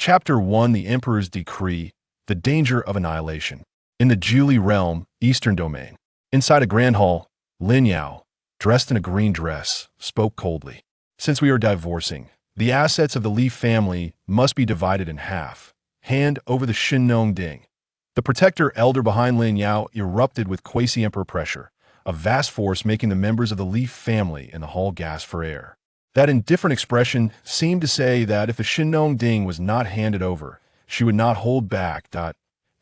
Chapter 1: The Emperor's Decree, The Danger of Annihilation. In the Li realm, Eastern Domain. Inside a grand hall, Lin Yao, dressed in a green dress, spoke coldly. Since we are divorcing, the assets of the Li family must be divided in half. Hand over the Ding. The protector elder behind Lin Yao erupted with quasi-emperor pressure, a vast force making the members of the Li family in the hall gasp for air. That indifferent expression seemed to say that if the Ding was not handed over, she would not hold back. Li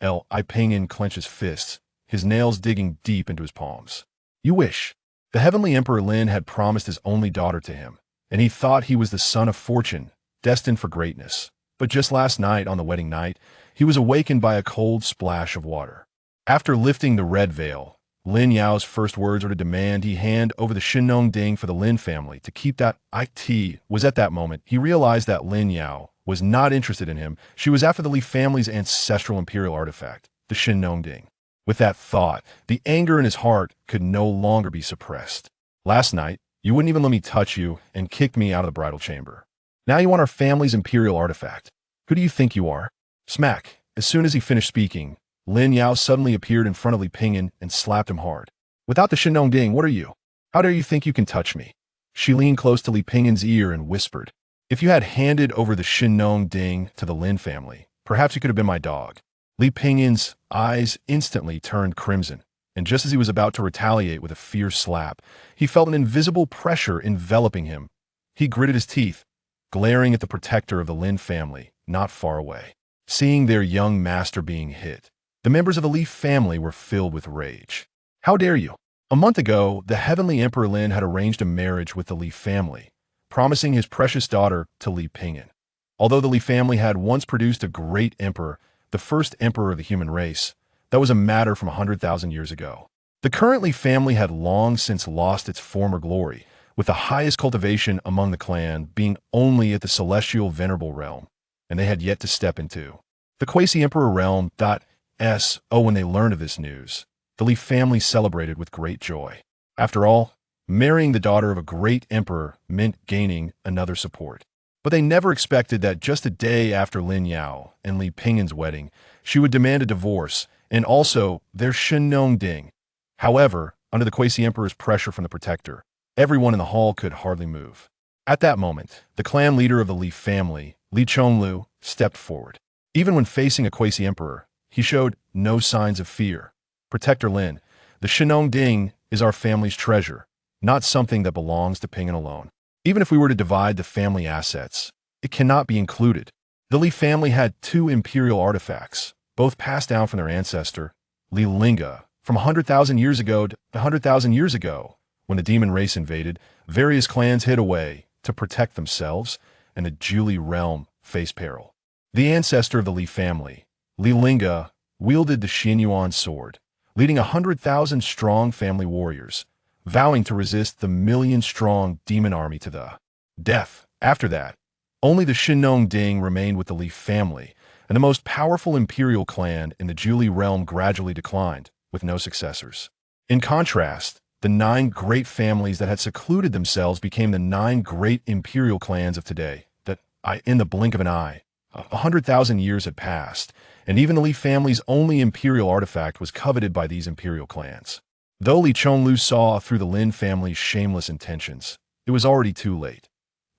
Pingyan clenched his fists, his nails digging deep into his palms. You wish. The heavenly Emperor Lin had promised his only daughter to him, and he thought he was the son of fortune, destined for greatness. But just last night, on the wedding night, he was awakened by a cold splash of water. After lifting the red veil, Lin Yao's first words were to demand he hand over the Ding for the Lin family to keep. It was at that moment he realized that Lin Yao was not interested in him. She was after the Li family's ancestral imperial artifact, the Ding. With that thought, the anger in his heart could no longer be suppressed. Last night, you wouldn't even let me touch you and kicked me out of the bridal chamber. Now you want our family's imperial artifact. Who do you think you are? Smack. As soon as he finished speaking, Lin Yao suddenly appeared in front of Li Pingyan and slapped him hard. Without the Ding, what are you? How dare you think you can touch me? She leaned close to Li Pingyan's ear and whispered, if you had handed over the Ding to the Lin family, perhaps you could have been my dog. Li Pingyan's eyes instantly turned crimson, and just as he was about to retaliate with a fierce slap, he felt an invisible pressure enveloping him. He gritted his teeth, glaring at the protector of the Lin family, not far away. Seeing their young master being hit, the members of the Li family were filled with rage. How dare you? A month ago, the heavenly Emperor Lin had arranged a marriage with the Li family, promising his precious daughter to Li Pingyan. Although the Li family had once produced a great emperor, the first emperor of the human race, that was a matter from 100,000 years ago. The current Li family had long since lost its former glory, with the highest cultivation among the clan being only at the celestial venerable realm, and they had yet to step into the quasi-emperor realm. When they learned of this news, the Li family celebrated with great joy. After all, marrying the daughter of a great emperor meant gaining another support. But they never expected that just a day after Lin Yao and Li Pingyan's wedding, she would demand a divorce and also their Ding. However, under the quasi-emperor's pressure from the protector, everyone in the hall could hardly move. At that moment, the clan leader of the Li family, Li Chonglu, stepped forward. Even when facing a quasi-emperor, he showed no signs of fear. Protector Lin, the Ding is our family's treasure, not something that belongs to Pingyan alone. Even if we were to divide the family assets, it cannot be included. The Li family had two imperial artifacts, both passed down from their ancestor, Li Lingge, from 100,000 years ago to 100,000 years ago. When the demon race invaded, various clans hid away to protect themselves, and the Li realm faced peril. The ancestor of the Li family, Li Lingge, wielded the Xinyuan sword, leading 100,000 strong family warriors, vowing to resist the million-strong demon army to the death. After that, only the Ding remained with the Li family, and the most powerful imperial clan in the Li realm gradually declined, with no successors. In contrast, the 9 great families that had secluded themselves became the 9 great imperial clans of today. In the blink of an eye, 100,000 years had passed, and even the Li family's only imperial artifact was coveted by these imperial clans. Though Li Chonglu saw through the Lin family's shameless intentions, it was already too late.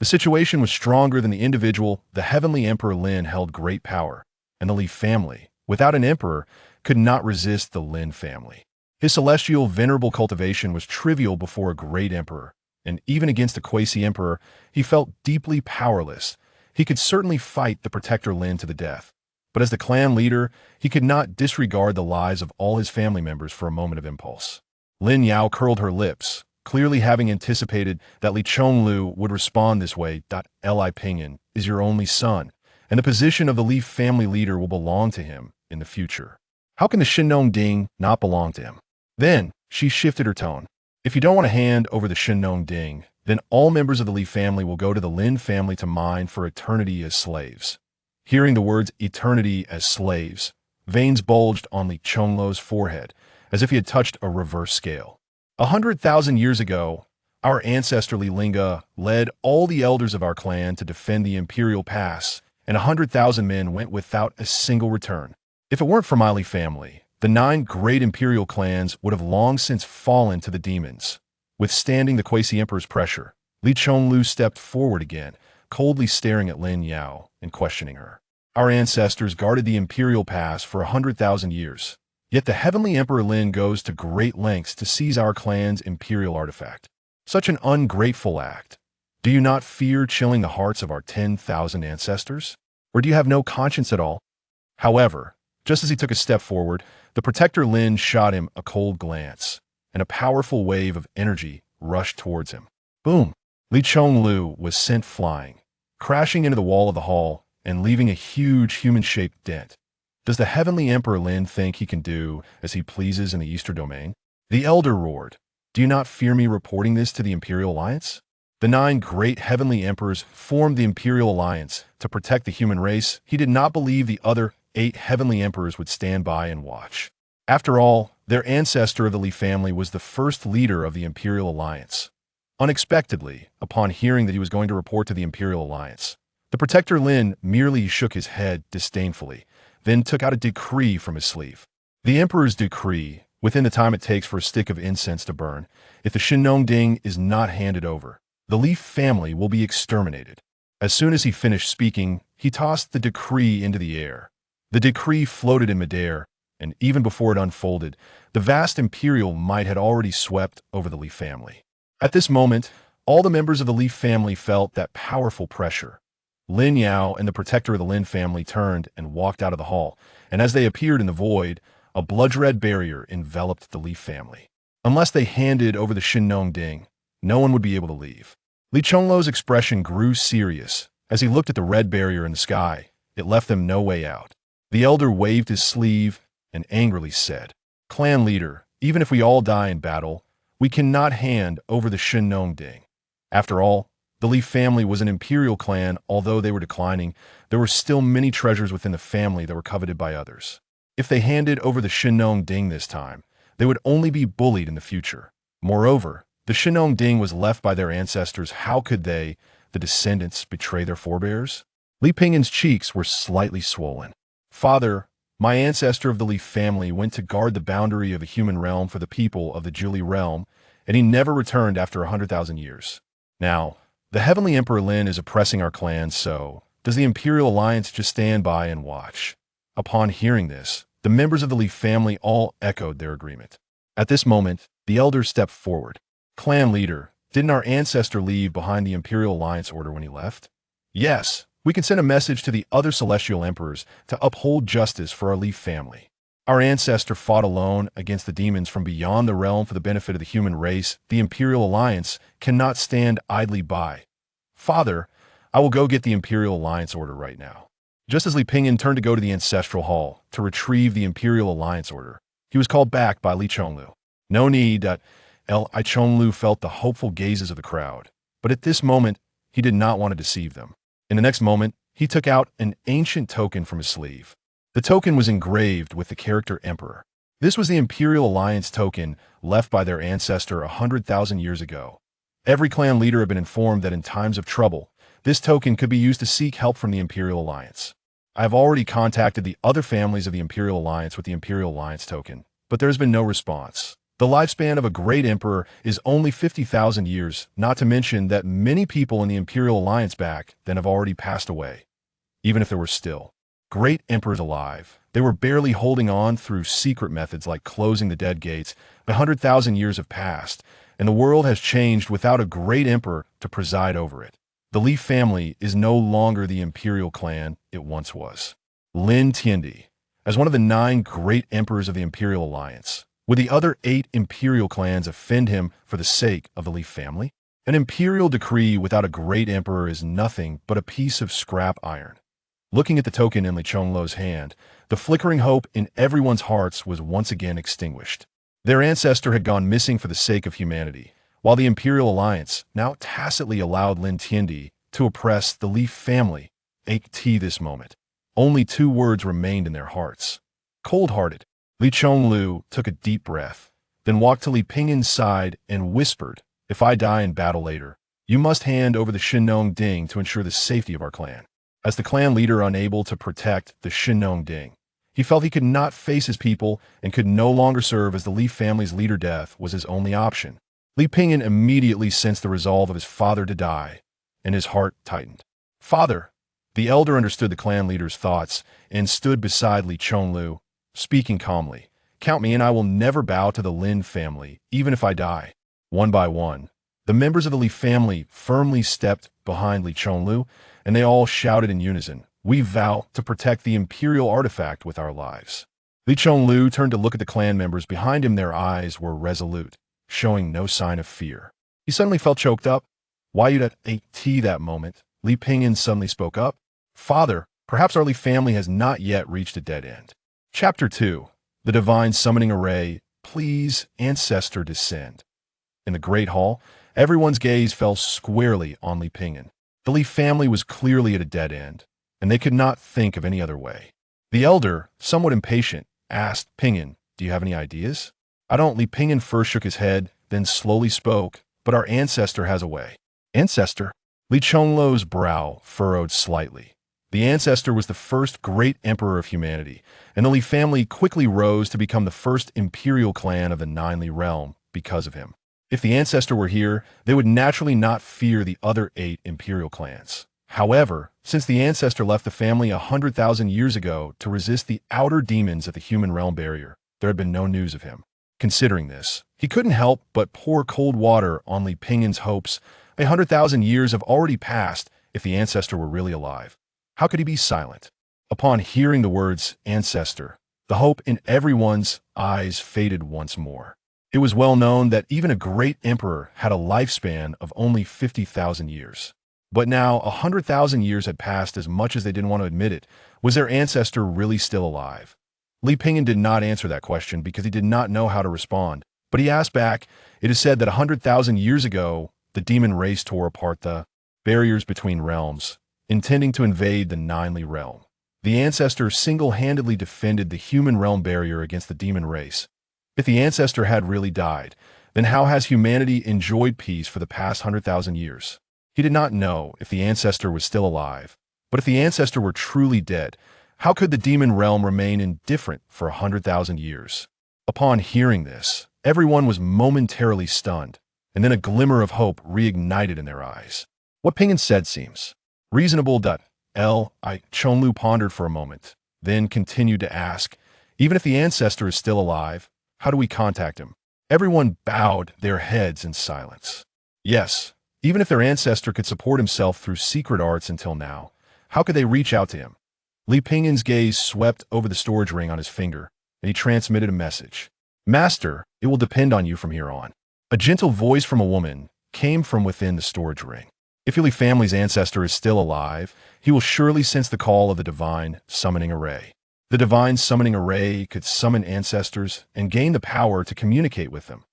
The situation was stronger than the individual. The heavenly Emperor Lin held great power, and the Li family, without an emperor, could not resist the Lin family. His celestial venerable cultivation was trivial before a great emperor, and even against a quasi-emperor, he felt deeply powerless. He could certainly fight the protector Lin to the death, but as the clan leader, he could not disregard the lives of all his family members for a moment of impulse. Lin Yao curled her lips, clearly having anticipated that Li Chonglu would respond this way. Li Pingyan is your only son, and the position of the Li family leader will belong to him in the future. How can the Ding not belong to him? Then, she shifted her tone. If you don't want to hand over the Ding, then all members of the Li family will go to the Lin family to mine for eternity as slaves. Hearing the words eternity as slaves, veins bulged on Li Chonglu's forehead, as if he had touched a reverse scale. 100,000 years ago, our ancestor Li Lingge led all the elders of our clan to defend the Imperial Pass and 100,000 men went without a single return. If it weren't for my Li family, the 9 great imperial clans would have long since fallen to the demons. Withstanding the Quasi-Emperor's pressure, Li Chonglu stepped forward again, coldly staring at Lin Yao and questioning her. Our ancestors guarded the Imperial Pass for 100,000 years. Yet the Heavenly Emperor Lin goes to great lengths to seize our clan's imperial artifact. Such an ungrateful act. Do you not fear chilling the hearts of our 10,000 ancestors? Or do you have no conscience at all? However, just as he took a step forward, the Protector Lin shot him a cold glance, and a powerful wave of energy rushed towards him. Boom! Li Chonglu was sent flying, crashing into the wall of the hall and leaving a huge human-shaped dent. Does the Heavenly Emperor Lin think he can do as he pleases in the Eastern Domain? The Elder roared. Do you not fear me reporting this to the Imperial Alliance? The 9 great Heavenly Emperors formed the Imperial Alliance to protect the human race. He did not believe the other 8 Heavenly Emperors would stand by and watch. After all, their ancestor of the Li family was the first leader of the Imperial Alliance. Unexpectedly, upon hearing that he was going to report to the Imperial Alliance, the Protector Lin merely shook his head disdainfully, then took out a decree from his sleeve. The Emperor's decree, within the time it takes for a stick of incense to burn, if the Shinong is not handed over, the Li family will be exterminated. As soon as he finished speaking, he tossed the decree into the air. The decree floated in midair, and even before it unfolded, the vast Imperial might had already swept over the Li family. At this moment, all the members of the Li family felt that powerful pressure. Lin Yao and the Protector of the Lin family turned and walked out of the hall, and as they appeared in the void, a blood-red barrier enveloped the Li family. Unless they handed over the Shinong, no one would be able to leave. Li Chonglu's expression grew serious. As he looked at the red barrier in the sky, it left them no way out. The Elder waved his sleeve and angrily said, Clan leader, even if we all die in battle, we cannot hand over the Shinong. After all, the Li family was an imperial clan. Although they were declining, there were still many treasures within the family that were coveted by others. If they handed over the Shinong this time, they would only be bullied in the future. Moreover, the Shinong was left by their ancestors. How could they, the descendants, betray their forebears? Li Pingyan's cheeks were slightly swollen. Father, my ancestor of the Li family went to guard the boundary of the human realm for the people of the Julie realm, and he never returned after 100,000 years. Now, the Heavenly Emperor Lin is oppressing our clan, so does the Imperial Alliance just stand by and watch? Upon hearing this, the members of the Li family all echoed their agreement. At this moment, the Elder stepped forward. Clan leader, didn't our ancestor leave behind the Imperial Alliance order when he left? Yes, we can send a message to the other celestial emperors to uphold justice for our Li family. Our ancestor fought alone against the demons from beyond the realm for the benefit of the human race. The Imperial Alliance cannot stand idly by. Father, I will go get the Imperial Alliance order right now. Just as Li Pingyan turned to go to the Ancestral Hall to retrieve the Imperial Alliance order, he was called back by Li Chonglu. No need. Li Chonglu felt the hopeful gazes of the crowd, but at this moment, he did not want to deceive them. In the next moment, he took out an ancient token from his sleeve. The token was engraved with the character Emperor. This was the Imperial Alliance token left by their ancestor 100,000 years ago. Every clan leader had been informed that in times of trouble, this token could be used to seek help from the Imperial Alliance. I have already contacted the other families of the Imperial Alliance with the Imperial Alliance token, but there has been no response. The lifespan of a great emperor is only 50,000 years, not to mention that many people in the Imperial Alliance back then have already passed away. Even if there were still great emperors alive, they were barely holding on through secret methods like closing the dead gates. 100,000 years have passed, and the world has changed without a great emperor to preside over it. The Li family is no longer the imperial clan it once was. Lin Tiandi, as one of the 9 great emperors of the Imperial Alliance, would the other 8 imperial clans offend him for the sake of the Li family? An imperial decree without a great emperor is nothing but a piece of scrap iron. Looking at the token in Li Chonglu's hand, the flickering hope in everyone's hearts was once again extinguished. Their ancestor had gone missing for the sake of humanity, while the Imperial Alliance now tacitly allowed Lin Tiandi to oppress the Li family. At this moment, only 2 words remained in their hearts. Cold-hearted, Li Chonglu took a deep breath, then walked to Li Pingyan's side and whispered, If I die in battle later, you must hand over the Shinong to ensure the safety of our clan. As the clan leader unable to protect the Ding, he felt he could not face his people and could no longer serve as the Li family's leader. Death was his only option. Li Pingyan immediately sensed the resolve of his father to die, and his heart tightened. Father, the elder understood the clan leader's thoughts and stood beside Li Chonglu, speaking calmly. Count me in, I will never bow to the Lin family, even if I die. One by one, the members of the Li family firmly stepped behind Li Chonglu, and they all shouted in unison, "We vow to protect the Imperial artifact with our lives." Li Chonglu turned to look at the clan members behind him. Their eyes were resolute, showing no sign of fear. He suddenly felt choked up. Why you at tea that moment? Li Pingyan suddenly spoke up. Father, perhaps our Li family has not yet reached a dead end. Chapter 2. The Divine Summoning Array. Please, Ancestor, descend. In the Great Hall, everyone's gaze fell squarely on Li Pingyan. The Li family was clearly at a dead end, and they could not think of any other way. The elder, somewhat impatient, asked, Pingyan, do you have any ideas? I don't. Li Pingyan first shook his head, then slowly spoke, but our Ancestor has a way. Ancestor? Li Chonglu's brow furrowed slightly. The Ancestor was the first great emperor of humanity, and the Li family quickly rose to become the first imperial clan of the Nine Li realm because of him. If the Ancestor were here, they would naturally not fear the other 8 imperial clans. However, since the Ancestor left the family 100,000 years ago to resist the outer demons at the human realm barrier, there had been no news of him. Considering this, he couldn't help but pour cold water on Li Pingyan's hopes. 100,000 years have already passed. If the Ancestor were really alive, how could he be silent? Upon hearing the words Ancestor, the hope in everyone's eyes faded once more. It was well known that even a great emperor had a lifespan of only 50,000 years. But now 100,000 years had passed. As much as they didn't want to admit it, was their Ancestor really still alive? Li Pingyan did not answer that question because he did not know how to respond. But he asked back, it is said that 100,000 years ago, the demon race tore apart the barriers between realms, intending to invade the Nine Li realm. The Ancestor single-handedly defended the human realm barrier against the demon race. If the Ancestor had really died, then how has humanity enjoyed peace for the past 100,000 years? He did not know if the Ancestor was still alive, but if the Ancestor were truly dead, how could the demon realm remain indifferent for 100,000 years? Upon hearing this, everyone was momentarily stunned, and then a glimmer of hope reignited in their eyes. What Pingyan said seems reasonable. Li Chonglu pondered for a moment, then continued to ask, even if the Ancestor is still alive, how do we contact him? Everyone bowed their heads in silence. Yes, even if their Ancestor could support himself through secret arts until now, how could they reach out to him? Li Pingyan's gaze swept over the storage ring on his finger, and he transmitted a message. Master, it will depend on you from here on. A gentle voice from a woman came from within the storage ring. If your Li family's Ancestor is still alive, he will surely sense the call of the Divine Summoning Array. The Divine Summoning Array could summon Ancestors and gain the power to communicate with them.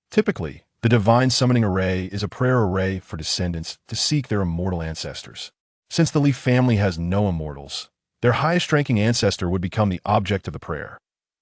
Typically, the Divine Summoning Array is a prayer array for descendants to seek their immortal ancestors. Since the Li family has no immortals, their highest-ranking Ancestor would become the object of the prayer.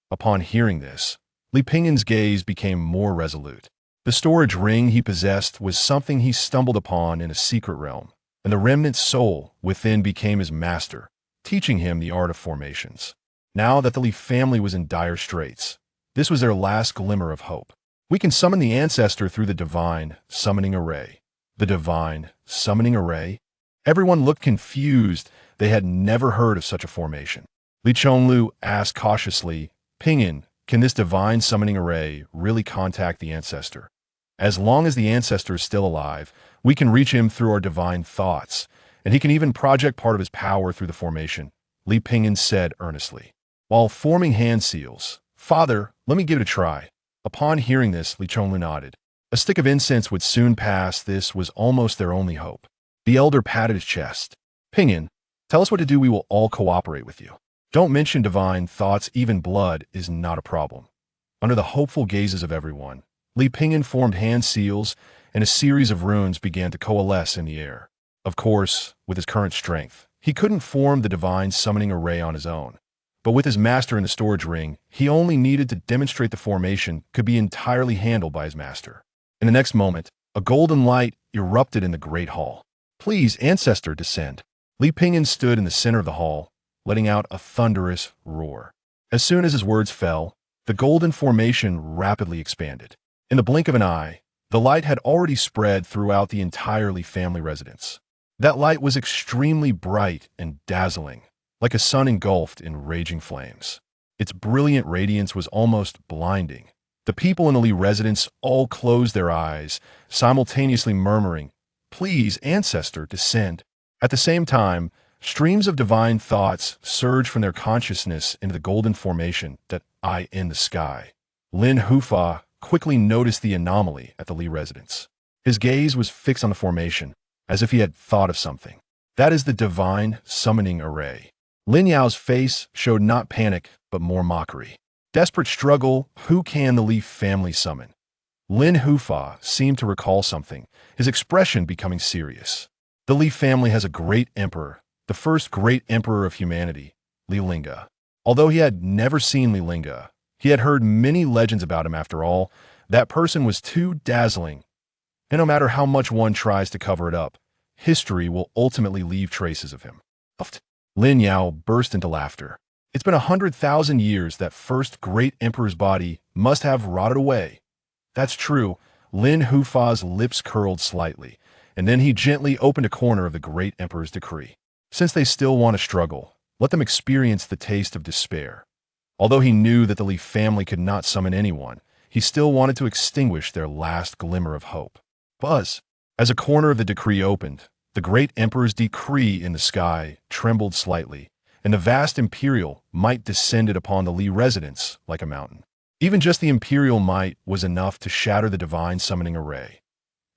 Upon hearing this, Li Pingyan's gaze became more resolute. The storage ring he possessed was something he stumbled upon in a secret realm, and the remnant soul within became his master, teaching him the art of formations. Now that the Li family was in dire straits, this was their last glimmer of hope. We can summon the Ancestor through the Divine Summoning Array. The Divine Summoning Array? Everyone looked confused. They had never heard of such a formation. Li Chonglu asked cautiously, Pingyan, can this Divine Summoning Array really contact the Ancestor? As long as the Ancestor is still alive, we can reach him through our divine thoughts, and he can even project part of his power through the formation, Li Pingyan said earnestly. While forming hand seals, Father, let me give it a try. Upon hearing this, Li Chonglu nodded. A stick of incense would soon pass. This was almost their only hope. The elder patted his chest. Pingyan, tell us what to do. We will all cooperate with you. Don't mention divine thoughts. Even blood is not a problem. Under the hopeful gazes of everyone, Li Pingyan formed hand seals, and a series of runes began to coalesce in the air. Of course, with his current strength, he couldn't form the Divine Summoning Array on his own. But with his master in the storage ring, he only needed to demonstrate the formation could be entirely handled by his master. In the next moment, a golden light erupted in the Great Hall. Please, Ancestor, descend. Li Pingyan stood in the center of the hall, letting out a thunderous roar. As soon as his words fell, the golden formation rapidly expanded. In the blink of an eye, the light had already spread throughout the entire Li family residence. That light was extremely bright and dazzling, like a sun engulfed in raging flames. Its brilliant radiance was almost blinding. The people in the Li residence all closed their eyes, simultaneously murmuring, "Please, Ancestor, descend." At the same time, streams of divine thoughts surged from their consciousness into the golden formation that eye in the sky. Lin Hufa quickly noticed the anomaly at the Li residence. His gaze was fixed on the formation, as if he had thought of something. That is the divine summoning array. Lin Yao's face showed not panic, but more mockery. Desperate struggle, who can the Li family summon? Lin Hufa seemed to recall something, his expression becoming serious. The Li family has a great emperor, the first great emperor of humanity, Li Lingge. Although he had never seen Li Lingge, he had heard many legends about him. After all, that person was too dazzling. And no matter how much one tries to cover it up, history will ultimately leave traces of him. Lin Yao burst into laughter. It's been 100,000 years. That first great emperor's body must have rotted away. That's true. Lin Hufa's lips curled slightly, and then he gently opened a corner of the great emperor's decree. Since they still want to struggle, let them experience the taste of despair. Although he knew that the Li family could not summon anyone, he still wanted to extinguish their last glimmer of hope. Buzz! As a corner of the decree opened, the great emperor's decree in the sky trembled slightly, and the vast imperial might descended upon the Li residence like a mountain. Even just the imperial might was enough to shatter the divine summoning array.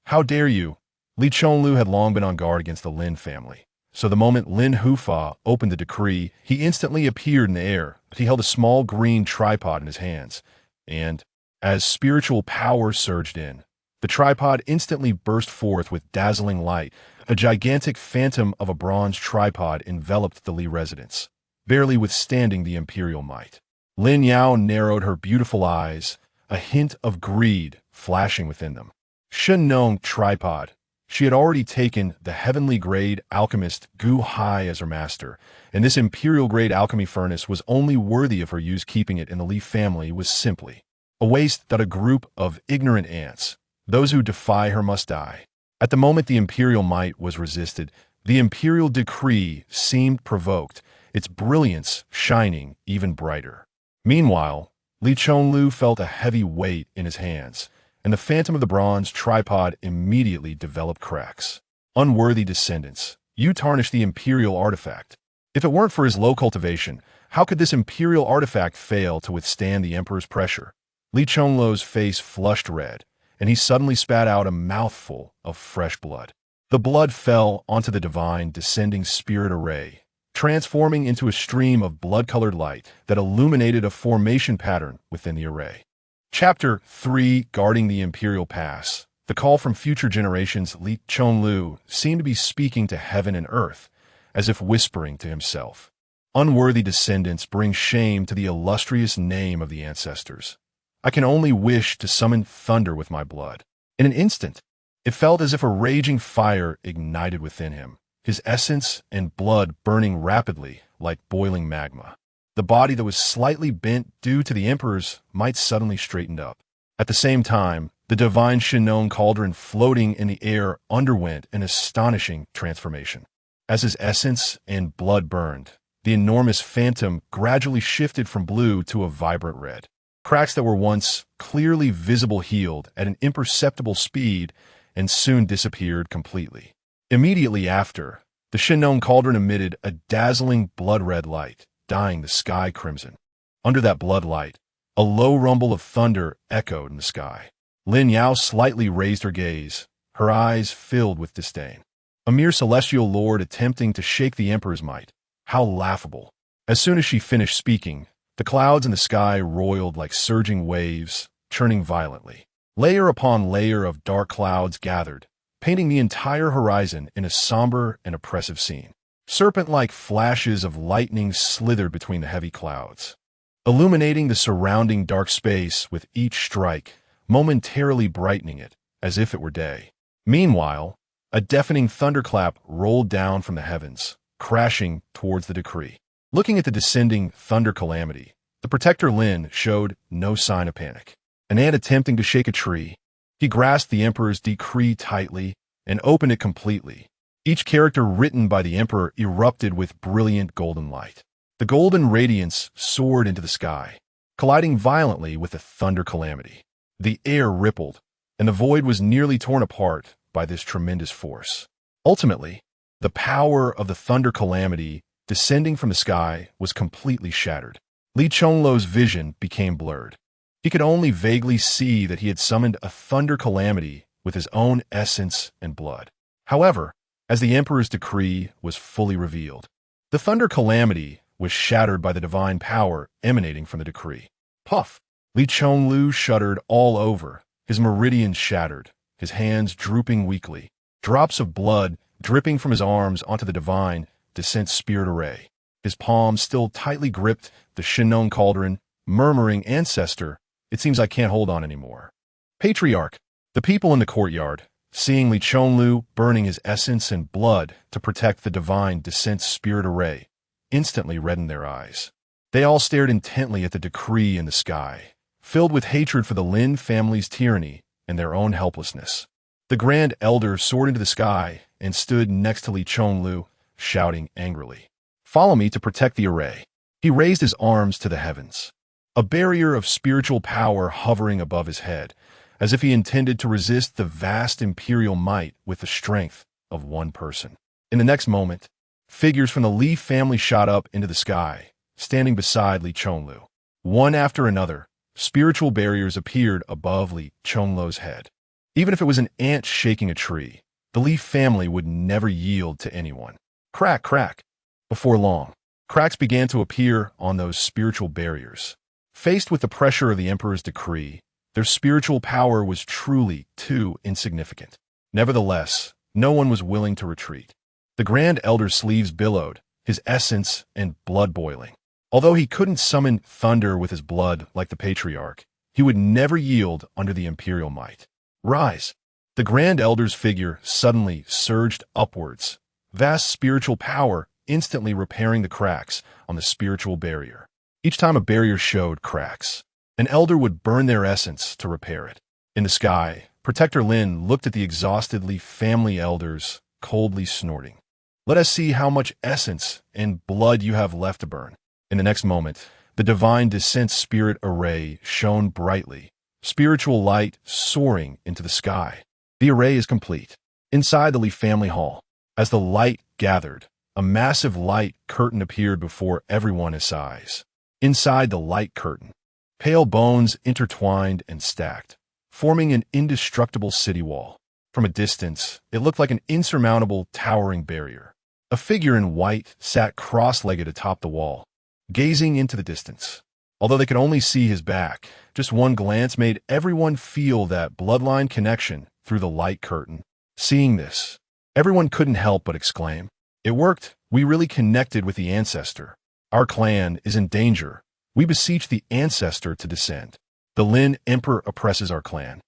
How dare you! Li Chonlu had long been on guard against the Lin family. So the moment Lin Hufa opened the decree, he instantly appeared in the air. He held a small green tripod in his hands, and, as spiritual power surged in, the tripod instantly burst forth with dazzling light. A gigantic phantom of a bronze tripod enveloped the Li residence, barely withstanding the imperial might. Lin Yao narrowed her beautiful eyes, a hint of greed flashing within them. Shen Nong tripod. She had already taken the heavenly-grade alchemist Gu Hai as her master, and this imperial-grade alchemy furnace was only worthy of her use. Keeping it in the Li family was simply a waste that a group of ignorant ants, those who defy her, must die. At the moment the imperial might was resisted, the imperial decree seemed provoked, its brilliance shining even brighter. Meanwhile, Li Chonlu felt a heavy weight in his hands, and the phantom of the bronze tripod immediately developed cracks. Unworthy descendants, you tarnish the imperial artifact. If it weren't for his low cultivation, how could this imperial artifact fail to withstand the emperor's pressure? Li Chonlu's face flushed red, and he suddenly spat out a mouthful of fresh blood. The blood fell onto the divine descending spirit array, transforming into a stream of blood-colored light that illuminated a formation pattern within the array. Chapter 3, Guarding the Imperial Pass. The call from future generations. Li Chonlu seemed to be speaking to heaven and earth, as if whispering to himself. Unworthy descendants bring shame to the illustrious name of the ancestors. I can only wish to summon thunder with my blood. In an instant, it felt as if a raging fire ignited within him, his essence and blood burning rapidly like boiling magma. The body that was slightly bent due to the emperor's might suddenly straightened up. At the same time, the divine Shinon cauldron floating in the air underwent an astonishing transformation. As his essence and blood burned, the enormous phantom gradually shifted from blue to a vibrant red. Cracks that were once clearly visible healed at an imperceptible speed and soon disappeared completely. Immediately after, the Shinon cauldron emitted a dazzling blood-red light, dyeing the sky crimson. Under that blood light, a low rumble of thunder echoed in the sky. Lin Yao slightly raised her gaze, her eyes filled with disdain. A mere celestial lord attempting to shake the emperor's might. How laughable. As soon as she finished speaking, the clouds in the sky roiled like surging waves, churning violently. Layer upon layer of dark clouds gathered, painting the entire horizon in a somber and oppressive scene. Serpent-like flashes of lightning slithered between the heavy clouds, illuminating the surrounding dark space with each strike, momentarily brightening it as if it were day. Meanwhile, a deafening thunderclap rolled down from the heavens, crashing towards the decree. Looking at the descending thunder calamity, the protector Lin showed no sign of panic. An ant attempting to shake a tree, he grasped the emperor's decree tightly and opened it completely. Each character written by the emperor erupted with brilliant golden light. The golden radiance soared into the sky, colliding violently with the thunder calamity. The air rippled, and the void was nearly torn apart by this tremendous force. Ultimately, the power of the thunder calamity descending from the sky was completely shattered. Li Chonglu's vision became blurred. He could only vaguely see that he had summoned a thunder calamity with his own essence and blood. However, as the emperor's decree was fully revealed, the thunder calamity was shattered by the divine power emanating from the decree. Puff! Li Chonglu shuddered all over, his meridians shattered, his hands drooping weakly, drops of blood dripping from his arms onto the divine descent spirit array. His palms still tightly gripped the Shinong cauldron, murmuring, "Ancestor, it seems I can't hold on anymore." Patriarch, the people in the courtyard, seeing Li Chonglu burning his essence and blood to protect the divine descent spirit array, instantly reddened their eyes. They all stared intently at the decree in the sky, filled with hatred for the Lin family's tyranny and their own helplessness. The Grand Elder soared into the sky and stood next to Li Chonglu, shouting angrily, "Follow me to protect the array." He raised his arms to the heavens, a barrier of spiritual power hovering above his head, as if he intended to resist the vast imperial might with the strength of one person. In the next moment, figures from the Li family shot up into the sky, standing beside Li Chonglu. One after another, spiritual barriers appeared above Li Chonglu's head. Even if it was an ant shaking a tree, the Li family would never yield to anyone. Crack, crack. Before long, cracks began to appear on those spiritual barriers. Faced with the pressure of the emperor's decree, their spiritual power was truly too insignificant. Nevertheless, no one was willing to retreat. The Grand Elder's sleeves billowed, his essence and blood boiling. Although he couldn't summon thunder with his blood like the Patriarch, he would never yield under the imperial might. Rise! The Grand Elder's figure suddenly surged upwards, vast spiritual power instantly repairing the cracks on the spiritual barrier. Each time a barrier showed cracks, an elder would burn their essence to repair it. In the sky, Protector Lin looked at the exhausted Li family elders, coldly snorting. "Let us see how much essence and blood you have left to burn." In the next moment, the divine descent spirit array shone brightly, spiritual light soaring into the sky. The array is complete. Inside the Li family hall, as the light gathered, a massive light curtain appeared before everyone's eyes. Inside the light curtain, pale bones intertwined and stacked, forming an indestructible city wall. From a distance, it looked like an insurmountable, towering barrier. A figure in white sat cross-legged atop the wall, gazing into the distance. Although they could only see his back, just one glance made everyone feel that bloodline connection through the light curtain. Seeing this, everyone couldn't help but exclaim, "It worked! We really connected with the Ancestor. Our clan is in danger. We beseech the Ancestor to descend. The Lin Emperor oppresses our clan.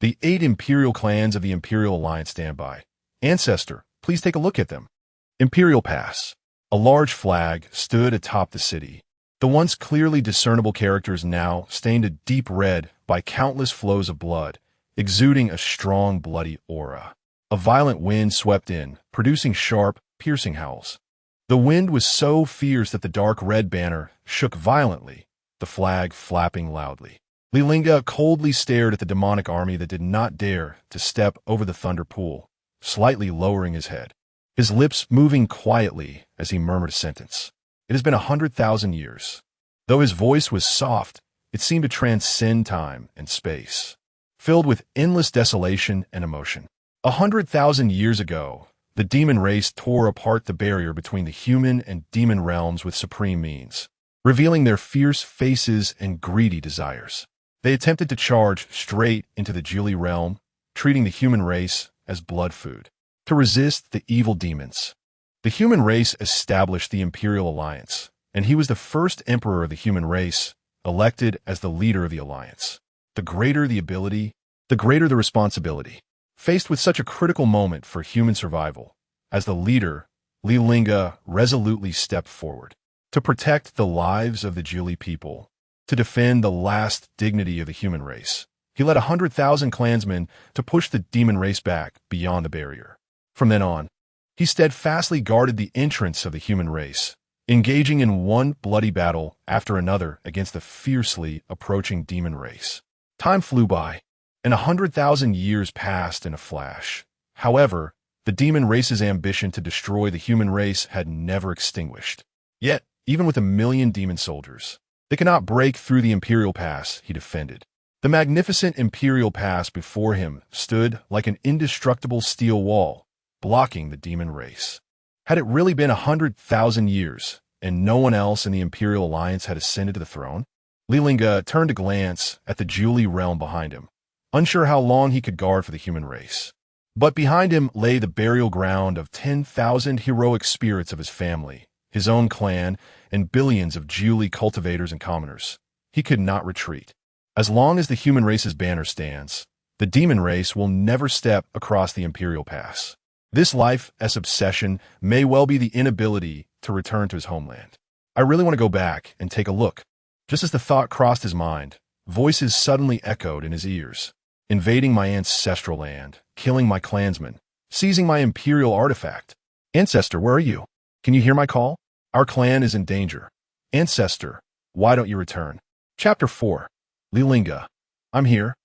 The 8 imperial clans of the Imperial Alliance stand by. Ancestor, please take a look at them." Imperial Pass. A large flag stood atop the city. The once clearly discernible characters now stained a deep red by countless flows of blood, exuding a strong bloody aura. A violent wind swept in, producing sharp, piercing howls. The wind was so fierce that the dark red banner shook violently, the flag flapping loudly. Li Lingge coldly stared at the demonic army that did not dare to step over the thunder pool, slightly lowering his head, his lips moving quietly as he murmured a sentence. "It has been 100,000 years." Though his voice was soft, it seemed to transcend time and space, filled with endless desolation and emotion. 100,000 years ago, the demon race tore apart the barrier between the human and demon realms with supreme means, revealing their fierce faces and greedy desires. They attempted to charge straight into the Li realm, treating the human race as blood food. To resist the evil demons, the human race established the Imperial Alliance, and he was the first emperor of the human race, elected as the leader of the alliance. The greater the ability, the greater the responsibility. Faced with such a critical moment for human survival, as the leader, Li Lingge resolutely stepped forward. To protect the lives of the Zhuli people, to defend the last dignity of the human race, he led 100,000 clansmen to push the demon race back beyond the barrier. From then on, he steadfastly guarded the entrance of the human race, engaging in one bloody battle after another against the fiercely approaching demon race. Time flew by, and 100,000 years passed in a flash. However, the demon race's ambition to destroy the human race had never extinguished. Yet, even with 1,000,000 demon soldiers, they could not break through the Imperial Pass he defended. The magnificent Imperial Pass before him stood like an indestructible steel wall, blocking the demon race. Had it really been 100,000 years, and no one else in the Imperial Alliance had ascended to the throne? Li Lingge turned to glance at the Zhuli realm behind him, unsure how long he could guard for the human race. But behind him lay the burial ground of 10,000 heroic spirits of his family, his own clan, and billions of Zhuli cultivators and commoners. He could not retreat. As long as the human race's banner stands, the demon race will never step across the Imperial Pass. This life-s obsession may well be the inability to return to his homeland. I really want to go back and take a look. Just as the thought crossed his mind, voices suddenly echoed in his ears. Invading my ancestral land, killing my clansmen, seizing my imperial artifact. Ancestor, where are you? Can you hear my call? Our clan is in danger. Ancestor, why don't you return? Chapter 4. Li Lingge. I'm here.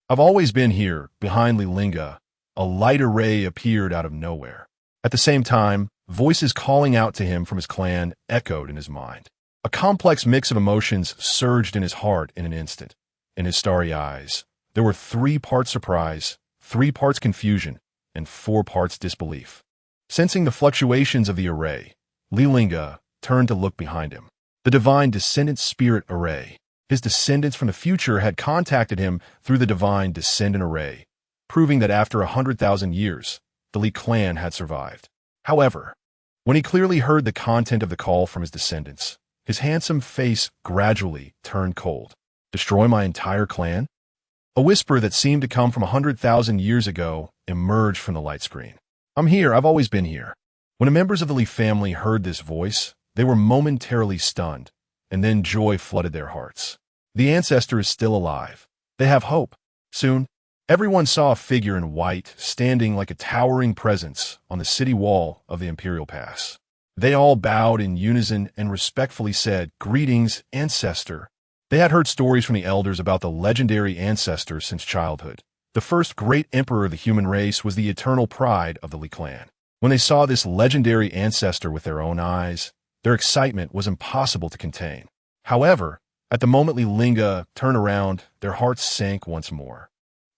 I've always been here. Behind Li Lingge, a light array appeared out of nowhere. At the same time, voices calling out to him from his clan echoed in his mind. A complex mix of emotions surged in his heart in an instant. In his starry eyes, there were 3 parts surprise, 3 parts confusion, and 4 parts disbelief. Sensing the fluctuations of the array, Li Lingge turned to look behind him. The divine descendant spirit array. His descendants from the future had contacted him through the divine descendant array, proving that after 100,000 years, the Li clan had survived. However, when he clearly heard the content of the call from his descendants, his handsome face gradually turned cold. Destroy my entire clan? A whisper that seemed to come from 100,000 years ago emerged from the light screen. I'm here, I've always been here. When the members of the Li family heard this voice, they were momentarily stunned, and then joy flooded their hearts. The ancestor is still alive. They have hope. Soon, everyone saw a figure in white standing like a towering presence on the city wall of the Imperial Pass. They all bowed in unison and respectfully said, "Greetings, Ancestor." They had heard stories from the elders about the legendary Ancestor since childhood. The first great emperor of the human race was the eternal pride of the Li clan. When they saw this legendary Ancestor with their own eyes, their excitement was impossible to contain. However, at the moment Li Lingge turned around, their hearts sank once more.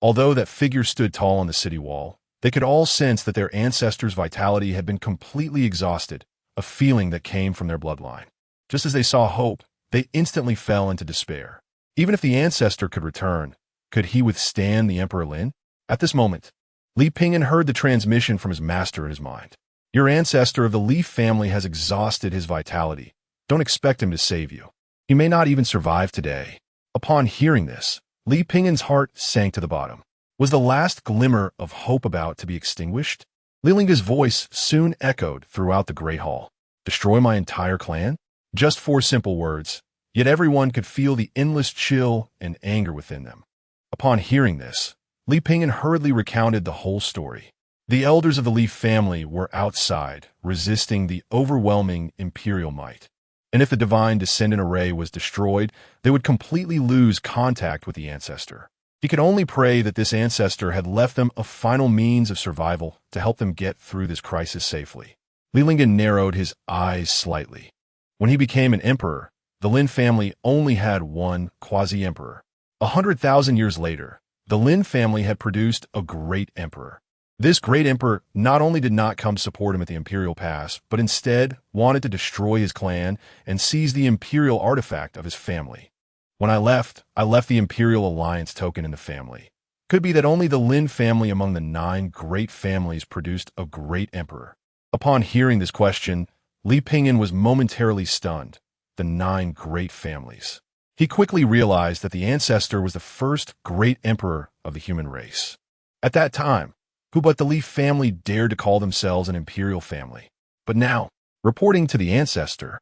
Although that figure stood tall on the city wall, they could all sense that their ancestor's vitality had been completely exhausted, a feeling that came from their bloodline. Just as they saw hope, they instantly fell into despair. Even if the ancestor could return, could he withstand the Emperor Lin? At this moment, Li Ping'an heard the transmission from his master in his mind. Your ancestor of the Li family has exhausted his vitality. Don't expect him to save you. He may not even survive today. Upon hearing this, Li Ping'an's heart sank to the bottom. Was the last glimmer of hope about to be extinguished? Li Lingge's voice soon echoed throughout the Great Hall. Destroy my entire clan? Just 4 simple words, yet everyone could feel the endless chill and anger within them. Upon hearing this, Li Ping'an hurriedly recounted the whole story. The elders of the Li family were outside, resisting the overwhelming imperial might. And if the divine descendant array was destroyed, they would completely lose contact with the ancestor. He could only pray that this ancestor had left them a final means of survival to help them get through this crisis safely. Li Lingge narrowed his eyes slightly. When he became an emperor, the Lin family only had one quasi-emperor. 100,000 years later, the Lin family had produced a great emperor. This great emperor not only did not come support him at the Imperial Pass, but instead wanted to destroy his clan and seize the imperial artifact of his family. When I left the Imperial Alliance token in the family. Could be that only the Lin family among the 9 great families produced a great emperor. Upon hearing this question, Li Ping'an was momentarily stunned. The 9 great families. He quickly realized that the ancestor was the first great emperor of the human race. At that time, who but the Li family dared to call themselves an imperial family? But now, reporting to the Ancestor,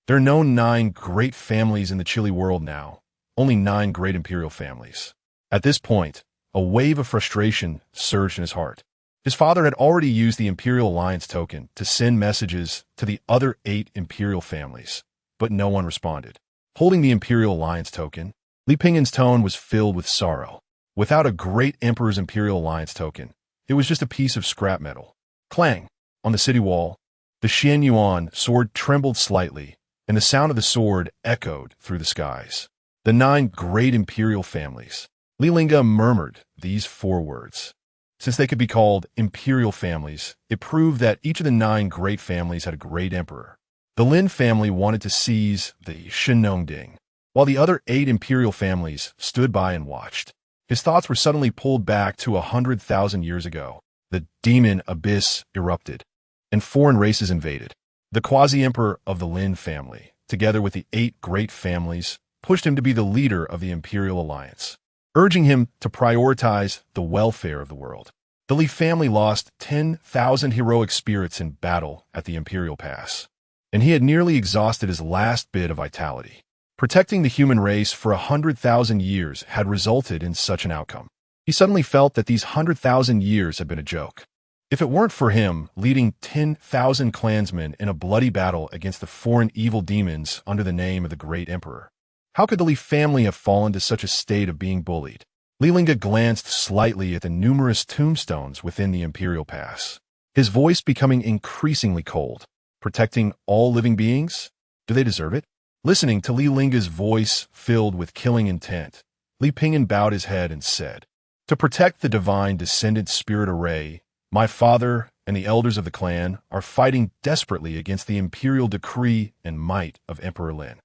there are no 9 great families in the chilly world now, only 9 great imperial families. At this point, a wave of frustration surged in his heart. His father had already used the Imperial Alliance token to send messages to the other 8 imperial families, but no one responded. Holding the Imperial Alliance token, Li Lingge's tone was filled with sorrow. Without a great emperor's Imperial Alliance token, it was just a piece of scrap metal. Clang! On the city wall, the Xian Yuan sword trembled slightly, and the sound of the sword echoed through the skies. The 9 great imperial families. Li Lingge murmured these 4 words. Since they could be called imperial families, it proved that each of the 9 great families had a great emperor. The Lin family wanted to seize the Shenongding, while the other 8 imperial families stood by and watched. His thoughts were suddenly pulled back to 100,000 years ago. The demon abyss erupted, and foreign races invaded. The quasi-emperor of the Lin family, together with the 8 great families, pushed him to be the leader of the Imperial Alliance, urging him to prioritize the welfare of the world. The Li family lost 10,000 heroic spirits in battle at the Imperial Pass, and he had nearly exhausted his last bit of vitality. Protecting the human race for 100,000 years had resulted in such an outcome. He suddenly felt that these 100,000 years had been a joke. If it weren't for him leading 10,000 clansmen in a bloody battle against the foreign evil demons under the name of the Great Emperor, how could the Li family have fallen to such a state of being bullied? Li Lingge glanced slightly at the numerous tombstones within the Imperial Pass, his voice becoming increasingly cold. Protecting all living beings? Do they deserve it? Listening to Li Lingge's voice filled with killing intent, Li Lingge bowed his head and said, "To protect the divine descendant spirit array, my father and the elders of the clan are fighting desperately against the imperial decree and might of Emperor Lin.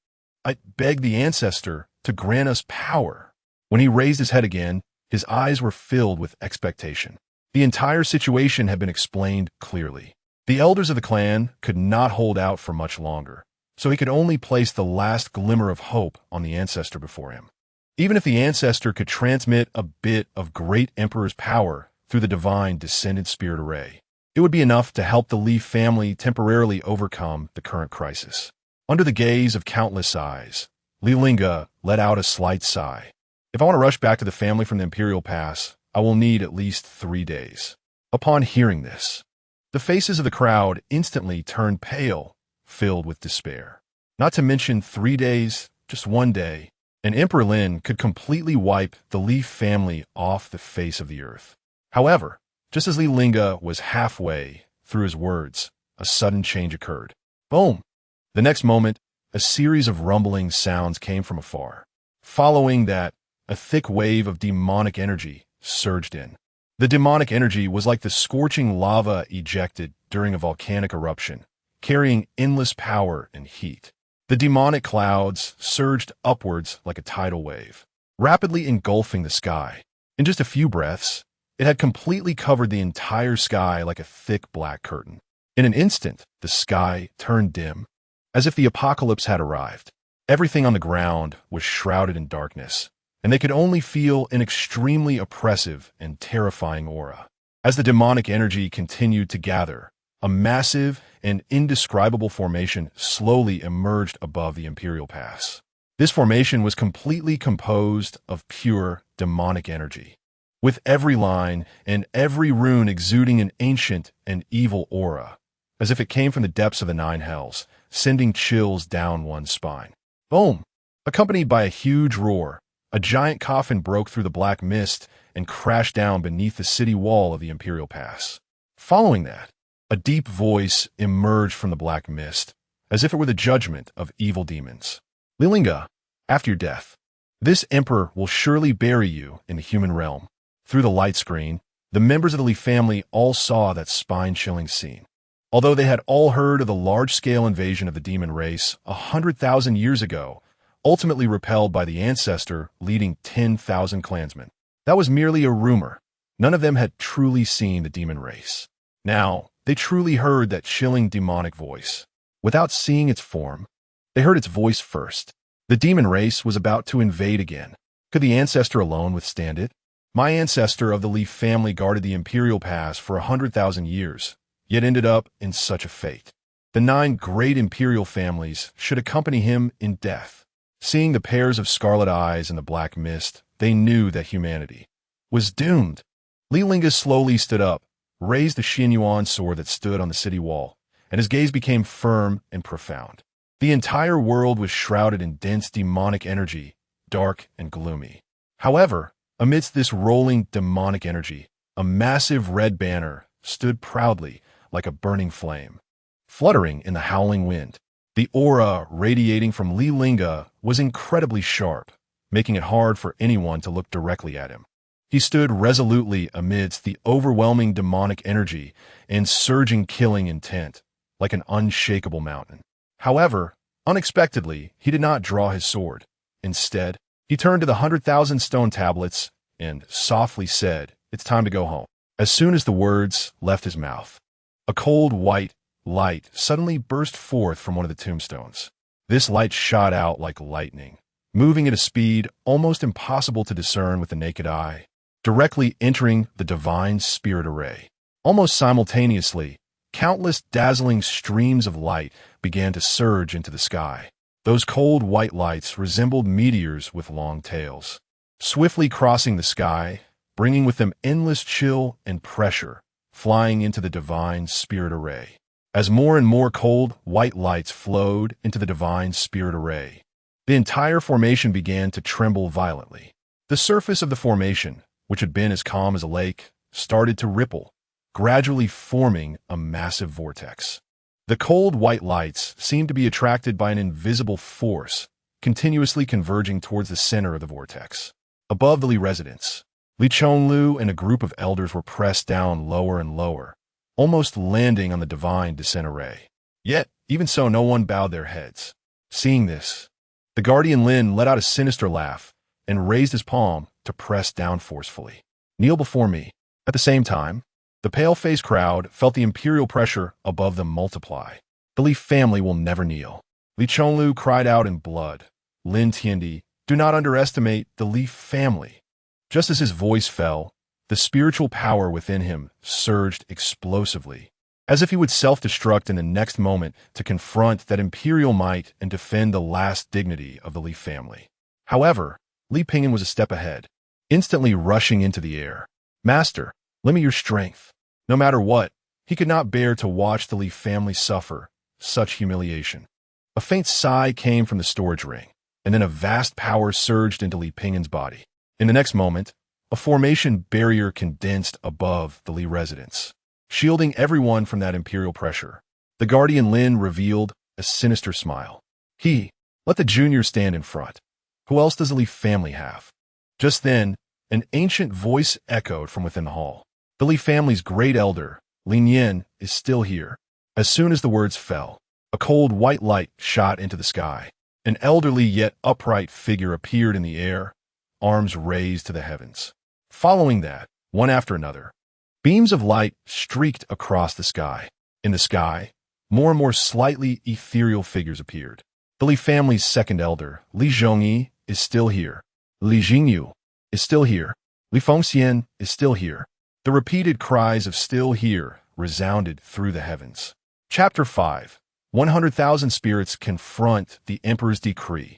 I beg the Ancestor to grant us power." When he raised his head again, his eyes were filled with expectation. The entire situation had been explained clearly. The elders of the clan could not hold out for much longer, so he could only place the last glimmer of hope on the Ancestor before him. Even if the Ancestor could transmit a bit of Great Emperor's power through the divine descendant spirit array, it would be enough to help the Li family temporarily overcome the current crisis. Under the gaze of countless eyes, Li Lingge let out a slight sigh. If I want to rush back to the family from the Imperial Pass, I will need at least 3 days. Upon hearing this, the faces of the crowd instantly turned pale, filled with despair. Not to mention 3 days, just 1 day, and Emperor Lin could completely wipe the Li family off the face of the earth. However, just as Li Lingge was halfway through his words, a sudden change occurred. Boom! The next moment, a series of rumbling sounds came from afar. Following that, a thick wave of demonic energy surged in. The demonic energy was like the scorching lava ejected during a volcanic eruption, carrying endless power and heat. The demonic clouds surged upwards like a tidal wave, rapidly engulfing the sky. In just a few breaths, it had completely covered the entire sky like a thick black curtain. In an instant, the sky turned dim, as if the apocalypse had arrived. Everything on the ground was shrouded in darkness, and they could only feel an extremely oppressive and terrifying aura. As the demonic energy continued to gather, a massive and indescribable formation slowly emerged above the Imperial Pass. This formation was completely composed of pure demonic energy, with every line and every rune exuding an ancient and evil aura, as if it came from the depths of the 9 hells, sending chills down one's spine. Boom! Accompanied by a huge roar, a giant coffin broke through the black mist and crashed down beneath the city wall of the Imperial Pass. Following that, a deep voice emerged from the black mist, as if it were the judgment of evil demons. Li Lingge, after your death, this emperor will surely bury you in the human realm. Through the light screen, the members of the Li family all saw that spine-chilling scene. Although they had all heard of the large-scale invasion of the demon race 100,000 years ago, ultimately repelled by the Ancestor leading 10,000 clansmen, that was merely a rumor. None of them had truly seen the demon race. Now, they truly heard that chilling demonic voice. Without seeing its form, they heard its voice first. The demon race was about to invade again. Could the Ancestor alone withstand it? My Ancestor of the Li family guarded the Imperial Pass for 100,000 years, yet ended up in such a fate. The 9 great imperial families should accompany him in death. Seeing the pairs of scarlet eyes in the black mist, they knew that humanity was doomed. Li Lingge slowly stood up, raised the Xinyuan sword that stood on the city wall, and his gaze became firm and profound. The entire world was shrouded in dense demonic energy, dark and gloomy. However, amidst this rolling demonic energy, a massive red banner stood proudly like a burning flame, fluttering in the howling wind. The aura radiating from Li Lingge was incredibly sharp, making it hard for anyone to look directly at him. He stood resolutely amidst the overwhelming demonic energy and surging killing intent, like an unshakable mountain. However, unexpectedly, he did not draw his sword. Instead, he turned to the 100,000 stone tablets and softly said, "It's time to go home." As soon as the words left his mouth, a cold white light suddenly burst forth from one of the tombstones. This light shot out like lightning, moving at a speed almost impossible to discern with the naked eye, directly entering the divine spirit array. Almost simultaneously, countless dazzling streams of light began to surge into the sky. Those cold white lights resembled meteors with long tails, swiftly crossing the sky, bringing with them endless chill and pressure, flying into the divine spirit array. As more and more cold white lights flowed into the divine spirit array, the entire formation began to tremble violently. The surface of the formation, which had been as calm as a lake, started to ripple, gradually forming a massive vortex. The cold white lights seemed to be attracted by an invisible force, continuously converging towards the center of the vortex. Above the Li residence, Li Chonglu and a group of elders were pressed down lower and lower, almost landing on the divine descent array. Yet, even so, no one bowed their heads. Seeing this, the guardian Lin let out a sinister laugh and raised his palm to press down forcefully. "Kneel before me." At the same time, the pale-faced crowd felt the imperial pressure above them multiply. "The Li family will never kneel." Li Chonglu cried out in blood. "Lin Tiandi, do not underestimate the Li family." Just as his voice fell, the spiritual power within him surged explosively, as if he would self-destruct in the next moment to confront that imperial might and defend the last dignity of the Li family. However, Li Pingyan was a step ahead, instantly rushing into the air. "Master, lend me your strength." No matter what, he could not bear to watch the Li family suffer such humiliation. A faint sigh came from the storage ring, and then a vast power surged into Li Pingyan's body. In the next moment, a formation barrier condensed above the Li residence, shielding everyone from that imperial pressure. The guardian Lin revealed a sinister smile. "Let the juniors stand in front. Who else does the Li family have?" Just then, an ancient voice echoed from within the hall. "The Li family's great elder, Li Lingge, is still here." As soon as the words fell, a cold white light shot into the sky. An elderly yet upright figure appeared in the air, arms raised to the heavens. Following that, one after another, beams of light streaked across the sky. In the sky, more and more slightly ethereal figures appeared. The Li family's second elder, Li Zhongyi, is still here. Li Jingyu is still here. Li Fengxian is still here. The repeated cries of "still here" resounded through the heavens. Chapter 5. 100,000 spirits confront the Emperor's decree.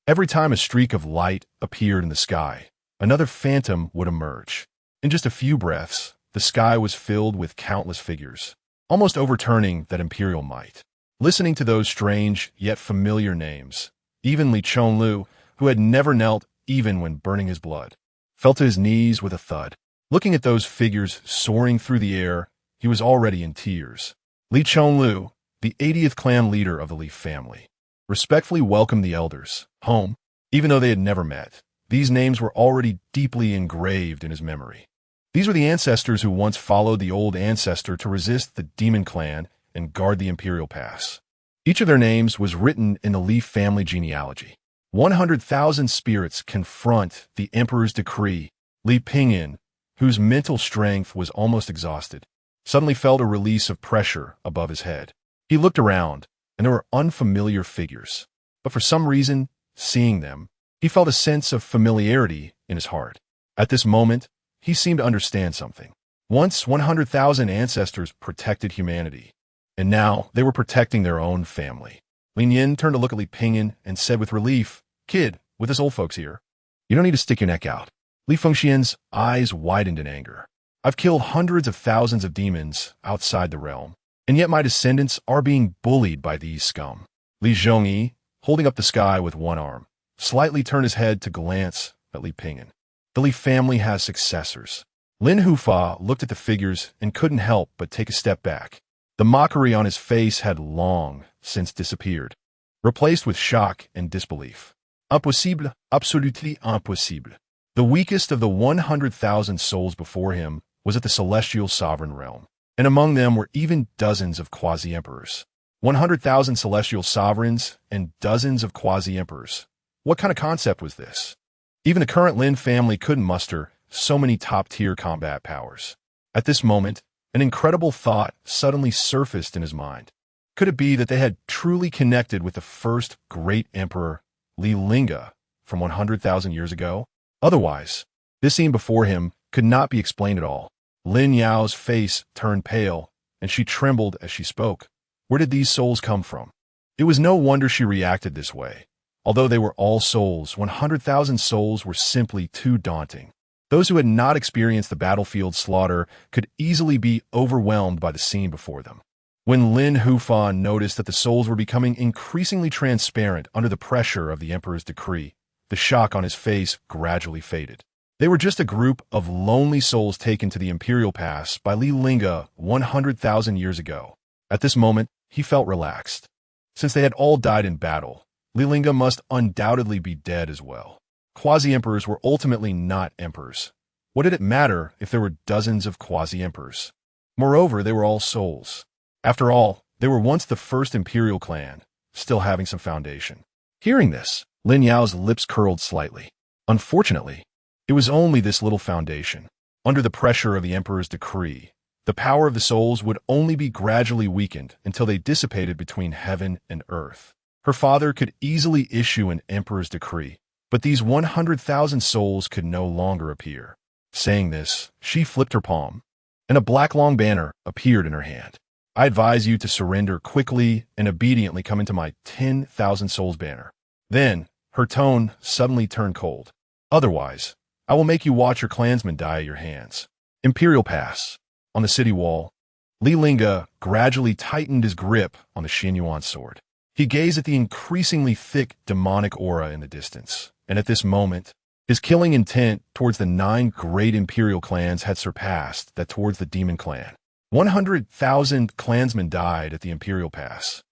Every time a streak of light appeared in the sky, another phantom would emerge. In just a few breaths, the sky was filled with countless figures, almost overturning that imperial might. Listening to those strange yet familiar names, even Li Chonglu, who had never knelt even when burning his blood, fell to his knees with a thud. Looking at those figures soaring through the air, he was already in tears. Li Chonglu, the 80th clan leader of the Li family, respectfully welcomed the elders home, even though they had never met. These names were already deeply engraved in his memory. These were the ancestors who once followed the old Ancestor to resist the demon clan and guard the Imperial Pass. Each of their names was written in the Li family genealogy. 100,000 spirits confront the Emperor's decree. Li Pingyan, whose mental strength was almost exhausted, suddenly felt a release of pressure above his head. He looked around, and there were unfamiliar figures. But for some reason, seeing them, he felt a sense of familiarity in his heart. At this moment, he seemed to understand something. Once 100,000 ancestors protected humanity. and now they were protecting their own family. Li Lingge turned to look at Li Pingyan and said with relief, "Kid, with us old folks here, you don't need to stick your neck out." Li Fengxian's eyes widened in anger. "I've killed hundreds of thousands of demons outside the realm, and yet my descendants are being bullied by these scum." Li Zhongyi, holding up the sky with one arm, slightly turned his head to glance at Li Pingyan. "The Li family has successors." Lin Hufa looked at the figures and couldn't help but take a step back. The mockery on his face had long since disappeared, replaced with shock and disbelief. Impossible, absolument impossible. The weakest of the 100,000 souls before him was at the celestial sovereign realm, and among them were even dozens of quasi-emperors. 100,000 celestial sovereigns and dozens of quasi-emperors. What kind of concept was this? Even the current Lin family couldn't muster so many top-tier combat powers. At this moment, an incredible thought suddenly surfaced in his mind. Could it be that they had truly connected with the first great emperor, Li Lingge, from 100,000 years ago? Otherwise, this scene before him could not be explained at all. Lin Yao's face turned pale, and she trembled as she spoke. Where did these souls come from? It was no wonder she reacted this way. Although they were all souls, 100,000 souls were simply too daunting. Those who had not experienced the battlefield slaughter could easily be overwhelmed by the scene before them. When Lin Hufan noticed that the souls were becoming increasingly transparent under the pressure of the emperor's decree, the shock on his face gradually faded. They were just a group of lonely souls taken to the Imperial Pass by Li Lingge 100,000 years ago. At this moment, he felt relaxed. Since they had all died in battle, Li Lingge must undoubtedly be dead as well. Quasi-emperors were ultimately not emperors. What did it matter if there were dozens of quasi-emperors? Moreover, they were all souls. After all, they were once the first imperial clan, still having some foundation. Hearing this, Lin Yao's lips curled slightly. Unfortunately, it was only this little foundation. Under the pressure of the emperor's decree, the power of the souls would only be gradually weakened until they dissipated between heaven and earth. Her father could easily issue an emperor's decree, but these 100,000 souls could no longer appear. Saying this, she flipped her palm, and a black long banner appeared in her hand. "I advise you to surrender quickly and obediently come into my 10,000 souls banner." Then, her tone suddenly turned cold. "Otherwise, I will make you watch your clansmen die at your hands." Imperial Pass. On the city wall, Li Lingge gradually tightened his grip on the Xianyuan sword. He gazed at the increasingly thick demonic aura in the distance, and at this moment, his killing intent towards the 9 great imperial clans had surpassed that towards the demon clan. 100,000 clansmen died at the Imperial Pass,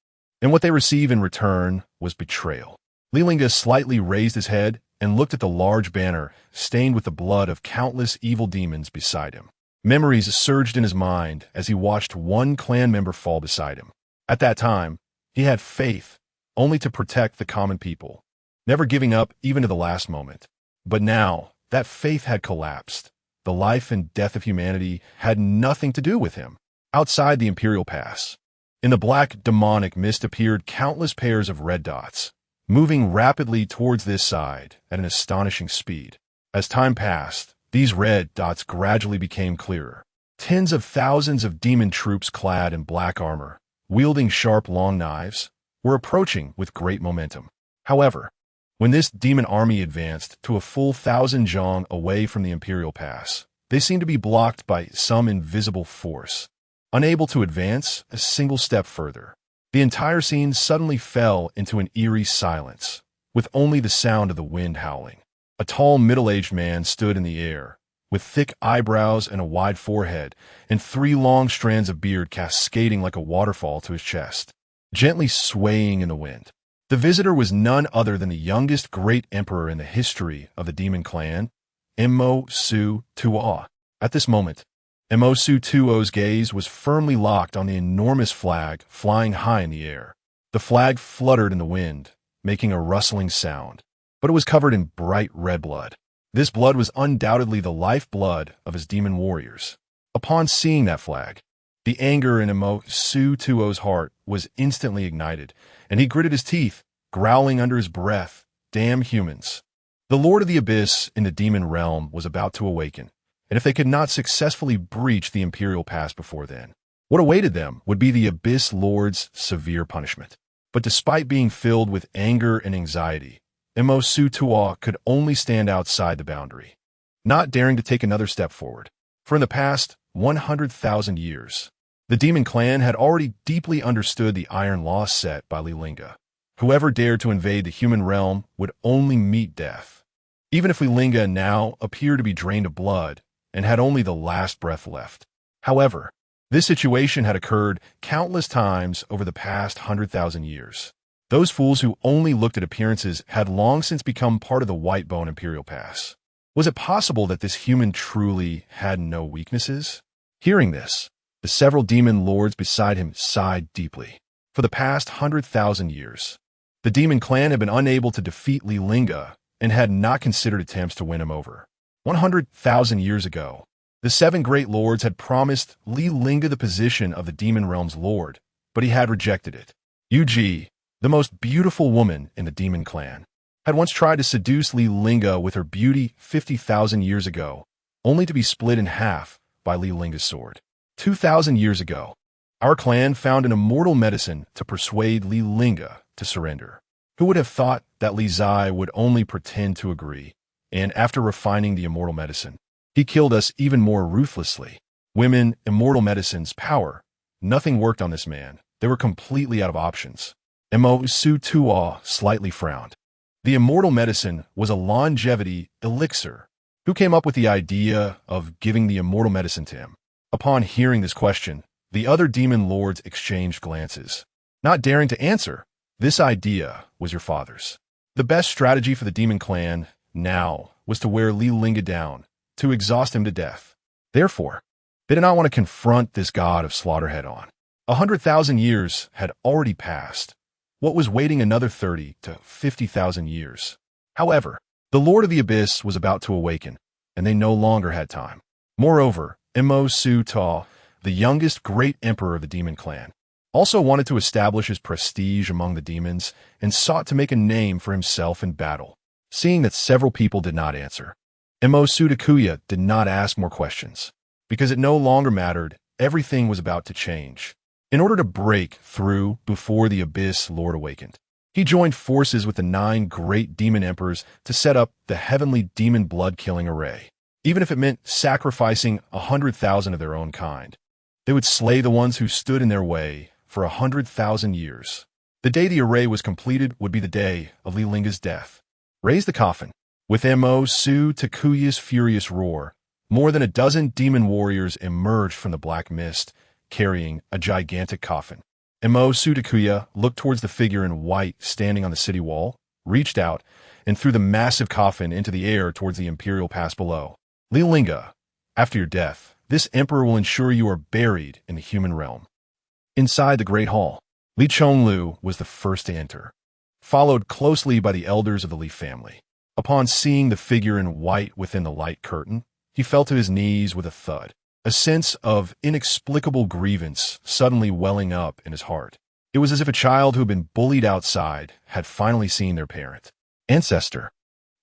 and what they received in return was betrayal. Li Lingge slightly raised his head and looked at the large banner stained with the blood of countless evil demons beside him. Memories surged in his mind as he watched one clan member fall beside him. At that time, he had faith only to protect the common people, never giving up even to the last moment. But now, that faith had collapsed. The life and death of humanity had nothing to do with him. Outside the Imperial Pass, in the black demonic mist appeared countless pairs of red dots, moving rapidly towards this side at an astonishing speed. As time passed, these red dots gradually became clearer. Tens of thousands of demon troops clad in black armor, wielding sharp long knives, were approaching with great momentum. However, when this demon army advanced to a full 1,000 zhang away from the Imperial Pass, they seemed to be blocked by some invisible force, unable to advance a single step further. The entire scene suddenly fell into an eerie silence, with only the sound of the wind howling. A tall, middle-aged man stood in the air, with thick eyebrows and a wide forehead, and 3 long strands of beard cascading like a waterfall to his chest, gently swaying in the wind. The visitor was none other than the youngest great emperor in the history of the demon clan, Mo-Su-Tuo. At this moment, Mo-Su-Tuo's gaze was firmly locked on the enormous flag flying high in the air. The flag fluttered in the wind, making a rustling sound, but it was covered in bright red blood. This blood was undoubtedly the lifeblood of his demon warriors. Upon seeing that flag, the anger in Mo-Su-Tuo's heart was instantly ignited, and he gritted his teeth, growling under his breath, "Damn humans." The Lord of the Abyss in the demon realm was about to awaken, and if they could not successfully breach the Imperial Pass before then, What awaited them would be the Abyss Lord's severe punishment. But despite being filled with anger and anxiety, Imo-Su-Tuo could only stand outside the boundary, not daring to take another step forward. For in the past 100,000 years, the demon clan had already deeply understood the iron law set by Li Lingge. Whoever dared to invade the human realm would only meet death. Even if Li Lingge now appeared to be drained of blood and had only the last breath left. However, this situation had occurred countless times over the past 100,000 years. Those fools who only looked at appearances had long since become part of the white-bone Imperial Pass. Was it possible that this human truly had no weaknesses? Hearing this, the several demon lords beside him sighed deeply. For the past 100,000 years, the demon clan had been unable to defeat Li Lingge and had not considered attempts to win him over. 100,000 years ago, the seven great lords had promised Li Lingge the position of the demon realm's lord, but he had rejected it. Yuji, the most beautiful woman in the demon clan, had once tried to seduce Li Lingge with her beauty 50,000 years ago, only to be split in half by Li Linge's sword. 2,000 years ago, our clan found an immortal medicine to persuade Li Lingge to surrender. Who would have thought that Li Zai would only pretend to agree, and after refining the immortal medicine, he killed us even more ruthlessly. Women, immortal medicines, power. Nothing worked on this man. They were completely out of options. Imo-Su-Tuo slightly frowned. The immortal medicine was a longevity elixir. Who came up with the idea of giving the immortal medicine to him? Upon hearing this question, the other demon lords exchanged glances. Not daring to answer, this idea was your father's. The best strategy for the demon clan now was to wear Li Lingge down, to exhaust him to death. Therefore, they did not want to confront this god of slaughter head-on. 100,000 years had already passed. What was waiting another 30 to 50,000 years? However, the Lord of the Abyss was about to awaken, and they no longer had time. Moreover, Imo-Su-Tuo, the youngest great emperor of the demon clan, also wanted to establish his prestige among the demons and sought to make a name for himself in battle. Seeing that several people did not answer, Imo-Su-Takuya did not ask more questions. Because it no longer mattered, everything was about to change. In order to break through before the Abyss Lord awakened, he joined forces with the 9 great demon emperors to set up the heavenly demon blood-killing array. Even if it meant sacrificing 100,000 of their own kind, they would slay the ones who stood in their way for 100,000 years. The day the array was completed would be the day of Li Lingge's death. Raise the coffin. With Imo-Su-Takuya's furious roar, more than a dozen demon warriors emerged from the black mist, carrying a gigantic coffin. Imo-Su-Takuya looked towards the figure in white standing on the city wall, reached out, and threw the massive coffin into the air towards the Imperial Pass below. Li Lingge, after your death, this emperor will ensure you are buried in the human realm. Inside the Great Hall, Li Chonglu was the first to enter, followed closely by the elders of the Li family. Upon seeing the figure in white within the light curtain, he fell to his knees with a thud, a sense of inexplicable grievance suddenly welling up in his heart. It was as if a child who had been bullied outside had finally seen their parent. Ancestor.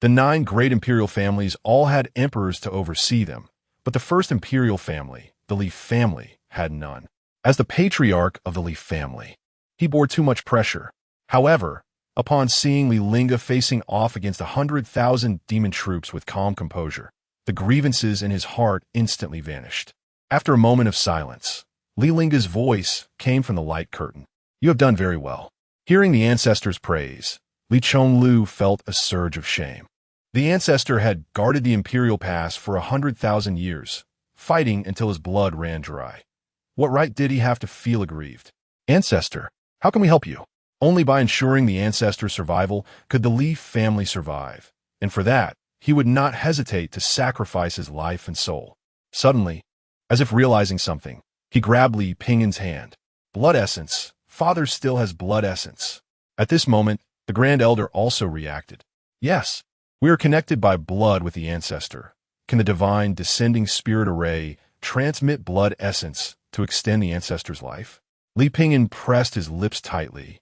The 9 great imperial families all had emperors to oversee them, but the first imperial family, the Li family, had none. As the patriarch of the Li family, he bore too much pressure. However, upon seeing Li Lingge facing off against 100,000 demon troops with calm composure, the grievances in his heart instantly vanished. After a moment of silence, Li Lingge's voice came from the light curtain. You have done very well. Hearing the ancestor's praise, Li Chonglu felt a surge of shame. The ancestor had guarded the Imperial Pass for 100,000 years, fighting until his blood ran dry. What right did he have to feel aggrieved? Ancestor, how can we help you? Only by ensuring the ancestor's survival could the Li family survive, and for that, he would not hesitate to sacrifice his life and soul. Suddenly, as if realizing something, he grabbed Li Pingyan's hand. Blood essence. Father still has blood essence. At this moment, the Grand Elder also reacted. Yes, we are connected by blood with the ancestor. Can the divine descending spirit array transmit blood essence to extend the ancestor's life? Li Pingyan pressed his lips tightly,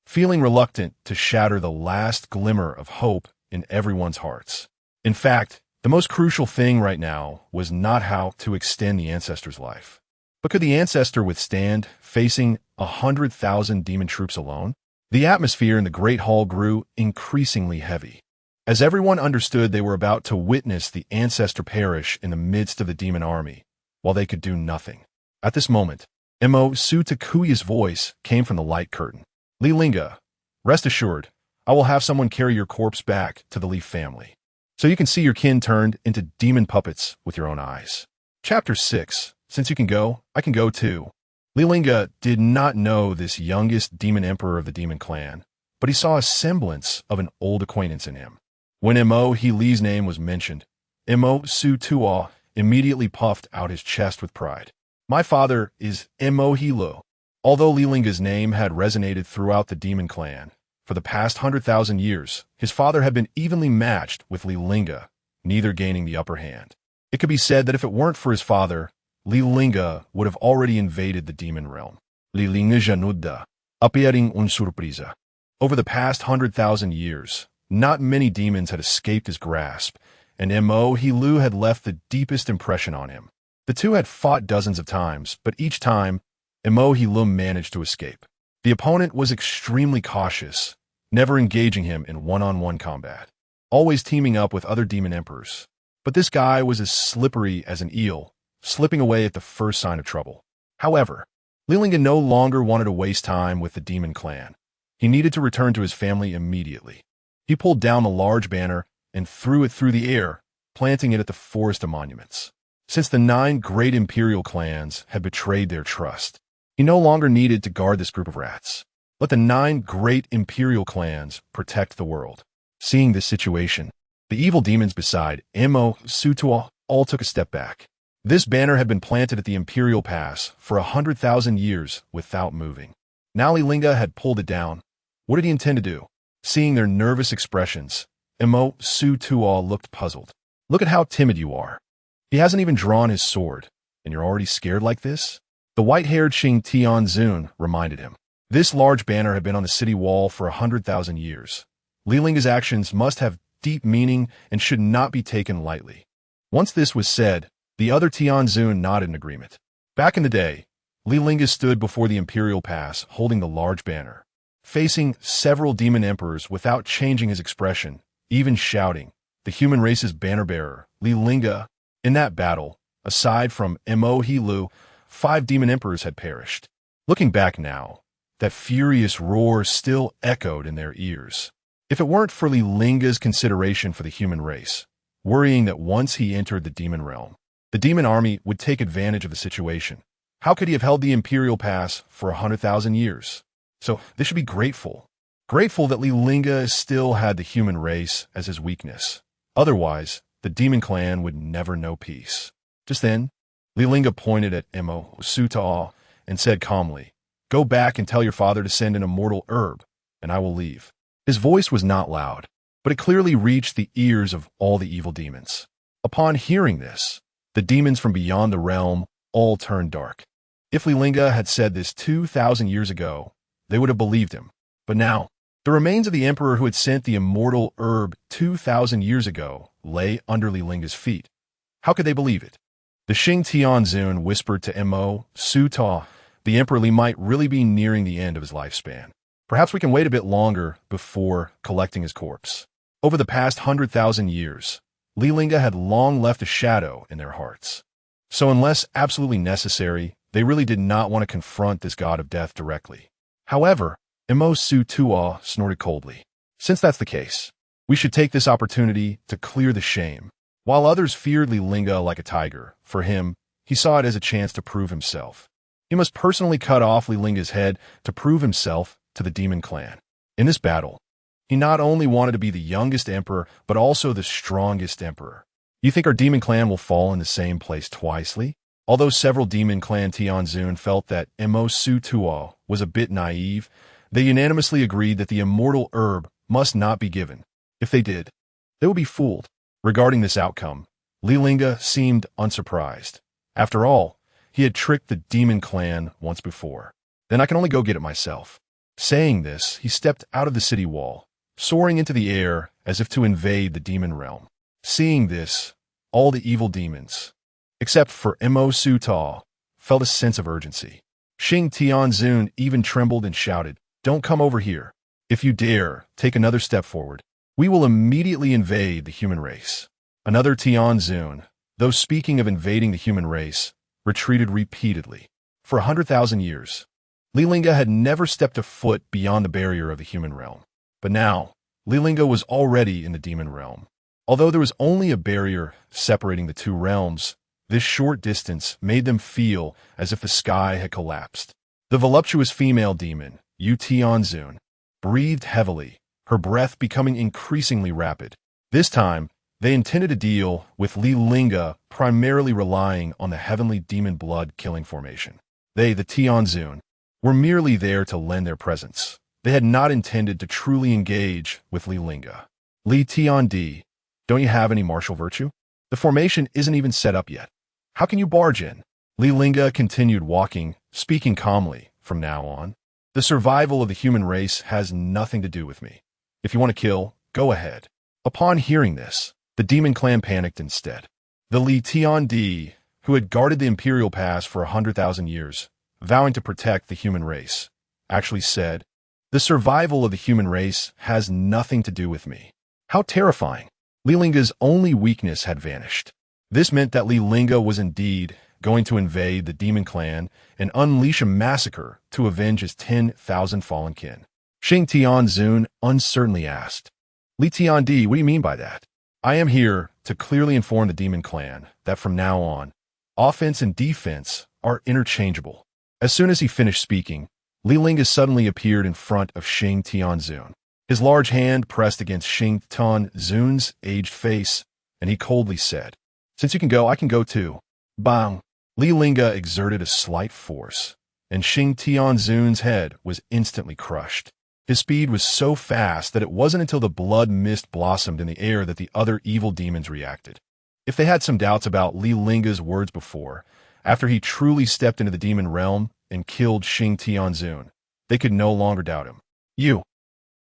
feeling reluctant to shatter the last glimmer of hope in everyone's hearts. In fact, the most crucial thing right now was not how to extend the ancestor's life, But could the Ancestor withstand facing 100,000 demon troops alone? The atmosphere in the Great Hall grew increasingly heavy, as everyone understood they were about to witness the Ancestor perish in the midst of the demon army, while they could do nothing. At this moment, Mo-Su Takuya's voice came from the light curtain. Li Lingge, rest assured, I will have someone carry your corpse back to the Li family, so you can see your kin turned into demon puppets with your own eyes. Chapter 6. Since you can go, I can go too. Li Lingge did not know this youngest demon emperor of the demon clan, but he saw a semblance of an old acquaintance in him. When Mo-Li's name was mentioned, Mo-Su Tuo immediately puffed out his chest with pride. My father is Mo-Li. Although Li Lingge's name had resonated throughout the demon clan, for the past 100,000 years, his father had been evenly matched with Li Lingge, neither gaining the upper hand. It could be said that if it weren't for his father, Li Lingge would have already invaded the demon realm. Li Lingge janudda, appearing un surpresa. Over the past 100,000 years, not many demons had escaped his grasp, and Mo-Li had left the deepest impression on him. The two had fought dozens of times, but each time, Mo-Li managed to escape. The opponent was extremely cautious, never engaging him in one-on-one combat, always teaming up with other demon emperors. But this guy was as slippery as an eel, slipping away at the first sign of trouble. However, Li Lingge no longer wanted to waste time with the demon clan. He needed to return to his family immediately. He pulled down a large banner and threw it through the air, planting it at the Forest of Monuments. Since the 9 great imperial clans had betrayed their trust, he no longer needed to guard this group of rats. Let the 9 great imperial clans protect the world. Seeing this situation, the evil demons beside Mo-Su Tuo all took a step back. This banner had been planted at the Imperial Pass for 100,000 years without moving. Now Li Lingge had pulled it down. What did he intend to do? Seeing their nervous expressions, Mo-Su Tuo looked puzzled. Look at how timid you are. He hasn't even drawn his sword, and you're already scared like this? The white-haired Xing Tianzun reminded him. This large banner had been on the city wall for 100,000 years. Li Lingge's actions must have deep meaning and should not be taken lightly. Once this was said, the other Tianzun nodded in agreement. Back in the day, Li Lingge stood before the Imperial Pass holding the large banner, facing several demon emperors without changing his expression, even shouting, the human race's banner-bearer, Li Lingge. In that battle, aside from Mo-Li, 5 demon emperors had perished. Looking back now, that furious roar still echoed in their ears. If it weren't for Li Lingge's consideration for the human race, worrying that once he entered the demon realm, the demon army would take advantage of the situation, how could he have held the Imperial Pass for 100,000 years? So they should be grateful. Grateful that Li Lingge still had the human race as his weakness. Otherwise, the demon clan would never know peace. Just then, Li Lingge pointed at Mo-Su Tuo and said calmly, Go back and tell your father to send an immortal herb, and I will leave. His voice was not loud, but it clearly reached the ears of all the evil demons. Upon hearing this, the demons from beyond the realm all turned dark. If Li Lingge had said this 2,000 years ago, they would have believed him. But now, the remains of the emperor who had sent the immortal herb 2,000 years ago lay under Li Lingge's feet. How could they believe it? The Xing Tianzun whispered to Mo-Su Tuo, the Emperor Li might really be nearing the end of his lifespan. Perhaps we can wait a bit longer before collecting his corpse. Over the past 100,000 years, Li Lingge had long left a shadow in their hearts. So unless absolutely necessary, they really did not want to confront this god of death directly. However, Mo-Su Tuo snorted coldly. Since that's the case, we should take this opportunity to clear the shame. While others feared Li Lingge like a tiger, for him, he saw it as a chance to prove himself. He must personally cut off Li Lingge's head to prove himself to the demon clan. In this battle, he not only wanted to be the youngest emperor, but also the strongest emperor. You think our demon clan will fall in the same place twice, Li? Although several demon clan Tianzun felt that Mo-Su Tuo was a bit naive, they unanimously agreed that the immortal herb must not be given. If they did, they would be fooled. Regarding this outcome, Li Lingge seemed unsurprised. After all, he had tricked the demon clan once before. Then I can only go get it myself. Saying this, he stepped out of the city wall, soaring into the air as if to invade the demon realm. Seeing this, all the evil demons, except for Mo-Su Tuo, felt a sense of urgency. Xing Tianzun even trembled and shouted, "Don't come over here. If you dare take another step forward, we will immediately invade the human race." Another Tianzun, though speaking of invading the human race, retreated repeatedly. For 100,000 years, Li Lingge had never stepped a foot beyond the barrier of the human realm. But now, Li Lingge was already in the demon realm. Although there was only a barrier separating the two realms, this short distance made them feel as if the sky had collapsed. The voluptuous female demon, Yu Tianzun, breathed heavily, her breath becoming increasingly rapid. This time, they intended to deal with Li Lingge primarily relying on the heavenly demon blood-killing formation. They, the Tianzun, were merely there to lend their presence. They had not intended to truly engage with Li Lingge. Li Tiandi, don't you have any martial virtue? The formation isn't even set up yet. How can you barge in? Li Lingge continued walking, speaking calmly. From now on, the survival of the human race has nothing to do with me. If you want to kill, go ahead. Upon hearing this, the demon clan panicked instead. The Li Tiandi, who had guarded the Imperial Pass for 100,000 years, vowing to protect the human race, actually said, "The survival of the human race has nothing to do with me." How terrifying! Li Lingge's only weakness had vanished. This meant that Li Lingge was indeed going to invade the demon clan and unleash a massacre to avenge his 10,000 fallen kin. Xing Tianzun uncertainly asked, "Li Tiandi, what do you mean by that?" "I am here to clearly inform the demon clan that from now on, offense and defense are interchangeable." As soon as he finished speaking, Li Lingge suddenly appeared in front of Xing Tianzun. His large hand pressed against Xing Tianzun's aged face, and he coldly said, "Since you can go, I can go too." Bang! Li Lingge exerted a slight force, and Xing Tianzun's head was instantly crushed. His speed was so fast that it wasn't until the blood mist blossomed in the air that the other evil demons reacted. If they had some doubts about Li Lingge's words before, after he truly stepped into the demon realm and killed Xing Tianzun, they could no longer doubt him. "You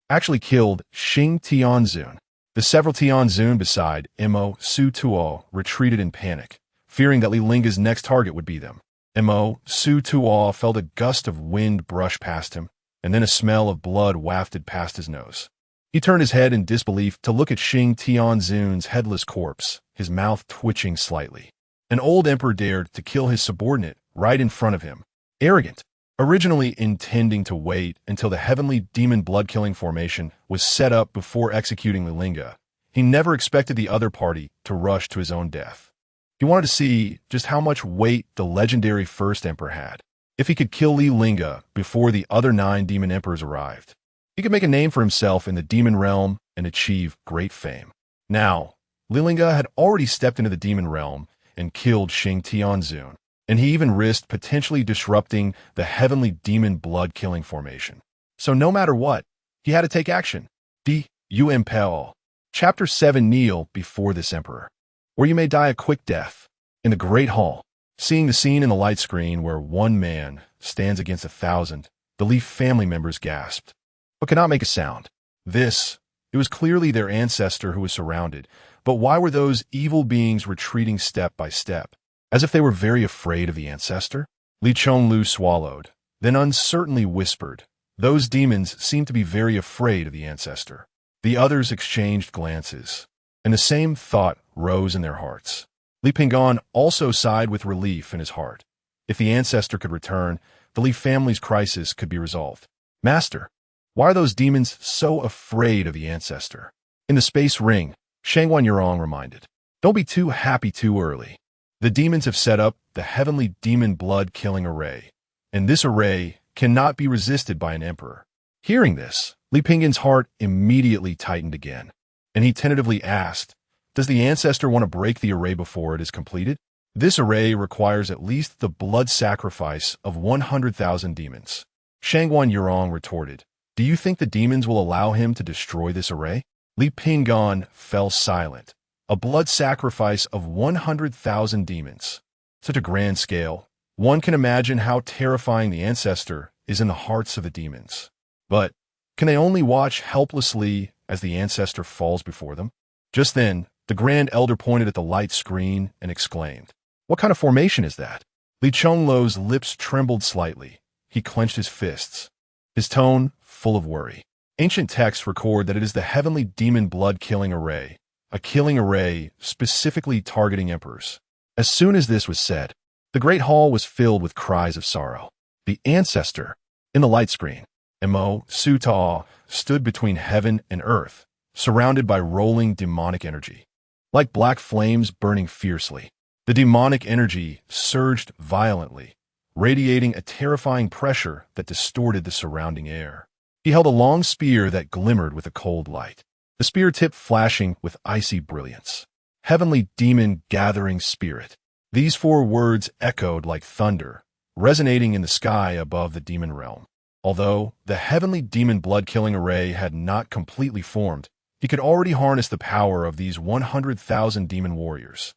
actually killed Xing Tianzun." The several Tianzun beside Mo Su Tuo retreated in panic, fearing that Li Lingge's next target would be them. Mo Su Tuo felt a gust of wind brush past him, and then a smell of blood wafted past his nose. He turned his head in disbelief to look at Xing Tianzun's headless corpse, his mouth twitching slightly. An old emperor dared to kill his subordinate right in front of him. Arrogant. Originally intending to wait until the heavenly demon blood-killing formation was set up before executing Li Lingge, he never expected the other party to rush to his own death. He wanted to see just how much weight the legendary first emperor had. If he could kill Li Lingge before the other 9 demon emperors arrived, he could make a name for himself in the demon realm and achieve great fame. Now, Li Lingge had already stepped into the demon realm and killed Xing Tianzun, and he even risked potentially disrupting the heavenly demon blood-killing formation. So no matter what, he had to take action. The Imperial. Chapter 7. Kneel before this emperor, or you may die a quick death. In the Great Hall, seeing the scene in the light screen where one man stands against 1,000, the Li family members gasped, but could not make a sound. It was clearly their ancestor who was surrounded, but why were those evil beings retreating step by step, as if they were very afraid of the ancestor? Li Chonglu swallowed, then uncertainly whispered, "Those demons seem to be very afraid of the ancestor." The others exchanged glances, and the same thought rose in their hearts. Li Pinggan also sighed with relief in his heart. If the ancestor could return, the Li family's crisis could be resolved. "Master, why are those demons so afraid of the ancestor?" In the space ring, Shangwan Yurong reminded, "Don't be too happy too early. The demons have set up the heavenly demon blood-killing array, and this array cannot be resisted by an emperor." Hearing this, Li Pinggan's heart immediately tightened again, and he tentatively asked, "Does the ancestor want to break the array before it is completed?" "This array requires at least the blood sacrifice of 100,000 demons." Shangwan Yurong retorted, "Do you think the demons will allow him to destroy this array?" Li Pinggan fell silent. A blood sacrifice of 100,000 demons. Such a grand scale. One can imagine how terrifying the ancestor is in the hearts of the demons. But can they only watch helplessly as the ancestor falls before them? Just then, the Grand Elder pointed at the light screen and exclaimed, "What kind of formation is that?" Li Chonglo's lips trembled slightly. He clenched his fists, his tone full of worry. Ancient texts record that it is the heavenly demon blood-killing array, a killing array specifically targeting emperors. As soon as this was said, the great hall was filled with cries of sorrow. The Ancestor, in the light screen, Mo-Su-Ta, stood between heaven and earth, surrounded by rolling demonic energy. Like black flames burning fiercely, the demonic energy surged violently, radiating a terrifying pressure that distorted the surrounding air. He held a long spear that glimmered with a cold light, the spear tip flashing with icy brilliance. Heavenly Demon Gathering Spirit. These 4 words echoed like thunder, resonating in the sky above the demon realm. Although the heavenly demon blood-killing array had not completely formed, he could already harness the power of these 100,000 demon warriors.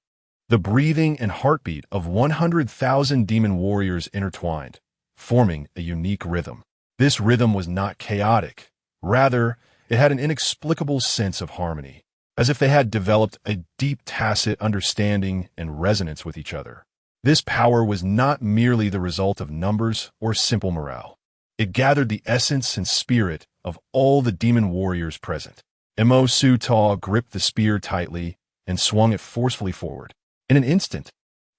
The breathing and heartbeat of 100,000 demon warriors intertwined, forming a unique rhythm. This rhythm was not chaotic. Rather, it had an inexplicable sense of harmony, as if they had developed a deep tacit understanding and resonance with each other. This power was not merely the result of numbers or simple morale. It gathered the essence and spirit of all the demon warriors present. Mo-Su-Ta gripped the spear tightly and swung it forcefully forward. In an instant,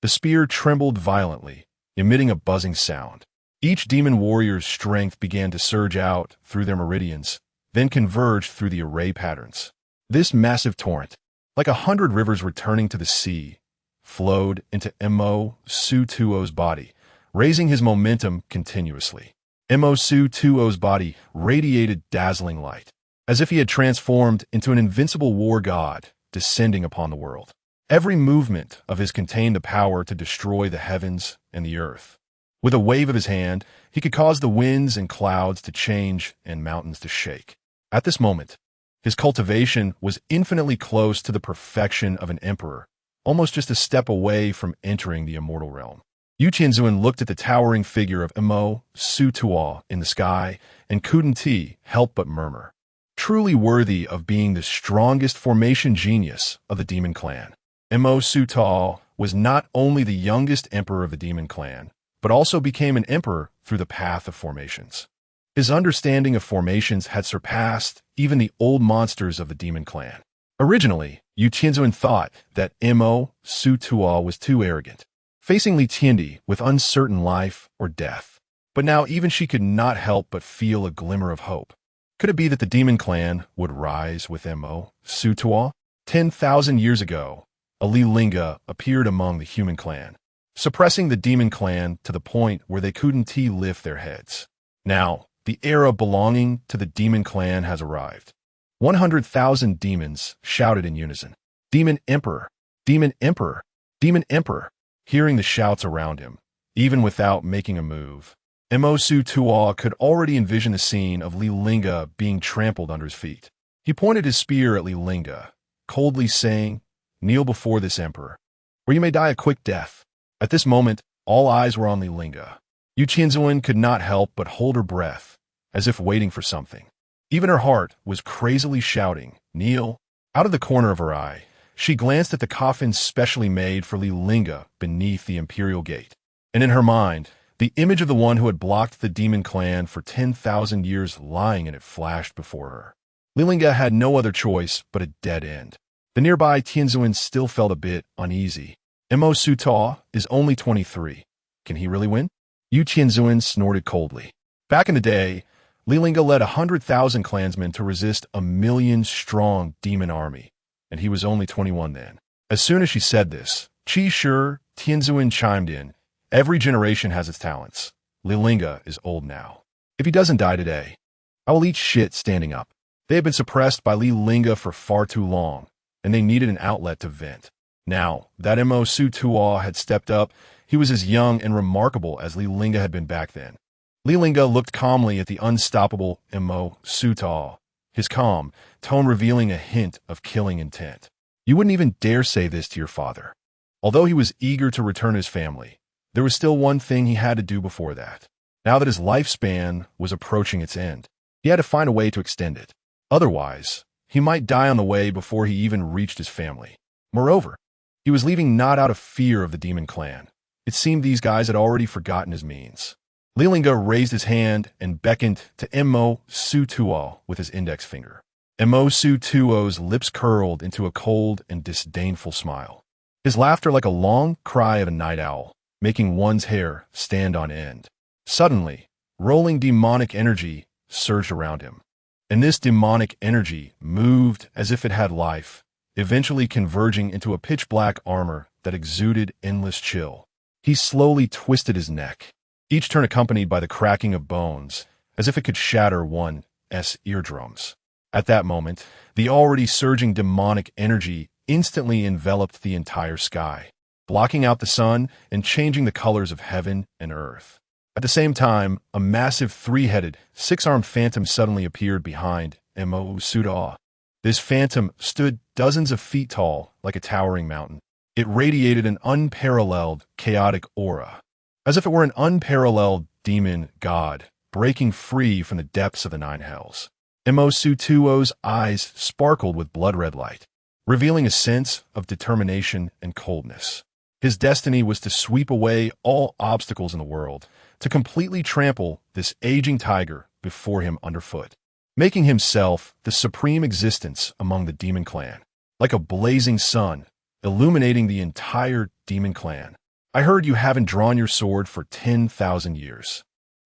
the spear trembled violently, emitting a buzzing sound. Each demon warrior's strength began to surge out through their meridians, then converged through the array patterns. This massive torrent, like 100 rivers returning to the sea, flowed into Mo-Su-Tuo's body, raising his momentum continuously. Mo-Su-Tuo's body radiated dazzling light, as if he had transformed into an invincible war god descending upon the world. Every movement of his contained the power to destroy the heavens and the earth. With a wave of his hand, he could cause the winds and clouds to change and mountains to shake. At this moment, his cultivation was infinitely close to the perfection of an emperor, almost just a step away from entering the immortal realm. Yu Qianzuan looked at the towering figure of Mo-Su-Tuo in the sky and couldn't help but murmur, truly worthy of being the strongest formation genius of the demon clan. Mo-Su-Tuo was not only the youngest emperor of the demon clan, but also became an emperor through the path of formations. His understanding of formations had surpassed even the old monsters of the demon clan. Originally, Yu Qianzuan thought that Mo-Su-Tuo was too arrogant, facing Li Lingge with uncertain life or death. But now even she could not help but feel a glimmer of hope. Could it be that the demon clan would rise with Mo-Su-Tuo? 10,000 years ago, a Li Lingge appeared among the human clan, suppressing the demon clan to the point where they couldn't lift their heads. Now, the era belonging to the demon clan has arrived. 100,000 demons shouted in unison, "Demon Emperor! Demon Emperor! Demon Emperor!" Hearing the shouts around him, even without making a move, Mo-Su-Tuo could already envision the scene of Li Lingge being trampled under his feet. He pointed his spear at Li Lingge, coldly saying, "Kneel before this emperor, or you may die a quick death." At this moment, all eyes were on Li Lingge. Yu Qianzuan could not help but hold her breath, as if waiting for something. Even her heart was crazily shouting, "Kneel." Out of the corner of her eye, she glanced at the coffin specially made for Li Lingge beneath the Imperial Gate. And in her mind, the image of the one who had blocked the demon clan for 10,000 years lying in it flashed before her. Li Lingge had no other choice but a dead end. The nearby Qianzuan still felt a bit uneasy. Mo-Su-Tuo is only 23. Can he really win? Yu Qianzuan snorted coldly. Back in the day, Li Lingge led 100,000 clansmen to resist a 1,000,000-strong demon army, and he was only 21 then. As soon as she said this, Qi Shi Tianzuan chimed in, "Every generation has its talents. Li Lingge is old now. If he doesn't die today, I will eat shit standing up." They had been suppressed by Li Lingge for far too long, and they needed an outlet to vent. Now that Mo-Su-Tuo had stepped up, he was as young and remarkable as Li Lingge had been back then. Li Lingge looked calmly at the unstoppable Mo-Su-Tuo, his calm tone revealing a hint of killing intent. "You wouldn't even dare say this to your father." Although he was eager to return to his family, there was still one thing he had to do before that. Now that his lifespan was approaching its end, he had to find a way to extend it. Otherwise, he might die on the way before he even reached his family. Moreover, he was leaving not out of fear of the demon clan, It seemed these guys had already forgotten his means. Li Lingge raised his hand and beckoned to Mo Su Tuo with his index finger. Mo Su Tuo's lips curled into a cold and disdainful smile. His laughter like a long cry of a night owl, making one's hair stand on end. Suddenly, rolling demonic energy surged around him. And this demonic energy moved as if it had life, eventually converging into a pitch-black armor that exuded endless chill. He slowly twisted his neck, each turn accompanied by the cracking of bones, as if it could shatter one's eardrums. At that moment, the already surging demonic energy instantly enveloped the entire sky, blocking out the sun and changing the colors of heaven and earth. At the same time, a massive three-headed, six-armed phantom suddenly appeared behind Mo Su Tuo. This phantom stood dozens of feet tall, like a towering mountain. It radiated an unparalleled, chaotic aura, as if it were an unparalleled demon god, breaking free from the depths of the nine hells. Mo Su Tuo's eyes sparkled with blood-red light, revealing a sense of determination and coldness. His destiny was to sweep away all obstacles in the world, to completely trample this aging tiger before him underfoot, making himself the supreme existence among the demon clan, like a blazing sun, illuminating the entire demon clan. I heard you haven't drawn your sword for 10,000 years.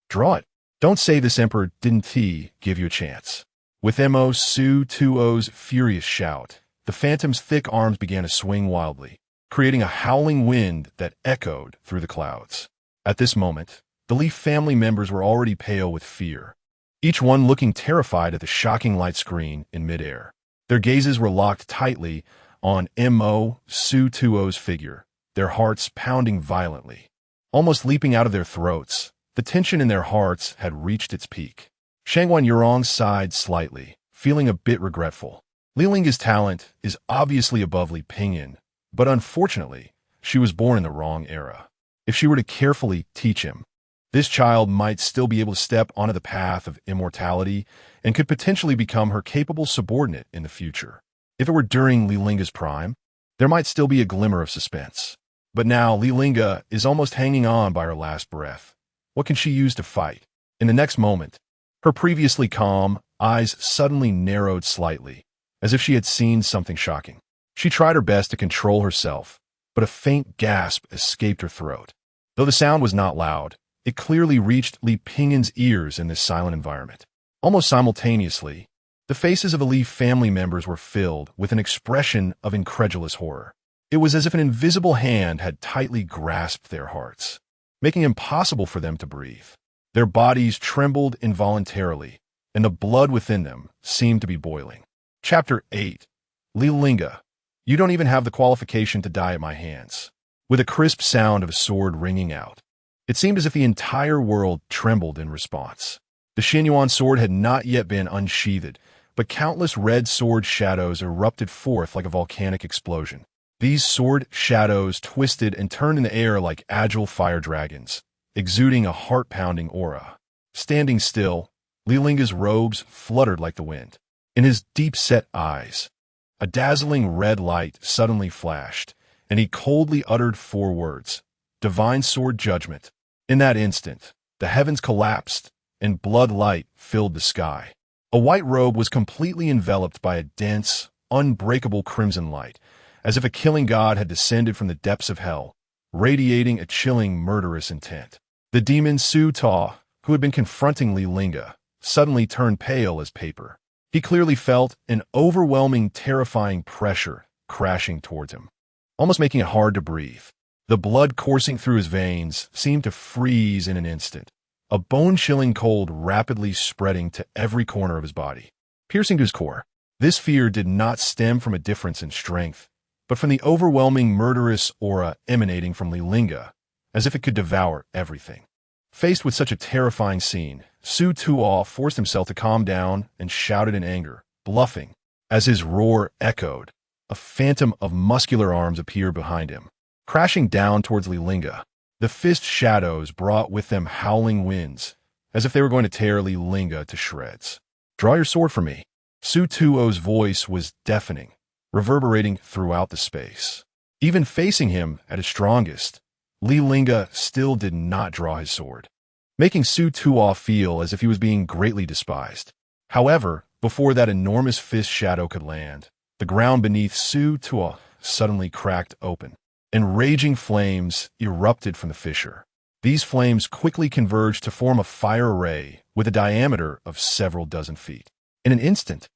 Draw it. Don't say this emperor didn't give you a chance. With Mo Su Tuo's furious shout, the phantom's thick arms began to swing wildly, creating a howling wind that echoed through the clouds. At this moment, the Li family members were already pale with fear, each one looking terrified at the shocking light screen in midair. Their gazes were locked tightly on Mo Su Tuo's figure, their hearts pounding violently. Almost leaping out of their throats, the tension in their hearts had reached its peak. Shangwan Yurong sighed slightly, feeling a bit regretful. Li Lingge's talent is obviously above Li Pingyan, but unfortunately, she was born in the wrong era. If she were to carefully teach him, this child might still be able to step onto the path of immortality and could potentially become her capable subordinate in the future. If it were during Li Lingge's prime, there might still be a glimmer of suspense. But now Li Lingge is almost hanging on by her last breath. What can she use to fight? In the next moment, her previously calm eyes suddenly narrowed slightly, as if she had seen something shocking. She tried her best to control herself, but a faint gasp escaped her throat. Though the sound was not loud, it clearly reached Li Pingyan's ears in this silent environment. Almost simultaneously, the faces of the Li family members were filled with an expression of incredulous horror. It was as if an invisible hand had tightly grasped their hearts, making it impossible for them to breathe. Their bodies trembled involuntarily, and the blood within them seemed to be boiling. Chapter 8. Li Lingge, you don't even have the qualification to die at my hands. With a crisp sound of a sword ringing out, it seemed as if the entire world trembled in response. The Xinyuan sword had not yet been unsheathed, but countless red sword shadows erupted forth like a volcanic explosion. These sword shadows twisted and turned in the air like agile fire dragons, exuding a heart-pounding aura. Standing still, Li Lingge's robes fluttered like the wind. In his deep-set eyes, a dazzling red light suddenly flashed, and he coldly uttered 4 words, "Divine Sword Judgment." In that instant, the heavens collapsed, and blood light filled the sky. A white robe was completely enveloped by a dense, unbreakable crimson light, as if a killing god had descended from the depths of hell, radiating a chilling, murderous intent. The demon Su Tuo, who had been confronting Li Lingge, suddenly turned pale as paper. He clearly felt an overwhelming, terrifying pressure crashing towards him, almost making it hard to breathe. The blood coursing through his veins seemed to freeze in an instant, a bone-chilling cold rapidly spreading to every corner of his body, piercing to his core. This fear did not stem from a difference in strength, but from the overwhelming murderous aura emanating from Li Lingge, as if it could devour everything. Faced with such a terrifying scene, Su Tuo forced himself to calm down and shouted in anger, bluffing. As his roar echoed, a phantom of muscular arms appeared behind him, crashing down towards Li Lingge. The fist shadows brought with them howling winds, as if they were going to tear Li Lingge to shreds. "Draw your sword for me." Su Tuo's voice was deafening, reverberating throughout the space. Even facing him at his strongest, Li Lingge still did not draw his sword, making Su Tuo feel as if he was being greatly despised. However, before that enormous fist shadow could land, the ground beneath Su Tuo suddenly cracked open, and raging flames erupted from the fissure. These flames quickly converged to form a fire array with a diameter of several dozen feet. In an instant,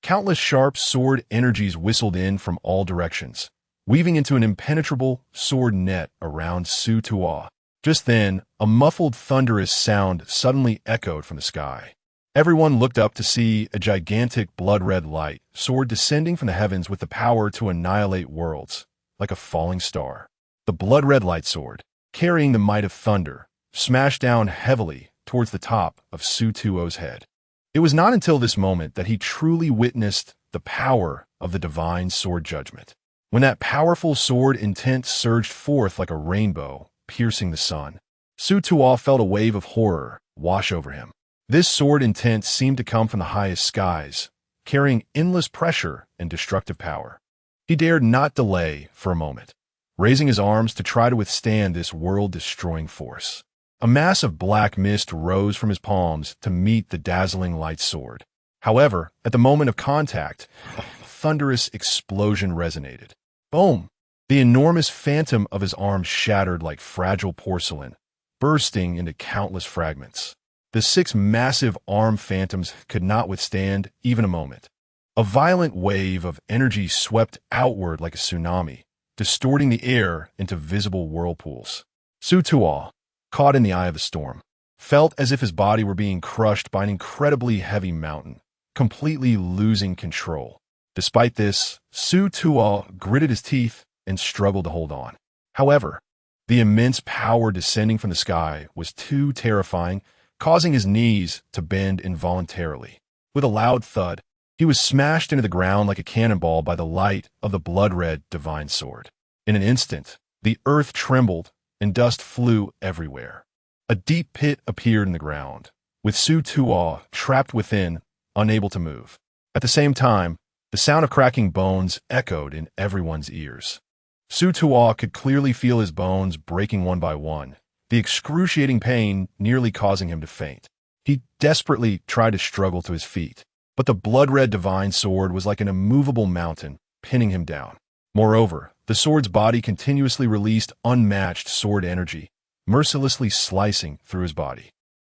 countless sharp sword energies whistled in from all directions, weaving into an impenetrable sword net around Su Tuo. Just then, a muffled thunderous sound suddenly echoed from the sky. Everyone looked up to see a gigantic blood-red light sword descending from the heavens with the power to annihilate worlds, like a falling star. The blood-red light sword, carrying the might of thunder, smashed down heavily towards the top of Su Tuo's head. It was not until this moment that he truly witnessed the power of the divine sword judgment. When that powerful sword intent surged forth like a rainbow, piercing the sun, Su Tuo felt a wave of horror wash over him. This sword intent seemed to come from the highest skies, carrying endless pressure and destructive power. He dared not delay for a moment, raising his arms to try to withstand this world-destroying force. A mass of black mist rose from his palms to meet the dazzling light sword. However, at the moment of contact, a thunderous explosion resonated. Boom! The enormous phantom of his arm shattered like fragile porcelain, bursting into countless fragments. The 6 massive arm phantoms could not withstand even a moment. A violent wave of energy swept outward like a tsunami, distorting the air into visible whirlpools. Su Tuo, caught in the eye of the storm, felt as if his body were being crushed by an incredibly heavy mountain, completely losing control. Despite this, Su Tuo gritted his teeth and struggled to hold on. However, the immense power descending from the sky was too terrifying, causing his knees to bend involuntarily. With a loud thud, he was smashed into the ground like a cannonball by the light of the blood-red divine sword. In an instant, the earth trembled and dust flew everywhere. A deep pit appeared in the ground, with Su Tuo trapped within, unable to move. At the same time, the sound of cracking bones echoed in everyone's ears. Su Tuo could clearly feel his bones breaking one by one, the excruciating pain nearly causing him to faint. He desperately tried to struggle to his feet, but the blood-red divine sword was like an immovable mountain, pinning him down. Moreover, the sword's body continuously released unmatched sword energy, mercilessly slicing through his body.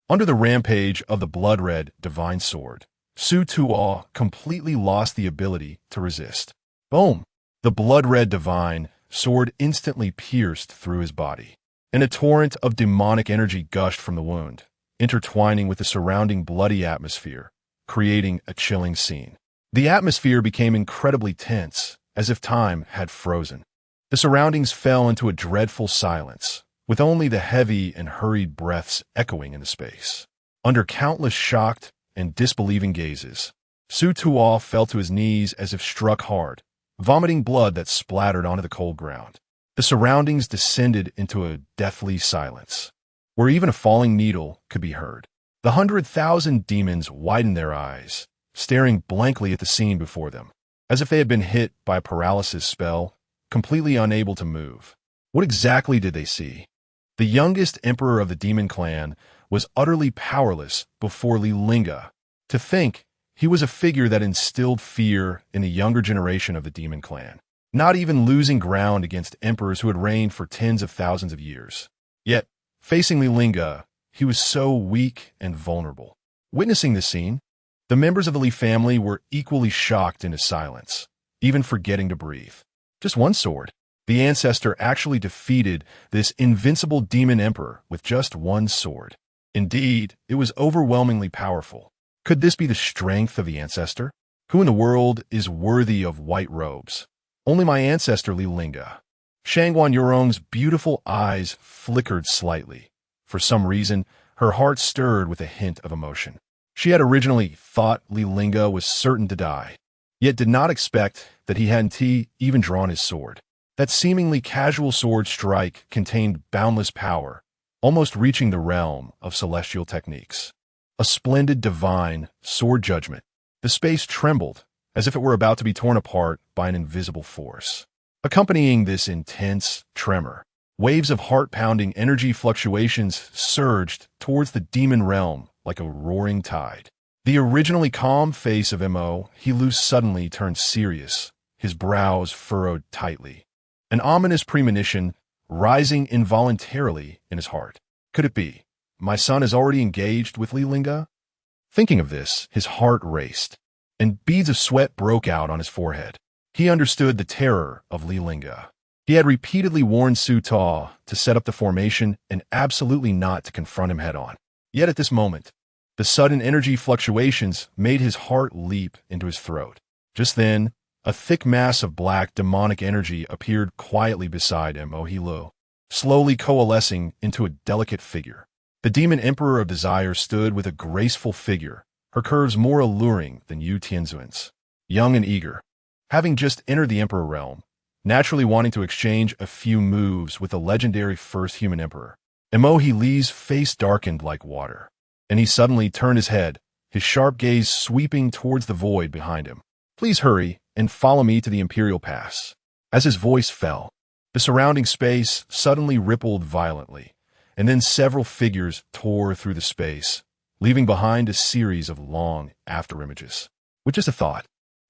Under the rampage of the blood-red divine sword, Su Tuo completely lost the ability to resist. Boom! The blood-red divine sword instantly pierced through his body, and a torrent of demonic energy gushed from the wound, intertwining with the surrounding bloody atmosphere, creating a chilling scene. The atmosphere became incredibly tense, as if time had frozen. The surroundings fell into a dreadful silence, with only the heavy and hurried breaths echoing in the space. Under countless shocked and disbelieving gazes, Su Tuo fell to his knees as if struck hard, vomiting blood that splattered onto the cold ground. The surroundings descended into a deathly silence, where even a falling needle could be heard. The 100,000 demons widened their eyes, staring blankly at the scene before them, as if they had been hit by a paralysis spell, completely unable to move. What exactly did they see? The youngest emperor of the demon clan was utterly powerless before Li Lingge. To think, he was a figure that instilled fear in the younger generation of the demon clan, not even losing ground against emperors who had reigned for tens of thousands of years. Yet, facing Li Lingge, he was so weak and vulnerable. Witnessing this scene, the members of the Li family were equally shocked into silence, even forgetting to breathe. Just one sword. The Ancestor actually defeated this invincible demon emperor with just one sword. Indeed, it was overwhelmingly powerful. Could this be the strength of the Ancestor? Who in the world is worthy of white robes? Only my ancestor Li Lingge. Shangguan Yurong's beautiful eyes flickered slightly. For some reason, her heart stirred with a hint of emotion. She had originally thought Li Lingge was certain to die, yet did not expect that he hadn't even drawn his sword. That seemingly casual sword strike contained boundless power, almost reaching the realm of celestial techniques. A splendid divine sword judgment. The space trembled, as if it were about to be torn apart by an invisible force. Accompanying this intense tremor Waves of heart-pounding energy fluctuations surged towards the demon realm like a roaring tide. The originally calm face of Mo suddenly turned serious, his brows furrowed tightly. An ominous premonition rising involuntarily in his heart. Could it be? My son is already engaged with Li Lingge? Thinking of this, his heart raced, and beads of sweat broke out on his forehead. He understood the terror of Li Lingge. He had repeatedly warned Su Ta to set up the formation and absolutely not to confront him head-on. Yet at this moment, the sudden energy fluctuations made his heart leap into his throat. Just then, a thick mass of black demonic energy appeared quietly beside Mo, slowly coalescing into a delicate figure. The demon emperor of desire stood with a graceful figure, her curves more alluring than Yu Tianzun's. Young and eager, having just entered the emperor realm, naturally wanting to exchange a few moves with the legendary first human emperor. Li's face darkened like water, and he suddenly turned his head, his sharp gaze sweeping towards the void behind him. Please hurry and follow me to the Imperial Pass. As his voice fell, the surrounding space suddenly rippled violently, and then several figures tore through the space, leaving behind a series of long afterimages. With just a thought,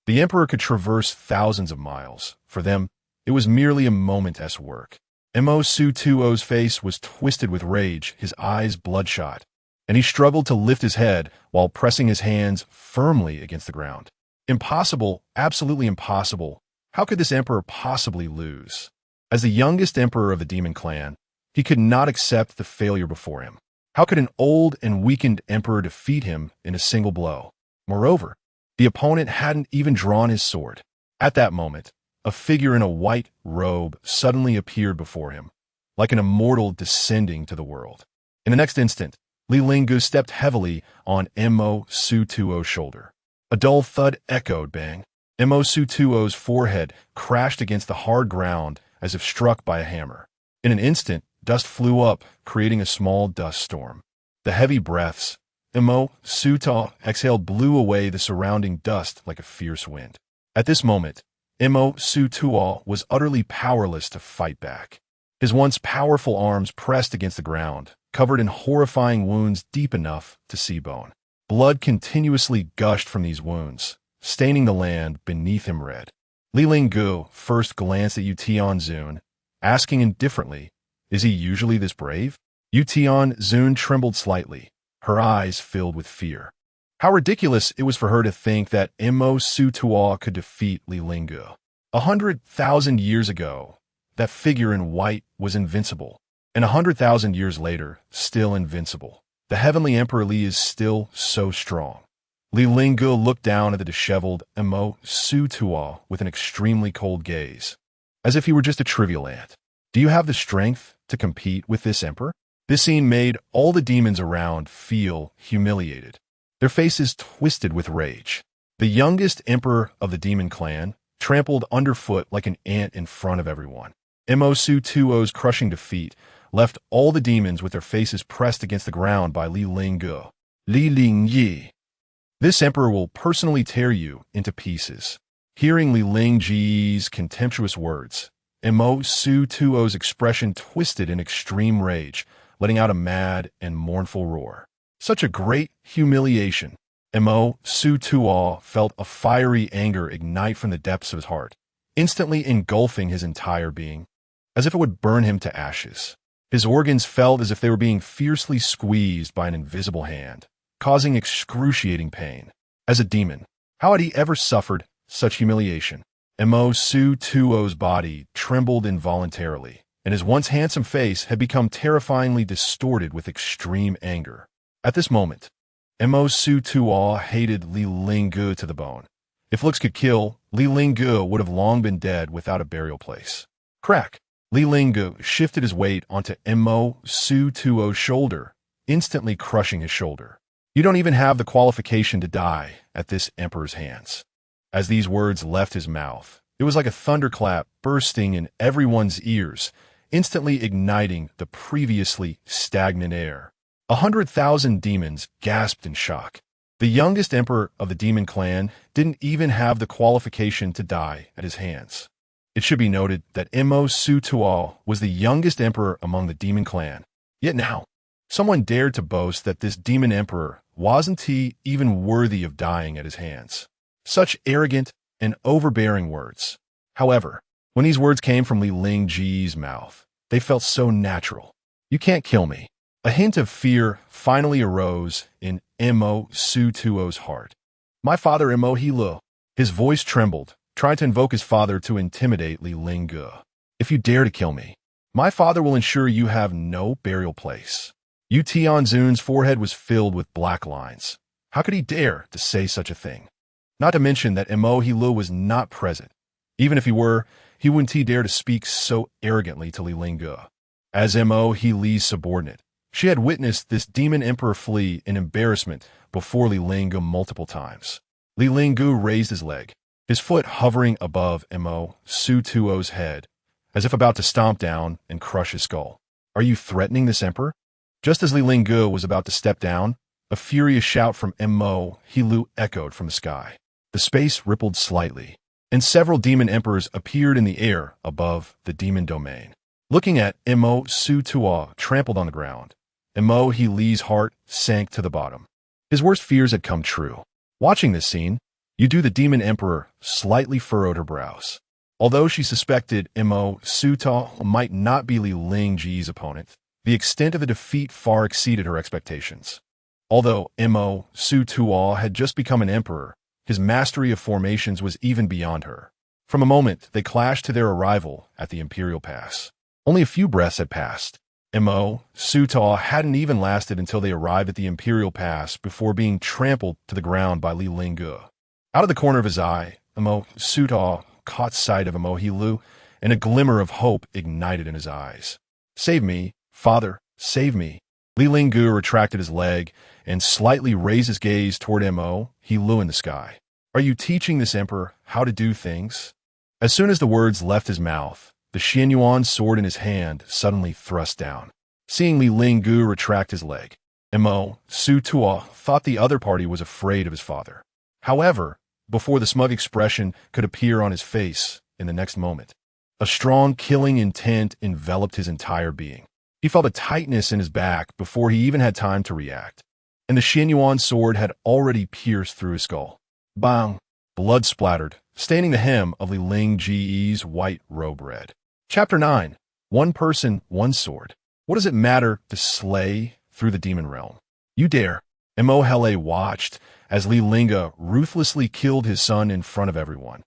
the emperor could traverse thousands of miles. For them, it was merely a moment's work. Su Tuo's face was twisted with rage, his eyes bloodshot, and he struggled to lift his head while pressing his hands firmly against the ground. Impossible, absolutely impossible. How could this emperor possibly lose? As the youngest emperor of the demon clan, he could not accept the failure before him. How could an old and weakened emperor defeat him in a single blow? Moreover, the opponent hadn't even drawn his sword. At that moment, a figure in a white robe suddenly appeared before him, like an immortal descending to the world. In the next instant, Li Lingge stepped heavily on Su Tuo's shoulder. A dull thud echoed, bang. Su Tuo's forehead crashed against the hard ground as if struck by a hammer. In an instant, dust flew up, creating a small dust storm. The heavy breaths Su Ta exhaled blew away the surrounding dust like a fierce wind. At this moment, Su Tuo was utterly powerless to fight back. His once powerful arms pressed against the ground, covered in horrifying wounds deep enough to see bone. Blood continuously gushed from these wounds, staining the land beneath him red. Li Lingge first glanced at Yu Tianzun, asking indifferently, "Is he usually this brave?" Yu Tianzun trembled slightly, her eyes filled with fear. How ridiculous it was for her to think that Su Tuo could defeat Li Lingge. 100,000 years ago, that figure in white was invincible, and 100,000 years later, still invincible. The heavenly Emperor Li is still so strong. Li Lingge looked down at the disheveled Su Tuo with an extremely cold gaze, as if he were just a trivial ant. Do you have the strength to compete with this emperor? This scene made all the demons around feel humiliated, their faces twisted with rage. The youngest emperor of the demon clan trampled underfoot like an ant in front of everyone. Su Tuo's crushing defeat left all the demons with their faces pressed against the ground by Li Lingge. Li Lingge. This emperor will personally tear you into pieces. Hearing Li Lingge's contemptuous words, Su Tuo's expression twisted in extreme rage, letting out a mad and mournful roar. Such a great humiliation. Su Tuo felt a fiery anger ignite from the depths of his heart, instantly engulfing his entire being, as if it would burn him to ashes. His organs felt as if they were being fiercely squeezed by an invisible hand, causing excruciating pain. As a demon, how had he ever suffered such humiliation? Su Tuo's body trembled involuntarily, and his once handsome face had become terrifyingly distorted with extreme anger. At this moment, Su Tuo hated Li Lingge to the bone. If looks could kill, Li Lingge would have long been dead without a burial place. Crack! Li Lingge shifted his weight onto Su Tuo's shoulder, instantly crushing his shoulder. You don't even have the qualification to die at this emperor's hands. As these words left his mouth, it was like a thunderclap bursting in everyone's ears, instantly igniting the previously stagnant air. 100,000 demons gasped in shock. The youngest emperor of the demon clan didn't even have the qualification to die at his hands. It should be noted that Mo was the youngest emperor among the demon clan. Yet now, someone dared to boast that this demon emperor wasn't he even worthy of dying at his hands. Such arrogant and overbearing words. However, when these words came from Li Lingge's mouth, they felt so natural. You can't kill me. A hint of fear finally arose in Mo's heart. My father Mo. His voice trembled, trying to invoke his father to intimidate Li Lingge. If you dare to kill me, my father will ensure you have no burial place. Yu Tianzun's forehead was filled with black lines. How could he dare to say such a thing? Not to mention that Mo was not present. Even if he were, he wouldn't dare to speak so arrogantly to Li Lingge. As Mo's subordinate, she had witnessed this demon emperor flee in embarrassment before Li Lingge multiple times. Li Lingge raised his leg, his foot hovering above Mo's head, as if about to stomp down and crush his skull. Are you threatening this emperor? Just as Li Lingge was about to step down, a furious shout from Mo echoed from the sky. The space rippled slightly, and several demon emperors appeared in the air above the demon domain. Looking at Mo's trampled on the ground, Mo's heart sank to the bottom. His worst fears had come true. Watching this scene, the demon emperor slightly furrowed her brows. Although she suspected Mo's might not be Li Lingge's opponent, the extent of the defeat far exceeded her expectations. Although Mo's had just become an emperor, his mastery of formations was even beyond her. From a moment they clashed to their arrival at the Imperial Pass. Only a few breaths had passed. Mo's hadn't even lasted until they arrived at the Imperial Pass before being trampled to the ground by Li Lingge. Out of the corner of his eye, Mo's caught sight of Mo, and a glimmer of hope ignited in his eyes. Save me, father, save me. Li Lingge retracted his leg and slightly raised his gaze toward Mo in the sky. Are you teaching this emperor how to do things? As soon as the words left his mouth, the Xianyuan sword in his hand suddenly thrust down. Seeing Li Lingge retract his leg, Mo's thought the other party was afraid of his father. However, before the smug expression could appear on his face in the next moment, a strong killing intent enveloped his entire being. He felt a tightness in his back before he even had time to react, and the Xianyuan sword had already pierced through his skull. Bang! Blood splattered, staining the hem of Li Lingge's white robe red. Chapter 9. One person, one sword. What does it matter to slay through the demon realm? You dare. Mo watched as Li Lingge ruthlessly killed his son in front of everyone.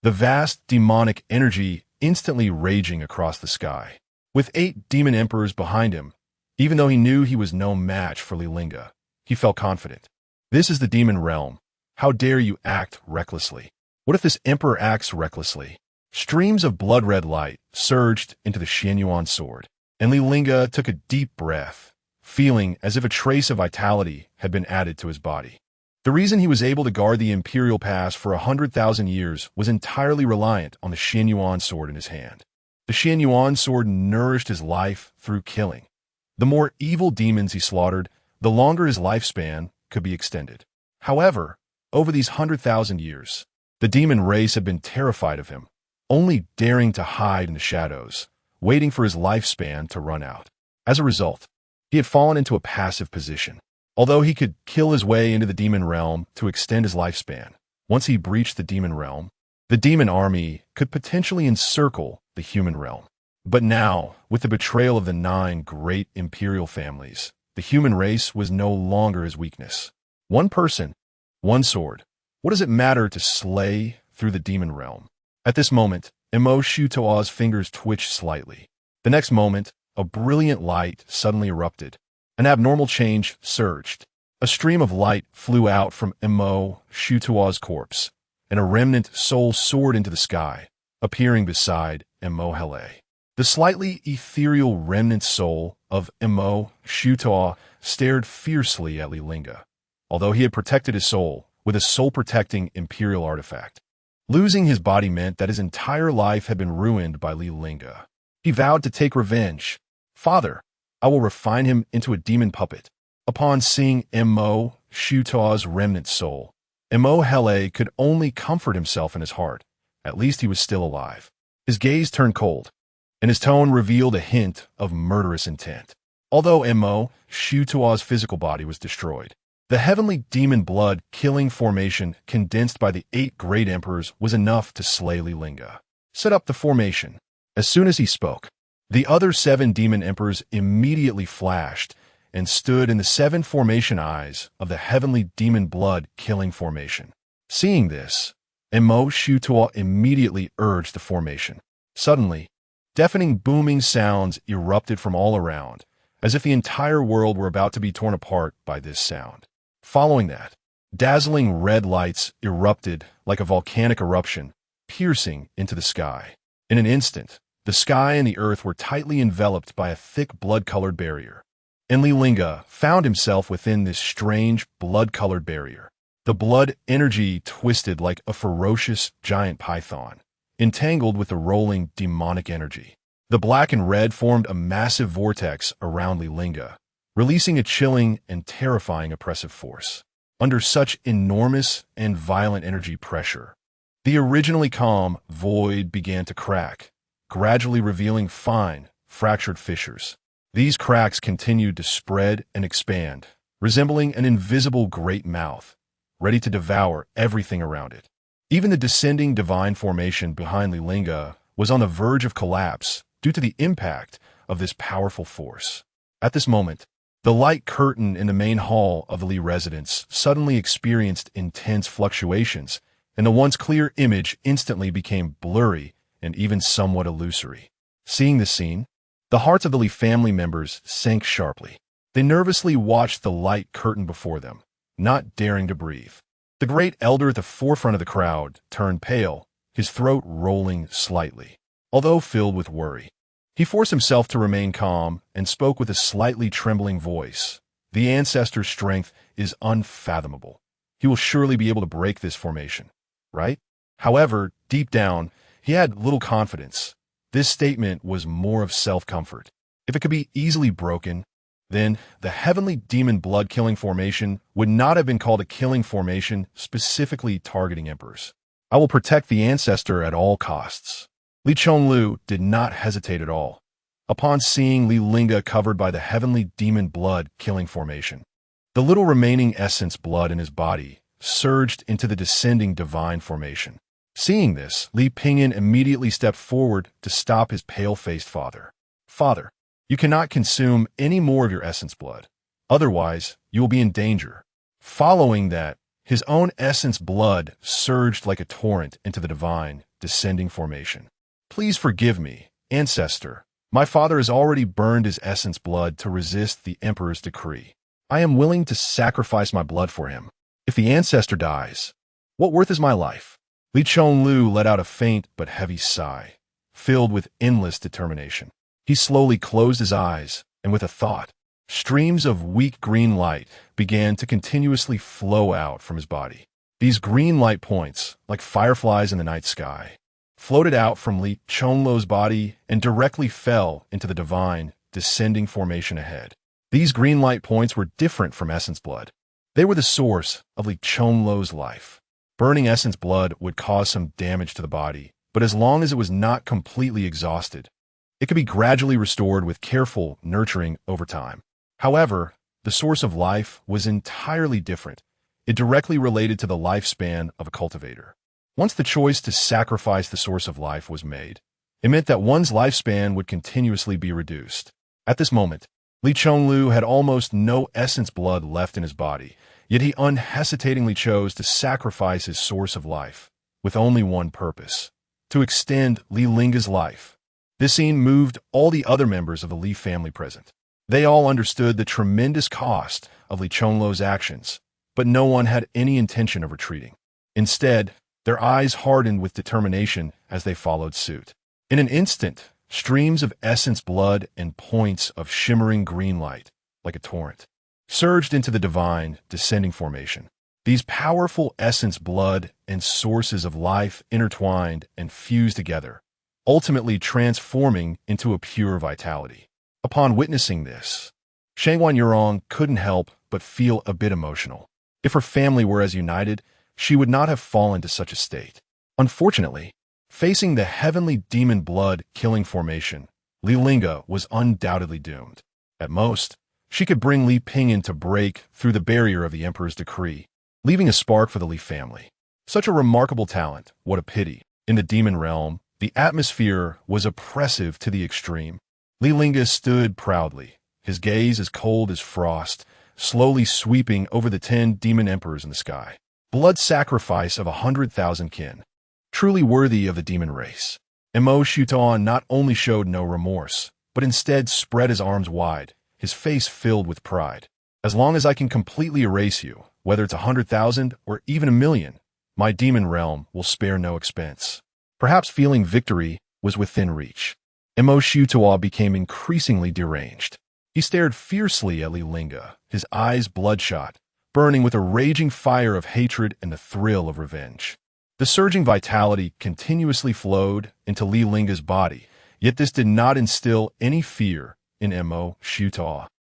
The vast demonic energy instantly raging across the sky. With 8 demon emperors behind him, even though he knew he was no match for Li Lingge, he felt confident. This is the demon realm. How dare you act recklessly? What if this emperor acts recklessly? Streams of blood-red light surged into the Xianyuan sword, and Li Lingge took a deep breath, feeling as if a trace of vitality had been added to his body. The reason he was able to guard the Imperial Pass for 100,000 years was entirely reliant on the Xianyuan sword in his hand. The Xianyuan sword nourished his life through killing. The more evil demons he slaughtered, the longer his lifespan could be extended. However, over these 100,000 years, the demon race had been terrified of him, only daring to hide in the shadows, waiting for his lifespan to run out. As a result, he had fallen into a passive position. Although he could kill his way into the demon realm to extend his lifespan, once he breached the demon realm, the demon army could potentially encircle the human realm. But now, with the betrayal of the 9 great imperial families, the human race was no longer his weakness. One person, one sword. What does it matter to slay through the demon realm? At this moment, Mo's fingers twitched slightly. The next moment, a brilliant light suddenly erupted. An abnormal change surged. A stream of light flew out from Mo's corpse, and a remnant soul soared into the sky, appearing beside Mo. The slightly ethereal remnant soul of Mo's stared fiercely at Li Lingge, although he had protected his soul with a soul-protecting imperial artifact. Losing his body meant that his entire life had been ruined by Li Lingge. He vowed to take revenge. Father, I will refine him into a demon puppet. Upon seeing Mo's remnant soul, Mo could only comfort himself in his heart. At least he was still alive. His gaze turned cold, and his tone revealed a hint of murderous intent. Although Mo Shutua's physical body was destroyed, the heavenly demon blood-killing formation condensed by the 8 great emperors was enough to slay Li Lingge. Set up the formation. As soon as he spoke, the other 7 demon emperors immediately flashed and stood in the 7 formation eyes of the heavenly demon blood-killing formation. Seeing this, Mo Shutua immediately urged the formation. Suddenly, deafening booming sounds erupted from all around, as if the entire world were about to be torn apart by this sound. Following that, dazzling red lights erupted like a volcanic eruption, piercing into the sky. In an instant, the sky and the earth were tightly enveloped by a thick blood-colored barrier. And Li Lingge found himself within this strange blood-colored barrier. The blood energy twisted like a ferocious giant python, entangled with the rolling demonic energy. The black and red formed a massive vortex around Li Lingge, releasing a chilling and terrifying oppressive force. Under such enormous and violent energy pressure, the originally calm void began to crack, gradually revealing fine, fractured fissures. These cracks continued to spread and expand, resembling an invisible great mouth, ready to devour everything around it. Even the descending divine formation behind Li Lingge was on the verge of collapse due to the impact of this powerful force. At this moment, the light curtain in the main hall of the Li residence suddenly experienced intense fluctuations, and the once clear image instantly became blurry and even somewhat illusory. Seeing this scene, the hearts of the Li family members sank sharply. They nervously watched the light curtain before them, not daring to breathe. The great elder at the forefront of the crowd turned pale, his throat rolling slightly. Although filled with worry, he forced himself to remain calm and spoke with a slightly trembling voice. The Ancestor's strength is unfathomable. He will surely be able to break this formation, right? However, deep down, he had little confidence. This statement was more of self-comfort. If it could be easily broken, then the heavenly demon blood-killing formation would not have been called a killing formation specifically targeting emperors. I will protect the Ancestor at all costs. Li Chonglu did not hesitate at all. Upon seeing Li Lingge covered by the heavenly demon blood-killing formation, the little remaining essence blood in his body surged into the descending divine formation. Seeing this, Li Pingyan immediately stepped forward to stop his pale-faced father. Father, you cannot consume any more of your essence blood. Otherwise, you will be in danger. Following that, his own essence blood surged like a torrent into the divine, descending formation. Please forgive me, Ancestor. My father has already burned his essence blood to resist the Emperor's decree. I am willing to sacrifice my blood for him. If the Ancestor dies, what worth is my life? Li Chonglu let out a faint but heavy sigh, filled with endless determination. He slowly closed his eyes, and with a thought, streams of weak green light began to continuously flow out from his body. These green light points, like fireflies in the night sky, floated out from Li Chonglu's body and directly fell into the divine, descending formation ahead. These green light points were different from essence blood. They were the source of Li Chonglu's life. Burning essence blood would cause some damage to the body, but as long as it was not completely exhausted, it could be gradually restored with careful nurturing over time. However, the source of life was entirely different. It directly related to the lifespan of a cultivator. Once the choice to sacrifice the source of life was made, it meant that one's lifespan would continuously be reduced. At this moment, Li Chonglu had almost no essence blood left in his body, yet he unhesitatingly chose to sacrifice his source of life, with only one purpose: to extend Li Lingge's life. This scene moved all the other members of the Li family present. They all understood the tremendous cost of Li Chonglu's actions, but no one had any intention of retreating. Instead, their eyes hardened with determination as they followed suit. In an instant, streams of essence blood and points of shimmering green light, like a torrent, surged into the divine, descending formation. These powerful essence blood and sources of life intertwined and fused together, ultimately transforming into a pure vitality. Upon witnessing this, Shangwan Yurong couldn't help but feel a bit emotional. If her family were as united, she would not have fallen to such a state. Unfortunately, Facing the heavenly demon blood-killing formation, Li Lingge was undoubtedly doomed. At most, she could bring Li Pingyan to break through the barrier of the Emperor's decree, leaving a spark for the Li family. Such a remarkable talent, what a pity. In the demon realm, the atmosphere was oppressive to the extreme. Li Lingge stood proudly, his gaze as cold as frost, slowly sweeping over the 10 demon emperors in the sky. Blood sacrifice of 100,000 kin. Truly worthy of the demon race. Mo not only showed no remorse, but instead spread his arms wide, his face filled with pride. As long as I can completely erase you, whether it's 100,000 or even 1,000,000, my demon realm will spare no expense. Perhaps feeling victory was within reach. Mo became increasingly deranged. He stared fiercely at Li Lingge, his eyes bloodshot, burning with a raging fire of hatred and the thrill of revenge. The surging vitality continuously flowed into Li Lingge's body, yet this did not instill any fear in Mo.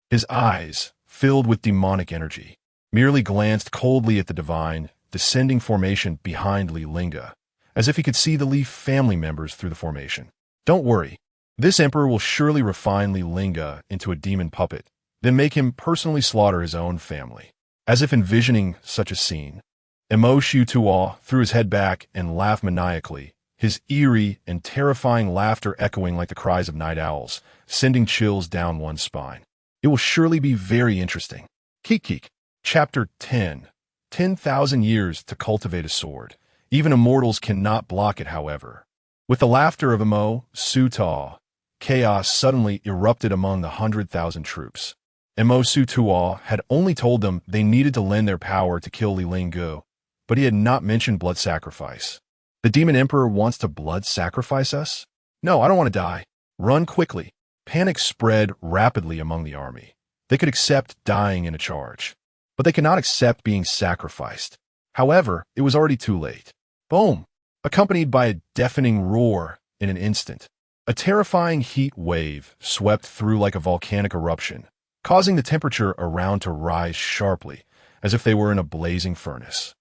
His eyes, filled with demonic energy, merely glanced coldly at the divine, descending formation behind Li Lingge, as if he could see the Li family members through the formation. Don't worry, this emperor will surely refine Li Lingge into a demon puppet, then make him personally slaughter his own family. As if envisioning such a scene, Mo threw his head back and laughed maniacally, his eerie and terrifying laughter echoing like the cries of night owls, sending chills down one's spine. It will surely be very interesting. Keek. Chapter 10. 10,000 years to cultivate a sword. Even immortals cannot block it, however. With the laughter of Mo, chaos suddenly erupted among the 100,000 troops. Mo had only told them they needed to lend their power to kill Li Lingge, but he had not mentioned blood sacrifice. The demon emperor wants to blood sacrifice us? No, I don't want to die. Run quickly. Panic spread rapidly among the army. They could accept dying in a charge, but they could not accept being sacrificed. However, it was already too late. Boom! Accompanied by a deafening roar in an instant. A terrifying heat wave swept through like a volcanic eruption, causing the temperature around to rise sharply, as if they were in a blazing furnace.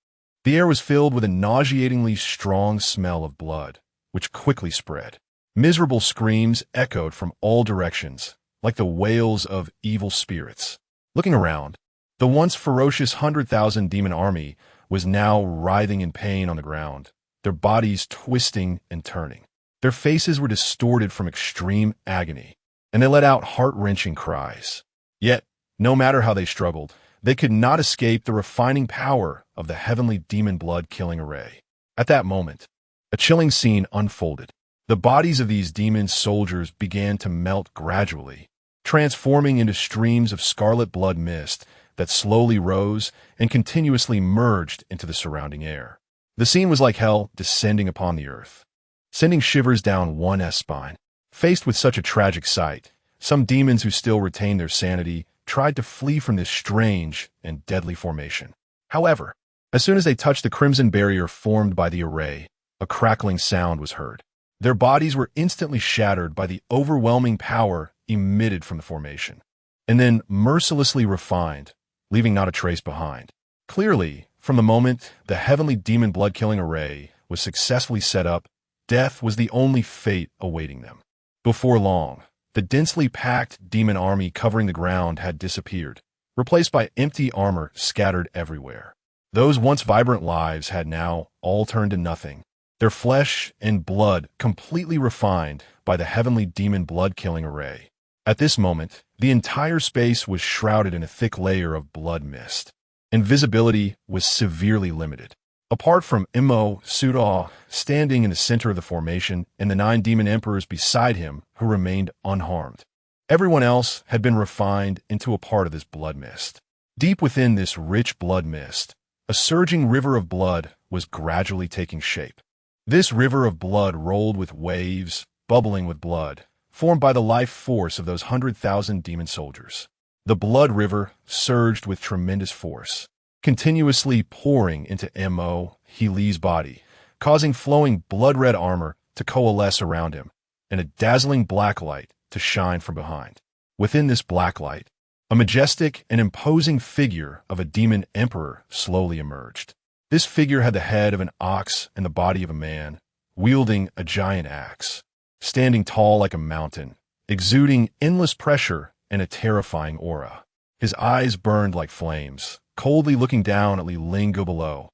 The air was filled with a nauseatingly strong smell of blood, which quickly spread. Miserable screams echoed from all directions, like the wails of evil spirits. Looking around, the once ferocious 100,000 demon army was now writhing in pain on the ground, their bodies twisting and turning. Their faces were distorted from extreme agony, and they let out heart-wrenching cries. Yet, no matter how they struggled, they could not escape the refining power of the heavenly demon blood-killing array. At that moment, a chilling scene unfolded. The bodies of these demon soldiers began to melt gradually, transforming into streams of scarlet blood mist that slowly rose and continuously merged into the surrounding air. The scene was like hell descending upon the earth, sending shivers down one's spine. Faced with such a tragic sight, some demons who still retained their sanity tried to flee from this strange and deadly formation. However, as soon as they touched the crimson barrier formed by the array, a crackling sound was heard. Their bodies were instantly shattered by the overwhelming power emitted from the formation, and then mercilessly refined, leaving not a trace behind. Clearly, from the moment the heavenly demon blood-killing array was successfully set up, death was the only fate awaiting them. Before long, the densely packed demon army covering the ground had disappeared, replaced by empty armor scattered everywhere. Those once vibrant lives had now all turned to nothing, their flesh and blood completely refined by the heavenly demon blood-killing array. At this moment, the entire space was shrouded in a thick layer of blood mist, and visibility was severely limited. Apart from Mo standing in the center of the formation and the 9 demon emperors beside him who remained unharmed, everyone else had been refined into a part of this blood mist. Deep within this rich blood mist, a surging river of blood was gradually taking shape. This river of blood rolled with waves, bubbling with blood, formed by the life force of those 100,000 demon soldiers. The blood river surged with tremendous force, continuously pouring into Li's body, causing flowing blood-red armor to coalesce around him, and a dazzling black light to shine from behind. Within this black light, a majestic and imposing figure of a demon emperor slowly emerged. This figure had the head of an ox and the body of a man, wielding a giant axe, standing tall like a mountain, exuding endless pressure and a terrifying aura. His eyes burned like flames, coldly looking down at Li Lingge below,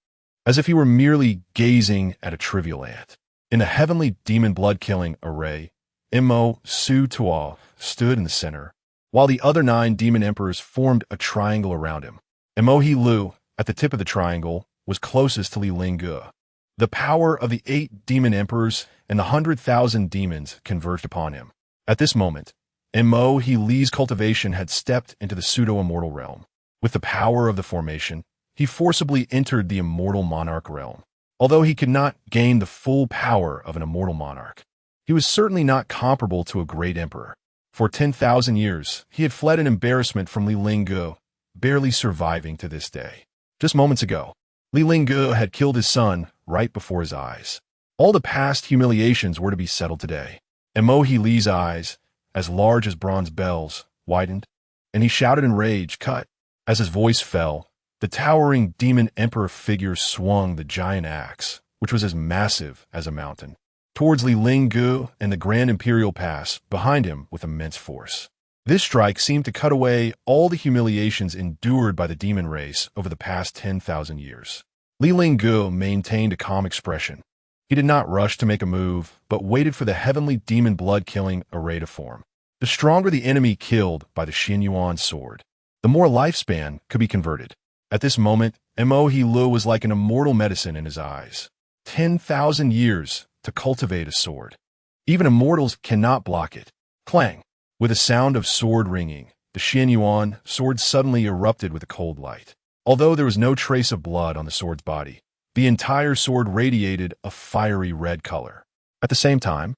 as if he were merely gazing at a trivial ant. In the heavenly demon blood-killing array, Mo Su Tuo stood in the center, while the other 9 demon emperors formed a triangle around him. Mo Lu, at the tip of the triangle, was closest to Li Lingge. The power of the 8 demon emperors and the 100,000 demons converged upon him. At this moment, Mo Li's cultivation had stepped into the pseudo-immortal realm. With the power of the formation, he forcibly entered the immortal monarch realm. Although he could not gain the full power of an immortal monarch, he was certainly not comparable to a great emperor. For 10,000 years, he had fled in embarrassment from Li Lingge, barely surviving to this day. Just moments ago, Li Lingge had killed his son right before his eyes. All the past humiliations were to be settled today. Mo Li's eyes, as large as bronze bells, widened, and he shouted in rage, "Cut!" As his voice fell, the towering demon emperor figure swung the giant axe, which was as massive as a mountain, towards Li Lingge and the Grand Imperial Pass behind him with immense force. This strike seemed to cut away all the humiliations endured by the demon race over the past 10,000 years. Li Lingge maintained a calm expression. He did not rush to make a move, but waited for the heavenly demon blood-killing array to form. The stronger the enemy killed by the Xianyuan sword, the more lifespan could be converted. At this moment, Mo Lu was like an immortal medicine in his eyes. 10,000 years to cultivate a sword. Even immortals cannot block it. Clang! With a sound of sword ringing, the Xianyuan sword suddenly erupted with a cold light. Although there was no trace of blood on the sword's body, the entire sword radiated a fiery red color. At the same time,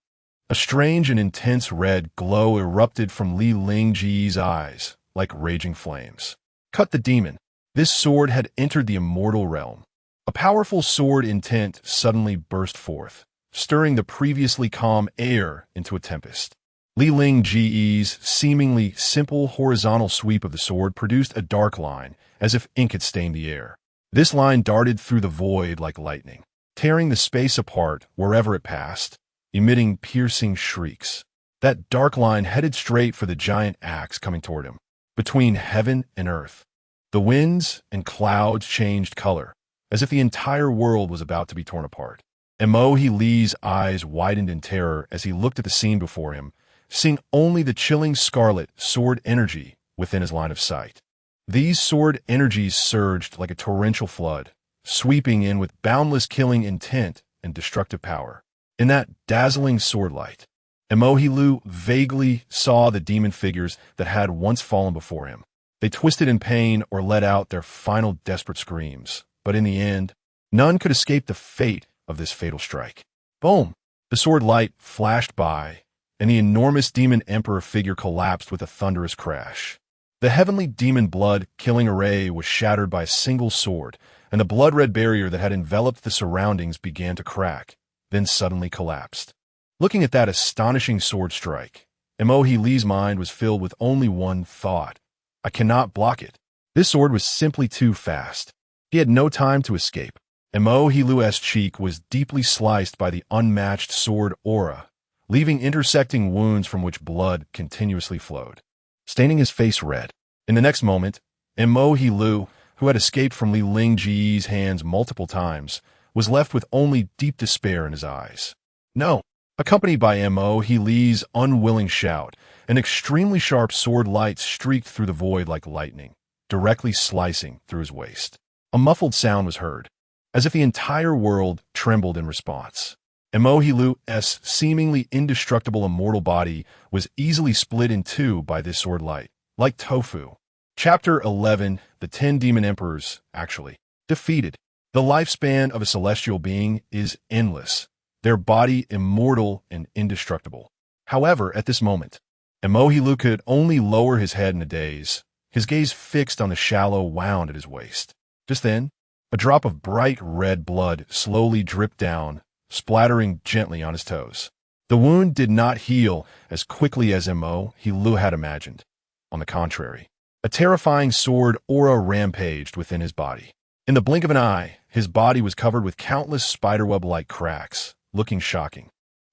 a strange and intense red glow erupted from Li Lingge's eyes, like raging flames. Cut the demon! This sword had entered the immortal realm. A powerful sword intent suddenly burst forth, stirring the previously calm air into a tempest. Li Lingge's seemingly simple horizontal sweep of the sword produced a dark line, as if ink had stained the air. This line darted through the void like lightning, tearing the space apart wherever it passed, emitting piercing shrieks. That dark line headed straight for the giant axe coming toward him. Between heaven and earth, the winds and clouds changed color, as if the entire world was about to be torn apart. Mo Li's eyes widened in terror as he looked at the scene before him, seeing only the chilling scarlet sword energy within his line of sight. These sword energies surged like a torrential flood, sweeping in with boundless killing intent and destructive power. In that dazzling sword light, Mo Lu vaguely saw the demon figures that had once fallen before him. They twisted in pain or let out their final desperate screams, but in the end, none could escape the fate of this fatal strike. Boom! The sword light flashed by, and the enormous demon emperor figure collapsed with a thunderous crash. The heavenly demon blood-killing array was shattered by a single sword, and the blood-red barrier that had enveloped the surroundings began to crack, then suddenly collapsed. Looking at that astonishing sword strike, Mo Li's mind was filled with only one thought. I cannot block it. This sword was simply too fast. He had no time to escape. Mo Lu's cheek was deeply sliced by the unmatched sword aura, leaving intersecting wounds from which blood continuously flowed, staining his face red. In the next moment, Mo Lu, who had escaped from Li Lingge's hands multiple times, was left with only deep despair in his eyes. No! Accompanied by Mo Li's unwilling shout, an extremely sharp sword light streaked through the void like lightning, directly slicing through his waist. A muffled sound was heard, as if the entire world trembled in response. Mo Lu's seemingly indestructible immortal body was easily split in two by this sword light, like tofu. Chapter 11, The 10 Demon Emperors, actually, defeated. The lifespan of a celestial being is endless, their body immortal and indestructible. However, at this moment, Mo Lu could only lower his head in a daze, his gaze fixed on the shallow wound at his waist. Just then, a drop of bright red blood slowly dripped down, splattering gently on his toes. The wound did not heal as quickly as Mo Lu had imagined. On the contrary, a terrifying sword aura rampaged within his body. In the blink of an eye, his body was covered with countless spiderweb-like cracks, looking shocking.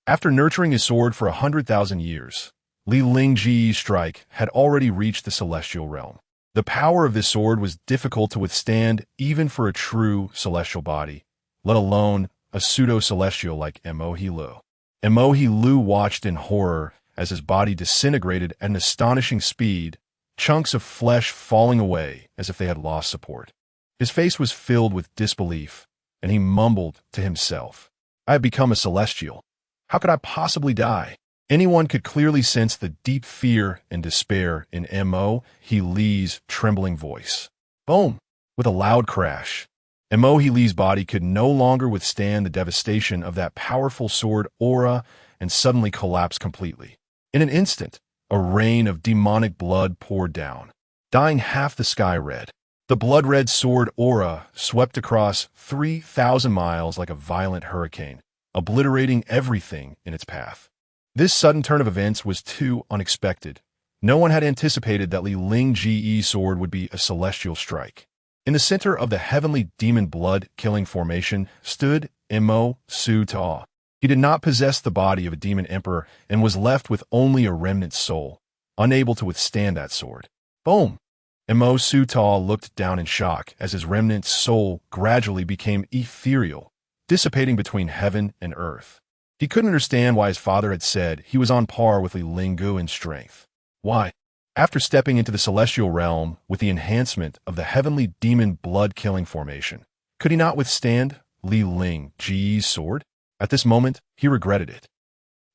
After nurturing his sword for 100,000 years, Li Lingge's strike had already reached the celestial realm. The power of this sword was difficult to withstand even for a true celestial body, let alone a pseudo-celestial like Mohi Lu. Mohi Lu watched in horror as his body disintegrated at an astonishing speed, chunks of flesh falling away as if they had lost support. His face was filled with disbelief, and he mumbled to himself, "I have become a celestial. How could I possibly die?" Anyone could clearly sense the deep fear and despair in Mohi Lu's trembling voice. Boom! With a loud crash, Mohi Lu's body could no longer withstand the devastation of that powerful sword aura and suddenly collapsed completely. In an instant, a rain of demonic blood poured down, dyeing half the sky red. The blood-red sword aura swept across 3,000 miles like a violent hurricane, obliterating everything in its path. This sudden turn of events was too unexpected. No one had anticipated that Li Lingge's sword would be a celestial strike. In the center of the heavenly demon blood-killing formation stood Ancestor. He did not possess the body of a demon emperor and was left with only a remnant soul, unable to withstand that sword. Boom! Ancestor looked down in shock as his remnant soul gradually became ethereal, dissipating between heaven and earth. He couldn't understand why his father had said he was on par with Li Lingge in strength. Why? After stepping into the celestial realm with the enhancement of the heavenly demon blood-killing formation, could he not withstand Li Lingge's sword? At this moment, he regretted it.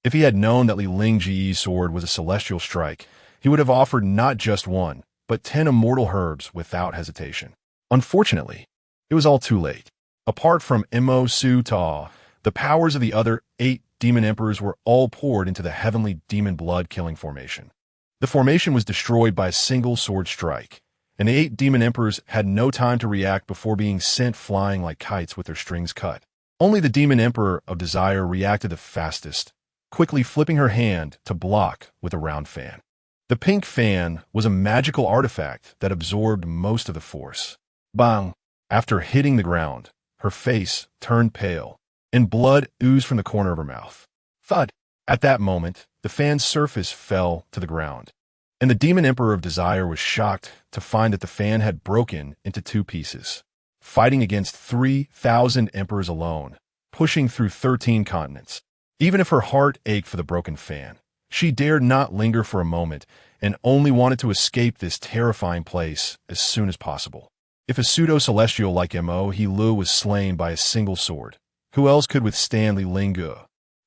If he had known that Li Lingge's sword was a celestial strike, he would have offered not just one, but 10 immortal herbs without hesitation. Unfortunately, it was all too late. Apart from Ancestor, the powers of the other 8 demon emperors were all poured into the heavenly demon blood-killing formation. The formation was destroyed by a single sword strike, and the 8 demon emperors had no time to react before being sent flying like kites with their strings cut. Only the demon emperor of desire reacted the fastest, quickly flipping her hand to block with a round fan. The pink fan was a magical artifact that absorbed most of the force. Bang! After hitting the ground, her face turned pale, and blood oozed from the corner of her mouth. Thud! At that moment, the fan's surface fell to the ground, and the demon emperor of desire was shocked to find that the fan had broken into 2 pieces. Fighting against 3,000 emperors alone, pushing through 13 continents. Even if her heart ached for the broken fan, she dared not linger for a moment and only wanted to escape this terrifying place as soon as possible. If a pseudo-celestial like Mohi Lu was slain by a single sword, who else could withstand Li Lingge?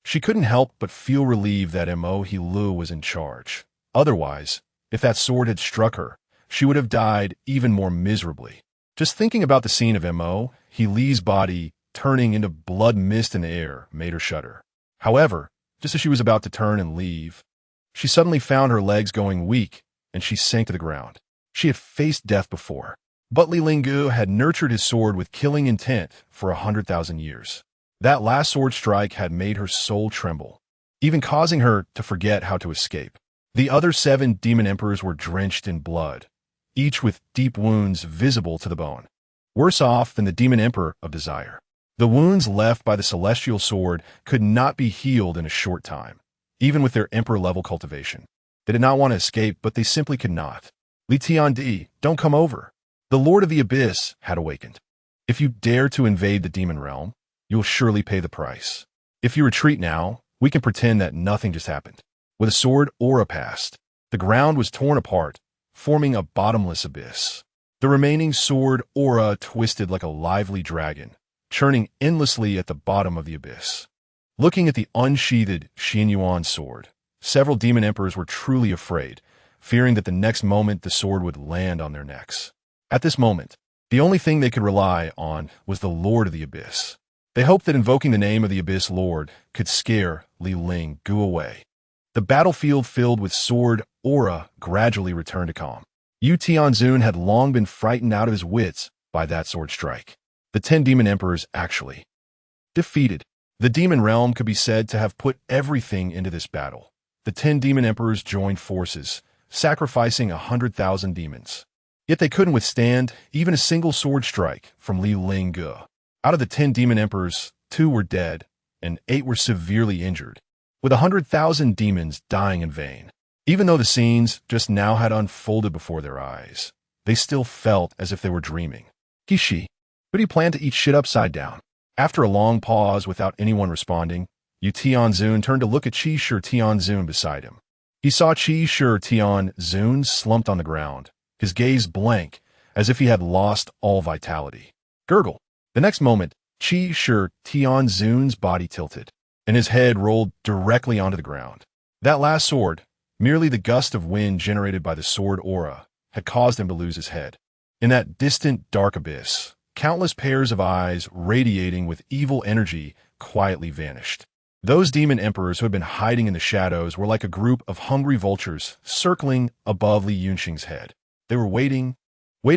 She couldn't help but feel relieved that Mohi Lu was in charge. Otherwise, if that sword had struck her, she would have died even more miserably. Just thinking about the scene of Mohi Lu's body turning into blood mist in the air made her shudder. However, just as she was about to turn and leave, she suddenly found her legs going weak, and she sank to the ground. She had faced death before, but Li Lingge had nurtured his sword with killing intent for 100,000 years. That last sword strike had made her soul tremble, even causing her to forget how to escape. The other 7 demon emperors were drenched in blood, each with deep wounds visible to the bone. Worse off than the demon emperor of desire. The wounds left by the celestial sword could not be healed in a short time, even with their emperor-level cultivation. They did not want to escape, but they simply could not. Li Lingge, don't come over. The Lord of the Abyss had awakened. If you dare to invade the demon realm, you will surely pay the price. If you retreat now, we can pretend that nothing just happened. With a sword aura passed, the ground was torn apart, forming a bottomless abyss. The remaining sword aura twisted like a lively dragon, churning endlessly at the bottom of the abyss. Looking at the unsheathed Xinyuan sword, several demon emperors were truly afraid, fearing that the next moment the sword would land on their necks. At this moment, the only thing they could rely on was the Lord of the Abyss. They hoped that invoking the name of the Abyss Lord could scare Li Lingge away. The battlefield filled with sword aura gradually returned to calm. Yu Tianzun had long been frightened out of his wits by that sword strike. The 10 demon emperors actually defeated. The demon realm could be said to have put everything into this battle. The 10 demon emperors joined forces, sacrificing 100,000 demons. Yet they couldn't withstand even a single sword strike from Li Lingge. Out of the 10 demon emperors, 2 were dead, and 8 were severely injured, with 100,000 demons dying in vain. Even though the scenes just now had unfolded before their eyes, they still felt as if they were dreaming. Kishi, but he planned to eat shit upside down. After a long pause without anyone responding, Yu Tianzun turned to look at Qi Shi Tianzun beside him. He saw Qi Shi Tianzun slumped on the ground, his gaze blank, as if he had lost all vitality. Gurgle. The next moment, Qi Shi Tianzun's body tilted, and his head rolled directly onto the ground. That last sword, merely the gust of wind generated by the sword aura, had caused him to lose his head. In that distant dark abyss, countless pairs of eyes radiating with evil energy quietly vanished. Those demon emperors who had been hiding in the shadows were like a group of hungry vultures circling above Li Yunxing's head. They were waiting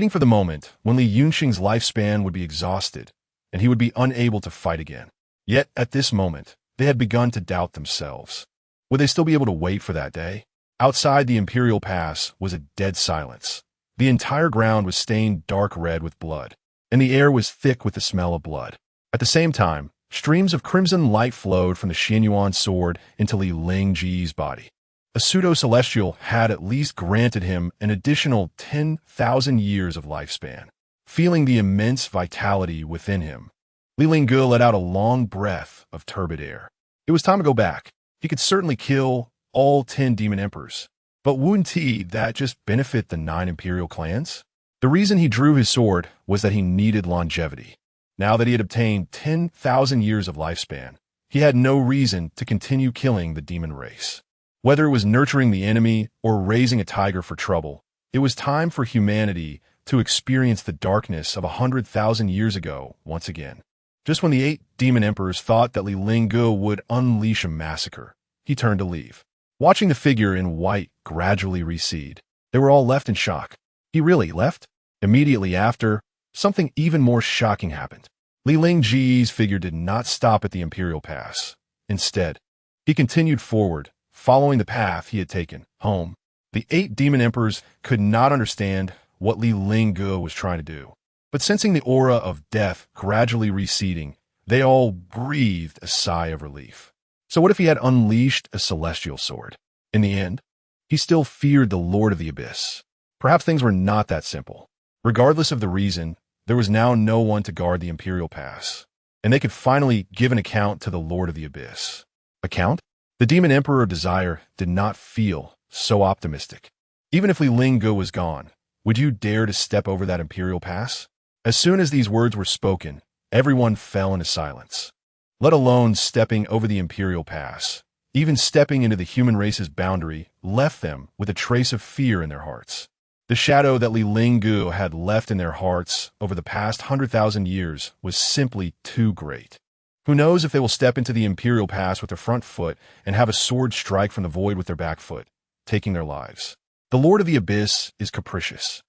for the moment when Li Yunxing's lifespan would be exhausted and he would be unable to fight again. Yet, at this moment, they had begun to doubt themselves. Would they still be able to wait for that day? Outside the Imperial Pass was a dead silence. The entire ground was stained dark red with blood, and the air was thick with the smell of blood. At the same time, streams of crimson light flowed from the Xianyuan sword into Li Lingge's body. A pseudo-celestial had at least granted him an additional 10,000 years of lifespan. Feeling the immense vitality within him, Li Lingge let out a long breath of turbid air. It was time to go back. He could certainly kill all 10 demon emperors, but wouldn't that just benefit the 9 imperial clans? The reason he drew his sword was that he needed longevity. Now that he had obtained 10,000 years of lifespan, he had no reason to continue killing the demon race. Whether it was nurturing the enemy or raising a tiger for trouble, it was time for humanity to experience the darkness of 100,000 years ago once again. Just when the 8 demon emperors thought that Li Lingge would unleash a massacre, he turned to leave. Watching the figure in white gradually recede, they were all left in shock. He really left? Immediately after, something even more shocking happened. Li Lingge's figure did not stop at the Imperial Pass. Instead, he continued forward, following the path he had taken, home. The 8 demon emperors could not understand what Li Lingge was trying to do, but sensing the aura of death gradually receding, they all breathed a sigh of relief. So what if he had unleashed a celestial sword? In the end, he still feared the Lord of the Abyss. Perhaps things were not that simple. Regardless of the reason, there was now no one to guard the Imperial Pass, and they could finally give an account to the Lord of the Abyss. Account? The Demon Emperor of Desire did not feel so optimistic. Even if Li Lingge was gone, would you dare to step over that Imperial Pass? As soon as these words were spoken, everyone fell into silence. Let alone stepping over the Imperial Pass, even stepping into the human race's boundary left them with a trace of fear in their hearts. The shadow that Li Lingge had left in their hearts over the past 100,000 years was simply too great. Who knows if they will step into the Imperial Pass with their front foot and have a sword strike from the void with their back foot, taking their lives. The Lord of the Abyss is capricious.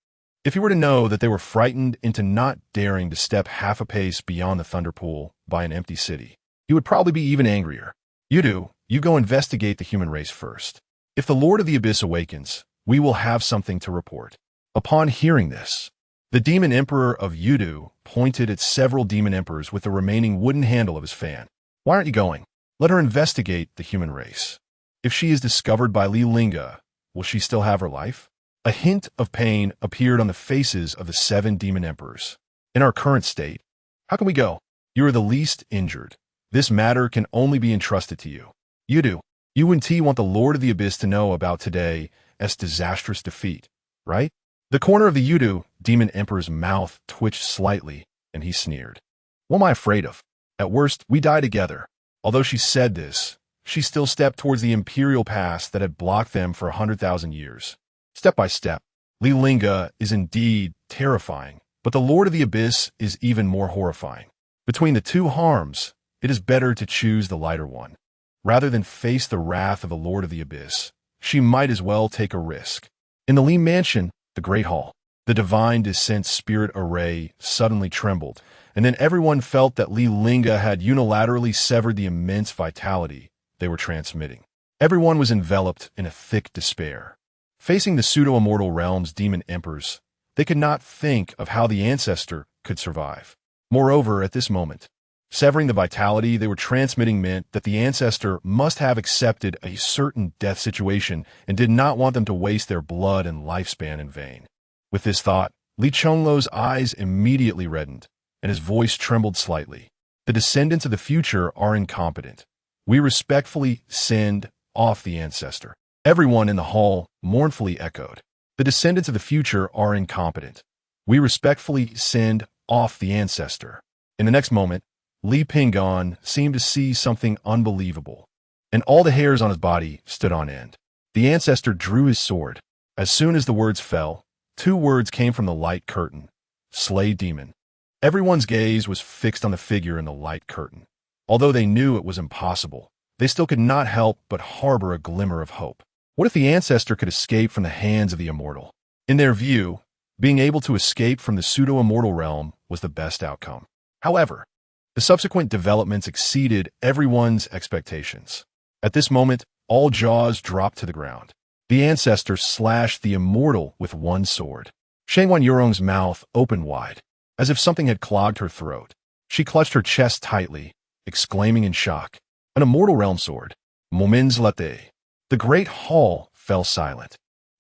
If he were to know that they were frightened into not daring to step half a pace beyond the Thunder Pool by an empty city, he would probably be even angrier. You go investigate the human race first. If the Lord of the Abyss awakens, we will have something to report. Upon hearing this, the Demon Emperor of Yudu pointed at several demon emperors with the remaining wooden handle of his fan. Why aren't you going? Let her investigate the human race. If she is discovered by Li Lingge, will she still have her life? A hint of pain appeared on the faces of the 7 demon emperors. In our current state, how can we go? You are the least injured. This matter can only be entrusted to you. You and T want the Lord of the Abyss to know about today's disastrous defeat, right? The corner of the Yudu demon emperor's mouth twitched slightly, and he sneered. What am I afraid of? At worst, we die together. Although she said this, she still stepped towards the Imperial Pass that had blocked them for 100,000 years. Step by step, Li Lingge is indeed terrifying, but the Lord of the Abyss is even more horrifying. Between the two harms, it is better to choose the lighter one. Rather than face the wrath of the Lord of the Abyss, she might as well take a risk. In the Li Mansion, the Great Hall, the divine descent spirit array suddenly trembled, and then everyone felt that Li Lingge had unilaterally severed the immense vitality they were transmitting. Everyone was enveloped in a thick despair. Facing the pseudo-immortal realm's demon emperors, they could not think of how the Ancestor could survive. Moreover, at this moment, Severing the vitality they were transmitting meant that the ancestor must have accepted a certain death situation and did not want them to waste their blood and lifespan in vain. With this thought, Li Chongluo's eyes immediately reddened, and his voice trembled slightly. The descendants of the future are incompetent. We respectfully send off the ancestor. Everyone in the hall mournfully echoed. The descendants of the future are incompetent. We respectfully send off the ancestor. In the next moment, Li Pinggan seemed to see something unbelievable, and all the hairs on his body stood on end. The ancestor drew his sword. As soon as the words fell, 2 words came from the light curtain: slay demon. Everyone's gaze was fixed on the figure in the light curtain. Although they knew it was impossible, they still could not help but harbor a glimmer of hope. What if the ancestor could escape from the hands of the immortal? In their view, being able to escape from the pseudo-immortal realm was the best outcome. However, the subsequent developments exceeded everyone's expectations. At this moment, all jaws dropped to the ground. The ancestor slashed the immortal with one sword. Shangwan Yurong's mouth opened wide, as if something had clogged her throat. She clutched her chest tightly, exclaiming in shock, "An immortal realm sword! Moments latte." The great hall fell silent.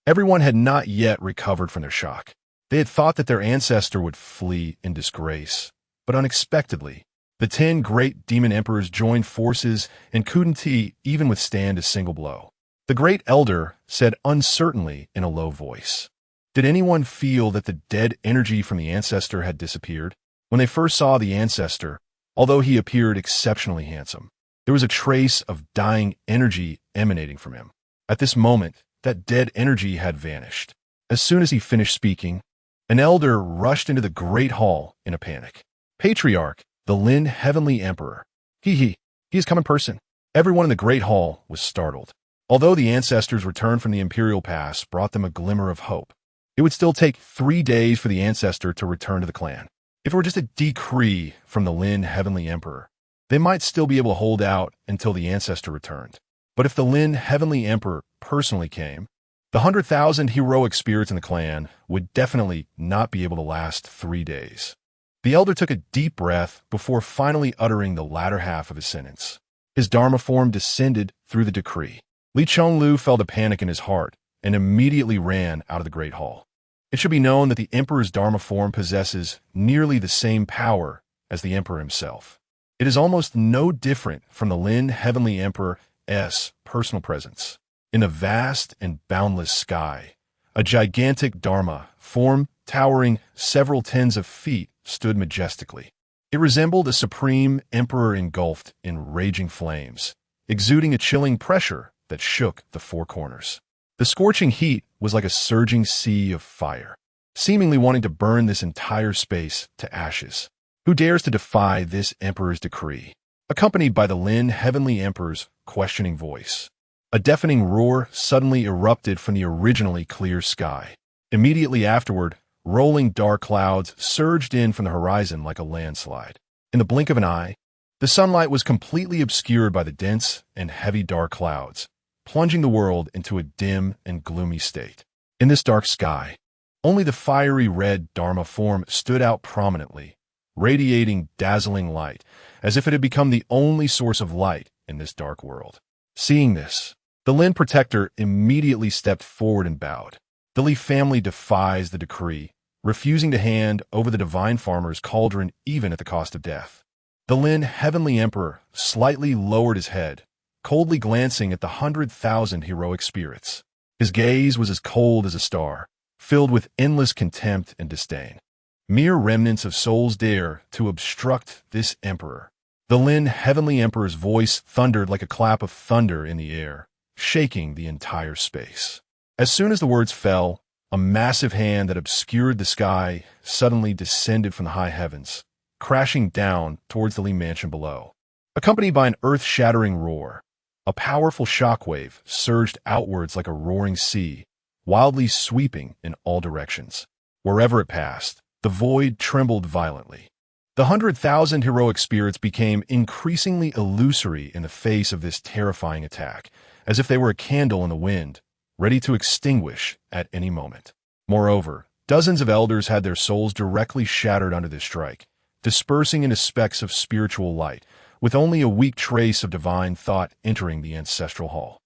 Everyone had not yet recovered from their shock. They had thought that their ancestor would flee in disgrace, but unexpectedly, the 10 great demon emperors joined forces and couldn't even withstand a single blow. The great elder said uncertainly in a low voice, "Did anyone feel that the dead energy from the ancestor had disappeared?" When they first saw the ancestor, although he appeared exceptionally handsome, there was a trace of dying energy emanating from him. At this moment, that dead energy had vanished. As soon as he finished speaking, an elder rushed into the great hall in a panic. "Patriarch, the Lin Heavenly Emperor. He has come in person." Everyone in the great hall was startled. Although the ancestors' return from the Imperial Pass brought them a glimmer of hope, it would still take 3 days for the ancestor to return to the clan. If it were just a decree from the Lin Heavenly Emperor, they might still be able to hold out until the ancestor returned. But if the Lin Heavenly Emperor personally came, the 100,000 heroic spirits in the clan would definitely not be able to last 3 days. The elder took a deep breath before finally uttering the latter half of his sentence. His Dharma form descended through the decree. Li Chonglu felt a panic in his heart and immediately ran out of the great hall. It should be known that the emperor's Dharma form possesses nearly the same power as the emperor himself. It is almost no different from the Lin Heavenly Emperor's personal presence. In the vast and boundless sky, a gigantic Dharma form towering several tens of feet stood majestically. It resembled a supreme emperor engulfed in raging flames, exuding a chilling pressure that shook the 4 corners. The scorching heat was like a surging sea of fire, seemingly wanting to burn this entire space to ashes. Who dares to defy this emperor's decree? Accompanied by the Lin Heavenly Emperor's questioning voice, a deafening roar suddenly erupted from the originally clear sky. Immediately afterward, rolling dark clouds surged in from the horizon like a landslide. In the blink of an eye, the sunlight was completely obscured by the dense and heavy dark clouds, plunging the world into a dim and gloomy state. In this dark sky, only the fiery red Dharma form stood out prominently, radiating dazzling light, as if it had become the only source of light in this dark world. Seeing this, the Lin Protector immediately stepped forward and bowed. The Li family defies the decree, refusing to hand over the Divine Farmer's cauldron even at the cost of death. The Lin Heavenly Emperor slightly lowered his head, coldly glancing at the 100,000 heroic spirits. His gaze was as cold as a star, filled with endless contempt and disdain. Mere remnants of souls dare to obstruct this emperor. The Lin Heavenly Emperor's voice thundered like a clap of thunder in the air, shaking the entire space. As soon as the words fell, a massive hand that obscured the sky suddenly descended from the high heavens, crashing down towards the Li mansion below. Accompanied by an earth-shattering roar, a powerful shockwave surged outwards like a roaring sea, wildly sweeping in all directions. Wherever it passed, the void trembled violently. The 100,000 heroic spirits became increasingly illusory in the face of this terrifying attack, as if they were a candle in the wind, ready to extinguish at any moment. Moreover, dozens of elders had their souls directly shattered under this strike, dispersing into specks of spiritual light, with only a weak trace of divine thought entering the ancestral hall.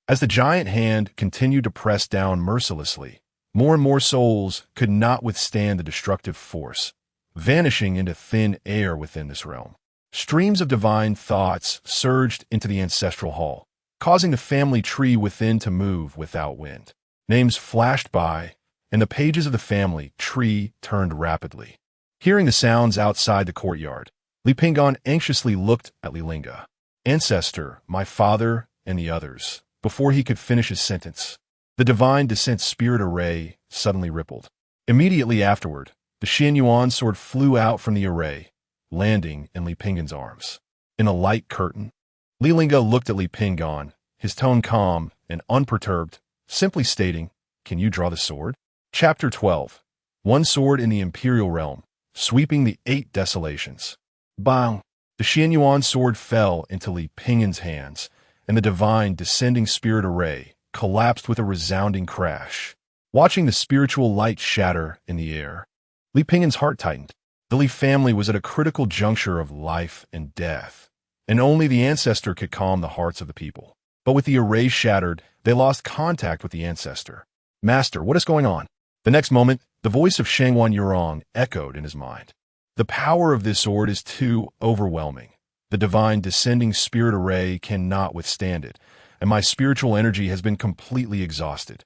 As the giant hand continued to press down mercilessly, more and more souls could not withstand the destructive force, vanishing into thin air within this realm. Streams of divine thoughts surged into the ancestral hall, causing the family tree within to move without wind. Names flashed by, and the pages of the family tree turned rapidly. Hearing the sounds outside the courtyard, Li Lingge anxiously looked at Li Lingge. Ancestor, my father, and the others. Before he could finish his sentence, the divine descent spirit array suddenly rippled. Immediately afterward, the Xianyuan sword flew out from the array, landing in Li Lingge's arms. In a light curtain, Li Lingge looked at Li Lingge, his tone calm and unperturbed, simply stating, "Can you draw the sword?" Chapter 12. One sword in the Imperial realm, sweeping the 8 desolations. Bang! The Xianyuan sword fell into Li Lingge's hands, and the divine descending spirit array collapsed with a resounding crash. Watching the spiritual light shatter in the air, Li Lingge's heart tightened. The Li family was at a critical juncture of life and death, and only the Ancestor could calm the hearts of the people. But with the array shattered, they lost contact with the Ancestor. "Master, what is going on?" The next moment, the voice of Shangwan Yurong echoed in his mind. "The power of this sword is too overwhelming. The divine descending spirit array cannot withstand it, and my spiritual energy has been completely exhausted.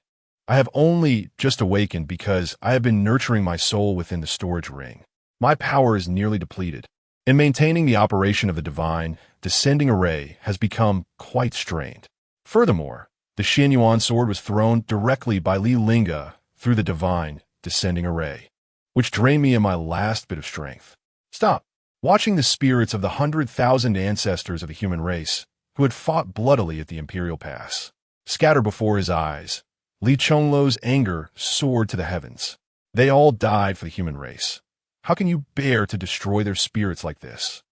I have only just awakened because I have been nurturing my soul within the storage ring. My power is nearly depleted, and maintaining the operation of the divine descending array has become quite strained. Furthermore, the Xianyuan sword was thrown directly by Li Lingge through the divine descending array, which drained me of my last bit of strength." Stop! Watching the spirits of the 100,000 ancestors of the human race, who had fought bloodily at the Imperial Pass, scatter before his eyes, Li Chonglu's anger soared to the heavens. They all died for the human race. How can you bear to destroy their spirits like this?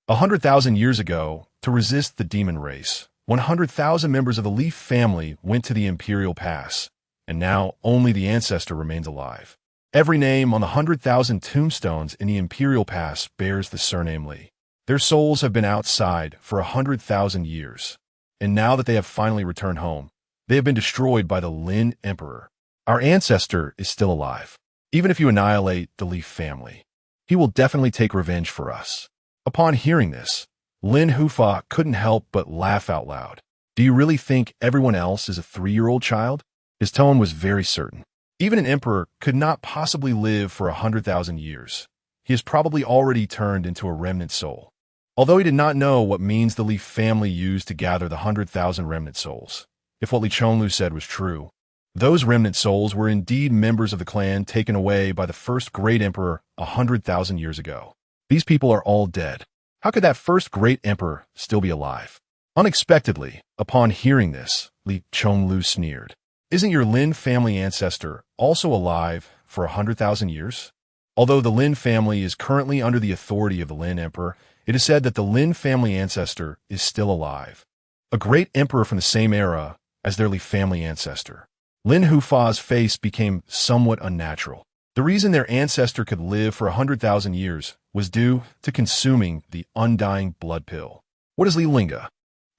100,000 years ago, to resist the demon race, 100,000 members of the Li family went to the Imperial Pass, and now only the Ancestor remains alive. Every name on the 100,000 tombstones in the Imperial Pass bears the surname Li. Their souls have been outside for 100,000 years, and now that they have finally returned home, they have been destroyed by the Lin Emperor. Our Ancestor is still alive. Even if you annihilate the Li family, he will definitely take revenge for us." Upon hearing this, Lin Hufa couldn't help but laugh out loud. "Do you really think everyone else is a 3-year-old child?" His tone was very certain. Even an emperor could not possibly live for 100,000 years. He has probably already turned into a remnant soul. Although he did not know what means the Li family used to gather the 100,000 remnant souls, if what Li Chonglu said was true, those remnant souls were indeed members of the clan taken away by the first great emperor 100,000 years ago. These people are all dead. How could that first great emperor still be alive? Unexpectedly, upon hearing this, Li Chonglu sneered. "Isn't your Lin family ancestor also alive for 100,000 years?" Although the Lin family is currently under the authority of the Lin Emperor, it is said that the Lin family ancestor is still alive. A great emperor from the same era as their Li family ancestor. Lin Hufa's face became somewhat unnatural. The reason their ancestor could live for 100,000 years was due to consuming the undying blood pill. What is Li Lingge?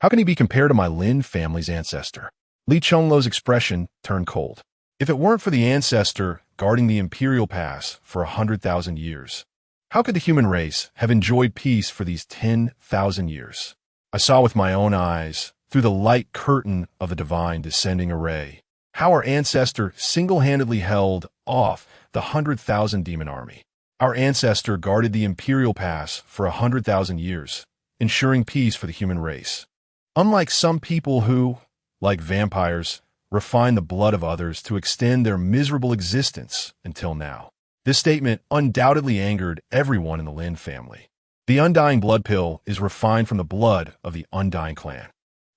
How can he be compared to my Lin family's ancestor? Li Chonglu's expression turned cold. If it weren't for the Ancestor guarding the Imperial Pass for 100,000 years, how could the human race have enjoyed peace for these 10,000 years? I saw with my own eyes, through the light curtain of the divine descending array, how our Ancestor single-handedly held off the 100,000 demon army. Our Ancestor guarded the Imperial Pass for 100,000 years, ensuring peace for the human race. Unlike some people who, like vampires, refine the blood of others to extend their miserable existence until now. This statement undoubtedly angered everyone in the Lin family. The undying blood pill is refined from the blood of the undying clan.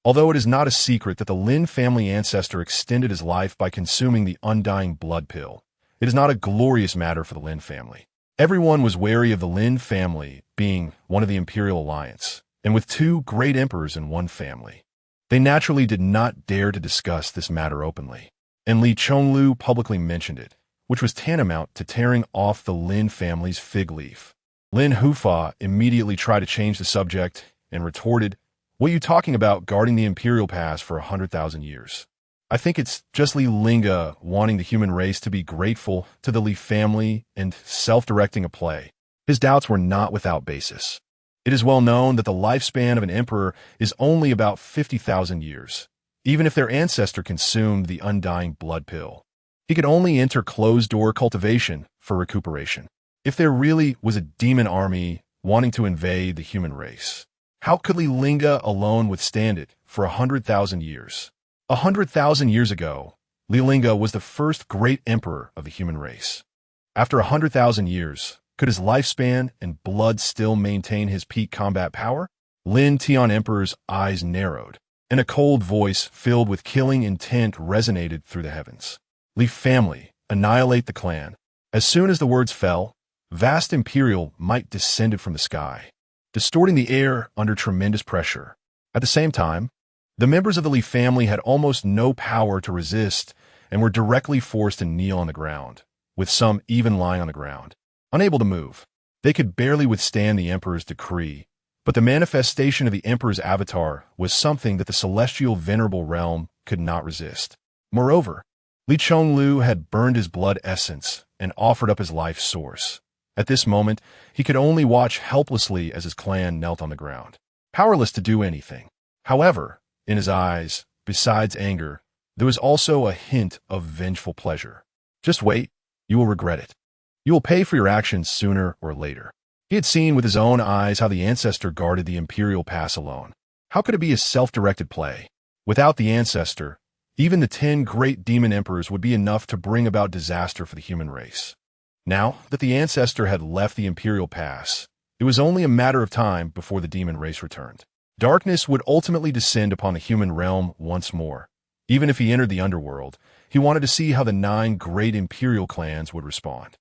Although it is not a secret that the Lin family ancestor extended his life by consuming the undying blood pill, it is not a glorious matter for the Lin family. Everyone was wary of the Lin family being one of the Imperial Alliance, and with 2 great emperors in one family. They naturally did not dare to discuss this matter openly, and Li Chonglu publicly mentioned it, which was tantamount to tearing off the Lin family's fig leaf. Lin Hufa immediately tried to change the subject and retorted, "What are you talking about guarding the Imperial Pass for 100,000 years? I think it's just Li Lingge wanting the human race to be grateful to the Li family and self-directing a play." His doubts were not without basis. It is well known that the lifespan of an emperor is only about 50,000 years, even if their ancestor consumed the undying blood pill. He could only enter closed-door cultivation for recuperation. If there really was a demon army wanting to invade the human race, how could Li Lingge alone withstand it for 100,000 years? 100,000 years ago, Li Lingge was the first great emperor of the human race. After 100,000 years, could his lifespan and blood still maintain his peak combat power? Lin Tian Emperor's eyes narrowed, and a cold voice filled with killing intent resonated through the heavens. Li family, annihilate the clan. As soon as the words fell, vast imperial might descended from the sky, distorting the air under tremendous pressure. At the same time, the members of the Li family had almost no power to resist and were directly forced to kneel on the ground, with some even lying on the ground, unable to move. They could barely withstand the emperor's decree, but the manifestation of the emperor's avatar was something that the celestial venerable realm could not resist. Moreover, Li Chonglu had burned his blood essence and offered up his life source. At this moment, he could only watch helplessly as his clan knelt on the ground, powerless to do anything. However, in his eyes, besides anger, there was also a hint of vengeful pleasure. Just wait, you will regret it. You will pay for your actions sooner or later. He had seen with his own eyes how the Ancestor guarded the Imperial Pass alone. How could it be a self-directed play? Without the Ancestor, even the 10 great demon emperors would be enough to bring about disaster for the human race. Now that the Ancestor had left the Imperial Pass, it was only a matter of time before the demon race returned. Darkness would ultimately descend upon the human realm once more. Even if he entered the underworld, he wanted to see how the 9 great imperial clans would respond.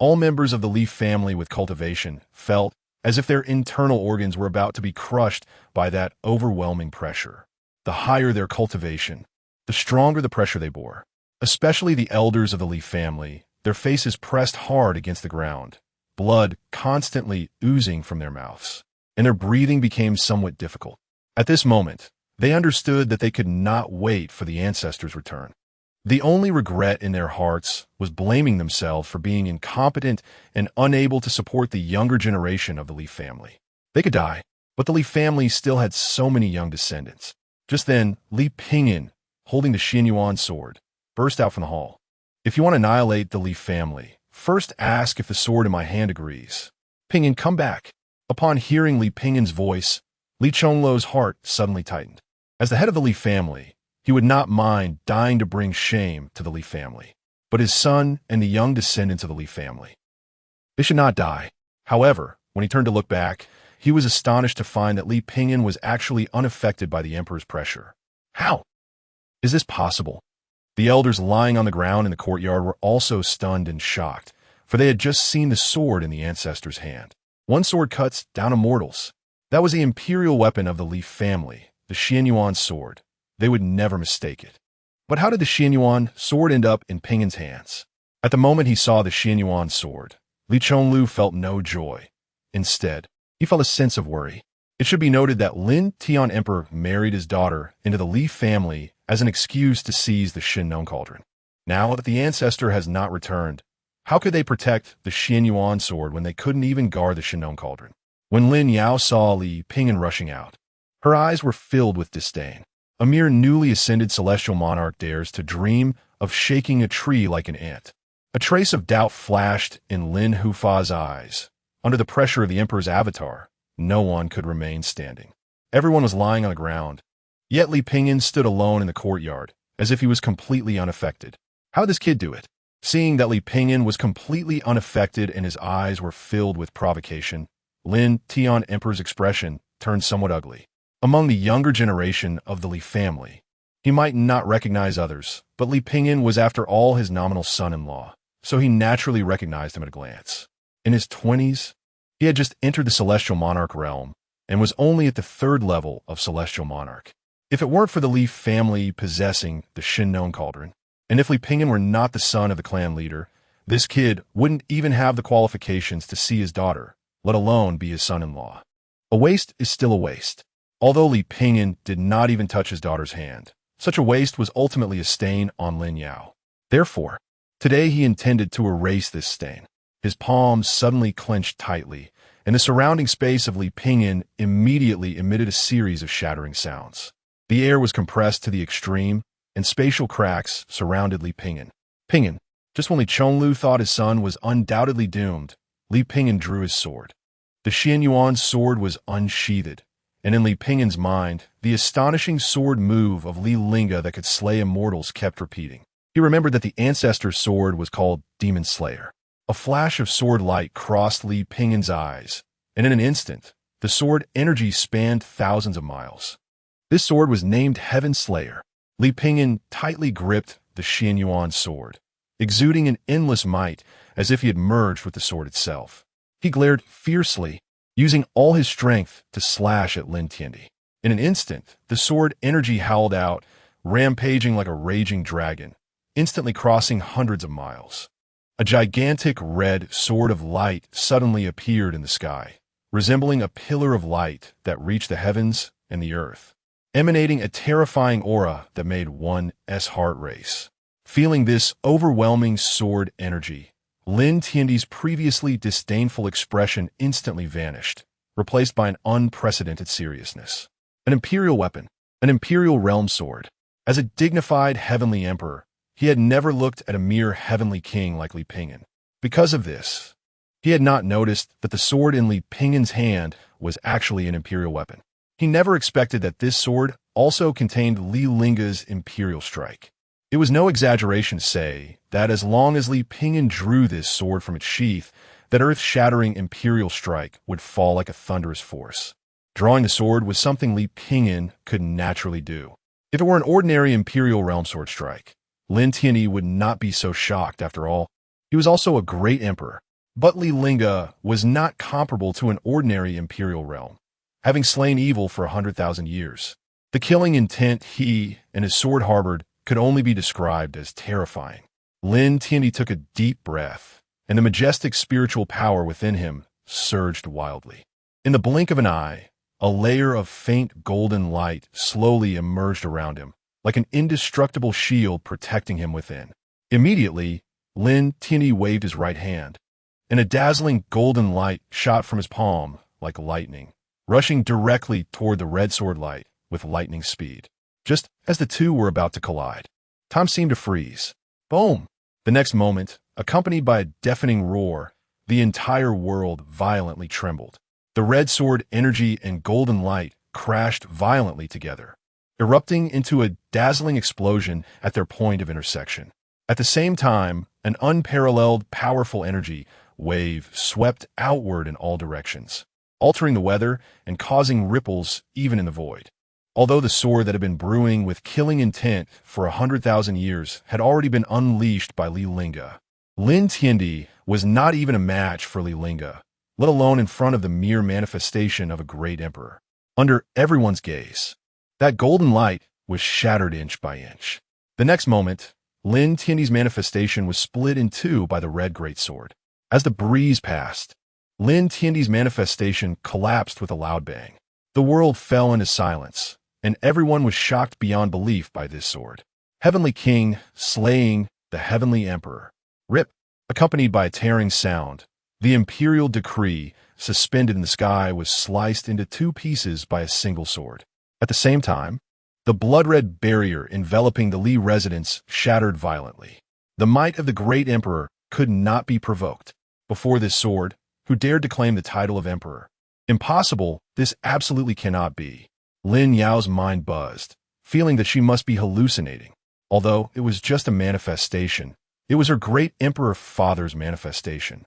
All members of the Li family with cultivation felt as if their internal organs were about to be crushed by that overwhelming pressure. The higher their cultivation, the stronger the pressure they bore. Especially the elders of the Li family, their faces pressed hard against the ground, blood constantly oozing from their mouths, and their breathing became somewhat difficult. At this moment, they understood that they could not wait for the Ancestor's return. The only regret in their hearts was blaming themselves for being incompetent and unable to support the younger generation of the Li family. They could die, but the Li family still had so many young descendants. Just then, Li Pingyan, holding the Xinyuan sword, burst out from the hall. "If you want to annihilate the Li family, first ask if the sword in my hand agrees. Pingyan, come back." Upon hearing Li Pingyan's voice, Li Chonglu's heart suddenly tightened. As the head of the Li family, he would not mind dying to bring shame to the Li family, but his son and the young descendants of the Li family, they should not die. However, when he turned to look back, he was astonished to find that Li Pingyan was actually unaffected by the emperor's pressure. How is this possible? The elders lying on the ground in the courtyard were also stunned and shocked, for they had just seen the sword in the Ancestor's hand. One sword cuts down immortals. That was the imperial weapon of the Li family, the Xinyuan sword. They would never mistake it. But how did the Xinyuan sword end up in Pingyan's hands? At the moment he saw the Xinyuan sword, Li Chonglu felt no joy. Instead, he felt a sense of worry. It should be noted that Lin Tian Emperor married his daughter into the Li family as an excuse to seize the Xinnong cauldron. Now that the Ancestor has not returned, how could they protect the Xinyuan sword when they couldn't even guard the Xinnong cauldron? When Lin Yao saw Li Pingyan rushing out, her eyes were filled with disdain. A mere newly ascended celestial monarch dares to dream of shaking a tree like an ant. A trace of doubt flashed in Lin Hufa's eyes. Under the pressure of the emperor's avatar, no one could remain standing. Everyone was lying on the ground. Yet Li Pingyan stood alone in the courtyard, as if he was completely unaffected. How did this kid do it? Seeing that Li Pingyan was completely unaffected and his eyes were filled with provocation, Lin Tian Emperor's expression turned somewhat ugly. Among the younger generation of the Li family, he might not recognize others, but Li Pingyan was after all his nominal son-in-law, so he naturally recognized him at a glance. In his 20s, he had just entered the celestial monarch realm and was only at the 3rd level of celestial monarch. If it weren't for the Li family possessing the Xinnong cauldron, and if Li Pingyan were not the son of the clan leader, this kid wouldn't even have the qualifications to see his daughter, let alone be his son-in-law. A waste is still a waste. Although Li Pingyan did not even touch his daughter's hand, such a waste was ultimately a stain on Lin Yao. Therefore, today he intended to erase this stain. His palms suddenly clenched tightly, and the surrounding space of Li Pingyan immediately emitted a series of shattering sounds. The air was compressed to the extreme, and spatial cracks surrounded Li Pingyan. Just when Li Chonglu thought his son was undoubtedly doomed, Li Pingyan drew his sword. The Xianyuan's sword was unsheathed, and in Li Pingyan's mind, the astonishing sword move of Li Lingge that could slay immortals kept repeating. He remembered that the Ancestor's sword was called Demon Slayer. A flash of sword light crossed Li Pingyan's eyes, and in an instant, the sword energy spanned thousands of miles. This sword was named Heaven Slayer. Li Pingyan tightly gripped the Xianyuan sword, exuding an endless might as if he had merged with the sword itself. He glared fiercely, using all his strength to slash at Lin Tiandi. In an instant, the sword energy howled out, rampaging like a raging dragon, instantly crossing hundreds of miles. A gigantic red sword of light suddenly appeared in the sky, resembling a pillar of light that reached the heavens and the earth, emanating a terrifying aura that made one's heart race. Feeling this overwhelming sword energy, Lin Tiandi's previously disdainful expression instantly vanished, replaced by an unprecedented seriousness. An imperial weapon, an imperial realm sword. As a dignified heavenly emperor, he had never looked at a mere heavenly king like Li Pingyan. Because of this, he had not noticed that the sword in Li Pingyan's hand was actually an imperial weapon. He never expected that this sword also contained Li Lingge's imperial strike. It was no exaggeration to say that as long as Li Pingyan drew this sword from its sheath, that earth-shattering imperial strike would fall like a thunderous force. Drawing the sword was something Li Pingyan could naturally do. If it were an ordinary imperial realm sword strike, Lin Tiandi would not be so shocked. After all, he was also a great emperor. But Li Lingge was not comparable to an ordinary imperial realm, having slain evil for 100,000 years. The killing intent he and his sword harbored could only be described as terrifying. Lin Tiandi took a deep breath, and the majestic spiritual power within him surged wildly. In the blink of an eye, a layer of faint golden light slowly emerged around him, like an indestructible shield protecting him within. Immediately, Lin Tiandi waved his right hand, and a dazzling golden light shot from his palm like lightning, rushing directly toward the red sword light with lightning speed. Just as the two were about to collide, time seemed to freeze. Boom! The next moment, accompanied by a deafening roar, the entire world violently trembled. The red sword energy and golden light crashed violently together, erupting into a dazzling explosion at their point of intersection. At the same time, an unparalleled, powerful energy wave swept outward in all directions, altering the weather and causing ripples even in the void. Although the sword that had been brewing with killing intent for 100,000 years had already been unleashed by Li Lingge, Lin Tiandi was not even a match for Li Lingge, let alone in front of the mere manifestation of a great emperor. Under everyone's gaze, that golden light was shattered inch by inch. The next moment, Lin Tiandi's manifestation was split in two by the red greatsword. As the breeze passed, Lin Tiandi's manifestation collapsed with a loud bang. The world fell into silence, and everyone was shocked beyond belief by this sword. Heavenly King slaying the Heavenly Emperor. Rip, accompanied by a tearing sound, the imperial decree suspended in the sky was sliced into two pieces by a single sword. At the same time, the blood-red barrier enveloping the Li residence shattered violently. The might of the great emperor could not be provoked. Before this sword, who dared to claim the title of emperor? Impossible, this absolutely cannot be. Lin Yao's mind buzzed, feeling that she must be hallucinating. Although it was just a manifestation, it was her great emperor father's manifestation.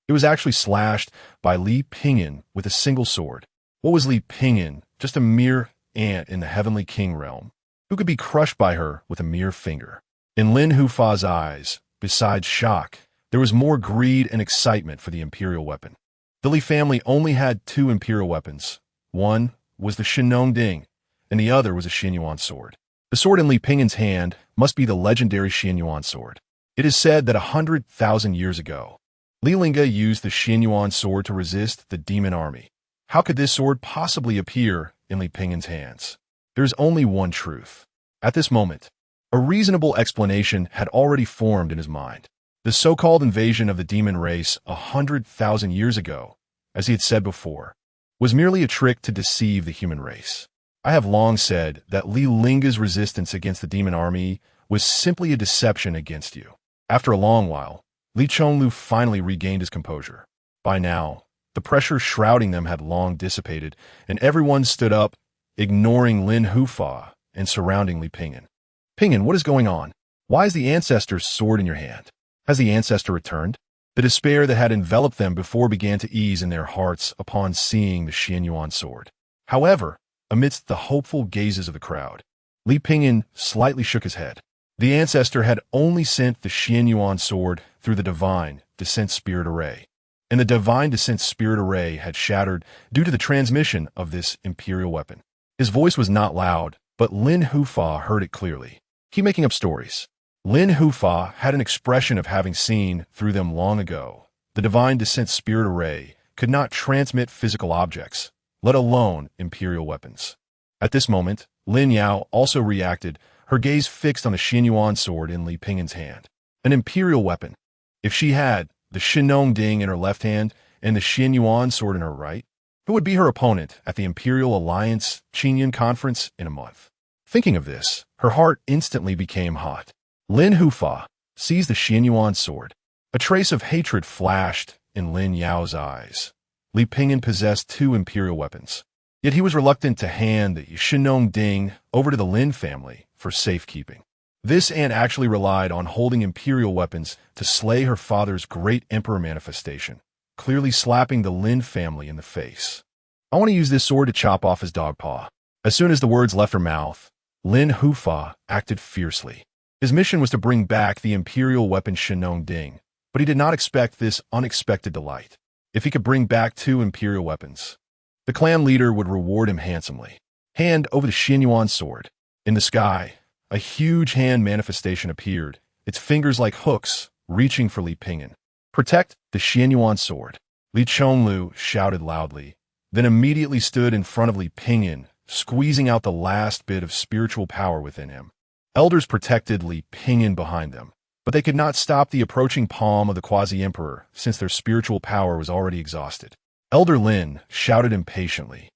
It was actually slashed by Li Pingyan with a single sword. What was Li Pingyan? Just a mere ant in the Heavenly King realm, who could be crushed by her with a mere finger. In Lin Hufa's eyes, besides shock, there was more greed and excitement for the imperial weapon. The Li family only had two imperial weapons. One was the Shinong Ding, and the other was a Xianyuan sword. The sword in Li Pingyan's hand must be the legendary Xianyuan sword. It is said that 100,000 years ago, Li Lingge used the Xianyuan sword to resist the demon army. How could this sword possibly appear in Li Pingen's hands? There's only one truth. At this moment, a reasonable explanation had already formed in his mind. The so-called invasion of the demon race 100,000 years ago, as he had said before, was merely a trick to deceive the human race. I have long said that Li Lingge's resistance against the demon army was simply a deception against you. After a long while, Li Chonglu finally regained his composure. By now, the pressure shrouding them had long dissipated, and everyone stood up, ignoring Lin Hufa and surrounding Li Pingen. Pingen, what is going on? Why is the Ancestor's sword in your hand? Has the Ancestor returned? The despair that had enveloped them before began to ease in their hearts upon seeing the Xianyuan sword. However, amidst the hopeful gazes of the crowd, Li Pingen slightly shook his head. The Ancestor had only sent the Xianyuan sword through the Divine Descent Spirit Array, and the Divine Descent Spirit Array had shattered due to the transmission of this Imperial weapon. His voice was not loud, but Lin Hufa heard it clearly. Keep making up stories. Lin Hufa had an expression of having seen through them long ago. The Divine Descent Spirit Array could not transmit physical objects, let alone Imperial weapons. At this moment, Lin Yao also reacted, her gaze fixed on the Xianyuan sword in Li Pingen's hand. An Imperial weapon. If she had the Shinong Ding in her left hand and the Xianyuan sword in her right, who would be her opponent at the Imperial Alliance Qinyan Conference in a month? Thinking of this, her heart instantly became hot. Lin Hufa seized the Xianyuan sword. A trace of hatred flashed in Lin Yao's eyes. Li Pingen possessed two Imperial weapons, yet he was reluctant to hand the Shinong Ding over to the Lin family for safekeeping. This aunt actually relied on holding Imperial weapons to slay her father's great Emperor manifestation, clearly slapping the Lin family in the face. I want to use this sword to chop off his dog paw. As soon as the words left her mouth, Lin Hufa acted fiercely. His mission was to bring back the Imperial weapon Shinong Ding, but he did not expect this unexpected delight. If he could bring back two Imperial weapons, the clan leader would reward him handsomely. Hand over the Xianyuan sword. In the sky, a huge hand manifestation appeared, its fingers like hooks, reaching for Li Pingen. Protect the Xianyuan sword. Li Chonglu shouted loudly, then immediately stood in front of Li Pingen, squeezing out the last bit of spiritual power within him. Elders protected Li Pingen behind them, but they could not stop the approaching palm of the quasi-emperor since their spiritual power was already exhausted. Elder Lin shouted impatiently,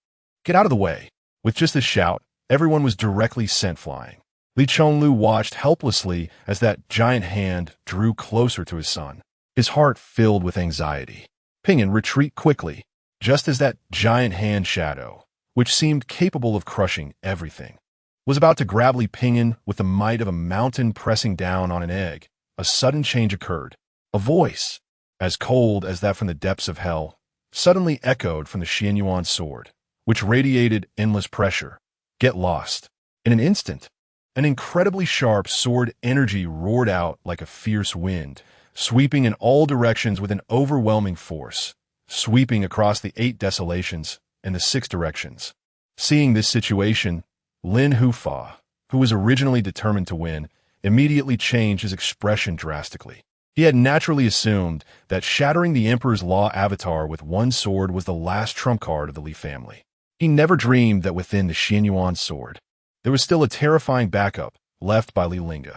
"Get out of the way!" With just a shout, everyone was directly sent flying. Li Chonglu watched helplessly as that giant hand drew closer to his son, his heart filled with anxiety. Pingen, retreat quickly, just as that giant hand shadow, which seemed capable of crushing everything, was about to grab Li Pingen with the might of a mountain pressing down on an egg. A sudden change occurred. A voice, as cold as that from the depths of hell, suddenly echoed from the Xianyuan sword, which radiated endless pressure. Get lost. In an instant, an incredibly sharp sword energy roared out like a fierce wind, sweeping in all directions with an overwhelming force, sweeping across the 8 desolations and the 6 directions. Seeing this situation, Lin Hufa, who was originally determined to win, immediately changed his expression drastically. He had naturally assumed that shattering the Emperor's Law avatar with one sword was the last trump card of the Li family. He never dreamed that within the Xianyuan sword, there was still a terrifying backup left by Li Lingge.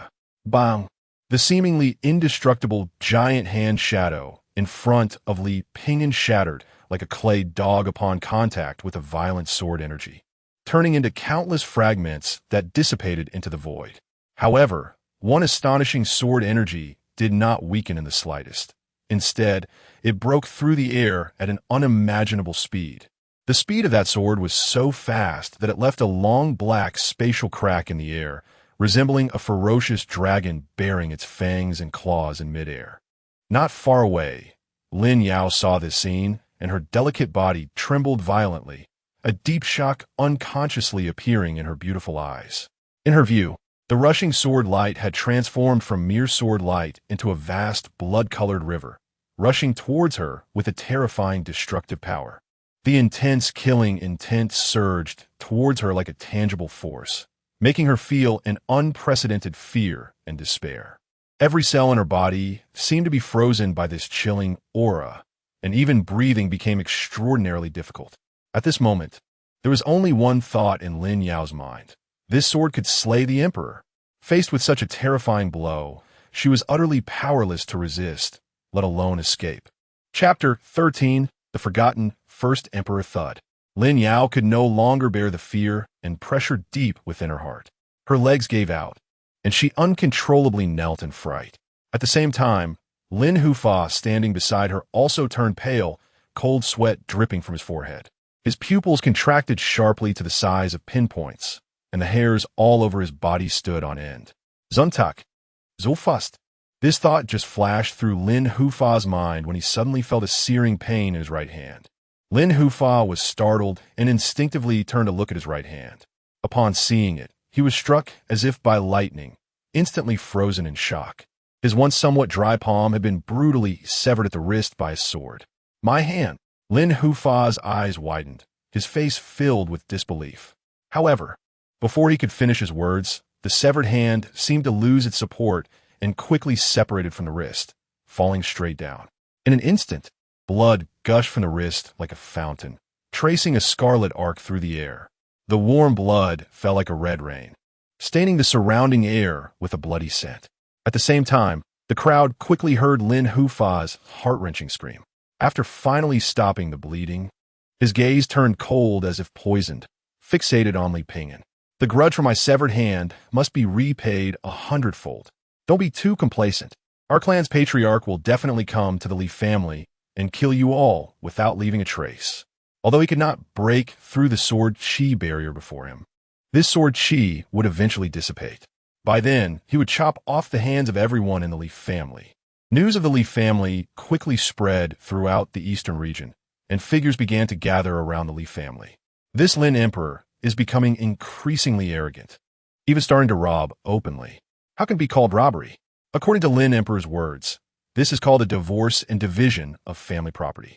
Bang! The seemingly indestructible giant hand shadow in front of Li Pingen shattered like a clay dog upon contact with a violent sword energy, turning into countless fragments that dissipated into the void. However, one astonishing sword energy did not weaken in the slightest. Instead, it broke through the air at an unimaginable speed. The speed of that sword was so fast that it left a long black spatial crack in the air, resembling a ferocious dragon baring its fangs and claws in midair. Not far away, Lin Yao saw this scene, and her delicate body trembled violently, a deep shock unconsciously appearing in her beautiful eyes. In her view, the rushing sword light had transformed from mere sword light into a vast blood-colored river, rushing towards her with a terrifying destructive power. The intense killing intent surged towards her like a tangible force, making her feel an unprecedented fear and despair. Every cell in her body seemed to be frozen by this chilling aura, and even breathing became extraordinarily difficult. At this moment, there was only one thought in Lin Yao's mind. This sword could slay the emperor. Faced with such a terrifying blow, she was utterly powerless to resist, let alone escape. Chapter 13, The Forgotten First Emperor Thud. Lin Yao could no longer bear the fear and pressure deep within her heart. Her legs gave out, and she uncontrollably knelt in fright. At the same time, Lin Hufa, standing beside her, also turned pale, cold sweat dripping from his forehead. His pupils contracted sharply to the size of pinpoints, and the hairs all over his body stood on end. Zuntak, Zulfust. This thought just flashed through Lin Hufa's mind when he suddenly felt a searing pain in his right hand. Lin Hufa was startled and instinctively turned to look at his right hand. Upon seeing it, he was struck as if by lightning, instantly frozen in shock. His once somewhat dry palm had been brutally severed at the wrist by a sword. My hand. Lin Hufa's eyes widened, his face filled with disbelief. However, before he could finish his words, the severed hand seemed to lose its support and quickly separated from the wrist, falling straight down. In an instant, blood gushed from the wrist like a fountain, tracing a scarlet arc through the air. The warm blood fell like a red rain, staining the surrounding air with a bloody scent. At the same time, the crowd quickly heard Lin Hufa's heart-wrenching scream. After finally stopping the bleeding, his gaze turned cold as if poisoned, fixated on Li Pingyan. The grudge for my severed hand must be repaid 100-fold. Don't be too complacent. Our clan's patriarch will definitely come to the Li family and kill you all without leaving a trace. Although he could not break through the sword chi barrier before him, this sword chi would eventually dissipate. By then, he would chop off the hands of everyone in the Li family. News of the Li family quickly spread throughout the eastern region, and figures began to gather around the Li family. This Lin emperor is becoming increasingly arrogant, even starting to rob openly. How can it be called robbery? According to Lin emperor's words, this is called a divorce and division of family property.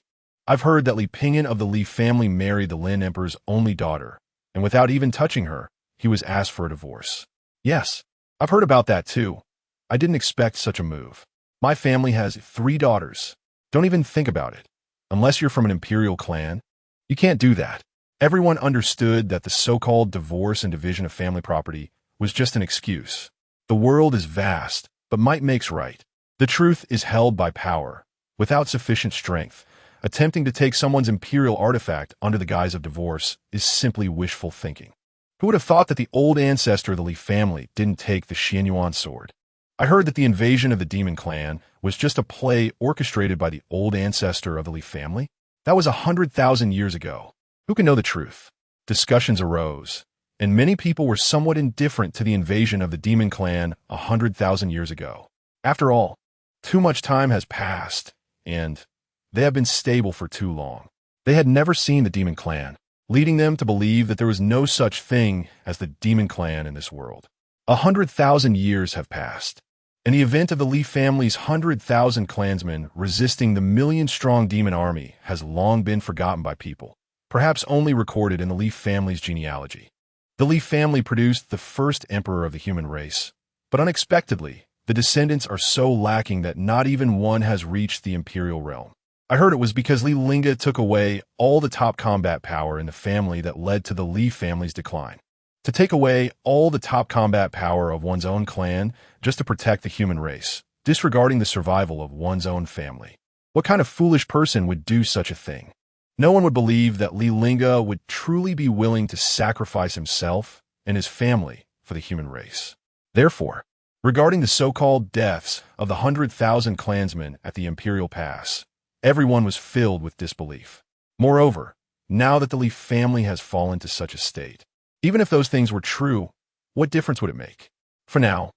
I've heard that Li Pingyan of the Li family married the Lin emperor's only daughter, and without even touching her, he was asked for a divorce. Yes, I've heard about that too. I didn't expect such a move. My family has 3 daughters. Don't even think about it. Unless you're from an imperial clan, you can't do that. Everyone understood that the so-called divorce and division of family property was just an excuse. The world is vast, but might makes right. The truth is held by power, without sufficient strength. Attempting to take someone's imperial artifact under the guise of divorce is simply wishful thinking. Who would have thought that the old ancestor of the Li family didn't take the Xianyuan sword? I heard that the invasion of the demon clan was just a play orchestrated by the old ancestor of the Li family. That was 100,000 years ago. Who can know the truth? Discussions arose, and many people were somewhat indifferent to the invasion of the demon clan 100,000 years ago. After all, too much time has passed, and they have been stable for too long. They had never seen the demon clan, leading them to believe that there was no such thing as the demon clan in this world. 100,000 years have passed, and the event of the Li family's 100,000 clansmen resisting the million-strong demon army has long been forgotten by people, perhaps only recorded in the Li family's genealogy. The Li family produced the first emperor of the human race, but unexpectedly, the descendants are so lacking that not even one has reached the imperial realm. I heard it was because Li Lingge took away all the top combat power in the family that led to the Li family's decline. To take away all the top combat power of one's own clan just to protect the human race, disregarding the survival of one's own family. What kind of foolish person would do such a thing? No one would believe that Li Lingge would truly be willing to sacrifice himself and his family for the human race. Therefore, regarding the so-called deaths of the 100,000 clansmen at the Imperial Pass, everyone was filled with disbelief. Moreover, now that the Li family has fallen to such a state, even if those things were true, what difference would it make? For now,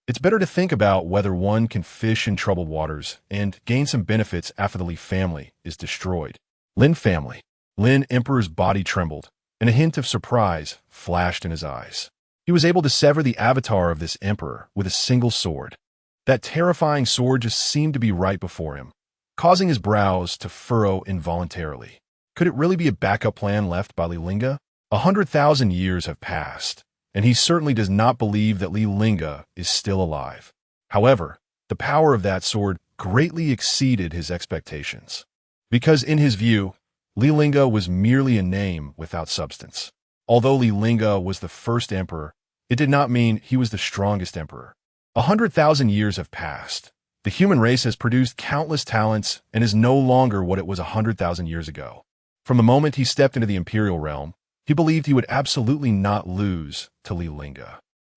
it's better to think about whether one can fish in troubled waters and gain some benefits after the Li family is destroyed. Lin family. Lin Emperor's body trembled, and a hint of surprise flashed in his eyes. He was able to sever the avatar of this emperor with a single sword. That terrifying sword just seemed to be right before him, causing his brows to furrow involuntarily. Could it really be a backup plan left by Li Lingge? 100,000 years have passed, and he certainly does not believe that Li Lingge is still alive. However, The power of that sword greatly exceeded his expectations. Because in his view, Li Lingge was merely a name without substance. Although Li Lingge was the first emperor, it did not mean he was the strongest emperor. 100,000 years have passed. The human race has produced countless talents and is no longer what it was 100,000 years ago. From the moment he stepped into the imperial realm, he believed he would absolutely not lose to Li Lingge.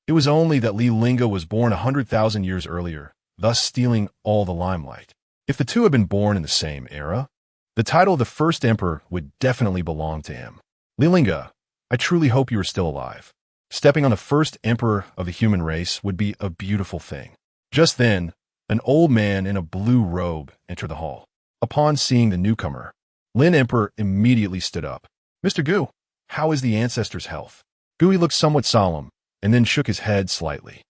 It was only that Li Lingge was born 100,000 years earlier, thus stealing all the limelight. If the two had been born in the same era, the title of the first emperor would definitely belong to him. Li Lingge, I truly hope you are still alive. Stepping on the first emperor of the human race would be a beautiful thing. Just then, an old man in a blue robe entered the hall. Upon seeing the newcomer, Lin Emperor immediately stood up. Mr. Gu, how is the Ancestor's health? Gui looked somewhat solemn, and then shook his head slightly.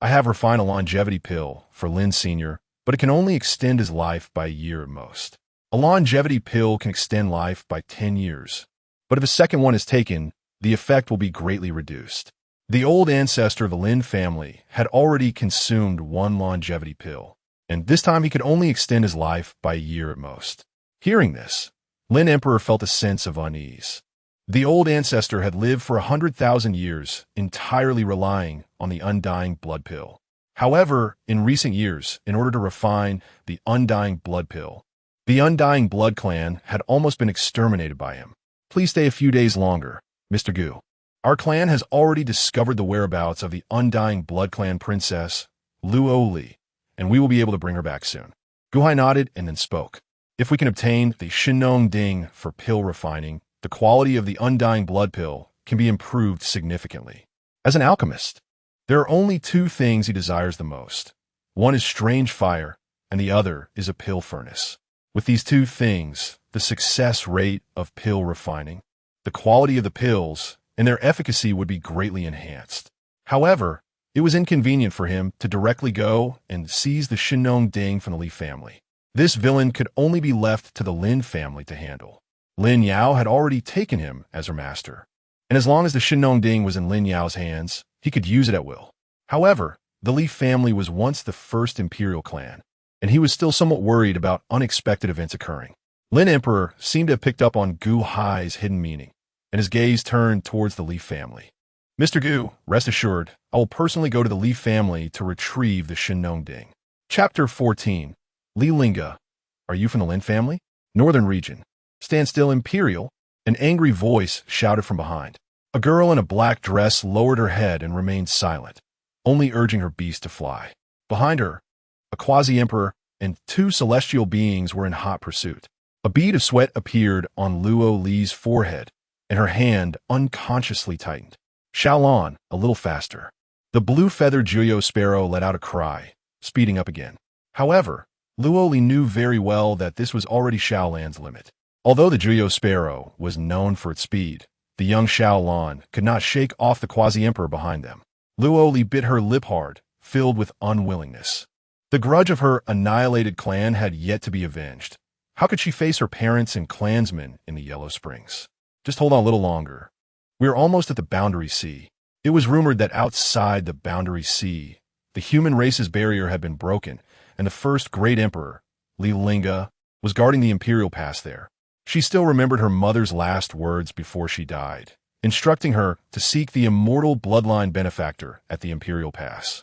I have refined a longevity pill for Lin Sr., but it can only extend his life by a year at most. A longevity pill can extend life by 10 years, but if a second one is taken, the effect will be greatly reduced. The old ancestor of the Lin family had already consumed one longevity pill, and this time he could only extend his life by a year at most. Hearing this, Lin Emperor felt a sense of unease. The old ancestor had lived for 100,000 years, entirely relying on the undying blood pill. However, in recent years, in order to refine the undying blood pill, the undying blood clan had almost been exterminated by him. Please stay a few days longer, Mr. Gu. Our clan has already discovered the whereabouts of the undying blood clan princess, Li, and we will be able to bring her back soon. Guhai nodded and then spoke. If we can obtain the Shinong Ding for pill refining, the quality of the undying blood pill can be improved significantly. As an alchemist, there are only two things he desires the most. One is strange fire, and the other is a pill furnace. With these two things, the success rate of pill refining, the quality of the pills, and their efficacy would be greatly enhanced. However, it was inconvenient for him to directly go and seize the Shinong Ding from the Li family. This villain could only be left to the Lin family to handle. Lin Yao had already taken him as her master, and as long as the Shinong Ding was in Lin Yao's hands, he could use it at will. However, the Li family was once the first imperial clan, and he was still somewhat worried about unexpected events occurring. Lin Emperor seemed to have picked up on Gu Hai's hidden meaning, and his gaze turned towards the Li family. Mr. Gu, rest assured, I will personally go to the Li family to retrieve the Shinong Ding. Chapter 14. Li Lingge, are you from the Lin family? Northern region. Stand still, Imperial. An angry voice shouted from behind. A girl in a black dress lowered her head and remained silent, only urging her beast to fly. Behind her, a quasi-emperor and two celestial beings were in hot pursuit. A bead of sweat appeared on Luo Li's forehead, and her hand unconsciously tightened. Xiaolan, a little faster. The blue-feathered Juyo sparrow let out a cry, speeding up again. However, Luo Li knew very well that this was already Xiaolan's limit. Although the Juyo sparrow was known for its speed, the young Xiaolan could not shake off the quasi-emperor behind them. Luo Li bit her lip hard, filled with unwillingness. The grudge of her annihilated clan had yet to be avenged. How could she face her parents and clansmen in the Yellow Springs? Just hold on a little longer. We are almost at the Boundary Sea. It was rumored that outside the Boundary Sea, the human race's barrier had been broken, and the first great emperor, Li Lingge, was guarding the Imperial Pass there. She still remembered her mother's last words before she died, instructing her to seek the immortal bloodline benefactor at the Imperial Pass.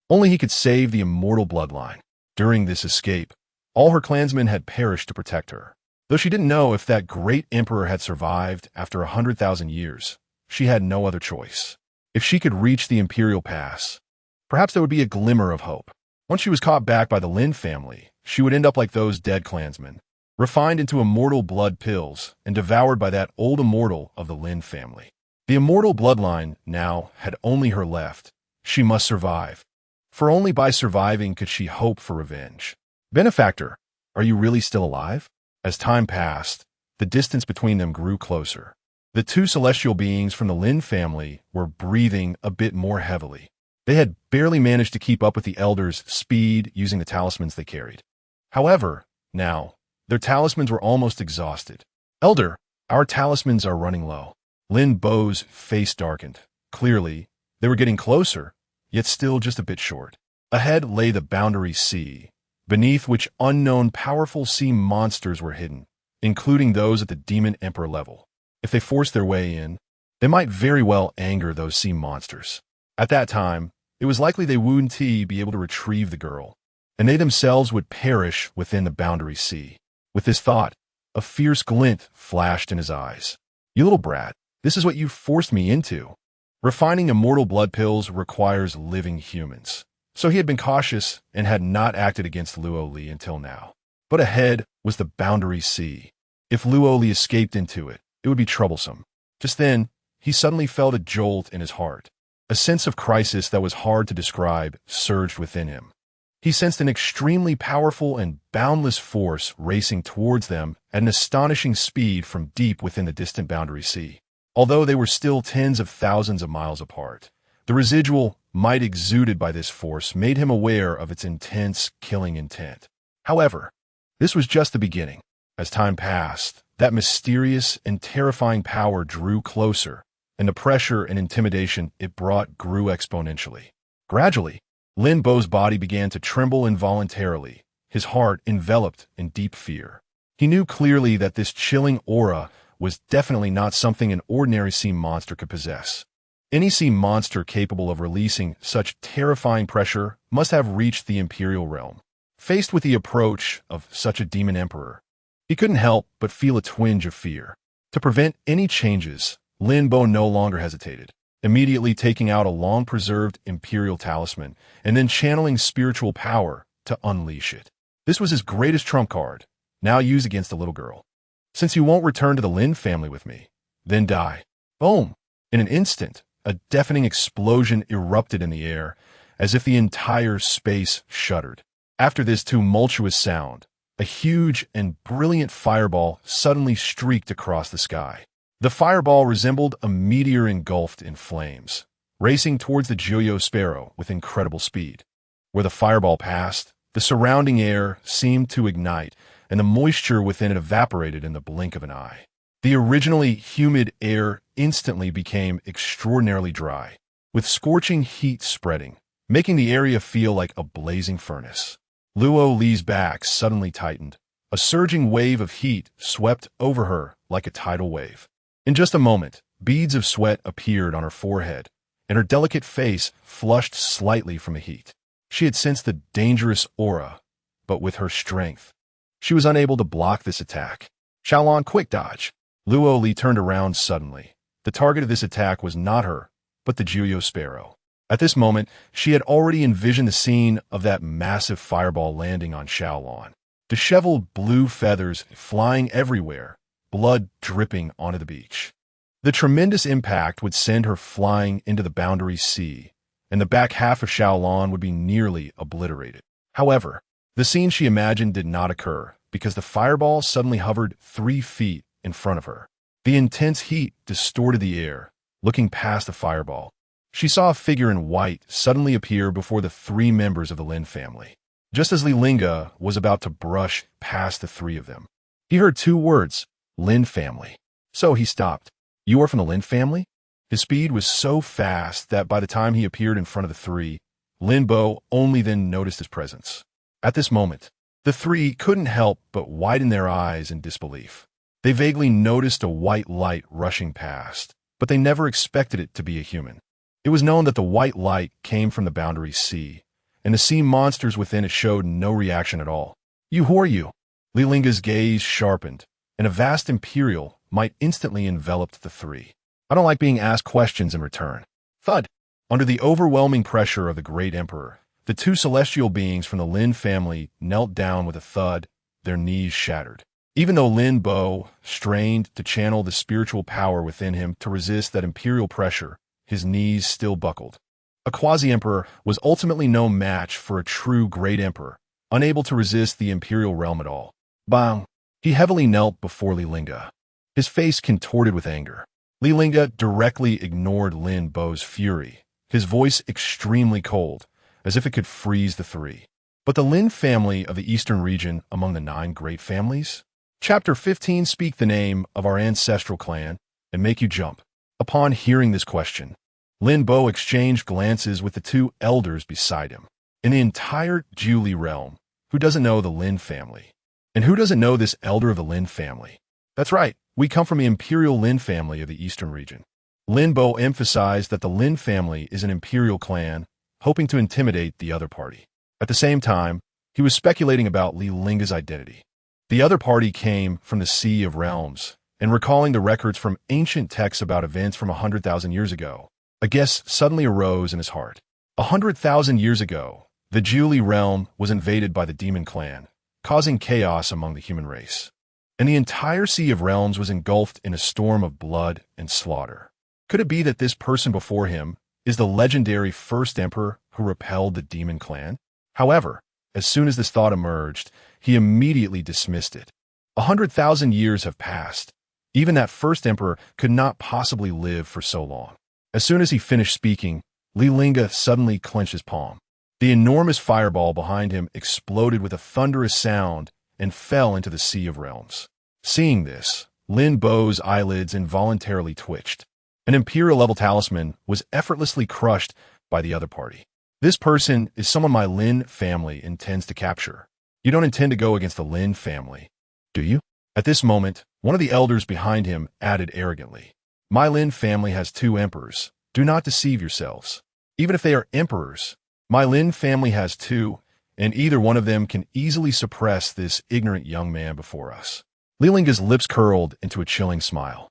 Only he could save the immortal bloodline. During this escape, all her clansmen had perished to protect her. Though she didn't know if that great emperor had survived after 100,000 years, she had no other choice. If she could reach the Imperial Pass, perhaps there would be a glimmer of hope. Once she was caught back by the Lin family, she would end up like those dead clansmen, refined into immortal blood pills and devoured by that old immortal of the Lin family. The immortal bloodline now had only her left. She must survive, for only by surviving could she hope for revenge. Benefactor, are you really still alive? As time passed, the distance between them grew closer. The two celestial beings from the Lin family were breathing a bit more heavily. They had barely managed to keep up with the elders' speed using the talismans they carried. However, now, their talismans were almost exhausted. Elder, our talismans are running low. Lin Bo's face darkened. Clearly, they were getting closer, yet still just a bit short. Ahead lay the boundary sea, beneath which unknown powerful sea monsters were hidden, including those at the demon emperor level. If they forced their way in, they might very well anger those sea monsters. At that time, it was likely they wouldn't be able to retrieve the girl, and they themselves would perish within the boundary sea. With this thought, a fierce glint flashed in his eyes. "You little brat, this is what you forced me into." Refining immortal blood pills requires living humans, so he had been cautious and had not acted against Luo Li until now. But ahead was the boundary sea. If Luo Li escaped into it, it would be troublesome. Just then, he suddenly felt a jolt in his heart. A sense of crisis that was hard to describe surged within him. He sensed an extremely powerful and boundless force racing towards them at an astonishing speed from deep within the distant boundary sea. Although they were still tens of thousands of miles apart, the residual might exuded by this force made him aware of its intense, killing intent. However, this was just the beginning. As time passed, that mysterious and terrifying power drew closer, and the pressure and intimidation it brought grew exponentially. Gradually, Lin Bo's body began to tremble involuntarily, his heart enveloped in deep fear. He knew clearly that this chilling aura was definitely not something an ordinary sea monster could possess. Any sea monster capable of releasing such terrifying pressure must have reached the Imperial realm. Faced with the approach of such a demon emperor, he couldn't help but feel a twinge of fear. To prevent any changes, Lin Bo no longer hesitated, immediately taking out a long-preserved Imperial talisman and then channeling spiritual power to unleash it. This was his greatest trump card, now used against the little girl. "Since you won't return to the Lin family with me, then die." Boom! In an instant, a deafening explosion erupted in the air, as if the entire space shuddered. After this tumultuous sound, a huge and brilliant fireball suddenly streaked across the sky. The fireball resembled a meteor engulfed in flames, racing towards the Juyo sparrow with incredible speed. Where the fireball passed, the surrounding air seemed to ignite, and the moisture within it evaporated in the blink of an eye. The originally humid air instantly became extraordinarily dry, with scorching heat spreading, making the area feel like a blazing furnace. Luo Li's back suddenly tightened. A surging wave of heat swept over her like a tidal wave. In just a moment, beads of sweat appeared on her forehead, and her delicate face flushed slightly from the heat. She had sensed the dangerous aura, but with her strength, she was unable to block this attack. "Xiaolon, quick dodge!" Luo Li turned around suddenly. The target of this attack was not her, but the Juyo sparrow. At this moment, she had already envisioned the scene of that massive fireball landing on Xiaolon. Disheveled blue feathers flying everywhere, blood dripping onto the beach. The tremendous impact would send her flying into the boundary sea, and the back half of Xiaolon would be nearly obliterated. However, the scene she imagined did not occur, because the fireball suddenly hovered 3 feet in front of her. The intense heat distorted the air. Looking past the fireball, she saw a figure in white suddenly appear before the 3 members of the Lin family. Just as Li Lingge was about to brush past the 3 of them, he heard 2 words, "Lin family." So he stopped. "You are from the Lin family?" His speed was so fast that by the time he appeared in front of the 3, Lin Bo only then noticed his presence. At this moment, the 3 couldn't help but widen their eyes in disbelief. They vaguely noticed a white light rushing past, but they never expected it to be a human. It was known that the white light came from the boundary sea, and the sea monsters within it showed no reaction at all. Who are you?" Li Lingge's gaze sharpened, and a vast Imperial might instantly enveloped the 3. "I don't like being asked questions in return." Thud! Under the overwhelming pressure of the great emperor, the 2 celestial beings from the Lin family knelt down with a thud, their knees shattered. Even though Lin Bo strained to channel the spiritual power within him to resist that imperial pressure, his knees still buckled. A quasi-emperor was ultimately no match for a true great emperor, unable to resist the imperial realm at all. Bang! He heavily knelt before Li Lingge, his face contorted with anger. Li Lingge directly ignored Lin Bo's fury, his voice extremely cold, as if it could freeze the 3. But the Lin family of the eastern region among the 9 great families? Chapter 15 Speak the name of our ancestral clan and make you jump. Upon hearing this question, Lin Bo exchanged glances with the 2 elders beside him. In the entire Li realm, who doesn't know the Lin family? And who doesn't know this elder of the Lin family? That's right, we come from the Imperial Lin family of the Eastern region. Lin Bo emphasized that the Lin family is an imperial clan, hoping to intimidate the other party. At the same time, he was speculating about Li Lingge's identity. The other party came from the Sea of Realms, and recalling the records from ancient texts about events from 100,000 years ago, a guess suddenly arose in his heart. 100,000 years ago, the Li realm was invaded by the demon clan, causing chaos among the human race. And the entire Sea of Realms was engulfed in a storm of blood and slaughter. Could it be that this person before him is the legendary first emperor who repelled the demon clan? However, as soon as this thought emerged, he immediately dismissed it. 100,000 years have passed. Even that first emperor could not possibly live for so long. As soon as he finished speaking, Li Lingge suddenly clenched his palm. The enormous fireball behind him exploded with a thunderous sound and fell into the Sea of Realms. Seeing this, Lin Bo's eyelids involuntarily twitched. An imperial-level talisman was effortlessly crushed by the other party. This person is someone my Lin family intends to capture. You don't intend to go against the Lin family, do you? At this moment, one of the elders behind him added arrogantly, My Lin family has 2 emperors. Do not deceive yourselves. Even if they are emperors, my Lin family has 2, and either one of them can easily suppress this ignorant young man before us. Li Lingge's lips curled into a chilling smile.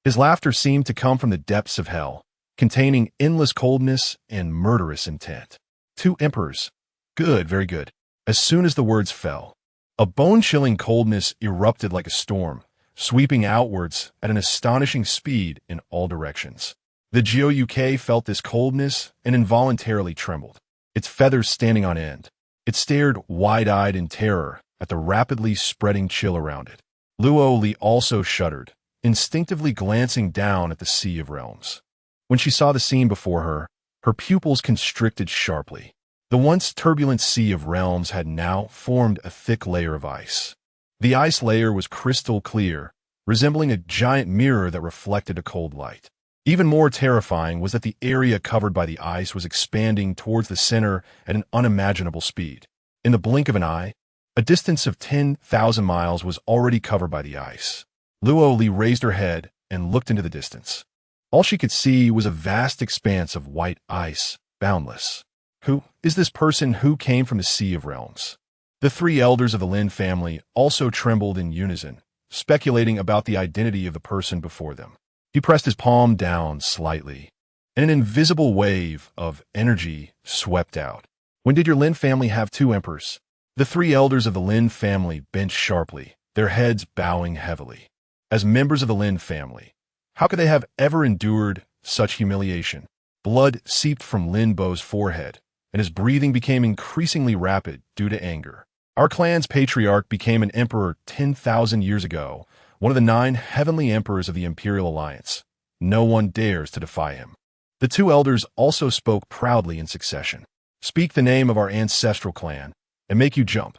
His laughter seemed to come from the depths of hell, containing endless coldness and murderous intent. 2 emperors. Good, very good. As soon as the words fell, a bone-chilling coldness erupted like a storm, sweeping outwards at an astonishing speed in all directions. The Gouk felt this coldness and involuntarily trembled, its feathers standing on end. It stared wide-eyed in terror at the rapidly spreading chill around it. Luo Li also shuddered, instinctively glancing down at the Sea of Realms. When she saw the scene before her, her pupils constricted sharply. The once turbulent Sea of Realms had now formed a thick layer of ice. The ice layer was crystal clear, resembling a giant mirror that reflected a cold light. Even more terrifying was that the area covered by the ice was expanding towards the center at an unimaginable speed. In the blink of an eye, a distance of 10,000 miles was already covered by the ice. Luo Li raised her head and looked into the distance. All she could see was a vast expanse of white ice, boundless. Who is this person who came from the Sea of Realms? The 3 elders of the Lin family also trembled in unison, speculating about the identity of the person before them. He pressed his palm down slightly, and an invisible wave of energy swept out. When did your Lin family have 2 emperors? The 3 elders of the Lin family bent sharply, their heads bowing heavily. As members of the Lin family, how could they have ever endured such humiliation? Blood seeped from Lin Bo's forehead, and his breathing became increasingly rapid due to anger. Our clan's patriarch became an emperor 10,000 years ago, one of the 9 heavenly emperors of the Imperial Alliance. No one dares to defy him. The 2 elders also spoke proudly in succession. Speak the name of our ancestral clan, and make you jump.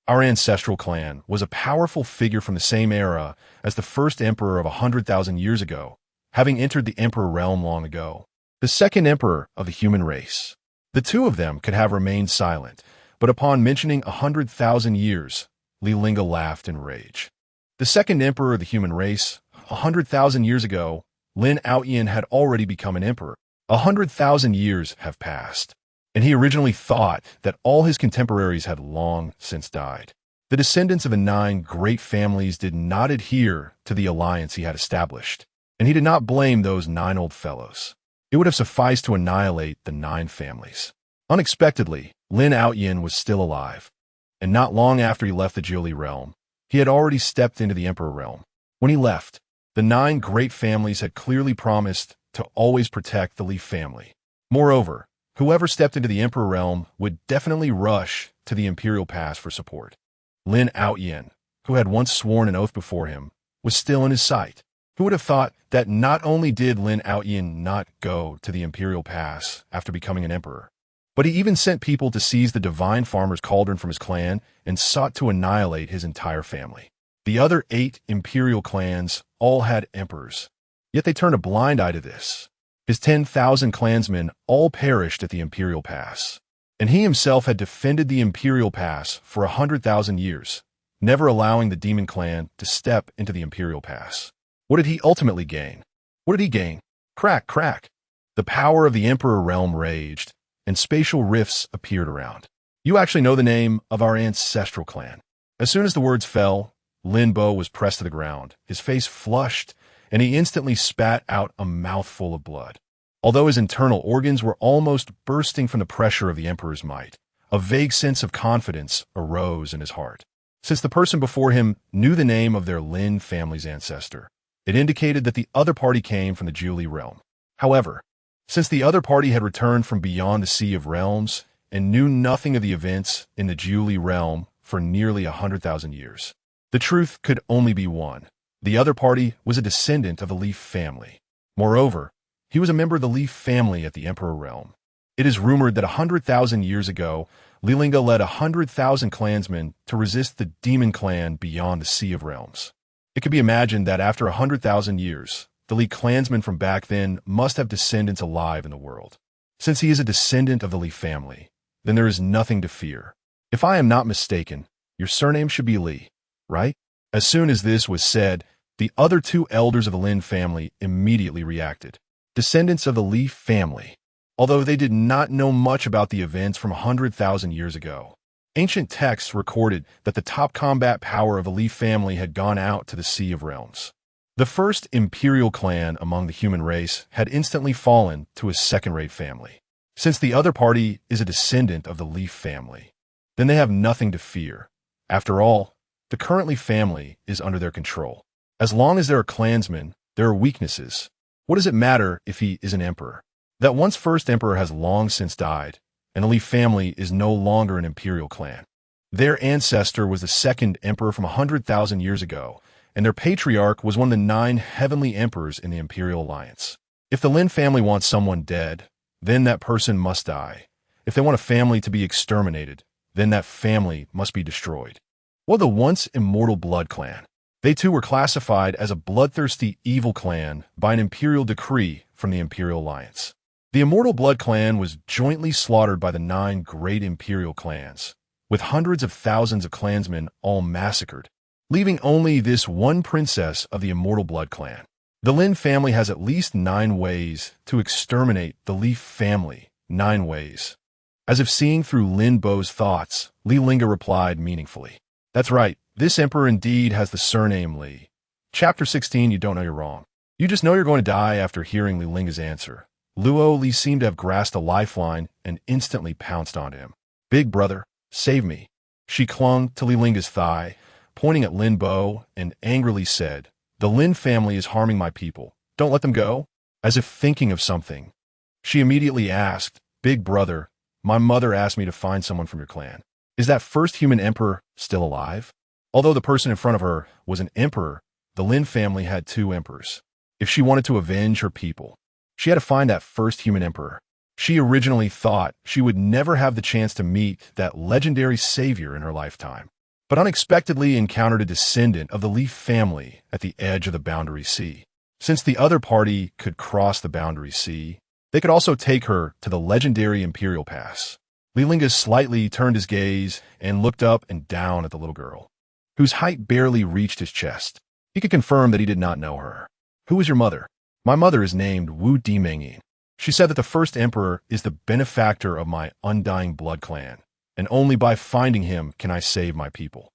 Our ancestral clan was a powerful figure from the same era as the first emperor of 100,000 years ago, having entered the emperor realm long ago. The second emperor of the human race. The 2 of them could have remained silent, but upon mentioning 100,000 years, Li Lingge laughed in rage. The second emperor of the human race, 100,000 years ago, Lin Outyin had already become an emperor. 100,000 years have passed, and he originally thought that all his contemporaries had long since died. The descendants of the 9 great families did not adhere to the alliance he had established, and he did not blame those 9 old fellows. It would have sufficed to annihilate the 9 families. Unexpectedly, Lin Outyin was still alive, and not long after he left the Li realm, he had already stepped into the Emperor realm. When he left, the 9 great families had clearly promised to always protect the Li family. Moreover, whoever stepped into the Emperor realm would definitely rush to the Imperial Pass for support. Lin Outyin, who had once sworn an oath before him, was still in his sight. Who would have thought that not only did Lin Outyin not go to the Imperial Pass after becoming an emperor, but he even sent people to seize the divine farmer's cauldron from his clan and sought to annihilate his entire family. The other 8 imperial clans all had emperors, yet they turned a blind eye to this. His 10,000 clansmen all perished at the Imperial Pass. and he himself had defended the Imperial Pass for 100,000 years, never allowing the demon clan to step into the Imperial Pass. What did he ultimately gain? What did he gain? Crack, crack. The power of the Emperor realm raged, and spatial rifts appeared around. You actually know the name of our ancestral clan. As soon as the words fell, Lin Bo was pressed to the ground, his face flushed, and he instantly spat out a mouthful of blood. Although his internal organs were almost bursting from the pressure of the Emperor's might, a vague sense of confidence arose in his heart. Since the person before him knew the name of their Lin family's ancestor, it indicated that the other party came from the Li realm. However, since the other party had returned from beyond the Sea of Realms and knew nothing of the events in the Li realm for nearly 100,000 years, the truth could only be one. The other party was a descendant of the Li family. Moreover, he was a member of the Li family at the Emperor realm. It is rumored that 100,000 years ago, Li Lingge led 100,000 clansmen to resist the demon clan beyond the Sea of Realms. It could be imagined that after 100,000 years, the Li clansmen from back then must have descendants alive in the world. Since he is a descendant of the Li family, then there is nothing to fear. If I am not mistaken, your surname should be Li, right? As soon as this was said, the other two elders of the Lin family immediately reacted. Descendants of the Li family. Although they did not know much about the events from 100,000 years ago, ancient texts recorded that the top combat power of the Li family had gone out to the Sea of Realms. The first imperial clan among the human race had instantly fallen to a second-rate family. Since the other party is a descendant of the Li family, then they have nothing to fear. After all, the current Li family is under their control. As long as there are clansmen, there are weaknesses. What does it matter if he is an emperor? That one's first emperor has long since died, and the Li family is no longer an imperial clan. Their ancestor was the second emperor from 100,000 years ago, and their patriarch was one of the 9 heavenly emperors in the Imperial Alliance. If the Lin family wants someone dead, then that person must die. If they want a family to be exterminated, then that family must be destroyed. Well, the once immortal blood clan. They too were classified as a bloodthirsty evil clan by an imperial decree from the Imperial Alliance. The immortal blood clan was jointly slaughtered by the 9 great imperial clans, with hundreds of thousands of clansmen all massacred, leaving only this one princess of the immortal blood clan. The Lin family has at least 9 ways to exterminate the Li family. 9 ways. As if seeing through Lin Bo's thoughts, Li Lingge replied meaningfully. That's right, this emperor indeed has the surname Li. Chapter 16, you don't know you're wrong. You just know you're going to die after hearing Li Linge's answer. Luo Li seemed to have grasped a lifeline and instantly pounced onto him. Big brother, save me. She clung to Li Linge's thigh, pointing at Lin Bo, and angrily said, The Lin family is harming my people. Don't let them go. As if thinking of something, she immediately asked, Big brother, my mother asked me to find someone from your clan. Is that first human emperor still alive? Although the person in front of her was an emperor, the Lin family had 2 emperors. If she wanted to avenge her people, she had to find that first human emperor. She originally thought she would never have the chance to meet that legendary savior in her lifetime, but unexpectedly encountered a descendant of the Li family at the edge of the Boundary Sea. Since the other party could cross the Boundary Sea, they could also take her to the legendary Imperial Pass. Li Lingge slightly turned his gaze and looked up and down at the little girl, whose height barely reached his chest. He could confirm that he did not know her. Who is your mother? My mother is named Wu Dimengyin. She said that the first emperor is the benefactor of my undying blood clan, and only by finding him can I save my people.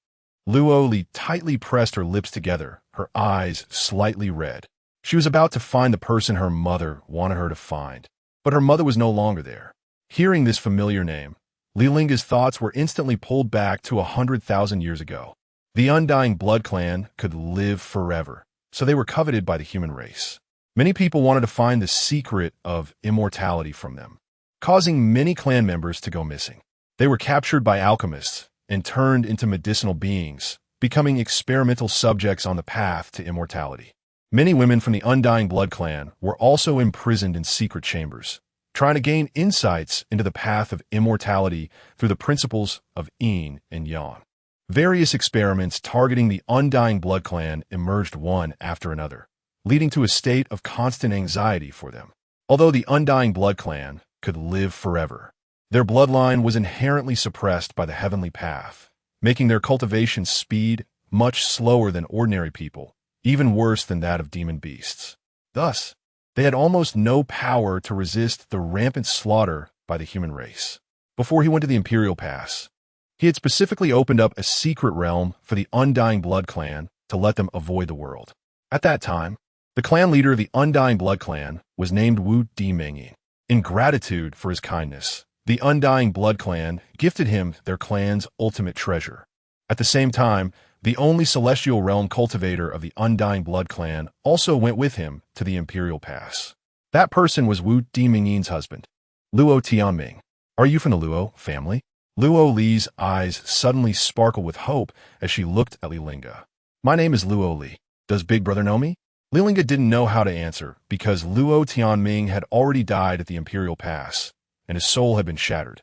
Luo Li tightly pressed her lips together, her eyes slightly red. She was about to find the person her mother wanted her to find, but her mother was no longer there. Hearing this familiar name, Li Linge's thoughts were instantly pulled back to 100,000 years ago. The undying blood clan could live forever, so they were coveted by the human race. Many people wanted to find the secret of immortality from them, causing many clan members to go missing. They were captured by alchemists and turned into medicinal beings, becoming experimental subjects on the path to immortality. Many women from the undying blood clan were also imprisoned in secret chambers, trying to gain insights into the path of immortality through the principles of yin and yang. Various experiments targeting the undying blood clan emerged one after another, leading to a state of constant anxiety for them. Although the undying blood clan could live forever, Their bloodline was inherently suppressed by the heavenly path, making their cultivation speed much slower than ordinary people, even worse than that of demon beasts. Thus, they had almost no power to resist the rampant slaughter by the human race. Before he went to the Imperial Pass, he had specifically opened up a secret realm for the Undying Blood clan to let them avoid the world. At that time, the clan leader of the Undying Blood clan was named hour.The. In gratitude for his kindness, the Undying Blood clan gifted him their clan's ultimate treasure. At the same time, the only celestial realm cultivator of the Undying Blood clan also went with him to the Imperial Pass. That person was hour.The.'s husband, Luo Tianming. Are you from the Luo family? Luo Li's eyes suddenly sparkled with hope as she looked at Li Lingge. My name is Luo Li. Does Big Brother know me? Li Lingge didn't know how to answer because Luo Tianming had already died at the Imperial Pass, and his soul had been shattered.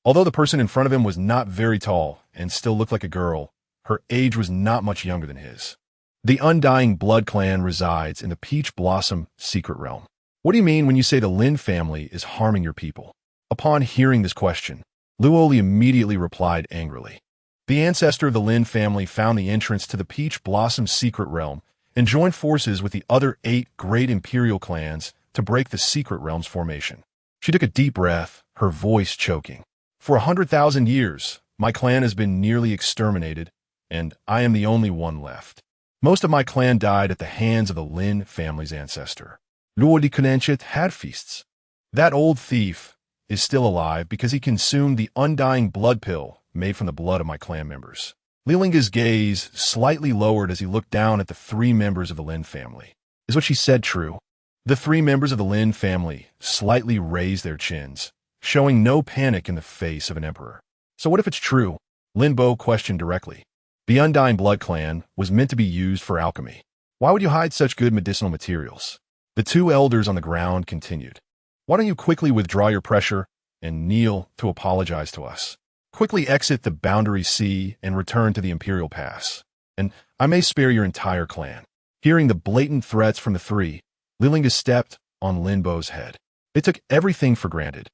Although the person in front of him was not very tall and still looked like a girl, her age was not much younger than his. The Undying Blood clan resides in the Peach Blossom secret realm. What do you mean when you say the Lin family is harming your people? Upon hearing this question, Luo Li immediately replied angrily. The ancestor of the Lin family found the entrance to the Peach Blossom secret realm and joined forces with the other 8 great imperial clans to break the secret realm's formation. She took a deep breath, her voice choking. For 100,000 years, my clan has been nearly exterminated, and I am the only one left. Most of my clan died at the hands of the Lin family's ancestor. Luo Li had feasts. That old thief is still alive because he consumed the undying blood pill made from the blood of my clan members. Li Lingge's gaze slightly lowered as he looked down at the 3 members of the Lin family. Is what she said true? The 3 members of the Lin family slightly raised their chins, showing no panic in the face of an emperor. So what if it's true? Lin Bo questioned directly. The Undying Blood clan was meant to be used for alchemy. Why would you hide such good medicinal materials? The 2 elders on the ground continued. Why don't you quickly withdraw your pressure and kneel to apologize to us? Quickly exit the Boundary Sea and return to the Imperial Pass, and I may spare your entire clan. Hearing the blatant threats from the 3, Li Lingge stepped on Lin Bo's head. They took everything for granted,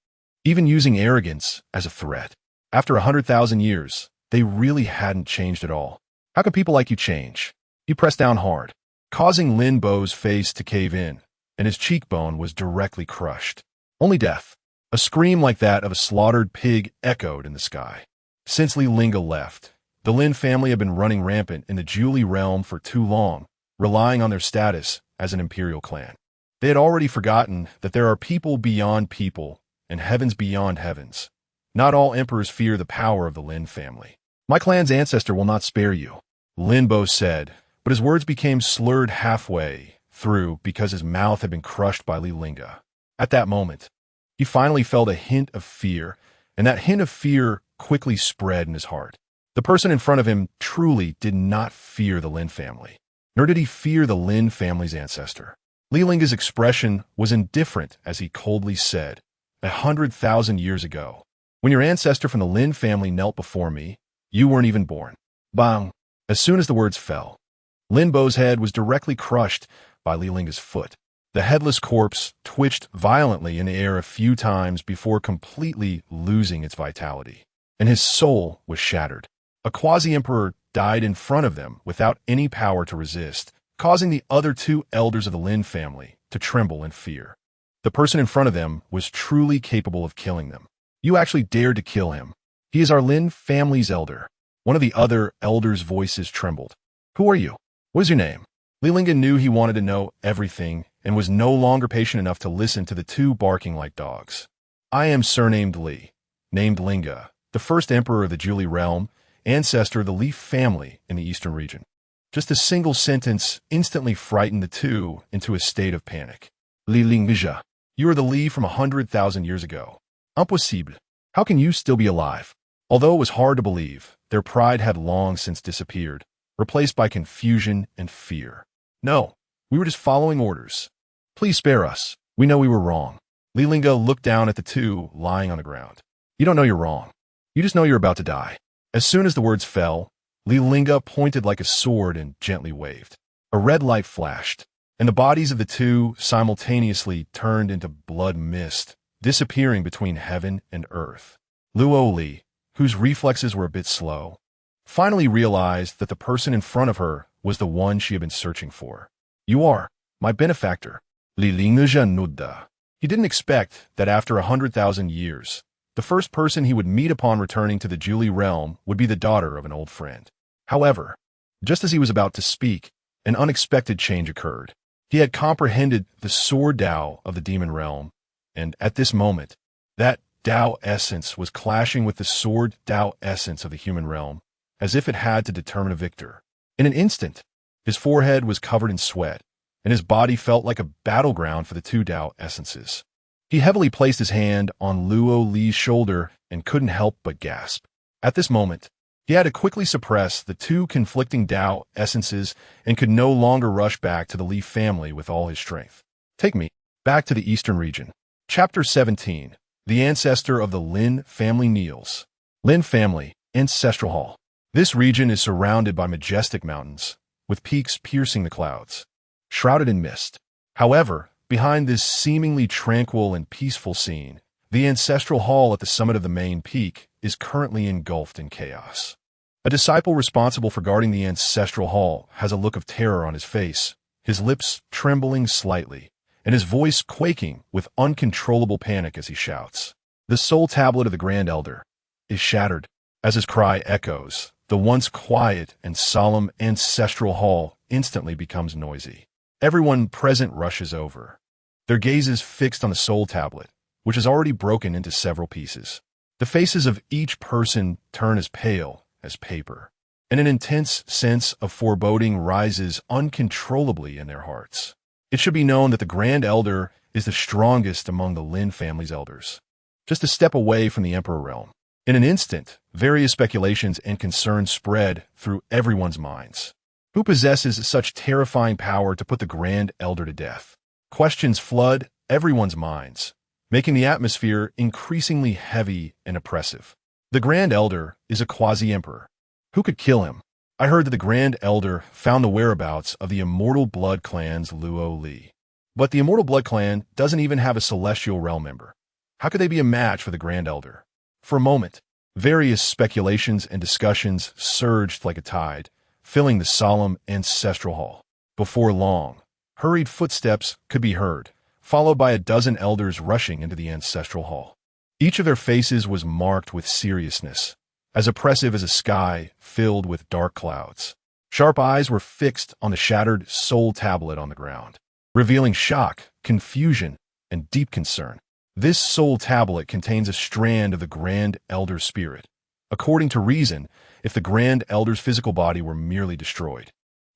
even using arrogance as a threat. After 100,000 years, they really hadn't changed at all. How could people like you change? He pressed down hard, causing Lin Bo's face to cave in, and his cheekbone was directly crushed. Only death. A scream like that of a slaughtered pig echoed in the sky. Since Li Lingge left, the Lin family had been running rampant in the Julie realm for too long, relying on their status as an imperial clan. They had already forgotten that there are people beyond people and heavens beyond heavens. Not all emperors fear the power of the Lin family. My clan's ancestor will not spare you, Lin Bo said, but his words became slurred halfway through because his mouth had been crushed by Li Lingge. At that moment, he finally felt a hint of fear, and that hint of fear quickly spread in his heart. The person in front of him truly did not fear the Lin family, nor did he fear the Lin family's ancestor. Li Lingge's expression was indifferent as he coldly said, 100,000 years ago, when your ancestor from the Lin family knelt before me, you weren't even born. Bang! As soon as the words fell, Lin Bo's head was directly crushed by Li Lingge's foot. The headless corpse twitched violently in the air a few times before completely losing its vitality, and his soul was shattered. A quasi-emperor died in front of them without any power to resist, causing the other 2 elders of the Lin family to tremble in fear. The person in front of them was truly capable of killing them. You actually dared to kill him. He is our Lin family's elder. One of the other elders' voices trembled. Who are you? What is your name? Li Lingge knew he wanted to know everything and was no longer patient enough to listen to the 2 barking like dogs. I am surnamed Li, named Lingge, the first emperor of the Julie realm, ancestor of the Li family in the eastern region. Just a single sentence instantly frightened the 2 into a state of panic. Li Lingge, you are the Li from 100,000 years ago. Impossible. How can you still be alive? Although it was hard to believe, their pride had long since disappeared, replaced by confusion and fear. No, we were just following orders. Please spare us. We know we were wrong. Li Lingge looked down at the 2 lying on the ground. You don't know you're wrong. You just know you're about to die. As soon as the words fell, Li Lingge pointed like a sword and gently waved. A red light flashed, and the bodies of the 2 simultaneously turned into blood mist, disappearing between heaven and earth. Li, whose reflexes were a bit slow, finally realized that the person in front of her was the one she had been searching for. "You are my benefactor, Li Lingge. He didn't expect that after 100,000 years, the first person he would meet upon returning to the Julie realm would be the daughter of an old friend. However, just as he was about to speak, an unexpected change occurred. He had comprehended the sword Tao of the demon realm, and at this moment, that Tao essence was clashing with the sword Tao essence of the human realm, as if it had to determine a victor. In an instant, his forehead was covered in sweat, and his body felt like a battleground for the two Tao essences. He heavily placed his hand on Li's shoulder and couldn't help but gasp. At this moment, he had to quickly suppress the two conflicting Tao essences and could no longer rush back to the Li family with all his strength. Take me back to the eastern region. Chapter 17. The Ancestor of the Lin family kneels. Lin family, Ancestral Hall. This region is surrounded by majestic mountains, with peaks piercing the clouds, shrouded in mist. However, behind this seemingly tranquil and peaceful scene, the Ancestral Hall at the summit of the main peak is currently engulfed in chaos. A disciple responsible for guarding the Ancestral Hall has a look of terror on his face, his lips trembling slightly, and his voice quaking with uncontrollable panic as he shouts. The soul tablet of the Grand Elder is shattered. As his cry echoes, the once quiet and solemn Ancestral Hall instantly becomes noisy. Everyone present rushes over, their gazes fixed on the soul tablet, which is already broken into several pieces. The faces of each person turn as pale as paper, and an intense sense of foreboding rises uncontrollably in their hearts. It should be known that the Grand Elder is the strongest among the Lin family's elders, just a step away from the Emperor realm. In an instant, various speculations and concerns spread through everyone's minds. Who possesses such terrifying power to put the Grand Elder to death? Questions flood everyone's minds, making the atmosphere increasingly heavy and oppressive. The Grand Elder is a quasi-emperor. Who could kill him? I heard that the Grand Elder found the whereabouts of the Immortal Blood Clan's Li. But the Immortal Blood Clan doesn't even have a celestial realm member. How could they be a match for the Grand Elder? For a moment, various speculations and discussions surged like a tide, filling the solemn Ancestral Hall. Before long, hurried footsteps could be heard, followed by a dozen elders rushing into the Ancestral Hall. Each of their faces was marked with seriousness, as oppressive as a sky filled with dark clouds. Sharp eyes were fixed on the shattered soul tablet on the ground, revealing shock, confusion, and deep concern. This soul tablet contains a strand of the Grand Elder's spirit. According to reason, if the Grand Elder's physical body were merely destroyed,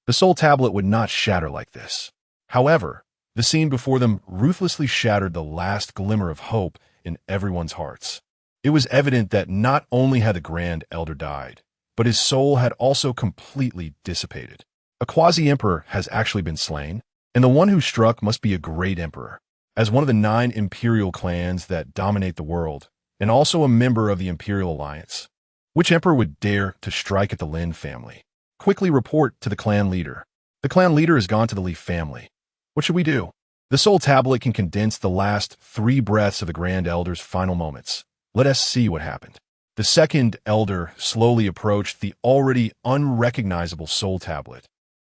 the soul tablet would not shatter like this. However, the scene before them ruthlessly shattered the last glimmer of hope in everyone's hearts. It was evident that not only had the Grand Elder died, but his soul had also completely dissipated. A quasi-emperor has actually been slain, and the one who struck must be a great emperor. As one of the 9 imperial clans that dominate the world, and also a member of the Imperial Alliance, which emperor would dare to strike at the Lin family? Quickly report to the clan leader. The clan leader has gone to the Li family. What should we do? The soul tablet can condense the last 3 breaths of the Grand Elder's final moments. Let us see what happened. The second elder slowly approached the already unrecognizable soul tablet,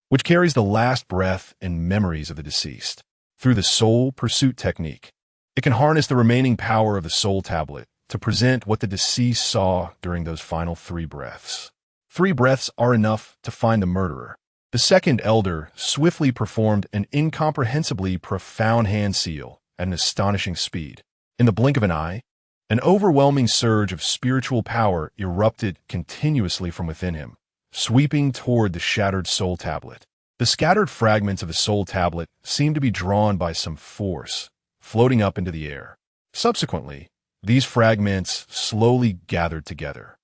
which carries the last breath and memories of the deceased. Through the soul pursuit technique, it can harness the remaining power of the soul tablet to present what the deceased saw during those final 3 breaths. 3 breaths are enough to find the murderer. The second elder swiftly performed an incomprehensibly profound hand seal at an astonishing speed. In the blink of an eye, an overwhelming surge of spiritual power erupted continuously from within him, sweeping toward the shattered soul tablet. The scattered fragments of the soul tablet seemed to be drawn by some force, floating up into the air. Subsequently, these fragments slowly gathered together.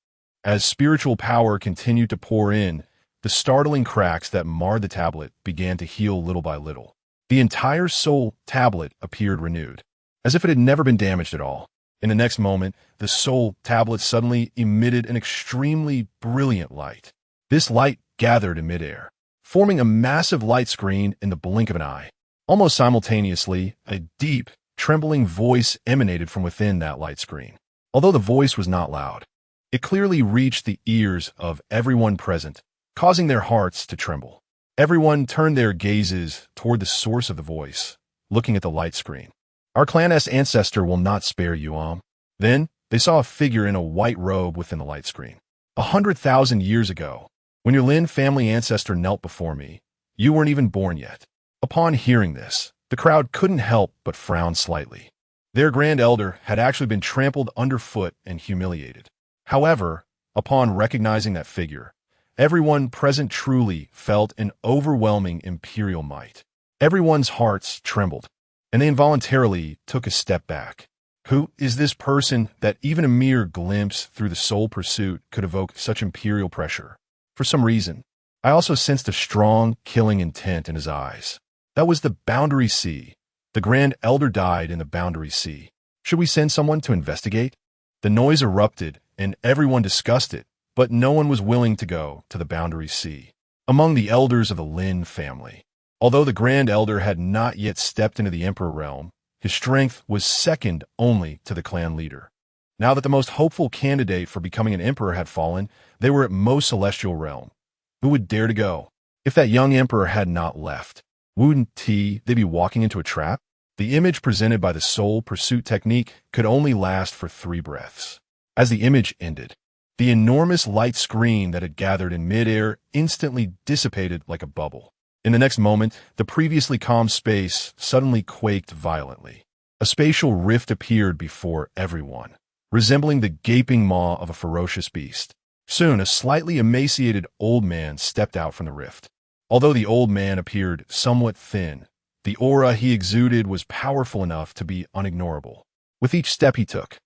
As spiritual power continued to pour in, the startling cracks that marred the tablet began to heal little by little. The entire soul tablet appeared renewed, as if it had never been damaged at all. In the next moment, the soul tablet suddenly emitted an extremely brilliant light. This light gathered in midair, forming a massive light screen in the blink of an eye. Almost simultaneously, a deep, trembling voice emanated from within that light screen. Although the voice was not loud, it clearly reached the ears of everyone present, causing their hearts to tremble. Everyone turned their gazes toward the source of the voice, looking at the light screen. Our clan's ancestor will not spare you. Then, they saw a figure in a white robe within the light screen. 100,000 years ago, when your Lin family ancestor knelt before me, you weren't even born yet. Upon hearing this, the crowd couldn't help but frown slightly. Their grand elder had actually been trampled underfoot and humiliated. However, upon recognizing that figure, everyone present truly felt an overwhelming imperial might. Everyone's hearts trembled, and they involuntarily took a step back. Who is this person that even a mere glimpse through the soul pursuit could evoke such imperial pressure? For some reason, I also sensed a strong, killing intent in his eyes. That was the Boundary Sea. The Grand Elder died in the Boundary Sea. Should we send someone to investigate? The noise erupted, and everyone discussed it, but no one was willing to go to the Boundary Sea. Among the elders of the Lin family, although the Grand Elder had not yet stepped into the Emperor realm, his strength was second only to the clan leader. Now that the most hopeful candidate for becoming an emperor had fallen, they were at most celestial realm. Who would dare to go? If that young emperor had not left, wouldn't they be walking into a trap? The image presented by the soul pursuit technique could only last for 3 breaths. As the image ended, the enormous light screen that had gathered in midair instantly dissipated like a bubble. In the next moment, the previously calm space suddenly quaked violently. A spatial rift appeared before everyone, resembling the gaping maw of a ferocious beast. Soon, a slightly emaciated old man stepped out from the rift. Although the old man appeared somewhat thin, the aura he exuded was powerful enough to be unignorable. With each step he took,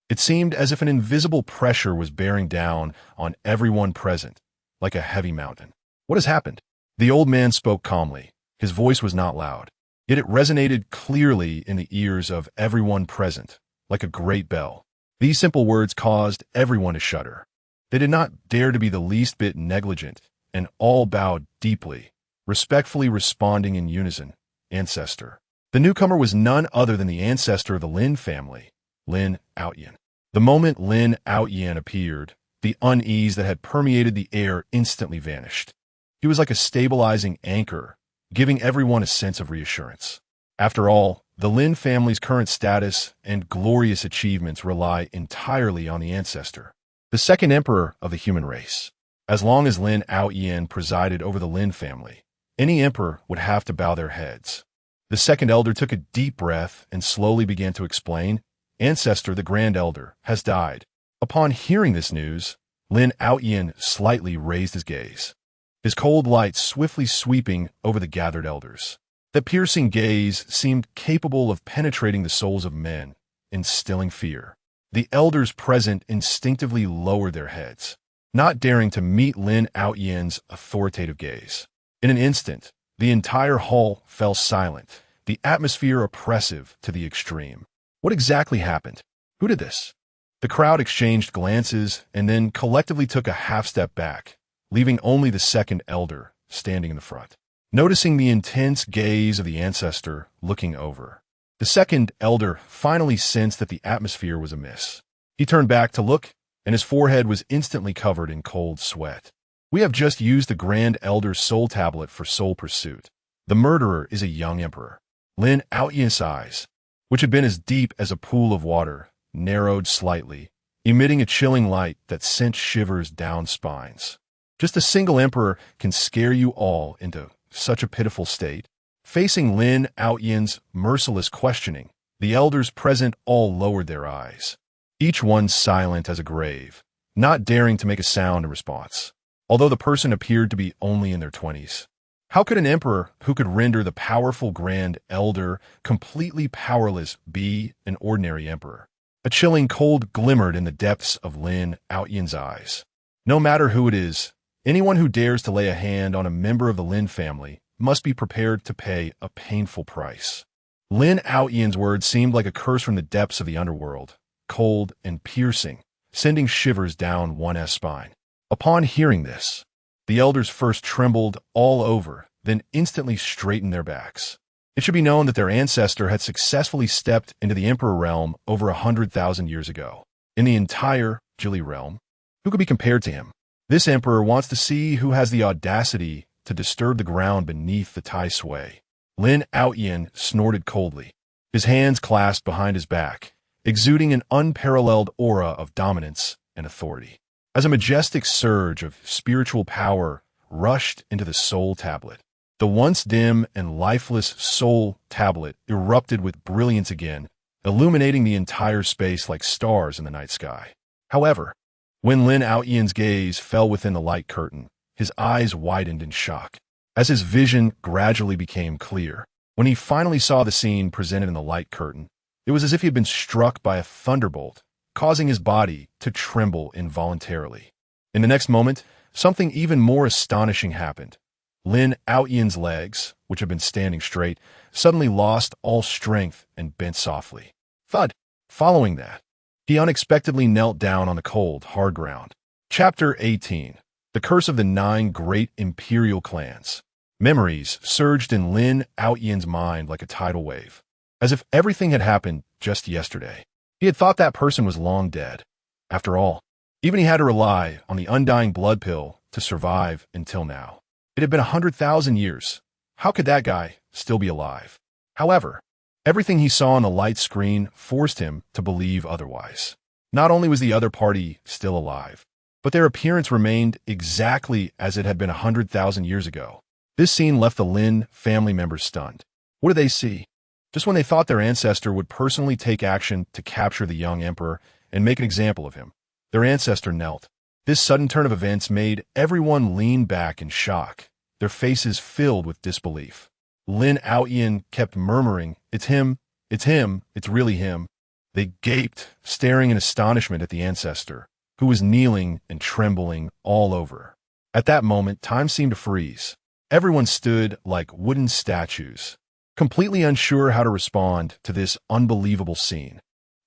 it seemed as if an invisible pressure was bearing down on everyone present, like a heavy mountain. What has happened? The old man spoke calmly. His voice was not loud, yet it resonated clearly in the ears of everyone present, like a great bell. These simple words caused everyone to shudder. They did not dare to be the least bit negligent, and all bowed deeply, respectfully responding in unison, Ancestor. The newcomer was none other than the ancestor of the Lin family, Lin Lingge. The moment Lin Lingge appeared, the unease that had permeated the air instantly vanished. He was like a stabilizing anchor, giving everyone a sense of reassurance. After all, the Lin family's current status and glorious achievements rely entirely on the ancestor, the second emperor of the human race. As long as Lin Lingge presided over the Lin family, any emperor would have to bow their heads. The second elder took a deep breath and slowly began to explain, Ancestor, the Grand Elder, has died. Upon hearing this news, Lin Lingge slightly raised his gaze, his cold light swiftly sweeping over the gathered elders. The piercing gaze seemed capable of penetrating the souls of men, instilling fear. The elders present instinctively lowered their heads, not daring to meet Lin Lingge's authoritative gaze. In an instant, the entire hall fell silent, the atmosphere oppressive to the extreme. What exactly happened? Who did this? The crowd exchanged glances and then collectively took a half-step back, leaving only the second elder standing in the front. Noticing the intense gaze of the ancestor looking over, the second elder finally sensed that the atmosphere was amiss. He turned back to look, and his forehead was instantly covered in cold sweat. We have just used the Grand Elder's soul tablet for soul pursuit. The murderer is a young emperor. Lin Lingge's eyes, which had been as deep as a pool of water, narrowed slightly, emitting a chilling light that sent shivers down spines. Just a single emperor can scare you all into such a pitiful state. Facing Lin Lingge's merciless questioning, the elders present all lowered their eyes, each one silent as a grave, not daring to make a sound in response. Although the person appeared to be only in their 20s. How could an emperor who could render the powerful Grand Elder completely powerless be an ordinary emperor? A chilling cold glimmered in the depths of Lin Lingge's eyes. No matter who it is, anyone who dares to lay a hand on a member of the Lin family must be prepared to pay a painful price. Lin Lingge's words seemed like a curse from the depths of the underworld, cold and piercing, sending shivers down one's spine. Upon hearing this, the elders first trembled all over, then instantly straightened their backs. It should be known that their ancestor had successfully stepped into the emperor realm over 100,000 years ago. in the entire Jili realm. Who could be compared to him? This emperor wants to see who has the audacity to disturb the ground beneath the Tai sway. Lin Lingge snorted coldly, his hands clasped behind his back, exuding an unparalleled aura of dominance and authority. As a majestic surge of spiritual power rushed into the soul tablet, the once dim and lifeless soul tablet erupted with brilliance again, illuminating the entire space like stars in the night sky. However, when Lin Lingge's gaze fell within the light curtain, his eyes widened in shock. As his vision gradually became clear, when he finally saw the scene presented in the light curtain, it was as if he had been struck by a thunderbolt, causing his body to tremble involuntarily. In the next moment, something even more astonishing happened. Lin Lingge's legs, which had been standing straight, suddenly lost all strength and bent softly. Thud! Following that, he unexpectedly knelt down on the cold, hard ground. Chapter 18. The Curse of the 9 Great Imperial Clans. Memories surged in Lin Lingge's mind like a tidal wave, as if everything had happened just yesterday. He had thought that person was long dead. After all, even he had to rely on the undying blood pill to survive until now. It had been 100,000 years. How could that guy still be alive? However, everything he saw on the light screen forced him to believe otherwise. Not only was the other party still alive, but their appearance remained exactly as it had been 100,000 years ago. This scene left the Lin family members stunned. What did they see? Just when they thought their ancestor would personally take action to capture the young emperor and make an example of him, their ancestor knelt. This sudden turn of events made everyone lean back in shock, their faces filled with disbelief. Lin Lingge kept murmuring, "It's him, it's him, it's really him." They gaped, staring in astonishment at the ancestor, who was kneeling and trembling all over. At that moment, time seemed to freeze. Everyone stood like wooden statues, completely unsure how to respond to this unbelievable scene.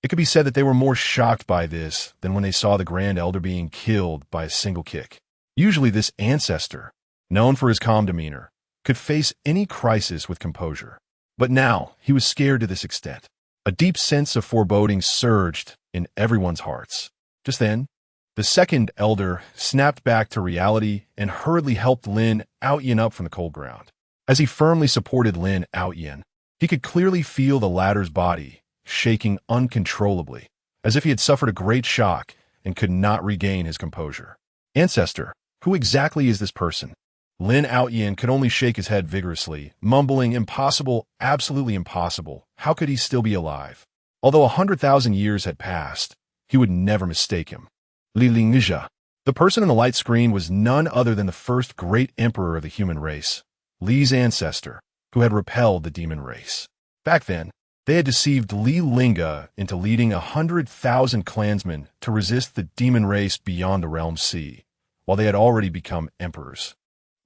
It could be said that they were more shocked by this than when they saw the Grand Elder being killed by a single kick. Usually this ancestor, known for his calm demeanor, could face any crisis with composure. But now he was scared to this extent. A deep sense of foreboding surged in everyone's hearts. Just then, the second elder snapped back to reality and hurriedly helped Lin Lingge up from the cold ground. As he firmly supported Lin Lingge, he could clearly feel the latter's body shaking uncontrollably, as if he had suffered a great shock and could not regain his composure. Ancestor, who exactly is this person? Lin Lingge could only shake his head vigorously, mumbling, "Impossible, absolutely impossible. How could he still be alive?" Although 100,000 years had passed, he would never mistake him. Li Lingge. The person on the light screen was none other than the first great emperor of the human race, Li's ancestor, who had repelled the demon race. Back then, they had deceived Li Lingge into leading 100,000 clansmen to resist the demon race beyond the realm sea, while they had already become emperors.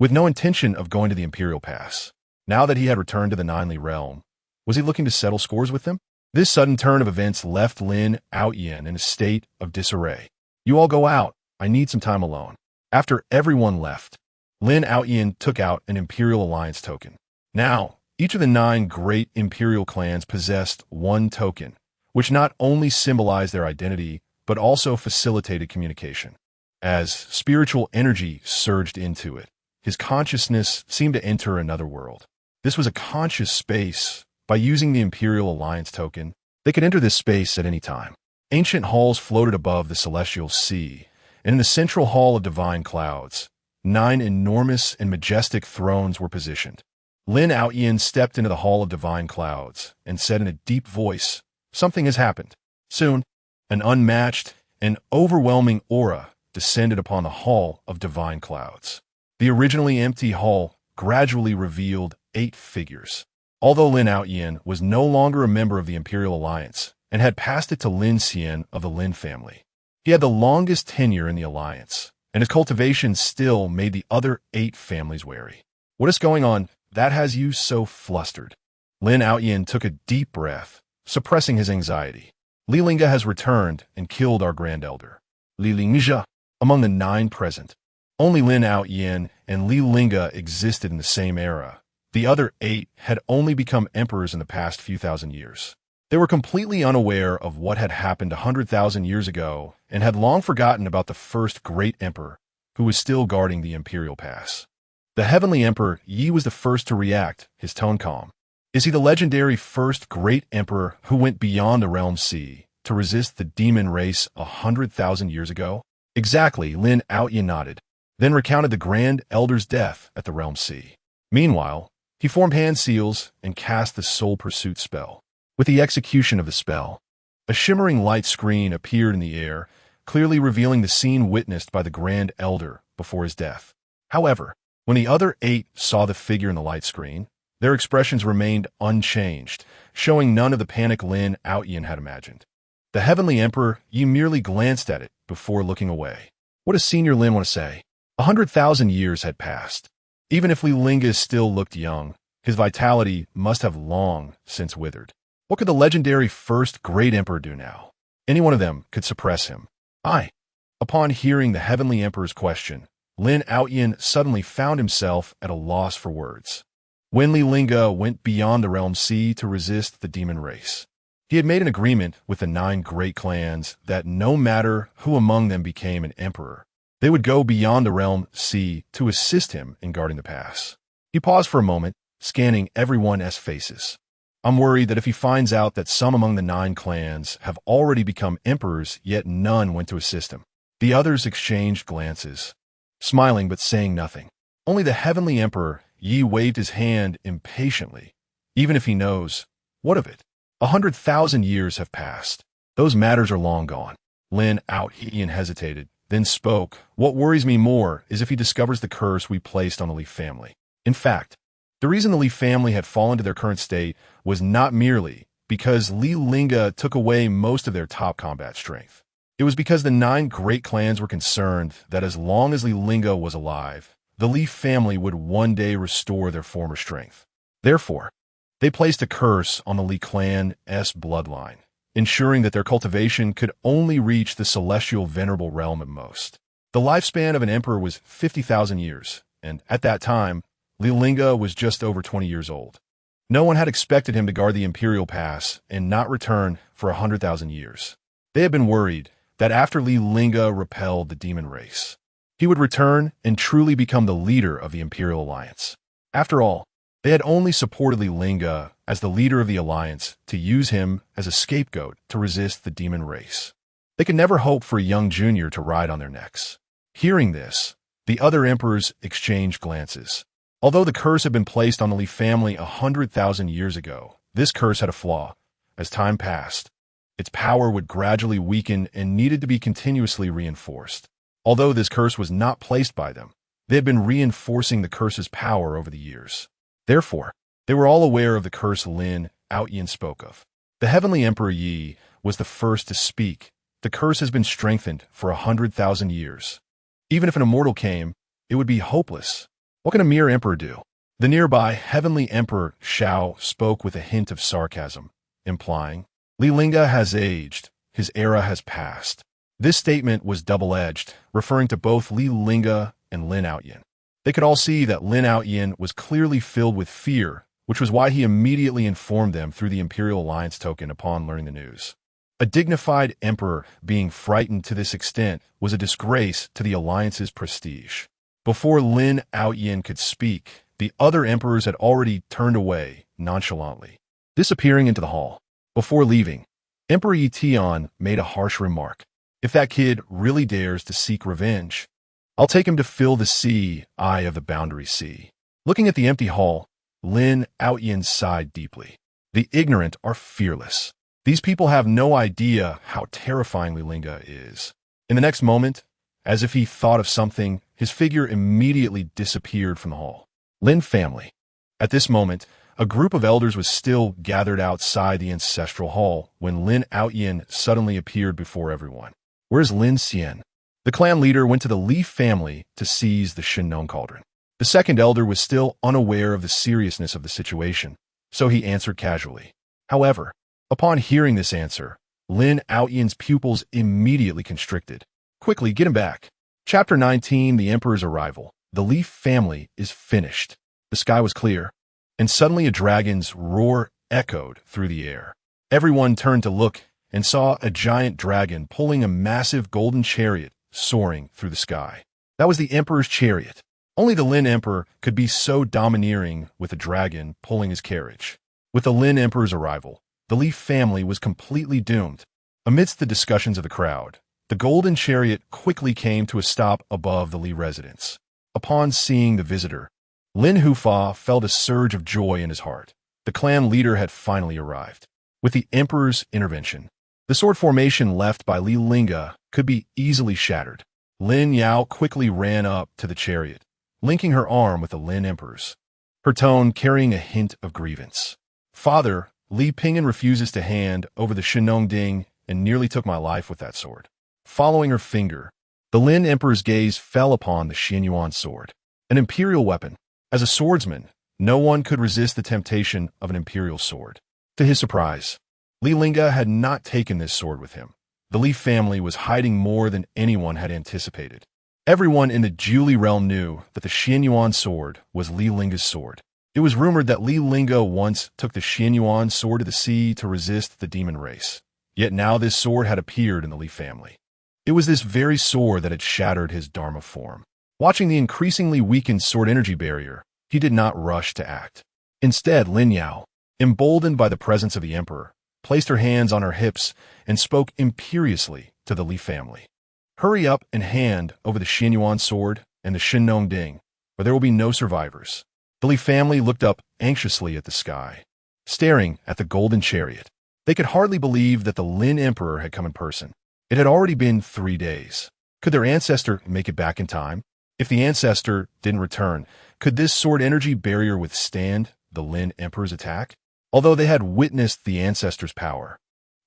With no intention of going to the Imperial Pass, now that he had returned to the Ninely realm, was he looking to settle scores with them? This sudden turn of events left Lin Lingge in a state of disarray. "You all go out. I need some time alone." After everyone left, Lin Lingge took out an Imperial Alliance token. Now, each of the 9 great Imperial clans possessed one token, which not only symbolized their identity, but also facilitated communication. As spiritual energy surged into it, his consciousness seemed to enter another world. This was a conscious space. By using the Imperial Alliance token, they could enter this space at any time. Ancient halls floated above the celestial sea, and in the central hall of divine clouds, 9 enormous and majestic thrones were positioned. Lin Lingge stepped into the hall of divine clouds and said in a deep voice, "Something has happened." Soon, an unmatched and overwhelming aura descended upon the hall of divine clouds. The originally empty hall gradually revealed 8 figures. Although Lin Lingge was no longer a member of the Imperial Alliance and had passed it to Lin Xian of the Lin family, he had the longest tenure in the Alliance, and his cultivation still made the other 8 families wary. "What is going on that has you so flustered?" Lin Lingge took a deep breath, suppressing his anxiety. "Li Lingge has returned and killed our Grand Elder." Li Lingge, among the 9 present, only Lin Lingge and Li Lingge existed in the same era. The other 8 had only become emperors in the past few thousand years. They were completely unaware of what had happened 100,000 years ago and had long forgotten about the first great emperor who was still guarding the Imperial Pass. The heavenly emperor Yi was the first to react, his tone calm. Is he the legendary first great emperor who went beyond the realm sea to resist the demon race 100,000 years ago? Exactly, Lin Lingge nodded, then recounted the Grand Elder's death at the realm sea. Meanwhile, he formed hand seals and cast the soul pursuit spell. With the execution of the spell, a shimmering light screen appeared in the air, clearly revealing the scene witnessed by the Grand Elder before his death. However, when the other 8 saw the figure in the light screen, their expressions remained unchanged, showing none of the panic Lin Lingge had imagined. The heavenly emperor Yi merely glanced at it before looking away. What does Senior Lin want to say? 100,000 years had passed. Even if Li Lingge still looked young, his vitality must have long since withered. What could the legendary first great emperor do now? Any one of them could suppress him. Upon hearing the heavenly emperor's question, Lin Lingge suddenly found himself at a loss for words. When Li Lingge went beyond the realm sea to resist the demon race, he had made an agreement with the 9 great clans that no matter who among them became an emperor, they would go beyond the realm sea to assist him in guarding the pass. He paused for a moment, scanning everyone's faces. I'm worried that if he finds out that some among the 9 clans have already become emperors, yet none went to assist him. The others exchanged glances, smiling but saying nothing. Only the heavenly emperor Yi waved his hand impatiently. Even if he knows, what of it? 100,000 years have passed. Those matters are long gone. Lin Lingge hesitated, then spoke. What worries me more is if he discovers the curse we placed on the Li family. In fact, the reason the Li family had fallen to their current state was not merely because Li Lingge took away most of their top combat strength. It was because the 9 great clans were concerned that as long as Li Lingge was alive, the Li family would one day restore their former strength. Therefore, they placed a curse on the Li clan's bloodline, ensuring that their cultivation could only reach the celestial venerable realm at most. The lifespan of an emperor was 50,000 years, and at that time, Li Lingge was just over 20 years old. No one had expected him to guard the Imperial Pass and not return for 100,000 years. They had been worried that after Li Lingge repelled the demon race, he would return and truly become the leader of the Imperial Alliance. After all, they had only supported Li Lingge as the leader of the Alliance to use him as a scapegoat to resist the demon race. They could never hope for a young junior to ride on their necks. Hearing this, the other emperors exchanged glances. Although the curse had been placed on the Li family 100,000 years ago, this curse had a flaw. As time passed, its power would gradually weaken and needed to be continuously reinforced. Although this curse was not placed by them, they had been reinforcing the curse's power over the years. Therefore, they were all aware of the curse Lin Lingge spoke of. The heavenly emperor Yi was the first to speak. The curse has been strengthened for 100,000 years. Even if an immortal came, it would be hopeless. What can a mere emperor do? The nearby heavenly emperor Shao spoke with a hint of sarcasm, implying, Li Lingge has aged, his era has passed. This statement was double-edged, referring to both Li Lingge and Lin Lingge. They could all see that Lin Lingge was clearly filled with fear, which was why he immediately informed them through the Imperial Alliance token upon learning the news. A dignified emperor being frightened to this extent was a disgrace to the Alliance's prestige. Before Lin Lingge could speak, the other emperors had already turned away nonchalantly, disappearing into the hall. Before leaving, Emperor Yi Tian made a harsh remark. If that kid really dares to seek revenge, I'll take him to fill the sea, eye of the boundary sea. Looking at the empty hall, Lin Lingge sighed deeply. The ignorant are fearless. These people have no idea how terrifying Li Lingge is. In the next moment, as if he thought of something, his figure immediately disappeared from the hall. Lin family. At this moment, a group of elders was still gathered outside the ancestral hall when Lin Lingge suddenly appeared before everyone. Where's Lin Xian? The clan leader went to the Li family to seize the Shinnon cauldron. The second elder was still unaware of the seriousness of the situation, so he answered casually. However, upon hearing this answer, Lin Lingge's pupils immediately constricted. Quickly, get him back. Chapter 19, The Emperor's Arrival. The Li family is finished. The sky was clear, and suddenly a dragon's roar echoed through the air. Everyone turned to look and saw a giant dragon pulling a massive golden chariot soaring through the sky. That was the Emperor's chariot. Only the Lin Emperor could be so domineering with a dragon pulling his carriage. With the Lin Emperor's arrival, the Li family was completely doomed. Amidst the discussions of the crowd, the golden chariot quickly came to a stop above the Li residence. Upon seeing the visitor, Lin Hufa felt a surge of joy in his heart. The clan leader had finally arrived. With the Emperor's intervention, the sword formation left by Li Lingge could be easily shattered. Lin Yao quickly ran up to the chariot, linking her arm with the Lin Emperor's, her tone carrying a hint of grievance. "Father, Li Pingyan refuses to hand over the Shenongding and nearly took my life with that sword." Following her finger, the Lin Emperor's gaze fell upon the Xianyuan sword, an imperial weapon. As a swordsman, no one could resist the temptation of an imperial sword. To his surprise, Li Lingge had not taken this sword with him. The Li family was hiding more than anyone had anticipated. Everyone in the Juli realm knew that the Xianyuan sword was Li Lingge's sword. It was rumored that Li Lingge once took the Xianyuan sword to the sea to resist the demon race. Yet now this sword had appeared in the Li family. It was this very sword that had shattered his Dharma form. Watching the increasingly weakened sword energy barrier, he did not rush to act. Instead, Lin Yao, emboldened by the presence of the Emperor, placed her hands on her hips and spoke imperiously to the Li family. "Hurry up and hand over the Xianyuan sword and the Shenongding, or there will be no survivors." The Li family looked up anxiously at the sky, staring at the golden chariot. They could hardly believe that the Lin Emperor had come in person. It had already been 3 days. Could their ancestor make it back in time? If the ancestor didn't return, could this sword energy barrier withstand the Lin Emperor's attack? Although they had witnessed the ancestor's power,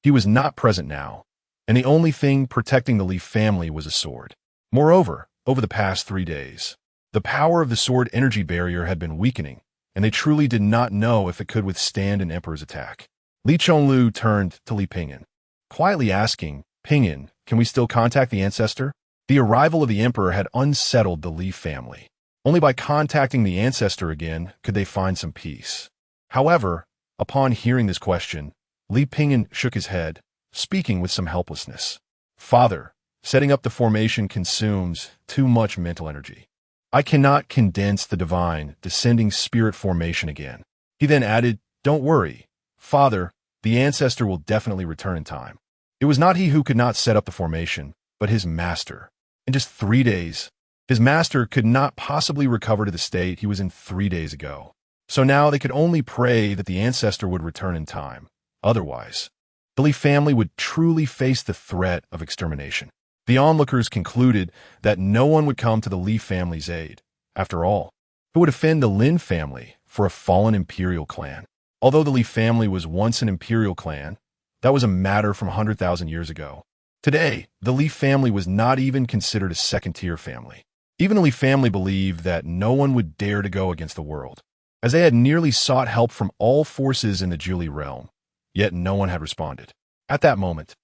he was not present now, and the only thing protecting the Li family was a sword. Moreover, over the past 3 days, the power of the sword energy barrier had been weakening, and they truly did not know if it could withstand an Emperor's attack. Li Chonglu turned to Li Pingyan, quietly asking, "Pingyan, can we still contact the ancestor?" The arrival of the Emperor had unsettled the Li family. Only by contacting the ancestor again could they find some peace. However, upon hearing this question, Li Pingyan shook his head, speaking with some helplessness. "Father, setting up the formation consumes too much mental energy. I cannot condense the divine, descending spirit formation again." He then added, "Don't worry, Father, the ancestor will definitely return in time." It was not he who could not set up the formation, but his master. In just 3 days, his master could not possibly recover to the state he was in 3 days ago. So now they could only pray that the ancestor would return in time. Otherwise, the Li family would truly face the threat of extermination. The onlookers concluded that no one would come to the Li family's aid. After all, who would offend the Lin family for a fallen imperial clan? Although the Li family was once an imperial clan, that was a matter from 100,000 years ago. Today, the Li family was not even considered a second-tier family. Even the Li family believed that no one would dare to go against the world, as they had nearly sought help from all forces in the Juli realm, yet no one had responded. At that moment,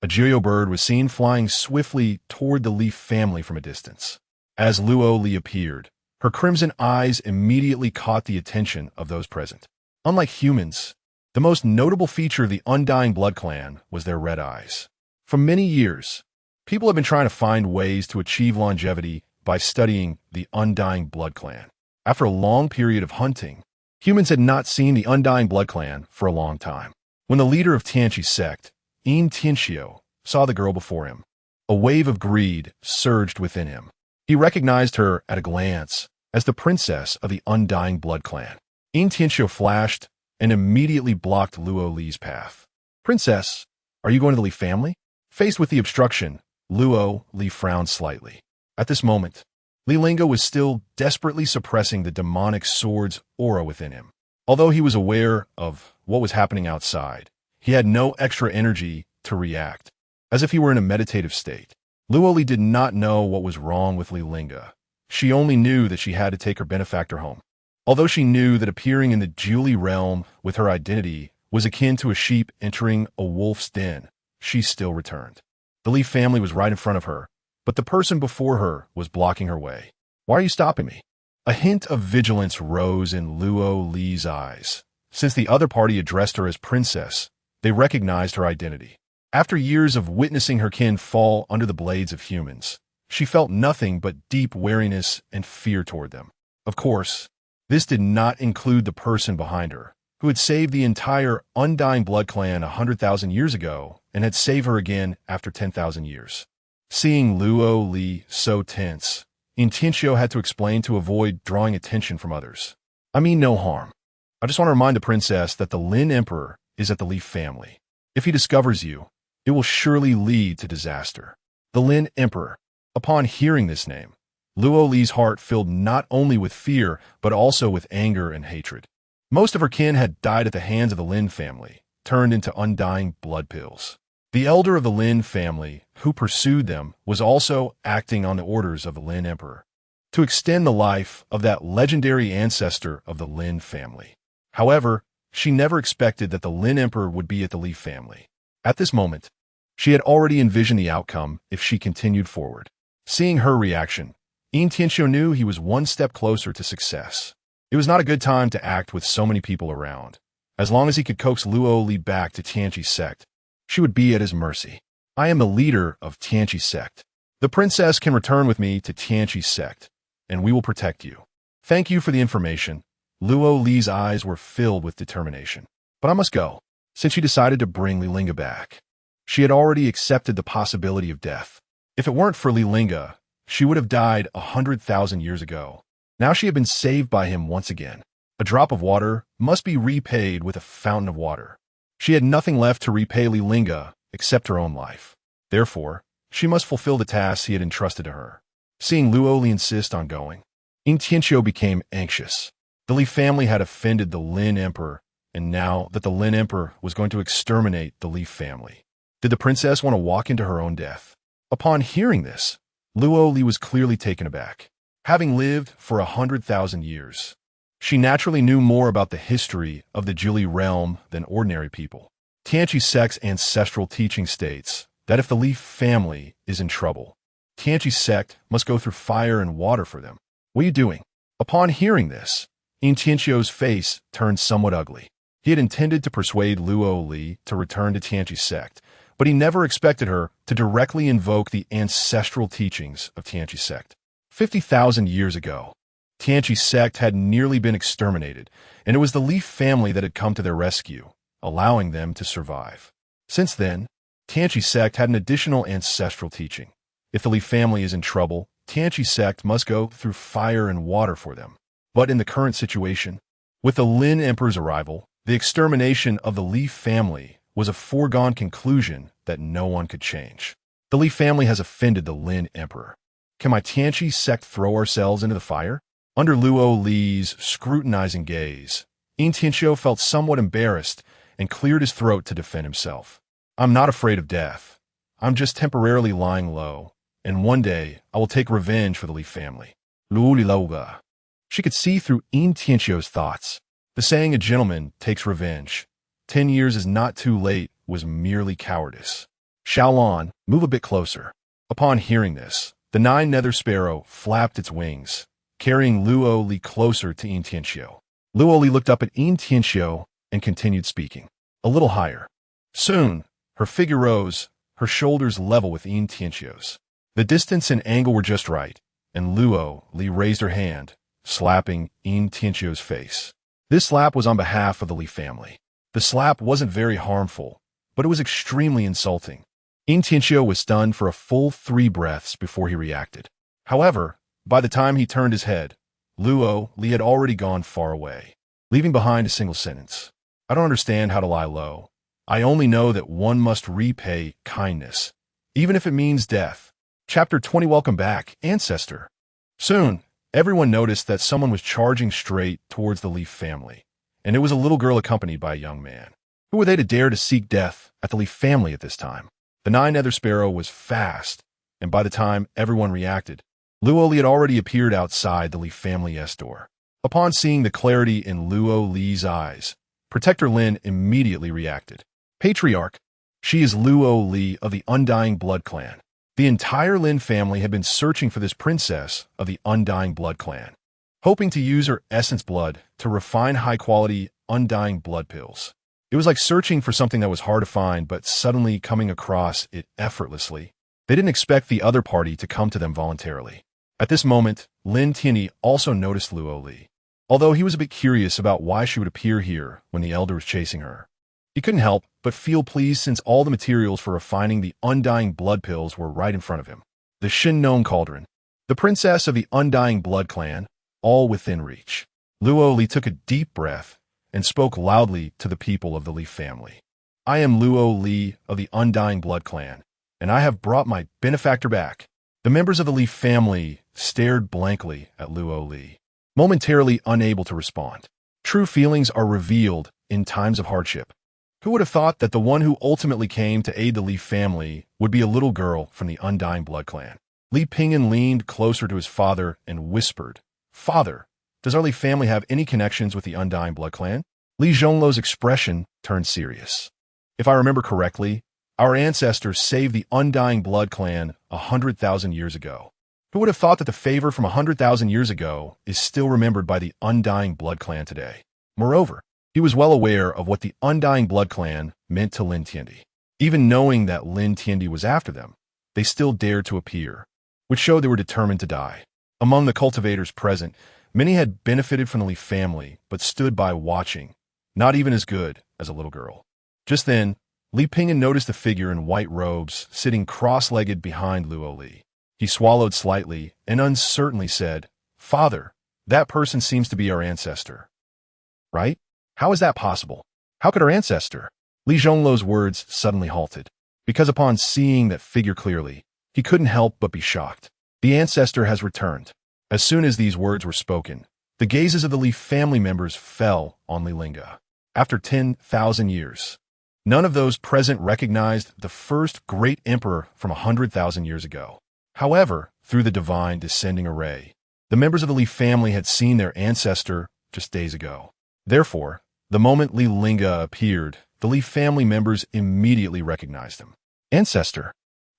a Jiao bird was seen flying swiftly toward the Li family from a distance. As Luo Li appeared, her crimson eyes immediately caught the attention of those present. Unlike humans, the most notable feature of the Undying Blood Clan was their red eyes. For many years, people have been trying to find ways to achieve longevity by studying the Undying Blood Clan. After a long period of hunting, humans had not seen the Undying Blood Clan for a long time. When the leader of Tianqi's sect, Yin Tianxiu, saw the girl before him, a wave of greed surged within him. He recognized her at a glance as the princess of the Undying Blood Clan. Yin Tianxiu flashed and immediately blocked Luo Li's path. "Princess, are you going to the Li family?" Faced with the obstruction, Luo Li frowned slightly. At this moment, Li Lingge was still desperately suppressing the demonic sword's aura within him. Although he was aware of what was happening outside, he had no extra energy to react, as if he were in a meditative state. Luo Li did not know what was wrong with Li Lingge. She only knew that she had to take her benefactor home. Although she knew that appearing in the Juli realm with her identity was akin to a sheep entering a wolf's den, she still returned. The Li family was right in front of her, but the person before her was blocking her way. "Why are you stopping me?" A hint of vigilance rose in Luo Li's eyes. Since the other party addressed her as princess, they recognized her identity. After years of witnessing her kin fall under the blades of humans, she felt nothing but deep wariness and fear toward them. Of course, this did not include the person behind her, who had saved the entire Undying Blood clan 100,000 years ago and had saved her again after 10,000 years. Seeing Luo Li so tense, Intencio had to explain to avoid drawing attention from others. I mean no harm. I just want to remind the princess that the Lin Emperor is at the Li family. If he discovers you, it will surely lead to disaster. The Lin Emperor. Upon hearing this name, Luo Li's heart filled not only with fear, but also with anger and hatred. Most of her kin had died at the hands of the Lin family, turned into undying blood pills. The elder of the Lin family, who pursued them, was also acting on the orders of the Lin Emperor to extend the life of that legendary ancestor of the Lin family. However, she never expected that the Lin Emperor would be at the Li family. At this moment, she had already envisioned the outcome if she continued forward. Seeing her reaction, Intencio knew he was one step closer to success. It was not a good time to act with so many people around. As long as he could coax Luo Li back to Tianqi's sect, she would be at his mercy. I am the leader of Tianqi's sect. The princess can return with me to Tianqi's sect, and we will protect you. Thank you for the information. Luo Li's eyes were filled with determination. But I must go, since she decided to bring Li Lingge back. She had already accepted the possibility of death. If it weren't for Li Lingge, she would have died 100,000 years ago. Now she had been saved by him once again. A drop of water must be repaid with a fountain of water. She had nothing left to repay Li Lingge except her own life. Therefore, she must fulfill the tasks he had entrusted to her. Seeing Luo Li insist on going, Intencio became anxious. The Li family had offended the Lin Emperor, and now that the Lin Emperor was going to exterminate the Li family, did the princess want to walk into her own death? Upon hearing this, Luo Li was clearly taken aback. Having lived for 100,000 years, she naturally knew more about the history of the Li realm than ordinary people. Tianqi's sect's ancestral teaching states that if the Li family is in trouble, Tianqi's sect must go through fire and water for them. What are you doing? Upon hearing this, Intencio's face turned somewhat ugly. He had intended to persuade Luo Li to return to Tianqi's sect, but he never expected her to directly invoke the ancestral teachings of Tianqi's sect. 50,000 years ago, Tianqi's sect had nearly been exterminated, and it was the Li family that had come to their rescue, allowing them to survive. Since then, Tianqi's sect had an additional ancestral teaching. If the Li family is in trouble, Tianqi's sect must go through fire and water for them. But in the current situation, with the Lin Emperor's arrival, the extermination of the Li family was a foregone conclusion that no one could change. The Li family has offended the Lin Emperor. Can my Tianqi sect throw ourselves into the fire? Under Luo Li's scrutinizing gaze, Intencio felt somewhat embarrassed and cleared his throat to defend himself. I'm not afraid of death. I'm just temporarily lying low, and one day I will take revenge for the Li family. Li Lingge. She could see through Intencio's thoughts. The saying a gentleman takes revenge, 10 years is not too late, was merely cowardice. Xiaolon, move a bit closer. Upon hearing this, the nine-nether sparrow flapped its wings, carrying Luo Li closer to Intencio. Luo Li looked up at Intencio and continued speaking. A little higher. Soon, her figure rose, her shoulders level with Intencio's. The distance and angle were just right, and Luo Li raised her hand, slapping Intencio's face. This slap was on behalf of the Li family. The slap wasn't very harmful, but it was extremely insulting. Intencio was stunned for a full 3 breaths before he reacted. However, by the time he turned his head, Luo Li had already gone far away, leaving behind a single sentence. I don't understand how to lie low. I only know that one must repay kindness, even if it means death. Chapter 20. Welcome back, Ancestor. Soon, everyone noticed that someone was charging straight towards the Li family, and it was a little girl accompanied by a young man. Who were they to dare to seek death at the Li family at this time? The nine-nether sparrow was fast, and by the time everyone reacted, Luo Li had already appeared outside the Li family's door. Upon seeing the clarity in Luo Li's eyes, Protector Lin immediately reacted. Patriarch, she is Luo Li of the Undying Blood clan. The entire Lin family had been searching for this princess of the Undying Blood clan, hoping to use her essence blood to refine high-quality Undying Blood pills. It was like searching for something that was hard to find, but suddenly coming across it effortlessly. They didn't expect the other party to come to them voluntarily. At this moment, Lin Tianyi also noticed Luo Li. Although he was a bit curious about why she would appear here when the elder was chasing her, he couldn't help but feel pleased since all the materials for refining the undying blood pills were right in front of him. The Shin Cauldron, the princess of the Undying Blood Clan, all within reach. Luo Li took a deep breath and spoke loudly to the people of the Li family. I am Luo Li of the Undying Blood Clan, and I have brought my benefactor back. The members of the Li family stared blankly at Luo Li, momentarily unable to respond. True feelings are revealed in times of hardship. Who would have thought that the one who ultimately came to aid the Li family would be a little girl from the Undying Blood Clan? Li Pingyan leaned closer to his father and whispered, "Father, does our Li family have any connections with the Undying Blood Clan?" Li Zhongluo's expression turned serious. If I remember correctly, our ancestors saved the Undying Blood Clan 100,000 years ago. Who would have thought that the favor from 100,000 years ago is still remembered by the Undying Blood Clan today? Moreover, he was well aware of what the Undying Blood Clan meant to Lin Tianyi. Even knowing that Lin Tianyi was after them, they still dared to appear, which showed they were determined to die. Among the cultivators present, many had benefited from the Li family, but stood by watching, not even as good as a little girl. Just then, Li Pingyan noticed a figure in white robes sitting cross-legged behind Luo Li. He swallowed slightly and uncertainly said, "Father, that person seems to be our ancestor." Right? How is that possible? How could our ancestor? Li Zhongluo's words suddenly halted, because upon seeing that figure clearly, he couldn't help but be shocked. The ancestor has returned. As soon as these words were spoken, the gazes of the Li family members fell on Li Lingge. After 10,000 years, none of those present recognized the first great emperor from 100,000 years ago. However, through the divine descending array, the members of the Li family had seen their ancestor just days ago. Therefore, the moment Li Lingge appeared, the Li family members immediately recognized him. Ancestor.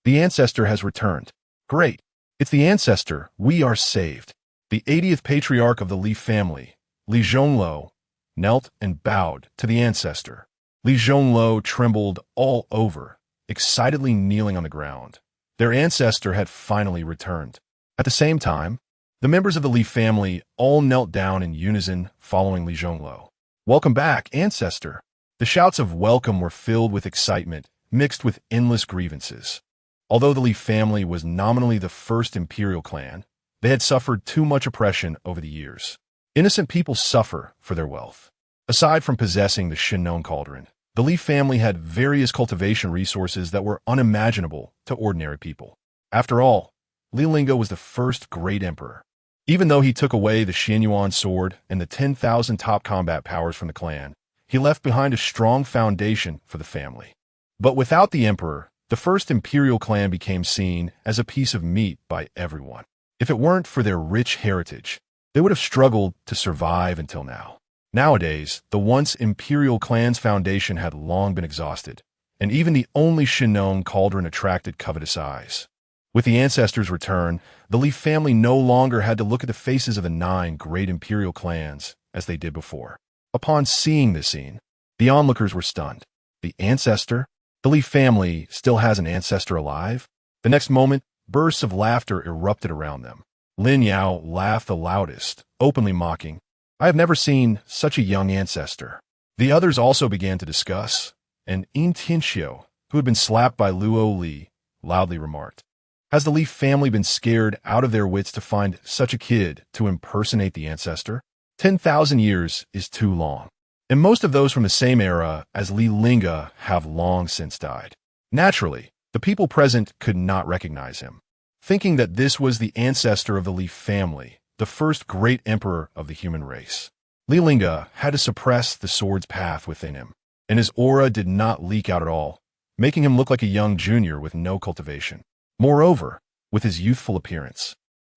The ancestor has returned. Great. It's the ancestor. We are saved. The 80th patriarch of the Li family, Li Zhongluo, knelt and bowed to the ancestor. Li Zhongluo trembled all over, excitedly kneeling on the ground. Their ancestor had finally returned. At the same time, the members of the Li family all knelt down in unison following Li Zhongluo. "Welcome back, ancestor." The shouts of welcome were filled with excitement, mixed with endless grievances. Although the Li family was nominally the first imperial clan, they had suffered too much oppression over the years. Innocent people suffer for their wealth. Aside from possessing the Shin Cauldron, the Li family had various cultivation resources that were unimaginable to ordinary people. After all, Li Lingge was the first great emperor. Even though he took away the Xianyuan sword and the 10,000 top combat powers from the clan, he left behind a strong foundation for the family. But without the emperor, the first imperial clan became seen as a piece of meat by everyone. If it weren't for their rich heritage, they would have struggled to survive until now. Nowadays, the once imperial clan's foundation had long been exhausted, and even the only Shin Cauldron attracted covetous eyes. With the ancestors' return, the Li family no longer had to look at the faces of the 9 great imperial clans as they did before. Upon seeing this scene, the onlookers were stunned. The ancestor? The Li family still has an ancestor alive? The next moment, bursts of laughter erupted around them. Lin Yao laughed the loudest, openly mocking, "I have never seen such a young ancestor." The others also began to discuss, and Yin Tianxiu, who had been slapped by Luo Li, loudly remarked, "Has the Li family been scared out of their wits to find such a kid to impersonate the ancestor? 10,000 years is too long, and most of those from the same era as Li Lingge have long since died." Naturally, the people present could not recognize him. Thinking that this was the ancestor of the Li family, the first great emperor of the human race, Li Lingge had to suppress the sword's path within him, and his aura did not leak out at all, making him look like a young junior with no cultivation. Moreover, with his youthful appearance,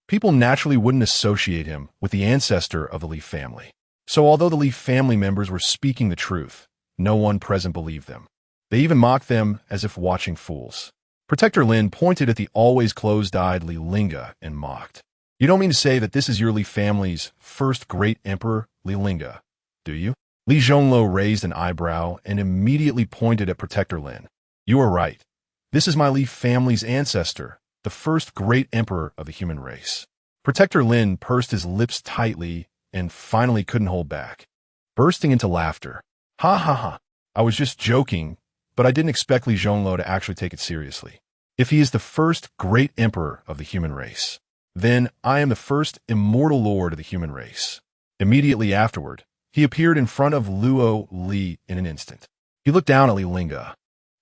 people naturally wouldn't associate him with the ancestor of the Li family. So although the Li family members were speaking the truth, no one present believed them. They even mocked them as if watching fools. Protector Lin pointed at the always closed-eyed Li Lingge and mocked. "You don't mean to say that this is your Li family's first great emperor, Li Lingge, do you?" Li Zhongluo raised an eyebrow and immediately pointed at Protector Lin. You are right. This is my Li family's ancestor, the first great emperor of the human race. Protector Lin pursed his lips tightly and finally couldn't hold back, bursting into laughter. Ha ha ha. I was just joking, but I didn't expect Li Zhongluo to actually take it seriously. If he is the first great emperor of the human race, then I am the first immortal lord of the human race. Immediately afterward, he appeared in front of Luo Li in an instant. He looked down at Li Lingge,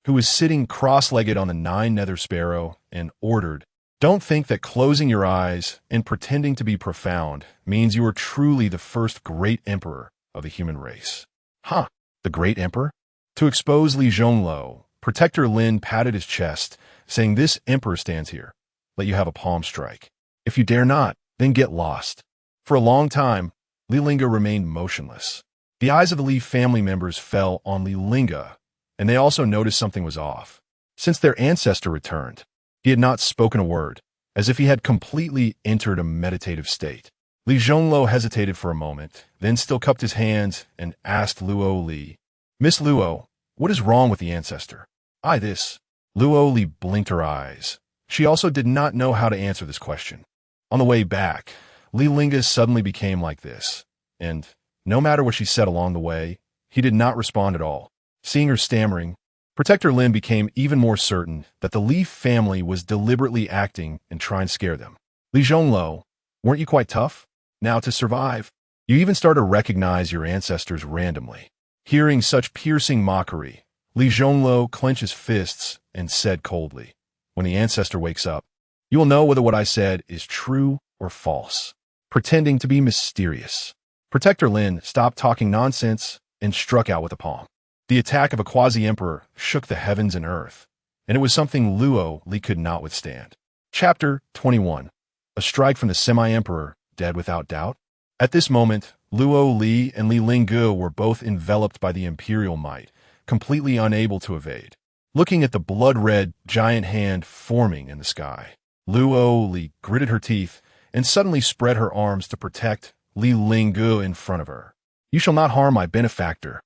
who was sitting cross-legged on the 9 nether sparrow, and ordered, "Don't think that closing your eyes and pretending to be profound means you are truly the first great emperor of the human race." Huh, the great emperor? To expose Li Zhongluo, Protector Lin patted his chest, saying, "This emperor stands here. Let you have a palm strike. If you dare not, then get lost." For a long time, Li Lingge remained motionless. The eyes of the Li family members fell on Li Lingge, and they also noticed something was off. Since their ancestor returned, he had not spoken a word, as if he had completely entered a meditative state. Li Zhongluo hesitated for a moment, then still cupped his hands and asked Luo Li, "Miss Luo, what is wrong with the ancestor?" This. Luo Li blinked her eyes. She also did not know how to answer this question. On the way back, Li Lingge suddenly became like this, and no matter what she said along the way, he did not respond at all. Seeing her stammering, Protector Lin became even more certain that the Li family was deliberately acting and trying to scare them. Li Zhongluo, weren't you quite tough? Now to survive, you even start to recognize your ancestors randomly. Hearing such piercing mockery, Li Zhongluo clenched his fists and said coldly, "When the ancestor wakes up, you will know whether what I said is true or false." Pretending to be mysterious, Protector Lin stopped talking nonsense and struck out with a palm. The attack of a quasi-emperor shook the heavens and earth, and it was something Luo Li could not withstand. Chapter 21. A strike from the semi-emperor, dead without doubt. At this moment, Luo Li and Li Lingge were both enveloped by the imperial might, completely unable to evade. Looking at the blood-red giant hand forming in the sky, Luo Li gritted her teeth and suddenly spread her arms to protect Li Lingge in front of her. "You shall not harm my benefactor."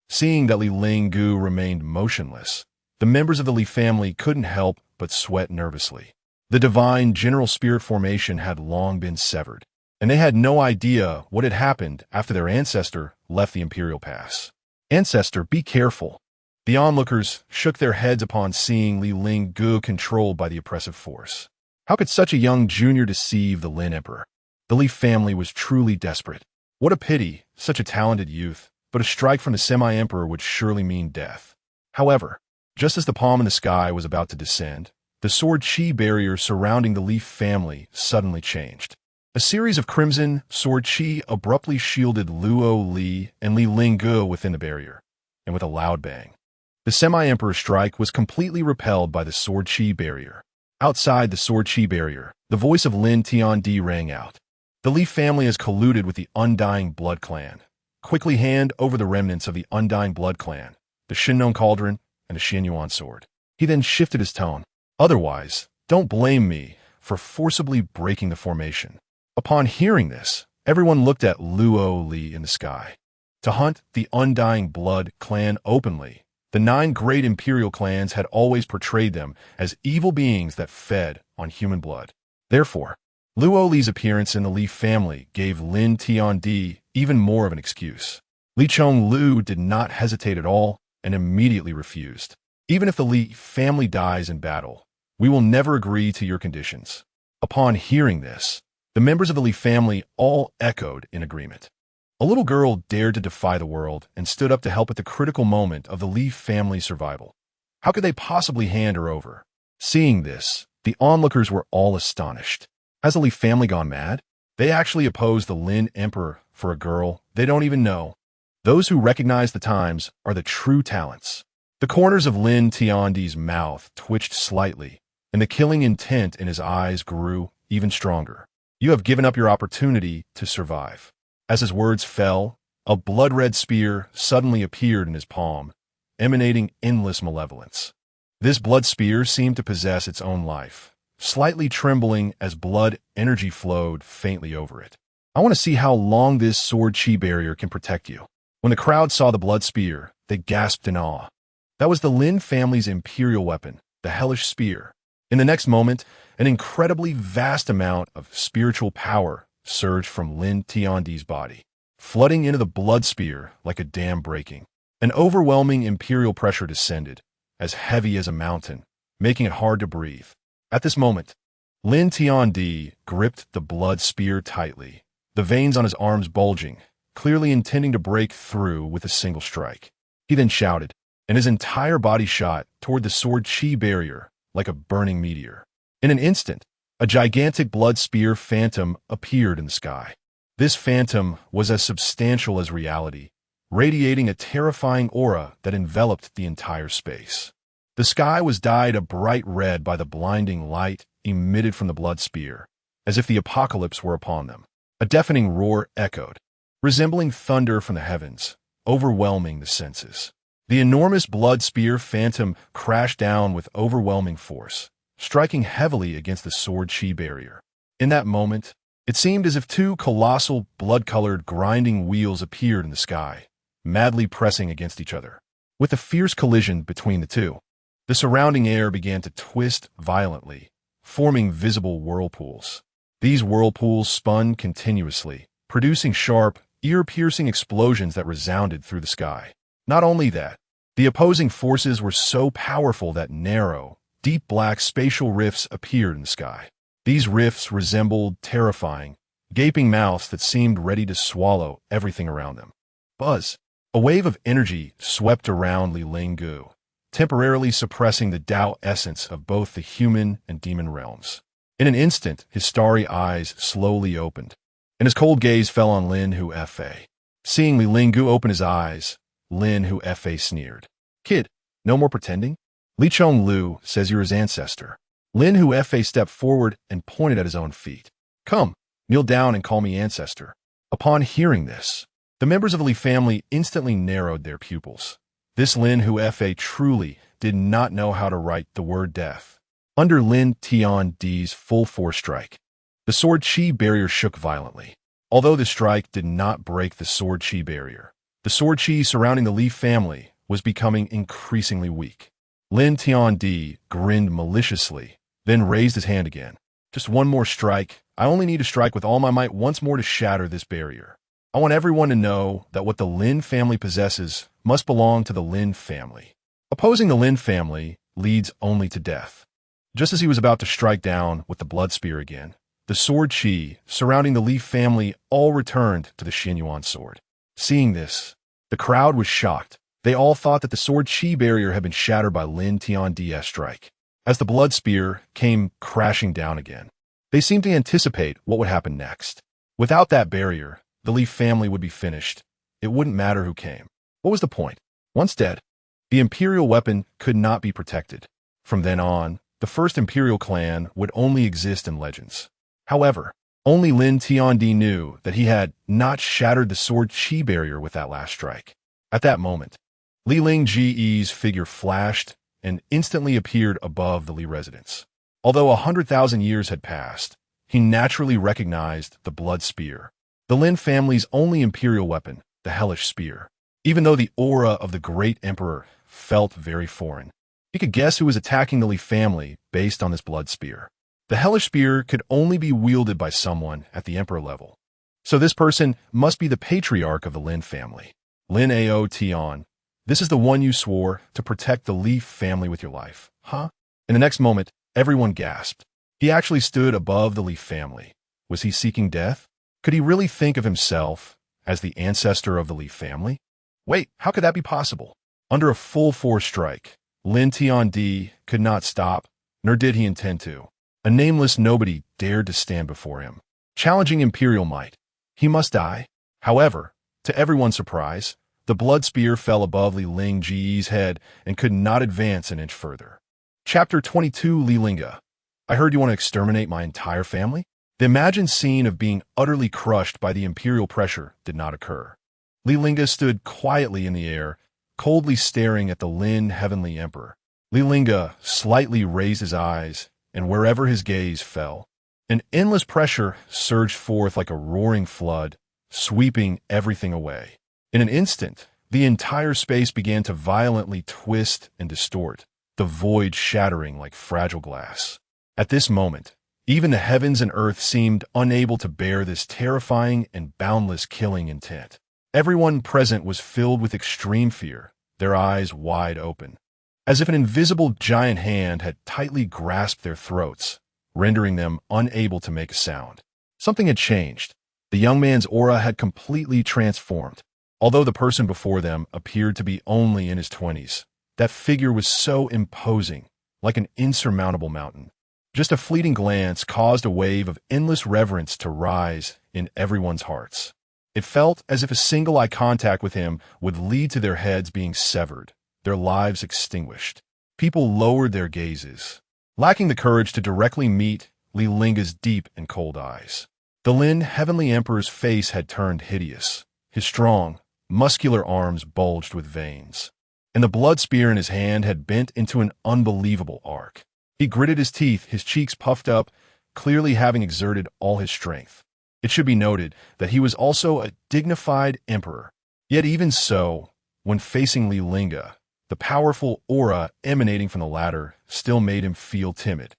Seeing that Li Lingge remained motionless, the members of the Li family couldn't help but sweat nervously. The divine general spirit formation had long been severed, and they had no idea what had happened after their ancestor left the Imperial Pass. "Ancestor, be careful." The onlookers shook their heads upon seeing Li Lingge controlled by the oppressive force. How could such a young junior deceive the Lin Emperor? The Li family was truly desperate. What a pity, such a talented youth, but a strike from the semi-emperor would surely mean death. However, just as the palm in the sky was about to descend, the sword chi barrier surrounding the Li family suddenly changed. A series of crimson sword chi abruptly shielded Luo Li and Li Lingge within the barrier, and with a loud bang, the semi-emperor's strike was completely repelled by the sword chi barrier. Outside the sword chi barrier, the voice of Lin Tiandi rang out. "The Li family has colluded with the Undying Blood Clan. Quickly hand over the remnants of the Undying Blood Clan, the Shinnon Cauldron, and the Xianyuan sword." He then shifted his tone. "Otherwise, don't blame me for forcibly breaking the formation." Upon hearing this, everyone looked at Luo Li in the sky. To hunt the Undying Blood Clan openly, the 9 great imperial clans had always portrayed them as evil beings that fed on human blood. Therefore, Luo Li's appearance in the Li family gave Lin Tiandi even more of an excuse. Li Chonglu did not hesitate at all and immediately refused. "Even if the Li family dies in battle, we will never agree to your conditions." Upon hearing this, the members of the Li family all echoed in agreement. A little girl dared to defy the world and stood up to help at the critical moment of the Li family's survival. How could they possibly hand her over? Seeing this, the onlookers were all astonished. Has the Li family gone mad? They actually opposed the Lin Emperor for a girl they don't even know. Those who recognize the times are the true talents. The corners of Lin Tiandi's mouth twitched slightly, and the killing intent in his eyes grew even stronger. "You have given up your opportunity to survive." As his words fell, a blood-red spear suddenly appeared in his palm, emanating endless malevolence. This blood spear seemed to possess its own life, slightly trembling as blood energy flowed faintly over it. "I want to see how long this sword chi barrier can protect you." When the crowd saw the blood spear, they gasped in awe. That was the Lin family's imperial weapon, the hellish spear. In the next moment, an incredibly vast amount of spiritual power surged from Lin Tiandi's body, flooding into the blood spear like a dam breaking. An overwhelming imperial pressure descended, as heavy as a mountain, making it hard to breathe. At this moment, Lin Tiandi gripped the blood spear tightly, the veins on his arms bulging, clearly intending to break through with a single strike. He then shouted, and his entire body shot toward the sword chi barrier like a burning meteor. In an instant, a gigantic blood spear phantom appeared in the sky. This phantom was as substantial as reality, radiating a terrifying aura that enveloped the entire space. The sky was dyed a bright red by the blinding light emitted from the blood spear, as if the apocalypse were upon them. A deafening roar echoed, resembling thunder from the heavens, overwhelming the senses. The enormous blood spear phantom crashed down with overwhelming force, striking heavily against the sword chi barrier. In that moment, it seemed as if two colossal, blood-colored, grinding wheels appeared in the sky, madly pressing against each other. With a fierce collision between the two, the surrounding air began to twist violently, forming visible whirlpools. These whirlpools spun continuously, producing sharp, ear-piercing explosions that resounded through the sky. Not only that, the opposing forces were so powerful that narrow, deep black spatial rifts appeared in the sky. These rifts resembled terrifying, gaping mouths that seemed ready to swallow everything around them. Buzz! A wave of energy swept around Li Lingge, temporarily suppressing the Tao essence of both the human and demon realms. In an instant, his starry eyes slowly opened, and his cold gaze fell on Lin Hu-Fa. Seeing Li Lingge open his eyes, Lin Hu-Fa sneered. "Kid, no more pretending? Li Chong-Lu says you're his ancestor." Lin Hu-Fa stepped forward and pointed at his own feet. "Come, kneel down and call me ancestor." Upon hearing this, the members of the Li family instantly narrowed their pupils. This Lin Hu-Fa truly did not know how to write the word death. Under Lin Tiandi's full force strike, the sword chi barrier shook violently. Although the strike did not break the sword chi barrier, the sword chi surrounding the Li family was becoming increasingly weak. Lin Tiandi grinned maliciously, then raised his hand again. "Just one more strike. I only need to strike with all my might once more to shatter this barrier. I want everyone to know that what the Lin family possesses must belong to the Lin family. Opposing the Lin family leads only to death." Just as he was about to strike down with the blood spear again, the sword chi surrounding the Li family all returned to the Xinyuan sword. Seeing this, the crowd was shocked. They all thought that the sword chi barrier had been shattered by Lin Tiandi's strike. As the blood spear came crashing down again, they seemed to anticipate what would happen next. Without that barrier, the Li family would be finished. It wouldn't matter who came. What was the point? Once dead, the imperial weapon could not be protected. From then on, the first imperial clan would only exist in legends. However, only Lin Tiandi knew that he had not shattered the sword chi barrier with that last strike. At that moment, Li Lingge's figure flashed and instantly appeared above the Li residence. Although 100,000 years had passed, he naturally recognized the blood spear, the Lin family's only imperial weapon, the hellish spear. Even though the aura of the great emperor felt very foreign, he could guess who was attacking the Li family based on this blood spear. The hellish spear could only be wielded by someone at the emperor level. So this person must be the patriarch of the Lin family. Lin Ao Tian, this is the one you swore to protect the Li family with your life, huh? In the next moment, everyone gasped. He actually stood above the Li family. Was he seeking death? Could he really think of himself as the ancestor of the Li family? Wait, how could that be possible? Under a full force strike, Lin Tiandi could not stop, nor did he intend to. A nameless nobody dared to stand before him, challenging imperial might. He must die. However, to everyone's surprise, the blood spear fell above Li Lingge's head and could not advance an inch further. Chapter 22. Li Lingge. I heard you want to exterminate my entire family? The imagined scene of being utterly crushed by the imperial pressure did not occur. Li Lingge stood quietly in the air, coldly staring at the Lin heavenly emperor. Li Lingge slightly raised his eyes, and wherever his gaze fell, an endless pressure surged forth like a roaring flood, sweeping everything away. In an instant, the entire space began to violently twist and distort, the void shattering like fragile glass. At this moment, even the heavens and earth seemed unable to bear this terrifying and boundless killing intent. Everyone present was filled with extreme fear, their eyes wide open, as if an invisible giant hand had tightly grasped their throats, rendering them unable to make a sound. Something had changed. The young man's aura had completely transformed. Although the person before them appeared to be only in his 20s, that figure was so imposing, like an insurmountable mountain. Just a fleeting glance caused a wave of endless reverence to rise in everyone's hearts. It felt as if a single eye contact with him would lead to their heads being severed, their lives extinguished. People lowered their gazes, lacking the courage to directly meet Li Lingge's deep and cold eyes. The Lin Heavenly Emperor's face had turned hideous. His strong, muscular arms bulged with veins, and the blood spear in his hand had bent into an unbelievable arc. He gritted his teeth, his cheeks puffed up, clearly having exerted all his strength. It should be noted that he was also a dignified emperor. Yet even so, when facing Li Lingge, the powerful aura emanating from the latter still made him feel timid,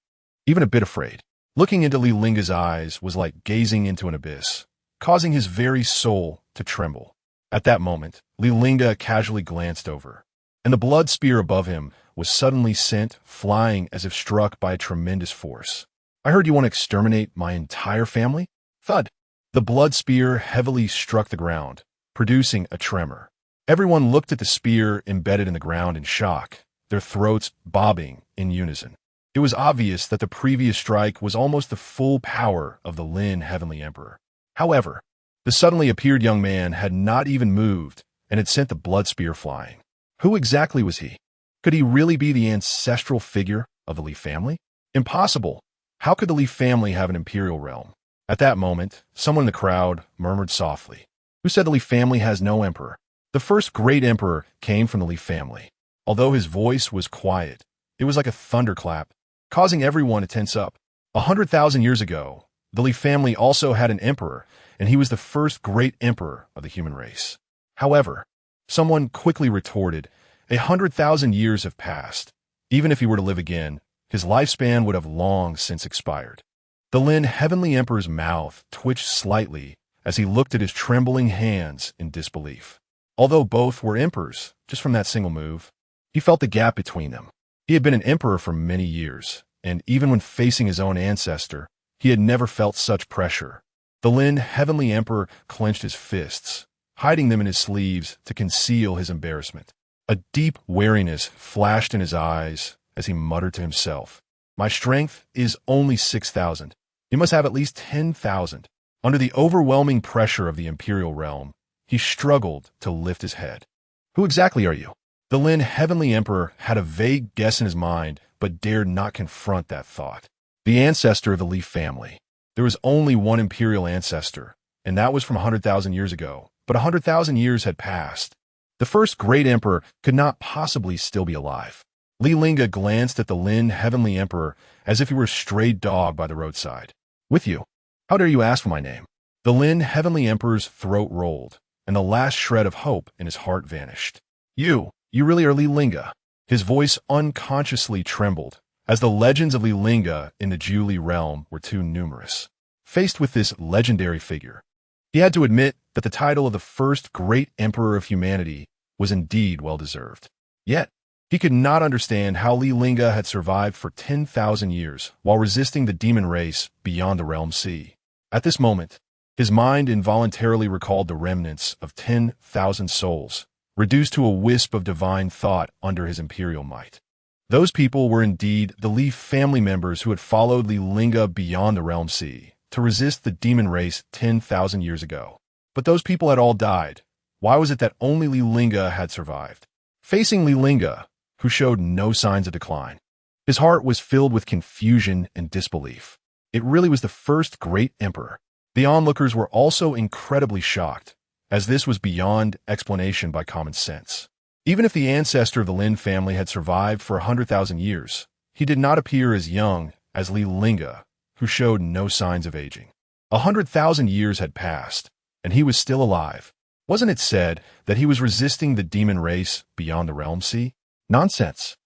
even a bit afraid. Looking into Li Lingge's eyes was like gazing into an abyss, causing his very soul to tremble. At that moment, Li Lingge casually glanced over, and the blood spear above him was suddenly sent flying as if struck by a tremendous force. "I heard you want to exterminate my entire family?" Thud. The blood spear heavily struck the ground, producing a tremor. Everyone looked at the spear embedded in the ground in shock, their throats bobbing in unison. It was obvious that the previous strike was almost the full power of the Lin Heavenly Emperor. However, the suddenly appeared young man had not even moved and had sent the blood spear flying. Who exactly was he? Could he really be the ancestral figure of the Li family? Impossible. How could the Li family have an imperial realm? At that moment, someone in the crowd murmured softly, "Who said the Li family has no emperor?" The first great emperor came from the Li family. Although his voice was quiet, it was like a thunderclap, causing everyone to tense up. 100,000 years ago, the Li family also had an emperor, and he was the first great emperor of the human race. However, someone quickly retorted, 100,000 years have passed. Even if he were to live again, his lifespan would have long since expired. The Lin Heavenly Emperor's mouth twitched slightly as he looked at his trembling hands in disbelief. Although both were emperors, just from that single move, he felt the gap between them. He had been an emperor for many years, and even when facing his own ancestor, he had never felt such pressure. The Lin Heavenly Emperor clenched his fists, hiding them in his sleeves to conceal his embarrassment. A deep wariness flashed in his eyes as he muttered to himself, "My strength is only 6,000. You must have at least 10,000. Under the overwhelming pressure of the imperial realm, he struggled to lift his head. "Who exactly are you?" The Lin Heavenly Emperor had a vague guess in his mind, but dared not confront that thought. The ancestor of the Li family. There was only one imperial ancestor, and that was from 100,000 years ago. But 100,000 years had passed. The first great emperor could not possibly still be alive. Li Lingge glanced at the Lin Heavenly Emperor as if he were a stray dog by the roadside. "With you? How dare you ask for my name?" The Lin Heavenly Emperor's throat rolled, and the last shred of hope in his heart vanished. You really are Li Lingge." His voice unconsciously trembled, as the legends of Li Lingge in the Julie realm were too numerous. Faced with this legendary figure, he had to admit that the title of the first great emperor of humanity was indeed well-deserved. Yet, he could not understand how Li Lingge had survived for 10,000 years while resisting the demon race beyond the realm sea. At this moment, his mind involuntarily recalled the remnants of 10,000 souls, reduced to a wisp of divine thought under his imperial might. Those people were indeed the Li family members who had followed Li Lingge beyond the realm sea to resist the demon race 10,000 years ago. But those people had all died. Why was it that only Li Lingge had survived? Facing Li Lingge, who showed no signs of decline, his heart was filled with confusion and disbelief. It really was the first great emperor. The onlookers were also incredibly shocked, as this was beyond explanation by common sense. Even if the ancestor of the Lin family had survived for 100,000 years, he did not appear as young as Li Lingge, who showed no signs of aging. 100,000 years had passed, and he was still alive. Wasn't it said that he was resisting the demon race beyond the realm sea? Nonsense.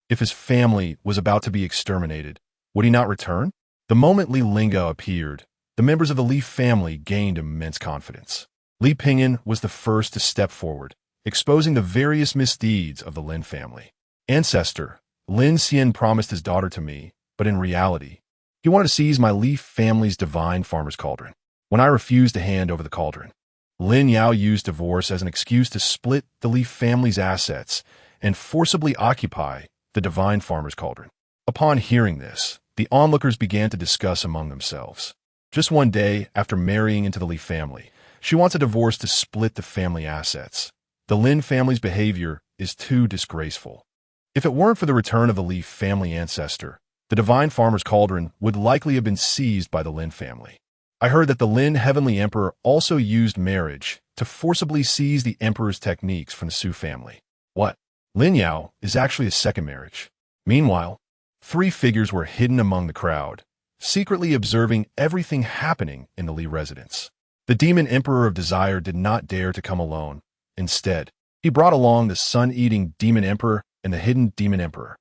If his family was about to be exterminated, would he not return? The moment Li Lingge appeared, the members of the Li family gained immense confidence. Li Pingyan was the first to step forward, exposing the various misdeeds of the Lin family. Ancestor, Lin Xian promised his daughter to me, but in reality, he wanted to seize my Li family's divine farmer's cauldron. When I refused to hand over the cauldron, Lin Yao used divorce as an excuse to split the Li family's assets and forcibly occupy the divine farmer's cauldron. Upon hearing this, the onlookers began to discuss among themselves. Just one day after marrying into the Li family, she wants a divorce to split the family assets. The Lin family's behavior is too disgraceful. If it weren't for the return of the Li family ancestor, the divine farmer's cauldron would likely have been seized by the Lin family. I heard that the Lin heavenly emperor also used marriage to forcibly seize the emperor's techniques from the Su family. What? Lin Yao is actually a second marriage. Meanwhile, 3 figures were hidden among the crowd, secretly observing everything happening in the Li residence. The demon emperor of desire did not dare to come alone. Instead, he brought along the sun-eating demon emperor and the hidden demon emperor.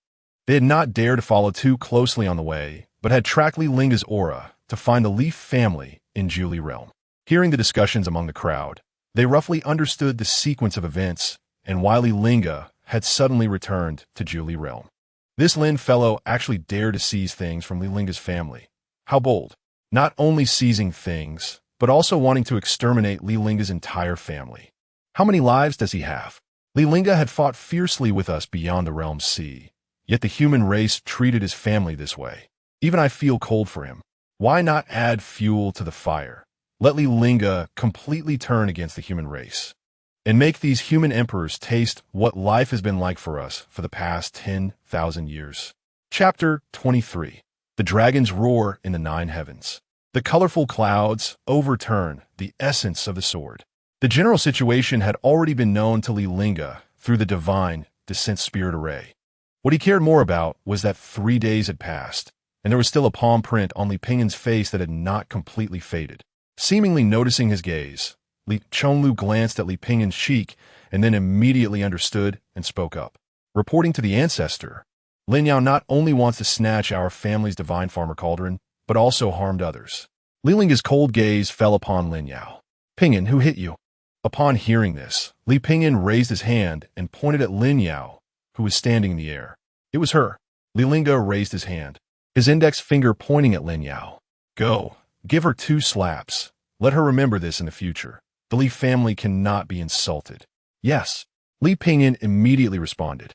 They had not dared to follow too closely on the way, but had tracked Li Lingge's aura to find the Li family in Julie realm. Hearing the discussions among the crowd, they roughly understood the sequence of events and why Li Lingge had suddenly returned to Julie realm. This Lin fellow actually dared to seize things from Li Lingge's family. How bold! Not only seizing things, but also wanting to exterminate Li Lingge's entire family. How many lives does he have? Li Lingge had fought fiercely with us beyond the realm sea, yet the human race treated his family this way. Even I feel cold for him. Why not add fuel to the fire? Let Li Lingge completely turn against the human race, and make these human emperors taste what life has been like for us for the past 10,000 years. Chapter 23. The Dragon's Roar in the 9 Heavens. The colorful clouds overturn the essence of the sword. The general situation had already been known to Li Lingge through the divine descent spirit array. What he cared more about was that 3 days had passed, and there was still a palm print on Li Pingyan's face that had not completely faded. Seemingly noticing his gaze, Li Chonlu glanced at Li Pingyan's cheek and then immediately understood and spoke up. Reporting to the Ancestor, Lin Yao not only wants to snatch our family's divine farmer cauldron, but also harmed others. Li Lingge's cold gaze fell upon Lin Yao. Pingyan, who hit you? Upon hearing this, Li Pingyan raised his hand and pointed at Lin Yao, who was standing in the air. It was her. Li Lingge raised his hand, his index finger pointing at Lin Yao. Go, give her 2 slaps. Let her remember this in the future. The Li family cannot be insulted. Yes, Li Pingyan immediately responded,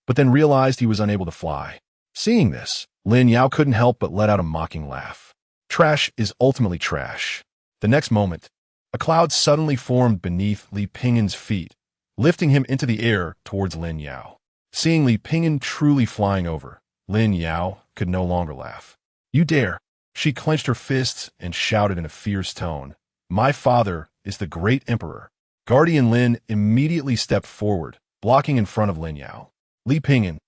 but then realized he was unable to fly. Seeing this, Lin Yao couldn't help but let out a mocking laugh. Trash is ultimately trash. The next moment, a cloud suddenly formed beneath Li Pingyan's feet, lifting him into the air towards Lin Yao. Seeing Li Pingyan truly flying over, Lin Yao could no longer laugh. You dare! She clenched her fists and shouted in a fierce tone. My father is the great emperor. Guardian Lin immediately stepped forward, blocking in front of Lin Yao. Li Pingyan,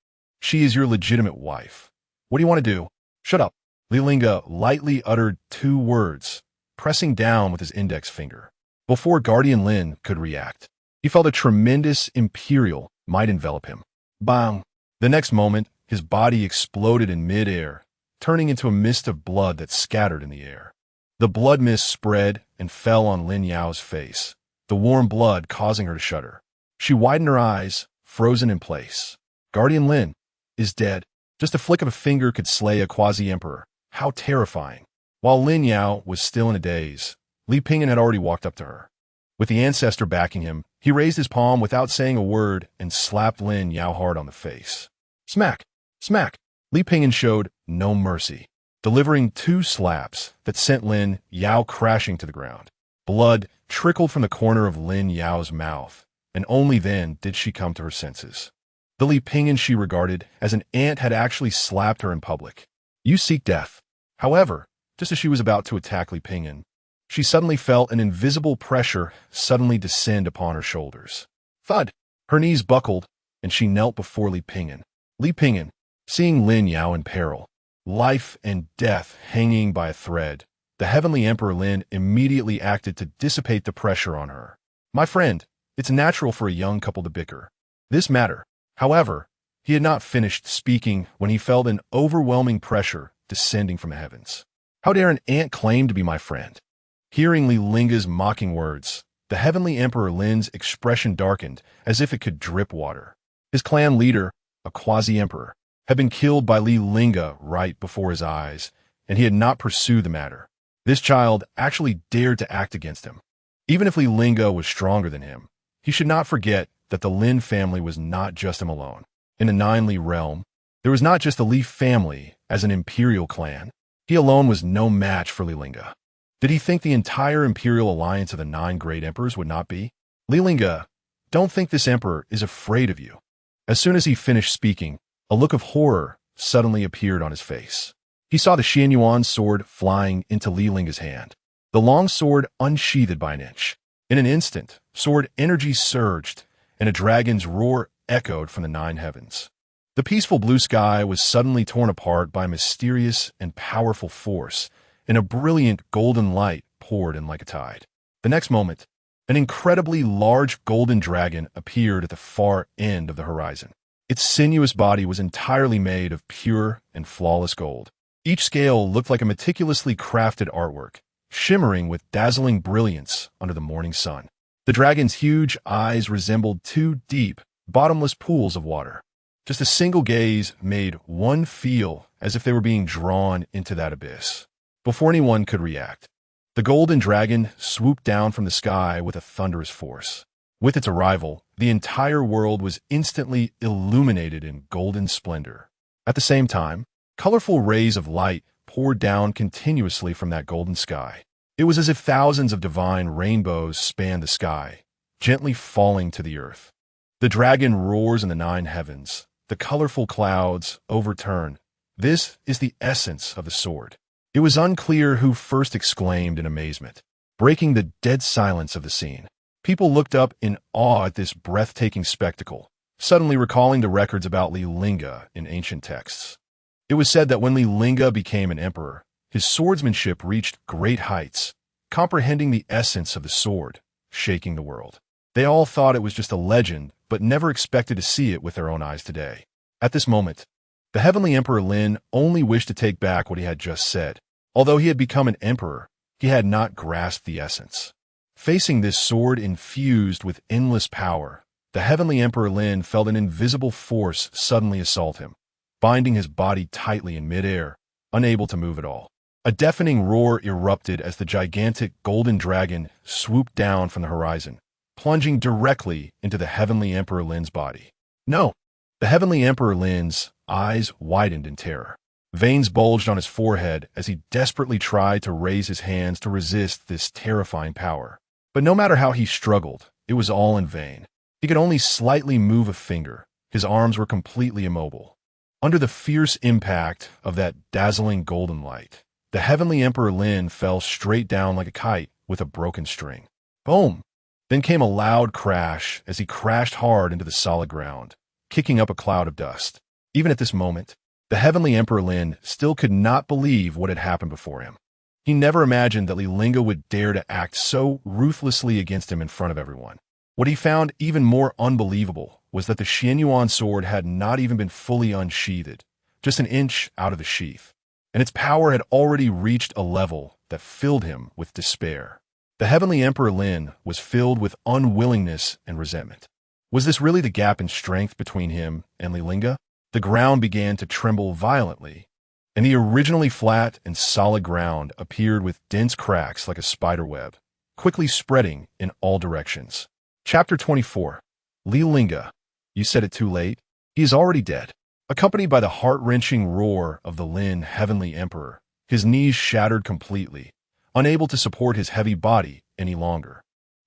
she is your legitimate wife. What do you want to do? Shut up. Li Lingge lightly uttered 2 words, pressing down with his index finger. Before Guardian Lin could react, he felt a tremendous imperial might envelop him. Bang! The next moment, his body exploded in mid-air, turning into a mist of blood that scattered in the air. The blood mist spread and fell on Lin Yao's face, the warm blood causing her to shudder. She widened her eyes, frozen in place. Guardian Lin is dead. Just a flick of a finger could slay a quasi-emperor. How terrifying. While Lin Yao was still in a daze, Li Pingyan had already walked up to her. With the Ancestor backing him, he raised his palm without saying a word and slapped Lin Yao hard on the face. Smack! Smack! Li Pingyan showed no mercy, delivering 2 slaps that sent Lin Yao crashing to the ground. Blood trickled from the corner of Lin Yao's mouth, and only then did she come to her senses. The Li Pingyan she regarded as an ant had actually slapped her in public. You seek death. However, just as she was about to attack Li Pingyan, she suddenly felt an invisible pressure suddenly descend upon her shoulders. Thud! Her knees buckled, and she knelt before Li Pingyan. Li Pingyan, seeing Lin Yao in peril, life and death hanging by a thread, the heavenly Emperor Lin immediately acted to dissipate the pressure on her. My friend, it's natural for a young couple to bicker. This matter. However, he had not finished speaking when he felt an overwhelming pressure descending from the heavens. How dare an ant claim to be my friend? Hearing Li Linge's mocking words, the heavenly Emperor Lin's expression darkened as if it could drip water. His clan leader, a quasi-emperor, had been killed by Li Lingge right before his eyes, and he had not pursued the matter. This child actually dared to act against him. Even if Li Lingge was stronger than him, he should not forget that the Lin family was not just him alone. In the Nine Li realm, there was not just the Li family as an imperial clan. He alone was no match for Li Lingge. Did he think the entire imperial alliance of the 9 great emperors would not be? Li Lingge, don't think this emperor is afraid of you. As soon as he finished speaking, a look of horror suddenly appeared on his face. He saw the Xianyuan sword flying into Li Linge's hand, the long sword unsheathed by an inch. In an instant, sword energy surged, and a dragon's roar echoed from the 9 heavens. The peaceful blue sky was suddenly torn apart by a mysterious and powerful force, and a brilliant golden light poured in like a tide. The next moment, an incredibly large golden dragon appeared at the far end of the horizon. Its sinuous body was entirely made of pure and flawless gold. Each scale looked like a meticulously crafted artwork, shimmering with dazzling brilliance under the morning sun. The dragon's huge eyes resembled 2 deep, bottomless pools of water. Just a single gaze made one feel as if they were being drawn into that abyss. Before anyone could react, the golden dragon swooped down from the sky with a thunderous force. With its arrival, the entire world was instantly illuminated in golden splendor. At the same time, colorful rays of light poured down continuously from that golden sky. It was as if thousands of divine rainbows spanned the sky, gently falling to the earth. The dragon roars in the 9 heavens. The colorful clouds overturn. This is the essence of the sword. It was unclear who first exclaimed in amazement, breaking the dead silence of the scene. People looked up in awe at this breathtaking spectacle, suddenly recalling the records about Li Lingge in ancient texts. It was said that when Li Lingge became an emperor, his swordsmanship reached great heights, comprehending the essence of the sword, shaking the world. They all thought it was just a legend, but never expected to see it with their own eyes today. At this moment, the heavenly Emperor Lin only wished to take back what he had just said. Although he had become an emperor, he had not grasped the essence. Facing this sword infused with endless power, the heavenly Emperor Lin felt an invisible force suddenly assault him, binding his body tightly in midair, unable to move at all. A deafening roar erupted as the gigantic golden dragon swooped down from the horizon, plunging directly into the heavenly Emperor Lin's body. No! The heavenly Emperor Lin's eyes widened in terror. Veins bulged on his forehead as he desperately tried to raise his hands to resist this terrifying power. But no matter how he struggled, it was all in vain. He could only slightly move a finger. His arms were completely immobile. Under the fierce impact of that dazzling golden light, the heavenly Emperor Lin fell straight down like a kite with a broken string. Boom! Then came a loud crash as he crashed hard into the solid ground, kicking up a cloud of dust. Even at this moment, the heavenly Emperor Lin still could not believe what had happened before him. He never imagined that Li Lingge would dare to act so ruthlessly against him in front of everyone. What he found even more unbelievable was that the Xianyuan sword had not even been fully unsheathed, just an inch out of the sheath, and its power had already reached a level that filled him with despair. The heavenly Emperor Lin was filled with unwillingness and resentment. Was this really the gap in strength between him and Li Lingge? The ground began to tremble violently, and the originally flat and solid ground appeared with dense cracks like a spider web, quickly spreading in all directions. Chapter 24. Li Lingge. You said it too late. He is already dead. Accompanied by the heart-wrenching roar of the Lin heavenly emperor, his knees shattered completely, unable to support his heavy body any longer.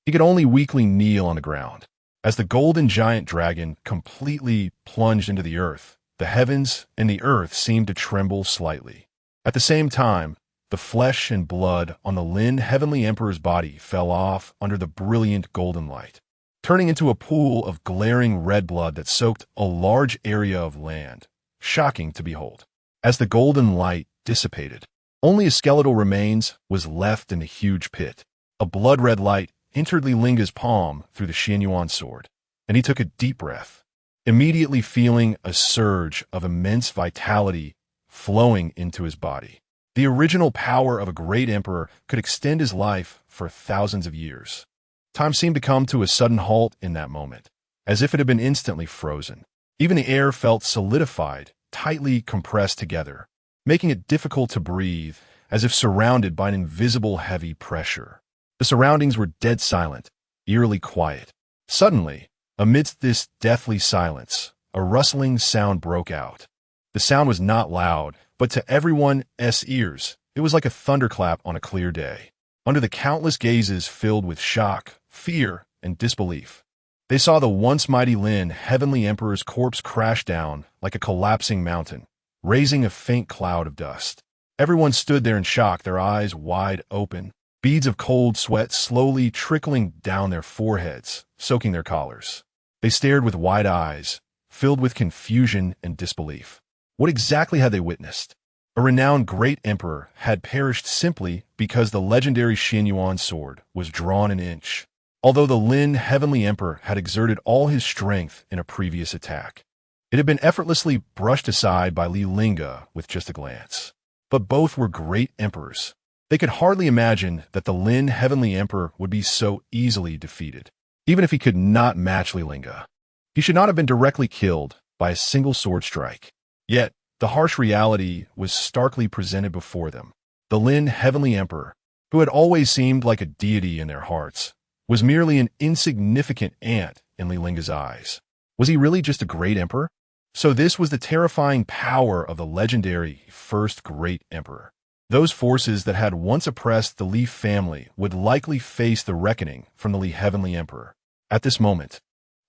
He could only weakly kneel on the ground. As the golden giant dragon completely plunged into the earth, the heavens and the earth seemed to tremble slightly. At the same time, the flesh and blood on the Lin heavenly emperor's body fell off under the brilliant golden light, turning into a pool of glaring red blood that soaked a large area of land, shocking to behold. As the golden light dissipated, only a skeletal remains was left in the huge pit. A blood-red light entered Li Lingge's palm through the Xianyuan sword, and he took a deep breath, immediately feeling a surge of immense vitality flowing into his body. The original power of a great emperor could extend his life for thousands of years. Time seemed to come to a sudden halt in that moment, as if it had been instantly frozen. Even the air felt solidified, tightly compressed together, making it difficult to breathe, as if surrounded by an invisible heavy pressure. The surroundings were dead silent, eerily quiet. Suddenly, amidst this deathly silence, a rustling sound broke out. The sound was not loud, but to everyone's ears, it was like a thunderclap on a clear day. Under the countless gazes filled with shock, fear, and disbelief, they saw the once mighty Lin Heavenly Emperor's corpse crash down like a collapsing mountain, raising a faint cloud of dust. Everyone stood there in shock, their eyes wide open, beads of cold sweat slowly trickling down their foreheads, soaking their collars. They stared with wide eyes, filled with confusion and disbelief. What exactly had they witnessed? A renowned great emperor had perished simply because the legendary Xianyuan sword was drawn an inch, although the Lin Heavenly Emperor had exerted all his strength in a previous attack. It had been effortlessly brushed aside by Li Lingge with just a glance. But both were great emperors. They could hardly imagine that the Lin Heavenly Emperor would be so easily defeated. Even if he could not match Li Lingge, he should not have been directly killed by a single sword strike. Yet, the harsh reality was starkly presented before them. The Lin Heavenly Emperor, who had always seemed like a deity in their hearts, was merely an insignificant ant in Li Lingge's eyes. Was he really just a great emperor? So this was the terrifying power of the legendary first great emperor. Those forces that had once oppressed the Li family would likely face the reckoning from the Li Heavenly Emperor. At this moment,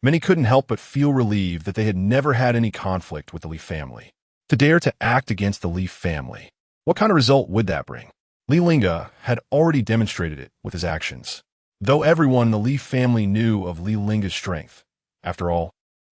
many couldn't help but feel relieved that they had never had any conflict with the Li family. To dare to act against the Li family, what kind of result would that bring? Li Lingge had already demonstrated it with his actions. Though everyone in the Li family knew of Li Lingge's strength, after all,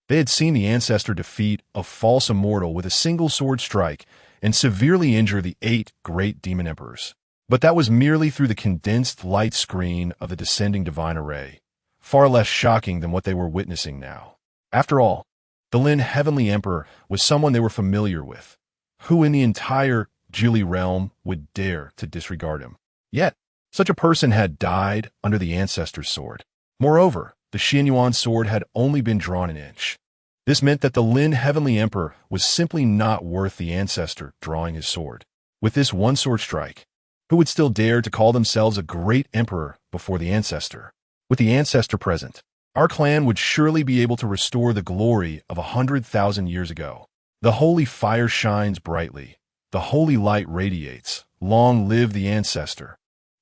they had seen the Ancestor defeat a false immortal with a single sword strike and severely injure the 8 great demon emperors. But that was merely through the condensed light screen of the descending divine array, far less shocking than what they were witnessing now. After all, the Lin Heavenly Emperor was someone they were familiar with. Who in the entire Jili realm would dare to disregard him? Yet, such a person had died under the Ancestor's sword. Moreover, the Xianyuan sword had only been drawn an inch. This meant that the Lin Heavenly Emperor was simply not worth the Ancestor drawing his sword. With this one sword strike, who would still dare to call themselves a great emperor before the Ancestor? With the Ancestor present, our clan would surely be able to restore the glory of 100,000 years ago. The holy fire shines brightly. The holy light radiates. Long live the Ancestor.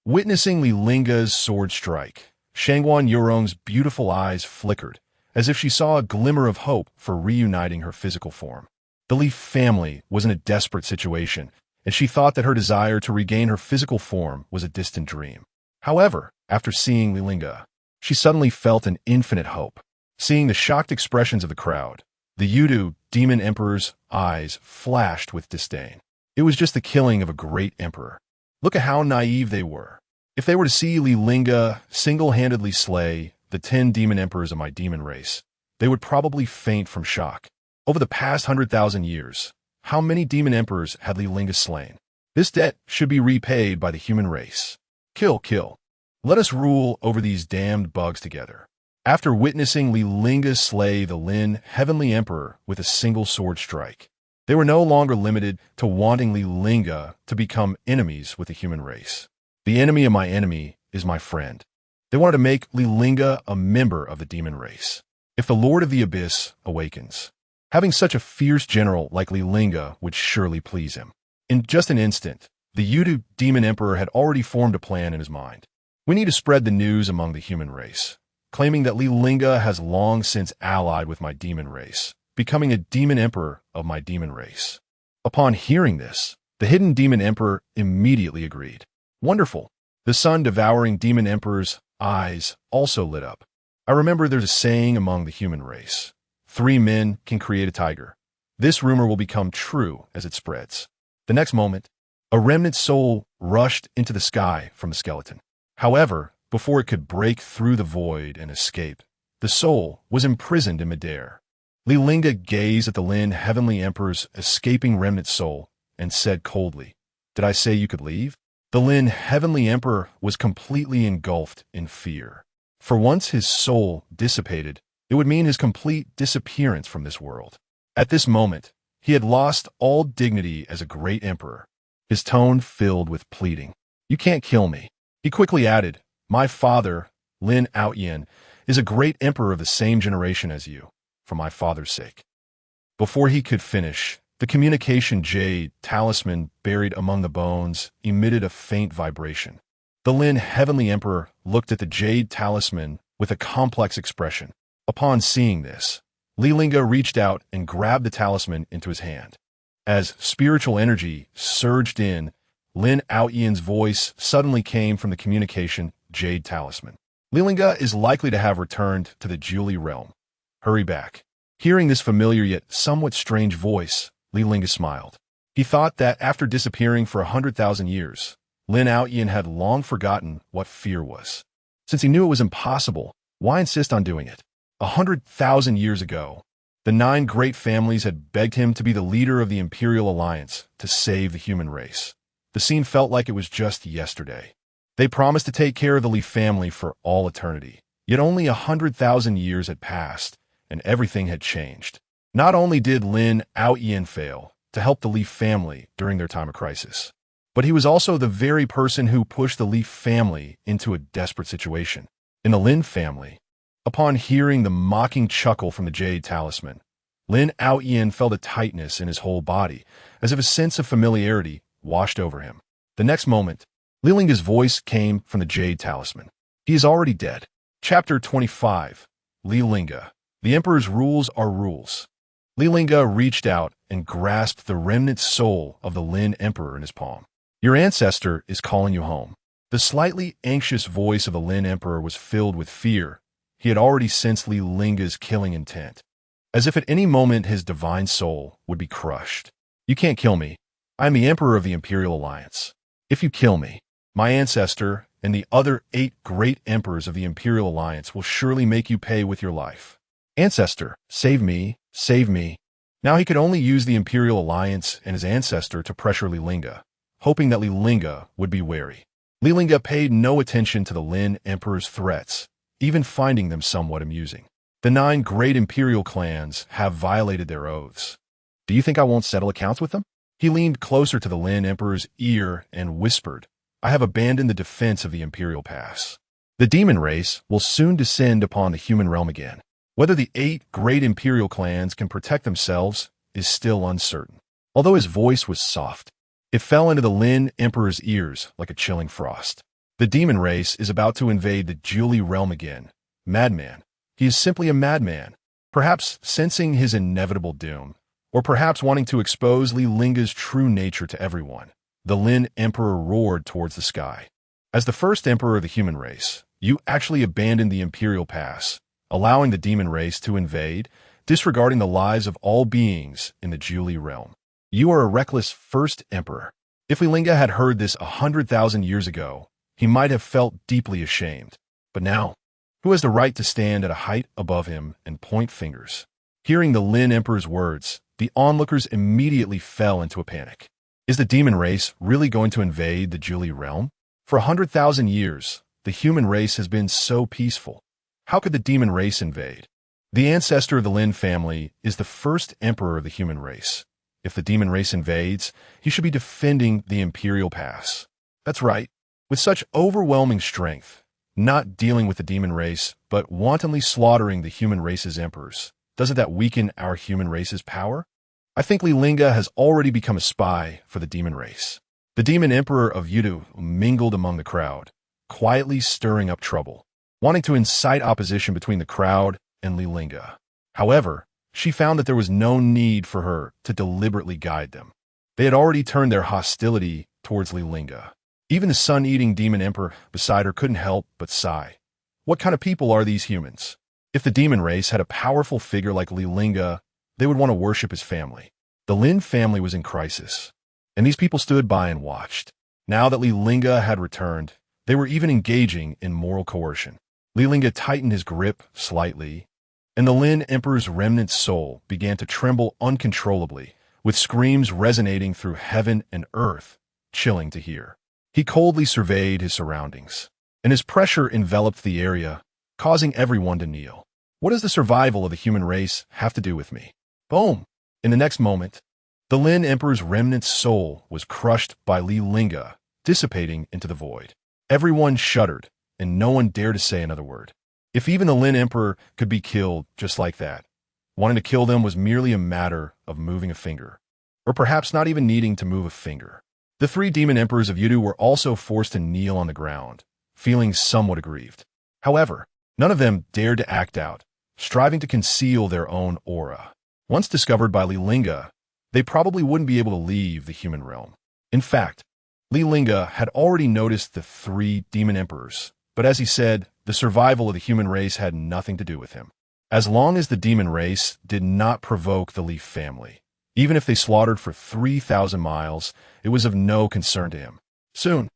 Witnessing Li Lingge's sword strike, Shangguan Yurong's beautiful eyes flickered, as if she saw a glimmer of hope for reuniting her physical form. The Li family was in a desperate situation, and she thought that her desire to regain her physical form was a distant dream. However, after seeing Li Lingge, she suddenly felt an infinite hope. Seeing the shocked expressions of the crowd, the Yudu demon emperor's eyes flashed with disdain. It was just the killing of a great emperor. Look at how naive they were. If they were to see Li Lingge single-handedly slay the 10 demon emperors of my demon race, they would probably faint from shock. Over the past 100,000 years, how many demon emperors had Li Lingge slain? This debt should be repaid by the human race. Kill, kill. Let us rule over these damned bugs together. After witnessing Li Lingge slay the Lin Heavenly Emperor with a single sword strike, they were no longer limited to wanting Li Lingge to become enemies with the human race. The enemy of my enemy is my friend. They wanted to make Li Lingge a member of the demon race. If the Lord of the Abyss awakens, having such a fierce general like Li Lingge would surely please him. In just an instant, the Yudu demon emperor had already formed a plan in his mind. We need to spread the news among the human race, claiming that Li Lingge has long since allied with my demon race, becoming a demon emperor of my demon race. Upon hearing this, the hidden demon emperor immediately agreed. Wonderful. The sun-devouring demon emperor's eyes also lit up. I remember there's a saying among the human race. 3 men can create a tiger. This rumor will become true as it spreads. The next moment, a remnant soul rushed into the sky from the skeleton. However, before it could break through the void and escape. The soul was imprisoned in midair. Li Lingge gazed at the Lin Heavenly Emperor's escaping remnant soul and said coldly, "Did I say you could leave?" The Lin Heavenly Emperor was completely engulfed in fear. For once his soul dissipated, it would mean his complete disappearance from this world. At this moment, he had lost all dignity as a great emperor. His tone filled with pleading. "You can't kill me." He quickly added, "My father, Lin Outyen, is a great emperor of the same generation as you, for my father's sake." Before he could finish, the communication jade talisman buried among the bones emitted a faint vibration. The Lin Heavenly Emperor looked at the jade talisman with a complex expression. Upon seeing this, Li Lingge reached out and grabbed the talisman into his hand. As spiritual energy surged in, Lin Outyen's voice suddenly came from the communication jade talisman. Li Lingge is likely to have returned to the Julie realm. Hurry back. Hearing this familiar yet somewhat strange voice, Li Lingge smiled. He thought that after disappearing for 100,000 years, Lin Outyen had long forgotten what fear was. Since he knew it was impossible, why insist on doing it? 100,000 years ago, the 9 great families had begged him to be the leader of the Imperial Alliance to save the human race. The scene felt like it was just yesterday. They promised to take care of the Li family for all eternity. Yet only 100,000 years had passed, and everything had changed. Not only did Lin Outyen fail to help the Li family during their time of crisis, but he was also the very person who pushed the Li family into a desperate situation. In the Lin family, upon hearing the mocking chuckle from the jade talisman, Lin Outyen felt a tightness in his whole body, as if a sense of familiarity washed over him. The next moment, Li Lingge's voice came from the jade talisman. "He is already dead." Chapter 25. Li Lingge. The Emperor's rules are rules. Li Lingge reached out and grasped the remnant soul of the Lin Emperor in his palm. "Your ancestor is calling you home." The slightly anxious voice of the Lin Emperor was filled with fear. He had already sensed Li Lingge's killing intent, as if at any moment his divine soul would be crushed. "You can't kill me. I am the Emperor of the Imperial Alliance. If you kill me, my ancestor and the other 8 great emperors of the Imperial Alliance will surely make you pay with your life. Ancestor, save me, save me." Now he could only use the Imperial Alliance and his ancestor to pressure Li Lingge, hoping that Li Lingge would be wary. Li Lingge paid no attention to the Lin Emperor's threats, even finding them somewhat amusing. The 9 great imperial clans have violated their oaths. Do you think I won't settle accounts with them? He leaned closer to the Lin Emperor's ear and whispered, "I have abandoned the defense of the Imperial Pass. The demon race will soon descend upon the human realm again. Whether the 8 great imperial clans can protect themselves is still uncertain." Although his voice was soft, it fell into the Lin Emperor's ears like a chilling frost. "The demon race is about to invade the Julie realm again. Madman. He is simply a madman, perhaps sensing his inevitable doom, or perhaps wanting to expose Li Lingge's true nature to everyone." The Lin Emperor roared towards the sky. "As the first emperor of the human race, you actually abandoned the Imperial Pass, allowing the demon race to invade, disregarding the lives of all beings in the Julie realm. You are a reckless first emperor." If Li Lingge had heard this 100,000 years ago, he might have felt deeply ashamed. But now, who has the right to stand at a height above him and point fingers? Hearing the Lin Emperor's words, the onlookers immediately fell into a panic. Is the demon race really going to invade the Julie realm? For 100,000 years, the human race has been so peaceful. How could the demon race invade? The ancestor of the Lin family is the first emperor of the human race. If the demon race invades, he should be defending the Imperial Pass. That's right. With such overwhelming strength, not dealing with the demon race, but wantonly slaughtering the human race's emperors, doesn't that weaken our human race's power? I think Li Lingge has already become a spy for the demon race. The demon emperor of Yudu mingled among the crowd, quietly stirring up trouble, wanting to incite opposition between the crowd and Li Lingge. However, she found that there was no need for her to deliberately guide them. They had already turned their hostility towards Li Lingge. Even the sun-eating demon emperor beside her couldn't help but sigh. What kind of people are these humans? If the demon race had a powerful figure like Li Lingge, they would want to worship his family. The Lin family was in crisis, and these people stood by and watched. Now that Li Lingge had returned, They were even engaging in moral coercion. Li Lingge tightened his grip slightly, and the Lin Emperor's remnant soul began to tremble uncontrollably, with screams resonating through heaven and earth, chilling to hear. He coldly surveyed his surroundings, and his pressure enveloped the area, causing everyone to kneel. What does the survival of the human race have to do with me? Boom! In the next moment, the Lin Emperor's remnant soul was crushed by Li Lingge, dissipating into the void. Everyone shuddered, and no one dared to say another word. If even the Lin Emperor could be killed just like that, wanting to kill them was merely a matter of moving a finger, or perhaps not even needing to move a finger. The three demon emperors of Yudu were also forced to kneel on the ground, feeling somewhat aggrieved. However, none of them dared to act out, striving to conceal their own aura. Once discovered by Li Lingge, they probably wouldn't be able to leave the human realm. In fact, Li Lingge had already noticed the three demon emperors, but as he said, the survival of the human race had nothing to do with him. As long as the demon race did not provoke the Li family, even if they slaughtered for 3,000 miles, it was of no concern to him. Soon,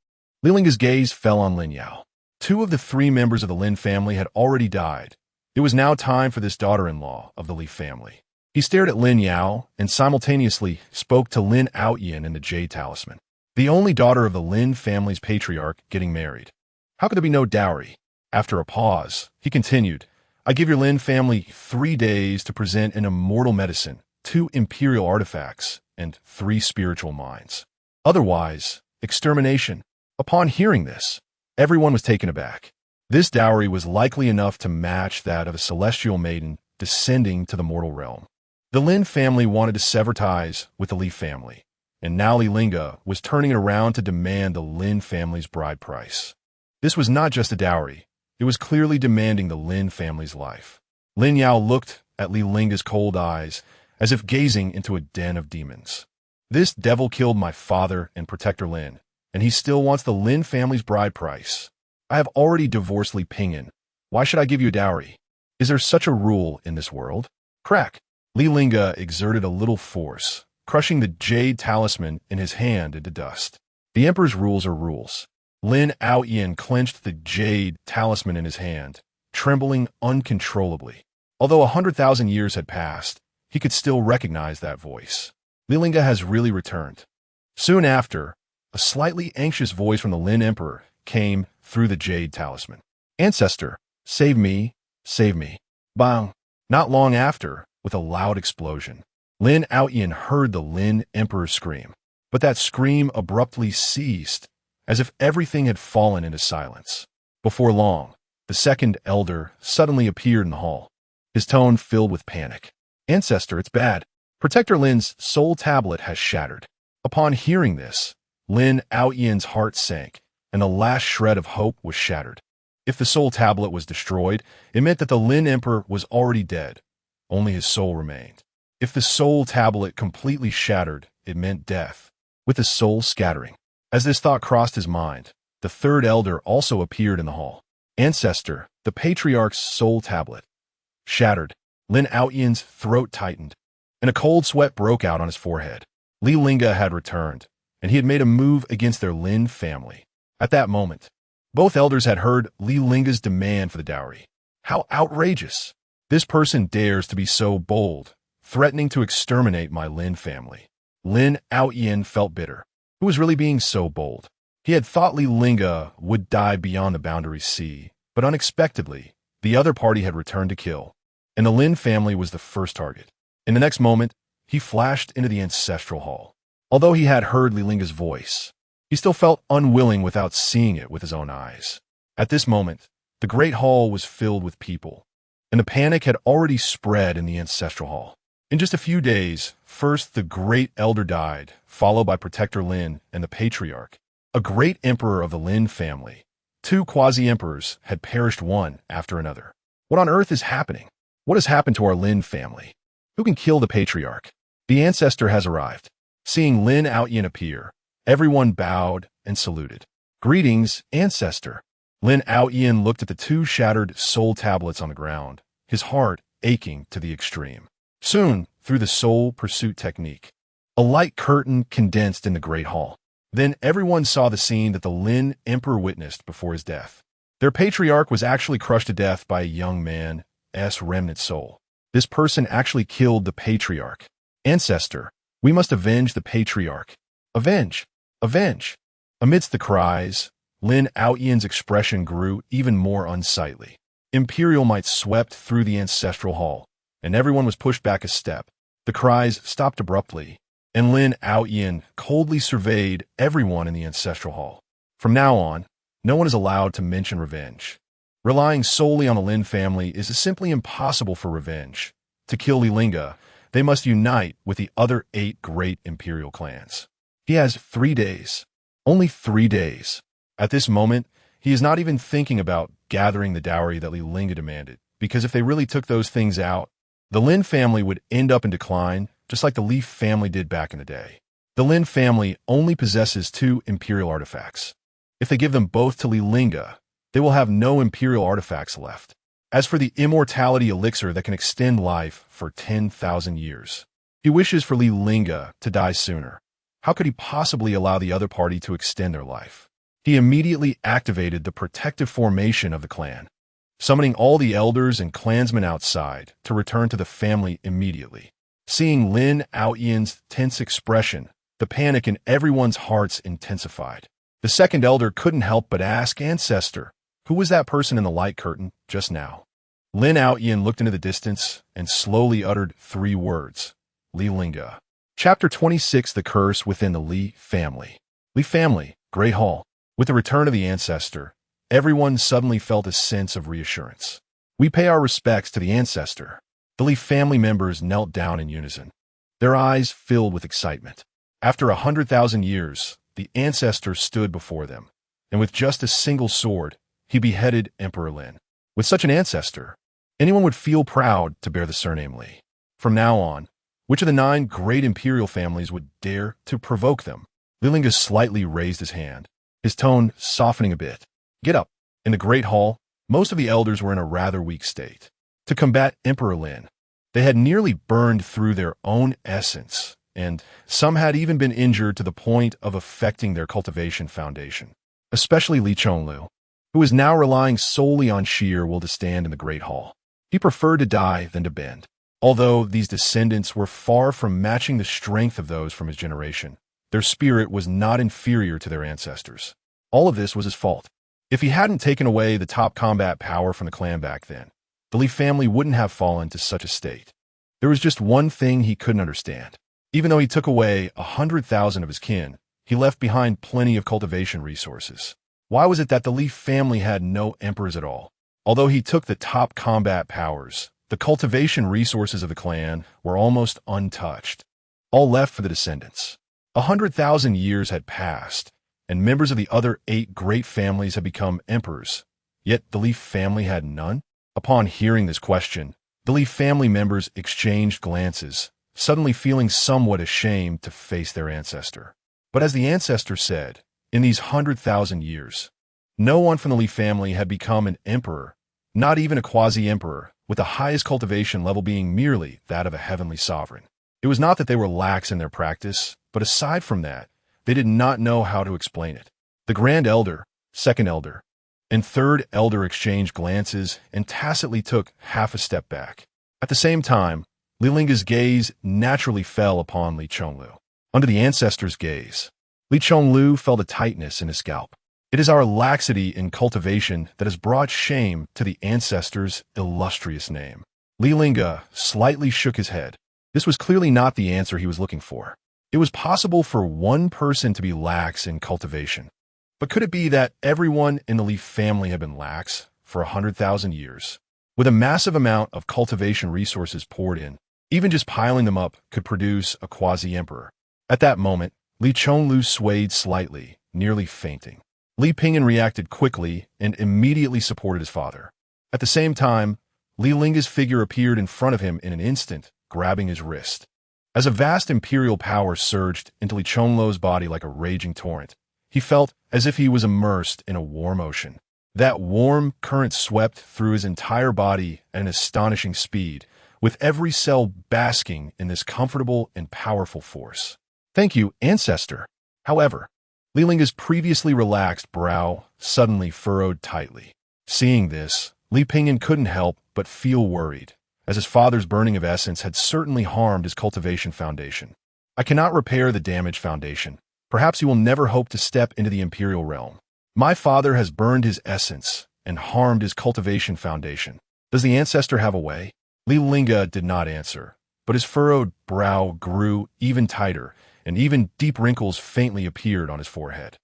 Li Lingge's gaze fell on Lin Yao. Two of the three members of the Lin family had already died. It was now time for this daughter-in-law of the Li family. He stared at Lin Yao and simultaneously spoke to Lin Outyin and the Jade Talisman, the only daughter of the Lin family's patriarch, getting married. How could there be no dowry? After a pause, he continued, I give your Lin family 3 days to present an immortal medicine, 2 imperial artifacts, and 3 spiritual minds. Otherwise, extermination. Upon hearing this, everyone was taken aback. This dowry was likely enough to match that of a celestial maiden descending to the mortal realm. The Lin family wanted to sever ties with the Li family, and now Li Lingge was turning it around to demand the Lin family's bride price. This was not just a dowry. It was clearly demanding the Lin family's life. Lin Yao looked at Li Lingge's cold eyes, as if gazing into a den of demons. This devil killed my father and protector Lin, and he still wants the Lin family's bride price. I have already divorced Li Pingyan. Why should I give you a dowry? Is there such a rule in this world? Crack! Li Lingge exerted a little force, crushing the Jade Talisman in his hand into dust. The Emperor's rules are rules. Lin Outyin clenched the Jade Talisman in his hand, trembling uncontrollably. Although 100,000 years had passed, he could still recognize that voice. Li Lingge has really returned. Soon after, a slightly anxious voice from the Lin Emperor came through the Jade Talisman. Ancestor, save me, save me. Bang! Not long after, with a loud explosion, Lin Outyin heard the Lin Emperor scream. But that scream abruptly ceased, as if everything had fallen into silence. Before long, the second elder suddenly appeared in the hall, his tone filled with panic. Ancestor, it's bad. Protector Lin's soul tablet has shattered. Upon hearing this, Lin Outyin's heart sank, and the last shred of hope was shattered. If the soul tablet was destroyed, it meant that the Lin Emperor was already dead. Only his soul remained. If the soul tablet completely shattered, it meant death, with his soul scattering. As this thought crossed his mind, the third elder also appeared in the hall. Ancestor, the patriarch's soul tablet. Shattered, Lin Outyin's throat tightened, and a cold sweat broke out on his forehead. Li Lingge had returned, and he had made a move against their Lin family. At that moment, both elders had heard Li Lingge's demand for the dowry. How outrageous! This person dares to be so bold, threatening to exterminate my Lin family. Lin Outyin felt bitter. Who was really being so bold? He had thought Li Lingge would die beyond the boundary sea, but unexpectedly, the other party had returned to kill, and the Lin family was the first target. In the next moment, he flashed into the ancestral hall. Although he had heard Li Lingge's voice, he still felt unwilling without seeing it with his own eyes. At this moment, the great hall was filled with people, and the panic had already spread in the ancestral hall. In just a few days, first the great elder died, followed by Protector Lin and the patriarch, a great emperor of the Lin family. 2 quasi-emperors had perished one after another. What on earth is happening? What has happened to our Lin family? Who can kill the patriarch? The ancestor has arrived. Seeing Lin Outyin appear, everyone bowed and saluted. Greetings, ancestor. Lin Outyin looked at the 2 shattered soul tablets on the ground, his heart aching to the extreme. Soon, through the soul pursuit technique, a light curtain condensed in the great hall. Then everyone saw the scene that the Lin Emperor witnessed before his death. Their patriarch was actually crushed to death by a young man's remnant soul. This person actually killed the patriarch. Ancestor, we must avenge the patriarch. Avenge! Avenge! Amidst the cries, Lin Lingge's expression grew even more unsightly. Imperial might swept through the ancestral hall, and everyone was pushed back a step. The cries stopped abruptly, and Lin Lingge coldly surveyed everyone in the ancestral hall. From now on, no one is allowed to mention revenge. Relying solely on the Lin family is simply impossible for revenge. To kill Li Lingge, they must unite with the other 8 great imperial clans. He has 3 days. Only 3 days. At this moment, he is not even thinking about gathering the dowry that Li Lingge demanded, because if they really took those things out, the Lin family would end up in decline, just like the Li family did back in the day. The Lin family only possesses 2 imperial artifacts. If they give them both to Li Lingge, they will have no imperial artifacts left. As for the immortality elixir that can extend life for 10,000 years, he wishes for Li Lingge to die sooner. How could he possibly allow the other party to extend their life? He immediately activated the protective formation of the clan, summoning all the elders and clansmen outside to return to the family immediately. Seeing Lin Lingge's tense expression, the panic in everyone's hearts intensified. The second elder couldn't help but ask Ancestor, who was that person in the light curtain just now? Lin Lingge looked into the distance and slowly uttered 3 words. Li Lingge. Chapter 26: The Curse Within the Li Family. Li Family, Great Hall. With the return of the Ancestor, everyone suddenly felt a sense of reassurance. We pay our respects to the Ancestor. The Li family members knelt down in unison, their eyes filled with excitement. After 100,000 years, the Ancestor stood before them, and with just a single sword, he beheaded Emperor Lin. With such an ancestor, anyone would feel proud to bear the surname Li. From now on, which of the 9 great imperial families would dare to provoke them? Li Lingge slightly raised his hand, his tone softening a bit. Get up. In the great hall, most of the elders were in a rather weak state. To combat Emperor Lin, they had nearly burned through their own essence, and some had even been injured to the point of affecting their cultivation foundation. Especially Li Chonglu, who is now relying solely on sheer will to stand in the Great Hall. He preferred to die than to bend. Although these descendants were far from matching the strength of those from his generation, their spirit was not inferior to their ancestors. All of this was his fault. If he hadn't taken away the top combat power from the clan back then, the Li family wouldn't have fallen to such a state. There was just one thing he couldn't understand. Even though he took away 100,000 of his kin, he left behind plenty of cultivation resources. Why was it that the Li family had no emperors at all? Although he took the top combat powers, the cultivation resources of the clan were almost untouched, all left for the descendants. 100,000 years had passed, and members of the other 8 great families had become emperors, yet the Li family had none? Upon hearing this question, the Li family members exchanged glances, suddenly feeling somewhat ashamed to face their ancestor. But as the Ancestor said, in these 100,000 years, no one from the Li family had become an emperor, not even a quasi-emperor, with the highest cultivation level being merely that of a heavenly sovereign. It was not that they were lax in their practice, but aside from that, they did not know how to explain it. The Grand Elder, Second Elder, and Third Elder exchanged glances and tacitly took half a step back. At the same time, Li Lingge's gaze naturally fell upon Li Chonglu. Under the Ancestor's gaze, Li Chonglu felt a tightness in his scalp. It is our laxity in cultivation that has brought shame to the Ancestor's illustrious name. Li Lingge slightly shook his head. This was clearly not the answer he was looking for. It was possible for one person to be lax in cultivation. But could it be that everyone in the Li family had been lax for 100,000 years? With a massive amount of cultivation resources poured in, even just piling them up could produce a quasi-emperor. At that moment, Li Chonglu swayed slightly, nearly fainting. Li Pingyan reacted quickly and immediately supported his father. At the same time, Li Lingge's figure appeared in front of him in an instant, grabbing his wrist. As a vast imperial power surged into Li Chonglu's body like a raging torrent, he felt as if he was immersed in a warm ocean. That warm current swept through his entire body at an astonishing speed, with every cell basking in this comfortable and powerful force. Thank you, Ancestor. However, Li Lingge's previously relaxed brow suddenly furrowed tightly. Seeing this, Li Pingyan couldn't help but feel worried, as his father's burning of essence had certainly harmed his cultivation foundation. I cannot repair the damaged foundation. Perhaps you will never hope to step into the Imperial realm. My father has burned his essence and harmed his cultivation foundation. Does the Ancestor have a way? Li Lingge did not answer, but his furrowed brow grew even tighter, and even deep wrinkles faintly appeared on his forehead.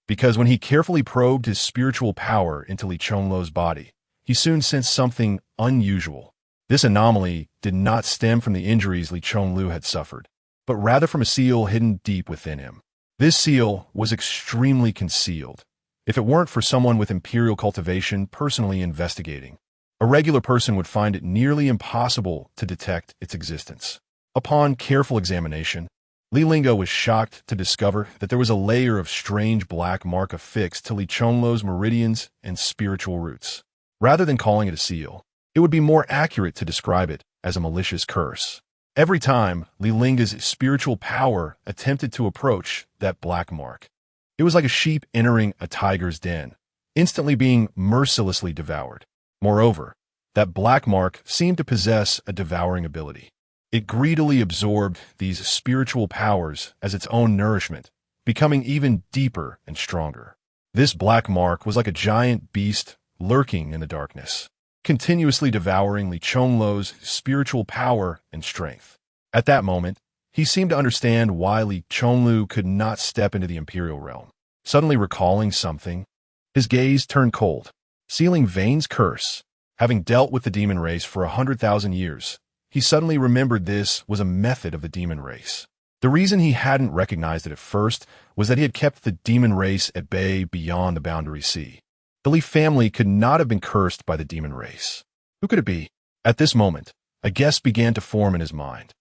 Because when he carefully probed his spiritual power into Li Chonglu's body, he soon sensed something unusual. This anomaly did not stem from the injuries Li Chonglu had suffered, but rather from a seal hidden deep within him. This seal was extremely concealed. If it weren't for someone with Imperial cultivation personally investigating, a regular person would find it nearly impossible to detect its existence. Upon careful examination, Li Lingge was shocked to discover that there was a layer of strange black mark affixed to Li Chonglu's meridians and spiritual roots. Rather than calling it a seal, it would be more accurate to describe it as a malicious curse. Every time Li Lingge's spiritual power attempted to approach that black mark, it was like a sheep entering a tiger's den, instantly being mercilessly devoured. Moreover, that black mark seemed to possess a devouring ability. It greedily absorbed these spiritual powers as its own nourishment, becoming even deeper and stronger. This black mark was like a giant beast lurking in the darkness, continuously devouring Li Chonglu's spiritual power and strength. At that moment, he seemed to understand why Li Chonglu could not step into the Imperial realm. Suddenly recalling something, his gaze turned cold. Sealing Vane's curse, having dealt with the demon race for 100,000 years, he suddenly remembered this was a method of the demon race. The reason he hadn't recognized it at first was that he had kept the demon race at bay beyond the boundary sea. The Li family could not have been cursed by the demon race. Who could it be? At this moment, a guess began to form in his mind.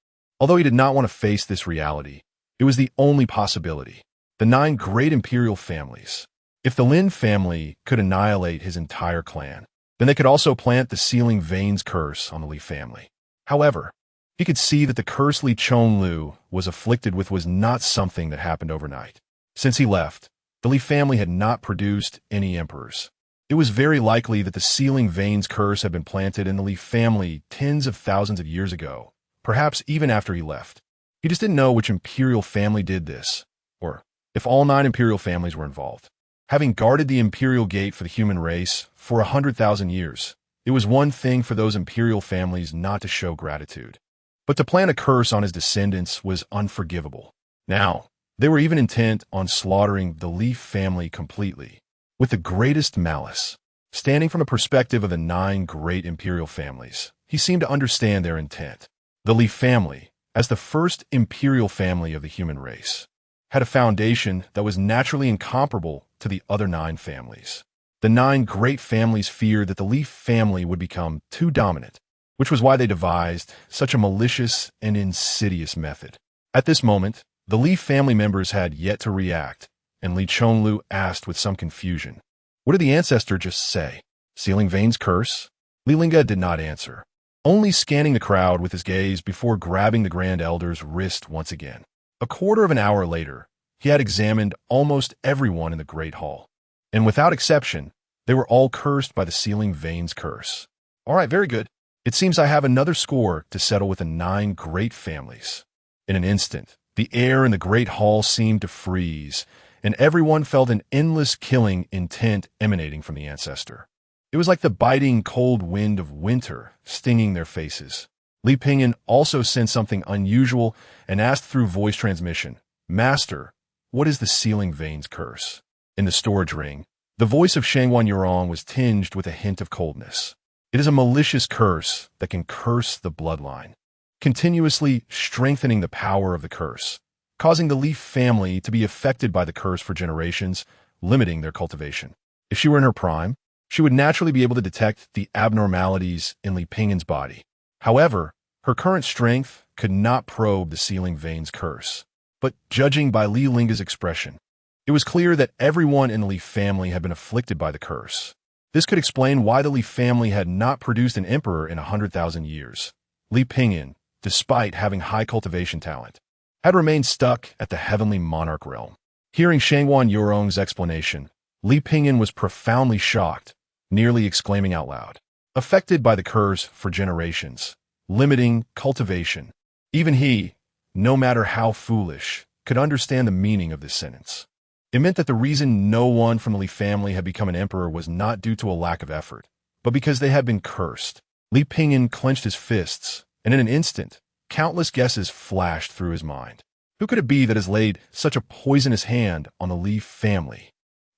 Although he did not want to face this reality, it was the only possibility. The 9 great imperial families. If the Lin family could annihilate his entire clan, then they could also plant the Sealing Vane's curse on the Li family. However, he could see that the curse Li Chonglu was afflicted with was not something that happened overnight. Since he left, the Li family had not produced any emperors. It was very likely that the Sealing Vane's curse had been planted in the Li family tens of thousands of years ago, perhaps even after he left. He just didn't know which imperial family did this, or if all 9 imperial families were involved. Having guarded the imperial gate for the human race for 100,000 years, it was one thing for those imperial families not to show gratitude. But to plant a curse on his descendants was unforgivable. Now, they were even intent on slaughtering the Li family completely, with the greatest malice. Standing from the perspective of the 9 great imperial families, he seemed to understand their intent. The Li family, as the first imperial family of the human race, had a foundation that was naturally incomparable to the other 9 families. The 9 great families feared that the Li family would become too dominant, which was why they devised such a malicious and insidious method. At this moment, the Li family members had yet to react, and Li Chonglu asked with some confusion, "What did the Ancestor just say? Sealing Vane's curse?" Li Lingge did not answer, only scanning the crowd with his gaze before grabbing the Grand Elder's wrist once again. A quarter of an hour later, he had examined almost everyone in the Great Hall, and without exception, they were all cursed by the Sealing Vane's curse. All right, very good. It seems I have another score to settle with the 9 great families. In an instant, the air in the Great Hall seemed to freeze, and everyone felt an endless killing intent emanating from the Ancestor. It was like the biting cold wind of winter stinging their faces. Li Pingyan also sensed something unusual and asked through voice transmission, "Master, what is the Sealing Vane's curse?" In the storage ring, the voice of Shangguan Yurong was tinged with a hint of coldness. It is a malicious curse that can curse the bloodline, continuously strengthening the power of the curse, causing the Li family to be affected by the curse for generations, limiting their cultivation. If she were in her prime, she would naturally be able to detect the abnormalities in Li Pingyan's body. However, her current strength could not probe the Sealing Vane's curse. But judging by Li Lingge's expression, it was clear that everyone in the Li family had been afflicted by the curse. This could explain why the Li family had not produced an emperor in 100,000 years. Li Pingyan, despite having high cultivation talent, had remained stuck at the heavenly monarch realm. Hearing Shangwan Yurong's explanation, Li Pingyan was profoundly shocked, nearly exclaiming out loud. Affected by the curse for generations, limiting cultivation. Even he, no matter how foolish, could understand the meaning of this sentence. It meant that the reason no one from the Li family had become an emperor was not due to a lack of effort, but because they had been cursed. Li Pingyan clenched his fists, and in an instant, countless guesses flashed through his mind. Who could it be that has laid such a poisonous hand on the Li family?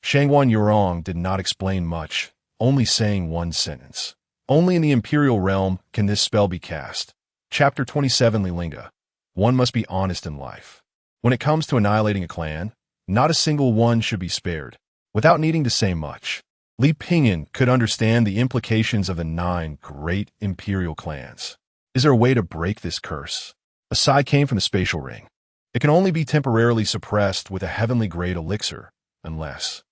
Shangwan Yurong did not explain much, only saying one sentence. Only in the Imperial realm can this spell be cast. Chapter 27 Li Lingge. One must be honest in life. When it comes to annihilating a clan, not a single one should be spared. Without needing to say much, Li Pingyan could understand the implications of the 9 great imperial clans. Is there a way to break this curse? A sigh came from the spatial ring. It can only be temporarily suppressed with a heavenly grade elixir, unless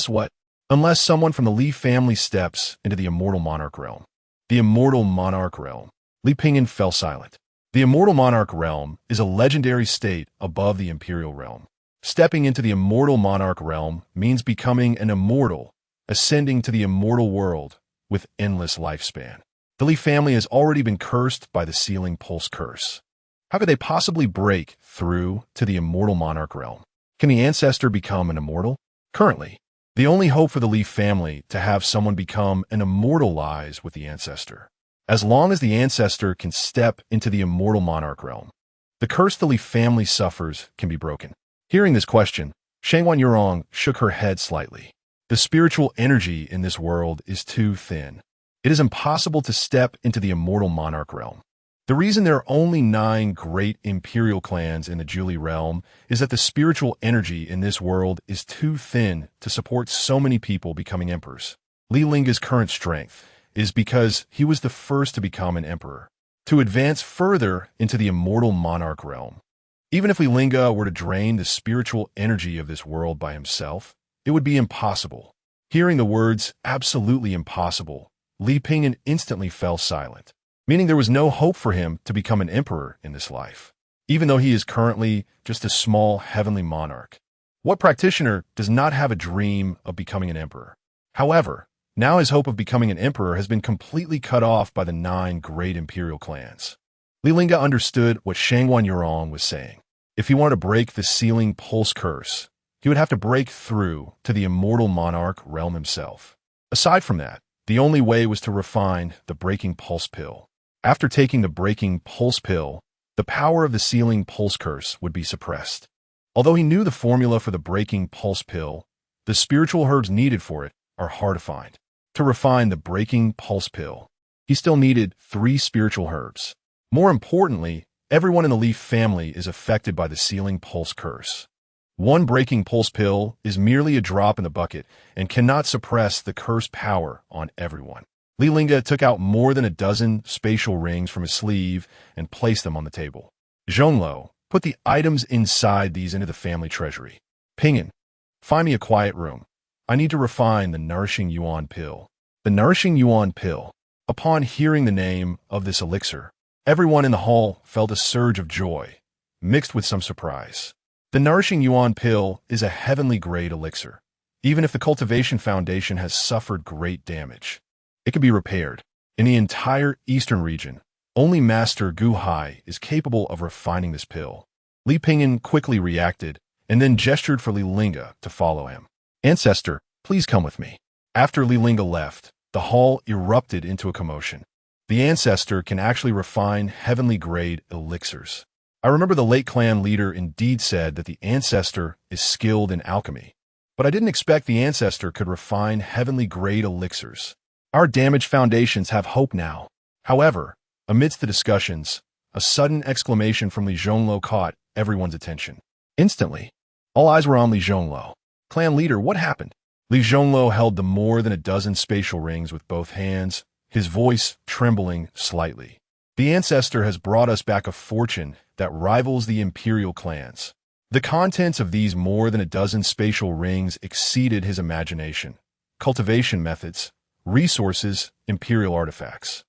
what? Unless someone from the Li family steps into the immortal monarch realm. The immortal monarch realm. Li Pingyan fell silent. The immortal monarch realm is a legendary state above the imperial realm. Stepping into the immortal monarch realm means becoming an immortal, ascending to the immortal world with endless lifespan. The Li family has already been cursed by the sealing pulse curse. How could they possibly break through to the immortal monarch realm? Can the ancestor become an immortal? Currently, the only hope for the Li family to have someone become an immortal lies with the ancestor. As long as the ancestor can step into the immortal monarch realm, the curse the Li family suffers can be broken. Hearing this question, Shangwan Yurong shook her head slightly. The spiritual energy in this world is too thin. It is impossible to step into the immortal monarch realm. The reason there are only 9 great imperial clans in the Julie realm is that the spiritual energy in this world is too thin to support so many people becoming emperors. Li Lingge's current strength is because he was the first to become an emperor, to advance further into the immortal monarch realm. Even if Li Lingge were to drain the spiritual energy of this world by himself, it would be impossible. Hearing the words, absolutely impossible, Li Pingyan instantly fell silent, meaning there was no hope for him to become an emperor in this life, even though he is currently just a small heavenly monarch. What practitioner does not have a dream of becoming an emperor? However, now his hope of becoming an emperor has been completely cut off by the 9 great imperial clans. Li Lingge understood what Shangwan Yurong was saying. If he wanted to break the sealing pulse curse, he would have to break through to the immortal monarch realm himself. Aside from that, the only way was to refine the breaking pulse pill. After taking the breaking pulse pill, the power of the sealing pulse curse would be suppressed. Although he knew the formula for the breaking pulse pill, the spiritual herbs needed for it are hard to find. To refine the breaking pulse pill, he still needed 3 spiritual herbs. More importantly, everyone in the Li family is affected by the sealing pulse curse. One breaking pulse pill is merely a drop in the bucket and cannot suppress the curse power on everyone. Li Lingge took out more than a dozen spatial rings from his sleeve and placed them on the table. Zhonglo, put the items inside these into the family treasury. Pingyan, find me a quiet room. I need to refine the nourishing yuan pill. The nourishing yuan pill. Upon hearing the name of this elixir, everyone in the hall felt a surge of joy, mixed with some surprise. The nourishing yuan pill is a heavenly grade elixir. Even if the cultivation foundation has suffered great damage, it can be repaired. In the entire eastern region, only Master Gu Hai is capable of refining this pill. Li Pingyan quickly reacted and then gestured for Li Lingge to follow him. Ancestor, please come with me. After Li Lingge left, the hall erupted into a commotion. The ancestor can actually refine heavenly grade elixirs. I remember the late clan leader indeed said that the ancestor is skilled in alchemy, but I didn't expect the ancestor could refine heavenly grade elixirs. Our damaged foundations have hope now. However, amidst the discussions, a sudden exclamation from Li Zhonglo caught everyone's attention. Instantly, all eyes were on Li Zhonglo. Clan leader, what happened? Li Zhonglo held the more than a dozen spatial rings with both hands, his voice trembling slightly. The ancestor has brought us back a fortune that rivals the imperial clans. The contents of these more than a dozen spatial rings exceeded his imagination. Cultivation methods, resources, imperial artifacts.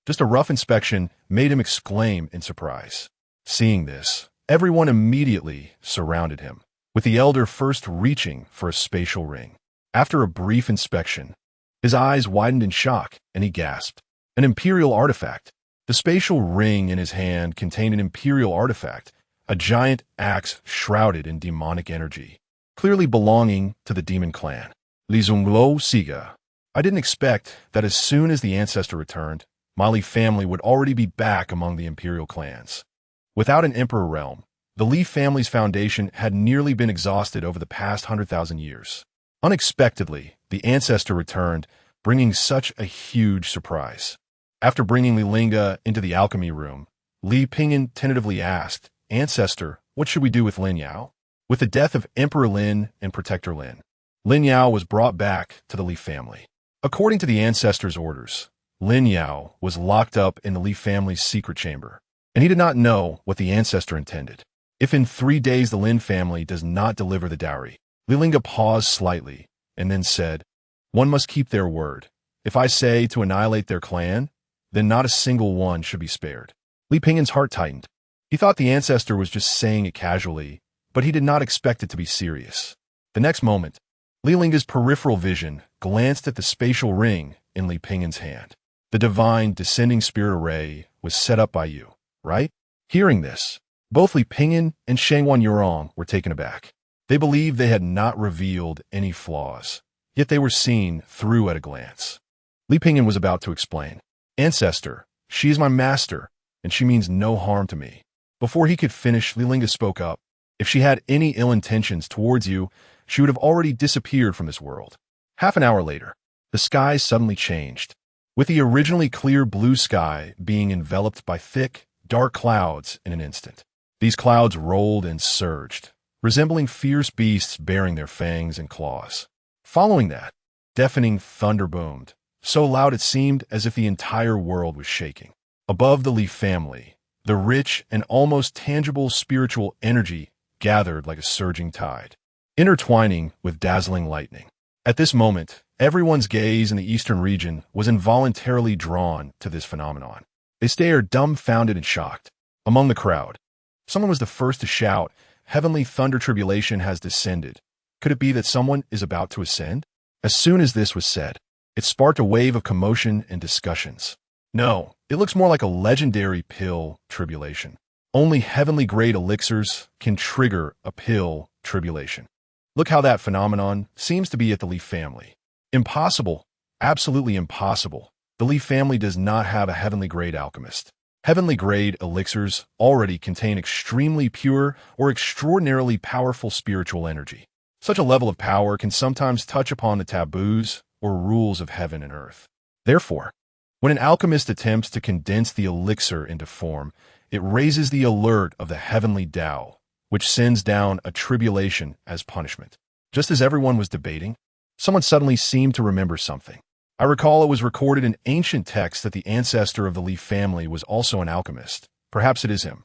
Just a rough inspection made him exclaim in surprise. Seeing this, everyone immediately surrounded him. with the elder first reaching for a spatial ring. After a brief inspection, his eyes widened in shock, and he gasped. An imperial artifact. The spatial ring in his hand contained an imperial artifact, a giant axe shrouded in demonic energy, clearly belonging to the demon clan. Li Lingge. I didn't expect that as soon as the Ancestor returned, my Li family would already be back among the imperial clans. Without an emperor realm, the Li family's foundation had nearly been exhausted over the past 100,000 years. Unexpectedly, the Ancestor returned, bringing such a huge surprise. After bringing Li Lingge into the alchemy room, Li Lingge tentatively asked, "Ancestor, what should we do with Lin Yao?" With the death of Emperor Lin and Protector Lin, Lin Yao was brought back to the Li family. According to the Ancestor's orders, Lin Yao was locked up in the Li family's secret chamber, and he did not know what the Ancestor intended. If in 3 days the Lin family does not deliver the dowry, Li Lingge paused slightly and then said, "One must keep their word. If I say to annihilate their clan, then not a single one should be spared." Li Lingge's heart tightened. He thought the Ancestor was just saying it casually, but he did not expect it to be serious. The next moment, Li Lingge's peripheral vision glanced at the spatial ring in Li Lingge's hand. The divine descending spirit array was set up by you, right? Hearing this, both Li Lingge and Shangwan Yurong were taken aback. They believed they had not revealed any flaws, yet they were seen through at a glance. Li Lingge was about to explain. "Ancestor, she is my master, and she means no harm to me." Before he could finish, Li Lingge spoke up. "If she had any ill intentions towards you, she would have already disappeared from this world." Half an hour later, the sky suddenly changed, with the originally clear blue sky being enveloped by thick, dark clouds in an instant. These clouds rolled and surged, resembling fierce beasts bearing their fangs and claws. Following that, deafening thunder boomed, so loud it seemed as if the entire world was shaking. Above the Li family, the rich and almost tangible spiritual energy gathered like a surging tide, intertwining with dazzling lightning. At this moment, everyone's gaze in the eastern region was involuntarily drawn to this phenomenon. They stared dumbfounded and shocked. Among the crowd, someone was the first to shout, "Heavenly thunder tribulation has descended. Could it be that someone is about to ascend?" As soon as this was said, it sparked a wave of commotion and discussions. "No, it looks more like a legendary pill tribulation. Only heavenly grade elixirs can trigger a pill tribulation. Look how that phenomenon seems to be at the Li family. Impossible, absolutely impossible. The Li family does not have a heavenly grade alchemist. Heavenly grade elixirs already contain extremely pure or extraordinarily powerful spiritual energy. Such a level of power can sometimes touch upon the taboos or rules of heaven and earth. Therefore, when an alchemist attempts to condense the elixir into form, it raises the alert of the heavenly Tao, which sends down a tribulation as punishment." Just as everyone was debating, someone suddenly seemed to remember something. I recall it was recorded in ancient texts that the ancestor of the Li family was also an alchemist. Perhaps it is him.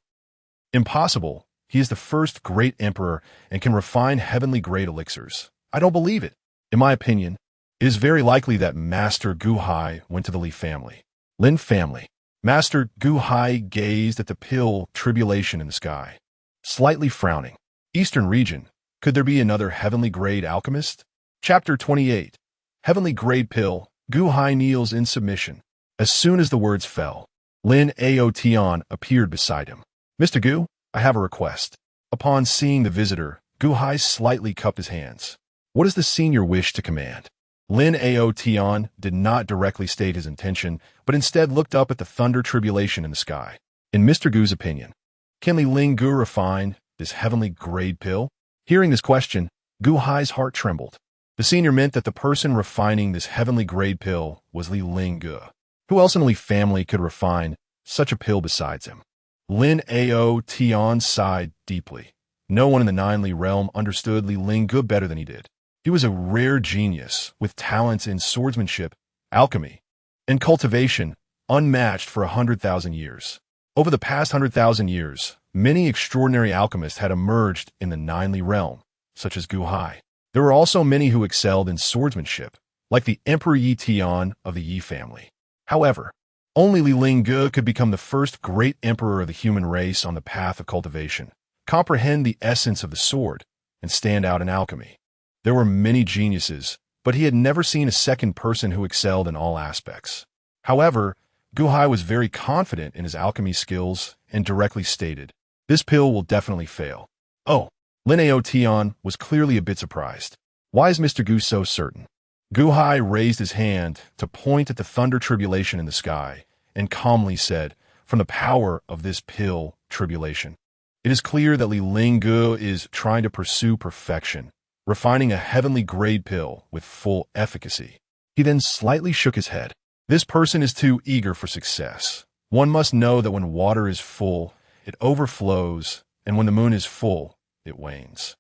Impossible. He is the first great emperor and can refine heavenly grade elixirs. I don't believe it. In my opinion, it is very likely that Master Gu Hai went to the Li family. Lin family. Master Gu Hai gazed at the pill tribulation in the sky, slightly frowning. Eastern region. Could there be another heavenly grade alchemist? Chapter 28. Heavenly grade pill. Gu Hai kneels in submission. As soon as the words fell, Lin Aotian appeared beside him. "Mr. Gu, I have a request." Upon seeing the visitor, Gu Hai slightly cupped his hands. "What is the senior wish to command?" Lin Aotian did not directly state his intention, but instead looked up at the thunder tribulation in the sky. In Mr. Gu's opinion, can Li Lingge refine this heavenly grade pill? Hearing this question, Gu Hai's heart trembled. The senior meant that the person refining this heavenly grade pill was Li Lingge. Who else in the Li family could refine such a pill besides him? Lin Aotian sighed deeply. No one in the Nine Li realm understood Li Lingge better than he did. He was a rare genius with talents in swordsmanship, alchemy, and cultivation unmatched for 100,000 years. Over the past 100,000 years, many extraordinary alchemists had emerged in the Nine Li realm, such as Gu Hai. There were also many who excelled in swordsmanship, like the Emperor Yi Tian of the Yi family. However, only Li Lingge could become the first great emperor of the human race on the path of cultivation, comprehend the essence of the sword, and stand out in alchemy. There were many geniuses, but he had never seen a second person who excelled in all aspects. However, Guhai was very confident in his alchemy skills and directly stated, "This pill will definitely fail." Oh, Lin Aotian was clearly a bit surprised. Why is Mr. Gu so certain? Guhai raised his hand to point at the thunder tribulation in the sky and calmly said, "From the power of this pill tribulation, it is clear that Li Lingge is trying to pursue perfection, refining a heavenly grade pill with full efficacy." He then slightly shook his head. This person is too eager for success. One must know that when water is full, it overflows, and when the moon is full, it wanes.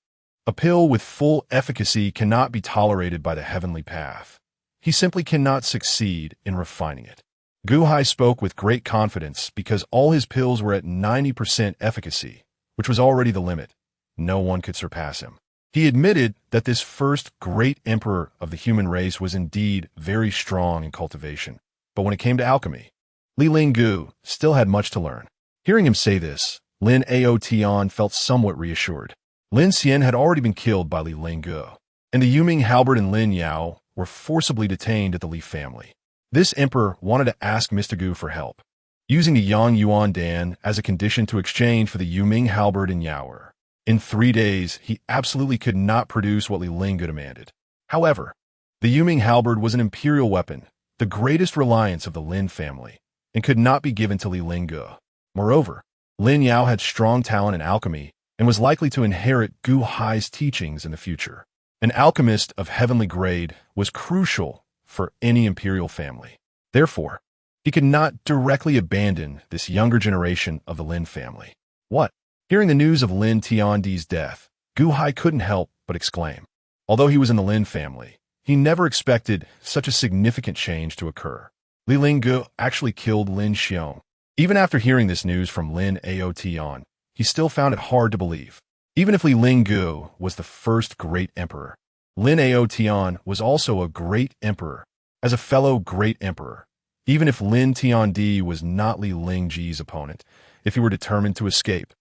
A pill with full efficacy cannot be tolerated by the heavenly path. He simply cannot succeed in refining it. Guhai spoke with great confidence because all his pills were at 90% efficacy, which was already the limit. No one could surpass him. He admitted that this first great emperor of the human race was indeed very strong in cultivation. But when it came to alchemy, Li Lingge still had much to learn. Hearing him say this, Lin Aotian felt somewhat reassured. Lin Xian had already been killed by Li Lingge, and the Yuming Halberd and Lin Yao were forcibly detained at the Li family. This emperor wanted to ask Mr. Gu for help, using the Yang Yuan Dan as a condition to exchange for the Yuming Halberd and Yaoer. In 3 days, he absolutely could not produce what Li Lingge demanded. However, the Yuming Halberd was an imperial weapon, the greatest reliance of the Lin family, and could not be given to Li Lingge. Moreover, Lin Yao had strong talent in alchemy and was likely to inherit Gu Hai's teachings in the future. An alchemist of heavenly grade was crucial for any imperial family. Therefore, he could not directly abandon this younger generation of the Lin family. What? Hearing the news of Lin Tiandi's death, Gu Hai couldn't help but exclaim. Although he was in the Lin family, he never expected such a significant change to occur. Li Lingge actually killed Lin Xiong. Even after hearing this news from Lin Aotian, he still found it hard to believe. Even if Li Lingge was the first great emperor, Lin Aotian was also a great emperor. As a fellow great emperor, even if Lin Tiandi was not Li Lingge's opponent, if he were determined to escape,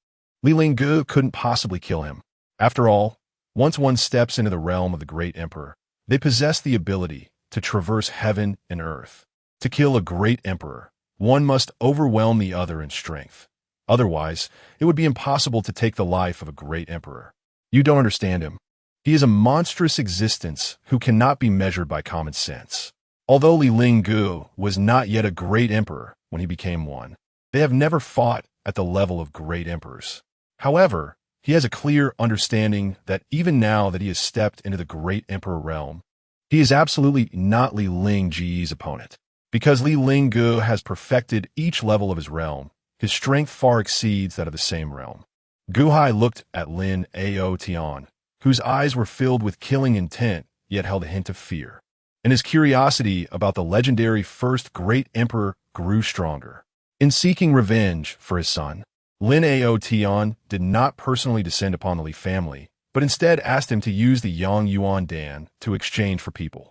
Li Lingge couldn't possibly kill him. After all, once one steps into the realm of the great emperor, they possess the ability to traverse heaven and earth. To kill a great emperor, one must overwhelm the other in strength. Otherwise, it would be impossible to take the life of a great emperor. You don't understand him. He is a monstrous existence who cannot be measured by common sense. Although Li Lingge was not yet a great emperor when he became one, they have never fought at the level of great emperors. However, he has a clear understanding that even now that he has stepped into the great emperor realm, he is absolutely not Li Lingge's opponent. Because Li Lingge has perfected each level of his realm, his strength far exceeds that of the same realm. Guhai looked at Lin Aotian, whose eyes were filled with killing intent, yet held a hint of fear. And his curiosity about the legendary first great emperor grew stronger. In seeking revenge for his son, Lin Aotian did not personally descend upon the Li family, but instead asked him to use the Yang Yuan Dan to exchange for people.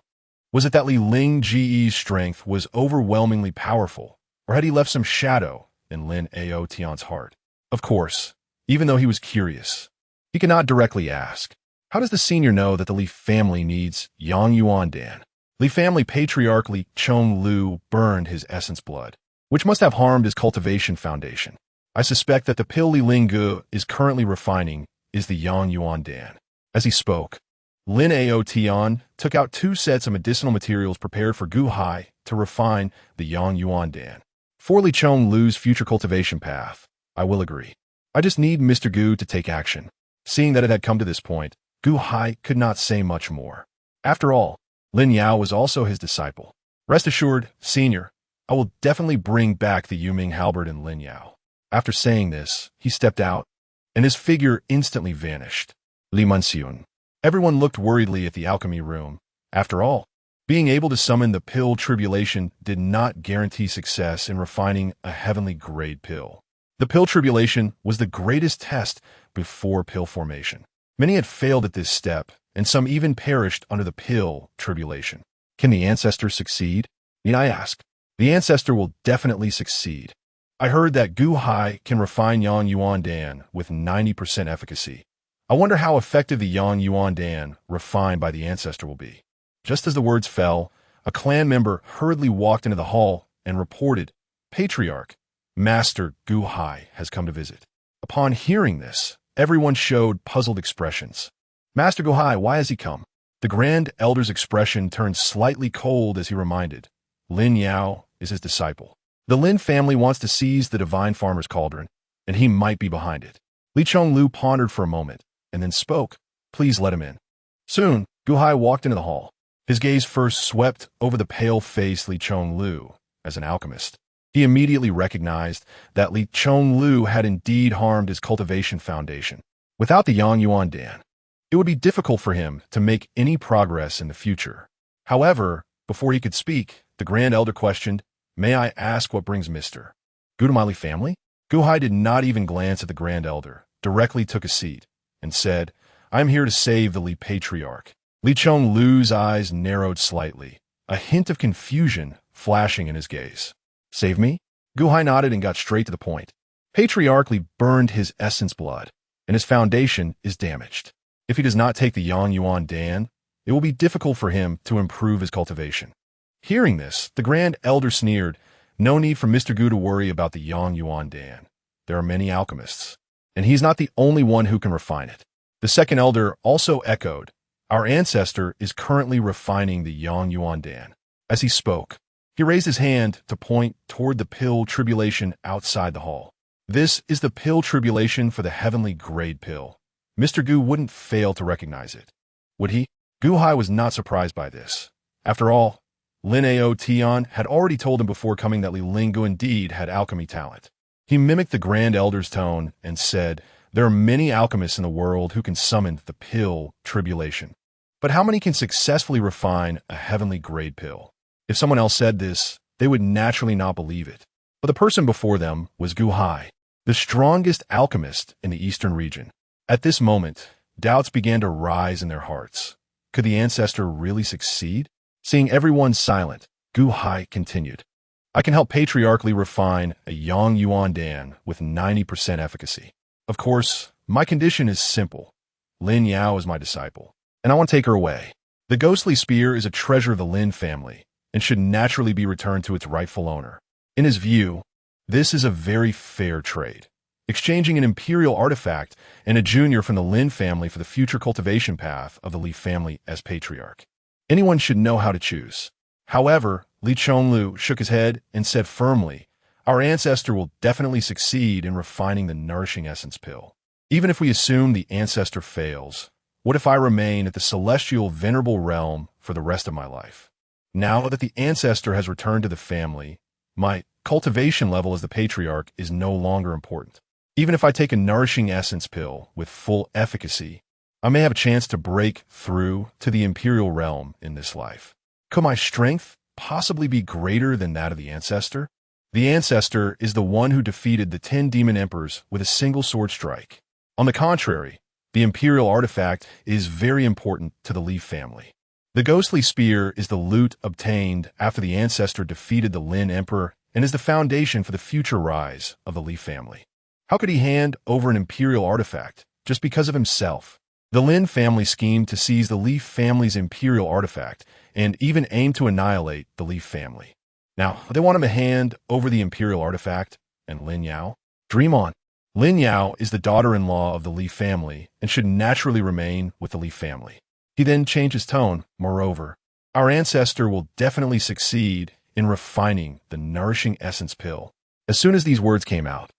Was it that Li Lingge's strength was overwhelmingly powerful, or had he left some shadow in Lin Aotian's heart? Of course, even though he was curious, he could not directly ask, how does the senior know that the Li family needs Yang Yuan Dan? Li family patriarch Li Chonglu burned his essence blood, which must have harmed his cultivation foundation. I suspect that the pill Li Lingge is currently refining is the Yang Yuan Dan. As he spoke, Lin Aotian took out 2 sets of medicinal materials prepared for Gu Hai to refine the Yang Yuan Dan. For Li Chonglu's future cultivation path, I will agree. I just need Mr. Gu to take action. Seeing that it had come to this point, Gu Hai could not say much more. After all, Lin Yao was also his disciple. Rest assured, senior, I will definitely bring back the Yuming Halberd and Lin Yao. After saying this, he stepped out, and his figure instantly vanished. Li Manxiun. Everyone looked worriedly at the alchemy room. After all, being able to summon the pill tribulation did not guarantee success in refining a heavenly grade pill. The pill tribulation was the greatest test before pill formation. Many had failed at this step, and some even perished under the pill tribulation. Can the Ancestor succeed? Need I ask? The Ancestor will definitely succeed. I heard that Gu Hai can refine Yang Yuan Dan with 90% efficacy. I wonder how effective the Yang Yuan Dan refined by the Ancestor will be. Just as the words fell, a clan member hurriedly walked into the hall and reported, Patriarch, Master Gu Hai has come to visit. Upon hearing this, everyone showed puzzled expressions. Master Gu Hai, why has he come? The Grand Elder's expression turned slightly cold as he reminded, Lin Yao is his disciple. The Lin family wants to seize the divine farmer's cauldron, and he might be behind it. Li Chonglu pondered for a moment, and then spoke, Please let him in. Soon, Gu Hai walked into the hall. His gaze first swept over the pale-faced Li Chonglu as an alchemist. He immediately recognized that Li Chonglu had indeed harmed his cultivation foundation. Without the Yang Yuan Dan, it would be difficult for him to make any progress in the future. However, before he could speak, the Grand Elder questioned, May I ask what brings Mr. Gu to my Li family? Gu Hai did not even glance at the Grand Elder, directly took a seat, and said, I am here to save the Li Patriarch. Li Chonglu's eyes narrowed slightly, a hint of confusion flashing in his gaze. Save me? Gu Hai nodded and got straight to the point. Patriarch Li burned his essence blood, and his foundation is damaged. If he does not take the Yang Yuan Dan, it will be difficult for him to improve his cultivation. Hearing this, the Grand Elder sneered, No need for Mr. Gu to worry about the Yang Yuan Dan. There are many alchemists, and he is not the only one who can refine it. The second elder also echoed, Our Ancestor is currently refining the Yang Yuan Dan. As he spoke, he raised his hand to point toward the pill tribulation outside the hall. This is the pill tribulation for the heavenly grade pill. Mr. Gu wouldn't fail to recognize it. Would he? Gu Hai was not surprised by this. After all, Lin Ao Tian had already told him before coming that Li Lingge indeed had alchemy talent. He mimicked the Grand Elder's tone and said, There are many alchemists in the world who can summon the pill tribulation. But how many can successfully refine a heavenly grade pill? If someone else said this, they would naturally not believe it. But the person before them was Gu Hai, the strongest alchemist in the eastern region. At this moment, doubts began to rise in their hearts. Could the Ancestor really succeed? Seeing everyone silent, Gu Hai continued, I can help patriarchally refine a Yang Yuan Dan with 90% efficacy. Of course, my condition is simple. Lin Yao is my disciple, and I want to take her away. The ghostly spear is a treasure of the Lin family and should naturally be returned to its rightful owner. In his view, this is a very fair trade, exchanging an imperial artifact and a junior from the Lin family for the future cultivation path of the Li family as patriarch. Anyone should know how to choose. However, Li Chonglu shook his head and said firmly, Our Ancestor will definitely succeed in refining the nourishing essence pill. Even if we assume the Ancestor fails, what if I remain at the celestial venerable realm for the rest of my life? Now that the Ancestor has returned to the family, my cultivation level as the patriarch is no longer important. Even if I take a nourishing essence pill with full efficacy, I may have a chance to break through to the imperial realm in this life. Could my strength possibly be greater than that of the Ancestor? The Ancestor is the one who defeated the 10 demon emperors with a single sword strike. On the contrary, the imperial artifact is very important to the Li family. The ghostly spear is the loot obtained after the Ancestor defeated the Lin emperor and is the foundation for the future rise of the Li family. How could he hand over an imperial artifact just because of himself? The Lin family schemed to seize the Li family's imperial artifact and even aimed to annihilate the Li family. Now, they want him to hand over the imperial artifact, and Lin Yao? Dream on. Lin Yao is the daughter-in-law of the Li family and should naturally remain with the Li family. He then changed his tone. Moreover, our Ancestor will definitely succeed in refining the nourishing essence pill. As soon as these words came out,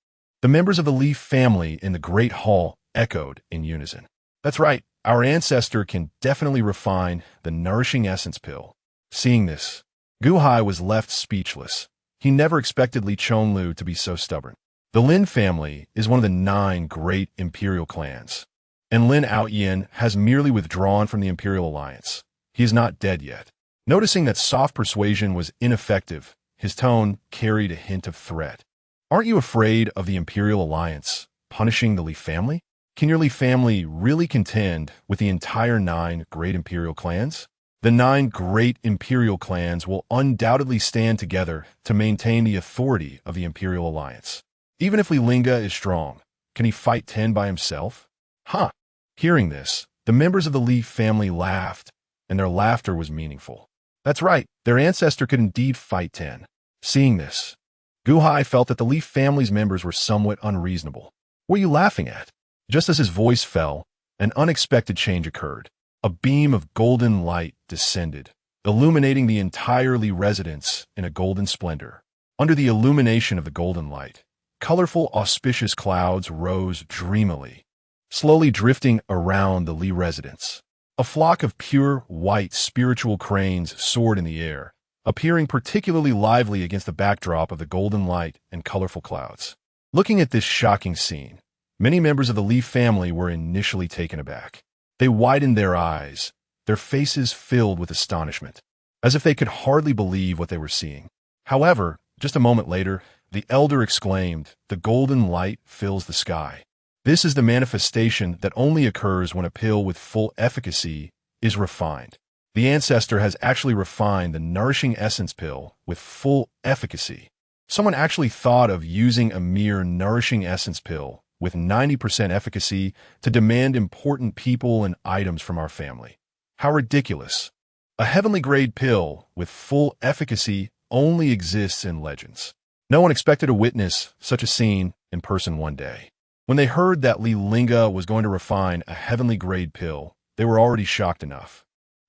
the members of the Li family in the Great Hall echoed in unison. That's right, our Ancestor can definitely refine the nourishing essence pill. Seeing this, Gu Hai was left speechless. He never expected Li Chonglu to be so stubborn. The Lin family is one of the 9 great imperial clans, and Lin Outyin has merely withdrawn from the imperial alliance. He is not dead yet. Noticing that soft persuasion was ineffective, his tone carried a hint of threat. Aren't you afraid of the imperial alliance punishing the Li family? Can your Li family really contend with the entire 9 great imperial clans? The 9 great imperial clans will undoubtedly stand together to maintain the authority of the imperial alliance. Even if Li Lingge is strong, can he fight 10 by himself? Huh. Hearing this, the members of the Li family laughed, and their laughter was meaningful. That's right, their ancestor could indeed fight 10. Seeing this, Gu Hai felt that the Li family's members were somewhat unreasonable. What are you laughing at? Just as his voice fell, an unexpected change occurred. A beam of golden light descended, illuminating the entire Li residence in a golden splendor. Under the illumination of the golden light, colorful, auspicious clouds rose dreamily, slowly drifting around the Li residence. A flock of pure, white, spiritual cranes soared in the air, appearing particularly lively against the backdrop of the golden light and colorful clouds. Looking at this shocking scene, many members of the Li family were initially taken aback. They widened their eyes, their faces filled with astonishment, as if they could hardly believe what they were seeing. However, just a moment later, the elder exclaimed, "The golden light fills the sky." This is the manifestation that only occurs when a pill with full efficacy is refined. The Ancestor has actually refined the nourishing essence pill with full efficacy. Someone actually thought of using a mere nourishing essence pill with 90% efficacy to demand important people and items from our family. How ridiculous. A heavenly grade pill with full efficacy only exists in legends. No one expected to witness such a scene in person one day. When they heard that Li Lingge was going to refine a heavenly grade pill, they were already shocked enough.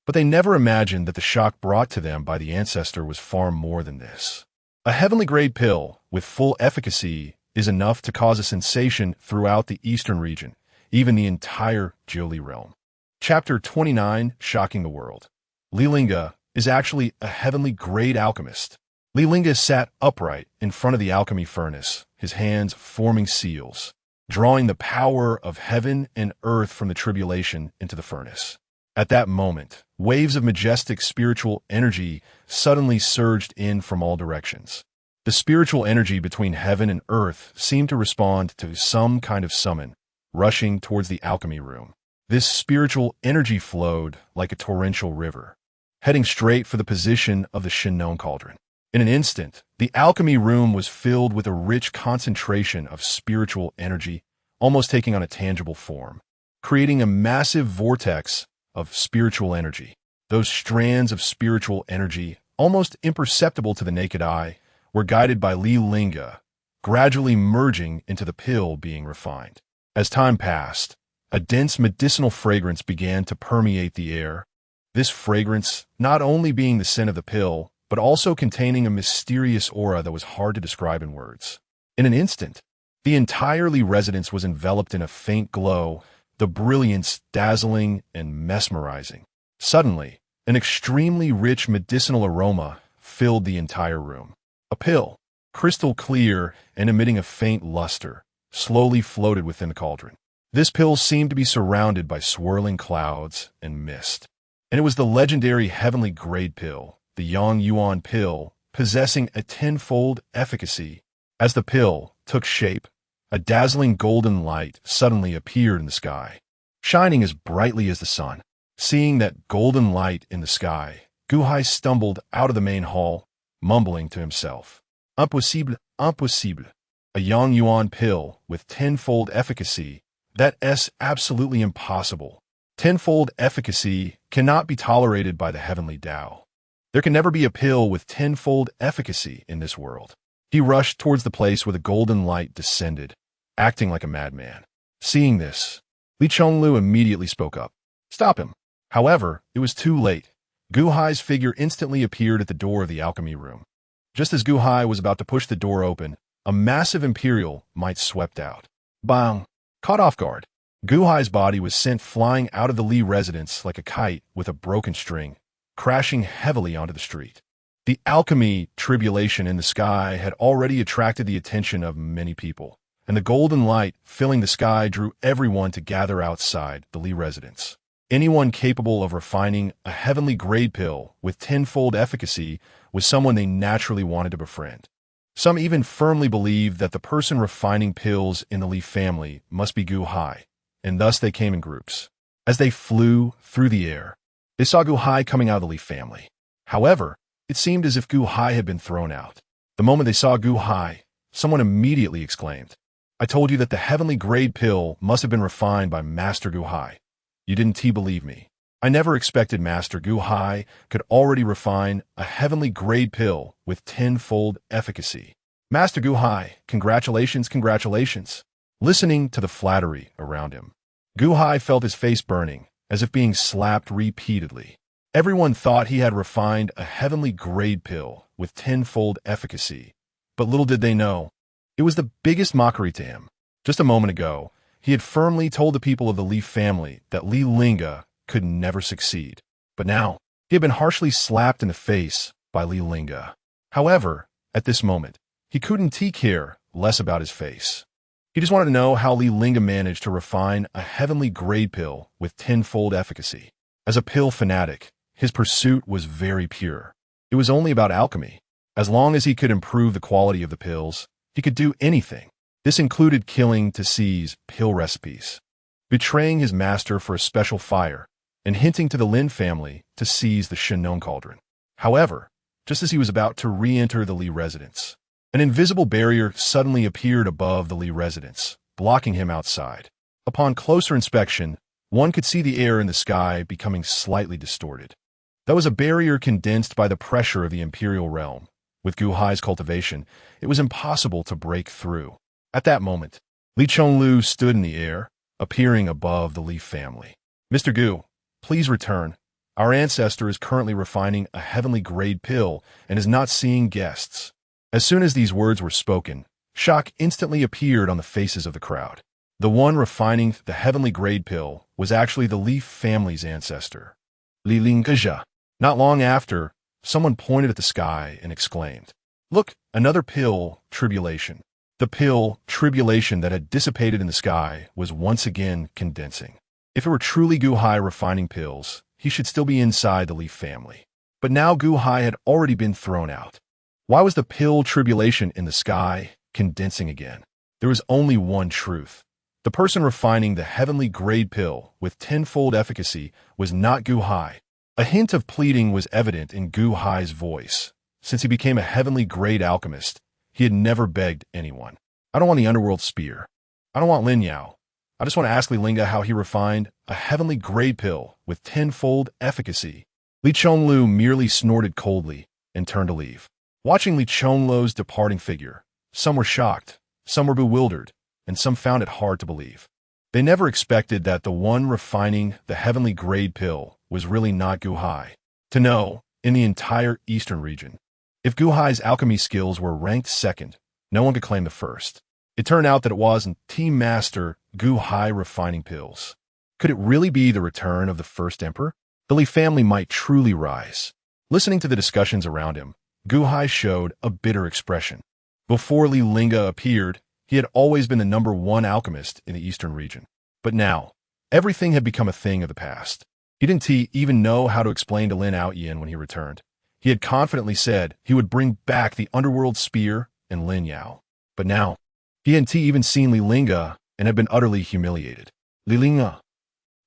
But they never imagined that the shock brought to them by the Ancestor was far more than this. A heavenly grade pill with full efficacy is enough to cause a sensation throughout the eastern region, even the entire Jiuli realm. Chapter 29, Shocking the World. Li Lingge is actually a heavenly grade alchemist. Li Lingge sat upright in front of the alchemy furnace, his hands forming seals, drawing the power of heaven and earth from the tribulation into the furnace. At that moment, waves of majestic spiritual energy suddenly surged in from all directions. The spiritual energy between heaven and earth seemed to respond to some kind of summon, rushing towards the alchemy room. This spiritual energy flowed like a torrential river, heading straight for the position of the Shinnon cauldron. In an instant, the alchemy room was filled with a rich concentration of spiritual energy, almost taking on a tangible form, creating a massive vortex of spiritual energy. Those strands of spiritual energy, almost imperceptible to the naked eye, were guided by Li Lingge, gradually merging into the pill being refined. As time passed, a dense medicinal fragrance began to permeate the air. This fragrance not only being the scent of the pill, but also containing a mysterious aura that was hard to describe in words. In an instant, the entire Li residence was enveloped in a faint glow, the brilliance dazzling and mesmerizing. Suddenly, an extremely rich medicinal aroma filled the entire room. A pill, crystal clear and emitting a faint luster, slowly floated within the cauldron. This pill seemed to be surrounded by swirling clouds and mist. And it was the legendary heavenly grade pill, the Yang Yuan pill, possessing a tenfold efficacy. As the pill took shape, a dazzling golden light suddenly appeared in the sky, shining as brightly as the sun. Seeing that golden light in the sky, Gu Hai stumbled out of the main hall, mumbling to himself, "Impossible, impossible. A Yang Yuan pill with tenfold efficacy, that's absolutely impossible. Tenfold efficacy cannot be tolerated by the heavenly Tao. There can never be a pill with tenfold efficacy in this world." He rushed towards the place where the golden light descended, acting like a madman. Seeing this, Li Chonglu immediately spoke up. "Stop him." However, it was too late. Gu Hai's figure instantly appeared at the door of the alchemy room. Just as Gu Hai was about to push the door open, a massive Imperial might swept out. Bang! Caught off guard, Gu Hai's body was sent flying out of the Li residence like a kite with a broken string, crashing heavily onto the street. The alchemy tribulation in the sky had already attracted the attention of many people, and the golden light filling the sky drew everyone to gather outside the Li residence. Anyone capable of refining a heavenly grade pill with tenfold efficacy was someone they naturally wanted to befriend. Some even firmly believed that the person refining pills in the Li family must be Gu Hai, and thus they came in groups. As they flew through the air, they saw Gu Hai coming out of the Li family. However, it seemed as if Gu Hai had been thrown out. The moment they saw Gu Hai, someone immediately exclaimed, I told you that the heavenly grade pill must have been refined by Master Gu Hai. You didn't believe me. I never expected Master Gu Hai could already refine a heavenly grade pill with tenfold efficacy. Master Gu Hai, congratulations, congratulations. Listening to the flattery around him, Gu Hai felt his face burning, as if being slapped repeatedly. Everyone thought he had refined a heavenly grade pill with tenfold efficacy, but little did they know, it was the biggest mockery to him. Just a moment ago, he had firmly told the people of the Li family that Li Lingge could never succeed. But now, he had been harshly slapped in the face by Li Lingge. However, at this moment, he couldn't care less about his face. He just wanted to know how Li Lingge managed to refine a heavenly grade pill with tenfold efficacy. As a pill fanatic, his pursuit was very pure. It was only about alchemy. As long as he could improve the quality of the pills, he could do anything. This included killing to seize pill recipes, betraying his master for a special fire, and hinting to the Lin family to seize the Shinnon cauldron. However, just as he was about to re-enter the Li residence, an invisible barrier suddenly appeared above the Li residence, blocking him outside. Upon closer inspection, one could see the air in the sky becoming slightly distorted. That was a barrier condensed by the pressure of the Imperial realm. With Gu Hai's cultivation, it was impossible to break through. At that moment, Li Chonglu stood in the air, appearing above the Li family. Mr. Gu, please return. Our ancestor is currently refining a heavenly grade pill and is not seeing guests. As soon as these words were spoken, shock instantly appeared on the faces of the crowd. The one refining the heavenly grade pill was actually the Li family's ancestor, Li Lingge. Not long after, someone pointed at the sky and exclaimed, "Look, another pill, tribulation." The pill, tribulation that had dissipated in the sky was once again condensing. If it were truly Gu Hai refining pills, he should still be inside the Li family. But now Gu Hai had already been thrown out. Why was the pill tribulation in the sky condensing again? There was only one truth. The person refining the heavenly grade pill with tenfold efficacy was not Gu Hai. A hint of pleading was evident in Gu Hai's voice. Since he became a heavenly grade alchemist, he had never begged anyone. I don't want the underworld spear. I don't want Lin Yao. I just want to ask Li Lingge how he refined a heavenly grade pill with tenfold efficacy. Li Chonglu merely snorted coldly and turned to leave. Watching Li Chonglu's departing figure, some were shocked, some were bewildered, and some found it hard to believe. They never expected that the one refining the heavenly grade pill was really not Gu Hai. To know, in the entire eastern region, if Gu Hai's alchemy skills were ranked second, no one could claim the first. It turned out that it wasn't Team Master Gu Hai refining pills. Could it really be the return of the first emperor? The Li family might truly rise. Listening to the discussions around him, Gu Hai showed a bitter expression. Before Li Lingge appeared, he had always been the #1 alchemist in the eastern region. But now, everything had become a thing of the past. He didn't even know how to explain to Lin Yin when he returned. He had confidently said he would bring back the underworld spear and Lin Yao. But now, he hadn't even seen Li Lingge and had been utterly humiliated. Li Lingge.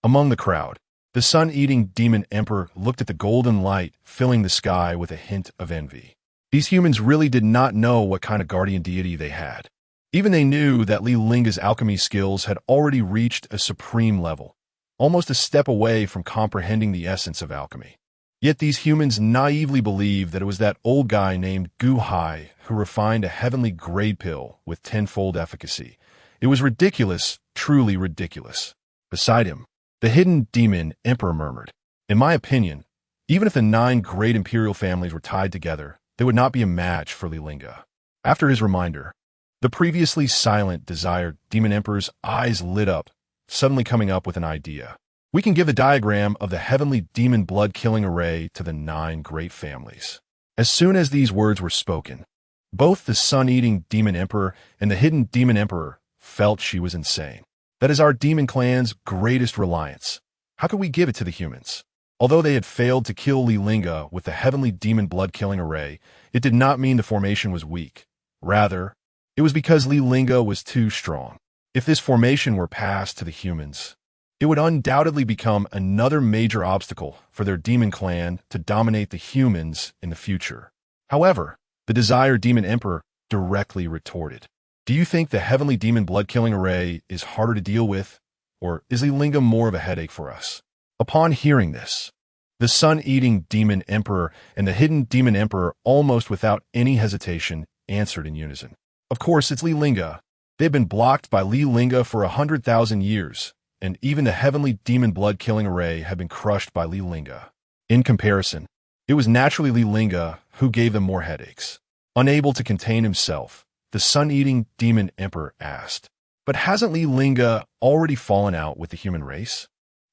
Among the crowd, the sun-eating demon emperor looked at the golden light filling the sky with a hint of envy. These humans really did not know what kind of guardian deity they had. Even they knew that Li Lingge's alchemy skills had already reached a supreme level, almost a step away from comprehending the essence of alchemy. Yet these humans naively believed that it was that old guy named Gu Hai who refined a heavenly grade pill with tenfold efficacy. It was ridiculous, truly ridiculous. Beside him, the hidden demon emperor murmured, "In my opinion, even if the 9 great imperial families were tied together, they would not be a match for Li Lingge." After his reminder, the previously silent, desired demon emperor's eyes lit up, suddenly coming up with an idea. We can give a diagram of the heavenly demon blood-killing array to the 9 great families. As soon as these words were spoken, both the sun-eating demon emperor and the hidden demon emperor felt she was insane. That is our demon clan's greatest reliance. How could we give it to the humans? Although they had failed to kill Li Lingge with the heavenly demon blood-killing array, it did not mean the formation was weak. Rather, it was because Li Lingge was too strong. If this formation were passed to the humans, it would undoubtedly become another major obstacle for their demon clan to dominate the humans in the future. However, the desired demon emperor directly retorted, Do you think the heavenly demon blood-killing array is harder to deal with, or is Li Lingge more of a headache for us? Upon hearing this, the sun-eating demon emperor and the hidden demon emperor, almost without any hesitation, answered in unison. Of course, it's Li Lingge. They've been blocked by Li Lingge for 100,000 years, and even the heavenly demon blood-killing array had been crushed by Li Lingge. In comparison, it was naturally Li Lingge who gave them more headaches. Unable to contain himself, the sun-eating demon emperor asked, "But hasn't Li Lingge already fallen out with the human race?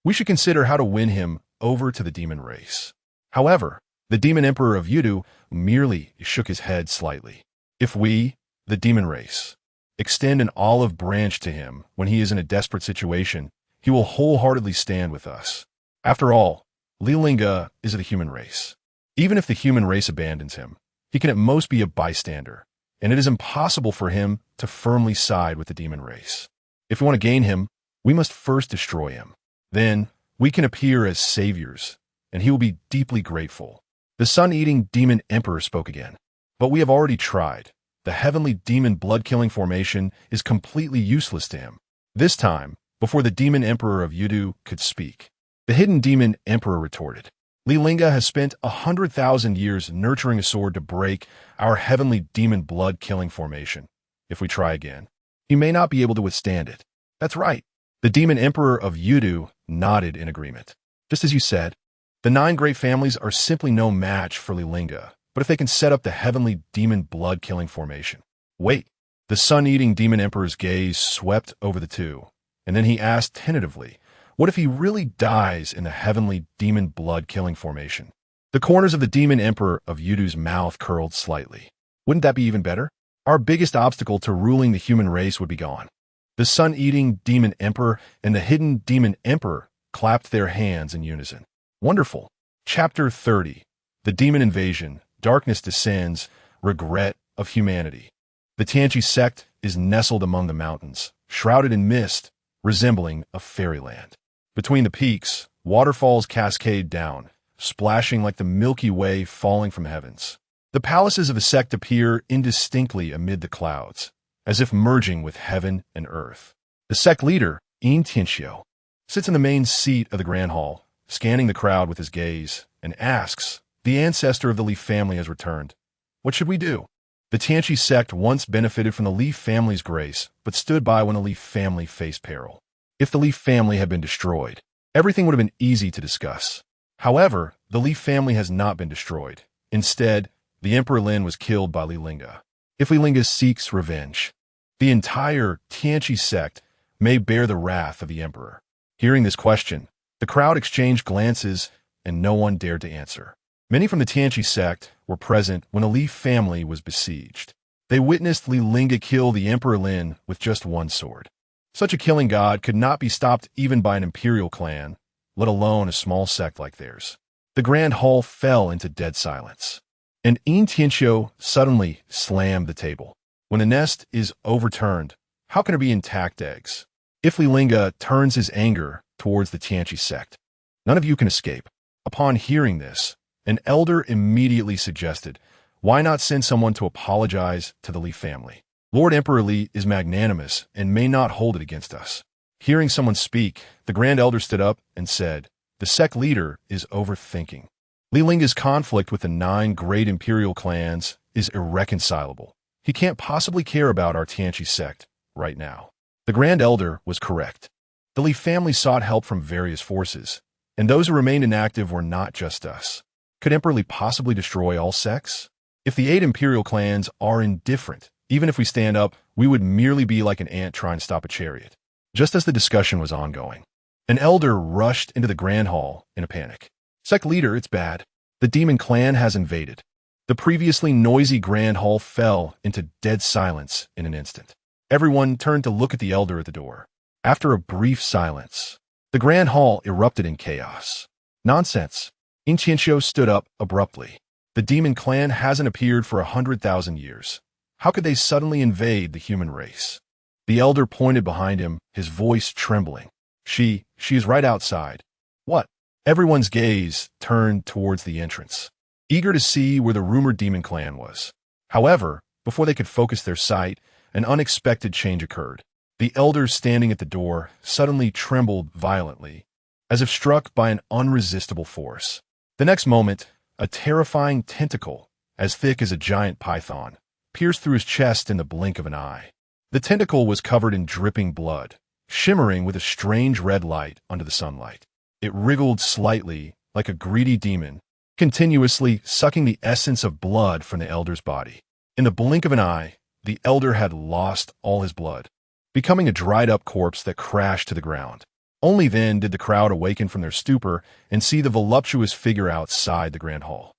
We should consider how to win him over to the demon race." However, the demon emperor of Yudu merely shook his head slightly. "If we, the demon race, extend an olive branch to him when he is in a desperate situation, he will wholeheartedly stand with us. After all, Li Lingge is of the human race. Even if the human race abandons him, he can at most be a bystander, and it is impossible for him to firmly side with the demon race. If we want to gain him, we must first destroy him. Then we can appear as saviors, and he will be deeply grateful." The sun-eating demon emperor spoke again. "But we have already tried. The heavenly demon blood-killing formation is completely useless to him." This time, before the demon emperor of Yudu could speak, the hidden demon emperor retorted, "Li Lingge has spent 100,000 years nurturing a sword to break our heavenly demon blood-killing formation. If we try again, he may not be able to withstand it." "That's right." The demon emperor of Yudu nodded in agreement. "Just as you said, the 9 great families are simply no match for Li Lingge, but if they can set up the heavenly demon blood-killing formation." "Wait." The sun-eating demon emperor's gaze swept over the two, and then he asked tentatively, "What if he really dies in the heavenly demon blood-killing formation?" The corners of the demon emperor of Yudu's mouth curled slightly. "Wouldn't that be even better? Our biggest obstacle to ruling the human race would be gone." The sun-eating demon emperor and the hidden demon emperor clapped their hands in unison. "Wonderful." Chapter 30. The Demon Invasion, Darkness Descends, Regret of Humanity. The Tianqi sect is nestled among the mountains, shrouded in mist, resembling a fairyland. Between the peaks, waterfalls cascade down, splashing like the Milky Way falling from heavens. The palaces of the sect appear indistinctly amid the clouds, as if merging with heaven and earth. The sect leader, Tianqi, sits in the main seat of the Grand Hall, scanning the crowd with his gaze, and asks, "The ancestor of the Li family has returned. What should we do?" The Tianqi sect once benefited from the Li family's grace, but stood by when the Li family faced peril. If the Li family had been destroyed, everything would have been easy to discuss. However, the Li family has not been destroyed. Instead, the Emperor Lin was killed by Li Lingge. If Li Lingge seeks revenge, the entire Tianqi sect may bear the wrath of the emperor. Hearing this question, the crowd exchanged glances, and no one dared to answer. Many from the Tianqi sect were present when the Li family was besieged. They witnessed Li Lingge kill the Emperor Lin with just one sword. Such a killing god could not be stopped even by an imperial clan, let alone a small sect like theirs. The Grand Hall fell into dead silence, and Tianqi suddenly slammed the table. When a nest is overturned, how can there be intact eggs? If Li Lingge turns his anger towards the Tianqi sect, none of you can escape. Upon hearing this, an elder immediately suggested, "Why not send someone to apologize to the Li family? Lord Emperor Li is magnanimous and may not hold it against us." Hearing someone speak, the Grand Elder stood up and said, "The sect leader is overthinking. Li Lingge's conflict with the 9 great imperial clans is irreconcilable. He can't possibly care about our Tianqi sect right now." The Grand Elder was correct. The Li family sought help from various forces, and those who remained inactive were not just us. Could Emperor Li possibly destroy all sects? If the 8 imperial clans are indifferent, even if we stand up, we would merely be like an ant trying to stop a chariot. Just as the discussion was ongoing, an elder rushed into the Grand Hall in a panic. "Sect leader, it's bad. The demon clan has invaded." The previously noisy Grand Hall fell into dead silence in an instant. Everyone turned to look at the elder at the door. After a brief silence, the Grand Hall erupted in chaos. "Nonsense." Tianqi stood up abruptly. "The demon clan hasn't appeared for 100,000 years. How could they suddenly invade the human race?" The elder pointed behind him, his voice trembling. She is right outside." "What?" Everyone's gaze turned towards the entrance, eager to see where the rumored demon clan was. However, before they could focus their sight, an unexpected change occurred. The elders standing at the door suddenly trembled violently, as if struck by an unresistible force. The next moment, a terrifying tentacle, as thick as a giant python, pierced through his chest in the blink of an eye. The tentacle was covered in dripping blood, shimmering with a strange red light under the sunlight. It wriggled slightly, like a greedy demon, continuously sucking the essence of blood from the elder's body. In the blink of an eye, the elder had lost all his blood, becoming a dried-up corpse that crashed to the ground. Only then did the crowd awaken from their stupor and see the voluptuous figure outside the grand hall.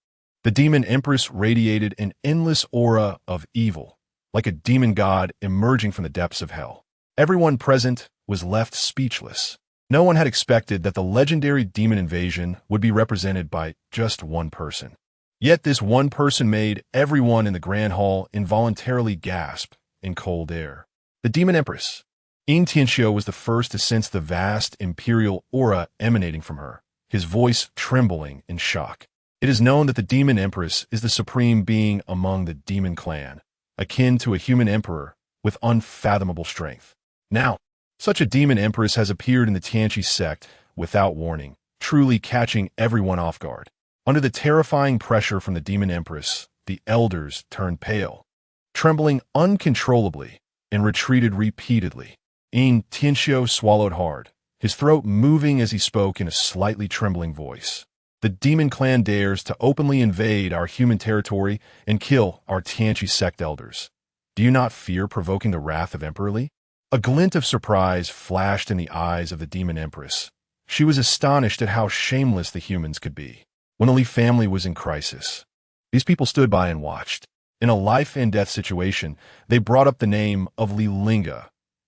The demon empress radiated an endless aura of evil, like a demon god emerging from the depths of hell. Everyone present was left speechless. No one had expected that the legendary demon invasion would be represented by just one person. Yet this one person made everyone in the grand hall involuntarily gasp in cold air. The demon empress. Tianxiu was the first to sense the vast imperial aura emanating from her, his voice trembling in shock. It is known that the demon empress is the supreme being among the demon clan, akin to a human emperor with unfathomable strength. Now, such a demon empress has appeared in the Tianqi sect without warning, truly catching everyone off guard. Under the terrifying pressure from the demon empress, the elders turned pale, trembling uncontrollably, and retreated repeatedly. Tianxiu swallowed hard, his throat moving as he spoke in a slightly trembling voice. The demon clan dares to openly invade our human territory and kill our Tianqi sect elders. Do you not fear provoking the wrath of Emperor Li? A glint of surprise flashed in the eyes of the demon empress. She was astonished at how shameless the humans could be. When the Li family was in crisis, these people stood by and watched. In a life-and-death situation, they brought up the name of Li Lingge.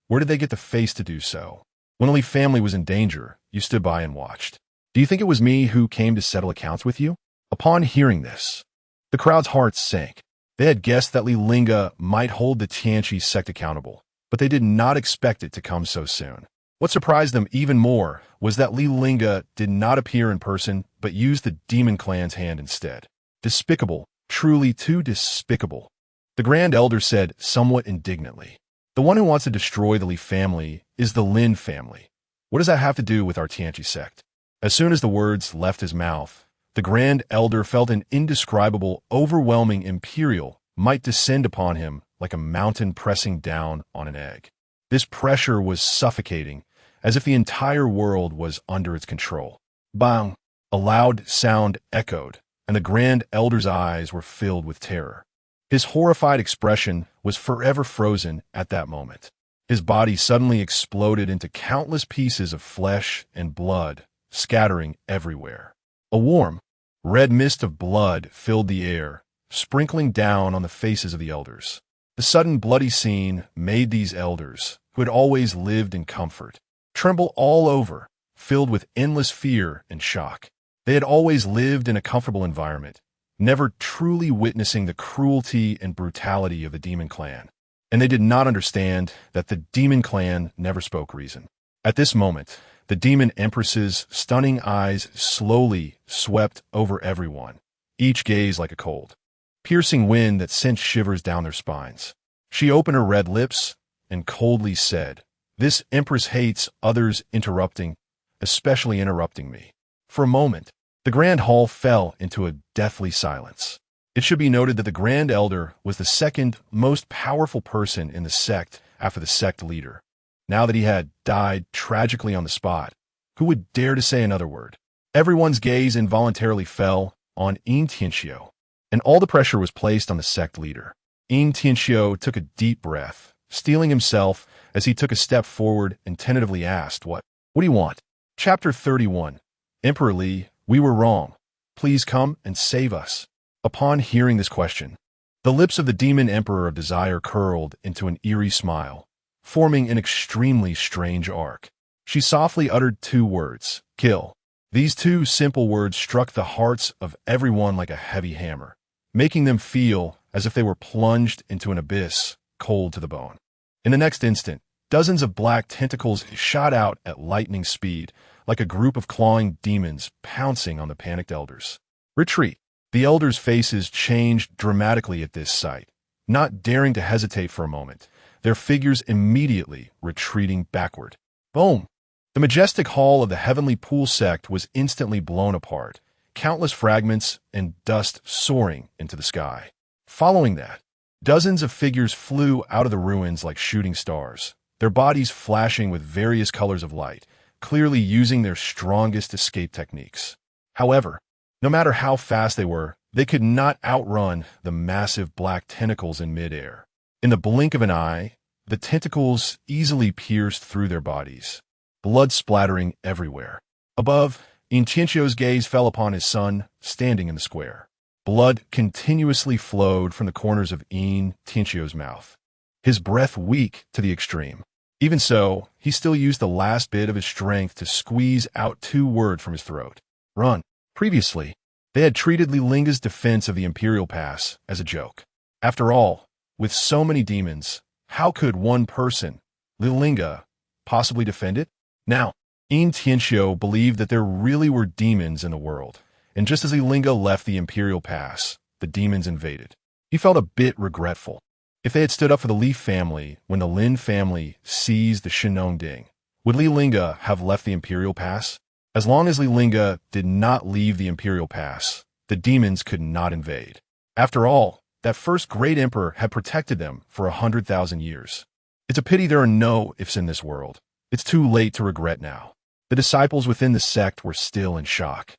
Where did they get the face to do so? When the Li family was in danger, you stood by and watched. Do you think it was me who came to settle accounts with you? Upon hearing this, the crowd's hearts sank. They had guessed that Li Lingge might hold the Tianqi sect accountable, but they did not expect it to come so soon. What surprised them even more was that Li Lingge did not appear in person, but used the demon clan's hand instead. Despicable, truly too despicable. The Grand Elder said somewhat indignantly. The one who wants to destroy the Li family is the Lin family. What does that have to do with our Tianqi sect? As soon as the words left his mouth, the Grand Elder felt an indescribable, overwhelming imperial might descend upon him like a mountain pressing down on an egg. This pressure was suffocating, as if the entire world was under its control. Bang! A loud sound echoed, and the Grand Elder's eyes were filled with terror. His horrified expression was forever frozen at that moment. His body suddenly exploded into countless pieces of flesh and blood, scattering everywhere. A warm, red mist of blood filled the air, sprinkling down on the faces of the elders. The sudden bloody scene made these elders, who had always lived in comfort, tremble all over, filled with endless fear and shock. They had always lived in a comfortable environment, never truly witnessing the cruelty and brutality of the demon clan, and they did not understand that the demon clan never spoke reason. At this moment, the demon empress's stunning eyes slowly swept over everyone, each gaze like a cold, piercing wind that sent shivers down their spines. She opened her red lips and coldly said, "This empress hates others interrupting, especially interrupting me." For a moment, the grand hall fell into a deathly silence. It should be noted that the Grand Elder was the second most powerful person in the sect after the sect leader. Now that he had died tragically on the spot, who would dare to say another word? Everyone's gaze involuntarily fell on Tianxiu, and all the pressure was placed on the sect leader. Tianxiu took a deep breath, steeling himself as he took a step forward and tentatively asked, What do you want?" Chapter 31. Emperor Li, we were wrong. Please come and save us. Upon hearing this question, the lips of the demon emperor of desire curled into an eerie smile, forming an extremely strange arc. She softly uttered 2 words, "Kill." These 2 simple words struck the hearts of everyone like a heavy hammer, making them feel as if they were plunged into an abyss, cold to the bone. In the next instant, dozens of black tentacles shot out at lightning speed, like a group of clawing demons pouncing on the panicked elders. Retreat. The elders' faces changed dramatically at this sight. Not daring to hesitate for a moment, their figures immediately retreating backward. Boom! The majestic hall of the Heavenly Pool sect was instantly blown apart, countless fragments and dust soaring into the sky. Following that, dozens of figures flew out of the ruins like shooting stars, their bodies flashing with various colors of light, clearly using their strongest escape techniques. However, no matter how fast they were, they could not outrun the massive black tentacles in midair. In the blink of an eye, the tentacles easily pierced through their bodies, blood splattering everywhere. Above, Intentio's gaze fell upon his son, standing in the square. Blood continuously flowed from the corners of Intentio's mouth, his breath weak to the extreme. Even so, he still used the last bit of his strength to squeeze out 2 words from his throat. Run. Previously, they had treated Li Lingge's defense of the Imperial Pass as a joke. After all, with so many demons, how could one person, Li Lingge, possibly defend it? Now, Intentio believed that there really were demons in the world, and just as Li Lingge left the Imperial Pass, the demons invaded. He felt a bit regretful. If they had stood up for the Li family when the Lin family seized the Shenongding, would Li Lingge have left the Imperial Pass? As long as Li Lingge did not leave the Imperial Pass, the demons could not invade. After all, that first great emperor had protected them for 100,000 years. It's a pity there are no ifs in this world. It's too late to regret now. The disciples within the sect were still in shock.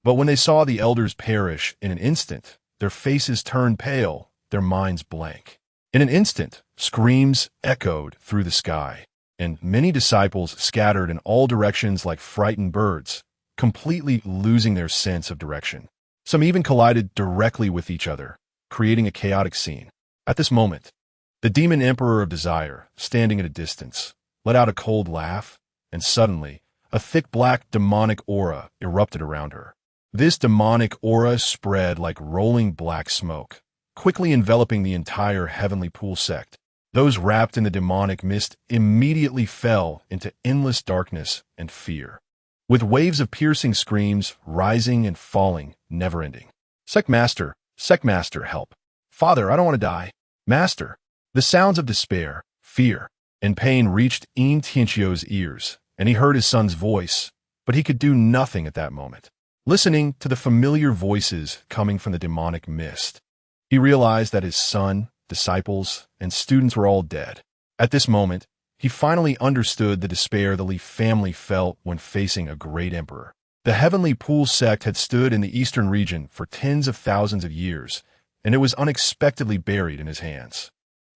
But when they saw the elders perish in an instant, their faces turned pale, their minds blank. In an instant, screams echoed through the sky, and many disciples scattered in all directions like frightened birds, completely losing their sense of direction. Some even collided directly with each other, creating a chaotic scene. At this moment, the demon emperor of desire, standing at a distance, let out a cold laugh, and suddenly, a thick black demonic aura erupted around her. This demonic aura spread like rolling black smoke, quickly enveloping the entire Heavenly Pool sect. Those wrapped in the demonic mist immediately fell into endless darkness and fear, with waves of piercing screams rising and falling, never-ending. Sectmaster, help. Father, I don't want to die. Master. The sounds of despair, fear, and pain reached Intentio's ears, and he heard his son's voice, but he could do nothing at that moment. Listening to the familiar voices coming from the demonic mist, he realized that his son, disciples, and students were all dead. At this moment, he finally understood the despair the Li family felt when facing a great emperor. The Heavenly Pool sect had stood in the eastern region for tens of thousands of years, and it was unexpectedly buried in his hands.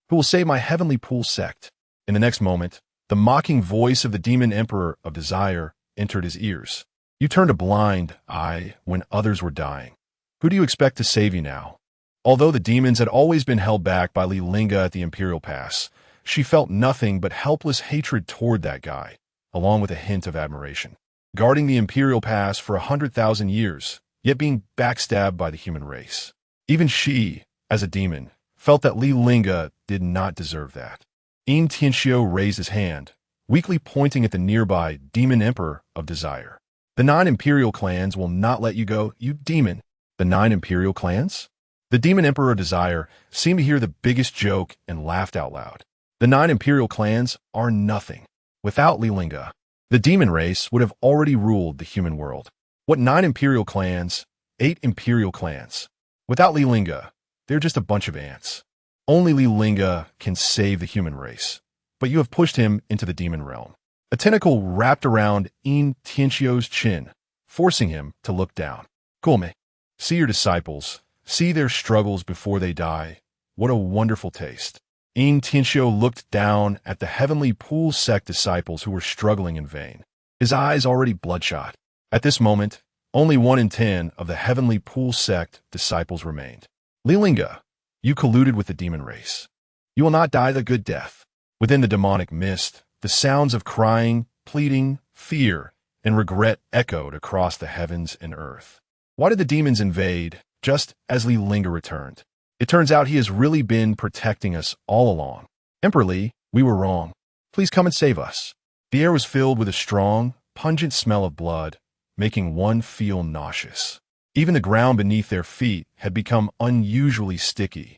Who will save my Heavenly Pool sect? In the next moment, the mocking voice of the demon emperor of desire entered his ears. You turned a blind eye when others were dying. Who do you expect to save you now? Although the demons had always been held back by Li Lingge at the Imperial Pass, she felt nothing but helpless hatred toward that guy, along with a hint of admiration. Guarding the Imperial Pass for 100,000 years, yet being backstabbed by the human race. Even she, as a demon, felt that Li Lingge did not deserve that. Intentio raised his hand, weakly pointing at the nearby demon emperor of desire. The 9 imperial clans will not let you go, you demon. The 9 imperial clans? The demon emperor of desire seemed to hear the biggest joke and laughed out loud. The 9 imperial clans are nothing. Without Li Lingge, the demon race would have already ruled the human world. What 9 imperial clans? 8 imperial clans. Without Li Lingge, they're just a bunch of ants. Only Li Lingge can save the human race, but you have pushed him into the demon realm. A tentacle wrapped around Intentio's chin, forcing him to look down. Come, see your disciples. See their struggles before they die. What a wonderful taste. Intentio looked down at the Heavenly Pool sect disciples who were struggling in vain, his eyes already bloodshot. At this moment, only 1 in 10 of the Heavenly Pool sect disciples remained. Li Lingge, you colluded with the demon race. You will not die the good death. Within the demonic mist, the sounds of crying, pleading, fear, and regret echoed across the heavens and earth. Why did the demons invade just as Li Lingge returned? It turns out he has really been protecting us all along. Emperor Li, we were wrong. Please come and save us. The air was filled with a strong, pungent smell of blood, making one feel nauseous. Even the ground beneath their feet had become unusually sticky.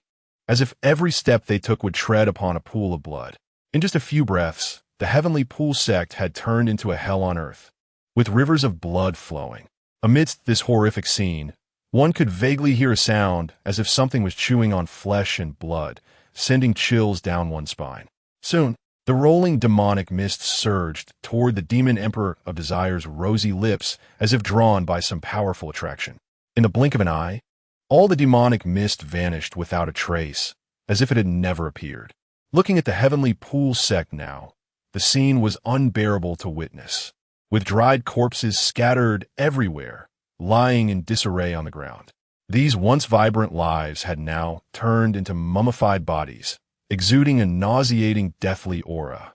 as if every step they took would tread upon a pool of blood. In just a few breaths, the Heavenly Pool sect had turned into a hell on earth, with rivers of blood flowing. Amidst this horrific scene, one could vaguely hear a sound as if something was chewing on flesh and blood, sending chills down one's spine. Soon, the rolling demonic mist surged toward the demon emperor of Desire's rosy lips as if drawn by some powerful attraction. In the blink of an eye, all the demonic mist vanished without a trace, as if it had never appeared. Looking at the Heavenly Pool sect now, the scene was unbearable to witness, with dried corpses scattered everywhere, lying in disarray on the ground. These once vibrant lives had now turned into mummified bodies, exuding a nauseating deathly aura.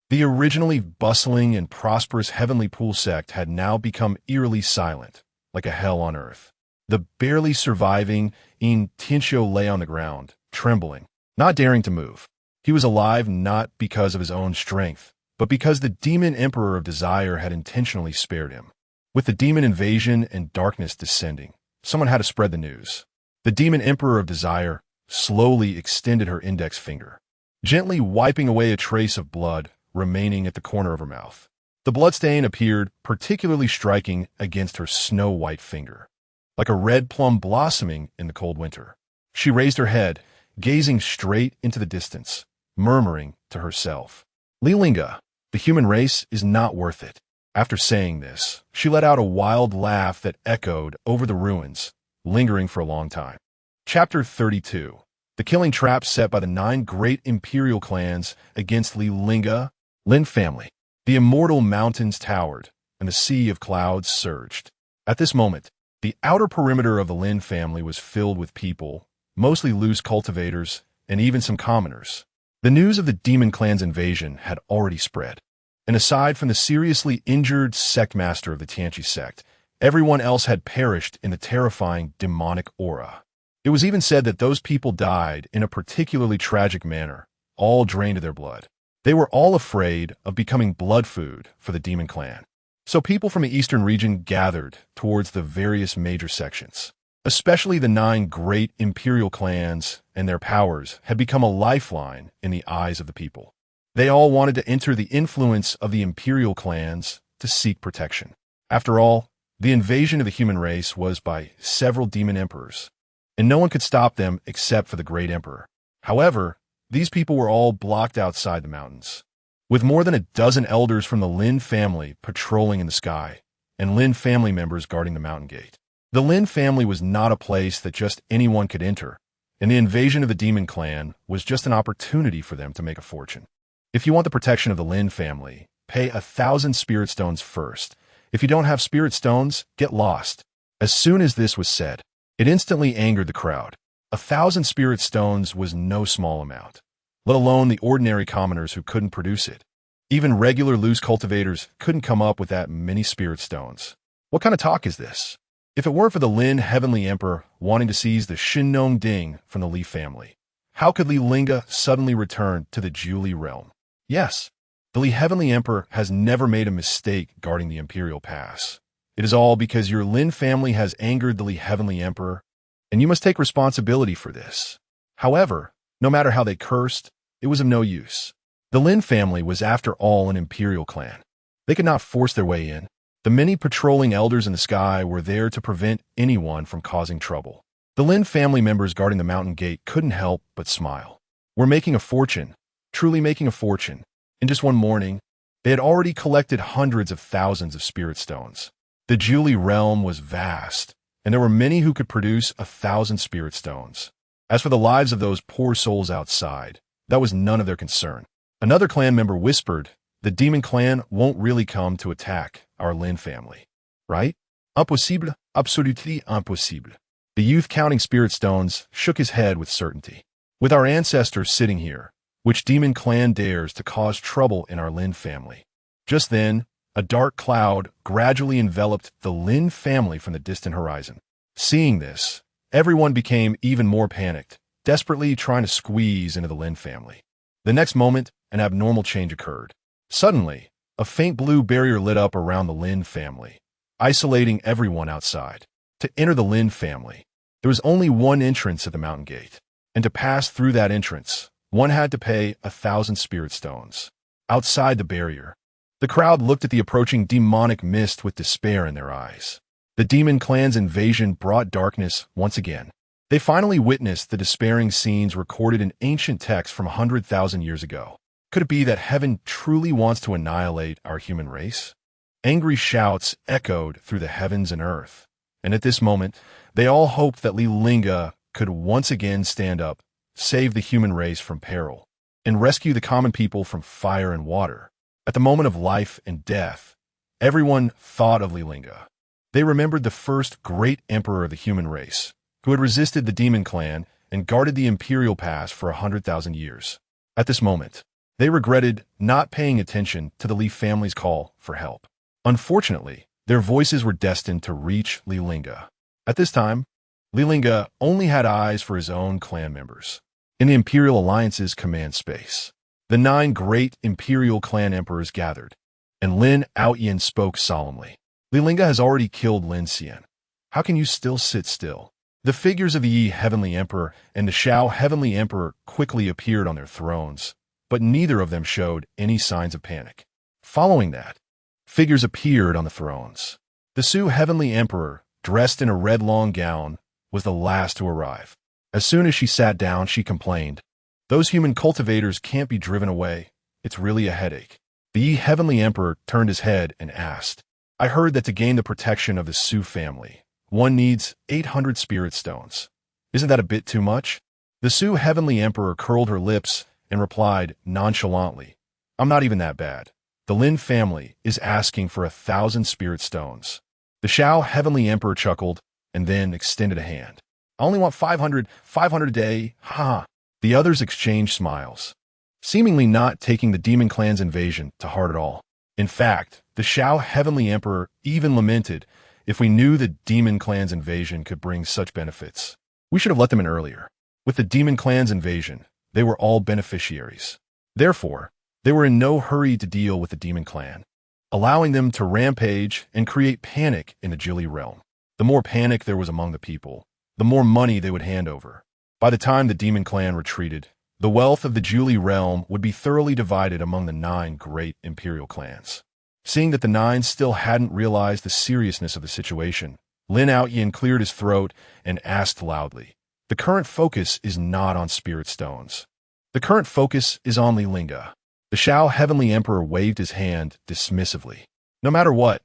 The originally bustling and prosperous Heavenly Pool sect had now become eerily silent, like a hell on earth. The barely surviving Tincho lay on the ground, trembling, not daring to move. He was alive not because of his own strength, but because the demon emperor of Desire had intentionally spared him. With the demon invasion and darkness descending, someone had to spread the news. The demon emperor of Desire slowly extended her index finger, gently wiping away a trace of blood remaining at the corner of her mouth. The bloodstain appeared particularly striking against her snow-white finger, like a red plum blossoming in the cold winter. She raised her head, gazing straight into the distance, murmuring to herself, "Li Lingge, the human race is not worth it." After saying this, she let out a wild laugh that echoed over the ruins, lingering for a long time. Chapter 32. The killing trap set by the 9 great imperial clans against Li Lingge, Lin family. The immortal mountains towered, and the sea of clouds surged. At this moment, the outer perimeter of the Lin family was filled with people, mostly loose cultivators, and even some commoners. The news of the demon clan's invasion had already spread, and aside from the seriously injured sectmaster of the Tianchi sect, everyone else had perished in the terrifying demonic aura. It was even said that those people died in a particularly tragic manner, all drained of their blood. They were all afraid of becoming blood food for the demon clan. So people from the eastern region gathered towards the various major sections. Especially the 9 great imperial clans and their powers had become a lifeline in the eyes of the people. They all wanted to enter the influence of the imperial clans to seek protection. After all, the invasion of the human race was by several demon emperors, and no one could stop them except for the great emperor. However, these people were all blocked outside the mountains, with more than a dozen elders from the Lin family patrolling in the sky, and Lin family members guarding the mountain gate. The Lin family was not a place that just anyone could enter, and the invasion of the demon clan was just an opportunity for them to make a fortune. If you want the protection of the Lin family, pay 1,000 spirit stones first. If you don't have spirit stones, get lost. As soon as this was said, it instantly angered the crowd. 1,000 spirit stones was no small amount, let alone the ordinary commoners who couldn't produce it. Even regular loose cultivators couldn't come up with that many spirit stones. What kind of talk is this? If it weren't for the Lin Heavenly Emperor wanting to seize the Shinnong Ding from the Li family, how could Li Lingge suddenly return to the Julie realm? Yes, the Li Heavenly Emperor has never made a mistake guarding the Imperial Pass. It is all because your Lin family has angered the Li Heavenly Emperor, and you must take responsibility for this. However, no matter how they cursed, it was of no use. The Lin family was after all an imperial clan. They could not force their way in. The many patrolling elders in the sky were there to prevent anyone from causing trouble. The Lin family members guarding the mountain gate couldn't help but smile. We're making a fortune, truly making a fortune. In just one morning, they had already collected hundreds of thousands of spirit stones. The Julie realm was vast, and there were many who could produce 1,000 spirit stones. As for the lives of those poor souls outside, that was none of their concern. Another clan member whispered, "The demon clan won't really come to attack our Lin family, right? Impossible, absolutely impossible." The youth counting spirit stones shook his head with certainty. "With our ancestors sitting here, which demon clan dares to cause trouble in our Lin family?" Just then, a dark cloud gradually enveloped the Lin family from the distant horizon. Seeing this, everyone became even more panicked, desperately trying to squeeze into the Lin family. The next moment, an abnormal change occurred. Suddenly, a faint blue barrier lit up around the Lin family, isolating everyone outside. To enter the Lin family, there was only one entrance at the mountain gate. and to pass through that entrance, one had to pay 1,000 spirit stones. Outside the barrier, the crowd looked at the approaching demonic mist with despair in their eyes. The demon clan's invasion brought darkness once again. They finally witnessed the despairing scenes recorded in ancient texts from 100,000 years ago. Could it be that heaven truly wants to annihilate our human race? Angry shouts echoed through the heavens and earth, and at this moment, they all hoped that Li Lingge could once again stand up, save the human race from peril, and rescue the common people from fire and water. At the moment of life and death, everyone thought of Li Lingge. They remembered the first great emperor of the human race, who had resisted the demon clan and guarded the Imperial Pass for 100,000 years. At this moment, they regretted not paying attention to the Li family's call for help. Unfortunately, their voices were destined to reach Li Lingge. At this time, Li Lingge only had eyes for his own clan members. In the Imperial Alliance's command space, the 9 great Imperial clan emperors gathered, and Lin Lingge spoke solemnly. Li Lingge has already killed Lin Xian. How can you still sit still? The figures of the Yi Heavenly Emperor and the Shao Heavenly Emperor quickly appeared on their thrones, but neither of them showed any signs of panic. Following that, figures appeared on the thrones. The Su Heavenly Emperor, dressed in a red long gown, was the last to arrive. As soon as she sat down, she complained, "Those human cultivators can't be driven away. It's really a headache." The Yi Heavenly Emperor turned his head and asked, "I heard that to gain the protection of the Su family, one needs 800 spirit stones. Isn't that a bit too much?" The Su Heavenly Emperor curled her lips and replied nonchalantly, "I'm not even that bad. The Lin family is asking for 1,000 spirit stones." The Shao Heavenly Emperor chuckled and then extended a hand. "I only want 500 a day, ha." The others exchanged smiles, seemingly not taking the demon clan's invasion to heart at all. In fact, the Shao Heavenly Emperor even lamented, "If we knew the demon clan's invasion could bring such benefits, we should have let them in earlier." With the demon clan's invasion, they were all beneficiaries. Therefore, they were in no hurry to deal with the demon clan, allowing them to rampage and create panic in the Jili realm. The more panic there was among the people, the more money they would hand over. By the time the demon clan retreated, the wealth of the Jili realm would be thoroughly divided among the 9 great imperial clans. Seeing that the 9 still hadn't realized the seriousness of the situation, Lin Lingge cleared his throat and asked loudly, "The current focus is not on spirit stones. The current focus is on Li Lingge." The Shao Heavenly Emperor waved his hand dismissively. "No matter what,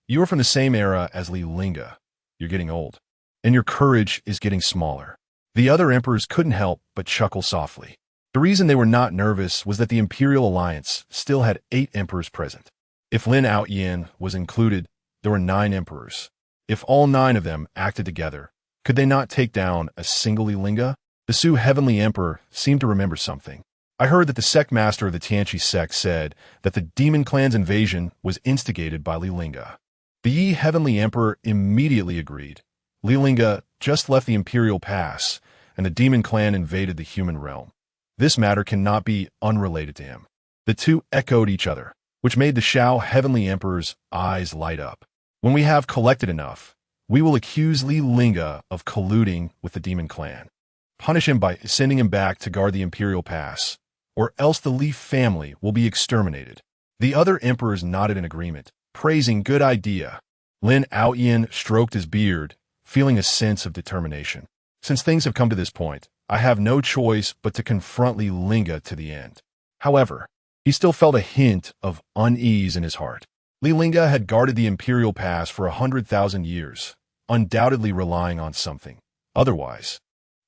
you are from the same era as Li Lingge. You're getting old, and your courage is getting smaller." The other emperors couldn't help but chuckle softly. The reason they were not nervous was that the Imperial Alliance still had 8 emperors present. If Lin Lingge was included, there were 9 emperors. If all 9 of them acted together, could they not take down a single Li Lingge? The Su Heavenly Emperor seemed to remember something. "I heard that the sect master of the Tianqi sect said that the demon clan's invasion was instigated by Li Lingge." The Yi Heavenly Emperor immediately agreed. Li Lingge just left the Imperial Pass, and the demon clan invaded the human realm. This matter cannot be unrelated to him. The two echoed each other, which made the Shao Heavenly Emperor's eyes light up. "When we have collected enough, we will accuse Li Lingge of colluding with the demon clan. Punish him by sending him back to guard the Imperial Pass, or else the Li family will be exterminated." The other emperors nodded in agreement, praising good idea. Lin Lingge stroked his beard, feeling a sense of determination. "Since things have come to this point, I have no choice but to confront Li Lingge to the end." However, he still felt a hint of unease in his heart. Li Lingge had guarded the Imperial Pass for 100,000 years, undoubtedly relying on something. Otherwise,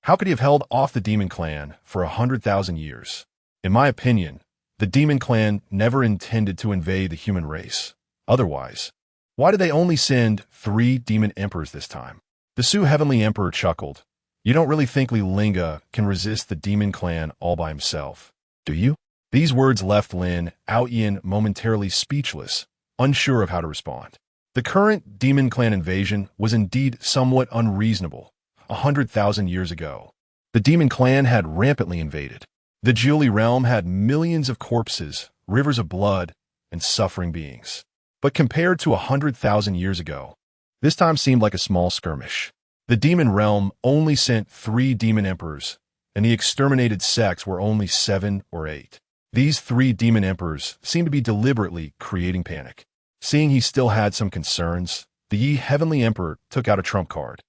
how could he have held off the demon clan for 100,000 years? In my opinion, the demon clan never intended to invade the human race. Otherwise, why did they only send 3 demon emperors this time? The Su Heavenly Emperor chuckled. "You don't really think Li Lingge can resist the demon clan all by himself, do you?" These words left Lin Lingge momentarily speechless, unsure of how to respond. The current demon clan invasion was indeed somewhat unreasonable. 100,000 years ago, the demon clan had rampantly invaded. The Jili realm had millions of corpses, rivers of blood, and suffering beings. But compared to 100,000 years ago, this time seemed like a small skirmish. The demon realm only sent 3 demon emperors, and the exterminated sects were only 7 or 8. These 3 demon emperors seemed to be deliberately creating panic. Seeing he still had some concerns, the Heavenly Emperor took out a trump card.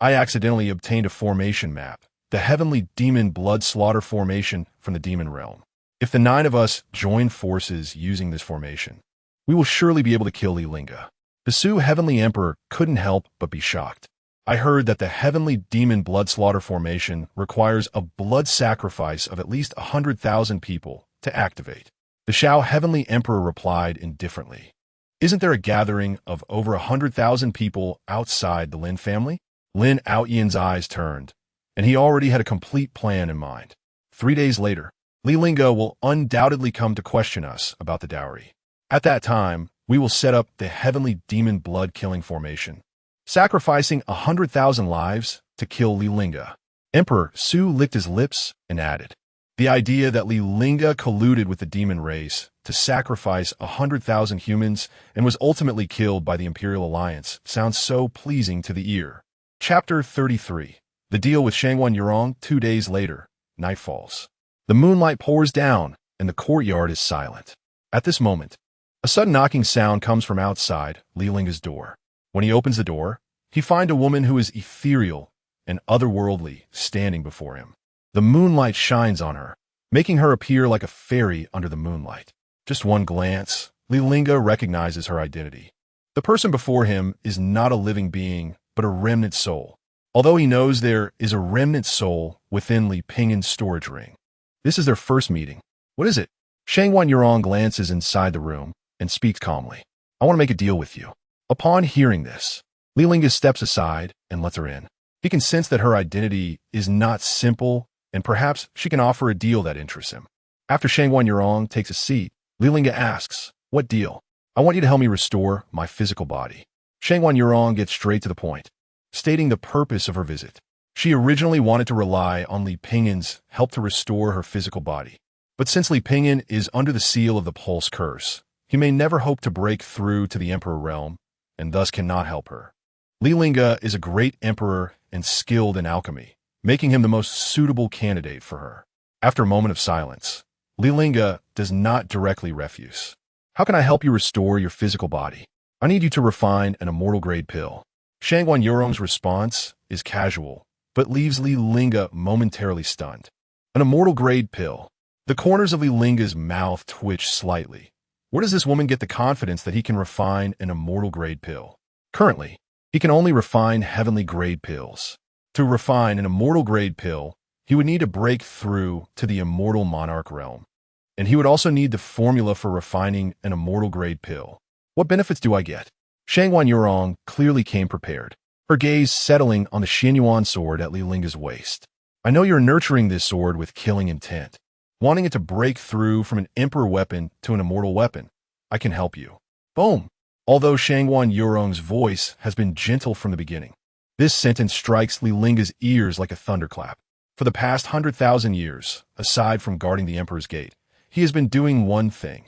I accidentally obtained a formation map, the Heavenly Demon Blood Slaughter Formation from the Demon Realm. If the 9 of us join forces using this formation, we will surely be able to kill Li Lingge. The Sioux Heavenly Emperor couldn't help but be shocked. I heard that the Heavenly Demon Blood Slaughter Formation requires a blood sacrifice of at least 100,000 people to activate. The Shao Heavenly Emperor replied indifferently. Isn't there a gathering of over 100,000 people outside the Lin family? Lin Outyan's eyes turned, and he already had a complete plan in mind. 3 days later, Li Lingge will undoubtedly come to question us about the dowry. At that time, we will set up the Heavenly Demon Blood Killing Formation, sacrificing 100,000 lives to kill Li Lingge. Emperor Su licked his lips and added, the idea that Li Lingge colluded with the demon race to sacrifice 100,000 humans and was ultimately killed by the Imperial Alliance sounds so pleasing to the ear. Chapter 33. The deal with Shangwan Yurong. 2 days later, night falls. The moonlight pours down, and the courtyard is silent. At this moment, a sudden knocking sound comes from outside Li Lingge's door. When he opens the door, he finds a woman who is ethereal and otherworldly standing before him. The moonlight shines on her, making her appear like a fairy under the moonlight. Just one glance, Li Lingge recognizes her identity. The person before him is not a living being, but a remnant soul, although he knows there is a remnant soul within Li Pingyan's storage ring. This is their first meeting. What is it? Shangwan Yurong glances inside the room and speaks calmly. I want to make a deal with you. Upon hearing this, Li Lingge steps aside and lets her in. He can sense that her identity is not simple, and perhaps she can offer a deal that interests him. After Shangwan Yurong takes a seat, Li Lingge asks, what deal? I want you to help me restore my physical body. Shangwan Yurong gets straight to the point, stating the purpose of her visit. She originally wanted to rely on Li Pingyan's help to restore her physical body. But since Li Pingyan is under the seal of the Pulse Curse, he may never hope to break through to the Emperor realm, and thus cannot help her. Li Lingge is a great emperor and skilled in alchemy, making him the most suitable candidate for her. After a moment of silence, Li Lingge does not directly refuse. How can I help you restore your physical body? I need you to refine an immortal-grade pill. Shangwan Yurong's response is casual, but leaves Li Lingge momentarily stunned. An immortal-grade pill. The corners of Li Lingge's mouth twitch slightly. Where does this woman get the confidence that he can refine an immortal-grade pill? Currently, he can only refine heavenly-grade pills. To refine an immortal-grade pill, he would need to break through to the immortal monarch realm. And he would also need the formula for refining an immortal-grade pill. What benefits do I get? Shangwan Yurong clearly came prepared, her gaze settling on the Xianyuan sword at Li Lingge's waist. I know you're nurturing this sword with killing intent, wanting it to break through from an emperor weapon to an immortal weapon. I can help you. Boom! Although Shangwan Yurong's voice has been gentle from the beginning, this sentence strikes Li Lingge's ears like a thunderclap. For the past 100,000 years, aside from guarding the Emperor's Gate, he has been doing one thing,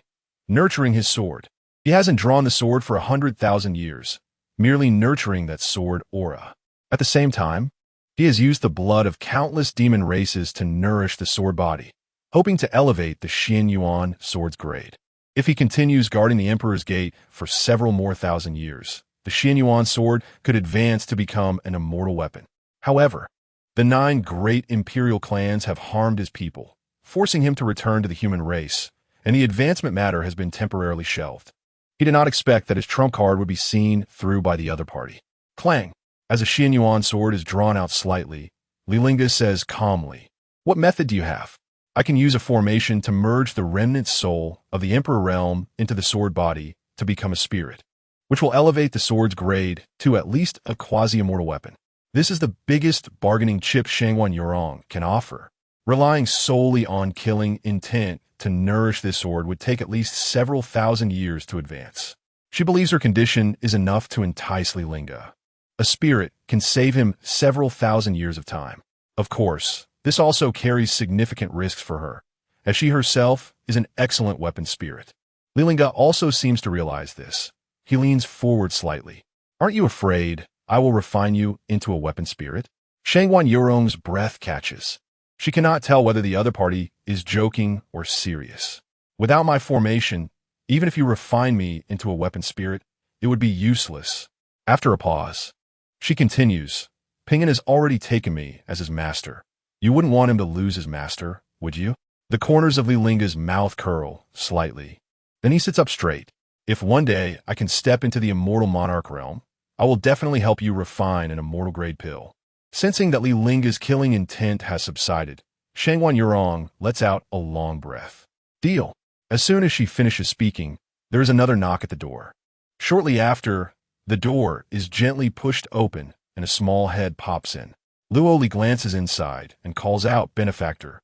nurturing his sword. He hasn't drawn the sword for 100,000 years, merely nurturing that sword aura. At the same time, he has used the blood of countless demon races to nourish the sword body, hoping to elevate the Xianyuan sword's grade. If he continues guarding the Emperor's Gate for several more thousand years, the Xianyuan sword could advance to become an immortal weapon. However, the 9 great imperial clans have harmed his people, forcing him to return to the human race, and the advancement matter has been temporarily shelved. He did not expect that his trump card would be seen through by the other party. Clang! As a Xianyuan sword is drawn out slightly, Li Lingge says calmly, what method do you have? I can use a formation to merge the remnant soul of the Emperor realm into the sword body to become a spirit, which will elevate the sword's grade to at least a quasi-immortal weapon. This is the biggest bargaining chip Shangwan Yurong can offer. Relying solely on killing intent to nourish this sword would take at least several thousand years to advance. She believes her condition is enough to entice Li Lingge. A spirit can save him several thousand years of time. Of course, this also carries significant risks for her, as she herself is an excellent weapon spirit. Li Lingge also seems to realize this. He leans forward slightly. Aren't you afraid I will refine you into a weapon spirit? Shangwan Yurong's breath catches. She cannot tell whether the other party is joking or serious. Without my formation, even if you refine me into a weapon spirit, it would be useless. After a pause, she continues, Pingan has already taken me as his master. You wouldn't want him to lose his master, would you? The corners of Li Lingge's mouth curl slightly. Then he sits up straight. If one day I can step into the immortal monarch realm, I will definitely help you refine an immortal-grade pill. Sensing that Li Lingge's killing intent has subsided, Shangwan Yurong lets out a long breath. Deal. As soon as she finishes speaking, there is another knock at the door. Shortly after, the door is gently pushed open and a small head pops in. Luo Li glances inside and calls out benefactor.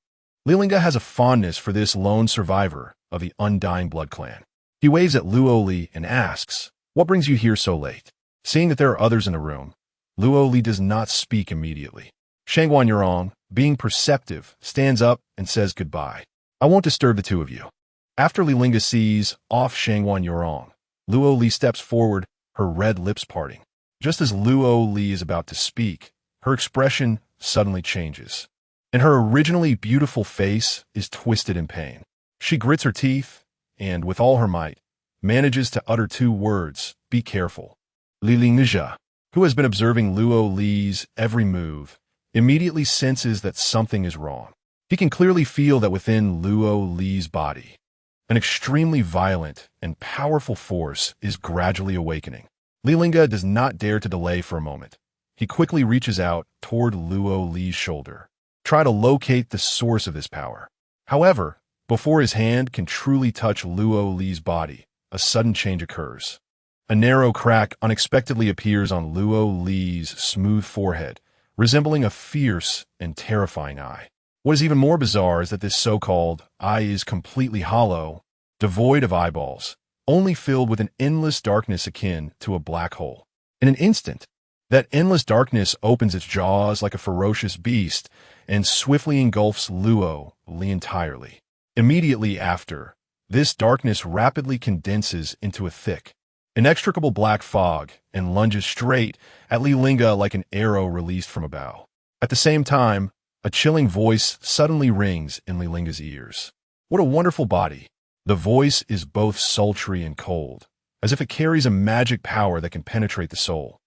Li Lingge has a fondness for this lone survivor of the undying blood clan. He waves at Luo Li and asks, What brings you here so late? Seeing that there are others in the room, Luo Li does not speak immediately. Shangwan Yurong, being perceptive, stands up and says goodbye. I won't disturb the two of you. After Li Lingge sees off Shangwan Yurong, Luo Li steps forward, her red lips parting. Just as Luo Li is about to speak, her expression suddenly changes, and her originally beautiful face is twisted in pain. She grits her teeth and, with all her might, manages to utter two words, be careful. Li Lingge, who has been observing Luo Li's every move, immediately senses that something is wrong. He can clearly feel that within Luo Li's body, an extremely violent and powerful force is gradually awakening. Li Lingge does not dare to delay for a moment. He quickly reaches out toward Luo Li's shoulder, try to locate the source of this power. However, before his hand can truly touch Luo Li's body, a sudden change occurs. A narrow crack unexpectedly appears on Luo Li's smooth forehead, resembling a fierce and terrifying eye. What is even more bizarre is that this so-called eye is completely hollow, devoid of eyeballs, only filled with an endless darkness akin to a black hole. In an instant, that endless darkness opens its jaws like a ferocious beast and swiftly engulfs Luo Li entirely. Immediately after, this darkness rapidly condenses into a thick, inextricable black fog and lunges straight at Li Lingge like an arrow released from a bow. At the same time, a chilling voice suddenly rings in Li Lingge's ears. What a wonderful body! The voice is both sultry and cold, as if it carries a magic power that can penetrate the soul.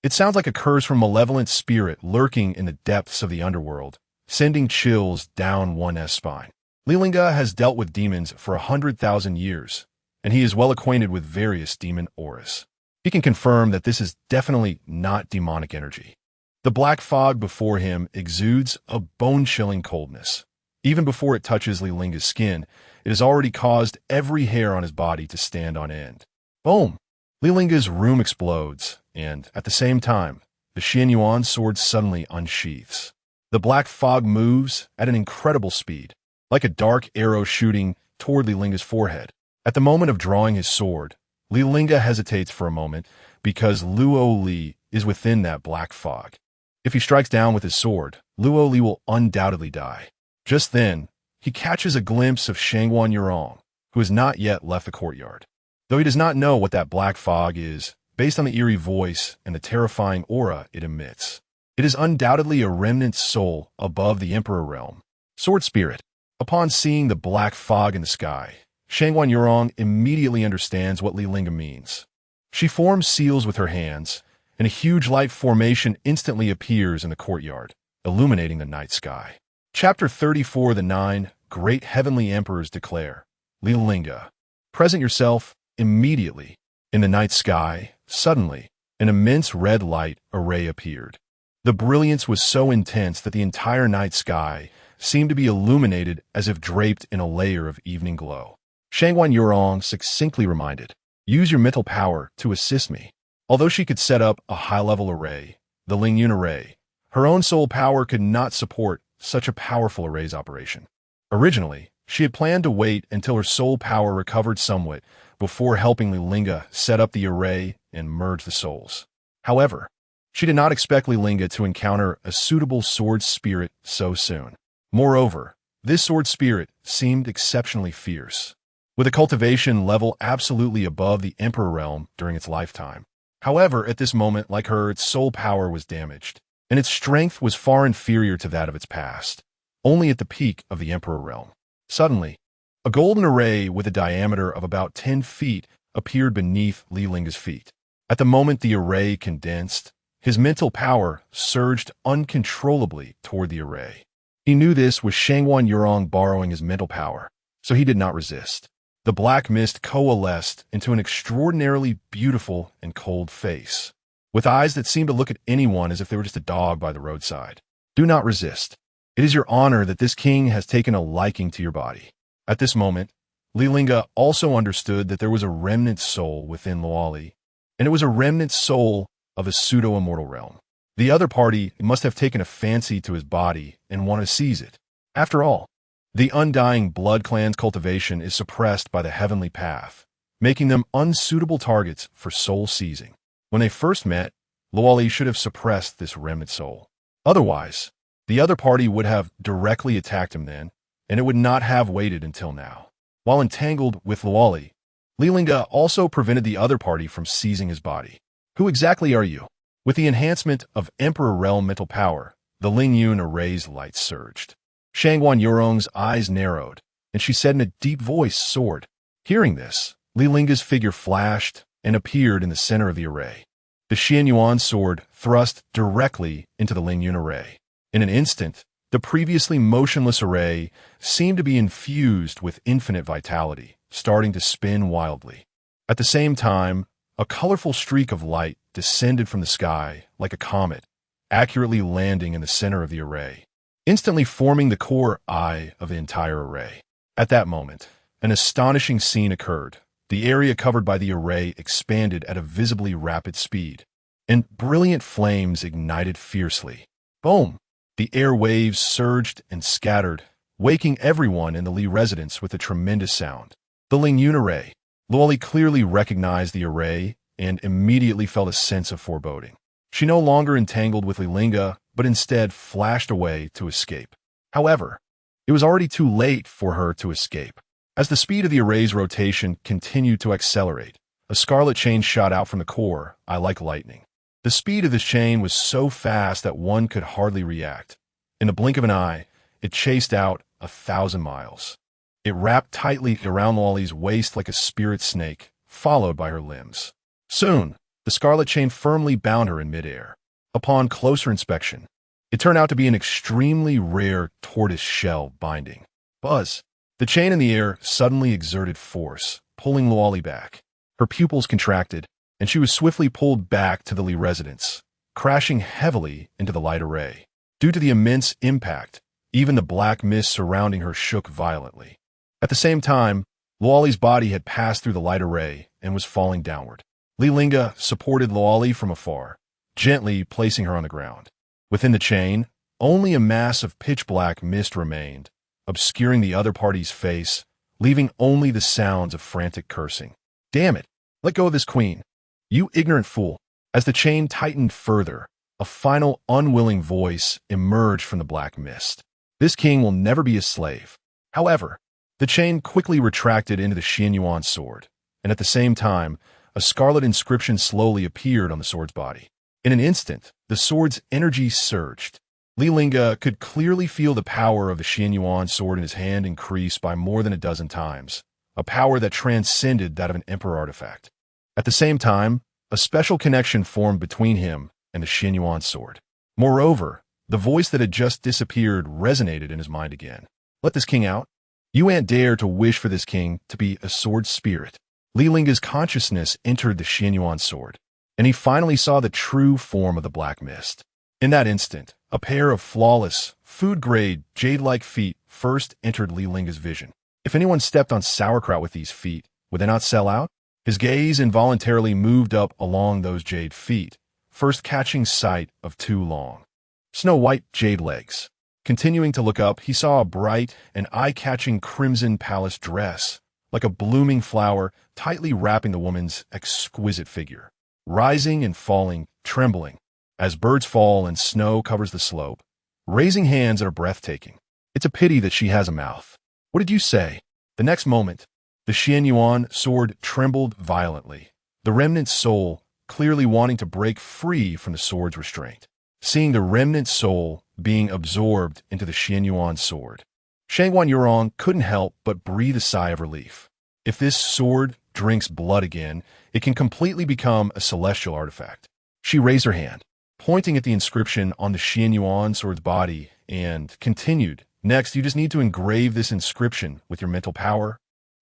It sounds like a curse from a malevolent spirit lurking in the depths of the underworld, sending chills down one's spine. Li Lingge has dealt with demons for 100,000 years, and he is well acquainted with various demon auras. He can confirm that this is definitely not demonic energy. The black fog before him exudes a bone-chilling coldness. Even before it touches Li Lingge's skin, it has already caused every hair on his body to stand on end. Boom! Li Lingge's room explodes, and, at the same time, the Xianyuan sword suddenly unsheaths. The black fog moves at an incredible speed, like a dark arrow shooting toward Li Lingge's forehead. At the moment of drawing his sword, Li Lingge hesitates for a moment because Luo Li is within that black fog. If he strikes down with his sword, Luo Li will undoubtedly die. Just then, he catches a glimpse of Shangwan Yurong, who has not yet left the courtyard. Though he does not know what that black fog is, based on the eerie voice and the terrifying aura it emits, it is undoubtedly a remnant soul above the Emperor realm. Sword Spirit. Upon seeing the black fog in the sky, Shangwan Yurong immediately understands what Li Lingge means. She forms seals with her hands, and a huge light formation instantly appears in the courtyard, illuminating the night sky. Chapter 34. The 9 Great Heavenly Emperors declare. Li Lingge. Present yourself immediately. In the night sky, suddenly, an immense red light array appeared. The brilliance was so intense that the entire night sky seemed to be illuminated as if draped in a layer of evening glow. Shangwan Yurong succinctly reminded, use your mental power to assist me. Although she could set up a high-level array, the Lingyun array, her own soul power could not support such a powerful array's operation. Originally, she had planned to wait until her soul power recovered somewhat before helping Li Lingge set up the array and merge the souls. However, she did not expect Li Lingge to encounter a suitable sword spirit so soon. Moreover, this sword spirit seemed exceptionally fierce, with a cultivation level absolutely above the Emperor realm during its lifetime. However, at this moment, like her, its soul power was damaged, and its strength was far inferior to that of its past. only at the peak of the Emperor realm. Suddenly, a golden array with a diameter of about 10 feet appeared beneath Li Lingge's feet. At the moment the array condensed, his mental power surged uncontrollably toward the array. He knew this was Shangguan Yurong borrowing his mental power, so he did not resist. The black mist coalesced into an extraordinarily beautiful and cold face, with eyes that seemed to look at anyone as if they were just a dog by the roadside. Do not resist. It is your honor that this king has taken a liking to your body. At this moment, Li Lingge also understood that there was a remnant soul within Luoli, and it was a remnant soul of a pseudo-immortal realm. The other party must have taken a fancy to his body and want to seize it. After all, the undying blood clan's cultivation is suppressed by the heavenly path, making them unsuitable targets for soul seizing. When they first met, Luoli should have suppressed this remnant soul. Otherwise, the other party would have directly attacked him then, and it would not have waited until now. While entangled with Luoli, Li Lingge also prevented the other party from seizing his body. Who exactly are you? With the enhancement of Emperor Realm mental power, the Lingyun array's light surged. Shangguan Yurong's eyes narrowed, and she said in a deep voice, "Sword." Hearing this, Li Lingge's figure flashed and appeared in the center of the array. The Xianyuan sword thrust directly into the Lingyun array. In an instant, the previously motionless array seemed to be infused with infinite vitality, starting to spin wildly. At the same time, a colorful streak of light descended from the sky like a comet, accurately landing in the center of the array, instantly forming the core eye of the entire array. At that moment, an astonishing scene occurred. The area covered by the array expanded at a visibly rapid speed, and brilliant flames ignited fiercely. Boom! The air waves surged and scattered, waking everyone in the Li residence with a tremendous sound. The Lingyun array. Luoli clearly recognized the array and immediately felt a sense of foreboding. She no longer entangled with Li Lingge, but instead flashed away to escape. However, it was already too late for her to escape. As the speed of the array's rotation continued to accelerate, a scarlet chain shot out from the core, eye like lightning. The speed of this chain was so fast that one could hardly react. In the blink of an eye, it chased out 1,000 miles. It wrapped tightly around Luoli's waist like a spirit snake, followed by her limbs. Soon, the scarlet chain firmly bound her in midair. Upon closer inspection, it turned out to be an extremely rare tortoise shell binding. Buzz! The chain in the air suddenly exerted force, pulling Luoli back. Her pupils contracted, and she was swiftly pulled back to the Li residence, crashing heavily into the light array. Due to the immense impact, even the black mist surrounding her shook violently. At the same time, Luoli's body had passed through the light array and was falling downward. Li Lingge supported Luoli from afar, gently placing her on the ground. Within the chain, only a mass of pitch-black mist remained, obscuring the other party's face, leaving only the sounds of frantic cursing. "Damn it! Let go of this queen! You ignorant fool!" As the chain tightened further, a final unwilling voice emerged from the black mist. "This king will never be a slave." However, the chain quickly retracted into the Xianyuan sword, and at the same time, a scarlet inscription slowly appeared on the sword's body. In an instant, the sword's energy surged. Li Lingge could clearly feel the power of the Xianyuan sword in his hand increase by more than a dozen times, a power that transcended that of an emperor artifact. At the same time, a special connection formed between him and the Xianyuan sword. Moreover, the voice that had just disappeared resonated in his mind again. "Let this king out. You ain't dare to wish for this king to be a sword spirit." Li Lingge's consciousness entered the Xianyuan sword, and he finally saw the true form of the black mist. In that instant, a pair of flawless, food-grade, jade-like feet first entered Li Lingge's vision. If anyone stepped on sauerkraut with these feet, would they not sell out? His gaze involuntarily moved up along those jade feet, first catching sight of two long, snow-white jade legs. Continuing to look up, he saw a bright and eye-catching crimson palace dress, like a blooming flower, tightly wrapping the woman's exquisite figure. Rising and falling, trembling, as birds fall and snow covers the slope, raising hands that are breathtaking. It's a pity that she has a mouth. What did you say? The next moment, the Xianyuan sword trembled violently, the remnant soul clearly wanting to break free from the sword's restraint. seeing the remnant soul being absorbed into the Xianyuan sword. Shangguan Yurong couldn't help but breathe a sigh of relief. If this sword drinks blood again, it can completely become a celestial artifact. She raised her hand, pointing at the inscription on the Xianyuan sword's body, and continued, "Next, you just need to engrave this inscription with your mental power,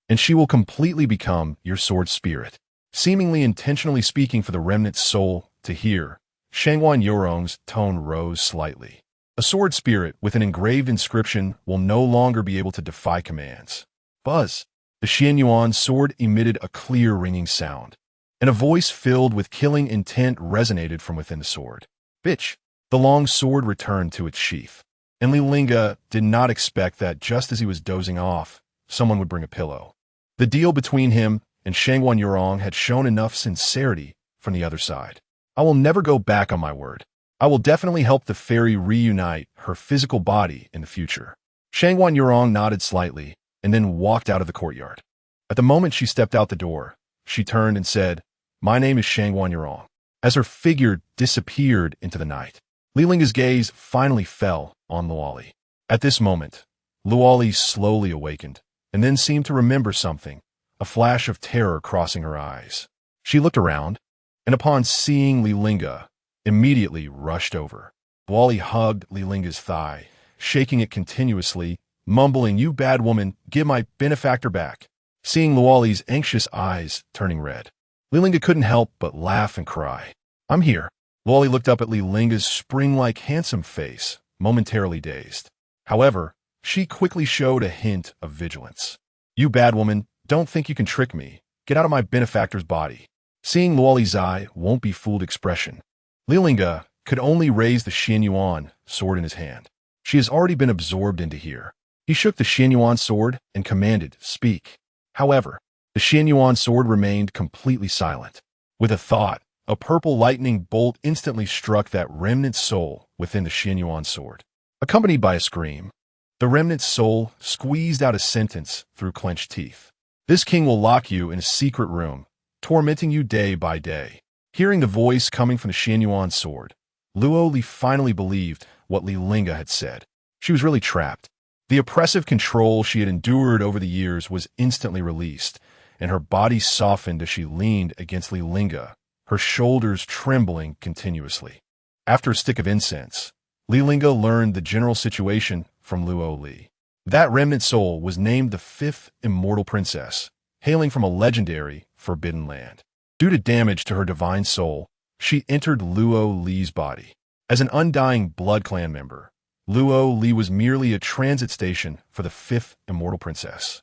and she will completely become your sword spirit." Seemingly intentionally speaking for the remnant soul to hear, Shangguan Yurong's tone rose slightly. A sword spirit with an engraved inscription will no longer be able to defy commands. Buzz! The Xianyuan sword emitted a clear ringing sound, and a voice filled with killing intent resonated from within the sword. "Bitch!" The long sword returned to its sheath, and Li Lingge did not expect that just as he was dozing off, someone would bring a pillow. The deal between him and Shangguan Yurong had shown enough sincerity from the other side. "I will never go back on my word. I will definitely help the fairy reunite her physical body in the future." Shangguan Yurong nodded slightly and then walked out of the courtyard. At the moment she stepped out the door, she turned and said, "My name is Shangguan Yurong." As her figure disappeared into the night, Li Lingge's gaze finally fell on Luoli. At this moment, Luoli slowly awakened and then seemed to remember something, a flash of terror crossing her eyes. She looked around, and upon seeing Li Lingge, immediately rushed over. Luoli hugged Li Lingge's thigh, shaking it continuously, mumbling, "You bad woman, give my benefactor back." Seeing Luoli's anxious eyes turning red, Li Lingge couldn't help but laugh and cry. "I'm here." Luoli looked up at Li Lingge's spring-like handsome face, momentarily dazed. However, she quickly showed a hint of vigilance. "You bad woman, don't think you can trick me. Get out of my benefactor's body." Seeing Luoli's eye won't be fooled expression, Li Lingge could only raise the Xianyuan sword in his hand. She has already been absorbed into here. He shook the Xianyuan sword and commanded, "Speak." However, the Xianyuan sword remained completely silent. With a thought, a purple lightning bolt instantly struck that remnant soul within the Xianyuan sword. Accompanied by a scream, the remnant soul squeezed out a sentence through clenched teeth. "This king will lock you in a secret room, tormenting you day by day." Hearing the voice coming from the Xianyuan sword, Luoli finally believed what Li Lingge had said. She was really trapped. The oppressive control she had endured over the years was instantly released, and her body softened as she leaned against Li Lingge, her shoulders trembling continuously. After a stick of incense, Li Lingge learned the general situation from Luoli. That remnant soul was named the fifth immortal princess, hailing from a legendary forbidden land. Due to damage to her divine soul, she entered Luoli's body. As an undying blood clan member, Luoli was merely a transit station for the fifth immortal princess.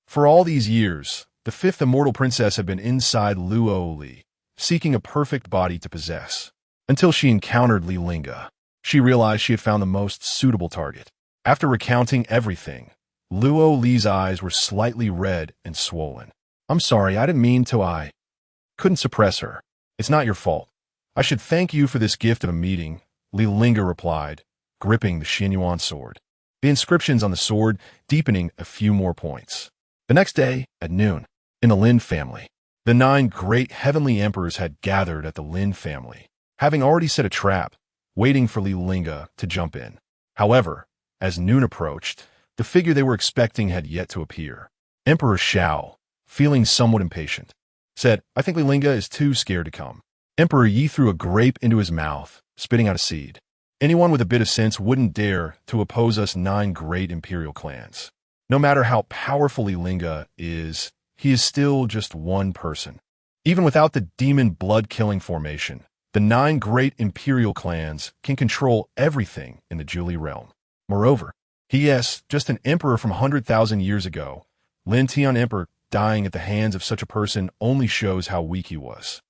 For all these years, the fifth immortal princess had been inside Luoli, seeking a perfect body to possess. Until she encountered Li Lingge, she realized she had found the most suitable target. After recounting everything, Luoli's eyes were slightly red and swollen. "I'm sorry, I didn't mean to. I couldn't suppress her. It's not your fault. I should thank you for this gift of a meeting," Li Lingge replied, gripping the Xianyuan sword, the inscriptions on the sword deepening a few more points. The next day, at noon, in the Lin family, the 9 great heavenly emperors had gathered at the Lin family, having already set a trap, waiting for Li Lingge to jump in. However, as noon approached, the figure they were expecting had yet to appear. Emperor Xiao, feeling somewhat impatient, said, "I think Li Lingge is too scared to come." Emperor Yi threw a grape into his mouth, spitting out a seed. "Anyone with a bit of sense wouldn't dare to oppose us 9 great imperial clans. No matter how powerful Li Lingge is, he is still just one person. Even without the demon blood-killing formation, the 9 great imperial clans can control everything in the Julie realm. Moreover, he is just an emperor from 100,000 years ago. Lin Tian Emperor dying at the hands of such a person only shows how weak he was.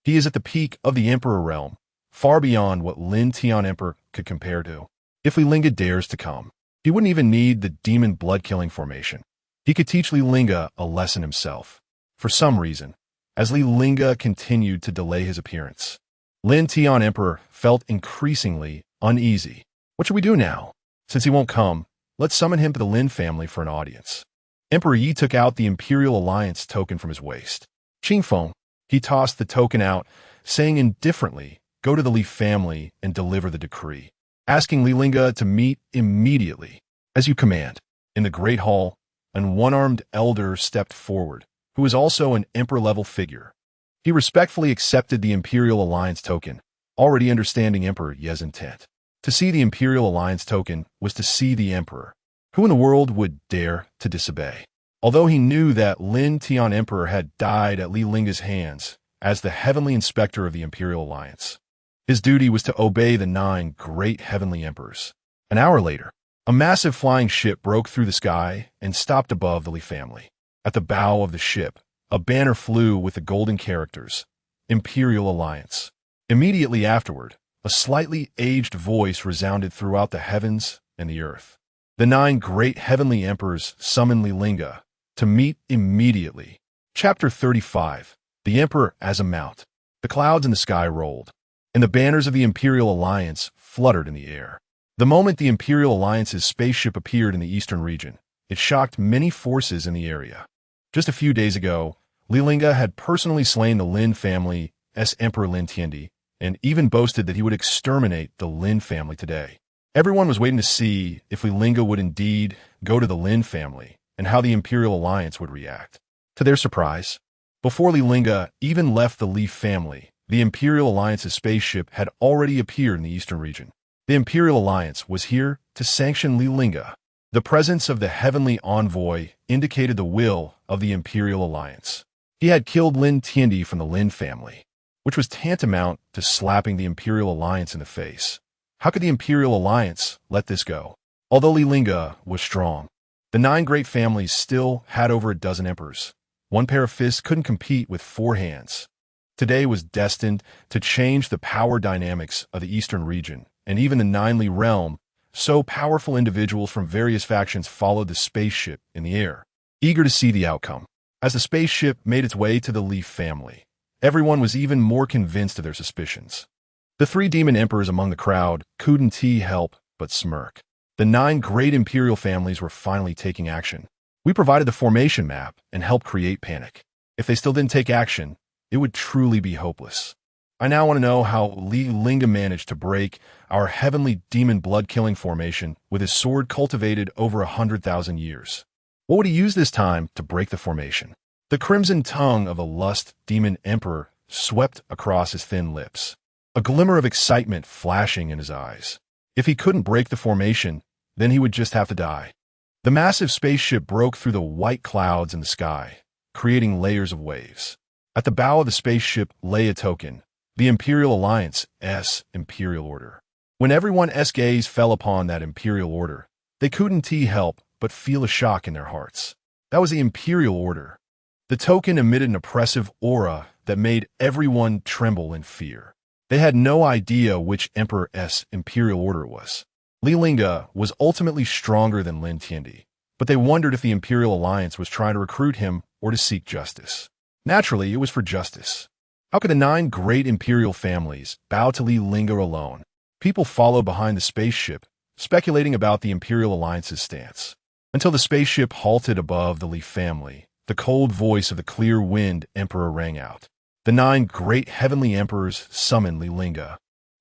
He is at the peak of the emperor realm, far beyond what Lin Tian Emperor could compare to. If Li Lingge dares to come, he wouldn't even need the demon blood-killing formation. He could teach Li Lingge a lesson himself." For some reason, as Li Lingge continued to delay his appearance, Lin Tian Emperor felt increasingly uneasy. "What should we do now? Since he won't come, let's summon him to the Lin family for an audience." Emperor Yi took out the Imperial Alliance token from his waist. "Qingfeng," he tossed the token out, saying indifferently, go to the Li family and deliver the decree, asking Li Lingge to meet immediately. As you command. In the great hall, an one-armed elder stepped forward, who was also an emperor-level figure. He respectfully accepted the Imperial Alliance token, already understanding Emperor Ye's intent. To see the Imperial Alliance token was to see the Emperor. Who in the world would dare to disobey? Although he knew that Lin Tian Emperor had died at Li Lingge's hands as the heavenly inspector of the Imperial Alliance, his duty was to obey the 9 great heavenly emperors. An hour later, a massive flying ship broke through the sky and stopped above the Li family. At the bow of the ship, a banner flew with the golden characters, Imperial Alliance. Immediately afterward, a slightly aged voice resounded throughout the heavens and the earth. The 9 great heavenly emperors summoned Li Lingge to meet immediately. Chapter 35. The Emperor as a Mount. The clouds in the sky rolled, and the banners of the Imperial Alliance fluttered in the air. The moment the Imperial Alliance's spaceship appeared in the eastern region, it shocked many forces in the area. Just a few days ago, Li Lingge had personally slain the Lin family's Emperor Lin Tiandi, and even boasted that he would exterminate the Lin family today. Everyone was waiting to see if Li Lingge would indeed go to the Lin family and how the Imperial Alliance would react. To their surprise, before Li Lingge even left the Li family, the Imperial Alliance's spaceship had already appeared in the eastern region. The Imperial Alliance was here to sanction Li Lingge. The presence of the heavenly envoy indicated the will of the Imperial Alliance. He had killed Lin Tiandi from the Lin family, which was tantamount to slapping the Imperial Alliance in the face. How could the Imperial Alliance let this go? Although Li Lingge was strong, the 9 great families still had over a dozen emperors. One pair of fists couldn't compete with 4 hands. Today was destined to change the power dynamics of the eastern region, and even the 9 Li realm. So powerful individuals from various factions followed the spaceship in the air, eager to see the outcome. As the spaceship made its way to the Li family, everyone was even more convinced of their suspicions. The 3 demon emperors among the crowd couldn't help but smirk. The 9 great imperial families were finally taking action. We provided the formation map and helped create panic. If they still didn't take action, it would truly be hopeless. I now want to know how Li Lingge managed to break our heavenly demon blood-killing formation with his sword cultivated over 100,000 years. What would he use this time to break the formation? The crimson tongue of a lust demon emperor swept across his thin lips, a glimmer of excitement flashing in his eyes. If he couldn't break the formation, then he would just have to die. The massive spaceship broke through the white clouds in the sky, creating layers of waves. At the bow of the spaceship lay a token, the Imperial Alliance's Imperial Order. When everyone's gaze fell upon that Imperial Order, they couldn't help but feel a shock in their hearts. That was the Imperial Order. The token emitted an oppressive aura that made everyone tremble in fear. They had no idea which Emperor's Imperial Order it was. Li Lingge was ultimately stronger than Lin Tiandi, but they wondered if the Imperial Alliance was trying to recruit him or to seek justice. Naturally, it was for justice. How could the 9 great imperial families bow to Li Lingge alone? People followed behind the spaceship, speculating about the Imperial Alliance's stance. Until the spaceship halted above the Li family, the cold voice of the clear wind emperor rang out. The 9 great heavenly emperors summoned Li Lingge.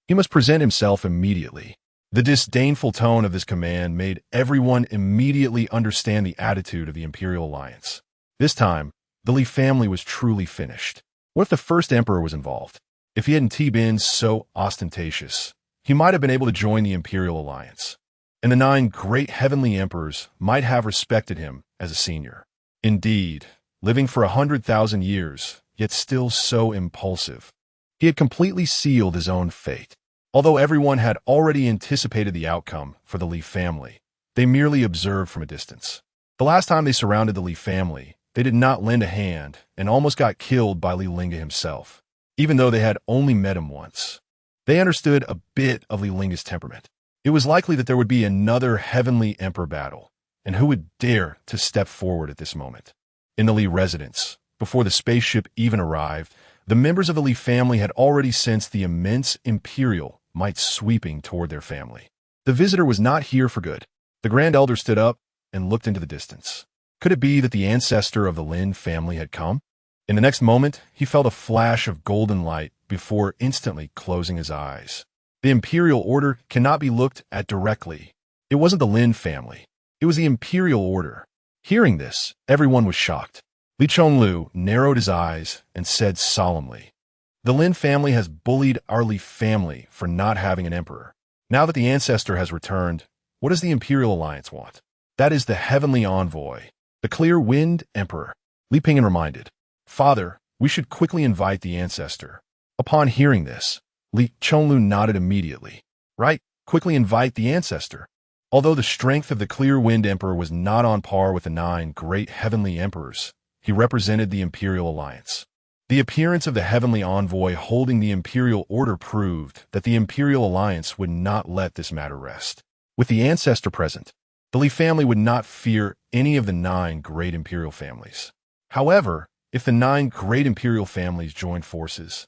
He must present himself immediately. The disdainful tone of this command made everyone immediately understand the attitude of the Imperial Alliance. This time, the Li family was truly finished. What if the first emperor was involved? If he hadn't been so ostentatious, he might have been able to join the Imperial Alliance, and the 9 great heavenly emperors might have respected him as a senior. Indeed, living for 100,000 years, yet still so impulsive, he had completely sealed his own fate. Although everyone had already anticipated the outcome for the Li family, they merely observed from a distance. The last time they surrounded the Li family, they did not lend a hand and almost got killed by Li Lingge himself, even though they had only met him once. They understood a bit of Li Lingge's temperament. It was likely that there would be another heavenly emperor battle, and who would dare to step forward at this moment? In the Li residence, before the spaceship even arrived, the members of the Li family had already sensed the immense imperial might sweeping toward their family. The visitor was not here for good. The Grand Elder stood up and looked into the distance. Could it be that the ancestor of the Lin family had come? In the next moment, he felt a flash of golden light before instantly closing his eyes. The Imperial Order cannot be looked at directly. It wasn't the Lin family. It was the Imperial Order. Hearing this, everyone was shocked. Li Chonglu narrowed his eyes and said solemnly, "The Lin family has bullied our Li family for not having an emperor. Now that the Ancestor has returned, what does the Imperial Alliance want? That is the heavenly envoy, the clear-wind emperor." Li Ping'an reminded, "Father, we should quickly invite the Ancestor." Upon hearing this, Li Chonglu nodded immediately. "Right, quickly invite the Ancestor." Although the strength of the clear-wind emperor was not on par with the 9 great heavenly emperors, he represented the Imperial Alliance. The appearance of the heavenly envoy holding the Imperial Order proved that the Imperial Alliance would not let this matter rest. With the Ancestor present, the Li family would not fear any of the 9 great imperial families. However, if the 9 great imperial families joined forces,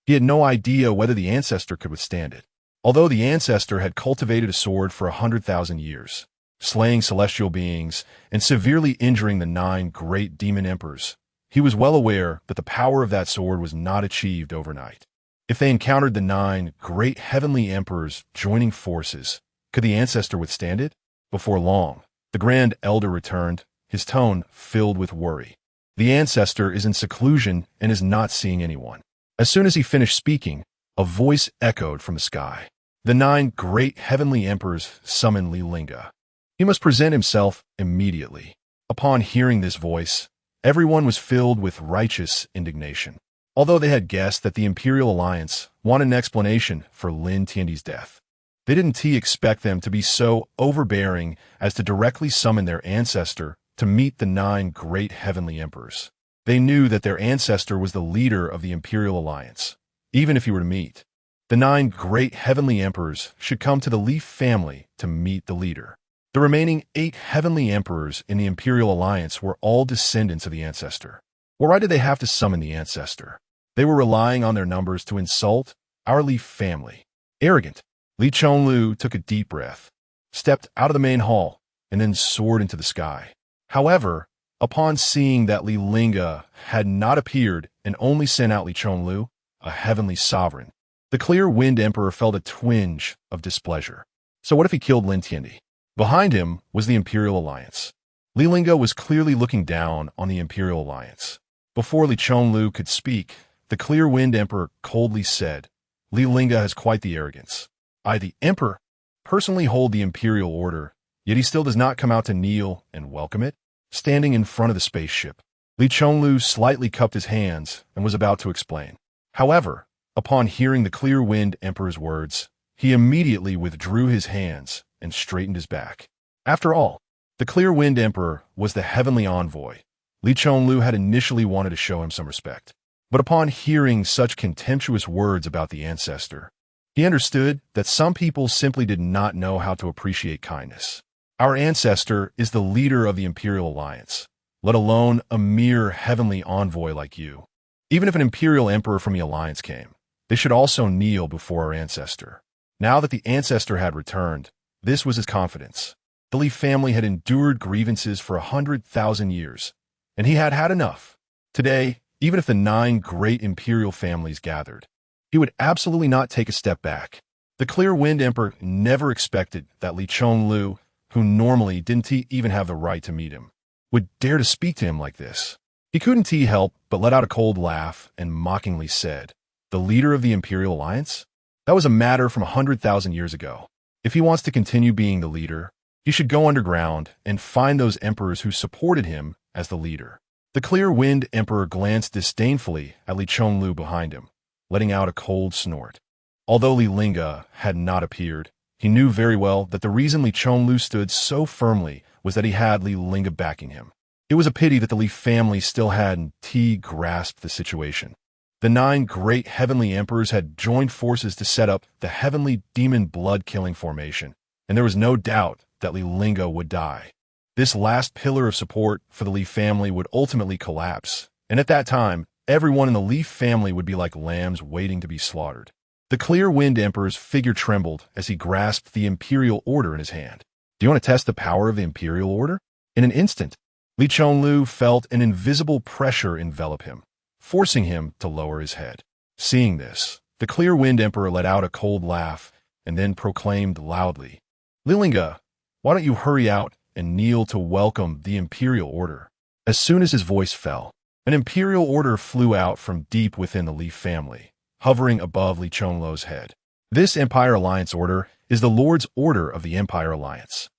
he had no idea whether the Ancestor could withstand it. Although the Ancestor had cultivated a sword for 100,000 years, slaying celestial beings and severely injuring the 9 great demon emperors, he was well aware that the power of that sword was not achieved overnight. If they encountered the 9 great heavenly emperors joining forces, could the Ancestor withstand it? Before long, the Grand Elder returned, his tone filled with worry. The Ancestor is in seclusion and is not seeing anyone. As soon as he finished speaking, a voice echoed from the sky. The 9 great heavenly emperors summoned Li Lingge. He must present himself immediately. Upon hearing this voice, everyone was filled with righteous indignation. Although they had guessed that the Imperial Alliance wanted an explanation for Lin Tiandi's death, they didn't expect them to be so overbearing as to directly summon their Ancestor to meet the 9 great heavenly emperors. They knew that their Ancestor was the leader of the Imperial Alliance. Even if he were to meet, the 9 great heavenly emperors should come to the Li family to meet the leader. The remaining 8 heavenly emperors in the Imperial Alliance were all descendants of the Ancestor. Well, why did they have to summon the Ancestor? They were relying on their numbers to insult our Li family. Arrogant. Li Chonglu took a deep breath, stepped out of the main hall, and then soared into the sky. However, upon seeing that Li Lingge had not appeared and only sent out Li Chonglu, a heavenly sovereign, the clear-wind emperor felt a twinge of displeasure. So what if he killed Lin Tiandi? Behind him was the Imperial Alliance. Li Lingge was clearly looking down on the Imperial Alliance. Before Li Chonglu could speak, the clear-wind emperor coldly said, "Li Lingge has quite the arrogance. I, the emperor, personally hold the Imperial Order, yet he still does not come out to kneel and welcome it." Standing in front of the spaceship, Li Chonglu slightly cupped his hands and was about to explain. However, upon hearing the clear-wind emperor's words, he immediately withdrew his hands and straightened his back. After all, the clear-wind emperor was the heavenly envoy. Li Chonglu had initially wanted to show him some respect. But upon hearing such contemptuous words about the Ancestor, he understood that some people simply did not know how to appreciate kindness. Our Ancestor is the leader of the Imperial Alliance, let alone a mere heavenly envoy like you. Even if an Imperial Emperor from the Alliance came, they should also kneel before our Ancestor. Now that the Ancestor had returned, this was his confidence. The Li family had endured grievances for 100,000 years, and he had had enough. Today, even if the 9 great imperial families gathered, he would absolutely not take a step back. The clear-wind emperor never expected that Li Chonglu, who normally didn't even have the right to meet him, would dare to speak to him like this. He couldn't help but let out a cold laugh and mockingly said, "The leader of the Imperial Alliance? That was a matter from 100,000 years ago. If he wants to continue being the leader, he should go underground and find those emperors who supported him as the leader." The clear-wind emperor glanced disdainfully at Li Chonglu behind him, letting out a cold snort. Although Li Lingge had not appeared, he knew very well that the reason Li Chonglu stood so firmly was that he had Li Lingge backing him. It was a pity that the Li family still hadn't grasped the situation. The 9 great heavenly emperors had joined forces to set up the heavenly demon blood-killing formation, and there was no doubt that Li Lingge would die. This last pillar of support for the Li family would ultimately collapse, and at that time, everyone in the Li family would be like lambs waiting to be slaughtered. The clear-wind emperor's figure trembled as he grasped the Imperial Order in his hand. Do you want to test the power of the Imperial Order? In an instant, Li Chonglu felt an invisible pressure envelop him, forcing him to lower his head. Seeing this, the clear-wind emperor let out a cold laugh and then proclaimed loudly, "Li Lingge, why don't you hurry out and kneel to welcome the imperial order?" As soon as his voice fell, an imperial order flew out from deep within the Li family, hovering above Li Chonlu's head. This Empire Alliance order is the Lord's Order of the Empire Alliance.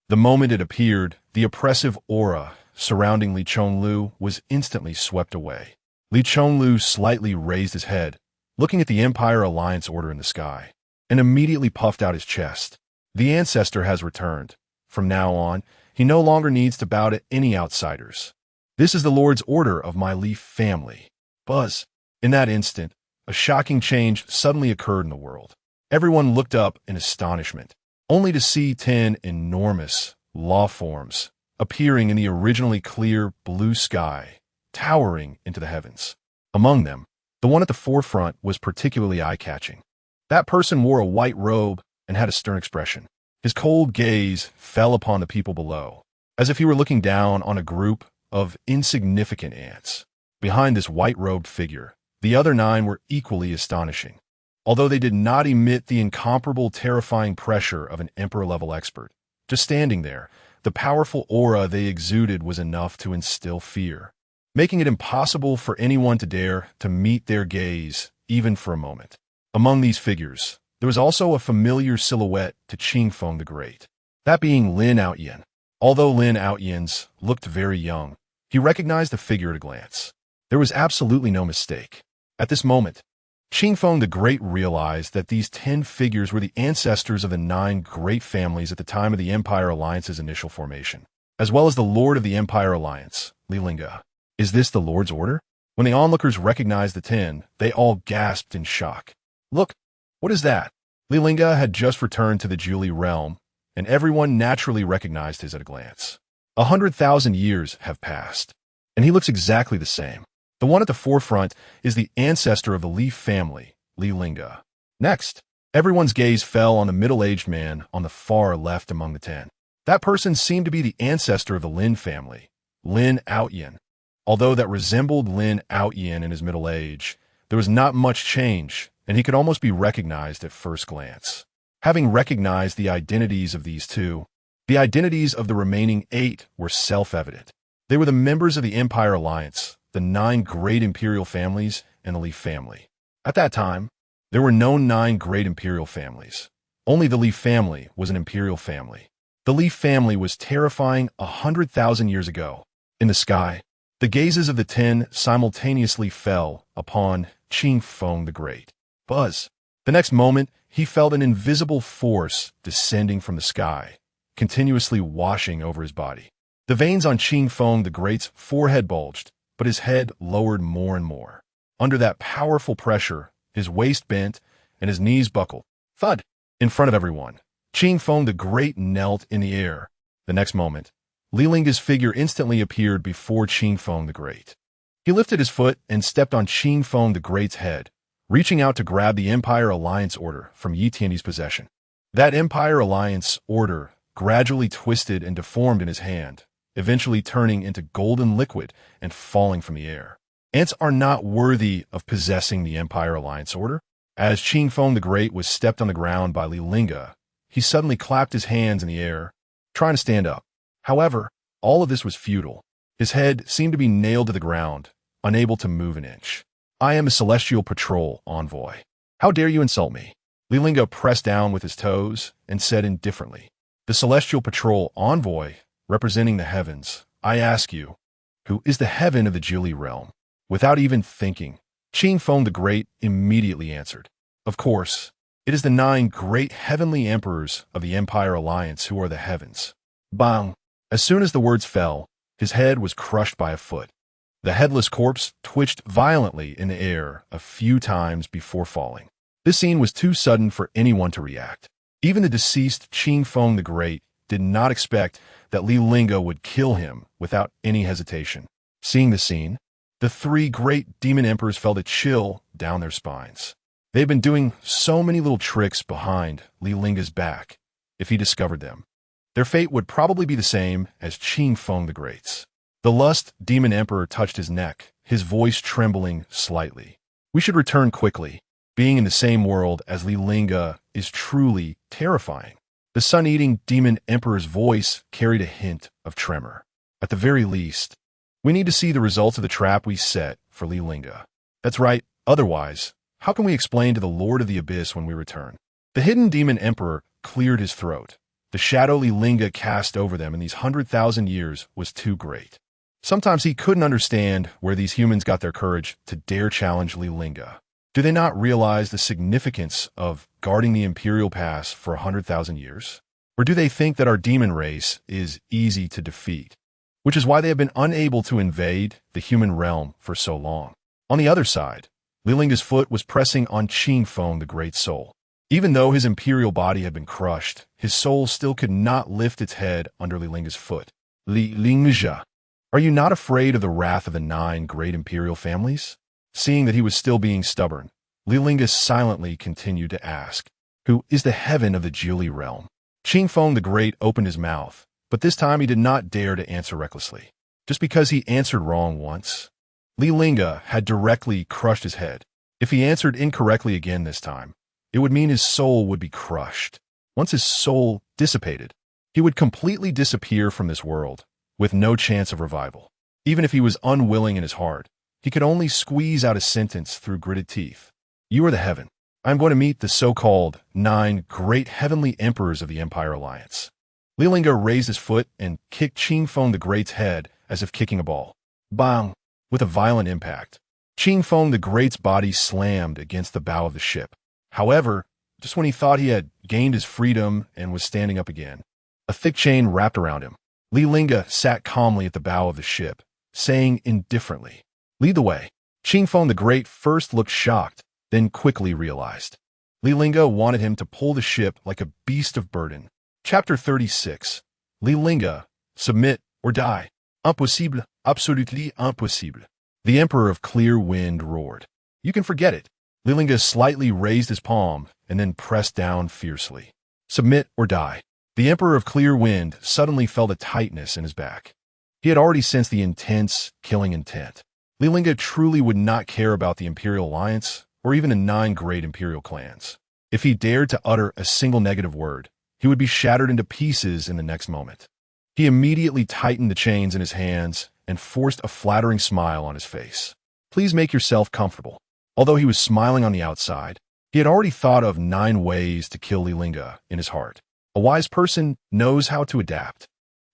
The moment it appeared, the oppressive aura surrounding Li Chonlu was instantly swept away. Li Chonlu slightly raised his head, looking at the Empire Alliance order in the sky, and immediately puffed out his chest. The Ancestor has returned. From now on, he no longer needs to bow to any outsiders. This is the Lord's order of my Li family. Buzz. In that instant, a shocking change suddenly occurred in the world. Everyone looked up in astonishment, only to see 10 enormous law forms appearing in the originally clear blue sky, towering into the heavens. Among them, the one at the forefront was particularly eye-catching. That person wore a white robe and had a stern expression. His cold gaze fell upon the people below, as if he were looking down on a group of insignificant ants. Behind this white-robed figure, the other 9 were equally astonishing. Although they did not emit the incomparable, terrifying pressure of an emperor-level expert, just standing there, the powerful aura they exuded was enough to instill fear, making it impossible for anyone to dare to meet their gaze, even for a moment. Among these figures, there was also a familiar silhouette to Qingfeng the Great, that being Lin Outyin. Although Lin Outyin's looked very young, he recognized the figure at a glance. There was absolutely no mistake. At this moment, Qingfeng the Great realized that these 10 figures were the ancestors of the 9 great families at the time of the Empire Alliance's initial formation, as well as the Lord of the Empire Alliance, Li Lingge. Is this the Lord's order? When the onlookers recognized the 10, they all gasped in shock. Look, what is that? Li Lingge had just returned to the Julie realm, and everyone naturally recognized his at a glance. 100,000 years have passed, and he looks exactly the same. The one at the forefront is the ancestor of the Li family, Li Lingge. Next, everyone's gaze fell on the middle-aged man on the far left among the 10. That person seemed to be the ancestor of the Lin family, Lin Outyin. Although that resembled Lin Outyin in his middle age, there was not much change, and he could almost be recognized at first glance. Having recognized the identities of these 2, the identities of the remaining 8 were self-evident. They were the members of the Empire Alliance, the 9 great imperial families, and the Li family. At that time, there were no 9 great imperial families. Only the Li family was an imperial family. The Li family was terrifying 100,000 years ago. In the sky, the gazes of the 10 simultaneously fell upon Qingfeng the Great. Buzz. The next moment, he felt an invisible force descending from the sky, continuously washing over his body. The veins on Qingfeng the Great's forehead bulged, but his head lowered more and more. Under that powerful pressure, his waist bent and his knees buckled. Thud! In front of everyone, Qingfeng the Great knelt in the air. The next moment, Li Lingge's figure instantly appeared before Qingfeng the Great. He lifted his foot and stepped on Qingfeng the Great's head, reaching out to grab the Empire Alliance order from Yi Tianyi's possession. That Empire Alliance order gradually twisted and deformed in his hand, eventually turning into golden liquid and falling from the air. Ants are not worthy of possessing the Empire Alliance order. As Qingfeng the Great was stepped on the ground by Li Lingge, he suddenly clapped his hands in the air, trying to stand up. However, all of this was futile. His head seemed to be nailed to the ground, unable to move an inch. I am a celestial patrol envoy. How dare you insult me? Li Lingge pressed down with his toes and said indifferently, the celestial patrol envoy, representing the heavens, I ask you, who is the heaven of the Julie realm? Without even thinking, Qingfeng the Great immediately answered, of course, it is the 9 great heavenly emperors of the Empire Alliance who are the heavens. Bang! As soon as the words fell, his head was crushed by a foot. The headless corpse twitched violently in the air a few times before falling. This scene was too sudden for anyone to react. Even the deceased Qingfeng the Great did not expect that Li Lingge would kill him without any hesitation. Seeing the scene, the 3 great demon emperors felt a chill down their spines. They had been doing so many little tricks behind Li Lingge's back. If he discovered them, their fate would probably be the same as Qingfeng the Great's. The lust demon emperor touched his neck, his voice trembling slightly. We should return quickly. Being in the same world as Li Lingge is truly terrifying. The sun-eating demon emperor's voice carried a hint of tremor. At the very least, we need to see the results of the trap we set for Li Lingge. That's right, otherwise, how can we explain to the Lord of the Abyss when we return? The hidden demon emperor cleared his throat. The shadow Li Lingge cast over them in these 100,000 years was too great. Sometimes he couldn't understand where these humans got their courage to dare challenge Li Lingge. Do they not realize the significance of guarding the Imperial Pass for 100,000 years? Or do they think that our demon race is easy to defeat, which is why they have been unable to invade the human realm for so long? On the other side, Li Lingge's foot was pressing on Qingfeng, the Great Soul. Even though his imperial body had been crushed, his soul still could not lift its head under Li Lingge's foot. Li Lingge, are you not afraid of the wrath of the 9 great imperial families? Seeing that he was still being stubborn, Li Lingge silently continued to ask, "Who is the heaven of the Jiuli realm?" Qingfeng the Great opened his mouth, but this time he did not dare to answer recklessly. Just because he answered wrong once, Li Lingge had directly crushed his head. If he answered incorrectly again this time, it would mean his soul would be crushed. Once his soul dissipated, he would completely disappear from this world, with no chance of revival. Even if he was unwilling in his heart, he could only squeeze out a sentence through gritted teeth. "You are the heaven. I am going to meet the so-called 9 great heavenly emperors of the Empire Alliance." Li Lingge raised his foot and kicked Qingfeng the Great's head as if kicking a ball. Bang! With a violent impact, Qingfeng the Great's body slammed against the bow of the ship. However, just when he thought he had gained his freedom and was standing up again, a thick chain wrapped around him. Li Lingge sat calmly at the bow of the ship, saying indifferently, "Lead the way." Qingfeng the Great first looked shocked, then quickly realized. Li Lingge wanted him to pull the ship like a beast of burden. Chapter 36. Li Lingge, submit or die. Impossible, absolutely impossible. The Emperor of Clear Wind roared. "You can forget it." Li Lingge slightly raised his palm and then pressed down fiercely. "Submit or die." The Emperor of Clear Wind suddenly felt a tightness in his back. He had already sensed the intense, killing intent. Li Lingge truly would not care about the Imperial Alliance or even the 9 great imperial clans. If he dared to utter a single negative word, he would be shattered into pieces in the next moment. He immediately tightened the chains in his hands and forced a flattering smile on his face. "Please make yourself comfortable." Although he was smiling on the outside, he had already thought of 9 ways to kill Li Lingge in his heart. A wise person knows how to adapt.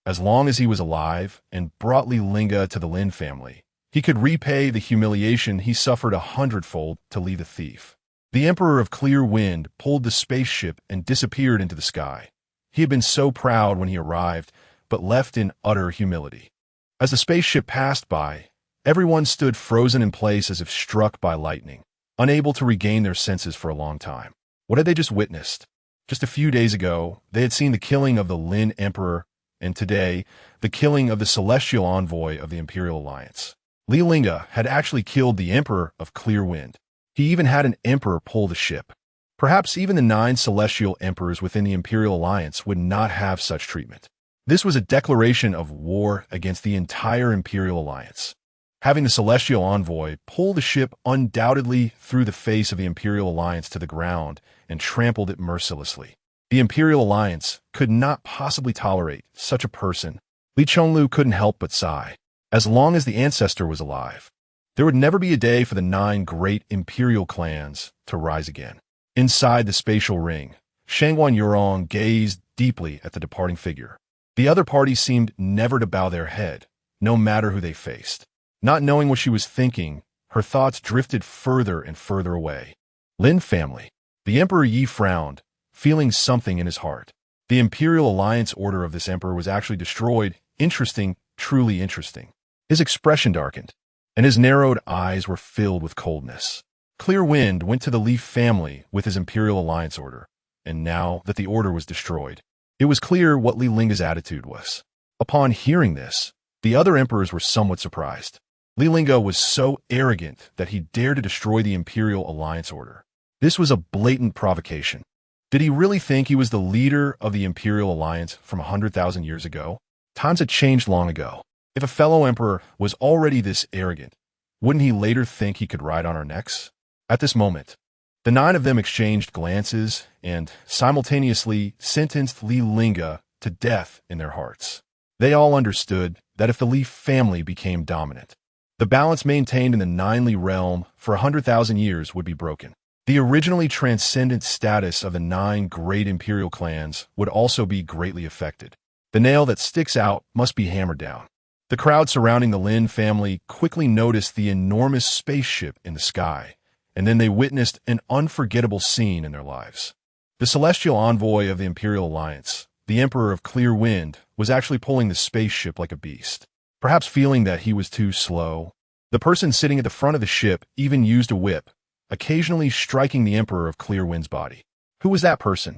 As long as he was alive and brought Li Lingge to the Lin family, he could repay the humiliation he suffered 100-fold to Li the thief. The Emperor of Clear Wind pulled the spaceship and disappeared into the sky. He had been so proud when he arrived, but left in utter humility. As the spaceship passed by, everyone stood frozen in place as if struck by lightning, unable to regain their senses for a long time. What had they just witnessed? Just a few days ago, they had seen the killing of the Lin Emperor, and today, the killing of the celestial envoy of the Imperial Alliance. Li Lingge had actually killed the Emperor of Clear Wind. He even had an emperor pull the ship. Perhaps even the 9 celestial emperors within the Imperial Alliance would not have such treatment. This was a declaration of war against the entire Imperial Alliance. Having the celestial envoy pull the ship undoubtedly threw the face of the Imperial Alliance to the ground and trampled it mercilessly. The Imperial Alliance could not possibly tolerate such a person. Li Chonglu couldn't help but sigh. As long as the Ancestor was alive, there would never be a day for the 9 great imperial clans to rise again. Inside the spatial ring, Shangguan Yurong gazed deeply at the departing figure. The other party seemed never to bow their head, no matter who they faced. Not knowing what she was thinking, her thoughts drifted further and further away. Lin family. The Emperor Yi frowned, feeling something in his heart. The Imperial Alliance order of this emperor was actually destroyed. Interesting, truly interesting. His expression darkened, and his narrowed eyes were filled with coldness. Clear Wind went to the Li family with his Imperial Alliance order, and now that the order was destroyed, it was clear what Li Lingge's attitude was. Upon hearing this, the other emperors were somewhat surprised. Li Lingge was so arrogant that he dared to destroy the Imperial Alliance order. This was a blatant provocation. Did he really think he was the leader of the Imperial Alliance from 100,000 years ago? Times had changed long ago. If a fellow emperor was already this arrogant, wouldn't he later think he could ride on our necks? At this moment, the 9 of them exchanged glances and simultaneously sentenced Li Lingge to death in their hearts. They all understood that if the Li family became dominant, the balance maintained in the 9 realm for 100,000 years would be broken. The originally transcendent status of the 9 great imperial clans would also be greatly affected. The nail that sticks out must be hammered down. The crowd surrounding the Lin family quickly noticed the enormous spaceship in the sky, and then they witnessed an unforgettable scene in their lives. The celestial envoy of the Imperial Alliance, the Emperor of Clear Wind, was actually pulling the spaceship like a beast. Perhaps feeling that he was too slow, the person sitting at the front of the ship even used a whip, occasionally striking the Emperor of Clear Wind's body. Who was that person?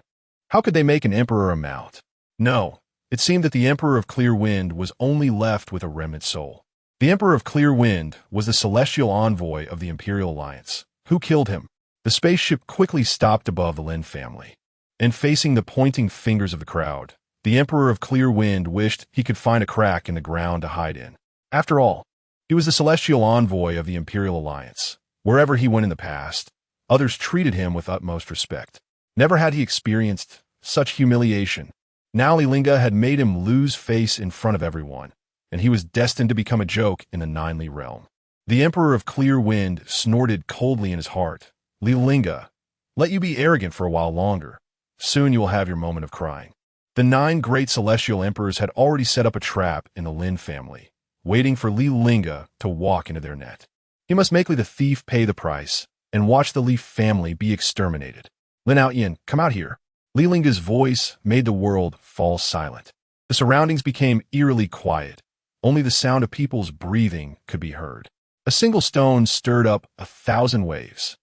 How could they make an emperor a mount? No, it seemed that the Emperor of Clear Wind was only left with a remnant soul. The Emperor of Clear Wind was the celestial envoy of the Imperial Alliance. Who killed him? The spaceship quickly stopped above the Lin family, and facing the pointing fingers of the crowd, the Emperor of Clear Wind wished he could find a crack in the ground to hide in. After all, he was the celestial envoy of the Imperial Alliance. Wherever he went in the past, others treated him with utmost respect. Never had he experienced such humiliation. Now Li Lingge had made him lose face in front of everyone, and he was destined to become a joke in the 9 realm. The Emperor of Clear Wind snorted coldly in his heart. Li Lingge, let you be arrogant for a while longer. Soon you will have your moment of crying. The 9 great celestial emperors had already set up a trap in the Lin family, waiting for Li Lingge to walk into their net. He must make Li the thief pay the price and watch the Li family be exterminated. Lin Outyin, come out here. Li Lingge's voice made the world fall silent. The surroundings became eerily quiet. Only the sound of people's breathing could be heard. A single stone stirred up 1,000 waves.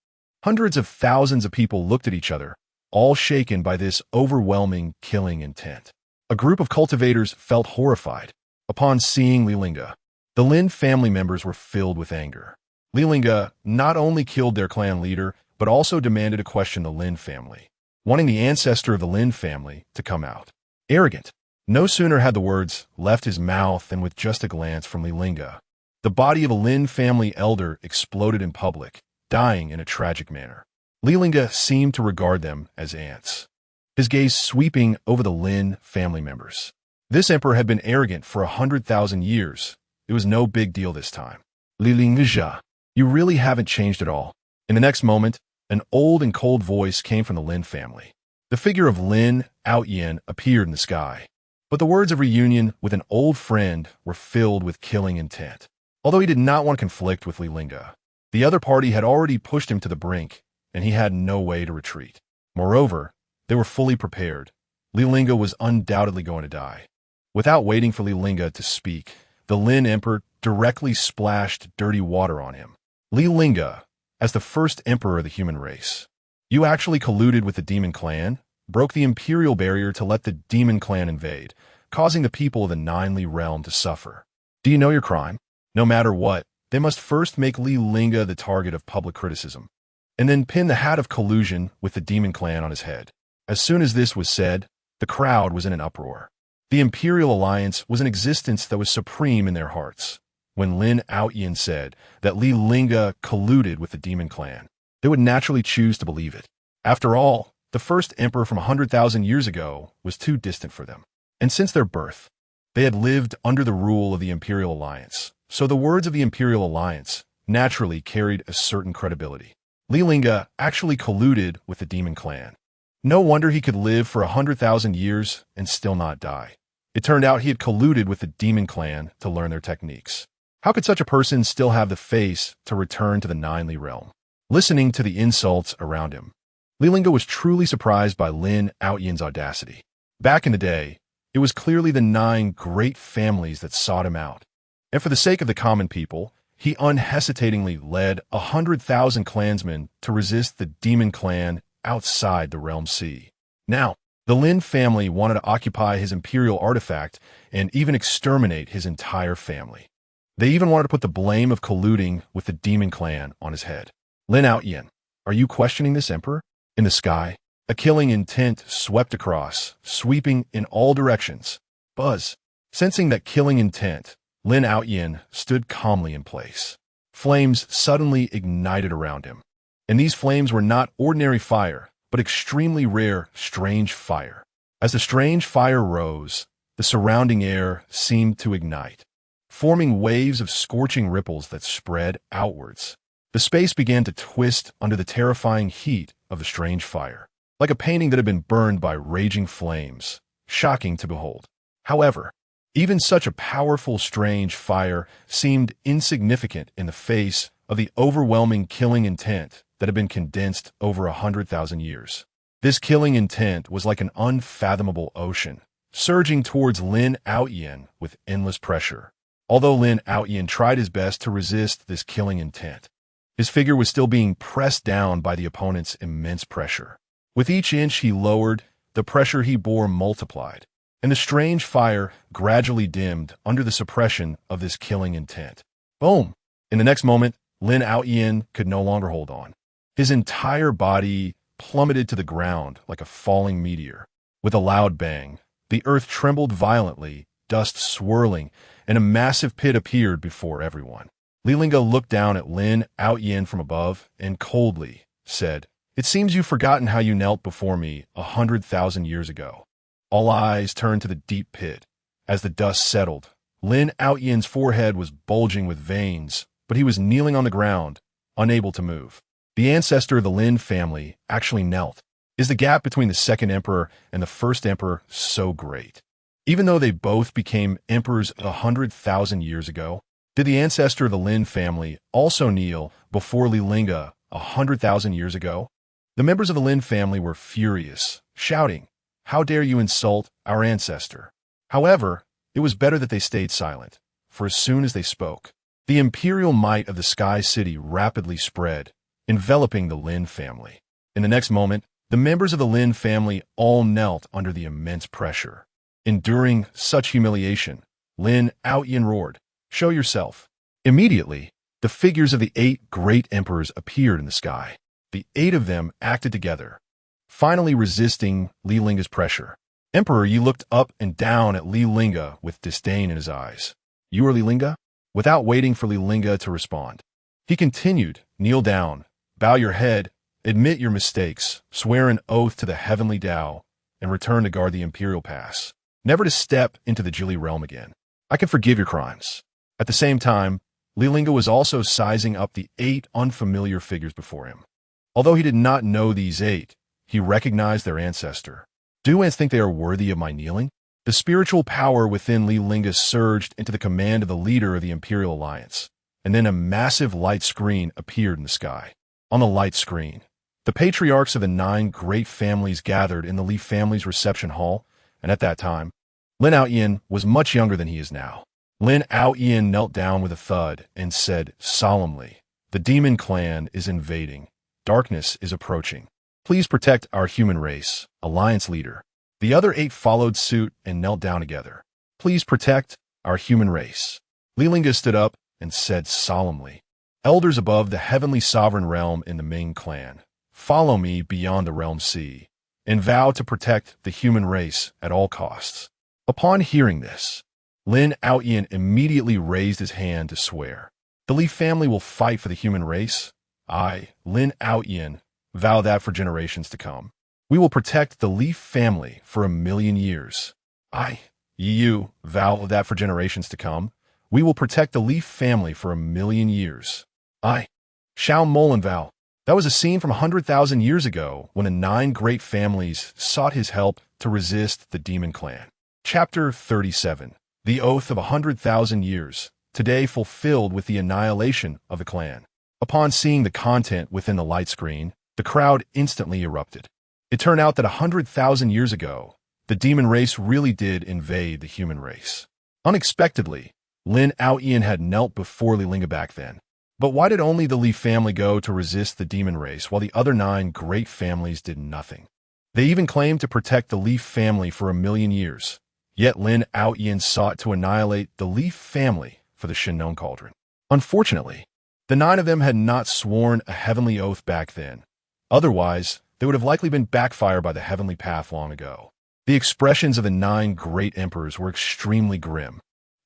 Hundreds of thousands of people looked at each other, all shaken by this overwhelming killing intent. A group of cultivators felt horrified. Upon seeing Li Lingge, the Lin family members were filled with anger. Li Lingge not only killed their clan leader, but also demanded to question the Lin family, wanting the ancestor of the Lin family to come out. Arrogant. No sooner had the words left his mouth than with just a glance from Li Lingge, the body of a Lin family elder exploded in public, dying in a tragic manner. Li Lingge seemed to regard them as ants, his gaze sweeping over the Lin family members. This emperor had been arrogant for 100,000 years. It was no big deal this time. Li Lingge, you really haven't changed at all. In the next moment, an old and cold voice came from the Lin family. The figure of Lin Outyin appeared in the sky, but the words of reunion with an old friend were filled with killing intent. Although he did not want to conflict with Li Lingge, the other party had already pushed him to the brink, and he had no way to retreat. Moreover, they were fully prepared. Li Lingge was undoubtedly going to die. Without waiting for Li Lingge to speak, the Lin emperor directly splashed dirty water on him. Li Lingge, as the first emperor of the human race, you actually colluded with the demon clan, broke the imperial barrier to let the demon clan invade, causing the people of the 9 realm to suffer. Do you know your crime? No matter what, they must first make Li Lingge the target of public criticism, and then pin the hat of collusion with the demon clan on his head. As soon as this was said, the crowd was in an uproar. The Imperial Alliance was an existence that was supreme in their hearts. When Lin Outyin said that Li Lingge colluded with the demon clan, they would naturally choose to believe it. After all, the first emperor from 100,000 years ago was too distant for them. And since their birth, they had lived under the rule of the Imperial Alliance. So the words of the Imperial Alliance naturally carried a certain credibility. Li Lingge actually colluded with the demon clan. No wonder he could live for 100,000 years and still not die. It turned out he had colluded with the demon clan to learn their techniques. How could such a person still have the face to return to the 9 realm? Listening to the insults around him, Li Lingge was truly surprised by Lin Outyin's audacity. Back in the day, it was clearly the 9 great families that sought him out. And for the sake of the common people, he unhesitatingly led 100,000 clansmen to resist the demon clan outside the realm sea. Now, the Lin family wanted to occupy his imperial artifact and even exterminate his entire family. They even wanted to put the blame of colluding with the demon clan on his head. Lin Outyin, are you questioning this emperor? In the sky, a killing intent swept across, sweeping in all directions. Buzz. Sensing that killing intent, Lin Outyin stood calmly in place. Flames suddenly ignited around him, And these flames were not ordinary fire, but extremely rare, strange fire. As the strange fire rose, the surrounding air seemed to ignite, forming waves of scorching ripples that spread outwards. The space began to twist under the terrifying heat of the strange fire, like a painting that had been burned by raging flames, shocking to behold. However, even such a powerful, strange fire seemed insignificant in the face of the overwhelming killing intent that had been condensed over 100,000 years. This killing intent was like an unfathomable ocean, surging towards Lin Lingge with endless pressure. Although Lin Lingge tried his best to resist this killing intent, his figure was still being pressed down by the opponent's immense pressure. With each inch he lowered, the pressure he bore multiplied, and the strange fire gradually dimmed under the suppression of this killing intent. Boom! In the next moment, Lin Lingge could no longer hold on. His entire body plummeted to the ground like a falling meteor. With a loud bang, the earth trembled violently, dust swirling, and a massive pit appeared before everyone. Li Lingge looked down at Lin Lingge from above and coldly said, "It seems you've forgotten how you knelt before me 100,000 years ago." All eyes turned to the deep pit. As the dust settled, Lin Lingge's forehead was bulging with veins, but he was kneeling on the ground, unable to move. The ancestor of the Lin family actually knelt. Is the gap between the second emperor and the first emperor so great? Even though they both became emperors 100,000 years ago, did the ancestor of the Lin family also kneel before Li Lingge 100,000 years ago? The members of the Lin family were furious, shouting, "How dare you insult our ancestor?" However, it was better that they stayed silent, for as soon as they spoke, the imperial might of the Sky City rapidly spread, enveloping the Lin family. In the next moment, the members of the Lin family all knelt under the immense pressure. Enduring such humiliation, Lin Lingge roared, "Show yourself." Immediately, the figures of the 8 great emperors appeared in the sky. The 8 of them acted together, finally resisting Li Lingge's pressure. Emperor Yi looked up and down at Li Lingge with disdain in his eyes. "You are Li Lingge?" Without waiting for Li Lingge to respond, he continued, "Kneel down, bow your head, admit your mistakes, swear an oath to the heavenly Tao, and return to guard the Imperial Pass, never to step into the Jili realm again. I can forgive your crimes." At the same time, Li Lingge was also sizing up the 8 unfamiliar figures before him. Although he did not know these 8, he recognized their ancestor. "Do you think they are worthy of my kneeling?" The spiritual power within Li Lingge surged into the command of the leader of the Imperial Alliance, and then a massive light screen appeared in the sky. On the light screen, the patriarchs of the 9 great families gathered in the Li family's reception hall, and at that time, Lin Lingge was much younger than he is now. Lin Lingge knelt down with a thud and said solemnly, "The demon clan is invading. Darkness is approaching. Please protect our human race, Alliance leader." The other 8 followed suit and knelt down together. "Please protect our human race." Li Lingge stood up and said solemnly, "Elders above the heavenly sovereign realm in the Ming clan, follow me beyond the realm sea, and vow to protect the human race at all costs." Upon hearing this, Lin Lingge immediately raised his hand to swear. "The Li family will fight for the human race. I, Lin Lingge, vow that for generations to come. We will protect the Li family for 1,000,000 years. I, you, vow that for generations to come. We will protect the Li family for 1,000,000 years. I, Shao Molan vow." That was a scene from 100,000 years ago when the 9 great families sought his help to resist the demon clan. Chapter 37. The Oath of 100,000 Years, today fulfilled with the annihilation of the clan. Upon seeing the content within the light screen, the crowd instantly erupted. It turned out that 100,000 years ago, the demon race really did invade the human race. Unexpectedly, Lin Lingge had knelt before Li Lingge back then. But why did only the Li family go to resist the demon race while the other 9 great families did nothing? They even claimed to protect the Li family for 1,000,000 years. Yet Lin Lingge sought to annihilate the Li family for the Shinnon Cauldron. Unfortunately, the 9 of them had not sworn a heavenly oath back then. Otherwise, they would have likely been backfired by the heavenly path long ago. The expressions of the 9 great emperors were extremely grim,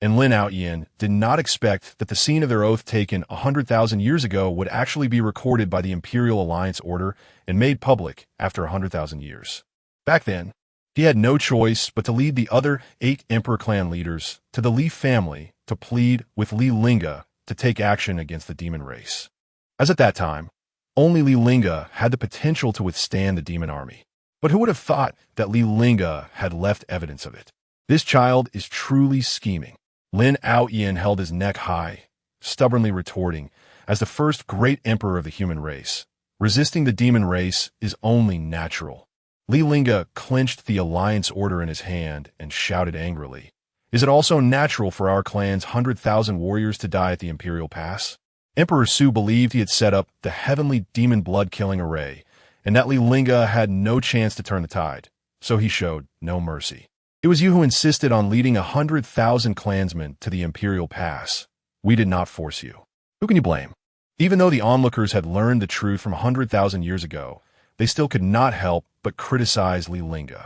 and Lin Lingge did not expect that the scene of their oath taken 100,000 years ago would actually be recorded by the Imperial Alliance Order and made public after 100,000 years. Back then, he had no choice but to lead the other 8 Emperor clan leaders to the Li family to plead with Li Lingge to take action against the demon race. As at that time, only Li Lingge had the potential to withstand the demon army. But who would have thought that Li Lingge had left evidence of it? This child is truly scheming. Lin Lingge held his neck high, stubbornly retorting, as the first great emperor of the human race, resisting the demon race is only natural. Li Lingge clenched the alliance order in his hand and shouted angrily, "Is it also natural for our clan's 100,000 warriors to die at the Imperial Pass?" Emperor Su believed he had set up the heavenly demon blood-killing array, and that Li Lingge had no chance to turn the tide, so he showed no mercy. "It was you who insisted on leading 100,000 clansmen to the Imperial Pass. We did not force you." Who can you blame? Even though the onlookers had learned the truth from 100,000 years ago, they still could not help but criticize Li Lingge.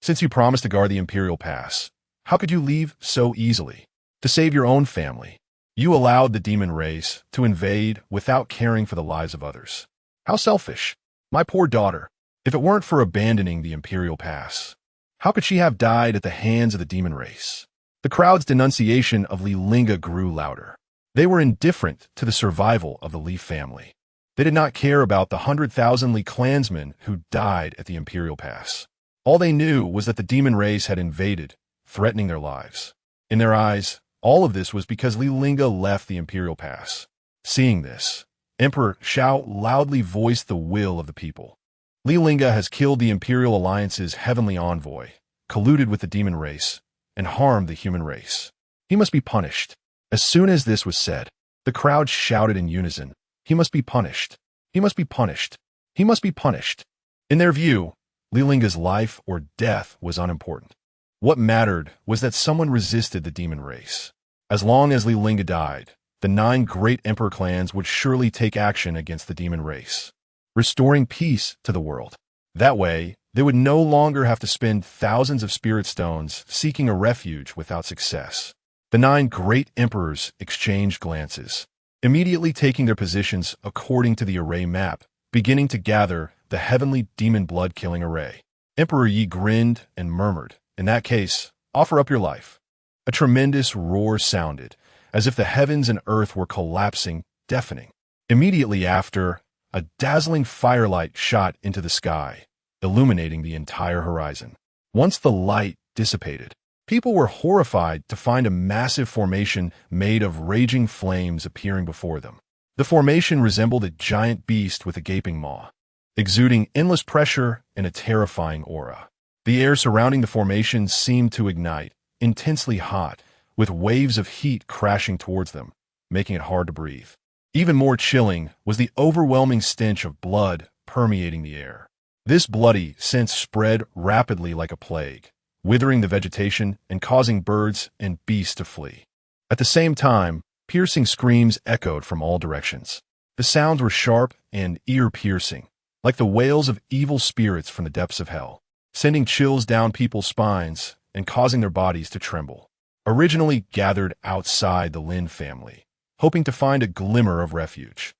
Since you promised to guard the Imperial Pass, how could you leave so easily? To save your own family, you allowed the demon race to invade without caring for the lives of others. How selfish. My poor daughter, if it weren't for abandoning the Imperial Pass, how could she have died at the hands of the demon race? The crowd's denunciation of Li Lingge grew louder. They were indifferent to the survival of the Li family. They did not care about the 100,000 Li clansmen who died at the Imperial Pass. All they knew was that the demon race had invaded, threatening their lives. In their eyes, all of this was because Li Lingge left the Imperial Pass. Seeing this, Emperor Shao loudly voiced the will of the people. Li Lingge has killed the Imperial Alliance's heavenly envoy, colluded with the demon race, and harmed the human race. He must be punished. As soon as this was said, the crowd shouted in unison, "He must be punished. He must be punished. He must be punished." In their view, Li Lingge's life or death was unimportant. What mattered was that someone resisted the demon race. As long as Li Lingge died, the 9 great emperor clans would surely take action against the demon race, restoring peace to the world. That way, they would no longer have to spend thousands of spirit stones seeking a refuge without success. The 9 great emperors exchanged glances, immediately taking their positions according to the array map, beginning to gather the heavenly demon blood-killing array. Emperor Yi grinned and murmured, "In that case, offer up your life." A tremendous roar sounded, as if the heavens and earth were collapsing, deafening. Immediately after, a dazzling firelight shot into the sky, illuminating the entire horizon. Once the light dissipated, people were horrified to find a massive formation made of raging flames appearing before them. The formation resembled a giant beast with a gaping maw, exuding endless pressure and a terrifying aura. The air surrounding the formation seemed to ignite, intensely hot, with waves of heat crashing towards them, making it hard to breathe. Even more chilling was the overwhelming stench of blood permeating the air. This bloody scent spread rapidly like a plague, withering the vegetation and causing birds and beasts to flee. At the same time, piercing screams echoed from all directions. The sounds were sharp and ear-piercing, like the wails of evil spirits from the depths of hell, sending chills down people's spines and causing their bodies to tremble. Originally gathered outside the Lin family, hoping to find a glimmer of refuge,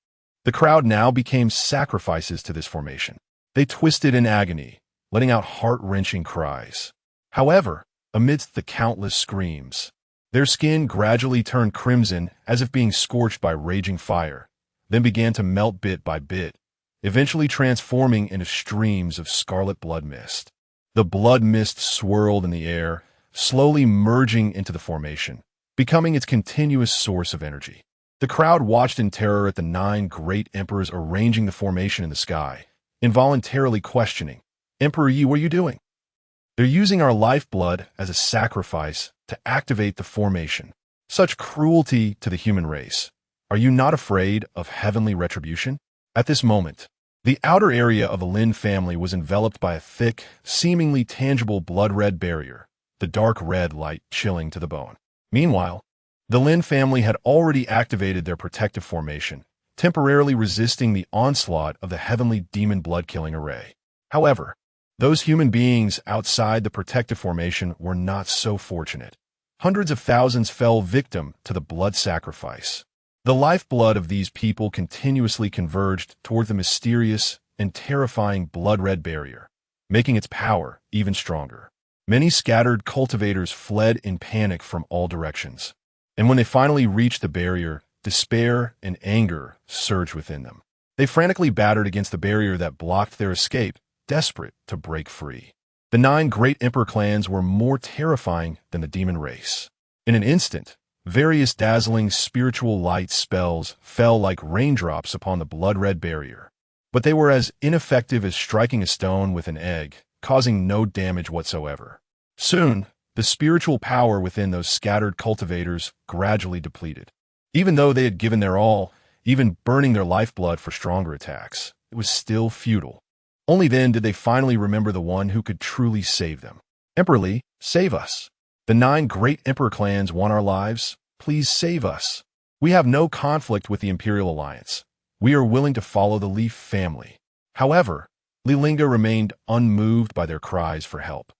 the crowd now became sacrifices to this formation. They twisted in agony, letting out heart-wrenching cries. However, amidst the countless screams, their skin gradually turned crimson as if being scorched by raging fire, then began to melt bit by bit, eventually transforming into streams of scarlet blood mist. The blood mist swirled in the air, slowly merging into the formation, becoming its continuous source of energy. The crowd watched in terror at the 9 great emperors arranging the formation in the sky, involuntarily questioning, "Emperor Yi, what are you doing?" "They're using our lifeblood as a sacrifice to activate the formation. Such cruelty to the human race. Are you not afraid of heavenly retribution?" At this moment, the outer area of the Lin family was enveloped by a thick, seemingly tangible blood-red barrier, the dark red light chilling to the bone. Meanwhile, the Lin family had already activated their protective formation, temporarily resisting the onslaught of the heavenly demon blood-killing array. However, those human beings outside the protective formation were not so fortunate. Hundreds of thousands fell victim to the blood sacrifice. The lifeblood of these people continuously converged toward the mysterious and terrifying blood-red barrier, making its power even stronger. Many scattered cultivators fled in panic from all directions, and when they finally reached the barrier, despair and anger surged within them. They frantically battered against the barrier that blocked their escape, desperate to break free. The 9 great emperor clans were more terrifying than the demon race. In an instant, various dazzling spiritual light spells fell like raindrops upon the blood-red barrier. But they were as ineffective as striking a stone with an egg, causing no damage whatsoever. Soon, the spiritual power within those scattered cultivators gradually depleted. Even though they had given their all, even burning their lifeblood for stronger attacks, it was still futile. Only then did they finally remember the one who could truly save them. Emperor Li, save us. The 9 great emperor clans want our lives. Please save us. We have no conflict with the Imperial Alliance. We are willing to follow the Li family. However, Li Lingge remained unmoved by their cries for help,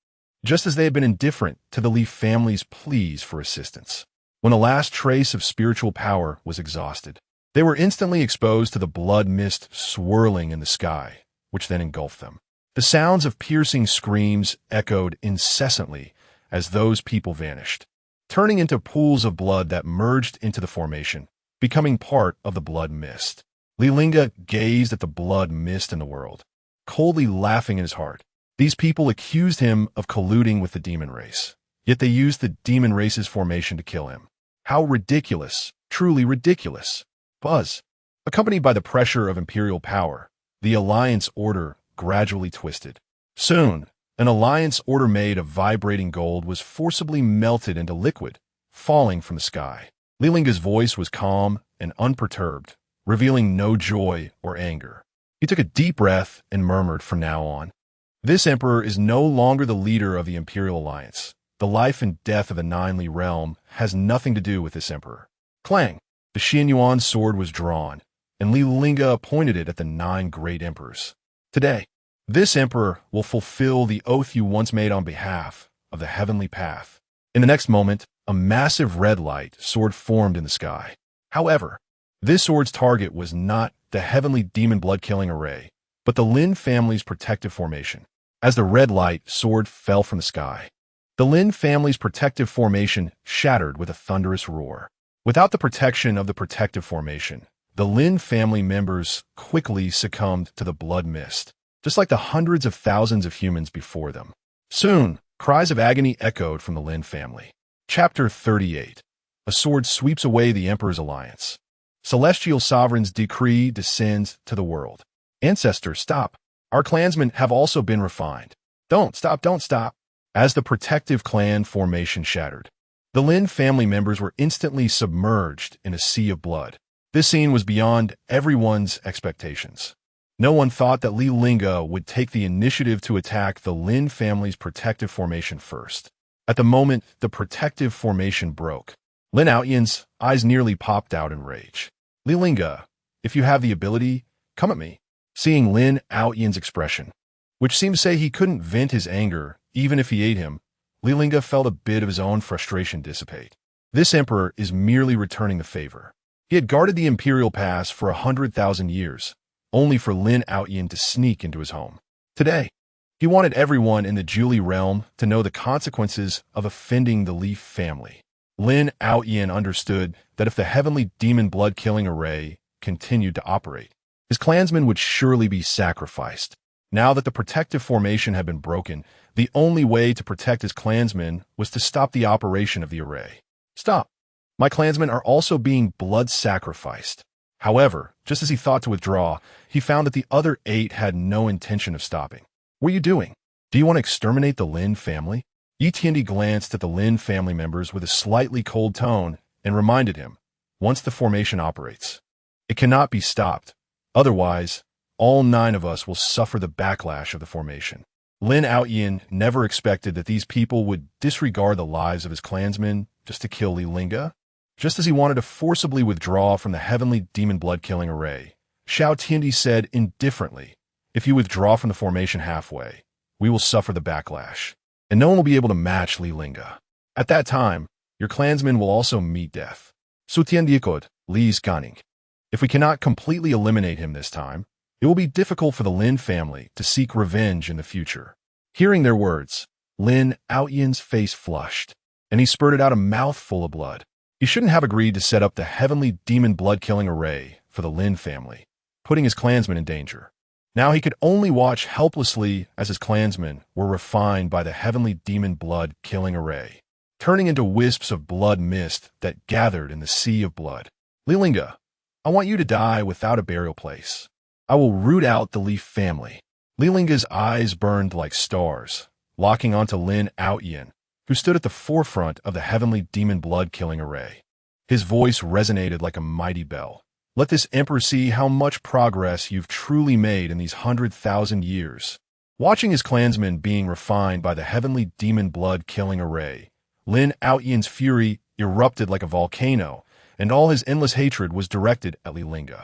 just as they had been indifferent to the Li family's pleas for assistance. When the last trace of spiritual power was exhausted, they were instantly exposed to the blood mist swirling in the sky, which then engulfed them. The sounds of piercing screams echoed incessantly as those people vanished, turning into pools of blood that merged into the formation, becoming part of the blood mist. Li Lingge gazed at the blood mist in the world, coldly laughing in his heart. These people accused him of colluding with the demon race, yet they used the demon race's formation to kill him. How ridiculous, truly ridiculous. Buzz. Accompanied by the pressure of imperial power, the alliance order gradually twisted. Soon, an alliance order made of vibrating gold was forcibly melted into liquid, falling from the sky. Li Lingge's voice was calm and unperturbed, revealing no joy or anger. He took a deep breath and murmured from now on, "This emperor is no longer the leader of the Imperial Alliance. The life and death of the 9 Li realm has nothing to do with this emperor." Clang! The Xianyuan sword was drawn, and Li Lingge pointed it at the 9 great emperors. "Today, this emperor will fulfill the oath you once made on behalf of the heavenly path." In the next moment, a massive red light sword formed in the sky. However, this sword's target was not the heavenly demon blood-killing array, but the Lin family's protective formation. As the red light sword fell from the sky, the Lin family's protective formation shattered with a thunderous roar. Without the protection of the protective formation, the Lin family members quickly succumbed to the blood mist, just like the hundreds of thousands of humans before them. Soon, cries of agony echoed from the Lin family. Chapter 38. A sword sweeps away the Emperor's alliance. Celestial Sovereign's decree descends to the world. Ancestor, stop. Our clansmen have also been refined. Don't stop, don't stop. As the protective clan formation shattered, the Lin family members were instantly submerged in a sea of blood. This scene was beyond everyone's expectations. No one thought that Li Lingge would take the initiative to attack the Lin family's protective formation first. At the moment the protective formation broke, Lin Outyan's eyes nearly popped out in rage. "Li Lingge, if you have the ability, come at me." Seeing Lin Outyan's expression, which seemed to say he couldn't vent his anger even if he ate him, Li Lingge felt a bit of his own frustration dissipate. This emperor is merely returning the favor. He had guarded the Imperial Pass for 100,000 years, only for Lin Outyan to sneak into his home. Today, he wanted everyone in the Li realm to know the consequences of offending the Li family. Lin Outyan understood that if the heavenly demon blood-killing array continued to operate, his clansmen would surely be sacrificed. Now that the protective formation had been broken, the only way to protect his clansmen was to stop the operation of the array. "Stop! My clansmen are also being blood-sacrificed." However, just as he thought to withdraw, he found that the other 8 had no intention of stopping. "What are you doing? Do you want to exterminate the Lin family?" Yi Tiandi glanced at the Lin family members with a slightly cold tone and reminded him, "Once the formation operates, it cannot be stopped. Otherwise, all 9 of us will suffer the backlash of the formation." Lin Outyan never expected that these people would disregard the lives of his clansmen just to kill Li Lingge. Just as he wanted to forcibly withdraw from the heavenly demon blood-killing array, Xiao Tiandi said indifferently, "If you withdraw from the formation halfway, we will suffer the backlash, and no one will be able to match Li Lingge." At that time, Your clansmen will also meet death. Sutiendikod, Li Lingge. If we cannot completely eliminate him this time, it will be difficult for the Lin family to seek revenge in the future. Hearing their words, Lin Outyen's face flushed, and he spurted out a mouthful of blood. He shouldn't have agreed to set up the heavenly demon blood-killing array for the Lin family, putting his clansmen in danger. Now he could only watch helplessly as his clansmen were refined by the heavenly demon blood-killing array, turning into wisps of blood mist that gathered in the sea of blood. Li Lingge, I want you to die without a burial place. I will root out the Li family. Li Lingge's eyes burned like stars, locking onto Lin Outyen, who stood at the forefront of the heavenly demon blood-killing array. His voice resonated like a mighty bell. Let this emperor see how much progress you've truly made in these 100,000 years. Watching his clansmen being refined by the heavenly demon blood-killing array, Lin Outyen's fury erupted like a volcano, and all his endless hatred was directed at Li Lingge.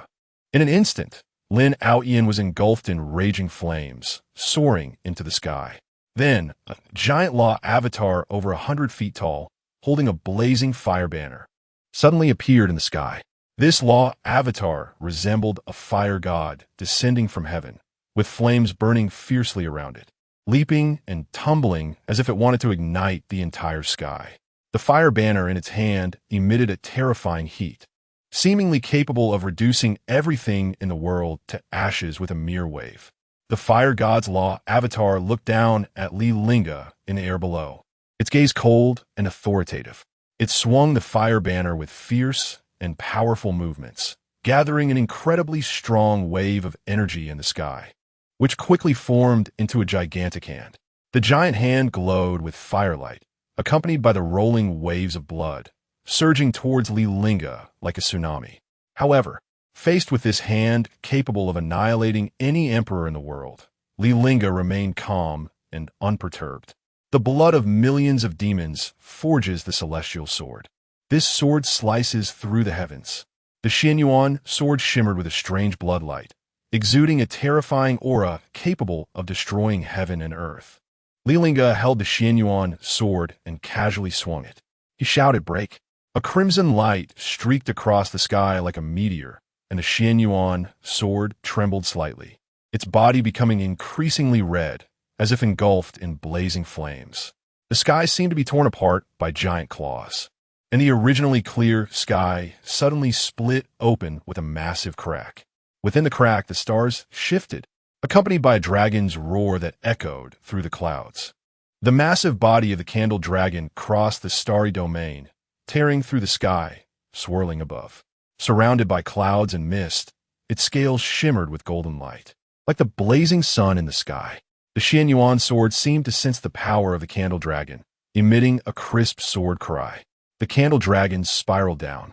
In an instant, Lin Outyen was engulfed in raging flames, soaring into the sky. Then, a giant law avatar over 100 feet tall, holding a blazing fire banner, suddenly appeared in the sky. This law avatar resembled a fire god descending from heaven, with flames burning fiercely around it, leaping and tumbling as if it wanted to ignite the entire sky. The fire banner in its hand emitted a terrifying heat, seemingly capable of reducing everything in the world to ashes with a mere wave. The fire god's law avatar looked down at Li Lingge in the air below, its gaze cold and authoritative. It swung the fire banner with fierce and powerful movements, gathering an incredibly strong wave of energy in the sky, which quickly formed into a gigantic hand. The giant hand glowed with firelight, accompanied by the rolling waves of blood, surging towards Li Lingge like a tsunami. However, faced with this hand capable of annihilating any emperor in the world, Li Lingge remained calm and unperturbed. The blood of millions of demons forges the celestial sword. This sword slices through the heavens. The Xianyuan sword shimmered with a strange bloodlight, exuding a terrifying aura capable of destroying heaven and earth. Li Lingge held the Xianyuan sword and casually swung it. He shouted, "Break!" A crimson light streaked across the sky like a meteor, and the Xianyuan sword trembled slightly, its body becoming increasingly red, as if engulfed in blazing flames. The sky seemed to be torn apart by giant claws, and the originally clear sky suddenly split open with a massive crack. Within the crack, the stars shifted, accompanied by a dragon's roar that echoed through the clouds. The massive body of the candle dragon crossed the starry domain, tearing through the sky, swirling above. Surrounded by clouds and mist, its scales shimmered with golden light, like the blazing sun in the sky. The Xianyuan sword seemed to sense the power of the candle dragon, emitting a crisp sword cry. The candle dragon spiraled down,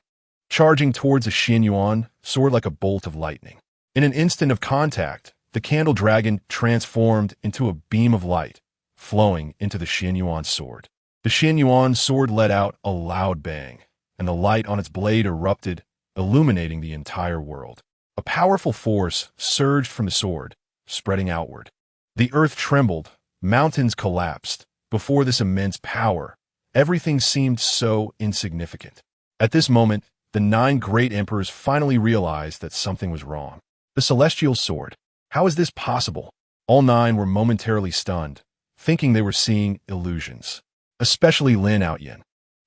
charging towards the Xianyuan sword like a bolt of lightning. In an instant of contact, the candle dragon transformed into a beam of light, flowing into the Xianyuan sword. The Xianyuan sword let out a loud bang, and the light on its blade erupted, illuminating the entire world. A powerful force surged from the sword, spreading outward. The earth trembled, mountains collapsed. Before this immense power, everything seemed so insignificant. At this moment, the 9 great emperors finally realized that something was wrong. The celestial sword. How is this possible? All 9 were momentarily stunned, thinking they were seeing illusions. Especially Lin Outyen.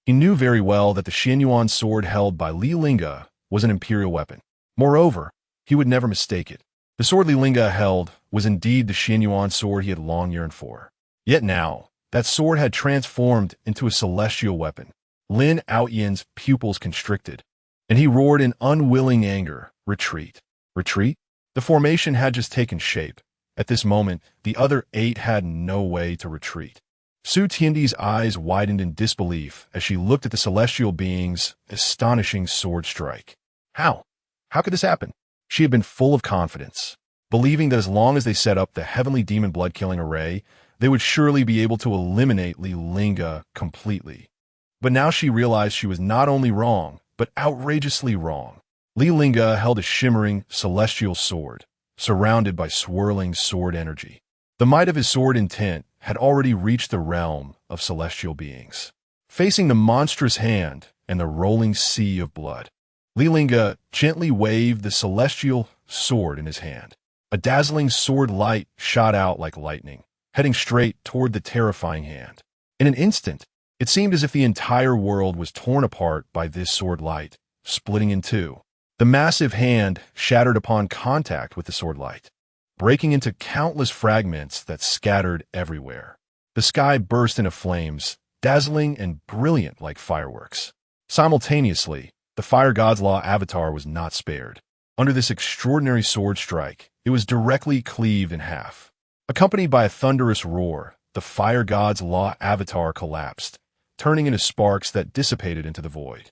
He knew very well that the Xianyuan sword held by Li Lingge was an imperial weapon. Moreover, he would never mistake it. The sword Li Lingge held was indeed the Xianyuan sword he had long yearned for. Yet now, that sword had transformed into a celestial weapon. Lin Outyen's pupils constricted, and he roared in unwilling anger, "Retreat! Retreat?" The formation had just taken shape. At this moment, the other 8 had no way to retreat. Su Tiandi's eyes widened in disbelief as she looked at the celestial being's astonishing sword strike. How? How could this happen? She had been full of confidence, believing that as long as they set up the heavenly demon blood-killing array, they would surely be able to eliminate Li Lingge completely. But now she realized she was not only wrong, but outrageously wrong. Li Lingge held a shimmering celestial sword, surrounded by swirling sword energy. The might of his sword intent had already reached the realm of celestial beings. Facing the monstrous hand and the rolling sea of blood, Li Lingge gently waved the celestial sword in his hand. A dazzling sword light shot out like lightning, heading straight toward the terrifying hand. In an instant, it seemed as if the entire world was torn apart by this sword light, splitting in two. The massive hand shattered upon contact with the sword light, breaking into countless fragments that scattered everywhere. The sky burst into flames, dazzling and brilliant like fireworks. Simultaneously, the fire god's law avatar was not spared. Under this extraordinary sword strike, it was directly cleaved in half. Accompanied by a thunderous roar, the fire god's law avatar collapsed, turning into sparks that dissipated into the void.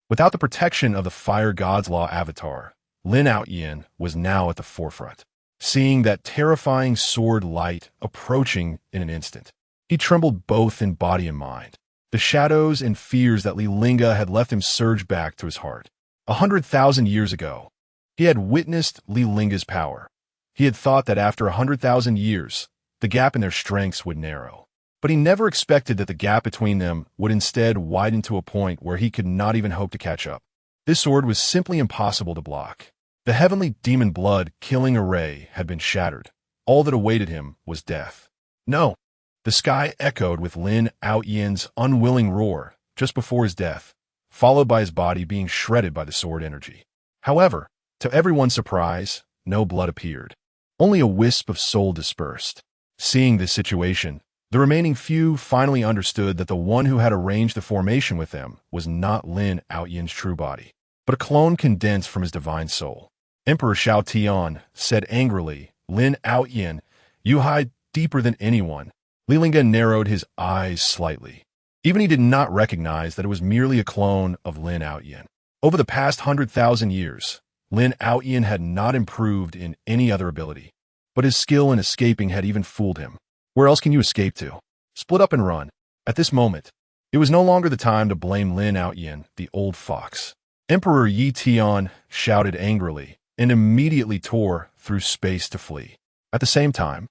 Without the protection of the fire god's law avatar, Lin Lingge was now at the forefront. Seeing that terrifying sword light approaching in an instant, he trembled both in body and mind. The shadows and fears that Li Lingge had left him surged back to his heart. 100,000 years ago, he had witnessed Li Lingge's power. He had thought that after 100,000 years, the gap in their strengths would narrow. But he never expected that the gap between them would instead widen to a point where he could not even hope to catch up. This sword was simply impossible to block. The heavenly demon blood-killing array had been shattered. All that awaited him was death. No! The sky echoed with Lin Lingge's unwilling roar just before his death, followed by his body being shredded by the sword energy. However, to everyone's surprise, no blood appeared. Only a wisp of soul dispersed. Seeing this situation, the remaining few finally understood that the one who had arranged the formation with them was not Lin Lingge's true body, but a clone condensed from his divine soul. Emperor Shao Tian said angrily, "Lin Lingge, you hide deeper than anyone." Li Lingge narrowed his eyes slightly. Even he did not recognize that it was merely a clone of Lin Lingge. Over the past 100,000 years, Lin Lingge had not improved in any other ability, but his skill in escaping had even fooled him. Where else can you escape to? Split up and run. At this moment, it was no longer the time to blame Lin Lingge, the old fox. Emperor Yi Tian shouted angrily and immediately tore through space to flee. At the same time,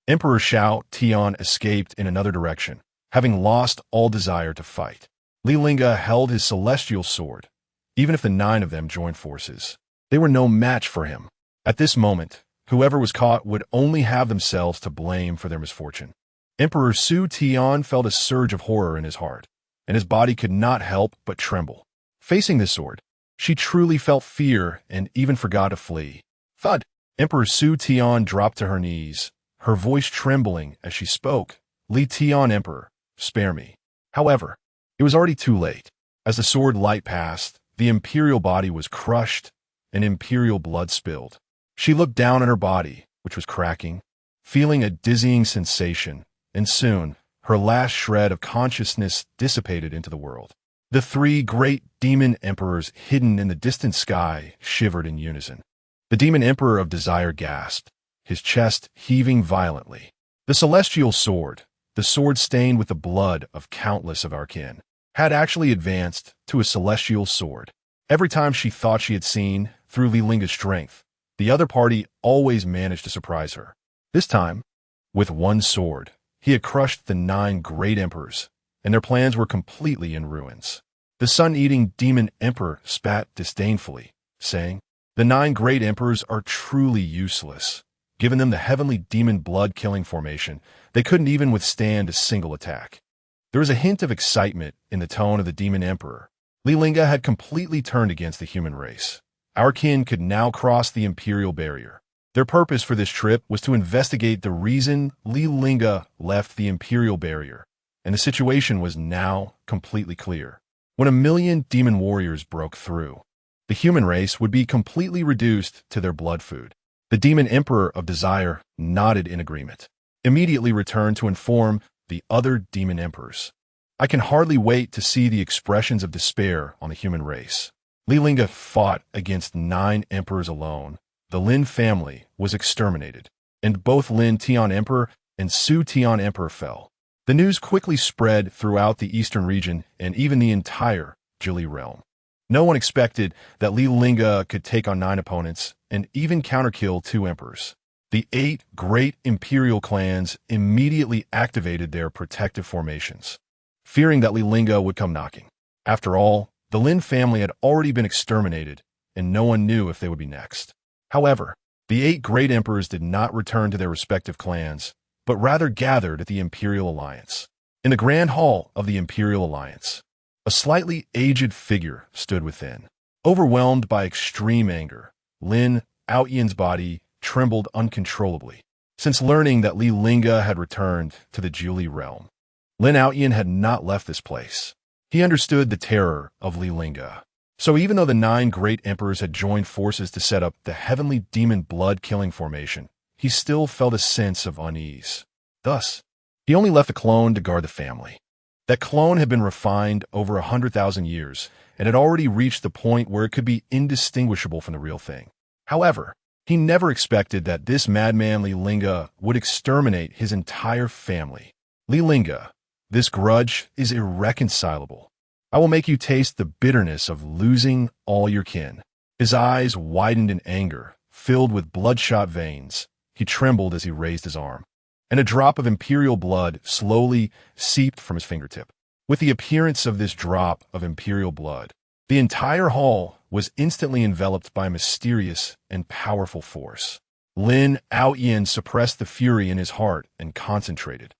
Emperor Shao Tian escaped in another direction, having lost all desire to fight. Li Lingge held his celestial sword. Even if the 9 of them joined forces, they were no match for him. At this moment, whoever was caught would only have themselves to blame for their misfortune. Emperor Su Tian felt a surge of horror in his heart, and his body could not help but tremble. Facing this sword, she truly felt fear and even forgot to flee. Thud! Emperor Su Tian dropped to her knees, her voice trembling as she spoke. "Li Tian Emperor, spare me." However, it was already too late. As the sword light passed, the imperial body was crushed and imperial blood spilled. She looked down at her body, which was cracking, feeling a dizzying sensation, and soon her last shred of consciousness dissipated into the world. The 3 great demon emperors hidden in the distant sky shivered in unison. The demon emperor of desire gasped, his chest heaving violently. The celestial sword, the sword stained with the blood of countless of our kin, had actually advanced to a celestial sword. Every time she thought she had seen through Li Lingge's strength, the other party always managed to surprise her. This time, with one sword, he had crushed the 9 great emperors, and their plans were completely in ruins. The sun-eating demon emperor spat disdainfully, saying, "The 9 great emperors are truly useless. Given them the heavenly demon blood-killing formation, they couldn't even withstand a single attack." There was a hint of excitement in the tone of the demon emperor. Li Lingge had completely turned against the human race. Our kin could now cross the imperial barrier. Their purpose for this trip was to investigate the reason Li Lingge left the imperial barrier, and the situation was now completely clear. When 1,000,000 demon warriors broke through, the human race would be completely reduced to their blood food. The demon emperor of desire nodded in agreement, immediately returned to inform the other demon emperors. "I can hardly wait to see the expressions of despair on the human race." Li Lingge fought against 9 emperors alone. The Lin family was exterminated, and both Lin Tian Emperor and Su Tian Emperor fell. The news quickly spread throughout the eastern region and even the entire Zhili realm. No one expected that Li Lingge could take on 9 opponents and even counterkill 2 emperors. The 8 great imperial clans immediately activated their protective formations. fearing that Li Lingge would come knocking. After all, the Lin family had already been exterminated, and no one knew if they would be next. However, the 8 great emperors did not return to their respective clans, but rather gathered at the Imperial Alliance. In the Grand Hall of the Imperial Alliance, a slightly aged figure stood within. Overwhelmed by extreme anger, Lin Outyen's body trembled uncontrollably. Since learning that Li Lingge had returned to the Jiuli realm, Lin Outyen had not left this place. He understood the terror of Li Lingge. So even though the 9 great emperors had joined forces to set up the heavenly demon blood-killing formation, he still felt a sense of unease. Thus, he only left a clone to guard the family. That clone had been refined over 100,000 years and had already reached the point where it could be indistinguishable from the real thing. However, he never expected that this madman Li Lingge would exterminate his entire family. Li Lingge, this grudge is irreconcilable. I will make you taste the bitterness of losing all your kin. His eyes widened in anger, filled with bloodshot veins. He trembled as he raised his arm, and a drop of imperial blood slowly seeped from his fingertip. With the appearance of this drop of imperial blood, the entire hall was instantly enveloped by a mysterious and powerful force. Lin Outyen suppressed the fury in his heart and concentrated,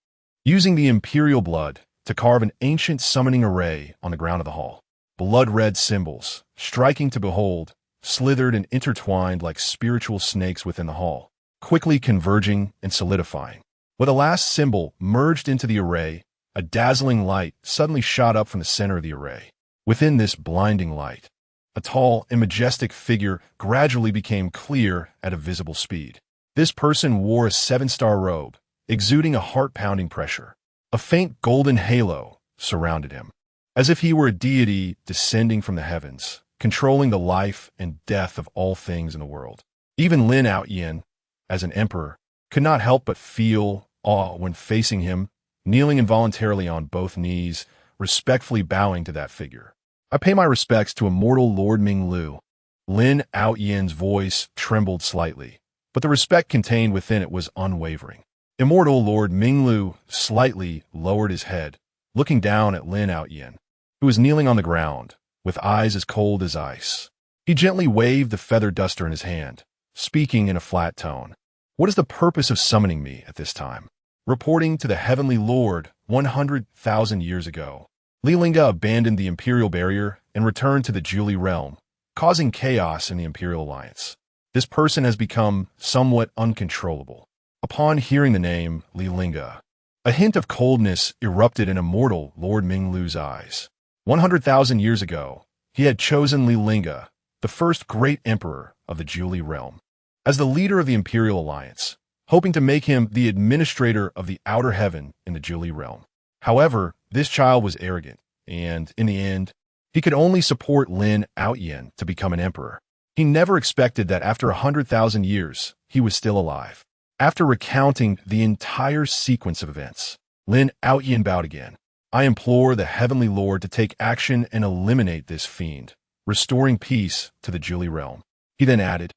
using the imperial blood to carve an ancient summoning array on the ground of the hall. Blood-red symbols, striking to behold, slithered and intertwined like spiritual snakes within the hall, quickly converging and solidifying. When the last symbol merged into the array, a dazzling light suddenly shot up from the center of the array. Within this blinding light, a tall and majestic figure gradually became clear at a visible speed. This person wore a 7-star robe, exuding a heart-pounding pressure. A faint golden halo surrounded him, as if he were a deity descending from the heavens, controlling the life and death of all things in the world. Even Lin Outyen, as an emperor, could not help but feel awe when facing him, kneeling involuntarily on both knees, respectfully bowing to that figure. I pay my respects to immortal Lord Minglu. Lin Outyen's voice trembled slightly, but the respect contained within it was unwavering. Immortal Lord Minglu slightly lowered his head, looking down at Lin Outyen, who was kneeling on the ground, with eyes as cold as ice. He gently waved the feather duster in his hand, speaking in a flat tone. What is the purpose of summoning me at this time? Reporting to the Heavenly Lord 100,000 years ago, Li Lingge abandoned the Imperial Barrier and returned to the Jiuli realm, causing chaos in the Imperial Alliance. This person has become somewhat uncontrollable. Upon hearing the name Li Lingge, a hint of coldness erupted in immortal Lord Minglu's eyes. 100,000 years ago, he had chosen Li Lingge, the first great emperor of the Jiuli realm, as the leader of the Imperial Alliance, hoping to make him the administrator of the outer heaven in the Jiuli realm. However, this child was arrogant, and, in the end, he could only support Lin Outyen to become an emperor. He never expected that after 100,000 years, he was still alive. After recounting the entire sequence of events, Lin Outyen bowed again. I implore the Heavenly Lord to take action and eliminate this fiend, restoring peace to the Jiuli realm. He then added,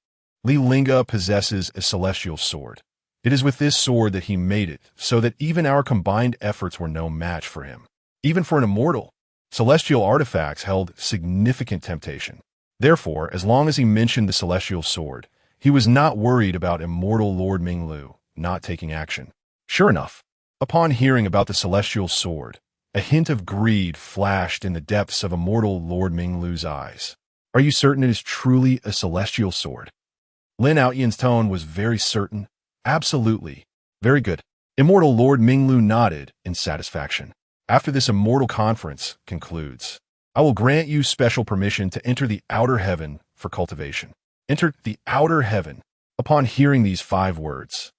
Li Lingge possesses a celestial sword. It is with this sword that he made it, so that even our combined efforts were no match for him. Even for an immortal, celestial artifacts held significant temptation. Therefore, as long as he mentioned the celestial sword, he was not worried about immortal Lord Minglu not taking action. Sure enough, upon hearing about the celestial sword, a hint of greed flashed in the depths of immortal Lord Minglu's eyes. Are you certain it is truly a celestial sword? Lin Outyen's tone was very certain. Absolutely. Very good. Immortal Lord Minglu nodded in satisfaction. After this immortal conference concludes, I will grant you special permission to enter the outer heaven for cultivation. Enter the outer heaven. Upon hearing these 5 words,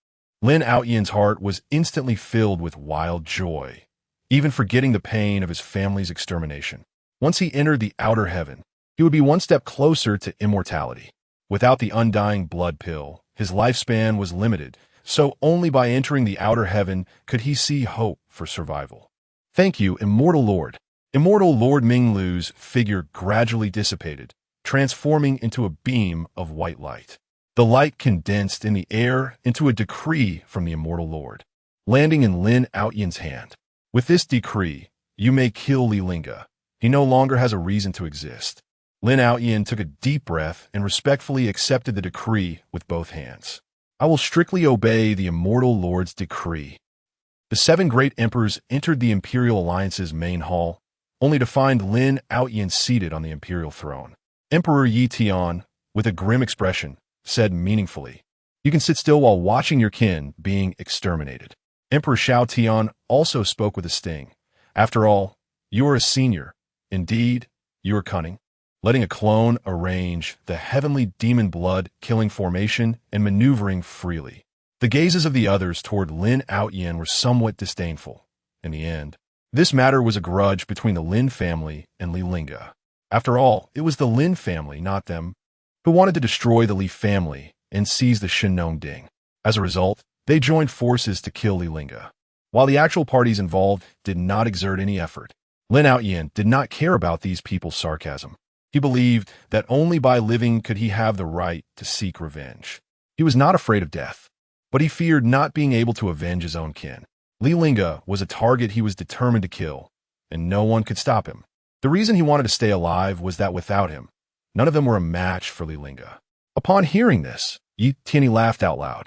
Lin Outyen's heart was instantly filled with wild joy, even forgetting the pain of his family's extermination. Once he entered the outer heaven, he would be one step closer to immortality. Without the undying blood pill, his lifespan was limited, so only by entering the outer heaven could he see hope for survival. Thank you, Immortal Lord. Immortal Lord Minglu's figure gradually dissipated, transforming into a beam of white light. The light condensed in the air into a decree from the Immortal Lord, landing in Lin Outyen's hand. With this decree, You may kill Li Lingge. He no longer has a reason to exist. Lin Outyin took a deep breath and respectfully accepted the decree with both hands. I will strictly obey the immortal Lord's decree. The 7 great emperors entered the Imperial Alliance's main hall, only to find Lin Outyin seated on the imperial throne. Emperor Yi Tian, with a grim expression, said meaningfully, "You can sit still while watching your kin being exterminated." Emperor Xiao Tian also spoke with a sting. "After all, you are a senior. Indeed, you are cunning, letting a clone arrange the heavenly demon blood-killing formation and maneuvering freely." The gazes of the others toward Lin Outyin were somewhat disdainful. In the end, this matter was a grudge between the Lin family and Li Lingge. After all, it was the Lin family, not them, who wanted to destroy the Li family and seize the Shinong-ding. As a result, they joined forces to kill Li Lingge. While the actual parties involved did not exert any effort, Lin Outyin did not care about these people's sarcasm. He believed that only by living could he have the right to seek revenge. He was not afraid of death, but he feared not being able to avenge his own kin. Li Lingge was a target he was determined to kill, and no one could stop him. The reason he wanted to stay alive was that without him, none of them were a match for Li Lingge. Upon hearing this, Yi Tian laughed out loud.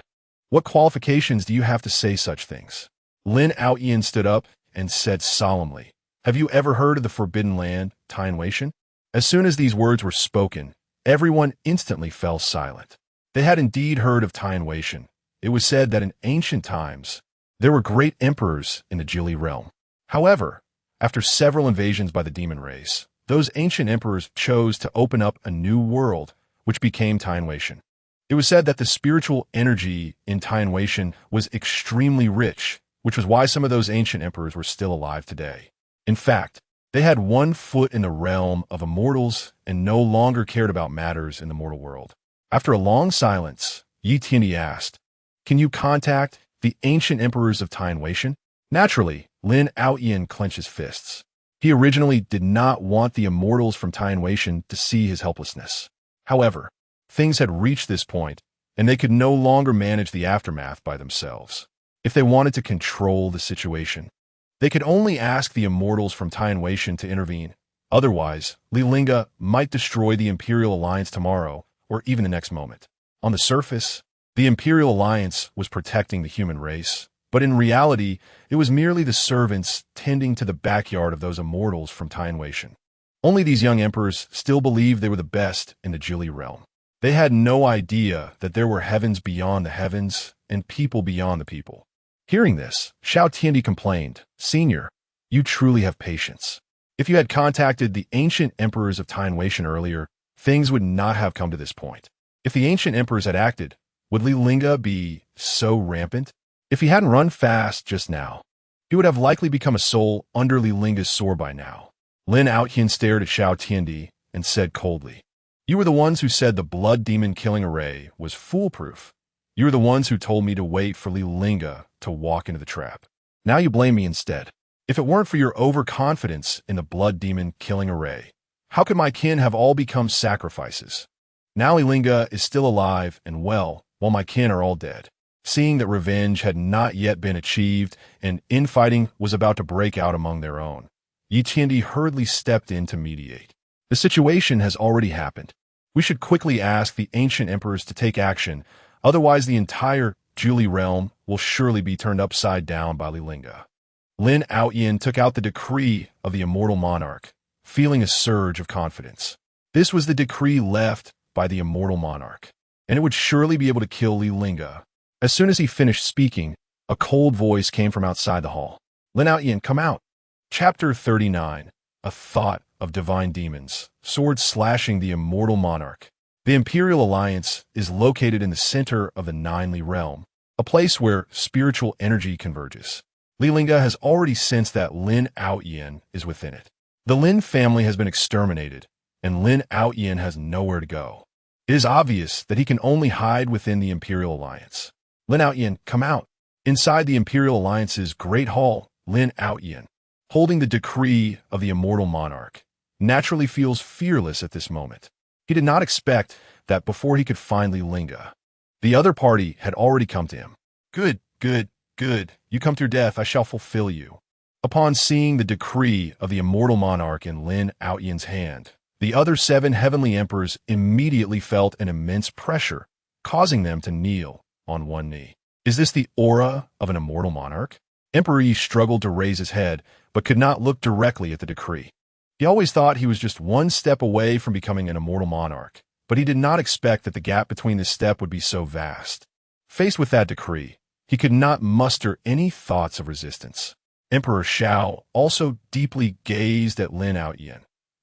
"What qualifications do you have to say such things?" Lin Outyin stood up and said solemnly, "Have you ever heard of the Forbidden Land, Tainwation?" As soon as these words were spoken, everyone instantly fell silent. They had indeed heard of Tainwation. It was said that in ancient times, there were great emperors in the Jili realm. However, after several invasions by the demon race, those ancient emperors chose to open up a new world, which became Tainwation. It was said that the spiritual energy in Tainwation was extremely rich, which was why some of those ancient emperors were still alive today. In fact, they had one foot in the realm of immortals and no longer cared about matters in the mortal world. After a long silence, Yi Tian asked, "Can you contact the ancient emperors of Tainwation?" Naturally, Lin Outyin clenched his fists. He originally did not want the immortals from Tainwation to see his helplessness. However, things had reached this point, and they could no longer manage the aftermath by themselves. If they wanted to control the situation, they could only ask the immortals from Tainwation to intervene. Otherwise, Li Lingge might destroy the Imperial Alliance tomorrow, or even the next moment. On the surface, the Imperial Alliance was protecting the human race, but in reality, it was merely the servants tending to the backyard of those immortals from Tainwation. Only these young emperors still believed they were the best in the Jili realm. They had no idea that there were heavens beyond the heavens and people beyond the people. Hearing this, Xiao Tiandi complained, "Senior, you truly have patience. If you had contacted the ancient emperors of Tainwation earlier, things would not have come to this point. If the ancient emperors had acted, would Li Lingge be so rampant? If he hadn't run fast just now, he would have likely become a soul under Li Lingge's sword by now." Lin Outyin stared at Xiao Tiandi and said coldly, "You were the ones who said the blood demon killing array was foolproof. You were the ones who told me to wait for Li Lingge to walk into the trap. Now you blame me instead. If it weren't for your overconfidence in the blood demon killing array, how could my kin have all become sacrifices? Now Li Lingge is still alive and well, while my kin are all dead." Seeing that revenge had not yet been achieved and infighting was about to break out among their own, Yi Tiandi hurriedly stepped in to mediate. "The situation has already happened. We should quickly ask the ancient emperors to take action, otherwise the entire Jili realm will surely be turned upside down by Li Lingge." Lin Outyin took out the decree of the immortal monarch, feeling a surge of confidence. This was the decree left by the immortal monarch, and it would surely be able to kill Li Lingge. As soon as he finished speaking, a cold voice came from outside the hall. "Lin Outyin, come out." Chapter 39. A Thought of Divine Demons, sword slashing the immortal monarch. The Imperial Alliance is located in the center of the Ninely realm, a place where spiritual energy converges. Li Lingge has already sensed that Lin Outyin is within it. The Lin family has been exterminated, and Lin Outyin has nowhere to go. It is obvious that he can only hide within the Imperial Alliance. "Lin Outyin, come out." Inside the Imperial Alliance's great hall, Lin Outyin, holding the decree of the immortal monarch, naturally feels fearless at this moment. He did not expect that before he could find Li Lingge, the other party had already come to him. "Good, good, good. You come to your death, I shall fulfill you." Upon seeing the decree of the immortal monarch in Lin Lingge's hand, the other 7 heavenly emperors immediately felt an immense pressure, causing them to kneel on one knee. Is this the aura of an immortal monarch? Emperor Yi struggled to raise his head, but could not look directly at the decree. He always thought he was just one step away from becoming an immortal monarch, but he did not expect that the gap between this step would be so vast. Faced with that decree, he could not muster any thoughts of resistance. Emperor Shao also deeply gazed at Lin Lingge.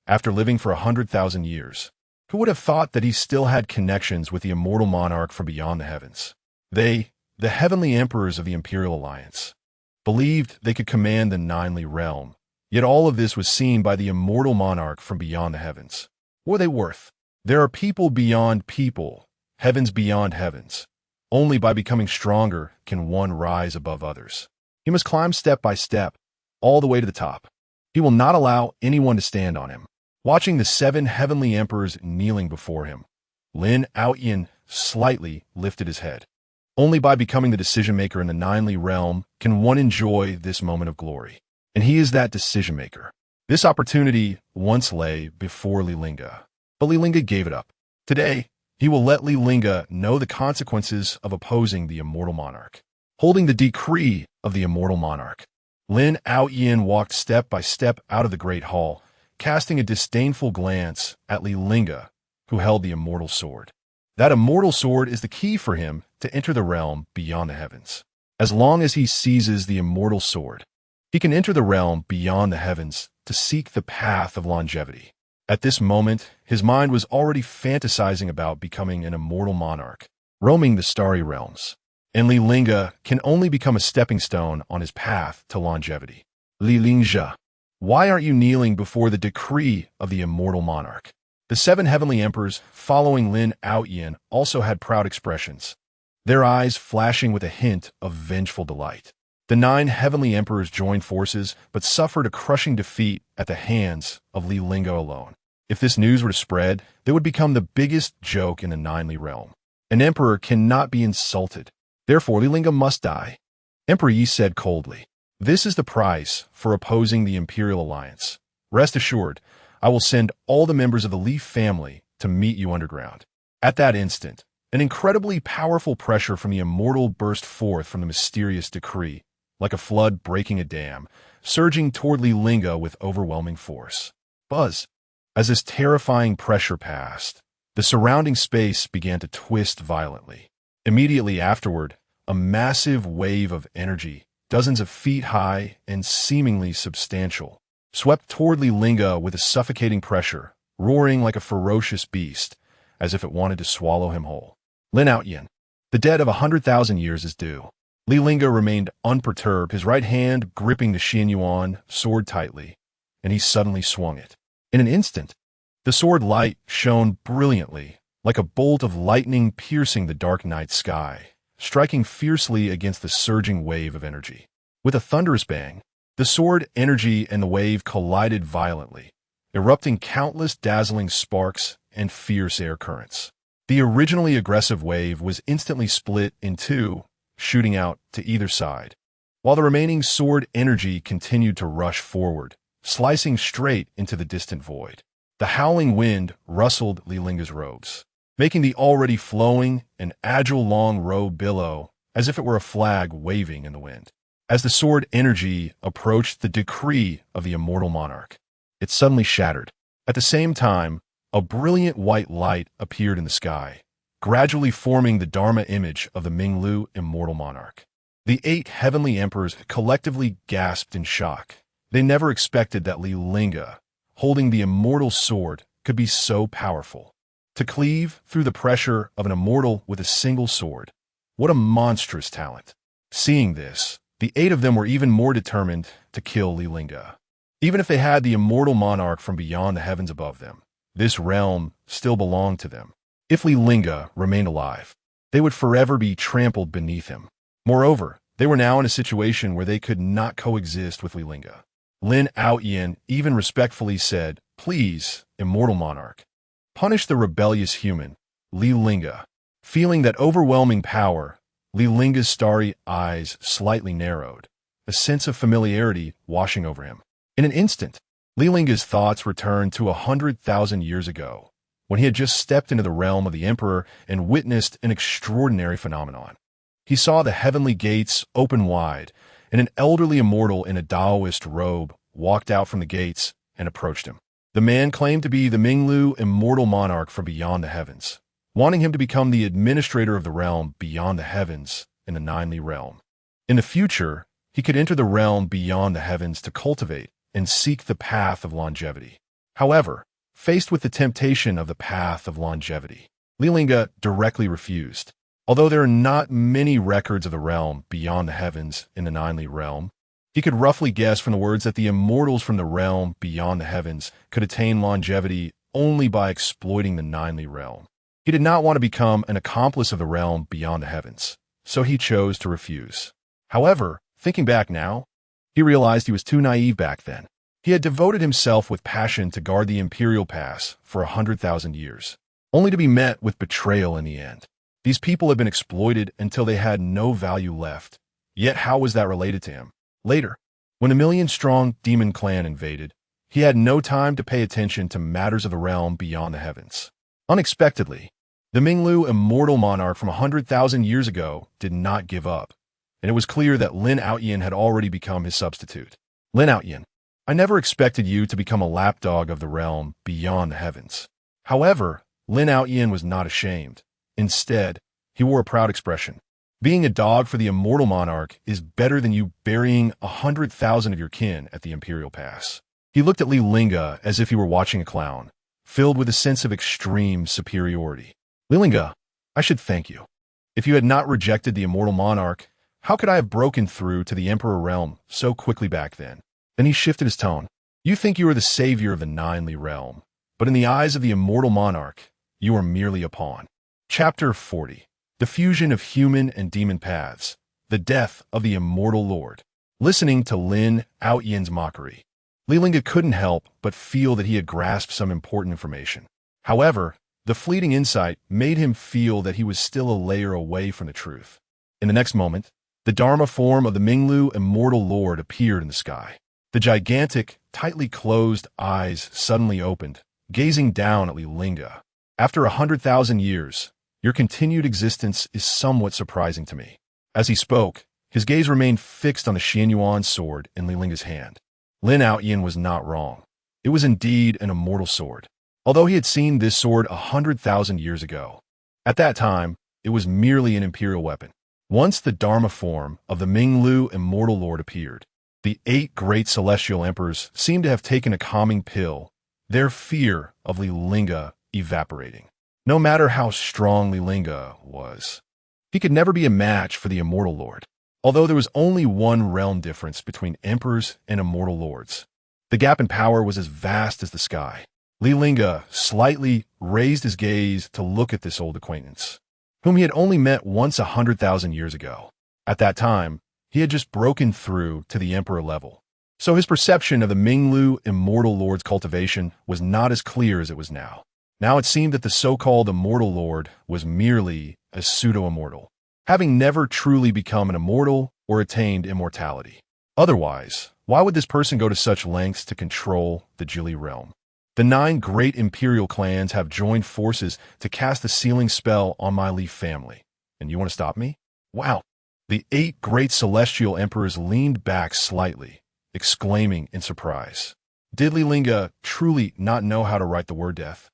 After living for 100,000 years, who would have thought that he still had connections with the immortal monarch from beyond the heavens? They, the heavenly emperors of the Imperial Alliance, believed they could command the ninely realm, yet all of this was seen by the immortal monarch from beyond the heavens. What were they worth? There are people beyond people, heavens beyond heavens. Only by becoming stronger can one rise above others. He must climb step by step, all the way to the top. He will not allow anyone to stand on him. Watching the 7 heavenly emperors kneeling before him, Lin Lingge slightly lifted his head. Only by becoming the decision-maker in the ninely realm can one enjoy this moment of glory. And he is that decision-maker. This opportunity once lay before Li Lingge, but Li Lingge gave it up. Today, he will let Li Lingge know the consequences of opposing the immortal monarch. Holding the decree of the immortal monarch, Lin Lingge walked step by step out of the great hall, casting a disdainful glance at Li Lingge, who held the immortal sword. That immortal sword is the key for him to enter the realm beyond the heavens. As long as he seizes the immortal sword, he can enter the realm beyond the heavens to seek the path of longevity. At this moment, his mind was already fantasizing about becoming an immortal monarch, roaming the starry realms. And Li Lingge can only become a stepping stone on his path to longevity. Li Lingge, why aren't you kneeling before the decree of the immortal monarch? The 7 heavenly emperors following Lin Lingge also had proud expressions, their eyes flashing with a hint of vengeful delight. The 9 heavenly emperors joined forces, but suffered a crushing defeat at the hands of Li Lingge alone. If this news were to spread, they would become the biggest joke in the ninely realm. An emperor cannot be insulted. Therefore, Li Lingge must die. Emperor Yi said coldly, "This is the price for opposing the Imperial Alliance. Rest assured, I will send all the members of the Li family to meet you underground." At that instant, an incredibly powerful pressure from the immortal burst forth from the mysterious decree, like a flood breaking a dam, surging toward Li Lingge with overwhelming force. Buzz! As this terrifying pressure passed, the surrounding space began to twist violently. Immediately afterward, a massive wave of energy, dozens of feet high and seemingly substantial, swept toward Li Lingge with a suffocating pressure, roaring like a ferocious beast, as if it wanted to swallow him whole. Lin Lingge, the dead of 100,000 years is due. Li Lingge remained unperturbed, his right hand gripping the Xianyuan sword tightly, and he suddenly swung it. In an instant, the sword light shone brilliantly, like a bolt of lightning piercing the dark night sky, striking fiercely against the surging wave of energy. With a thunderous bang, the sword energy and the wave collided violently, erupting countless dazzling sparks and fierce air currents. The originally aggressive wave was instantly split in two, shooting out to either side, while the remaining sword energy continued to rush forward, slicing straight into the distant void. The howling wind rustled Li Lingge's robes, making the already flowing and agile long robe billow as if it were a flag waving in the wind. As the sword energy approached the decree of the immortal monarch, it suddenly shattered. At the same time, a brilliant white light appeared in the sky, gradually forming the Dharma image of the Minglu immortal monarch. The 8 heavenly emperors collectively gasped in shock. They never expected that Li Lingge, holding the immortal sword, could be so powerful. To cleave through the pressure of an immortal with a single sword. What a monstrous talent. Seeing this, the 8 of them were even more determined to kill Li Lingge. Even if they had the immortal monarch from beyond the heavens above them, this realm still belonged to them. If Li Lingge remained alive, they would forever be trampled beneath him. Moreover, they were now in a situation where they could not coexist with Li Lingge. Lin Lingge even respectfully said, "Please, immortal monarch, punish the rebellious human, Li Lingge." Feeling that overwhelming power, Li Lingge's starry eyes slightly narrowed, a sense of familiarity washing over him. In an instant, Li Lingge's thoughts returned to 100,000 years ago, when he had just stepped into the realm of the Emperor and witnessed an extraordinary phenomenon. He saw the heavenly gates open wide, and an elderly immortal in a Taoist robe walked out from the gates and approached him. The man claimed to be the Minglu immortal monarch from beyond the heavens, wanting him to become the administrator of the realm beyond the heavens in the Ninely realm. In the future, he could enter the realm beyond the heavens to cultivate and seek the path of longevity. However, faced with the temptation of the path of longevity, Li Lingge directly refused. Although there are not many records of the realm beyond the heavens in the Ninely realm, he could roughly guess from the words that the immortals from the realm beyond the heavens could attain longevity only by exploiting the Ninely realm. He did not want to become an accomplice of the realm beyond the heavens, so he chose to refuse. However, thinking back now, he realized he was too naive back then. He had devoted himself with passion to guard the Imperial Pass for 100,000 years, only to be met with betrayal in the end. These people had been exploited until they had no value left. Yet how was that related to him? Later, when a million-strong demon clan invaded, he had no time to pay attention to matters of the realm beyond the heavens. Unexpectedly, the Minglu immortal monarch from 100,000 years ago did not give up, and it was clear that Lin Outyin had already become his substitute. Lin Outyin, I never expected you to become a lapdog of the realm beyond the heavens. However, Lin Outyin was not ashamed. Instead, he wore a proud expression. Being a dog for the immortal monarch is better than you burying 100,000 of your kin at the Imperial Pass. He looked at Li Lingge as if he were watching a clown, filled with a sense of extreme superiority. Li Lingge, I should thank you. If you had not rejected the immortal monarch, how could I have broken through to the Emperor realm so quickly back then? Then he shifted his tone. You think you are the savior of the Ninely realm, but in the eyes of the immortal monarch, you are merely a pawn. Chapter 40. The fusion of human and demon paths. The death of the immortal lord. Listening to Lin Outyin's mockery, Li Lingge couldn't help but feel that he had grasped some important information. However, the fleeting insight made him feel that he was still a layer away from the truth. In the next moment, the Dharma form of the Minglu immortal lord appeared in the sky. The gigantic, tightly closed eyes suddenly opened, gazing down at Li Lingge. After 100,000 years, your continued existence is somewhat surprising to me. As he spoke, his gaze remained fixed on the Xianyuan sword in Li Lingge's hand. Lin Outyin was not wrong. It was indeed an immortal sword. Although he had seen this sword 100,000 years ago, at that time, it was merely an imperial weapon. Once the Dharma form of the Minglu immortal lord appeared, the 8 great celestial emperors seemed to have taken a calming pill, their fear of Li Lingge evaporating. No matter how strong Li Lingge was, he could never be a match for the immortal lord. Although there was only one realm difference between emperors and immortal lords, the gap in power was as vast as the sky. Li Lingge slightly raised his gaze to look at this old acquaintance, whom he had only met once 100,000 years ago. At that time, he had just broken through to the emperor level, so his perception of the Minglu immortal lord's cultivation was not as clear as it was now. Now it seemed that the so-called immortal lord was merely a pseudo-immortal, having never truly become an immortal or attained immortality. Otherwise, why would this person go to such lengths to control the Jili realm? The 9 great imperial clans have joined forces to cast a sealing spell on my Li family. And you want to stop me? Wow. The 8 great celestial emperors leaned back slightly, exclaiming in surprise. Did Li Lingge truly not know how to write the word death?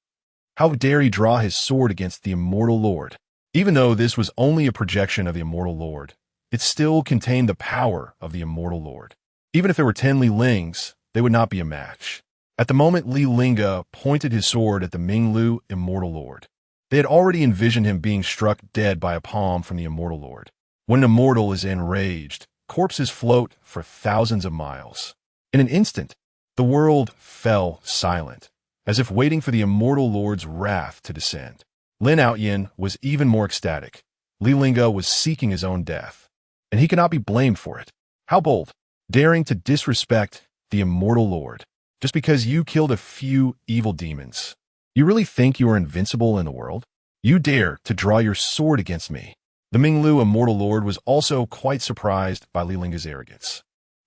How dare he draw his sword against the immortal lord? Even though this was only a projection of the immortal lord, it still contained the power of the immortal lord. Even if there were 10 Li Lingges, they would not be a match. At the moment Li Lingge pointed his sword at the Minglu immortal lord, they had already envisioned him being struck dead by a palm from the immortal lord. When an immortal is enraged, corpses float for thousands of miles. In an instant, the world fell silent, as if waiting for the immortal lord's wrath to descend. Lin Outyin was even more ecstatic. Li Lingge was seeking his own death, and he cannot be blamed for it. How bold, daring to disrespect the immortal lord, just because you killed a few evil demons. You really think you are invincible in the world? You dare to draw your sword against me. The Minglu immortal lord was also quite surprised by Li Lingge's arrogance.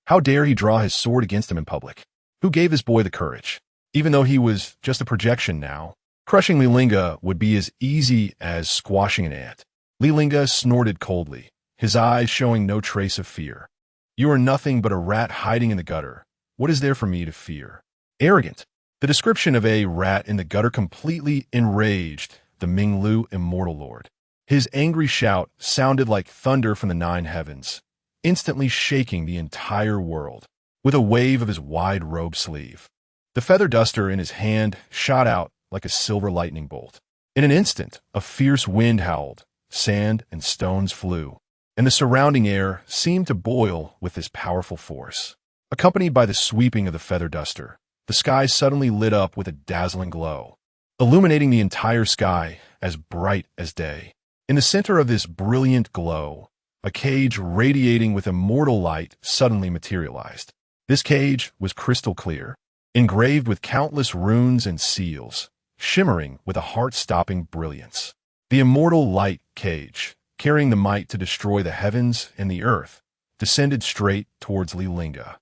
How dare he draw his sword against him in public? Who gave this boy the courage? Even though he was just a projection now, crushing Li Lingge would be as easy as squashing an ant. Li Lingge snorted coldly, his eyes showing no trace of fear. You are nothing but a rat hiding in the gutter. What is there for me to fear? Arrogant. The description of a rat in the gutter completely enraged the Minglu Immortal Lord. His angry shout sounded like thunder from the 9 heavens, instantly shaking the entire world. With a wave of his wide robe sleeve, the feather duster in his hand shot out like a silver lightning bolt. In an instant, a fierce wind howled, sand and stones flew, and the surrounding air seemed to boil with this powerful force. Accompanied by the sweeping of the feather duster, the sky suddenly lit up with a dazzling glow, illuminating the entire sky as bright as day. In the center of this brilliant glow, a cage radiating with immortal light suddenly materialized. This cage was crystal clear, engraved with countless runes and seals, shimmering with a heart-stopping brilliance. The immortal light cage, carrying the might to destroy the heavens and the earth, descended straight towards Li Lingge.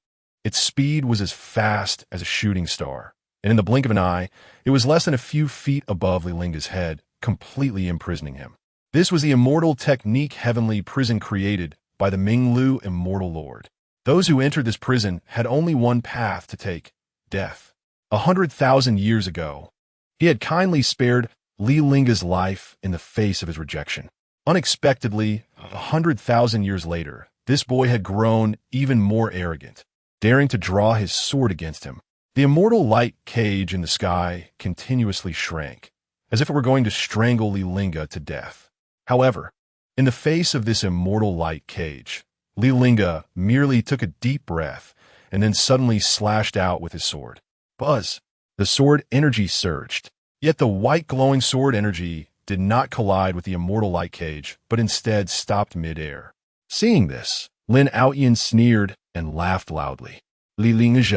Its speed was as fast as a shooting star, and in the blink of an eye, it was less than a few feet above Li Linge's head, completely imprisoning him. This was the immortal technique heavenly prison created by the Minglu Immortal Lord. Those who entered this prison had only one path to take: death. 100,000 years ago, he had kindly spared Li Linge's life in the face of his rejection. Unexpectedly, 100,000 years later, this boy had grown even more arrogant, daring to draw his sword against him. The immortal light cage in the sky continuously shrank, as if it were going to strangle Li Lingge to death. However, in the face of this immortal light cage, Li Lingge merely took a deep breath and then suddenly slashed out with his sword. Buzz! The sword energy surged. Yet the white glowing sword energy did not collide with the immortal light cage, but instead stopped mid-air. Seeing this, Lin Outyin sneered and laughed loudly. Li Lingge,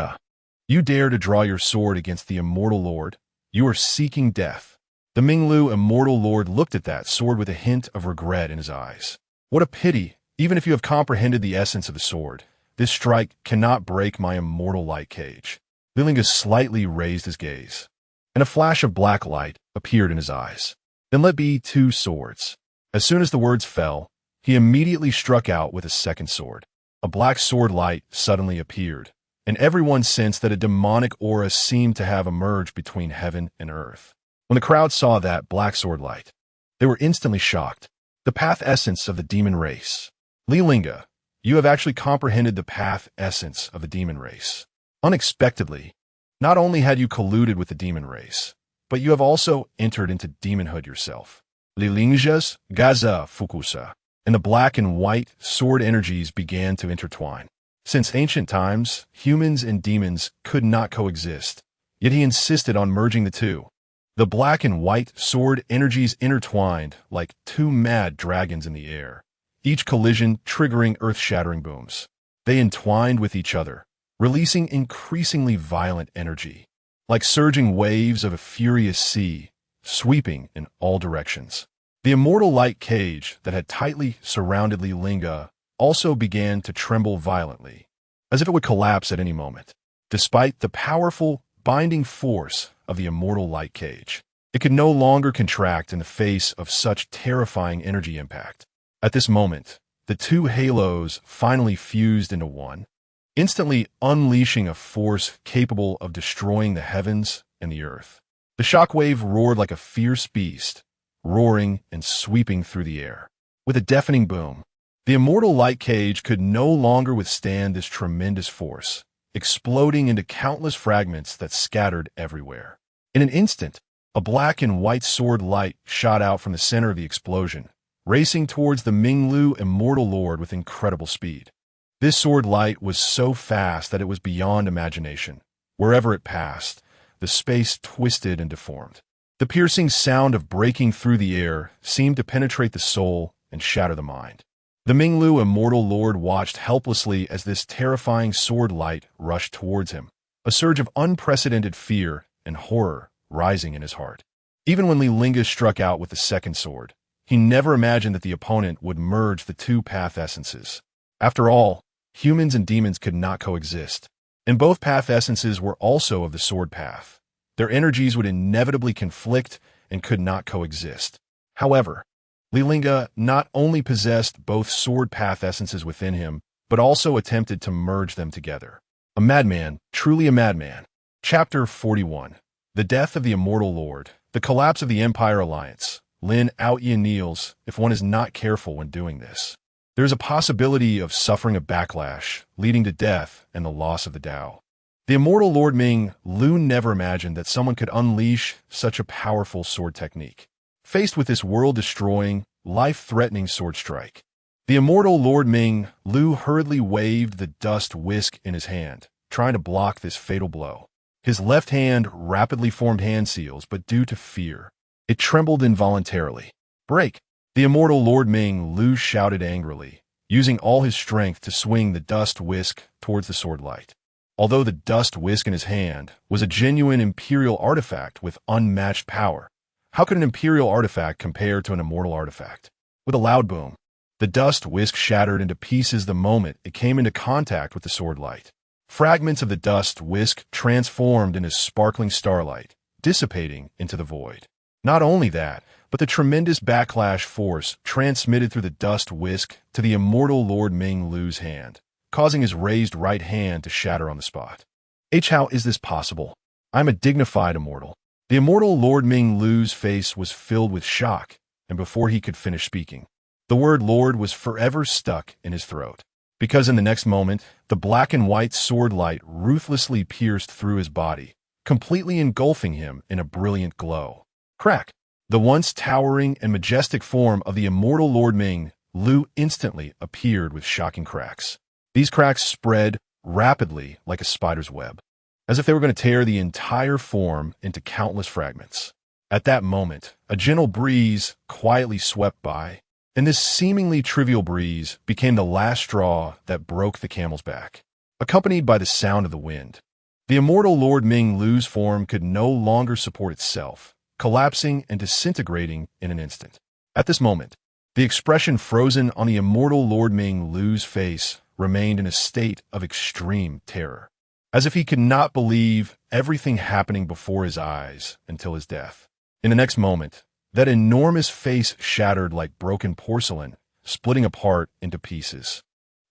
you dare to draw your sword against the Immortal Lord? You are seeking death. The Minglu Immortal Lord looked at that sword with a hint of regret in his eyes. What a pity, even if you have comprehended the essence of the sword. This strike cannot break my immortal light cage. Li Lingge slightly raised his gaze, and a flash of black light appeared in his eyes. Then let be 2 swords. As soon as the words fell, he immediately struck out with a second sword. A black sword light suddenly appeared, and everyone sensed that a demonic aura seemed to have emerged between heaven and earth. When the crowd saw that black sword light, they were instantly shocked. The path essence of the demon race. Li Lingge, you have actually comprehended the path essence of the demon race. Unexpectedly, not only had you colluded with the demon race, but you have also entered into demonhood yourself. Li Lingge's Gaza Fukusa, and the black and white sword energies began to intertwine. Since ancient times, humans and demons could not coexist, yet he insisted on merging the two. The black and white sword energies intertwined like 2 mad dragons in the air, each collision triggering earth-shattering booms. They entwined with each other, releasing increasingly violent energy, like surging waves of a furious sea, sweeping in all directions. The immortal light cage that had tightly surrounded Li Lingge also began to tremble violently, as if it would collapse at any moment. Despite the powerful, binding force of the immortal light cage, it could no longer contract in the face of such terrifying energy impact. At this moment, the 2 halos finally fused into one, instantly unleashing a force capable of destroying the heavens and the earth. The shockwave roared like a fierce beast, roaring and sweeping through the air. With a deafening boom, the immortal light cage could no longer withstand this tremendous force, exploding into countless fragments that scattered everywhere. In an instant, a black and white sword light shot out from the center of the explosion, racing towards the Minglu Immortal Lord with incredible speed. This sword light was so fast that it was beyond imagination. Wherever it passed, the space twisted and deformed. The piercing sound of breaking through the air seemed to penetrate the soul and shatter the mind. The Minglu Immortal Lord watched helplessly as this terrifying sword light rushed towards him, a surge of unprecedented fear and horror rising in his heart. Even when Li Lingge struck out with the second sword, he never imagined that the opponent would merge the 2 path essences. After all, Humans and demons could not coexist. And both path essences were also of the sword path. Their energies would inevitably conflict and could not coexist. However, Li Lingge not only possessed both sword path essences within him, but also attempted to merge them together. A madman, truly a madman. Chapter 41. The Death of the Immortal Lord. The Collapse of the Empire Alliance. Li Lingge kneels if one is not careful when doing this. There is a possibility of suffering a backlash, leading to death and the loss of the Tao. The immortal Lord Ming Lu never imagined that someone could unleash such a powerful sword technique. Faced with this world-destroying, life-threatening sword strike, the immortal Lord Ming Lu hurriedly waved the dust whisk in his hand, trying to block this fatal blow. His left hand rapidly formed hand seals, but due to fear, it trembled involuntarily. Break! The immortal Lord Ming Lu shouted angrily, using all his strength to swing the dust whisk towards the sword light. Although the dust whisk in his hand was a genuine Imperial artifact with unmatched power, how could an Imperial artifact compare to an immortal artifact? With a loud boom, the dust whisk shattered into pieces the moment it came into contact with the sword light. Fragments of the dust whisk transformed into sparkling starlight, dissipating into the void. Not only that, but the tremendous backlash force transmitted through the dust whisk to the immortal Lord Ming Lu's hand, causing his raised right hand to shatter on the spot. How is this possible? I'm a dignified immortal. The immortal Lord Ming Lu's face was filled with shock, and before he could finish speaking, the word Lord was forever stuck in his throat. Because in the next moment, the black and white sword light ruthlessly pierced through his body, completely engulfing him in a brilliant glow. Crack! The once towering and majestic form of the immortal Lord Ming Lu instantly appeared with shocking cracks. These cracks spread rapidly like a spider's web, as if they were going to tear the entire form into countless fragments. At that moment, a gentle breeze quietly swept by, and this seemingly trivial breeze became the last straw that broke the camel's back. Accompanied by the sound of the wind, the immortal Lord Ming Lu's form could no longer support itself, collapsing and disintegrating in an instant. At this moment, the expression frozen on the immortal Lord Ming Lu's face remained in a state of extreme terror, as if he could not believe everything happening before his eyes until his death. In the next moment, that enormous face shattered like broken porcelain, splitting apart into pieces.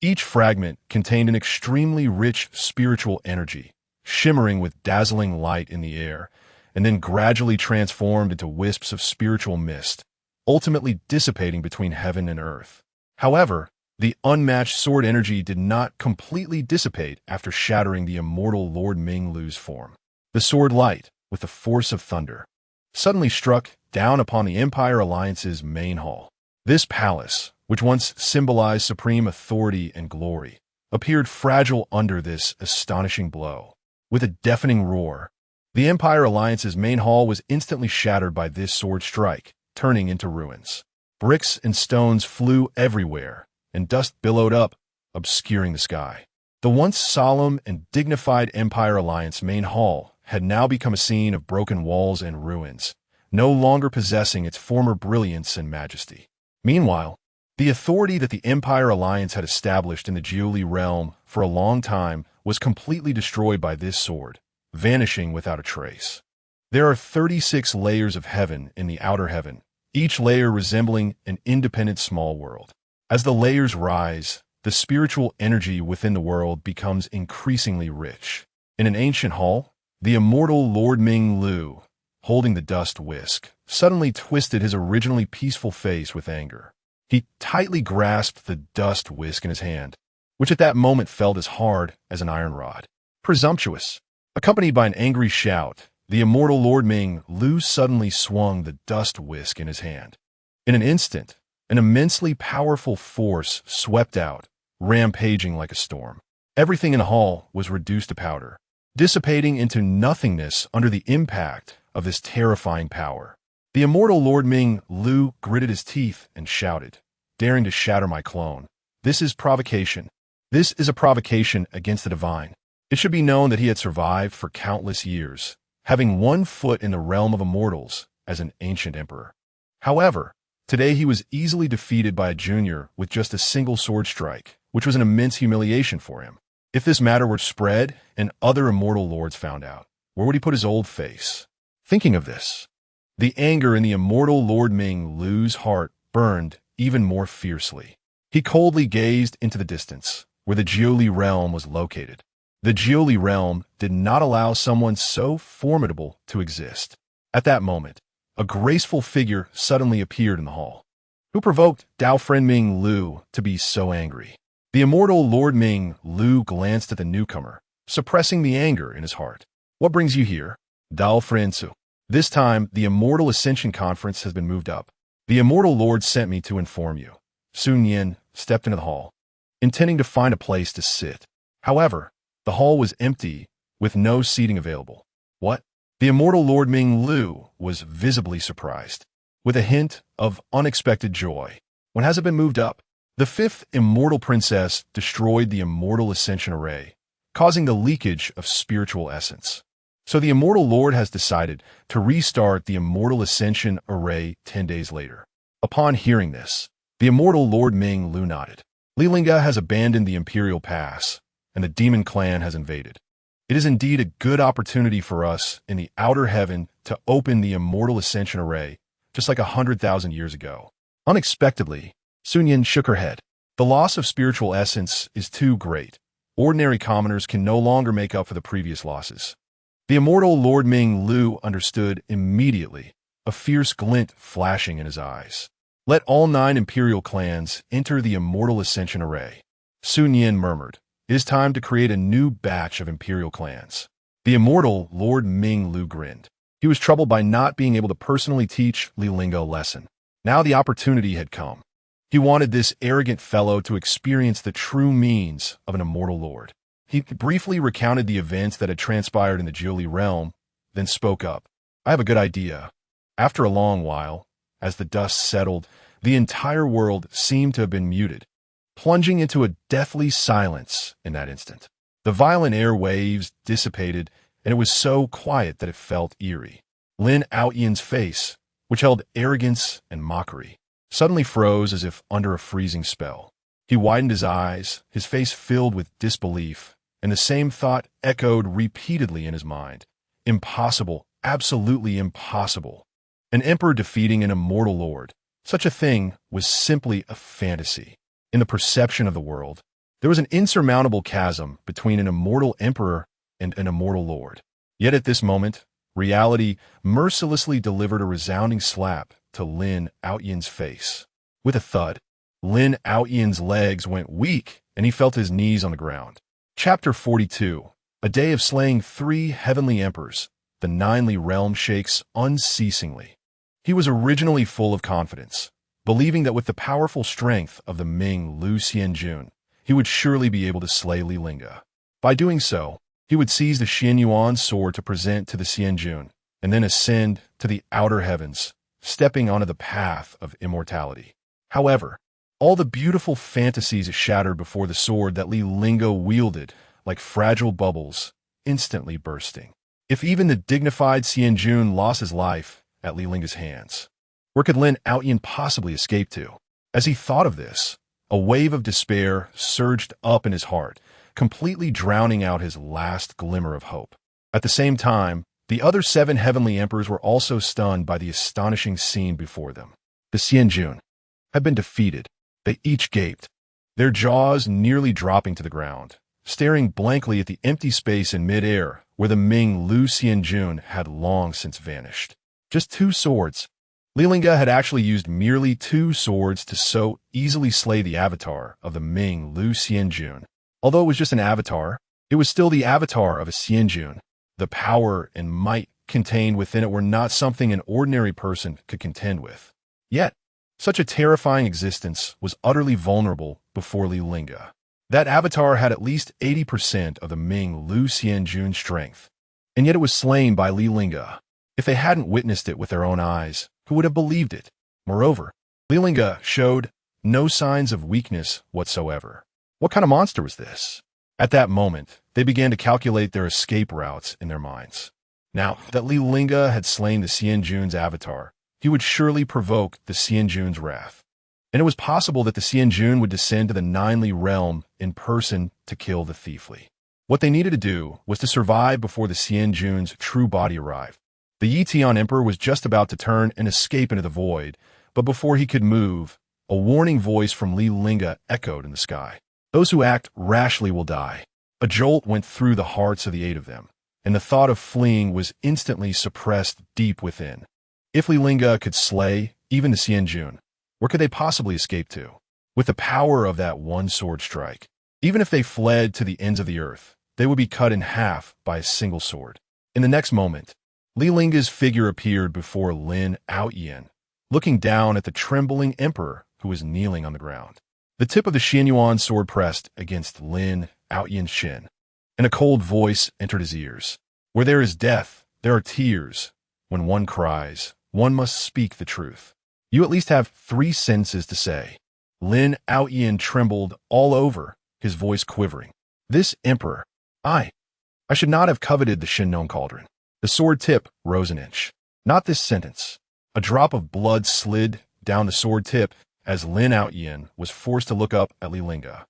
Each fragment contained an extremely rich spiritual energy, shimmering with dazzling light in the air, and then gradually transformed into wisps of spiritual mist, ultimately dissipating between heaven and earth. However, the unmatched sword energy did not completely dissipate after shattering the immortal Lord Ming Lu's form. The sword light, with the force of thunder, suddenly struck down upon the Empire Alliance's main hall. This palace, which once symbolized supreme authority and glory, appeared fragile under this astonishing blow. With a deafening roar, the Empire Alliance's main hall was instantly shattered by this sword strike, turning into ruins. Bricks and stones flew everywhere, and dust billowed up, obscuring the sky. The once solemn and dignified Empire Alliance main hall had now become a scene of broken walls and ruins, no longer possessing its former brilliance and majesty. Meanwhile, the authority that the Empire Alliance had established in the Jiuli realm for a long time was completely destroyed by this sword, vanishing without a trace. There are 36 layers of heaven in the outer heaven, each layer resembling an independent small world. As the layers rise, the spiritual energy within the world becomes increasingly rich. In an ancient hall, the immortal Lord Ming Lu, holding the dust whisk, suddenly twisted his originally peaceful face with anger. He tightly grasped the dust whisk in his hand, which at that moment felt as hard as an iron rod. Presumptuous! Accompanied by an angry shout, the immortal Lord Ming Lu suddenly swung the dust whisk in his hand. In an instant, an immensely powerful force swept out, rampaging like a storm. Everything in the hall was reduced to powder, dissipating into nothingness under the impact of this terrifying power. The immortal Lord Ming Lu gritted his teeth and shouted, "Daring to shatter my clone. This is provocation. This is a provocation against the divine." It should be known that he had survived for countless years, having one foot in the realm of immortals as an ancient emperor. However, today he was easily defeated by a junior with just a single sword strike, which was an immense humiliation for him. If this matter were spread and other immortal lords found out, where would he put his old face? Thinking of this, the anger in the immortal Lord Ming Lu's heart burned even more fiercely. He coldly gazed into the distance, where the Jiuli realm was located. The Jiuli realm did not allow someone so formidable to exist. At that moment, a graceful figure suddenly appeared in the hall. Who provoked Dao Friend Ming Lu to be so angry? The immortal Lord Ming Lu glanced at the newcomer, suppressing the anger in his heart. What brings you here? Dao Friend Su. This time, the Immortal Ascension Conference has been moved up. The Immortal Lord sent me to inform you. Sun Yin stepped into the hall, intending to find a place to sit. However, the hall was empty, with no seating available. What? The Immortal Lord Ming Lu was visibly surprised, with a hint of unexpected joy. When has it been moved up? The fifth Immortal Princess destroyed the Immortal Ascension Array, causing the leakage of spiritual essence. So the Immortal Lord has decided to restart the Immortal Ascension Array 10 days later. Upon hearing this, the Immortal Lord Ming Lu nodded. Li Lingge has abandoned the Imperial Pass, and the Demon Clan has invaded. It is indeed a good opportunity for us in the outer heaven to open the Immortal Ascension Array, just like 100,000 years ago. Unexpectedly, Sun Yin shook her head. The loss of spiritual essence is too great. Ordinary commoners can no longer make up for the previous losses. The immortal Lord Ming Lu understood immediately, a fierce glint flashing in his eyes. Let all 9 imperial clans enter the Immortal Ascension Array. Sun Yin murmured, it is time to create a new batch of imperial clans. The immortal Lord Ming Lu grinned. He was troubled by not being able to personally teach Li Lingge a lesson. Now the opportunity had come. He wanted this arrogant fellow to experience the true means of an immortal lord. He briefly recounted the events that had transpired in the Jiuli realm, then spoke up. I have a good idea. After a long while, as the dust settled, the entire world seemed to have been muted, plunging into a deathly silence in that instant. The violent air waves dissipated, and it was so quiet that it felt eerie. Lin Aoyin's face, which held arrogance and mockery, suddenly froze as if under a freezing spell. He widened his eyes, his face filled with disbelief, and the same thought echoed repeatedly in his mind. Impossible, absolutely impossible. An emperor defeating an immortal lord. Such a thing was simply a fantasy. In the perception of the world, there was an insurmountable chasm between an immortal emperor and an immortal lord. Yet at this moment, reality mercilessly delivered a resounding slap to Lin Aoyin's face. With a thud, Lin Aoyin's legs went weak, and he felt his knees on the ground. Chapter 42. A day of slaying 3 heavenly emperors. The 9 Li realm shakes unceasingly. He was originally full of confidence, believing that with the powerful strength of the Ming Lu Xianjun, he would surely be able to slay Li Lingge. By doing so, he would seize the Xianyuan sword to present to the Xianjun, and then ascend to the outer heavens, stepping onto the path of immortality. However, all the beautiful fantasies shattered before the sword that Li Lingge wielded like fragile bubbles, instantly bursting. If even the dignified Xianjun lost his life at Li Lingge's hands, where could Lin Aoyin possibly escape to? As he thought of this, a wave of despair surged up in his heart, completely drowning out his last glimmer of hope. At the same time, the other 7 heavenly emperors were also stunned by the astonishing scene before them. The Xianjun had been defeated. They each gaped, their jaws nearly dropping to the ground, staring blankly at the empty space in midair where the Ming Lu Xianjun had long since vanished. Just 2 swords. Li Lingge had actually used merely 2 swords to so easily slay the avatar of the Ming Lu Xianjun. Although it was just an avatar, it was still the avatar of a Xianjun. The power and might contained within it were not something an ordinary person could contend with. Yet, such a terrifying existence was utterly vulnerable before Li Lingge. That avatar had at least 80% of the Ming Lu Xianjun's strength, and yet it was slain by Li Lingge. If they hadn't witnessed it with their own eyes, who would have believed it? Moreover, Li Lingge showed no signs of weakness whatsoever. What kind of monster was this? At that moment, they began to calculate their escape routes in their minds. Now that Li Lingge had slain the Xianjun's avatar, he would surely provoke the Xianjun's wrath. and it was possible that the Xianjun would descend to the Ninely realm in person to kill the thief Li. What they needed to do was to survive before the Xianjun's true body arrived. The Yitian Emperor was just about to turn and escape into the void, but before he could move, a warning voice from Li Lingge echoed in the sky. Those who act rashly will die. A jolt went through the hearts of the 8 of them, and the thought of fleeing was instantly suppressed deep within. If Li Lingge could slay even the Xianjun, where could they possibly escape to? With the power of that one sword strike, even if they fled to the ends of the earth, they would be cut in half by a single sword. In the next moment, Li Lingge's figure appeared before Lin Aoyan, looking down at the trembling emperor who was kneeling on the ground. The tip of the Xianyuan sword pressed against Lin Aoyan's shin, and a cold voice entered his ears. Where there is death, there are tears. When one cries, one must speak the truth. You at least have 3 sentences to say. Lin Aoyan trembled all over, his voice quivering. This emperor, I should not have coveted the Shinnon cauldron. The sword tip rose an inch. Not this sentence. A drop of blood slid down the sword tip as Lin Aoyan was forced to look up at Li Lingge.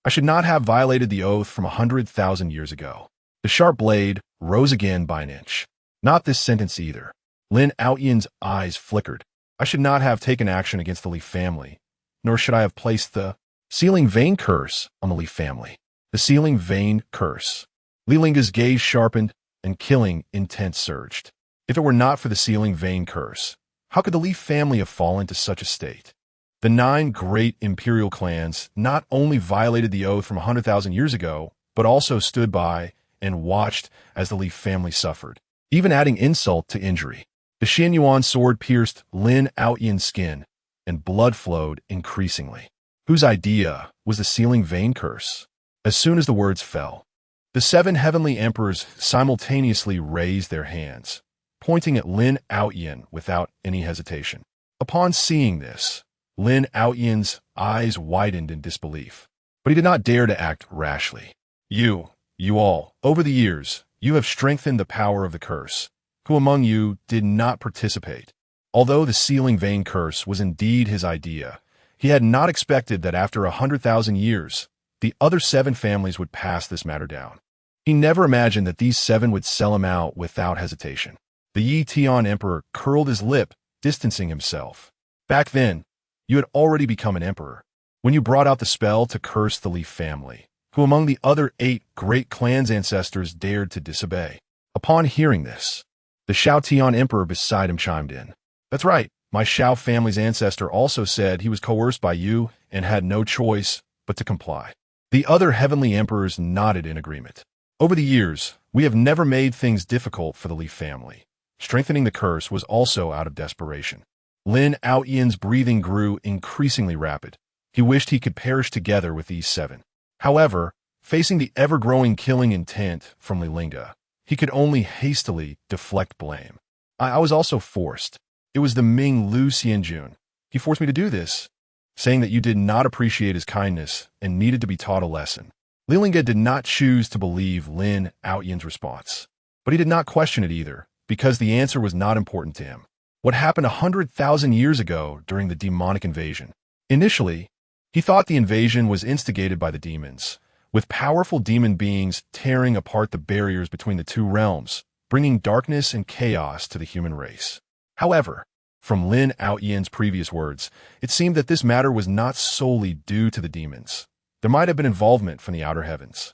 I should not have violated the oath from 100,000 years ago. The sharp blade rose again by an inch. Not this sentence either. Lin Aoyan's eyes flickered. I should not have taken action against the Li family, nor should I have placed the sealing vein curse on the Li family. The sealing vein curse. Li Lingge's gaze sharpened, and killing intent surged. If it were not for the sealing vein curse, how could the Li family have fallen to such a state? The 9 great imperial clans not only violated the oath from 100,000 years ago, but also stood by and watched as the Li family suffered, even adding insult to injury. The Xianyuan sword pierced Lin Aoyan's skin, and blood flowed increasingly. Whose idea was the sealing vein curse? As soon as the words fell, the 7 heavenly emperors simultaneously raised their hands, pointing at Lin Aoyan without any hesitation. Upon seeing this, Lin Aoyan's eyes widened in disbelief, but he did not dare to act rashly. You all, over the years, you have strengthened the power of the curse. Who among you did not participate? Although the sealing vein curse was indeed his idea, he had not expected that after 100,000 years, the other 7 families would pass this matter down. He never imagined that these 7 would sell him out without hesitation. The Yitian Emperor curled his lip, distancing himself. Back then, you had already become an emperor, when you brought out the spell to curse the Li family, who among the other 8 great clans' ancestors dared to disobey. Upon hearing this, the Xiaotian Emperor beside him chimed in. That's right, my Xiao family's ancestor also said he was coerced by you and had no choice but to comply. The other heavenly emperors nodded in agreement. Over the years, we have never made things difficult for the Li family. Strengthening the curse was also out of desperation. Lin Aoyan's breathing grew increasingly rapid. He wished he could perish together with these 7. However, facing the ever-growing killing intent from Li Lingge, he could only hastily deflect blame. I was also forced. It was the Ming Lu Xianjun. He forced me to do this, saying that you did not appreciate his kindness and needed to be taught a lesson. Li Lingge did not choose to believe Lin Aoyan's response, but he did not question it either, because the answer was not important to him. What happened 100,000 years ago during the demonic invasion? Initially, he thought the invasion was instigated by the demons, with powerful demon beings tearing apart the barriers between the 2 realms, bringing darkness and chaos to the human race. However, from Lin Aoyan's previous words, it seemed that this matter was not solely due to the demons. There might have been involvement from the outer heavens.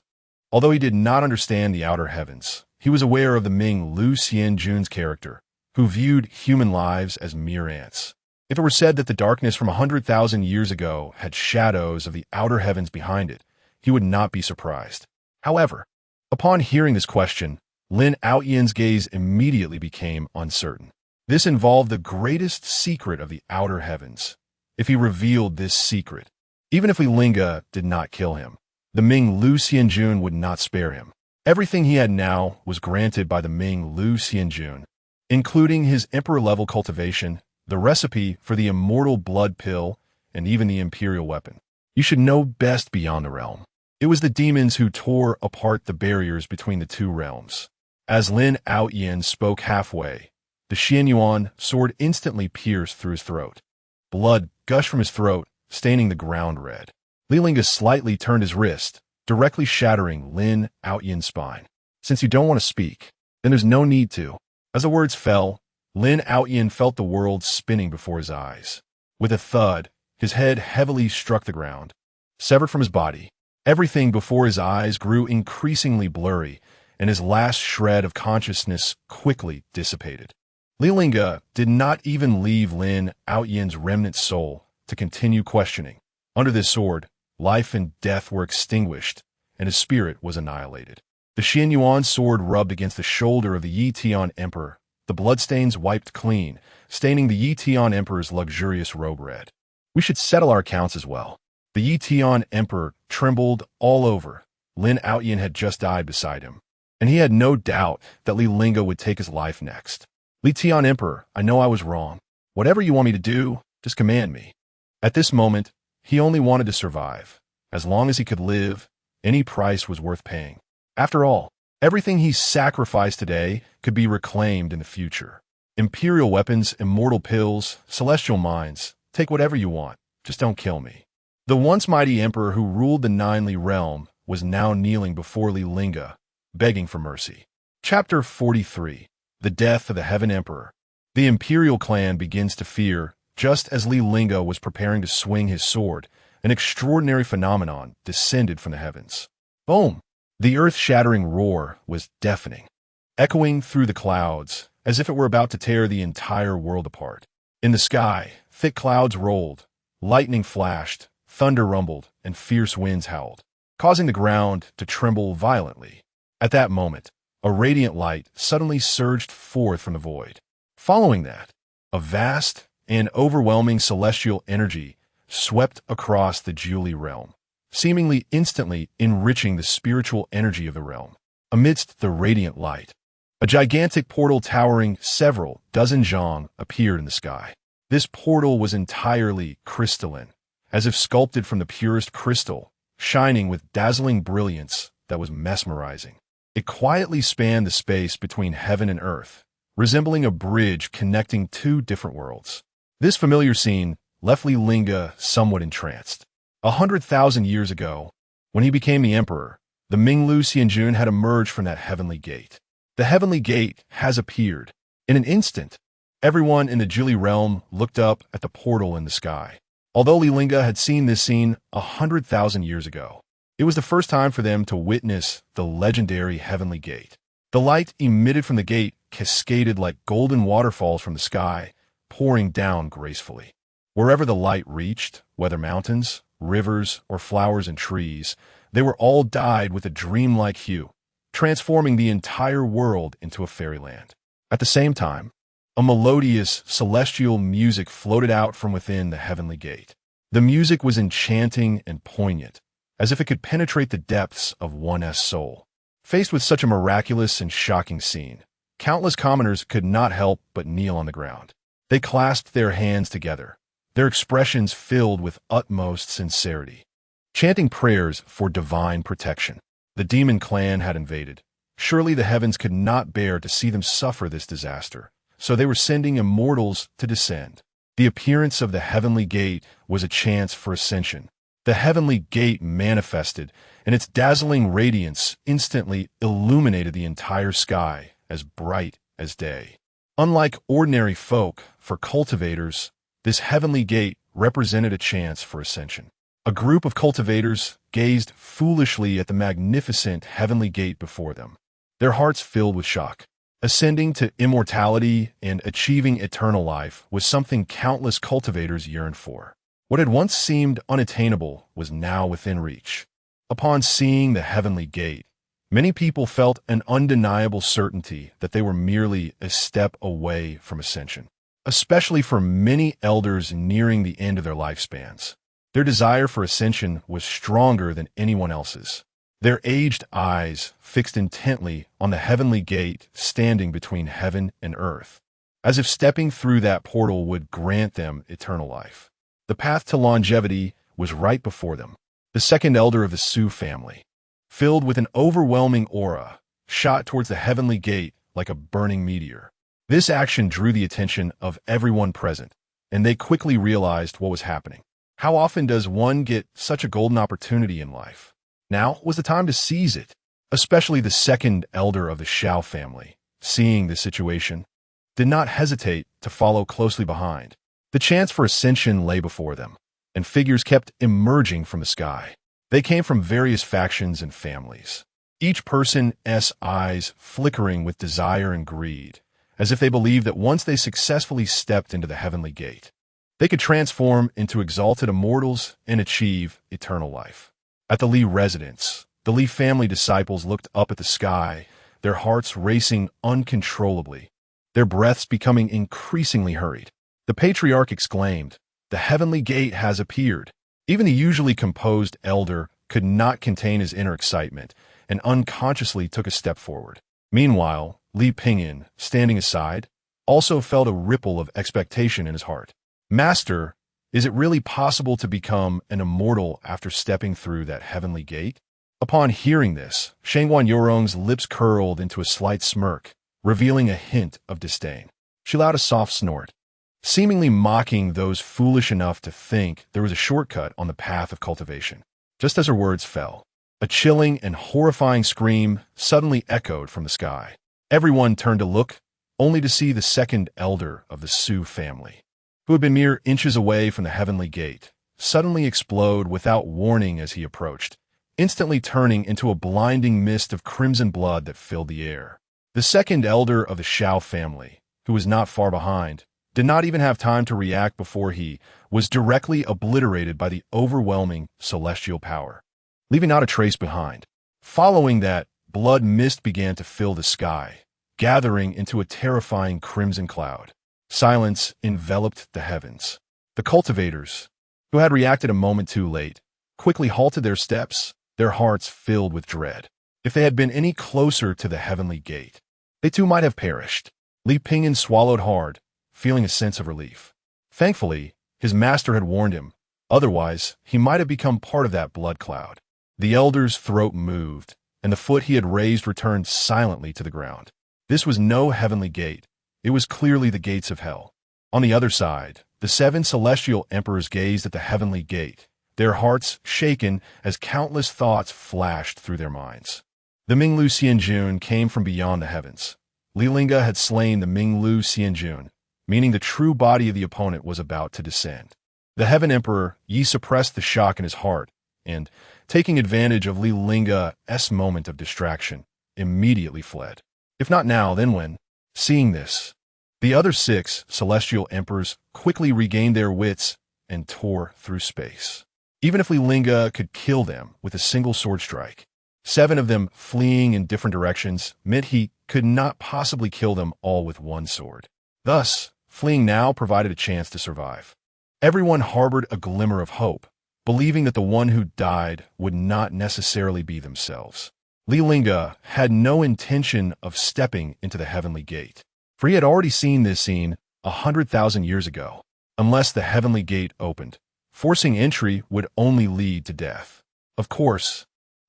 Although he did not understand the outer heavens, he was aware of the Ming Lu Xianjun's character, who viewed human lives as mere ants. If it were said that the darkness from 100,000 years ago had shadows of the outer heavens behind it, he would not be surprised. However, upon hearing this question, Lin Aoyan's gaze immediately became uncertain. This involved the greatest secret of the outer heavens. If he revealed this secret, even if Li Lingge did not kill him, the Ming Lu Xianjun would not spare him. Everything he had now was granted by the Ming Lu Xianjun, including his emperor-level cultivation, the recipe for the immortal blood pill, and even the imperial weapon. You should know best beyond the realm. It was the demons who tore apart the barriers between the 2 realms. As Lin Aoyan spoke halfway, the Xianyuan sword instantly pierced through his throat. Blood gushed from his throat staining the ground red. Li Lingge slightly turned his wrist, directly shattering Lin Outyan's spine. Since you don't want to speak, then there's no need to. As the words fell, Lin Outyan felt the world spinning before his eyes. With a thud, his head heavily struck the ground. Severed from his body, everything before his eyes grew increasingly blurry, and his last shred of consciousness quickly dissipated. Li Lingge did not even leave Lin Outyan's remnant soul to continue questioning. Under this sword, life and death were extinguished, and his spirit was annihilated. The Xianyuan sword rubbed against the shoulder of the Yi Tian Emperor, the bloodstains wiped clean, staining the Yi Tian Emperor's luxurious robe red. We should settle our accounts as well. The Yi Tian Emperor trembled all over. Lin Outyan had just died beside him, and he had no doubt that Li Lingge would take his life next. Li Tian Emperor, I know I was wrong. Whatever you want me to do, just command me. At this moment, he only wanted to survive. As long as he could live, any price was worth paying. After all, everything he sacrificed today could be reclaimed in the future. Imperial weapons, immortal pills, celestial minds, take whatever you want, just don't kill me. The once mighty emperor who ruled the Ninely realm was now kneeling before Li Lingge, begging for mercy. Chapter 43. The Death of the Heaven Emperor. The Imperial clan begins to fear. Just as Li Lingge was preparing to swing his sword, an extraordinary phenomenon descended from the heavens. Boom! The earth-shattering roar was deafening, echoing through the clouds as if it were about to tear the entire world apart. In the sky, thick clouds rolled, lightning flashed, thunder rumbled, and fierce winds howled, causing the ground to tremble violently. At that moment, a radiant light suddenly surged forth from the void. Following that, a vast and overwhelming celestial energy swept across the Julie realm, seemingly instantly enriching the spiritual energy of the realm. Amidst the radiant light, a gigantic portal towering several dozen zhang appeared in the sky. This portal was entirely crystalline, as if sculpted from the purest crystal, shining with dazzling brilliance that was mesmerizing. It quietly spanned the space between heaven and earth, resembling a bridge connecting two different worlds. This familiar scene left Li Lingge somewhat entranced. 100,000 years ago, when he became the emperor, the Minglu Xianjun had emerged from that heavenly gate. The heavenly gate has appeared. In an instant, everyone in the Julie realm looked up at the portal in the sky. Although Li Lingge had seen this scene 100,000 years ago, it was the first time for them to witness the legendary heavenly gate. The light emitted from the gate cascaded like golden waterfalls from the sky, pouring down gracefully. Wherever the light reached, whether mountains, rivers, or flowers and trees, they were all dyed with a dreamlike hue, transforming the entire world into a fairyland. At the same time, a melodious, celestial music floated out from within the heavenly gate. The music was enchanting and poignant, as if it could penetrate the depths of one's soul. Faced with such a miraculous and shocking scene, countless commoners could not help but kneel on the ground. They clasped their hands together, their expressions filled with utmost sincerity, chanting prayers for divine protection. The demon clan had invaded. Surely the heavens could not bear to see them suffer this disaster, so they were sending immortals to descend. The appearance of the heavenly gate was a chance for ascension. The heavenly gate manifested, and its dazzling radiance instantly illuminated the entire sky as bright as day. Unlike ordinary folk, for cultivators, this heavenly gate represented a chance for ascension. A group of cultivators gazed foolishly at the magnificent heavenly gate before them, their hearts filled with shock. Ascending to immortality and achieving eternal life was something countless cultivators yearned for. What had once seemed unattainable was now within reach. Upon seeing the heavenly gate, many people felt an undeniable certainty that they were merely a step away from ascension, especially for many elders nearing the end of their lifespans. Their desire for ascension was stronger than anyone else's. Their aged eyes fixed intently on the heavenly gate standing between heaven and earth, as if stepping through that portal would grant them eternal life. The path to longevity was right before them. The second elder of the Su family, filled with an overwhelming aura, shot towards the heavenly gate like a burning meteor. This action drew the attention of everyone present, and they quickly realized what was happening. How often does one get such a golden opportunity in life? Now was the time to seize it, especially the second elder of the Shao family, seeing the situation, did not hesitate to follow closely behind. The chance for ascension lay before them, and figures kept emerging from the sky. They came from various factions and families, each person's eyes flickering with desire and greed, as if they believed that once they successfully stepped into the heavenly gate, they could transform into exalted immortals and achieve eternal life. At the Li residence, the Li family disciples looked up at the sky, their hearts racing uncontrollably, their breaths becoming increasingly hurried. The patriarch exclaimed, "The heavenly gate has appeared." Even the usually composed elder could not contain his inner excitement and unconsciously took a step forward. Meanwhile, Li Pingyan, standing aside, also felt a ripple of expectation in his heart. "Master, is it really possible to become an immortal after stepping through that heavenly gate?" Upon hearing this, Shangguan Yorong's lips curled into a slight smirk, revealing a hint of disdain. She let out a soft snort, seemingly mocking those foolish enough to think there was a shortcut on the path of cultivation. Just as her words fell, a chilling and horrifying scream suddenly echoed from the sky. Everyone turned to look, only to see the second elder of the Su family, who had been mere inches away from the heavenly gate, suddenly explode without warning as he approached, instantly turning into a blinding mist of crimson blood that filled the air. The second elder of the Shao family, who was not far behind, did not even have time to react before he was directly obliterated by the overwhelming celestial power, leaving not a trace behind. Following that, blood mist began to fill the sky, gathering into a terrifying crimson cloud. Silence enveloped the heavens. The cultivators, who had reacted a moment too late, quickly halted their steps, their hearts filled with dread. If they had been any closer to the heavenly gate, they too might have perished. Li Pingyan swallowed hard, feeling a sense of relief. Thankfully, his master had warned him, otherwise he might have become part of that blood cloud. The elder's throat moved, and the foot he had raised returned silently to the ground. This was no heavenly gate. It was clearly the gates of hell. On the other side, the 7 celestial emperors gazed at the heavenly gate, their hearts shaken as countless thoughts flashed through their minds. The Minglu Xianjun came from beyond the heavens. Li Lingge had slain the Minglu Xianjun, meaning the true body of the opponent was about to descend. The Heaven Emperor Yi suppressed the shock in his heart, and, taking advantage of Li Lingge's moment of distraction, immediately fled. If not now, then when? Seeing this, the other 6 celestial emperors quickly regained their wits and tore through space. Even if Li Lingge could kill them with a single sword strike, 7 of them fleeing in different directions meant he could not possibly kill them all with one sword. Thus, fleeing now provided a chance to survive. Everyone harbored a glimmer of hope, believing that the one who died would not necessarily be themselves. Li Lingge had no intention of stepping into the heavenly gate, for he had already seen this scene 100,000 years ago. Unless the heavenly gate opened, forcing entry would only lead to death. Of course,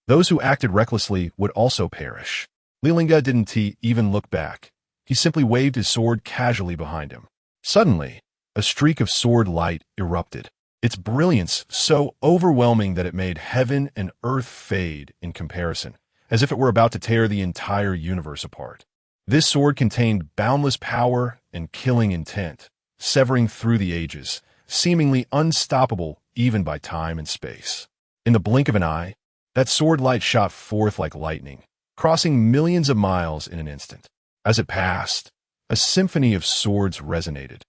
those who acted recklessly would also perish. Li Lingge didn't even look back. He simply waved his sword casually behind him. Suddenly, a streak of sword light erupted, its brilliance so overwhelming that it made heaven and earth fade in comparison, as if it were about to tear the entire universe apart. This sword contained boundless power and killing intent, severing through the ages, seemingly unstoppable even by time and space. In the blink of an eye, that sword light shot forth like lightning, crossing millions of miles in an instant. As it passed, a symphony of swords resonated,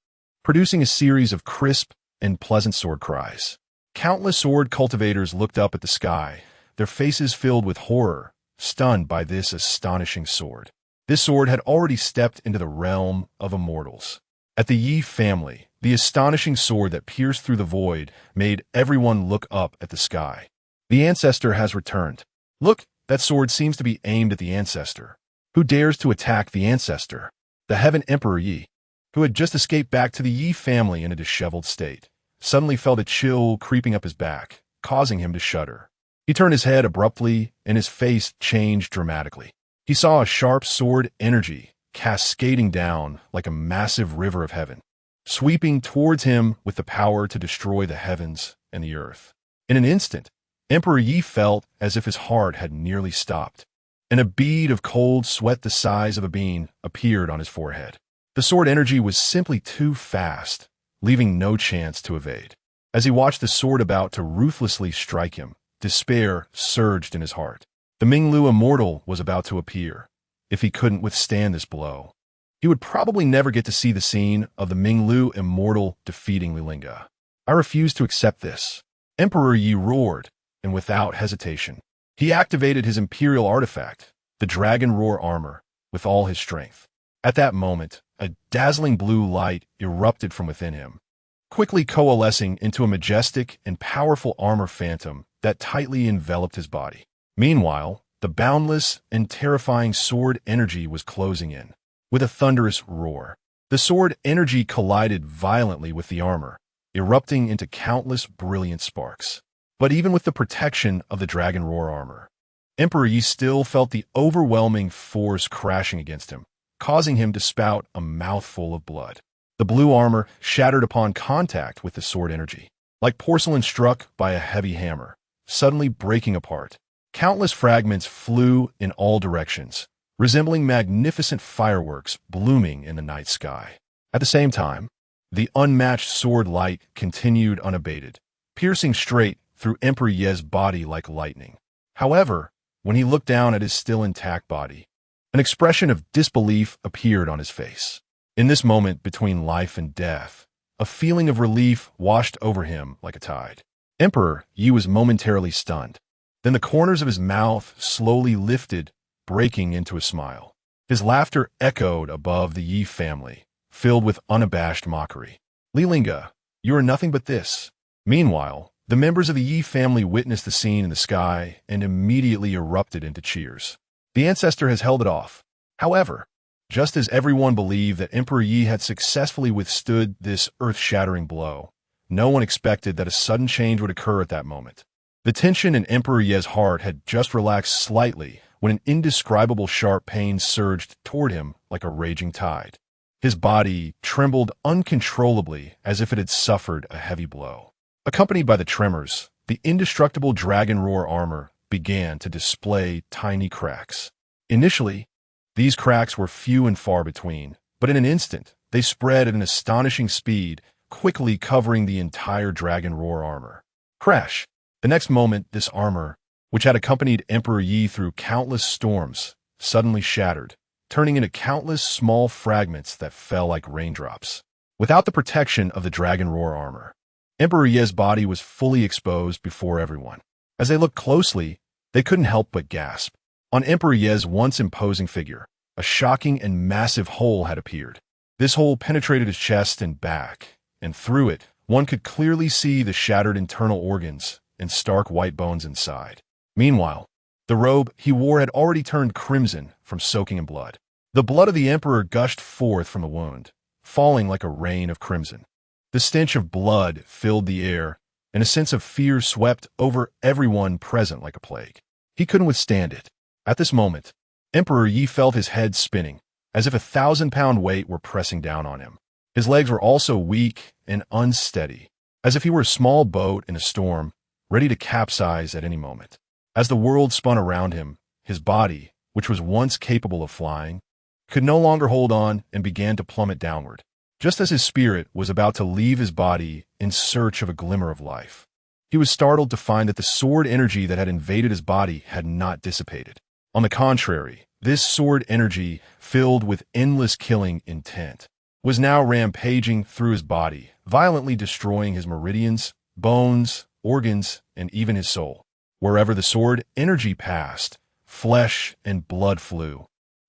producing a series of crisp and pleasant sword cries. Countless sword cultivators looked up at the sky, their faces filled with horror, stunned by this astonishing sword. This sword had already stepped into the realm of immortals. At the Yi family, the astonishing sword that pierced through the void made everyone look up at the sky. The Ancestor has returned. Look, that sword seems to be aimed at the Ancestor. Who dares to attack the Ancestor? The Heaven Emperor Yi, who had just escaped back to the Yi family in a disheveled state, suddenly felt a chill creeping up his back, causing him to shudder. He turned his head abruptly, and his face changed dramatically. He saw a sharp sword energy cascading down like a massive river of heaven, sweeping towards him with the power to destroy the heavens and the earth. In an instant, Emperor Yi felt as if his heart had nearly stopped, and a bead of cold sweat the size of a bean appeared on his forehead. The sword energy was simply too fast, leaving no chance to evade. As he watched the sword about to ruthlessly strike him, despair surged in his heart. The Minglu immortal was about to appear. If he couldn't withstand this blow, he would probably never get to see the scene of the Minglu immortal defeating Li Lingge. I refuse to accept this. Emperor Yi roared, and without hesitation, he activated his imperial artifact, the Dragon Roar armor, with all his strength. At that moment, a dazzling blue light erupted from within him, quickly coalescing into a majestic and powerful armor phantom that tightly enveloped his body. Meanwhile, the boundless and terrifying sword energy was closing in. With a thunderous roar, the sword energy collided violently with the armor, erupting into countless brilliant sparks. But even with the protection of the Dragon Roar armor, Emperor Yi still felt the overwhelming force crashing against him, causing him to spout a mouthful of blood. The blue armor shattered upon contact with the sword energy, like porcelain struck by a heavy hammer, suddenly breaking apart. Countless fragments flew in all directions, resembling magnificent fireworks blooming in the night sky. At the same time, the unmatched sword light continued unabated, piercing straight through Emperor Ye's body like lightning. However, when he looked down at his still intact body, an expression of disbelief appeared on his face. In this moment between life and death, a feeling of relief washed over him like a tide. Emperor Yi was momentarily stunned. Then the corners of his mouth slowly lifted, breaking into a smile. His laughter echoed above the Yi family, filled with unabashed mockery. Li Lingge, you are nothing but this. Meanwhile, the members of the Yi family witnessed the scene in the sky and immediately erupted into cheers. The Ancestor has held it off. However, just as everyone believed that Emperor Yi had successfully withstood this earth-shattering blow, no one expected that a sudden change would occur at that moment. The tension in Emperor Ye's heart had just relaxed slightly when an indescribable sharp pain surged toward him like a raging tide. His body trembled uncontrollably as if it had suffered a heavy blow. Accompanied by the tremors, the indestructible Dragon Roar armor began to display tiny cracks. Initially, these cracks were few and far between, but in an instant, they spread at an astonishing speed, quickly covering the entire Dragon Roar armor. Crash! The next moment, this armor, which had accompanied Emperor Yi through countless storms, suddenly shattered, turning into countless small fragments that fell like raindrops. Without the protection of the Dragon Roar armor, Emperor Ye's body was fully exposed before everyone. As they looked closely, they couldn't help but gasp. On Emperor Ye's once imposing figure, a shocking and massive hole had appeared. This hole penetrated his chest and back, and through it, one could clearly see the shattered internal organs and stark white bones inside. Meanwhile, the robe he wore had already turned crimson from soaking in blood. The blood of the Emperor gushed forth from the wound, falling like a rain of crimson. The stench of blood filled the air, and a sense of fear swept over everyone present like a plague. He couldn't withstand it. At this moment, Emperor Yi felt his head spinning, as if a 1,000-pound weight were pressing down on him. His legs were also weak and unsteady, as if he were a small boat in a storm, ready to capsize at any moment. As the world spun around him, his body, which was once capable of flying, could no longer hold on and began to plummet downward. Just as his spirit was about to leave his body in search of a glimmer of life, he was startled to find that the sword energy that had invaded his body had not dissipated. On the contrary, this sword energy, filled with endless killing intent, was now rampaging through his body, violently destroying his meridians, bones, organs, and even his soul. Wherever the sword energy passed, flesh and blood flew,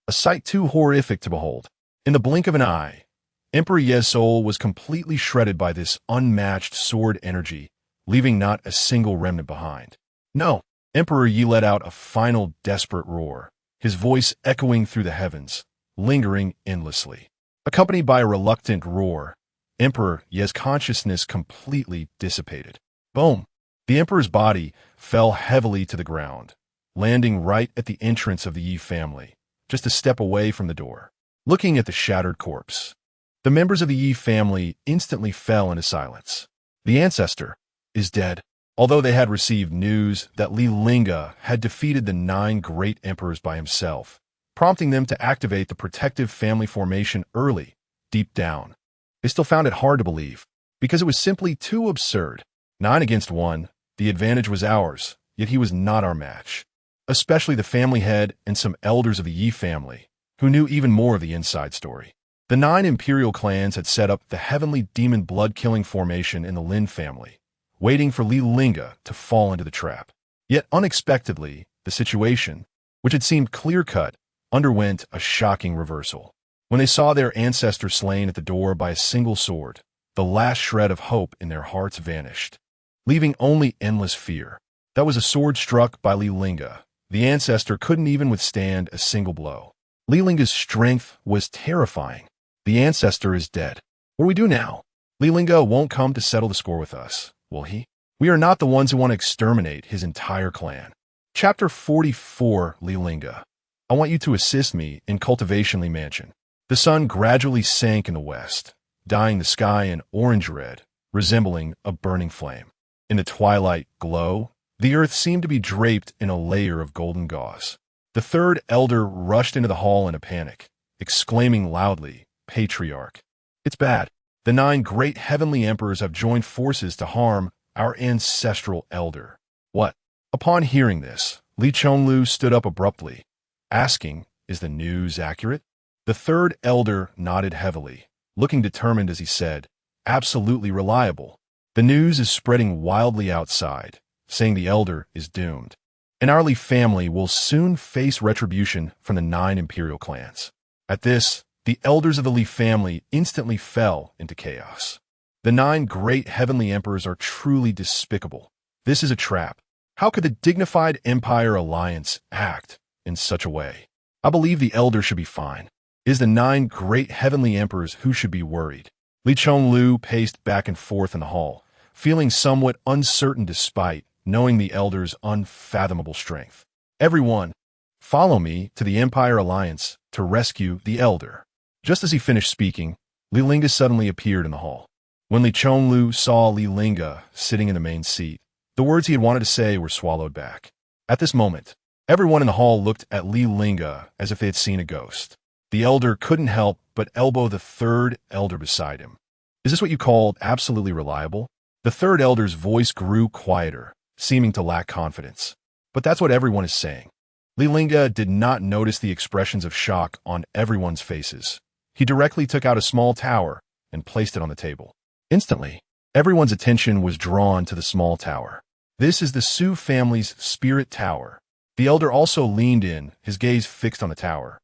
a sight too horrific to behold. In the blink of an eye, Emperor Ye's soul was completely shredded by this unmatched sword energy, leaving not a single remnant behind. No! Emperor Yi let out a final desperate roar, his voice echoing through the heavens, lingering endlessly. Accompanied by a reluctant roar, Emperor Ye's consciousness completely dissipated. Boom! The Emperor's body fell heavily to the ground, landing right at the entrance of the Yi family, just a step away from the door. Looking at the shattered corpse, the members of the Yi family instantly fell into silence. The Ancestor, is dead. Although they had received news that Li Lingge had defeated the 9 great emperors by himself, prompting them to activate the protective family formation early, deep down, they still found it hard to believe, because it was simply too absurd. 9 against 1, the advantage was ours, yet he was not our match. Especially the family head and some elders of the Yi family, who knew even more of the inside story. The 9 imperial clans had set up the heavenly demon blood-killing formation in the Lin family, waiting for Li Lingge to fall into the trap. Yet unexpectedly, the situation, which had seemed clear-cut, underwent a shocking reversal. When they saw their ancestor slain at the door by a single sword, the last shred of hope in their hearts vanished, leaving only endless fear. That was a sword struck by Li Lingge. The ancestor couldn't even withstand a single blow. Li Lingge's strength was terrifying. The ancestor is dead. What do we do now? Li Lingge won't come to settle the score with us, will he? We are not the ones who want to exterminate his entire clan. Chapter 44, Li Lingge. I want you to assist me in cultivation Li Mansion. The sun gradually sank in the west, dyeing the sky an orange-red, resembling a burning flame. In the twilight glow, the earth seemed to be draped in a layer of golden gauze. The 3rd elder rushed into the hall in a panic, exclaiming loudly, "Patriarch, it's bad. The 9 great heavenly emperors have joined forces to harm our ancestral elder." What? Upon hearing this, Li Chonglu stood up abruptly, asking, "Is the news accurate?" The 3rd elder nodded heavily, looking determined as he said, "Absolutely reliable. The news is spreading wildly outside, saying the elder is doomed, and our Li family will soon face retribution from the 9 imperial clans." At this, the elders of the Li family instantly fell into chaos. The 9 great heavenly emperors are truly despicable. This is a trap. How could the dignified Empire Alliance act in such a way? I believe the elder should be fine. It is the 9 great heavenly emperors who should be worried. Li Chonglu paced back and forth in the hall, feeling somewhat uncertain despite knowing the elder's unfathomable strength. "Everyone, follow me to the Empire Alliance to rescue the elder." Just as he finished speaking, Li Lingge suddenly appeared in the hall. When Li Chonglu saw Li Lingge sitting in the main seat, the words he had wanted to say were swallowed back. At this moment, everyone in the hall looked at Li Lingge as if they had seen a ghost. The elder couldn't help but elbow the 3rd elder beside him. "Is this what you called absolutely reliable?" The 3rd elder's voice grew quieter, seeming to lack confidence. "But that's what everyone is saying." Li Lingge did not notice the expressions of shock on everyone's faces. He directly took out a small tower and placed it on the table. Instantly, everyone's attention was drawn to the small tower. This is the Su family's spirit tower. The elder also leaned in, his gaze fixed on the tower.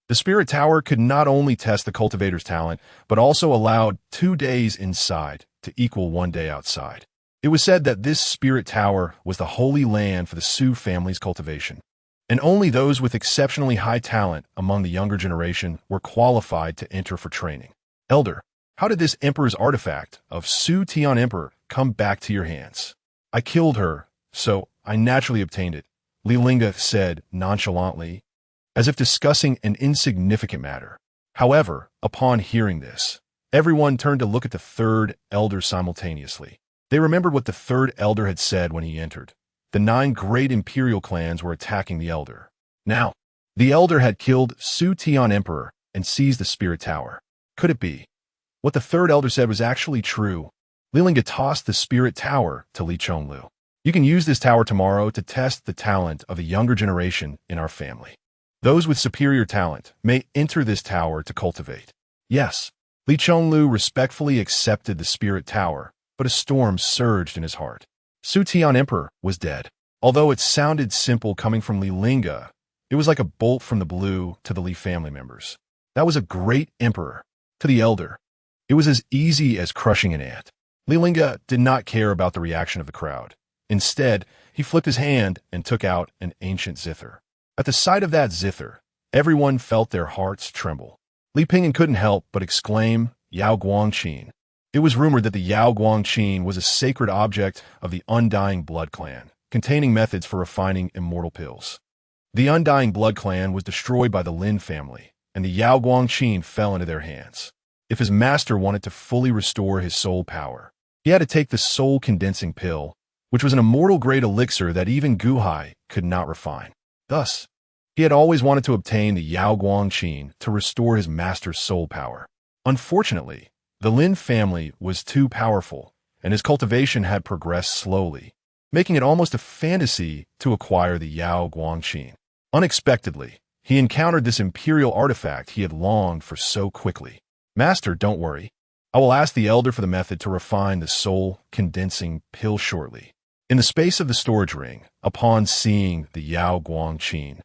The spirit tower could not only test the cultivator's talent, but also allowed 2 days inside to equal 1 day outside. It was said that this spirit tower was the holy land for the Su family's cultivation, and only those with exceptionally high talent among the younger generation were qualified to enter for training. "Elder, how did this emperor's artifact of Su Tian Emperor come back to your hands?" "I killed her, so I naturally obtained it," Li Lingge said nonchalantly, as if discussing an insignificant matter. However, upon hearing this, everyone turned to look at the 3rd elder simultaneously. They remembered what the 3rd elder had said when he entered. The 9 great imperial clans were attacking the elder. Now, the elder had killed Su Tian Emperor and seized the spirit tower. Could it be? What the 3rd elder said was actually true. Li Lingge tossed the spirit tower to Li Chonglu. "You can use this tower tomorrow to test the talent of the younger generation in our family. Those with superior talent may enter this tower to cultivate." "Yes." Li Chonglu respectfully accepted the spirit tower, but a storm surged in his heart. Su Tian Emperor was dead. Although it sounded simple coming from Li Lingge, it was like a bolt from the blue to the Li family members. That was a great emperor. To the elder, it was as easy as crushing an ant. Li Lingge did not care about the reaction of the crowd. Instead, he flipped his hand and took out an ancient zither. At the sight of that zither, everyone felt their hearts tremble. Li Pingyan couldn't help but exclaim, "Yao Guangqin." It was rumored that the Yao Guangqin was a sacred object of the Undying Blood Clan, containing methods for refining immortal pills. The Undying Blood Clan was destroyed by the Lin family, and the Yao Guangqin fell into their hands. If his master wanted to fully restore his soul power, He had to take the soul-condensing pill, which was an immortal-grade elixir that even Guhai could not refine. Thus, he had always wanted to obtain the Yao Guangqin to restore his master's soul power. Unfortunately, the Lin family was too powerful, and his cultivation had progressed slowly, making it almost a fantasy to acquire the Yao Guangqin. Unexpectedly, he encountered this imperial artifact he had longed for so quickly. Master, don't worry. I will ask the elder for the method to refine the soul-condensing pill shortly. In the space of the storage ring, upon seeing the Yao Guangqin,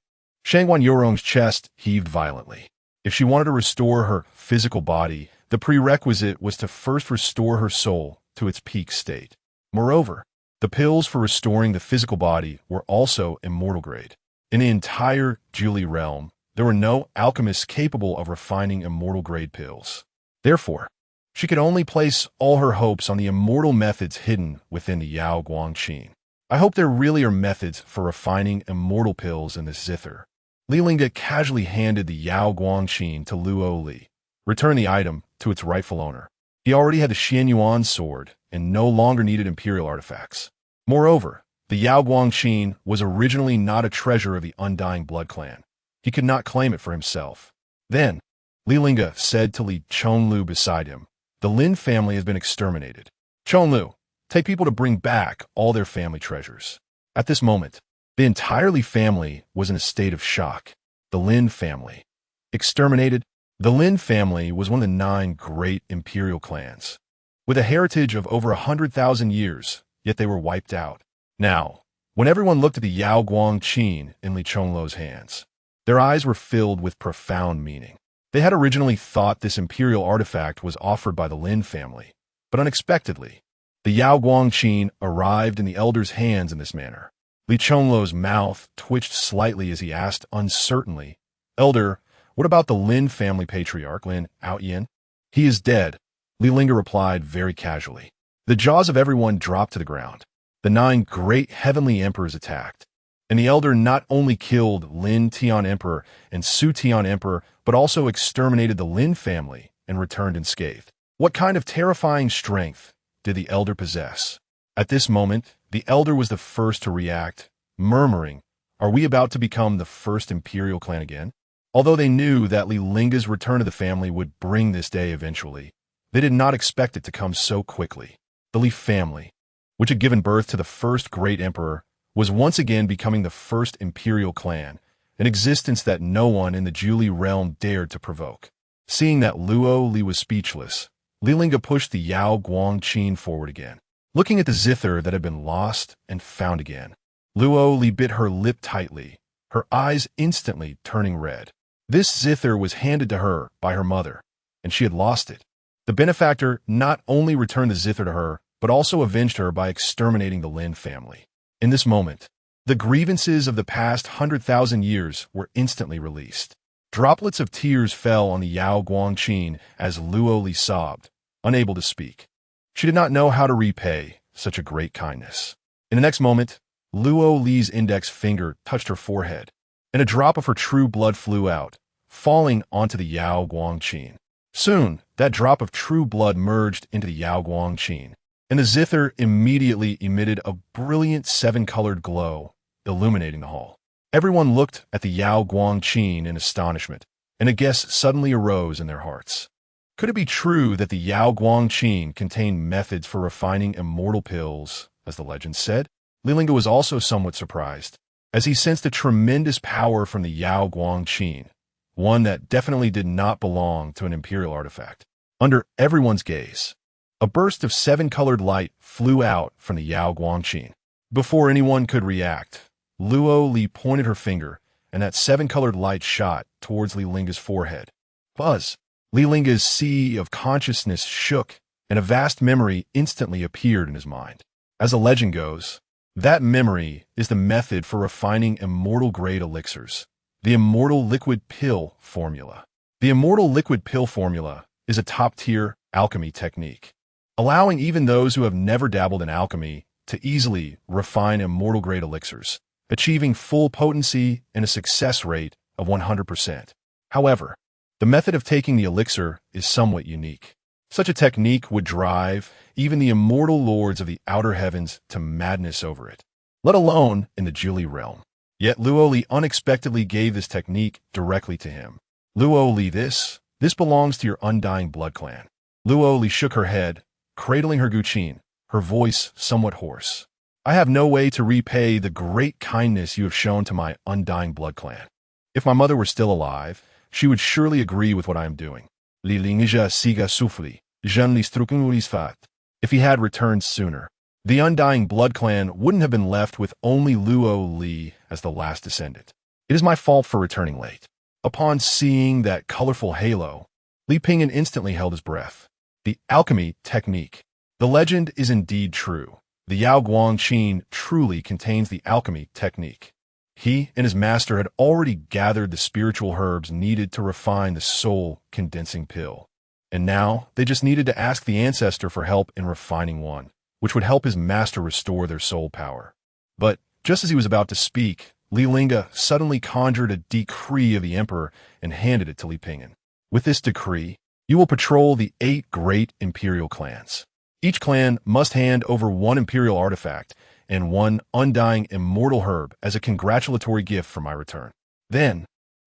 Shangwan Yorong's chest heaved violently. If she wanted to restore her physical body, the prerequisite was to first restore her soul to its peak state. Moreover, the pills for restoring the physical body were also immortal grade. In the entire Julie realm, there were no alchemists capable of refining immortal grade pills. Therefore, she could only place all her hopes on the immortal methods hidden within the Yao Guangqin. I hope there really are methods for refining immortal pills in this zither. Li Lingge casually handed the Yao Guangqin to Luo Li, returned the item to its rightful owner. He already had the Xianyuan sword and no longer needed imperial artifacts. Moreover, the Yao Guangqin was originally not a treasure of the Undying Blood Clan. He could not claim it for himself. Then, Li Lingge said to Li Chonlu beside him, "The Lin family has been exterminated. Chonlu, take people to bring back all their family treasures." At this moment, the entire Li family was in a state of shock. The Lin family. Exterminated? The Lin family was one of the 9 great imperial clans, with a heritage of over 100,000 years, yet they were wiped out. Now, when everyone looked at the Yao Guangqin in Li Chonlu's hands, their eyes were filled with profound meaning. They had originally thought this imperial artifact was offered by the Lin family, but unexpectedly, the Yao Guangqin arrived in the elder's hands in this manner. Li Chonlu's mouth twitched slightly as he asked uncertainly, "Elder, what about the Lin family patriarch, Lin Outyin?" "He is dead," Li Lingge replied very casually. The jaws of everyone dropped to the ground. The 9 great heavenly emperors attacked, and the elder not only killed Lin Tian Emperor and Su Tian Emperor, but also exterminated the Lin family and returned unscathed. What kind of terrifying strength did the elder possess? At this moment, the elder was the first to react, murmuring, "Are we about to become the first imperial clan again?" Although they knew that Li Lingge's return to the family would bring this day eventually, they did not expect it to come so quickly. The Li family, which had given birth to the first great emperor, was once again becoming the first imperial clan, an existence that no one in the Julie realm dared to provoke. Seeing that Luo Li was speechless, Li Lingge pushed the Yao Guangqin forward again. Looking at the zither that had been lost and found again, Luo Li bit her lip tightly, her eyes instantly turning red. This zither was handed to her by her mother, and she had lost it. The benefactor not only returned the zither to her, but also avenged her by exterminating the Lin family. In this moment, the grievances of the past 100,000 years were instantly released. Droplets of tears fell on the Yao Guangqin as Luo Li sobbed, unable to speak. She did not know how to repay such a great kindness. In the next moment, Luo Li's index finger touched her forehead, and a drop of her true blood flew out, falling onto the Yao Guangqin. Soon, that drop of true blood merged into the Yao Guangqin, and the zither immediately emitted a brilliant 7-colored glow, illuminating the hall. Everyone looked at the Yao Guangqin in astonishment, and a guess suddenly arose in their hearts. Could it be true that the Yao Guangqin contained methods for refining immortal pills, as the legend said? Li Lingge was also somewhat surprised, as he sensed a tremendous power from the Yao Guangqin, one that definitely did not belong to an imperial artifact. Under everyone's gaze, a burst of 7-colored light flew out from the Yao Guangqin. Before anyone could react, Luo Li pointed her finger, and that 7-colored light shot towards Li Lingge's forehead. Buzz! Li Lingge's sea of consciousness shook, and a vast memory instantly appeared in his mind. As the legend goes, that memory is the method for refining immortal-grade elixirs, the Immortal Liquid Pill formula. The Immortal Liquid Pill formula is a top-tier alchemy technique, allowing even those who have never dabbled in alchemy to easily refine immortal-grade elixirs, achieving full potency and a success rate of 100%. However, the method of taking the elixir is somewhat unique. Such a technique would drive even the immortal lords of the outer heavens to madness over it, let alone in the Julie realm. Yet Li unexpectedly gave this technique directly to him. Li, this belongs to your undying blood clan. Li shook her head, cradling her guqin, her voice somewhat hoarse. I have no way to repay the great kindness you have shown to my undying blood clan. If my mother were still alive, she would surely agree with what I am doing. Li Lingge siga souffli, jeune li structuris fat. If he had returned sooner, the undying blood clan wouldn't have been left with only Li as the last descendant. It is my fault for returning late. Upon seeing that colorful halo, Li Pingyan instantly held his breath. The alchemy technique. The legend is indeed true. The Yao Guang Qin truly contains the alchemy technique. He and his master had already gathered the spiritual herbs needed to refine the soul-condensing pill. And now they just needed to ask the Ancestor for help in refining one, which would help his master restore their soul power. But just as he was about to speak, Li Lingge suddenly conjured a decree of the emperor and handed it to Li Pingyan. With this decree, you will patrol the 8 great imperial clans. Each clan must hand over 1 imperial artifact and 1 undying immortal herb as a congratulatory gift for my return. Then,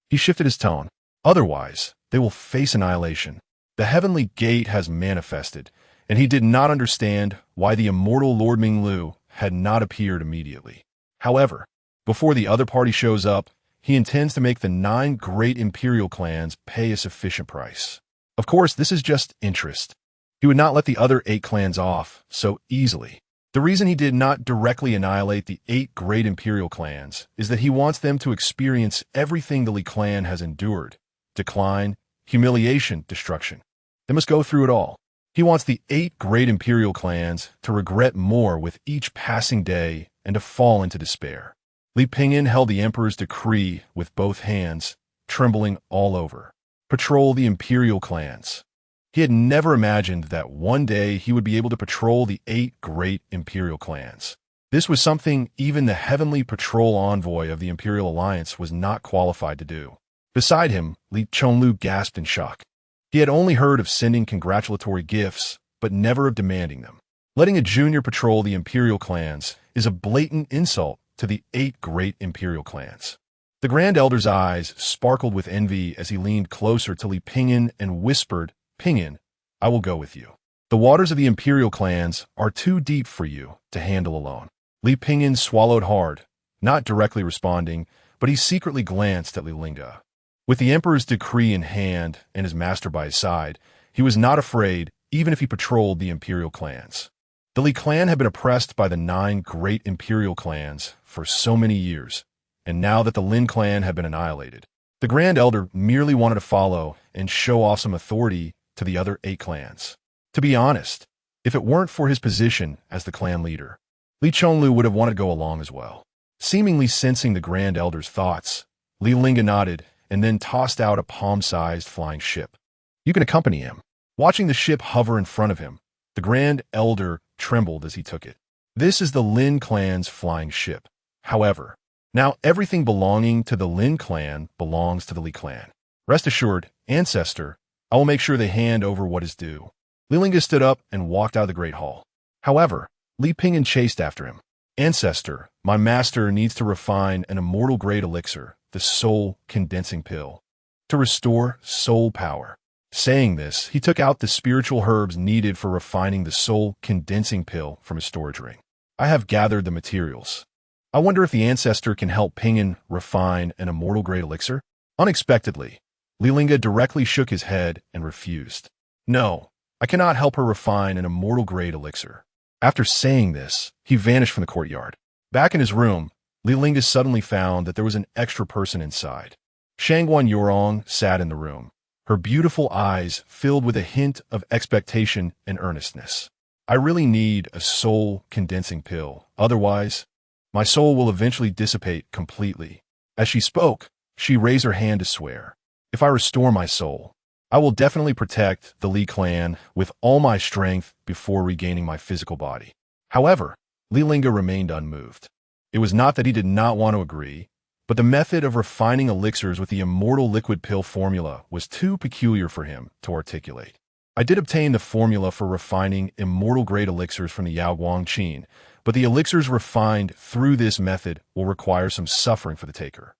he shifted his tone. Otherwise, they will face annihilation. The heavenly gate has manifested, and he did not understand why the immortal Lord Minglu had not appeared immediately. However, before the other party shows up, he intends to make the 9 great imperial clans pay a sufficient price. Of course, this is just interest. He would not let the other 8 clans off so easily. The reason he did not directly annihilate the 8 great imperial clans is that he wants them to experience everything the Li clan has endured: decline, humiliation, destruction. They must go through it all. He wants the 8 great imperial clans to regret more with each passing day and to fall into despair. Li Pingyan held the emperor's decree with both hands, trembling all over. Patrol the imperial clans. He had never imagined that one day he would be able to patrol the 8 great imperial clans. This was something even the heavenly patrol envoy of the Imperial Alliance was not qualified to do. Beside him, Li Chonlu gasped in shock. He had only heard of sending congratulatory gifts, but never of demanding them. Letting a junior patrol the imperial clans is a blatant insult to the 8 great imperial clans. The Grand Elder's eyes sparkled with envy as he leaned closer to Li Pingyan and whispered, "Pingyan, I will go with you. The waters of the imperial clans are too deep for you to handle alone." Li Pingyan swallowed hard, not directly responding, but he secretly glanced at Li Lingge. With the emperor's decree in hand and his master by his side, he was not afraid even if he patrolled the imperial clans. The Li clan had been oppressed by the 9 great imperial clans for so many years, and now that the Lin clan had been annihilated, the Grand Elder merely wanted to follow and show off some authority to the other 8 clans. To be honest, if it weren't for his position as the clan leader, Li Chonlu would have wanted to go along as well. Seemingly sensing the Grand Elder's thoughts, Li Lingge nodded and then tossed out a palm-sized flying ship. "You can accompany him." Watching the ship hover in front of him, the Grand Elder trembled as he took it. This is the Lin clan's flying ship. However, now everything belonging to the Lin clan belongs to the Li clan. Rest assured, Ancestor, I will make sure they hand over what is due. Li Lingge stood up and walked out of the Great Hall. However, Li Pingyan chased after him. "Ancestor, my master needs to refine an immortal grade elixir, the soul-condensing pill, to restore soul power." Saying this, he took out the spiritual herbs needed for refining the soul-condensing pill from his storage ring. "I have gathered the materials. I wonder if the Ancestor can help Pingyan refine an immortal grade elixir?" Unexpectedly, Li Lingge directly shook his head and refused. "No, I cannot help her refine an immortal grade elixir." After saying this, he vanished from the courtyard. Back in his room, Li Lingge suddenly found that there was an extra person inside. Shangguan Yorong sat in the room, her beautiful eyes filled with a hint of expectation and earnestness. "I really need a soul-condensing pill, otherwise, my soul will eventually dissipate completely." As she spoke, she raised her hand to swear. "If I restore my soul, I will definitely protect the Li clan with all my strength before regaining my physical body." However, Li Lingge remained unmoved. It was not that he did not want to agree, but the method of refining elixirs with the immortal liquid pill formula was too peculiar for him to articulate. I did obtain the formula for refining immortal-grade elixirs from the Yao Guangqin, but the elixirs refined through this method will require some suffering for the taker.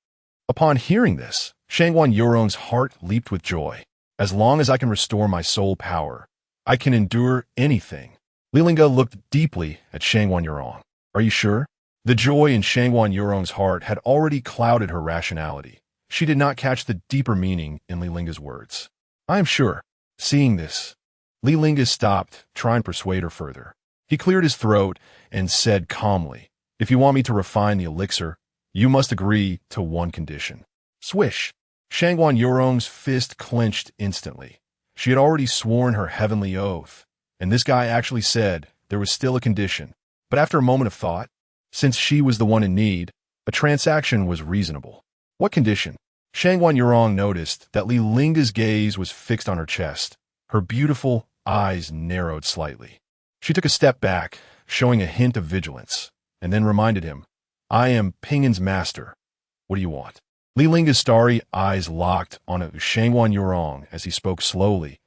Upon hearing this, Shangguan Yurong's heart leaped with joy. As long as I can restore my soul power, I can endure anything. Li Lingge looked deeply at Shangguan Yurong. Are you sure? The joy in Shangguan Yurong's heart had already clouded her rationality. She did not catch the deeper meaning in Li Lingge's words. I am sure. Seeing this, Li Lingge stopped, trying to persuade her further. He cleared his throat and said calmly, if you want me to refine the elixir, you must agree to one condition. Swish! Shangguan Yurong's fist clenched instantly. She had already sworn her heavenly oath, and this guy actually said there was still a condition. But after a moment of thought, since she was the one in need, a transaction was reasonable. What condition? Shangguan Yurong noticed that Li Lingge's gaze was fixed on her chest. Her beautiful eyes narrowed slightly. She took a step back, showing a hint of vigilance, and then reminded him, I am Pingin's master. What do you want? Li Lingge's starry eyes locked on Shangguan Yurong as he spoke slowly.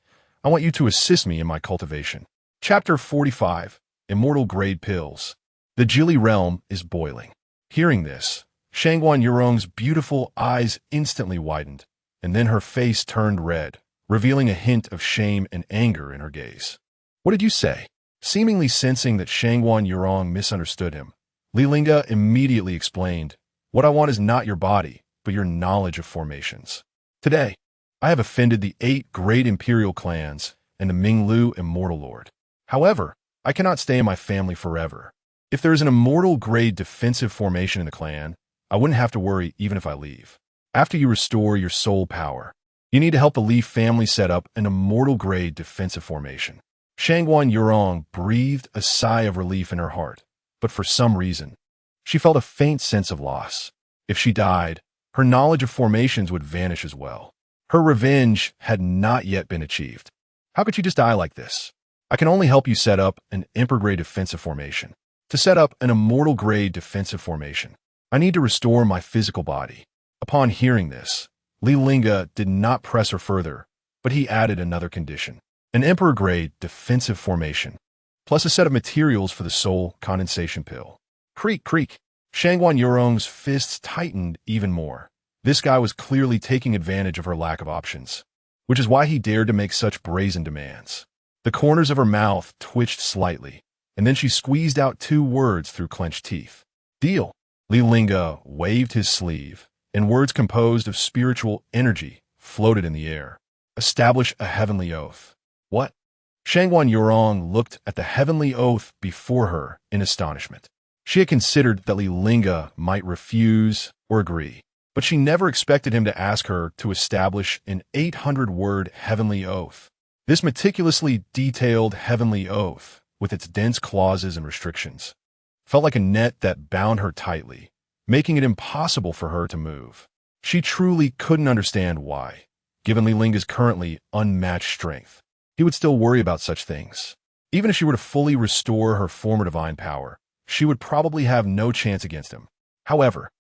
I want you to assist me in my cultivation. Chapter 45. Immortal Grade Pills. The Jili realm is boiling. Hearing this, Shangguan Yurong's beautiful eyes instantly widened, and then her face turned red, revealing a hint of shame and anger in her gaze. What did you say? Seemingly sensing that Shangguan Yurong misunderstood him, Li Lingge immediately explained, what I want is not your body, but your knowledge of formations. Today, I have offended the 8 great imperial clans and the Minglu Immortal Lord. However, I cannot stay in my family forever. If there is an immortal grade defensive formation in the clan, I wouldn't have to worry even if I leave. After you restore your soul power, you need to help the Li family set up an immortal grade defensive formation. Shangguan Yurong breathed a sigh of relief in her heart, but for some reason, she felt a faint sense of loss. If she died, her knowledge of formations would vanish as well. Her revenge had not yet been achieved. How could you just die like this? I can only help you set up an Emperor-grade defensive formation. To set up an immortal-grade defensive formation, I need to restore my physical body. Upon hearing this, Li Lingge did not press her further, but he added another condition. An Emperor-grade defensive formation, plus a set of materials for the soul condensation pill. Creak, creak. Shangguan Yurong's fists tightened even more. This guy was clearly taking advantage of her lack of options, which is why he dared to make such brazen demands. The corners of her mouth twitched slightly, and then she squeezed out 2 words through clenched teeth. Deal. Li Lingge waved his sleeve, and words composed of spiritual energy floated in the air. Establish a heavenly oath. What? Shangguan Yurong looked at the heavenly oath before her in astonishment. She had considered that Li Lingge might refuse or agree, but she never expected him to ask her to establish an 800-word heavenly oath. This meticulously detailed heavenly oath, with its dense clauses and restrictions, felt like a net that bound her tightly, making it impossible for her to move. She truly couldn't understand why, given Li Lingge's currently unmatched strength, he would still worry about such things. Even if she were to fully restore her former divine power, she would probably have no chance against him. However,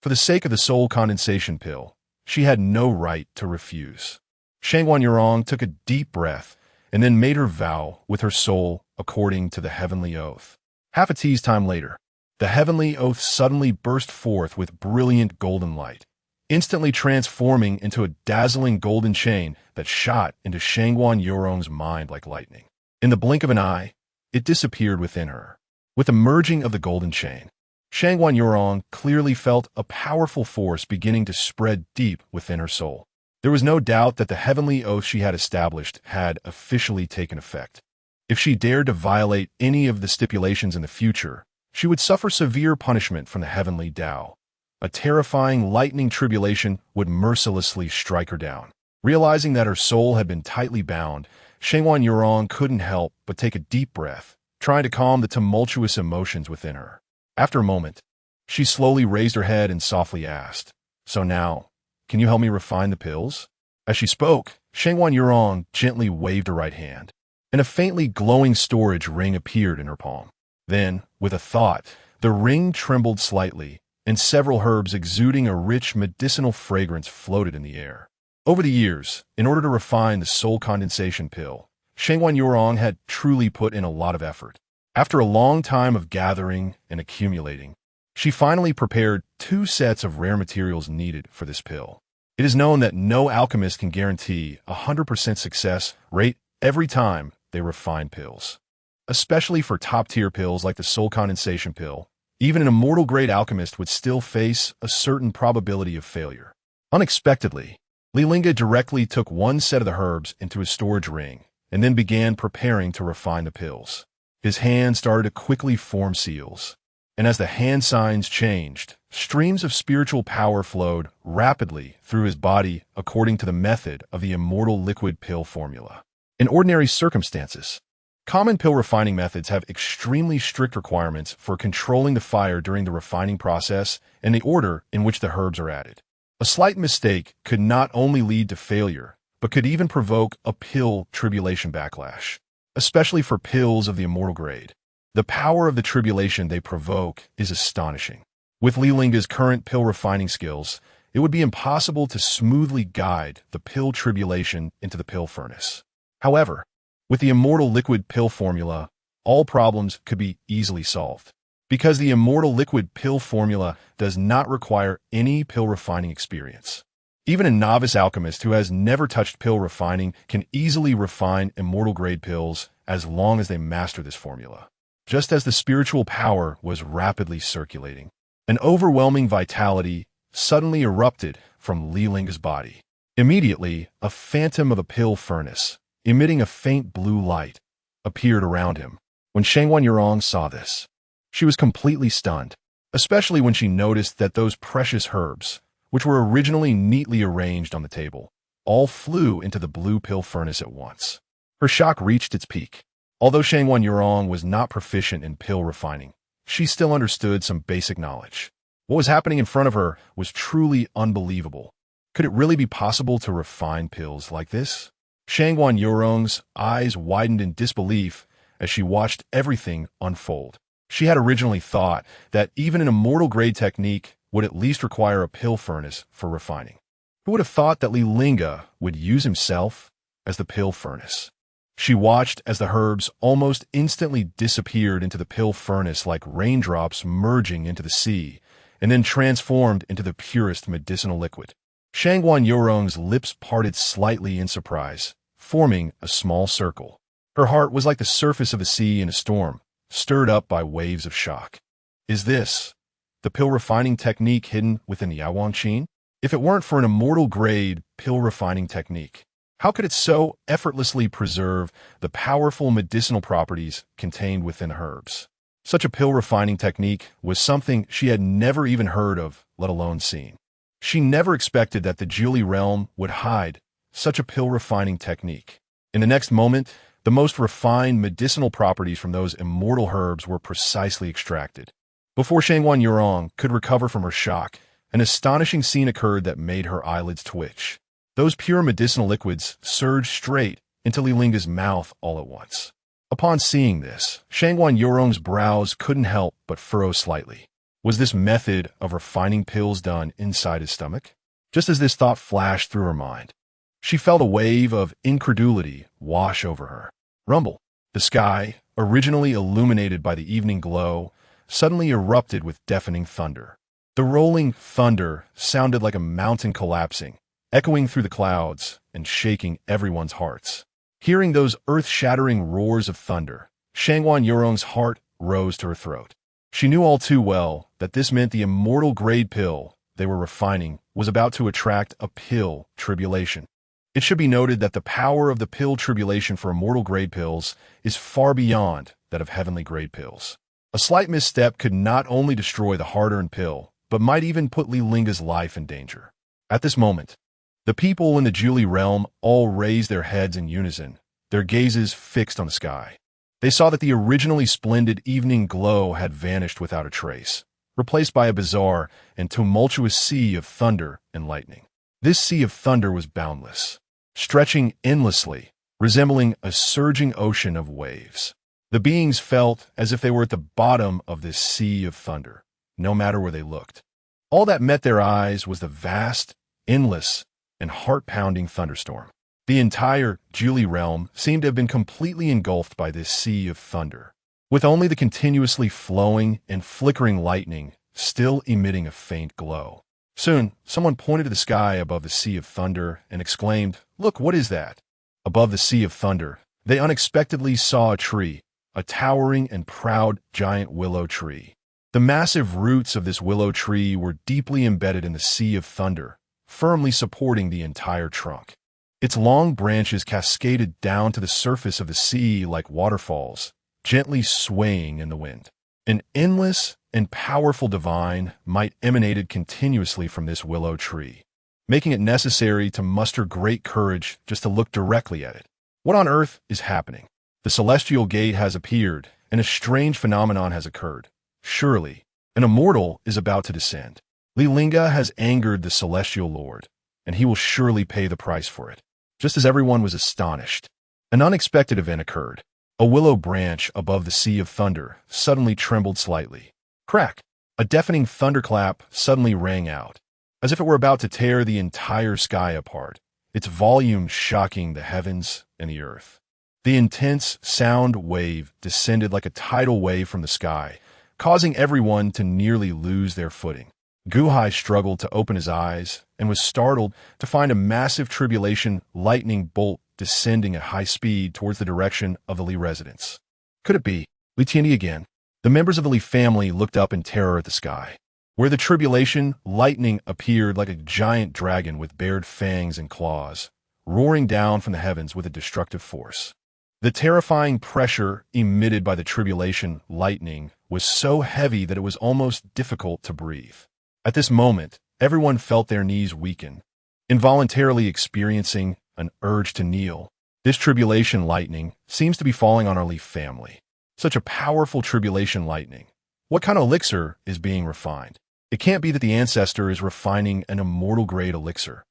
for the sake of the soul condensation pill, she had no right to refuse. Shangguan Yurong took a deep breath and then made her vow with her soul according to the heavenly oath. Half a tea's time later, the heavenly oath suddenly burst forth with brilliant golden light, instantly transforming into a dazzling golden chain that shot into Shangguan Yurong's mind like lightning. In the blink of an eye, it disappeared within her. With the merging of the golden chain, Shangguan Yurong clearly felt a powerful force beginning to spread deep within her soul. There was no doubt that the heavenly oath she had established had officially taken effect. If she dared to violate any of the stipulations in the future, she would suffer severe punishment from the heavenly Tao. A terrifying lightning tribulation would mercilessly strike her down. Realizing that her soul had been tightly bound, Shangguan Yurong couldn't help but take a deep breath, trying to calm the tumultuous emotions within her. After a moment, she slowly raised her head and softly asked, "So now, can you help me refine the pills?" As she spoke, Shangguan Yurong gently waved her right hand, and a faintly glowing storage ring appeared in her palm. Then, with a thought, the ring trembled slightly, and several herbs exuding a rich medicinal fragrance floated in the air. Over the years, in order to refine the soul condensation pill, Shangguan Yurong had truly put in a lot of effort. After a long time of gathering and accumulating, she finally prepared 2 sets of rare materials needed for this pill. It is known that no alchemist can guarantee a 100% success rate every time they refine pills. Especially for top-tier pills like the soul condensation pill, even an immortal-grade alchemist would still face a certain probability of failure. Unexpectedly, Li Lingge directly took 1 set of the herbs into his storage ring and then began preparing to refine the pills. His hand started to quickly form seals, and as the hand signs changed, streams of spiritual power flowed rapidly through his body according to the method of the immortal liquid pill formula. In ordinary circumstances, common pill refining methods have extremely strict requirements for controlling the fire during the refining process and the order in which the herbs are added. A slight mistake could not only lead to failure, but could even provoke a pill tribulation backlash, especially for pills of the immortal grade. The power of the tribulation they provoke is astonishing. With Li Lingge's current pill refining skills, it would be impossible to smoothly guide the pill tribulation into the pill furnace. However, with the immortal liquid pill formula, all problems could be easily solved. Because the immortal liquid pill formula does not require any pill refining experience. Even a novice alchemist who has never touched pill refining can easily refine immortal-grade pills as long as they master this formula. Just as the spiritual power was rapidly circulating, an overwhelming vitality suddenly erupted from Li Lingge's body. Immediately, a phantom of a pill furnace, emitting a faint blue light, appeared around him. When Shangguan Yurong saw this, she was completely stunned, especially when she noticed that those precious herbs, which were originally neatly arranged on the table, all flew into the blue pill furnace at once. Her shock reached its peak. Although Shangguan Yurong was not proficient in pill refining, she still understood some basic knowledge. What was happening in front of her was truly unbelievable. Could it really be possible to refine pills like this? Shangguan Yurong's eyes widened in disbelief as she watched everything unfold. She had originally thought that even an immortal-grade technique would at least require a pill furnace for refining. Who would have thought that Li Lingge would use himself as the pill furnace? She watched as the herbs almost instantly disappeared into the pill furnace like raindrops merging into the sea, and then transformed into the purest medicinal liquid. Shangguan Yurong's lips parted slightly in surprise, forming a small circle. Her heart was like the surface of a sea in a storm, stirred up by waves of shock. Is this the pill refining technique hidden within the Yaoang Qin? If it weren't for an immortal-grade pill refining technique, how could it so effortlessly preserve the powerful medicinal properties contained within herbs? Such a pill refining technique was something she had never even heard of, let alone seen. She never expected that the Jiuli realm would hide such a pill refining technique. In the next moment, the most refined medicinal properties from those immortal herbs were precisely extracted. Before Shangguan Yurong could recover from her shock, an astonishing scene occurred that made her eyelids twitch. Those pure medicinal liquids surged straight into Li Lingge's mouth all at once. Upon seeing this, Shangguan Yurong's brows couldn't help but furrow slightly. Was this method of refining pills done inside his stomach? Just as this thought flashed through her mind, she felt a wave of incredulity wash over her. Rumble. The sky, originally illuminated by the evening glow, suddenly erupted with deafening thunder. The rolling thunder sounded like a mountain collapsing, echoing through the clouds and shaking everyone's hearts. Hearing those earth-shattering roars of thunder, Shangguan Yurong's heart rose to her throat. She knew all too well that this meant the immortal-grade pill they were refining was about to attract a pill tribulation. It should be noted that the power of the pill tribulation for immortal-grade pills is far beyond that of heavenly-grade pills. A slight misstep could not only destroy the hard-earned pill, but might even put Li Lingge's life in danger. At this moment, the people in the Jiuli realm all raised their heads in unison, their gazes fixed on the sky. They saw that the originally splendid evening glow had vanished without a trace, replaced by a bizarre and tumultuous sea of thunder and lightning. This sea of thunder was boundless, stretching endlessly, resembling a surging ocean of waves. The beings felt as if they were at the bottom of this sea of thunder, no matter where they looked. All that met their eyes was the vast, endless, and heart-pounding thunderstorm. The entire Li realm seemed to have been completely engulfed by this sea of thunder, with only the continuously flowing and flickering lightning still emitting a faint glow. Soon, someone pointed to the sky above the sea of thunder and exclaimed, "Look, what is that?" Above the sea of thunder, they unexpectedly saw a tree, a towering and proud giant willow tree. The massive roots of this willow tree were deeply embedded in the sea of thunder, firmly supporting the entire trunk. Its long branches cascaded down to the surface of the sea like waterfalls, gently swaying in the wind. An endless and powerful divine might emanated continuously from this willow tree, making it necessary to muster great courage just to look directly at it. What on earth is happening? The celestial gate has appeared, and a strange phenomenon has occurred. Surely, an immortal is about to descend. Li Lingge has angered the celestial lord, and he will surely pay the price for it. Just as everyone was astonished, an unexpected event occurred. A willow branch above the sea of thunder suddenly trembled slightly. Crack! A deafening thunderclap suddenly rang out, as if it were about to tear the entire sky apart, its volume shocking the heavens and the earth. The intense sound wave descended like a tidal wave from the sky, causing everyone to nearly lose their footing. Guhai struggled to open his eyes and was startled to find a massive tribulation lightning bolt descending at high speed towards the direction of the Li residence. Could it be Li Lingge again? The members of the Li family looked up in terror at the sky, where the tribulation lightning appeared like a giant dragon with bared fangs and claws, roaring down from the heavens with a destructive force. The terrifying pressure emitted by the tribulation lightning was so heavy that it was almost difficult to breathe. At this moment, everyone felt their knees weaken, involuntarily experiencing an urge to kneel. This tribulation lightning seems to be falling on our Li family. Such a powerful tribulation lightning. What kind of elixir is being refined? It can't be that the Ancestor is refining an immortal-grade elixir,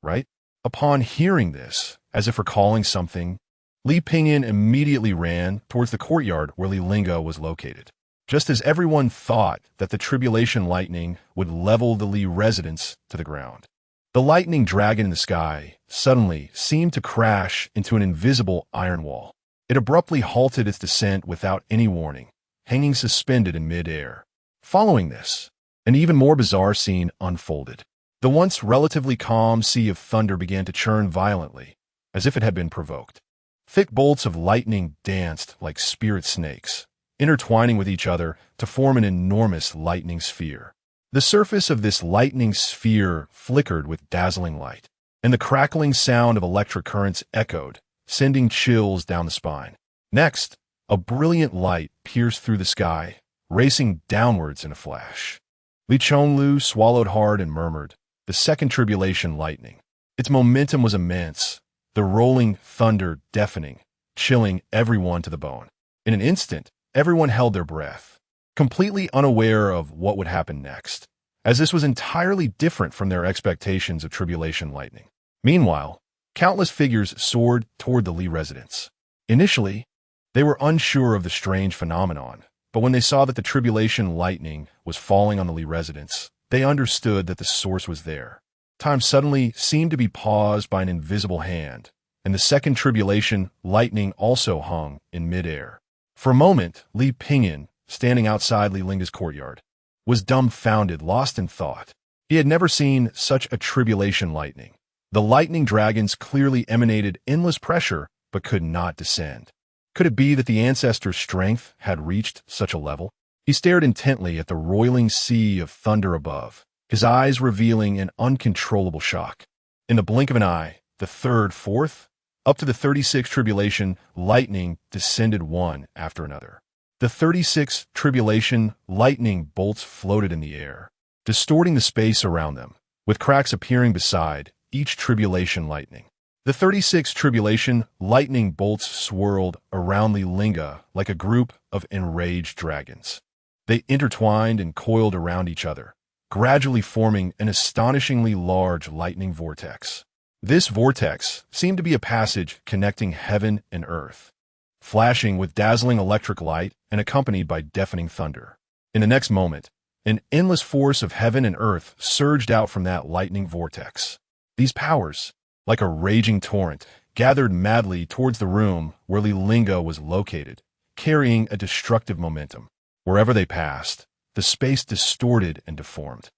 right? Upon hearing this, as if recalling something, Li Pingyan immediately ran towards the courtyard where Li Lingge was located. Just as everyone thought that the tribulation lightning would level the Li residence to the ground, the lightning dragon in the sky suddenly seemed to crash into an invisible iron wall. It abruptly halted its descent without any warning, hanging suspended in mid-air. Following this, an even more bizarre scene unfolded. The once relatively calm sea of thunder began to churn violently, as if it had been provoked. Thick bolts of lightning danced like spirit snakes, intertwining with each other to form an enormous lightning sphere. The surface of this lightning sphere flickered with dazzling light, and the crackling sound of electric currents echoed, sending chills down the spine. Next, a brilliant light pierced through the sky, racing downwards in a flash. Li Chonglu swallowed hard and murmured, "The second tribulation lightning." Its momentum was immense, the rolling thunder deafening, chilling everyone to the bone. In an instant, everyone held their breath, completely unaware of what would happen next, as this was entirely different from their expectations of tribulation lightning. Meanwhile, countless figures soared toward the Li residence. Initially, they were unsure of the strange phenomenon, but when they saw that the tribulation lightning was falling on the Li residence, they understood that the source was there. Time suddenly seemed to be paused by an invisible hand, and the second tribulation lightning also hung in midair. For a moment, Li Pingyan, standing outside Li Lingge's courtyard, was dumbfounded, lost in thought. He had never seen such a tribulation lightning. The lightning dragons clearly emanated endless pressure, but could not descend. Could it be that the Ancestor's strength had reached such a level? He stared intently at the roiling sea of thunder above, his eyes revealing an uncontrollable shock. In the blink of an eye, the third, fourth, up to the 36th tribulation lightning descended one after another. The 36th tribulation lightning bolts floated in the air, distorting the space around them, with cracks appearing beside each tribulation lightning. The 36th tribulation lightning bolts swirled around Li Lingge like a group of enraged dragons. They intertwined and coiled around each other, gradually forming an astonishingly large lightning vortex. This vortex seemed to be a passage connecting heaven and earth, flashing with dazzling electric light and accompanied by deafening thunder. In the next moment, an endless force of heaven and earth surged out from that lightning vortex. These powers, like a raging torrent, gathered madly towards the room where Li Lingge was located, carrying a destructive momentum. Wherever they passed, the space distorted and deformed,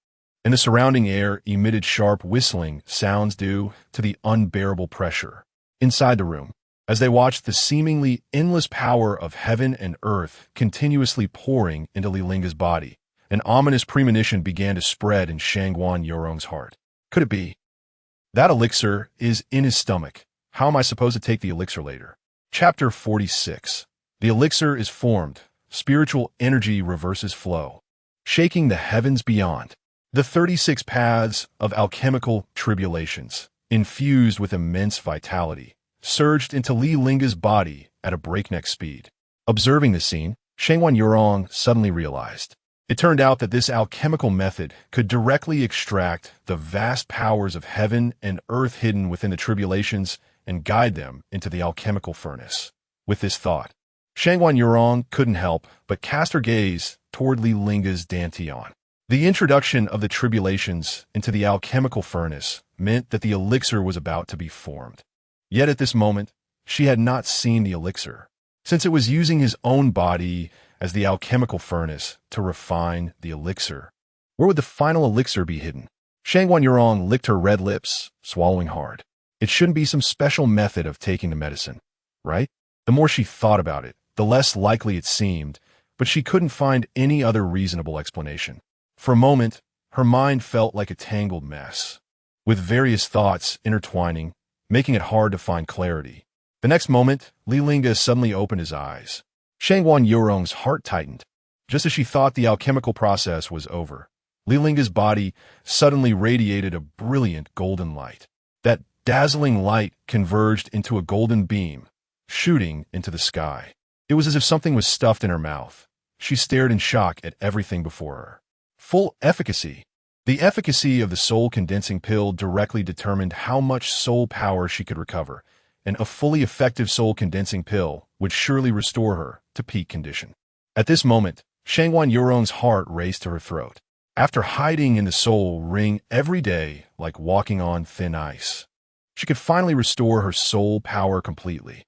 and the surrounding air emitted sharp whistling sounds due to the unbearable pressure inside the room. As they watched the seemingly endless power of heaven and earth continuously pouring into Li Lingge's body, an ominous premonition began to spread in Shangguan Yorong's heart. Could it be? That elixir is in his stomach. How am I supposed to take the elixir later? Chapter 46. The elixir is formed. Spiritual energy reverses flow, shaking the heavens beyond. The 36 paths of alchemical tribulations, infused with immense vitality, surged into Li Lingge's body at a breakneck speed. Observing the scene, Shangguan Yorong suddenly realized. It turned out that this alchemical method could directly extract the vast powers of heaven and earth hidden within the tribulations and guide them into the alchemical furnace. With this thought, Shangguan Yorong couldn't help but cast her gaze toward Li Lingge's dantian. The introduction of the tribulations into the alchemical furnace meant that the elixir was about to be formed. Yet at this moment, she had not seen the elixir, since it was using his own body as the alchemical furnace to refine the elixir. Where would the final elixir be hidden? Shangguan Yorong licked her red lips, swallowing hard. It shouldn't be some special method of taking the medicine, right? The more she thought about it, the less likely it seemed, but she couldn't find any other reasonable explanation. For a moment, her mind felt like a tangled mess, with various thoughts intertwining, making it hard to find clarity. The next moment, Li Lingge suddenly opened his eyes. Shangguan Yorong's heart tightened. Just as she thought the alchemical process was over, Li Lingge's body suddenly radiated a brilliant golden light. That dazzling light converged into a golden beam, shooting into the sky. It was as if something was stuffed in her mouth. She stared in shock at everything before her. Full efficacy. The efficacy of the soul-condensing pill directly determined how much soul power she could recover, and a fully effective soul-condensing pill would surely restore her to peak condition. At this moment, Shangguan Yorong's heart raced to her throat. After hiding in the soul ring every day like walking on thin ice, she could finally restore her soul power completely.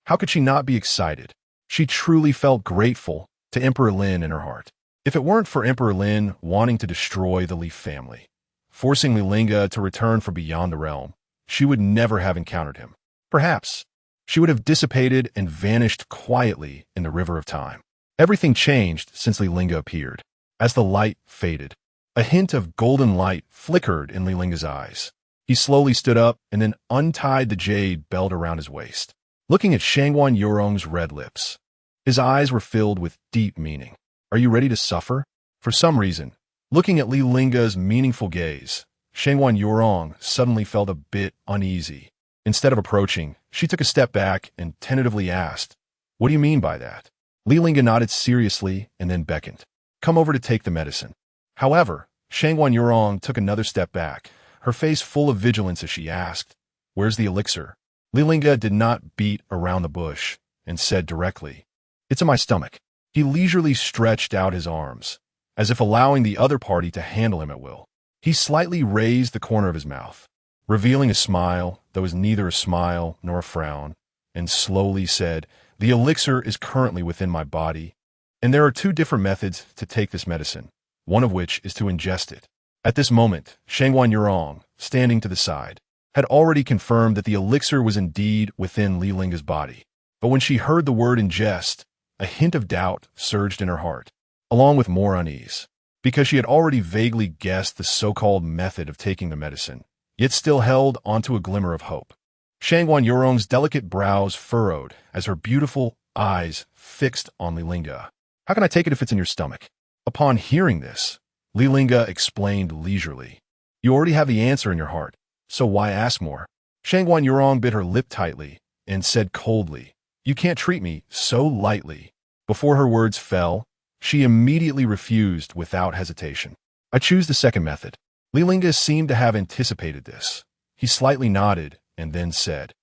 How could she not be excited? She truly felt grateful to Emperor Lin in her heart. If it weren't for Emperor Lin wanting to destroy the Li family, forcing Li Lingge to return from beyond the realm, she would never have encountered him. Perhaps she would have dissipated and vanished quietly in the river of time. Everything changed since Li Lingge appeared. As the light faded, a hint of golden light flickered in Li Lingge's eyes. He slowly stood up and then untied the jade belt around his waist. Looking at Shangguan Yorong's red lips, his eyes were filled with deep meaning. Are you ready to suffer? For some reason, looking at Li Lingge's meaningful gaze, Shangguan Yorong suddenly felt a bit uneasy. Instead of approaching, she took a step back and tentatively asked, "What do you mean by that?" Li Lingge nodded seriously and then beckoned. "Come over to take the medicine." However, Shangguan Yorong took another step back, her face full of vigilance as she asked, "Where's the elixir?" Li Lingge did not beat around the bush and said directly, "It's in my stomach." He leisurely stretched out his arms, as if allowing the other party to handle him at will. He slightly raised the corner of his mouth, revealing a smile that was neither a smile nor a frown, and slowly said, "The elixir is currently within my body, and there are two different methods to take this medicine, one of which is to ingest it." At this moment, Shangguan Yorong, standing to the side, had already confirmed that the elixir was indeed within Li Lingge's body. But when she heard the word ingest, a hint of doubt surged in her heart, along with more unease, because she had already vaguely guessed the so-called method of taking the medicine, yet still held onto a glimmer of hope. Shangguan Yorong's delicate brows furrowed as her beautiful eyes fixed on Li Lingge. "How can I take it if it's in your stomach?" Upon hearing this, Li Lingge explained leisurely, "You already have the answer in your heart, so why ask more?" Shangguan Yorong bit her lip tightly and said coldly, "You can't treat me so lightly." Before her words fell, she immediately refused without hesitation. "I choose the second method." Li Lingge seemed to have anticipated this. He slightly nodded and then said,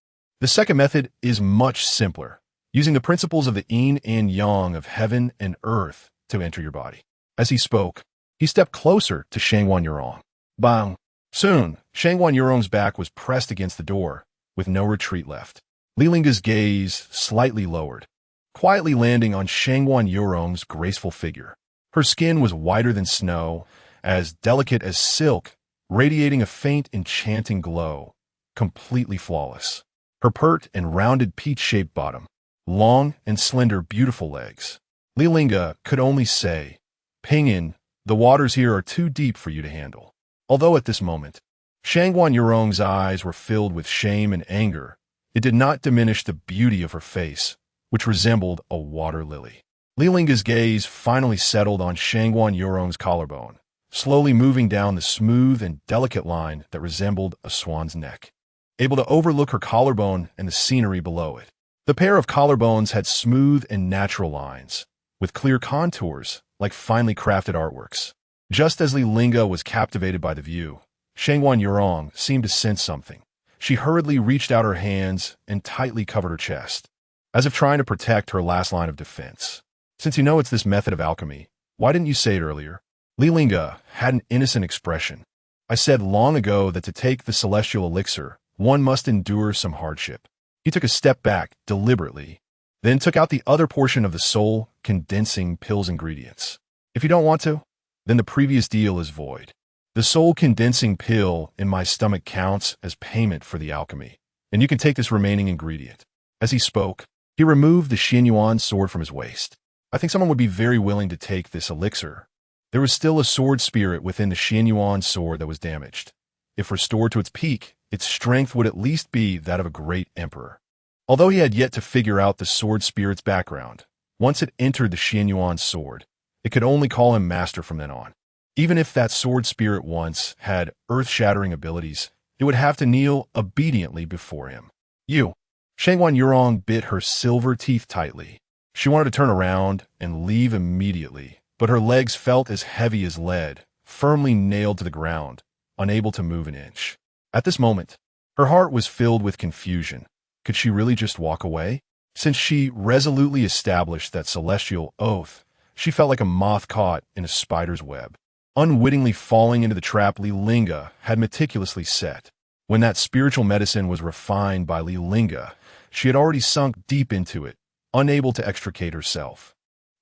"The second method is much simpler, using the principles of the yin and yang of heaven and earth to enter your body." As he spoke, he stepped closer to Shangguan Yorong. Bang! Soon, Shangguan Yurong's back was pressed against the door, with no retreat left. Li Lingge's gaze slightly lowered, quietly landing on Shangguan Yurong's graceful figure. Her skin was whiter than snow, as delicate as silk, radiating a faint, enchanting glow, completely flawless. Her pert and rounded peach-shaped bottom, long and slender, beautiful legs. Li Lingge could only say, "Pinyin, the waters here are too deep for you to handle." Although at this moment, Shangguan Yurong's eyes were filled with shame and anger, it did not diminish the beauty of her face, which resembled a water lily. Li Lingge's gaze finally settled on Shangguan Yurong's collarbone, slowly moving down the smooth and delicate line that resembled a swan's neck, able to overlook her collarbone and the scenery below it. The pair of collarbones had smooth and natural lines, with clear contours like finely crafted artworks. Just as Li Lingge was captivated by the view, Shangguan Yurong seemed to sense something. She hurriedly reached out her hands and tightly covered her chest, as if trying to protect her last line of defense. "Since you know it's this method of alchemy, why didn't you say it earlier?" Li Lingge had an innocent expression. "I said long ago that to take the celestial elixir, one must endure some hardship." He took a step back deliberately, then took out the other portion of the soul condensing pill's ingredients. "If you don't want to, then the previous deal is void. The soul condensing pill in my stomach counts as payment for the alchemy, and you can take this remaining ingredient." As he spoke, he removed the Xianyuan sword from his waist. "I think someone would be very willing to take this elixir." There was still a sword spirit within the Xianyuan sword that was damaged. If restored to its peak, its strength would at least be that of a great emperor. Although he had yet to figure out the sword spirit's background, once it entered the Xianyuan sword, it could only call him master from then on. Even if that sword spirit once had earth-shattering abilities, it would have to kneel obediently before him. "You." Shangguan Yurong bit her silver teeth tightly. She wanted to turn around and leave immediately, but her legs felt as heavy as lead, firmly nailed to the ground, unable to move an inch. At this moment, her heart was filled with confusion. Could she really just walk away? Since she resolutely established that celestial oath, she felt like a moth caught in a spider's web, unwittingly falling into the trap Li Lingge had meticulously set. When that spiritual medicine was refined by Li Lingge, she had already sunk deep into it, unable to extricate herself.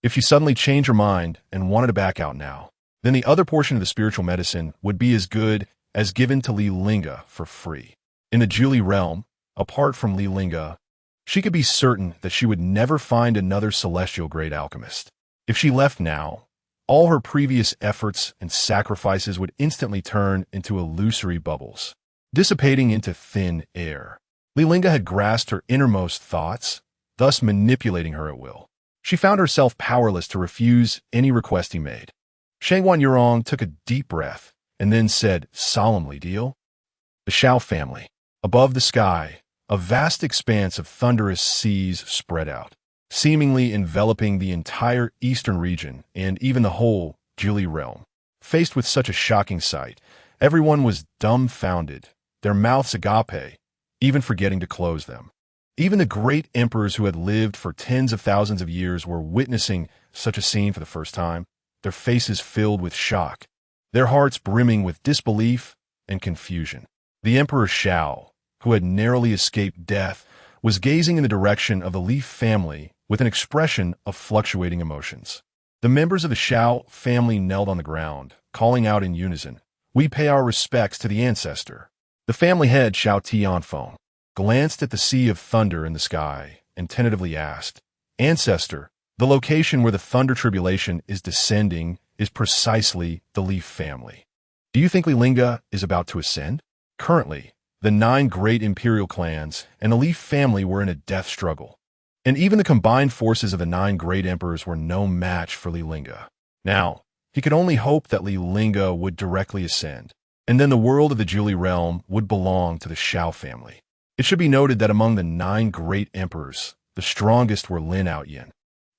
If she suddenly changed her mind and wanted to back out now, then the other portion of the spiritual medicine would be as good as given to Li Lingge for free. In the Julie realm, apart from Li Lingge, she could be certain that she would never find another celestial great alchemist. If she left now, all her previous efforts and sacrifices would instantly turn into illusory bubbles, dissipating into thin air. Li Lingge had grasped her innermost thoughts, thus manipulating her at will. She found herself powerless to refuse any request he made. Shangguan Yurong took a deep breath and then said solemnly, "Deal?" The Shao family. Above the sky, a vast expanse of thunderous seas spread out, seemingly enveloping the entire eastern region and even the whole Julie realm. Faced with such a shocking sight, everyone was dumbfounded, their mouths agape, even forgetting to close them. Even the great emperors who had lived for tens of thousands of years were witnessing such a scene for the first time, their faces filled with shock, their hearts brimming with disbelief and confusion. The Emperor Shao, who had narrowly escaped death, was gazing in the direction of the Li family with an expression of fluctuating emotions. The members of the Shao family knelt on the ground, calling out in unison, "We pay our respects to the Ancestor." The family head, Shao Tianfeng, glanced at the sea of thunder in the sky and tentatively asked, "Ancestor, the location where the thunder tribulation is descending is precisely the Li family. Do you think Li Lingge is about to ascend?" Currently, the 9 great imperial clans and the Li family were in a death struggle, and even the combined forces of the 9 great emperors were no match for Li Lingge. Now, he could only hope that Li Lingge would directly ascend, and then the world of the Julie realm would belong to the Shao family. It should be noted that among the 9 great emperors, the strongest were Lin Outyin,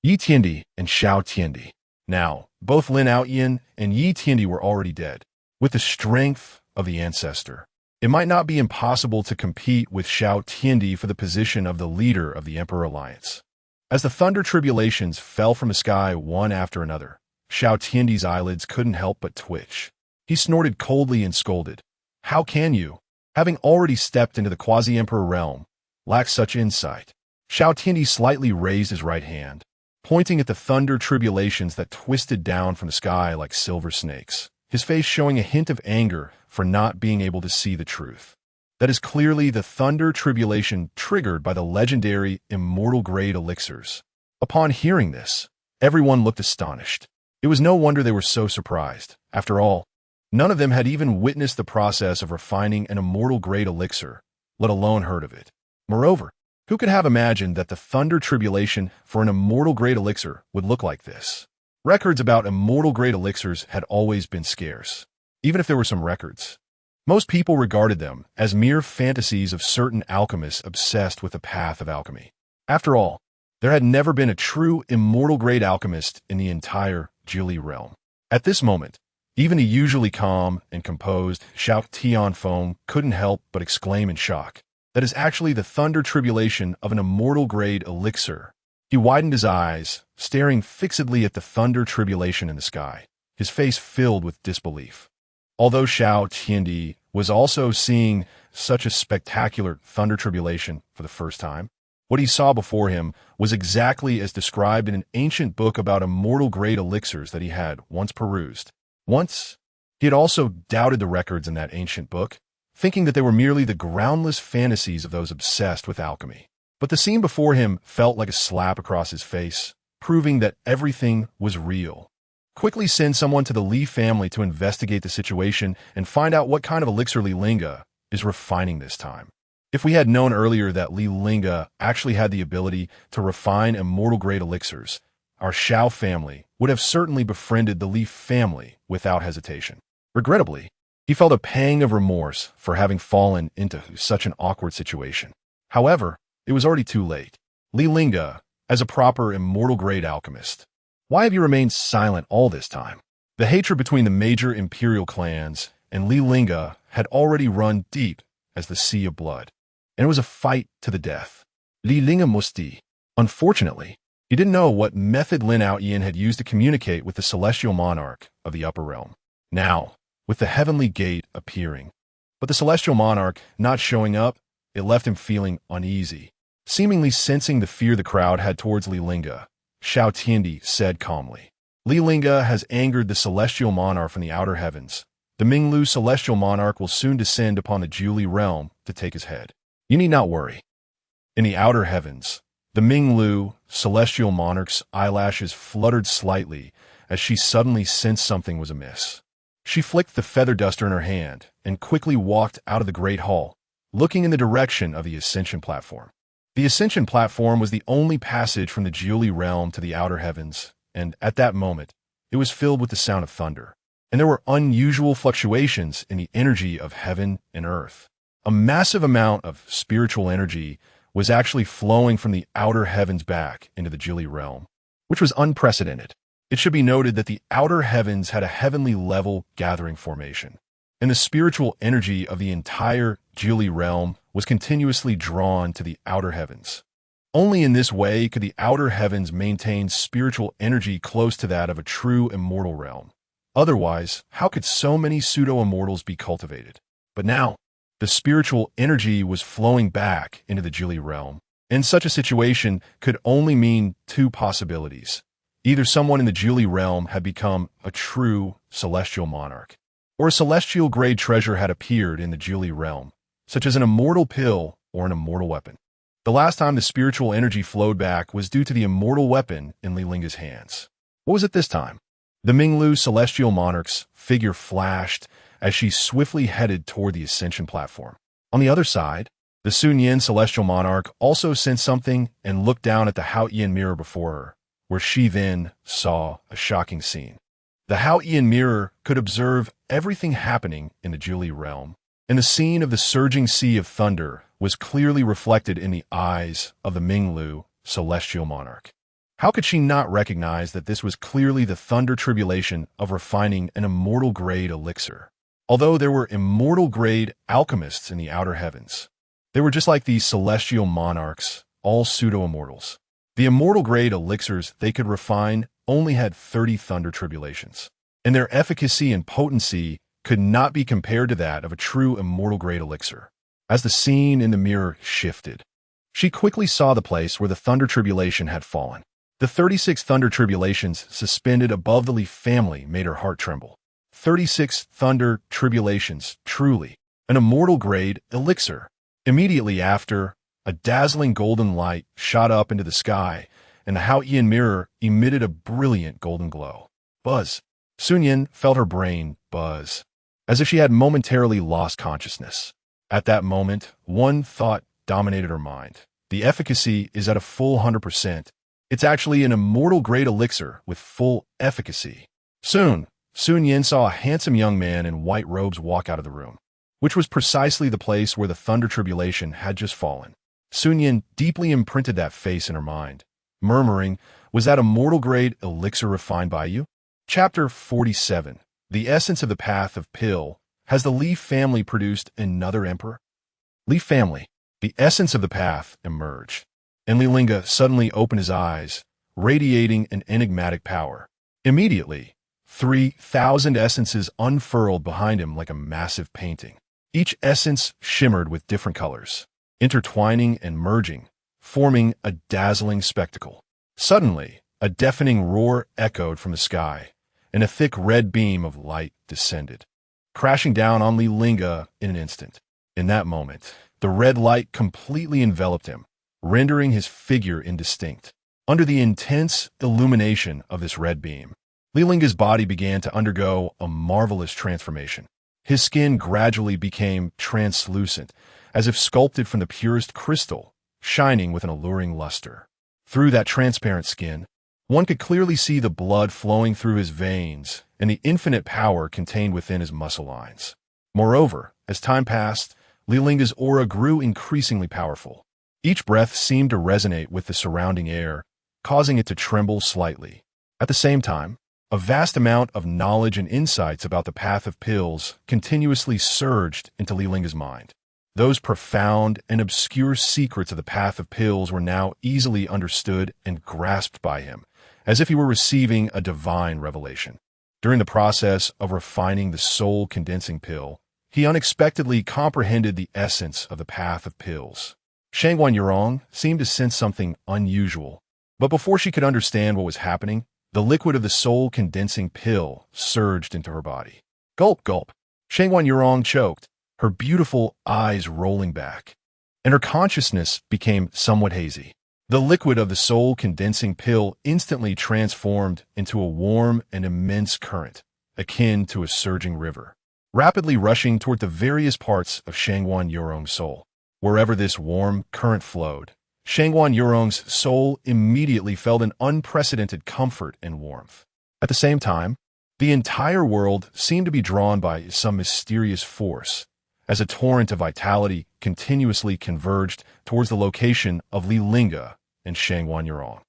Yi Tiandi, and Shao Tiandi. Now, both Lin Outyin and Yi Tiandi were already dead. With the strength of the Ancestor, it might not be impossible to compete with Shao Tiandi for the position of the leader of the Emperor Alliance. As the thunder tribulations fell from the sky one after another, Shao Tiandi's eyelids couldn't help but twitch. He snorted coldly and scolded, How can you, having already stepped into the quasi-emperor realm, lack such insight? Xiao Tiandi slightly raised his right hand, pointing at the thunder tribulations that twisted down from the sky like silver snakes, his face showing a hint of anger for not being able to see the truth. That is clearly the thunder tribulation triggered by the legendary immortal grade elixirs. Upon hearing this, everyone looked astonished. It was no wonder they were so surprised. After all, none of them had even witnessed the process of refining an immortal grade elixir, let alone heard of it. Moreover, who could have imagined that the thunder tribulation for an immortal grade elixir would look like this? Records about immortal grade elixirs had always been scarce. Even if there were some records, most people regarded them as mere fantasies of certain alchemists obsessed with the path of alchemy. After all, there had never been a true immortal grade alchemist in the entire Jili realm. At this moment, even the usually calm and composed Xiao Tianfeng couldn't help but exclaim in shock. That is actually the thunder tribulation of an immortal grade elixir. He widened his eyes, staring fixedly at the thunder tribulation in the sky, his face filled with disbelief. Although Xiao Tiandi was also seeing such a spectacular thunder tribulation for the first time, what he saw before him was exactly as described in an ancient book about immortal grade elixirs that he had once perused. Once, he had also doubted the records in that ancient book, thinking that they were merely the groundless fantasies of those obsessed with alchemy. But the scene before him felt like a slap across his face, proving that everything was real. Quickly send someone to the Li family to investigate the situation and find out what kind of elixir Li Lingge is refining this time. If we had known earlier that Li Lingge actually had the ability to refine immortal grade elixirs, our Xiao family would have certainly befriended the Li family without hesitation. Regrettably, he felt a pang of remorse for having fallen into such an awkward situation. However, it was already too late. Li Lingge, as a proper immortal grade alchemist, why have you remained silent all this time? The hatred between the major imperial clans and Li Lingge had already run deep as the sea of blood, and it was a fight to the death. Li Lingge musti. Unfortunately, he didn't know what method Lin Outyin had used to communicate with the celestial monarch of the upper realm. Now, with the heavenly gate appearing, but the celestial monarch not showing up, it left him feeling uneasy. Seemingly sensing the fear the crowd had towards Li Lingge, Xiao Tiandi said calmly, Li Lingge has angered the celestial monarch from the outer heavens. The Minglu celestial monarch will soon descend upon the Jili realm to take his head. You need not worry. In the outer heavens, the Minglu celestial monarch's eyelashes fluttered slightly as she suddenly sensed something was amiss. She flicked the feather duster in her hand and quickly walked out of the great hall, looking in the direction of the ascension platform. The ascension platform was the only passage from the Jili realm to the outer heavens, and at that moment, it was filled with the sound of thunder, and there were unusual fluctuations in the energy of heaven and earth. A massive amount of spiritual energy was actually flowing from the outer heavens back into the Jili realm, which was unprecedented. It should be noted that the outer heavens had a heavenly level gathering formation, and the spiritual energy of the entire Jili realm was continuously drawn to the outer heavens. Only in this way could the outer heavens maintain spiritual energy close to that of a true immortal realm. Otherwise, how could so many pseudo-immortals be cultivated? But now, the spiritual energy was flowing back into the Jili realm, and such a situation could only mean two possibilities. Either someone in the Jili realm had become a true celestial monarch, or a celestial grade treasure had appeared in the Jili realm, such as an immortal pill or an immortal weapon. The last time the spiritual energy flowed back was due to the immortal weapon in Li Lingge's hands. What was it this time? The Minglu celestial monarch's figure flashed as she swiftly headed toward the ascension platform. On the other side, the Sun Yin celestial monarch also sensed something and looked down at the Haotian mirror before her, where she then saw a shocking scene. The Haotian mirror could observe everything happening in the Jili realm, and the scene of the surging sea of thunder was clearly reflected in the eyes of the Minglu celestial monarch. How could she not recognize that this was clearly the thunder tribulation of refining an immortal grade elixir? Although there were immortal grade alchemists in the outer heavens, they were just like these celestial monarchs, all pseudo-immortals. The immortal grade elixirs they could refine only had 30 thunder tribulations, and their efficacy and potency could not be compared to that of a true immortal grade elixir. As the scene in the mirror shifted, she quickly saw the place where the Thunder Tribulation had fallen. The 36 Thunder Tribulations suspended above the Li family made her heart tremble. 36 Thunder Tribulations, truly an immortal grade elixir. Immediately after, a dazzling golden light shot up into the sky, and the Haotian mirror emitted a brilliant golden glow. Buzz. Sun Yin felt her brain buzz, as if she had momentarily lost consciousness. At that moment, one thought dominated her mind. The efficacy is at a full 100%. It's actually an immortal grade elixir with full efficacy. Soon, Sun Yin saw a handsome young man in white robes walk out of the room, which was precisely the place where the Thunder Tribulation had just fallen. Sun Yin deeply imprinted that face in her mind, murmuring, "Was that immortal grade elixir refined by you?" Chapter 47. The essence of the path of pill. Has the Li family produced another emperor? Li family. The essence of the path emerged, and Li Lingge suddenly opened his eyes, radiating an enigmatic power. Immediately, 3,000 essences unfurled behind him like a massive painting. Each essence shimmered with different colors, intertwining and merging, forming a dazzling spectacle. Suddenly, a deafening roar echoed from the sky, and a thick red beam of light descended, crashing down on Li Lingge in an instant. In that moment, the red light completely enveloped him, rendering his figure indistinct. Under the intense illumination of this red beam, Li Lingge's body began to undergo a marvelous transformation. His skin gradually became translucent, as if sculpted from the purest crystal, shining with an alluring luster. Through that transparent skin, one could clearly see the blood flowing through his veins and the infinite power contained within his muscle lines. Moreover, as time passed, Li Lingge's aura grew increasingly powerful. Each breath seemed to resonate with the surrounding air, causing it to tremble slightly. At the same time, a vast amount of knowledge and insights about the path of pills continuously surged into Li Lingge's mind. Those profound and obscure secrets of the path of pills were now easily understood and grasped by him, as if he were receiving a divine revelation. During the process of refining the soul-condensing pill, he unexpectedly comprehended the essence of the path of pills. Shangguan Yurong seemed to sense something unusual, but before she could understand what was happening, the liquid of the soul-condensing pill surged into her body. Gulp, gulp. Shangguan Yurong choked, her beautiful eyes rolling back, and her consciousness became somewhat hazy. The liquid of the soul-condensing pill instantly transformed into a warm and immense current, akin to a surging river, rapidly rushing toward the various parts of Shangguan Yurong's soul. Wherever this warm current flowed, Shangguan Yurong's soul immediately felt an unprecedented comfort and warmth. At the same time, the entire world seemed to be drawn by some mysterious force, as a torrent of vitality continuously converged towards the location of Li Lingge and Shangguan Yurong.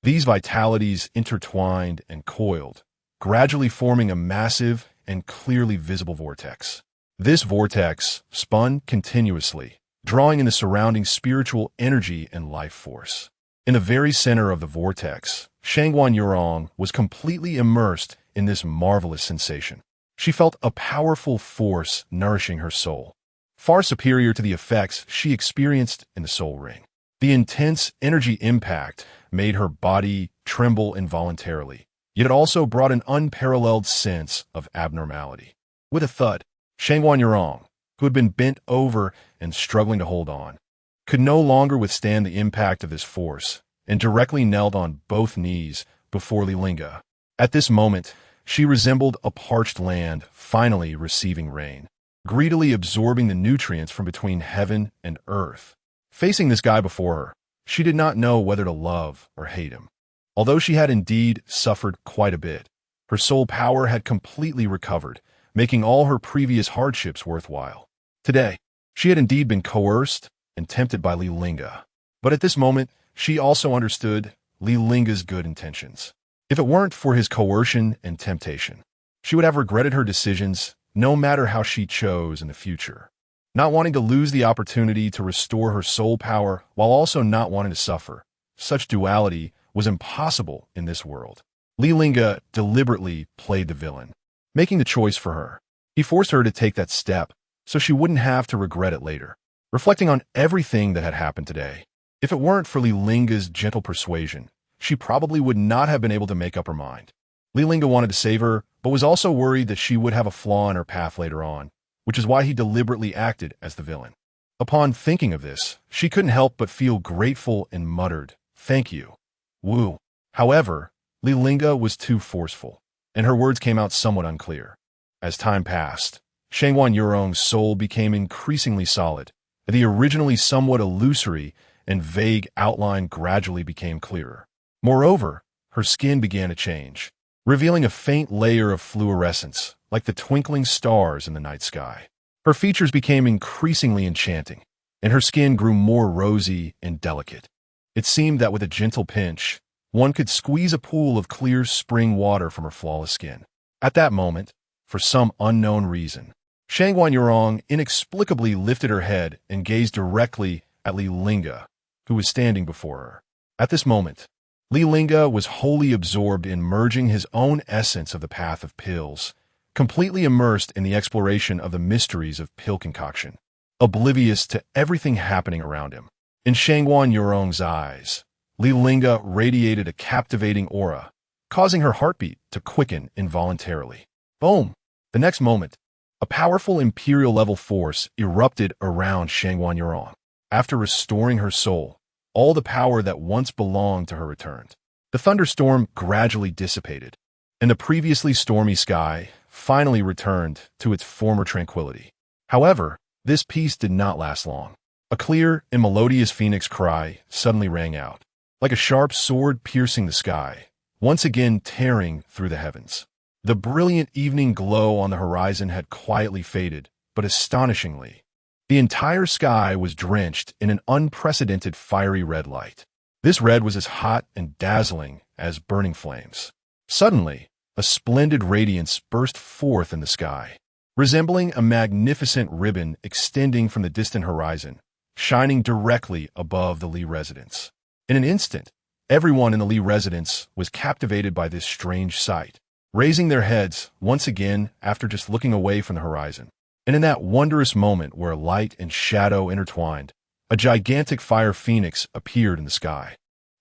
These vitalities intertwined and coiled, gradually forming a massive and clearly visible vortex. This vortex spun continuously, drawing in the surrounding spiritual energy and life force. In the very center of the vortex, Shangguan Yurong was completely immersed in this marvelous sensation. She felt a powerful force nourishing her soul, far superior to the effects she experienced in the soul ring. The intense energy impact made her body tremble involuntarily, yet it also brought an unparalleled sense of abnormality. With a thud, Shangguan Yurong, who had been bent over and struggling to hold on, could no longer withstand the impact of this force and directly knelt on both knees before Li Lingge. At this moment, she resembled a parched land finally receiving rain, greedily absorbing the nutrients from between heaven and earth. Facing this guy before her, she did not know whether to love or hate him. Although she had indeed suffered quite a bit, her soul power had completely recovered, making all her previous hardships worthwhile. Today, she had indeed been coerced and tempted by Li Lingge, but at this moment, she also understood Li Lingge's good intentions. If it weren't for his coercion and temptation, she would have regretted her decisions no matter how she chose in the future. Not wanting to lose the opportunity to restore her soul power while also not wanting to suffer, such duality was impossible in this world. Li Lingge deliberately played the villain, making the choice for her. He forced her to take that step so she wouldn't have to regret it later. Reflecting on everything that had happened today, if it weren't for Li Lingge's gentle persuasion, she probably would not have been able to make up her mind. Li Lingge wanted to save her, but was also worried that she would have a flaw in her path later on, which is why he deliberately acted as the villain. Upon thinking of this, she couldn't help but feel grateful and muttered, "Thank you, Wu." However, Li Lingge was too forceful, and her words came out somewhat unclear. As time passed, Shangwan Yurong's soul became increasingly solid. The originally somewhat illusory and vague outline gradually became clearer. Moreover, her skin began to change, revealing a faint layer of fluorescence, like the twinkling stars in the night sky. Her features became increasingly enchanting, and her skin grew more rosy and delicate. It seemed that with a gentle pinch, one could squeeze a pool of clear spring water from her flawless skin. At that moment, for some unknown reason, Shangwan Yurong inexplicably lifted her head and gazed directly at Li Lingge, who was standing before her. At this moment, Li Lingge was wholly absorbed in merging his own essence of the path of pills, completely immersed in the exploration of the mysteries of pill concoction, oblivious to everything happening around him. In Shangwan Yurong's eyes, Li Lingge radiated a captivating aura, causing her heartbeat to quicken involuntarily. Boom! The next moment, a powerful Imperial-level force erupted around Shangwan Yurong. After restoring her soul, all the power that once belonged to her returned. The thunderstorm gradually dissipated, and the previously stormy sky finally returned to its former tranquility. However, this peace did not last long. A clear and melodious phoenix cry suddenly rang out, like a sharp sword piercing the sky, once again tearing through the heavens. The brilliant evening glow on the horizon had quietly faded, but astonishingly, the entire sky was drenched in an unprecedented fiery red light. This red was as hot and dazzling as burning flames. Suddenly, a splendid radiance burst forth in the sky, resembling a magnificent ribbon extending from the distant horizon, shining directly above the Li residence. In an instant, everyone in the Li residence was captivated by this strange sight, raising their heads once again after just looking away from the horizon. And in that wondrous moment where light and shadow intertwined, a gigantic fire phoenix appeared in the sky.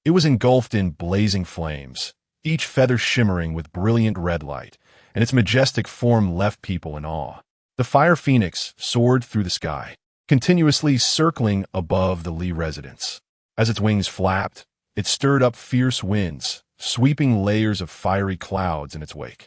It was engulfed in blazing flames, each feather shimmering with brilliant red light, and its majestic form left people in awe. The fire phoenix soared through the sky, continuously circling above the Li residence. As its wings flapped, it stirred up fierce winds, sweeping layers of fiery clouds in its wake.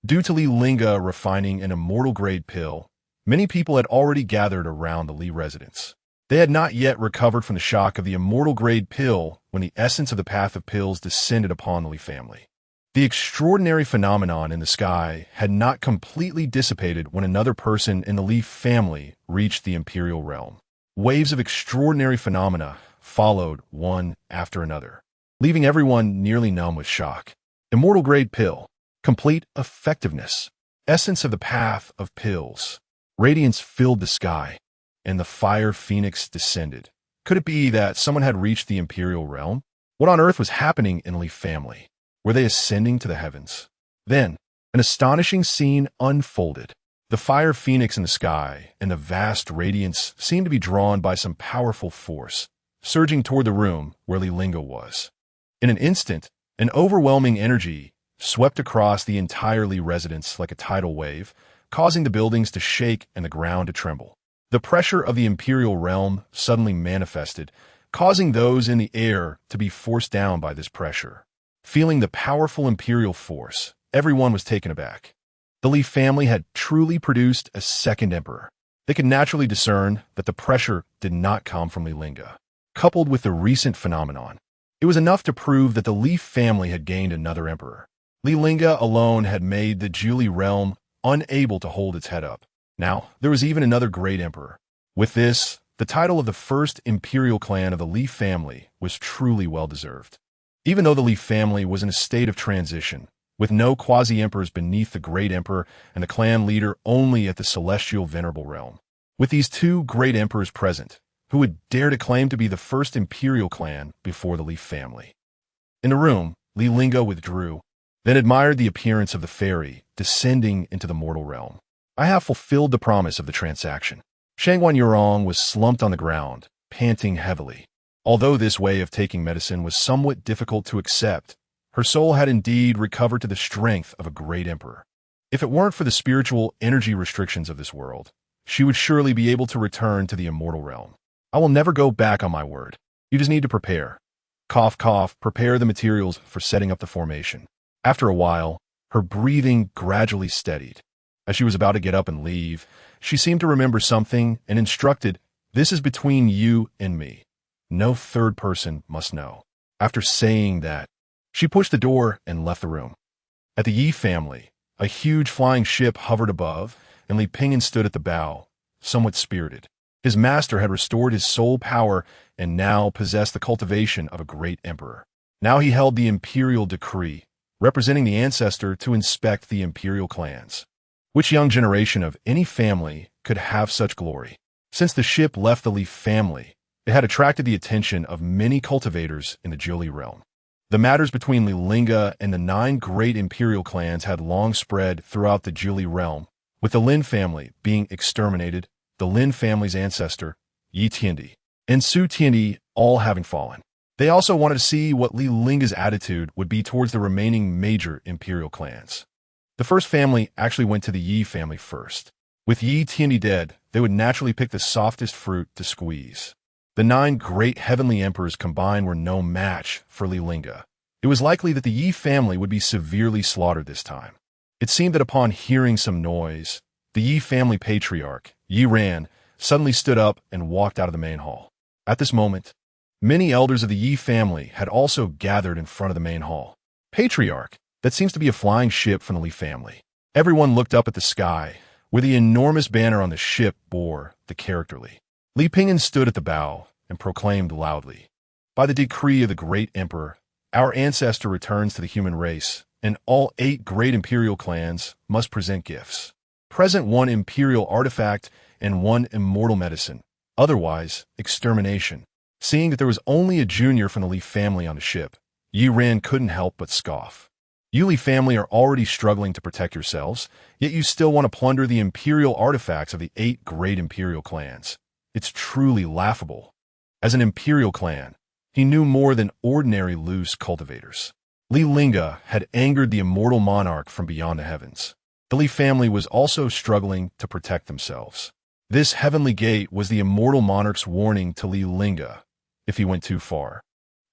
Due to Li Lingge refining an immortal-grade pill, many people had already gathered around the Li residence. They had not yet recovered from the shock of the immortal-grade pill when the essence of the path of pills descended upon the Li family. The extraordinary phenomenon in the sky had not completely dissipated when another person in the Li family reached the Imperial realm. Waves of extraordinary phenomena followed one after another, leaving everyone nearly numb with shock. Immortal-grade pill, complete effectiveness, essence of the path of pills. Radiance filled the sky, and the fire phoenix descended. Could it be that someone had reached the Imperial realm? What on earth was happening in the Li family? Were they ascending to the heavens? Then, an astonishing scene unfolded. The fire phoenix in the sky and the vast radiance seemed to be drawn by some powerful force, surging toward the room where Li Lingge was. In an instant, an overwhelming energy swept across the entire Li residence like a tidal wave, causing the buildings to shake and the ground to tremble. The pressure of the Imperial realm suddenly manifested, causing those in the air to be forced down by this pressure. Feeling the powerful Imperial force, everyone was taken aback. The Li family had truly produced a second emperor. They could naturally discern that the pressure did not come from Li Lingge. Coupled with the recent phenomenon, it was enough to prove that the Li family had gained another emperor. Li Lingge alone had made the Zhuli realm unable to hold its head up. Now, there was even another great emperor. With this, the title of the first imperial clan of the Li family was truly well-deserved. Even though the Li family was in a state of transition, with no quasi-emperors beneath the great emperor and the clan leader only at the celestial venerable realm. With these two great emperors present, who would dare to claim to be the first imperial clan before the Li family? In the room, Li Lingge withdrew, then admired the appearance of the fairy descending into the mortal realm. I have fulfilled the promise of the transaction. Shangguan Yurong was slumped on the ground, panting heavily. Although this way of taking medicine was somewhat difficult to accept, her soul had indeed recovered to the strength of a great emperor. If it weren't for the spiritual energy restrictions of this world, she would surely be able to return to the immortal realm. I will never go back on my word. You just need to prepare. Cough, cough, prepare the materials for setting up the formation. After a while, her breathing gradually steadied. As she was about to get up and leave, she seemed to remember something and instructed, "This is between you and me. No third person must know." After saying that, she pushed the door and left the room. At the Yi family, a huge flying ship hovered above, and Li Lingge stood at the bow, somewhat spirited. His master had restored his soul power and now possessed the cultivation of a great emperor. Now he held the imperial decree, representing the ancestor to inspect the imperial clans. Which young generation of any family could have such glory? Since the ship left the Li family, it had attracted the attention of many cultivators in the Zhili realm. The matters between Li Lingge and the 9 great imperial clans had long spread throughout the Zhili realm, with the Lin family being exterminated, the Lin family's ancestor, Yi Tiandi, and Su Tiandi all having fallen. They also wanted to see what Li Lingge's attitude would be towards the remaining major imperial clans. The first family actually went to the Yi family first. With Yi Tiandi dead, they would naturally pick the softest fruit to squeeze. The 9 great heavenly emperors combined were no match for Li Lingge. It was likely that the Yi family would be severely slaughtered this time. It seemed that upon hearing some noise, the Yi family patriarch, Yi Ran, suddenly stood up and walked out of the main hall. At this moment, many elders of the Yi family had also gathered in front of the main hall. Patriarch, that seems to be a flying ship from the Li family. Everyone looked up at the sky, where the enormous banner on the ship bore the character Li. Li Lingge stood at the bow and proclaimed loudly, "By the decree of the great emperor, our ancestor returns to the human race, and all 8 great imperial clans must present gifts. Present 1 imperial artifact and 1 immortal medicine, otherwise extermination." Seeing that there was only a junior from the Li family on the ship, Yi Ran couldn't help but scoff. "You Li family are already struggling to protect yourselves, yet you still want to plunder the imperial artifacts of the 8 great imperial clans. It's truly laughable." As an imperial clan, he knew more than ordinary loose cultivators. Li Lingge had angered the immortal monarch from beyond the heavens. The Li family was also struggling to protect themselves. This heavenly gate was the immortal monarch's warning to Li Lingge. If he went too far,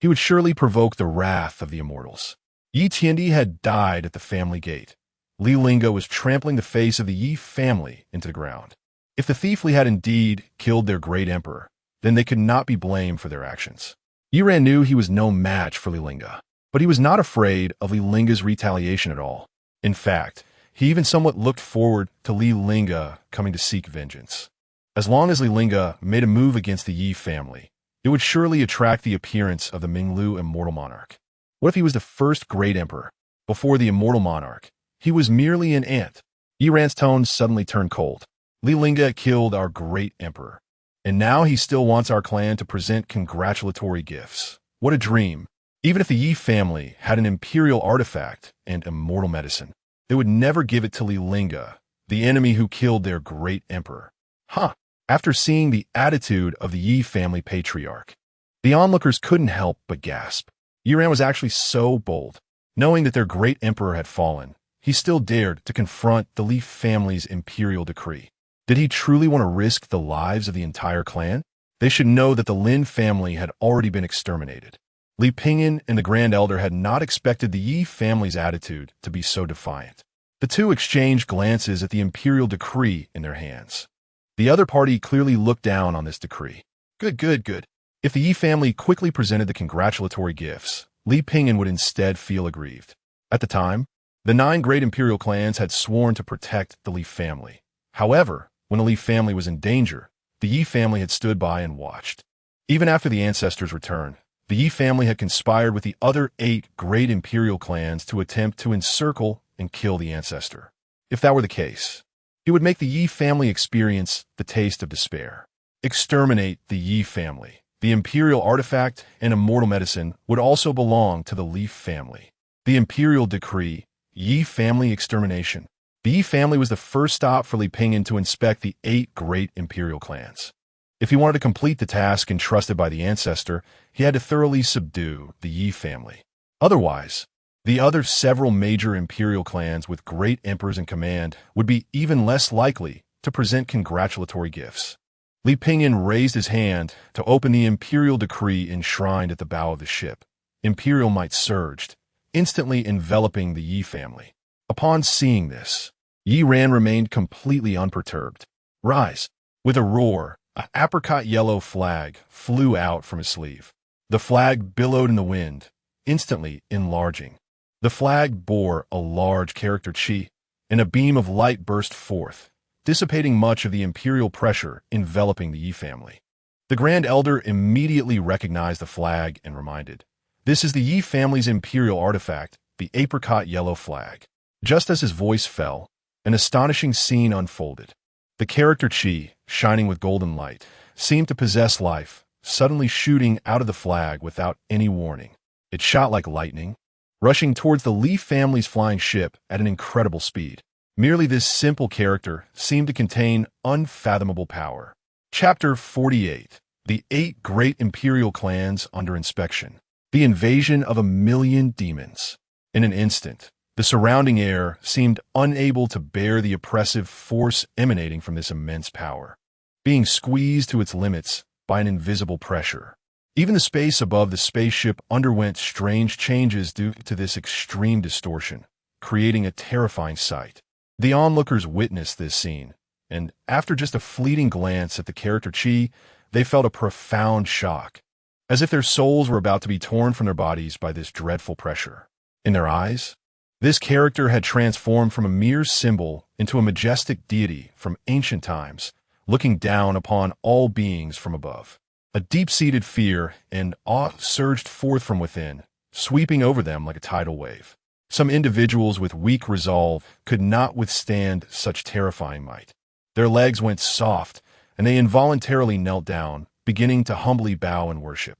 he would surely provoke the wrath of the immortals. Yi Tiandi had died at the family gate. Li Lingge was trampling the face of the Yi family into the ground. If the thief Li had indeed killed their great emperor, then they could not be blamed for their actions. Yi Ran knew he was no match for Li Lingge, but he was not afraid of Li Lingge's retaliation at all. In fact, he even somewhat looked forward to Li Lingge coming to seek vengeance. As long as Li Lingge made a move against the Yi family, it would surely attract the appearance of the Minglu immortal monarch. What if he was the first great emperor? Before the immortal monarch, he was merely an ant. Yi Ran's tone suddenly turned cold. Li Lingge killed our great emperor, and now he still wants our clan to present congratulatory gifts. What a dream. Even if the Yi family had an imperial artifact and immortal medicine, they would never give it to Li Lingge, the enemy who killed their great emperor. Huh. After seeing the attitude of the Yi family patriarch, the onlookers couldn't help but gasp. Yi Ran was actually so bold. Knowing that their great emperor had fallen, he still dared to confront the Li family's imperial decree. Did he truly want to risk the lives of the entire clan? They should know that the Lin family had already been exterminated. Li Lingge and the Grand Elder had not expected the Yi family's attitude to be so defiant. The two exchanged glances at the imperial decree in their hands. The other party clearly looked down on this decree. Good. If the Yi family quickly presented the congratulatory gifts, Li Lingge would instead feel aggrieved. At the time, the 9 great imperial clans had sworn to protect the Li family. However, when the Li family was in danger, the Yi family had stood by and watched. Even after the ancestor's return, the Yi family had conspired with the other 8 great imperial clans to attempt to encircle and kill the ancestor. If that were the case, he would make the Yi family experience the taste of despair. Exterminate the Yi family. The imperial artifact and immortal medicine would also belong to the Li family. The imperial decree, Yi family extermination. The Yi family was the first stop for Li Pingyan to inspect the 8 great imperial clans. If he wanted to complete the task entrusted by the Ancestor, he had to thoroughly subdue the Yi family. Otherwise, the other several major imperial clans with great emperors in command would be even less likely to present congratulatory gifts. Li Pingyan raised his hand to open the imperial decree enshrined at the bow of the ship. Imperial might surged, instantly enveloping the Yi family. Upon seeing this, Yi Ran remained completely unperturbed. Rise! With a roar, an apricot yellow flag flew out from his sleeve. The flag billowed in the wind, instantly enlarging. The flag bore a large character chi, and a beam of light burst forth, dissipating much of the imperial pressure enveloping the Yi family. The Grand Elder immediately recognized the flag and reminded, "This is the Yi family's imperial artifact, the apricot yellow flag." Just as his voice fell, an astonishing scene unfolded. The character chi, shining with golden light, seemed to possess life, suddenly shooting out of the flag without any warning. It shot like lightning, rushing towards the Li family's flying ship at an incredible speed. Merely this simple character seemed to contain unfathomable power. Chapter 48. The 8 Great Imperial Clans Under Inspection. The Invasion of 1,000,000 Demons. In an instant, the surrounding air seemed unable to bear the oppressive force emanating from this immense power, being squeezed to its limits by an invisible pressure. Even the space above the spaceship underwent strange changes due to this extreme distortion, creating a terrifying sight. The onlookers witnessed this scene, and after just a fleeting glance at the character chi, they felt a profound shock, as if their souls were about to be torn from their bodies by this dreadful pressure. In their eyes, this character had transformed from a mere symbol into a majestic deity from ancient times, looking down upon all beings from above. A deep-seated fear and awe surged forth from within, sweeping over them like a tidal wave. Some individuals with weak resolve could not withstand such terrifying might. Their legs went soft, and they involuntarily knelt down, beginning to humbly bow in worship.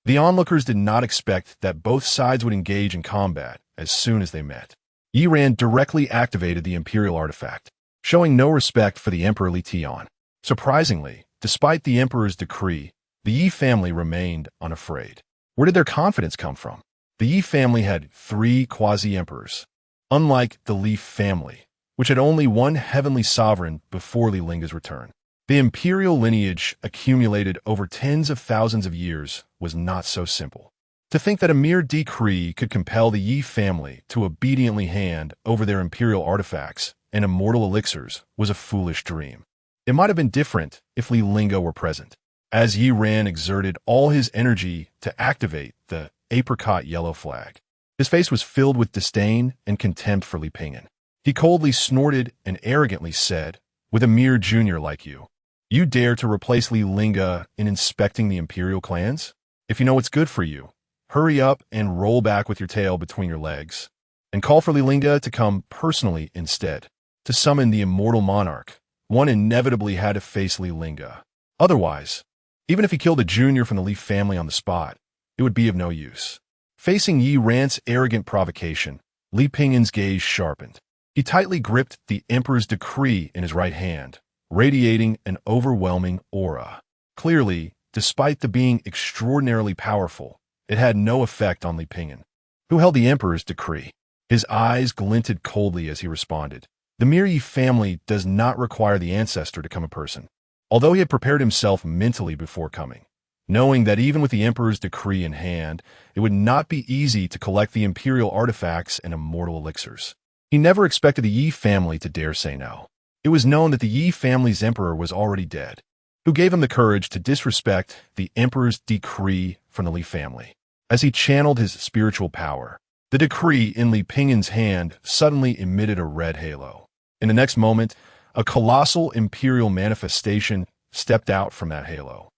The onlookers did not expect that both sides would engage in combat as soon as they met. Yi Ran directly activated the Imperial artifact, showing no respect for the Emperor Li Tian. Surprisingly, despite the Emperor's decree, the Yi family remained unafraid. Where did their confidence come from? The Yi family had 3 quasi-emperors, unlike the Li family, which had only one heavenly sovereign before Li Lingge's return. The imperial lineage accumulated over tens of thousands of years was not so simple. To think that a mere decree could compel the Yi family to obediently hand over their imperial artifacts and immortal elixirs was a foolish dream. It might have been different if Li Lingge were present, as Yi Ran exerted all his energy to activate the apricot yellow flag. His face was filled with disdain and contempt for Li Pingyan. He coldly snorted and arrogantly said, "With a mere junior like you, you dare to replace Li Lingge in inspecting the imperial clans? If you know what's good for you, hurry up and roll back with your tail between your legs, and call for Li Lingge to come personally instead, to summon the immortal monarch." One inevitably had to face Li Lingge. Otherwise, even if he killed a junior from the Li family on the spot, it would be of no use. Facing Yi Ran's arrogant provocation, Li Pingyan's gaze sharpened. He tightly gripped the Emperor's decree in his right hand, radiating an overwhelming aura. Clearly, despite the being extraordinarily powerful, it had no effect on Li Pingyan, who held the Emperor's decree. His eyes glinted coldly as he responded, "The mere Yi family does not require the Ancestor to come in person." Although he had prepared himself mentally before coming, knowing that even with the Emperor's decree in hand, it would not be easy to collect the imperial artifacts and immortal elixirs. He never expected the Yi family to dare say no. It was known that the Yi family's emperor was already dead, who gave him the courage to disrespect the Emperor's decree from the Li family. As he channeled his spiritual power, the decree in Li Pingyan's hand suddenly emitted a red halo. In the next moment, a colossal imperial manifestation stepped out from that halo.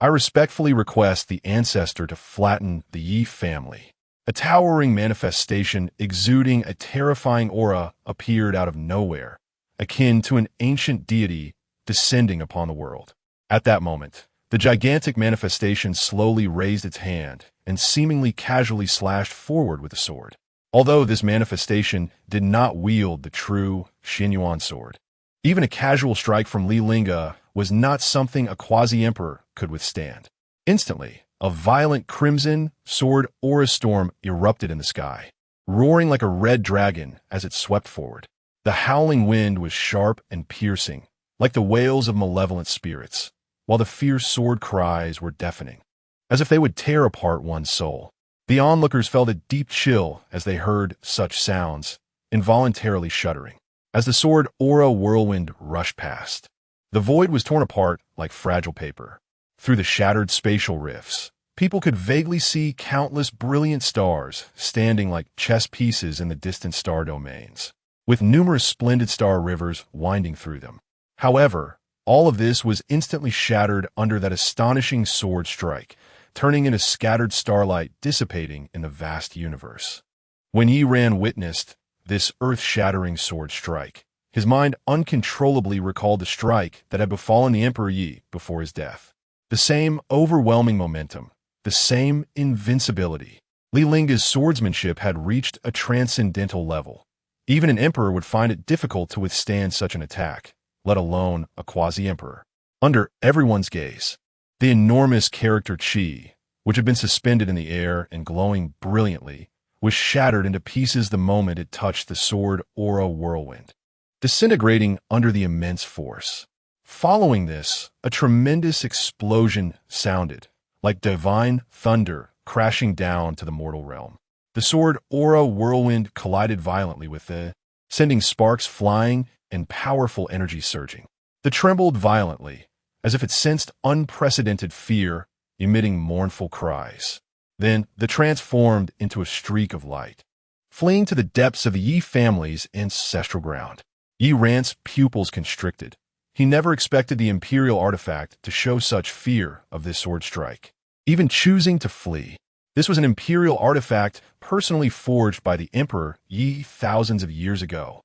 "I respectfully request the Ancestor to flatten the Yi family." A towering manifestation exuding a terrifying aura appeared out of nowhere, akin to an ancient deity descending upon the world. At that moment, the gigantic manifestation slowly raised its hand and seemingly casually slashed forward with the sword. although this manifestation did not wield the true Xinyuan sword. Even a casual strike from Li Lingge was not something a quasi-emperor could withstand. Instantly, a violent crimson sword aura storm erupted in the sky, roaring like a red dragon as it swept forward. The howling wind was sharp and piercing, like the wails of malevolent spirits, while the fierce sword cries were deafening, as if they would tear apart one's soul. The onlookers felt a deep chill as they heard such sounds, involuntarily shuddering. As the sword aura whirlwind rushed past, the void was torn apart like fragile paper. Through the shattered spatial rifts, people could vaguely see countless brilliant stars standing like chess pieces in the distant star domains, with numerous splendid star rivers winding through them. However, all of this was instantly shattered under that astonishing sword strike, turning into scattered starlight dissipating in the vast universe. When Yi Ran witnessed this earth-shattering sword strike, his mind uncontrollably recalled the strike that had befallen the Emperor Yi before his death. The same overwhelming momentum, the same invincibility. Li Lingge's swordsmanship had reached a transcendental level. Even an emperor would find it difficult to withstand such an attack, let alone a quasi-emperor. Under everyone's gaze, the enormous character Qi, which had been suspended in the air and glowing brilliantly, was shattered into pieces the moment it touched the sword aura whirlwind, disintegrating under the immense force. Following this, a tremendous explosion sounded, like divine thunder crashing down to the mortal realm. The sword aura whirlwind collided violently with it, sending sparks flying and powerful energy surging. It trembled violently, as if it sensed unprecedented fear, emitting mournful cries. Then, it transformed into a streak of light, fleeing to the depths of the Yi family's ancestral ground. Yi Ran's pupils constricted. He never expected the Imperial artifact to show such fear of this sword strike, even choosing to flee. This was an Imperial artifact personally forged by the Emperor Yi thousands of years ago.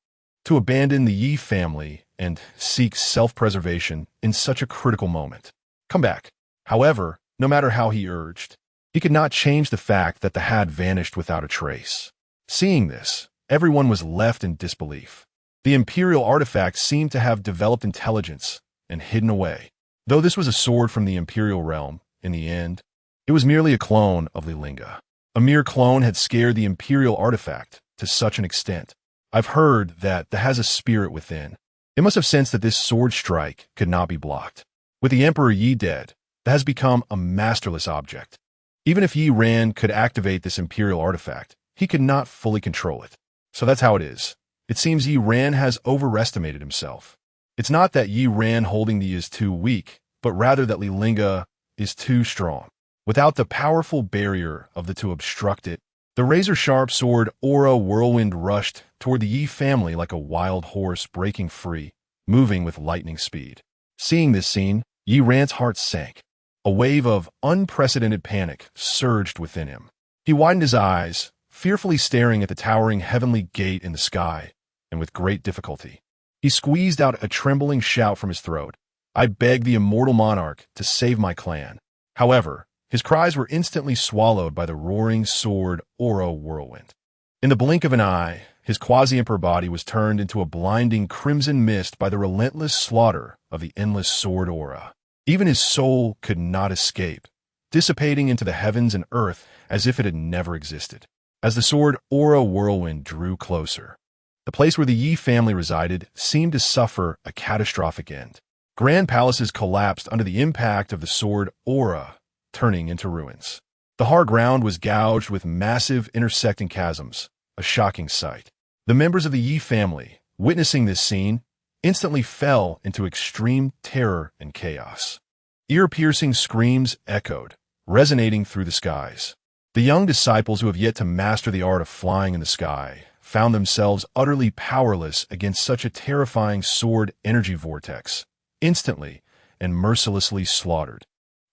To abandon the Yi family and seek self-preservation in such a critical moment. Come back. However, no matter how he urged, he could not change the fact that the had vanished without a trace. Seeing this, everyone was left in disbelief. The Imperial artifact seemed to have developed intelligence and hidden away. Though this was a sword from the Imperial realm, in the end, it was merely a clone of Li Lingge. A mere clone had scared the Imperial artifact to such an extent. I've heard that it has a spirit within. It must have sensed that this sword strike could not be blocked. With the Emperor Yi dead, it has become a masterless object. Even if Yi Ran could activate this Imperial artifact, he could not fully control it. So that's how it is. It seems Yi Ran has overestimated himself. It's not that Yi Ran holding the is too weak, but rather that Li Lingge is too strong. Without the powerful barrier of the to obstruct it, the razor-sharp sword aura whirlwind rushed toward the Yi family like a wild horse breaking free, moving with lightning speed. Seeing this scene, Yi Ran's heart sank. A wave of unprecedented panic surged within him. He widened his eyes, fearfully staring at the towering heavenly gate in the sky, and with great difficulty, he squeezed out a trembling shout from his throat. I beg the immortal monarch to save my clan. However, his cries were instantly swallowed by the roaring sword aura whirlwind. In the blink of an eye, his quasi-emperor body was turned into a blinding crimson mist by the relentless slaughter of the endless sword aura. Even his soul could not escape, dissipating into the heavens and earth as if it had never existed. As the sword aura whirlwind drew closer, the place where the Yi family resided seemed to suffer a catastrophic end. Grand palaces collapsed under the impact of the sword aura, turning into ruins. The hard ground was gouged with massive intersecting chasms, a shocking sight. The members of the Yi family, witnessing this scene, instantly fell into extreme terror and chaos. Ear-piercing screams echoed, resonating through the skies. The young disciples who have yet to master the art of flying in the sky found themselves utterly powerless against such a terrifying sword energy vortex, instantly and mercilessly slaughtered,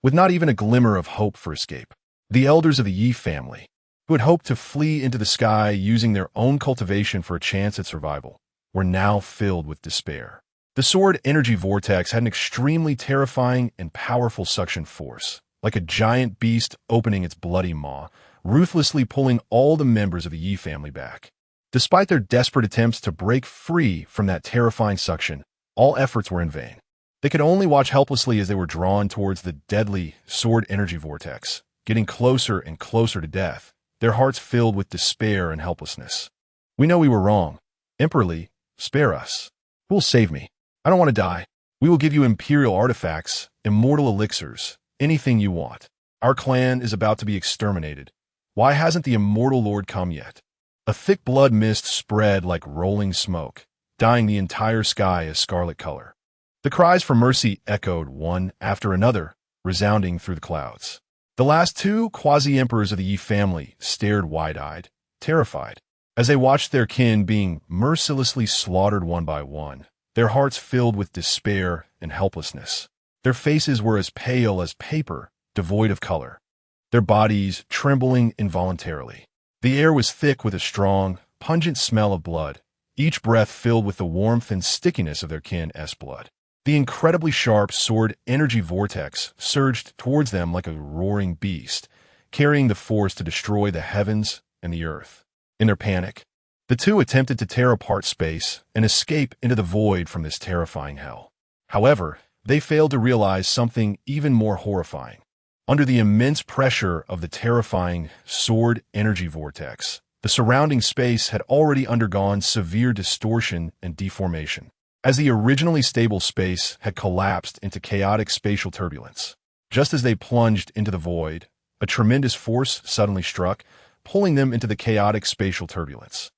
with not even a glimmer of hope for escape. The elders of the Yi family, who had hoped to flee into the sky using their own cultivation for a chance at survival, were now filled with despair. The sword energy vortex had an extremely terrifying and powerful suction force, like a giant beast opening its bloody maw, ruthlessly pulling all the members of the Yi family back. Despite their desperate attempts to break free from that terrifying suction, all efforts were in vain. They could only watch helplessly as they were drawn towards the deadly sword energy vortex, getting closer and closer to death, their hearts filled with despair and helplessness. We know we were wrong. Emperor Li, spare us. Who will save me? I don't want to die. We will give you imperial artifacts, immortal elixirs, anything you want. Our clan is about to be exterminated. Why hasn't the immortal lord come yet? A thick blood mist spread like rolling smoke, dyeing the entire sky a scarlet color. The cries for mercy echoed one after another, resounding through the clouds. The last two quasi-emperors of the Yi family stared wide-eyed, terrified, as they watched their kin being mercilessly slaughtered one by one, their hearts filled with despair and helplessness. Their faces were as pale as paper, devoid of color, their bodies trembling involuntarily. The air was thick with a strong, pungent smell of blood, each breath filled with the warmth and stickiness of their kin's blood. The incredibly sharp sword energy vortex surged towards them like a roaring beast, carrying the force to destroy the heavens and the earth. In their panic, the two attempted to tear apart space and escape into the void from this terrifying hell. However, they failed to realize something even more horrifying. Under the immense pressure of the terrifying sword energy vortex, the surrounding space had already undergone severe distortion and deformation, as the originally stable space had collapsed into chaotic spatial turbulence. Just as they plunged into the void, a tremendous force suddenly struck, pulling them into the chaotic spatial turbulence.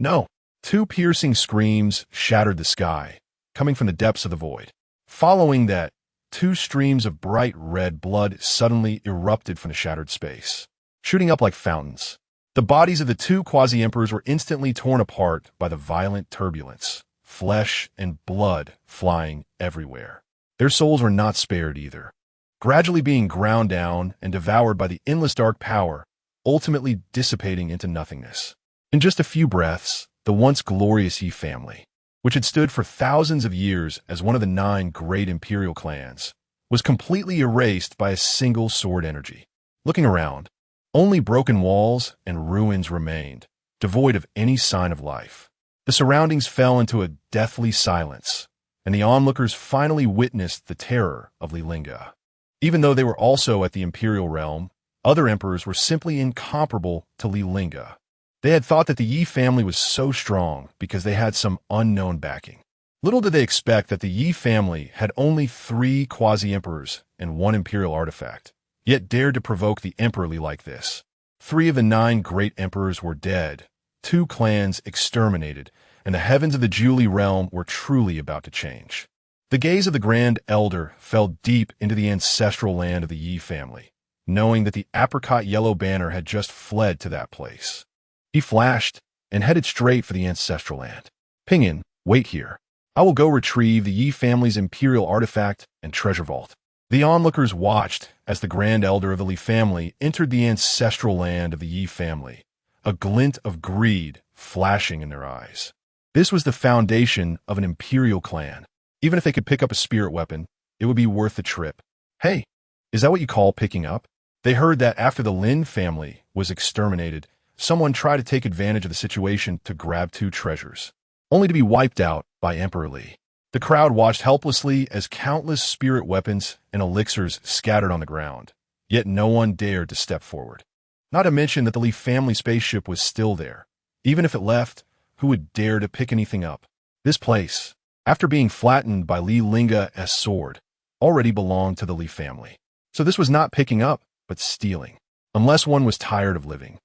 No! Two piercing screams shattered the sky, coming from the depths of the void. Following that, two streams of bright red blood suddenly erupted from the shattered space, shooting up like fountains. The bodies of the two quasi-emperors were instantly torn apart by the violent turbulence, flesh and blood flying everywhere. Their souls were not spared either, gradually being ground down and devoured by the endless dark power, ultimately dissipating into nothingness. In just a few breaths, the once glorious Yi family, which had stood for thousands of years as one of the 9 great imperial clans, was completely erased by a single sword energy. Looking around, only broken walls and ruins remained, devoid of any sign of life. The surroundings fell into a deathly silence, and the onlookers finally witnessed the terror of Li Lingge. Even though they were also at the imperial realm, other emperors were simply incomparable to Li Lingge. They had thought that the Yi family was so strong because they had some unknown backing. Little did they expect that the Yi family had only 3 quasi-emperors and 1 imperial artifact, yet dared to provoke the Emperor Li like this. 3 of the 9 great emperors were dead, 2 clans exterminated, and the heavens of the Li realm were truly about to change. The gaze of the Grand Elder fell deep into the ancestral land of the Yi family, knowing that the apricot yellow banner had just fled to that place. He flashed and headed straight for the ancestral land. Pinyin, wait here. I will go retrieve the Yi family's imperial artifact and treasure vault. The onlookers watched as the Grand Elder of the Li family entered the ancestral land of the Yi family, a glint of greed flashing in their eyes. This was the foundation of an imperial clan. Even if they could pick up a spirit weapon, it would be worth the trip. Hey, is that what you call picking up? They heard that after the Lin family was exterminated, someone tried to take advantage of the situation to grab 2 treasures, only to be wiped out by Emperor Li. The crowd watched helplessly as countless spirit weapons and elixirs scattered on the ground, yet no one dared to step forward. Not to mention that the Li family spaceship was still there. Even if it left, who would dare to pick anything up? This place, after being flattened by Li Lingge's sword, already belonged to the Li family. So this was not picking up, but stealing, unless one was tired of living.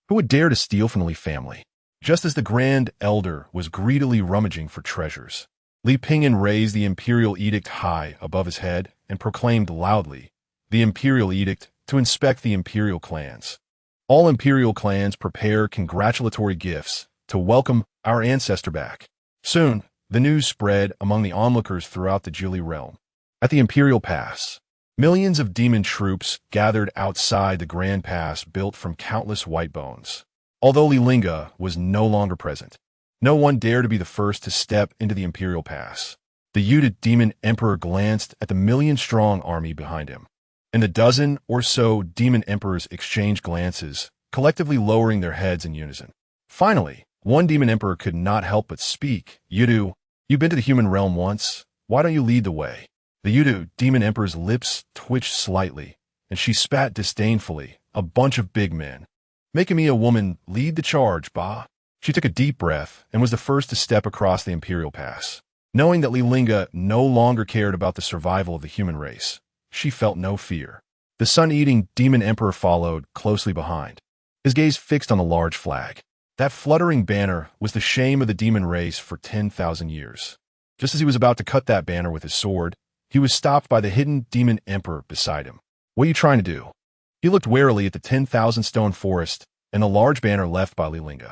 Who would dare to steal from the Li family? Just as the Grand Elder was greedily rummaging for treasures, Li Pinyin raised the Imperial Edict high above his head and proclaimed loudly the Imperial Edict to inspect the Imperial clans. All Imperial clans prepare congratulatory gifts to welcome our Ancestor back. Soon, the news spread among the onlookers throughout the Li realm. At the Imperial Pass, millions of demon troops gathered outside the Grand Pass built from countless white bones. Although Li Lingge was no longer present, no one dared to be the first to step into the Imperial Pass. The Yuta demon emperor glanced at the million-strong army behind him. and the dozen or so demon emperors exchanged glances, collectively lowering their heads in unison. Finally, one demon emperor could not help but speak. You've been to the human realm once. Why don't you lead the way? The demon emperor's lips twitched slightly, and she spat disdainfully. A bunch of big men. Making me a woman lead the charge, bah. She took a deep breath and was the first to step across the Imperial Pass. Knowing that Li Lingge no longer cared about the survival of the human race, she felt no fear. The sun-eating demon emperor followed closely behind, his gaze fixed on the large flag. That fluttering banner was the shame of the demon race for 10,000 years. Just as he was about to cut that banner with his sword, he was stopped by the hidden demon emperor beside him. What are you trying to do? He looked warily at the 10,000 stone forest and the large banner left by Li Lingge.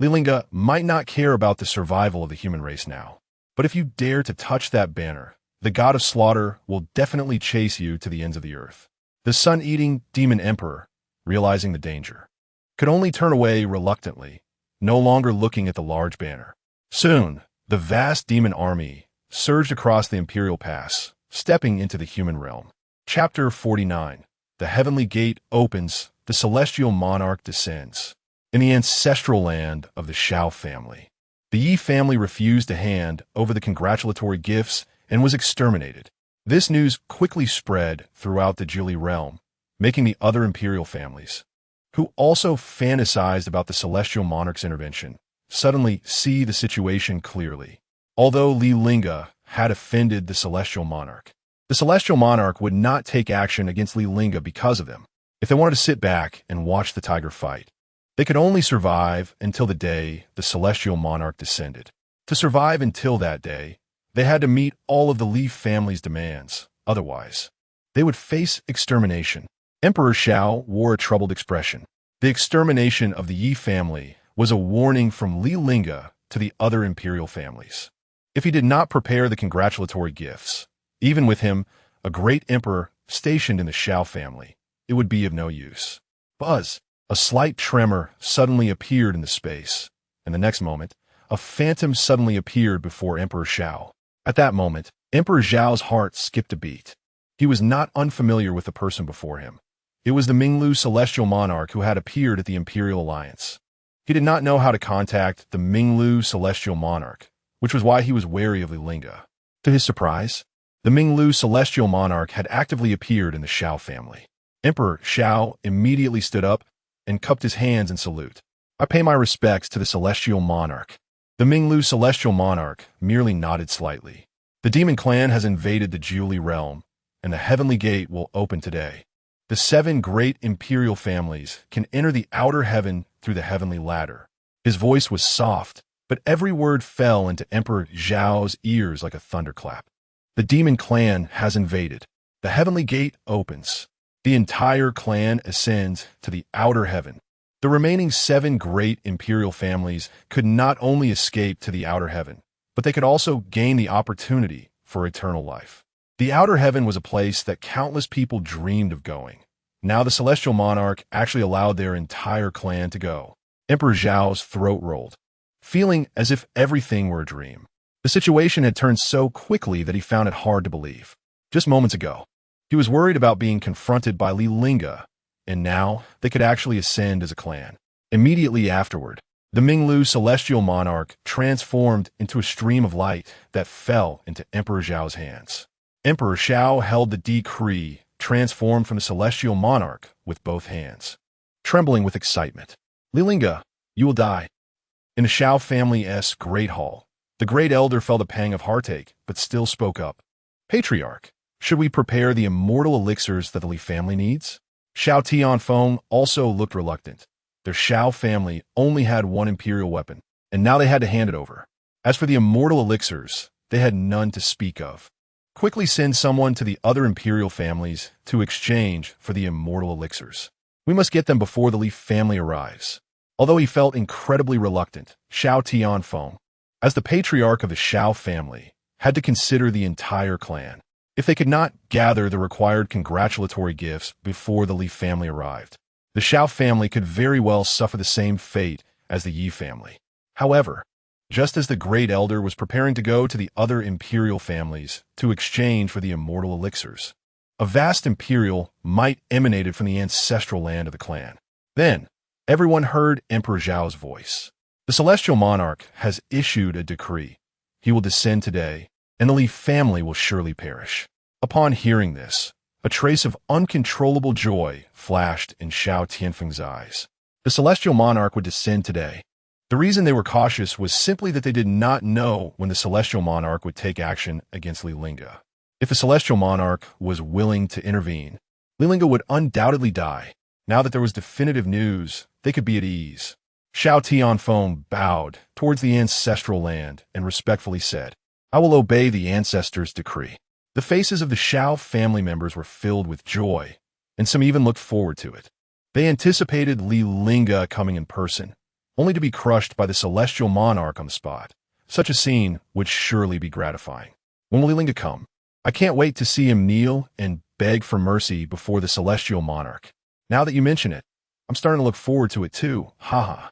Li Lingge might not care about the survival of the human race now, but if you dare to touch that banner, the god of slaughter will definitely chase you to the ends of the earth. The sun-eating demon emperor, realizing the danger, could only turn away reluctantly, no longer looking at the large banner. Soon, the vast demon army surged across the Imperial Pass, stepping into the human realm. Chapter 49. The heavenly gate opens, the celestial monarch descends. In the ancestral land of the Shao family, the Yi family refused to hand over the congratulatory gifts and was exterminated. This news quickly spread throughout the Zhuli realm, making the other imperial families, who also fantasized about the celestial monarch's intervention, suddenly see the situation clearly. Although Li Lingge had offended the celestial monarch, the celestial monarch would not take action against Li Lingge because of them. If they wanted to sit back and watch the tiger fight, they could only survive until the day the celestial monarch descended. To survive until that day, they had to meet all of the Li family's demands. Otherwise, they would face extermination. Emperor Shao wore a troubled expression. The extermination of the Yi family was a warning from Li Lingge to the other imperial families. If he did not prepare the congratulatory gifts, even with him, a great emperor stationed in the Shao family, it would be of no use. Buzz! A slight tremor suddenly appeared in the space, and the next moment, a phantom suddenly appeared before Emperor Shao. At that moment, Emperor Zhao's heart skipped a beat. He was not unfamiliar with the person before him. It was the Minglu celestial monarch who had appeared at the Imperial Alliance. He did not know how to contact the Minglu celestial monarch, which was why he was wary of Li Lingge. To his surprise, the Minglu celestial monarch had actively appeared in the Shao family. Emperor Shao immediately stood up and cupped his hands in salute. I pay my respects to the celestial monarch. The Minglu celestial monarch merely nodded slightly. The demon clan has invaded the Zhuli realm, and the heavenly gate will open today. The 7 great imperial families can enter the outer heaven through the heavenly ladder. His voice was soft, but every word fell into Emperor Zhao's ears like a thunderclap. The demon clan has invaded. The heavenly gate opens. The entire clan ascends to the outer heaven. The remaining 7 great imperial families could not only escape to the outer heaven, but they could also gain the opportunity for eternal life. The outer heaven was a place that countless people dreamed of going. Now the celestial monarch actually allowed their entire clan to go. Emperor Zhao's throat rolled, feeling as if everything were a dream. The situation had turned so quickly that he found it hard to believe. Just moments ago, he was worried about being confronted by Li Lingge, and now they could actually ascend as a clan. Immediately afterward, the Minglu celestial monarch transformed into a stream of light that fell into Emperor Zhao's hands. Emperor Shao held the decree, transformed from the celestial monarch with both hands. Trembling with excitement, Li Lingge, you will die. In the Shao family's great hall, the great elder felt a pang of heartache, but still spoke up. Patriarch, should we prepare the immortal elixirs that the Li family needs? Shao Tianfeng also looked reluctant. Their Shao family only had one imperial weapon, and now they had to hand it over. As for the immortal elixirs, they had none to speak of. Quickly send someone to the other imperial families to exchange for the immortal elixirs. We must get them before the Li family arrives. Although he felt incredibly reluctant, Shao Tianfeng, as the patriarch of the Shao family, had to consider the entire clan. If they could not gather the required congratulatory gifts before the Li family arrived, the Shao family could very well suffer the same fate as the Yi family. However, just as the great elder was preparing to go to the other imperial families to exchange for the immortal elixirs, A vast imperial might emanated from the ancestral land of the clan. Then, everyone heard Emperor Zhao's voice. The celestial monarch has issued a decree. He will descend today, and the Li family will surely perish. Upon hearing this, a trace of uncontrollable joy flashed in Xiao Tianfeng's eyes. The celestial monarch would descend today. The reason they were cautious was simply that they did not know when the celestial monarch would take action against Li Lingge. If the celestial monarch was willing to intervene, Li Lingge would undoubtedly die. Now that there was definitive news, they could be at ease. Xiao Tianfeng bowed towards the ancestral land and respectfully said, "I will obey the Ancestor's decree." The faces of the Xiao family members were filled with joy, and some even looked forward to it. They anticipated Li Lingge coming in person, only to be crushed by the celestial monarch on the spot. Such a scene would surely be gratifying. When will Li Lingge come? I can't wait to see him kneel and beg for mercy before the celestial monarch. Now that you mention it, I'm starting to look forward to it too, haha.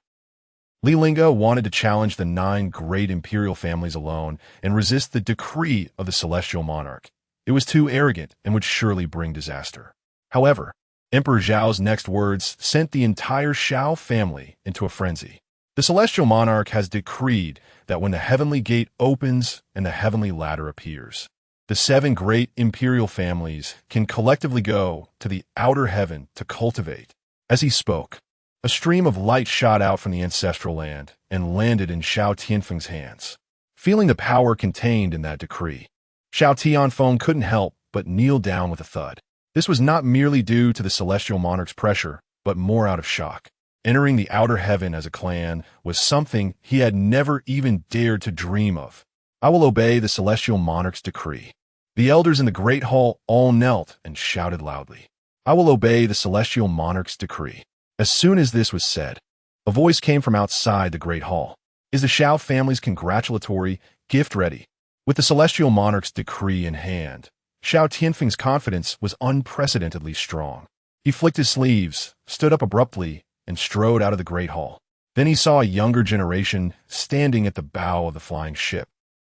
Li Lingge wanted to challenge the 9 great imperial families alone and resist the decree of the celestial monarch. It was too arrogant and would surely bring disaster. However, Emperor Zhao's next words sent the entire Xiao family into a frenzy. The celestial monarch has decreed that when the heavenly gate opens and the heavenly ladder appears, the 7 great imperial families can collectively go to the outer heaven to cultivate. As he spoke, a stream of light shot out from the ancestral land and landed in Xiao Tianfeng's hands. Feeling the power contained in that decree, Xiao Tianfeng couldn't help but kneel down with a thud. This was not merely due to the celestial monarch's pressure, but more out of shock. Entering the outer heaven as a clan was something he had never even dared to dream of. I will obey the celestial monarch's decree. The elders in the great hall all knelt and shouted loudly, I will obey the celestial monarch's decree. As soon as this was said, a voice came from outside the great hall. Is the Xiao family's congratulatory gift ready? With the celestial monarch's decree in hand, Xiao Tianfeng's confidence was unprecedentedly strong. He flicked his sleeves, stood up abruptly, and strode out of the great hall. Then he saw a younger generation standing at the bow of the flying ship.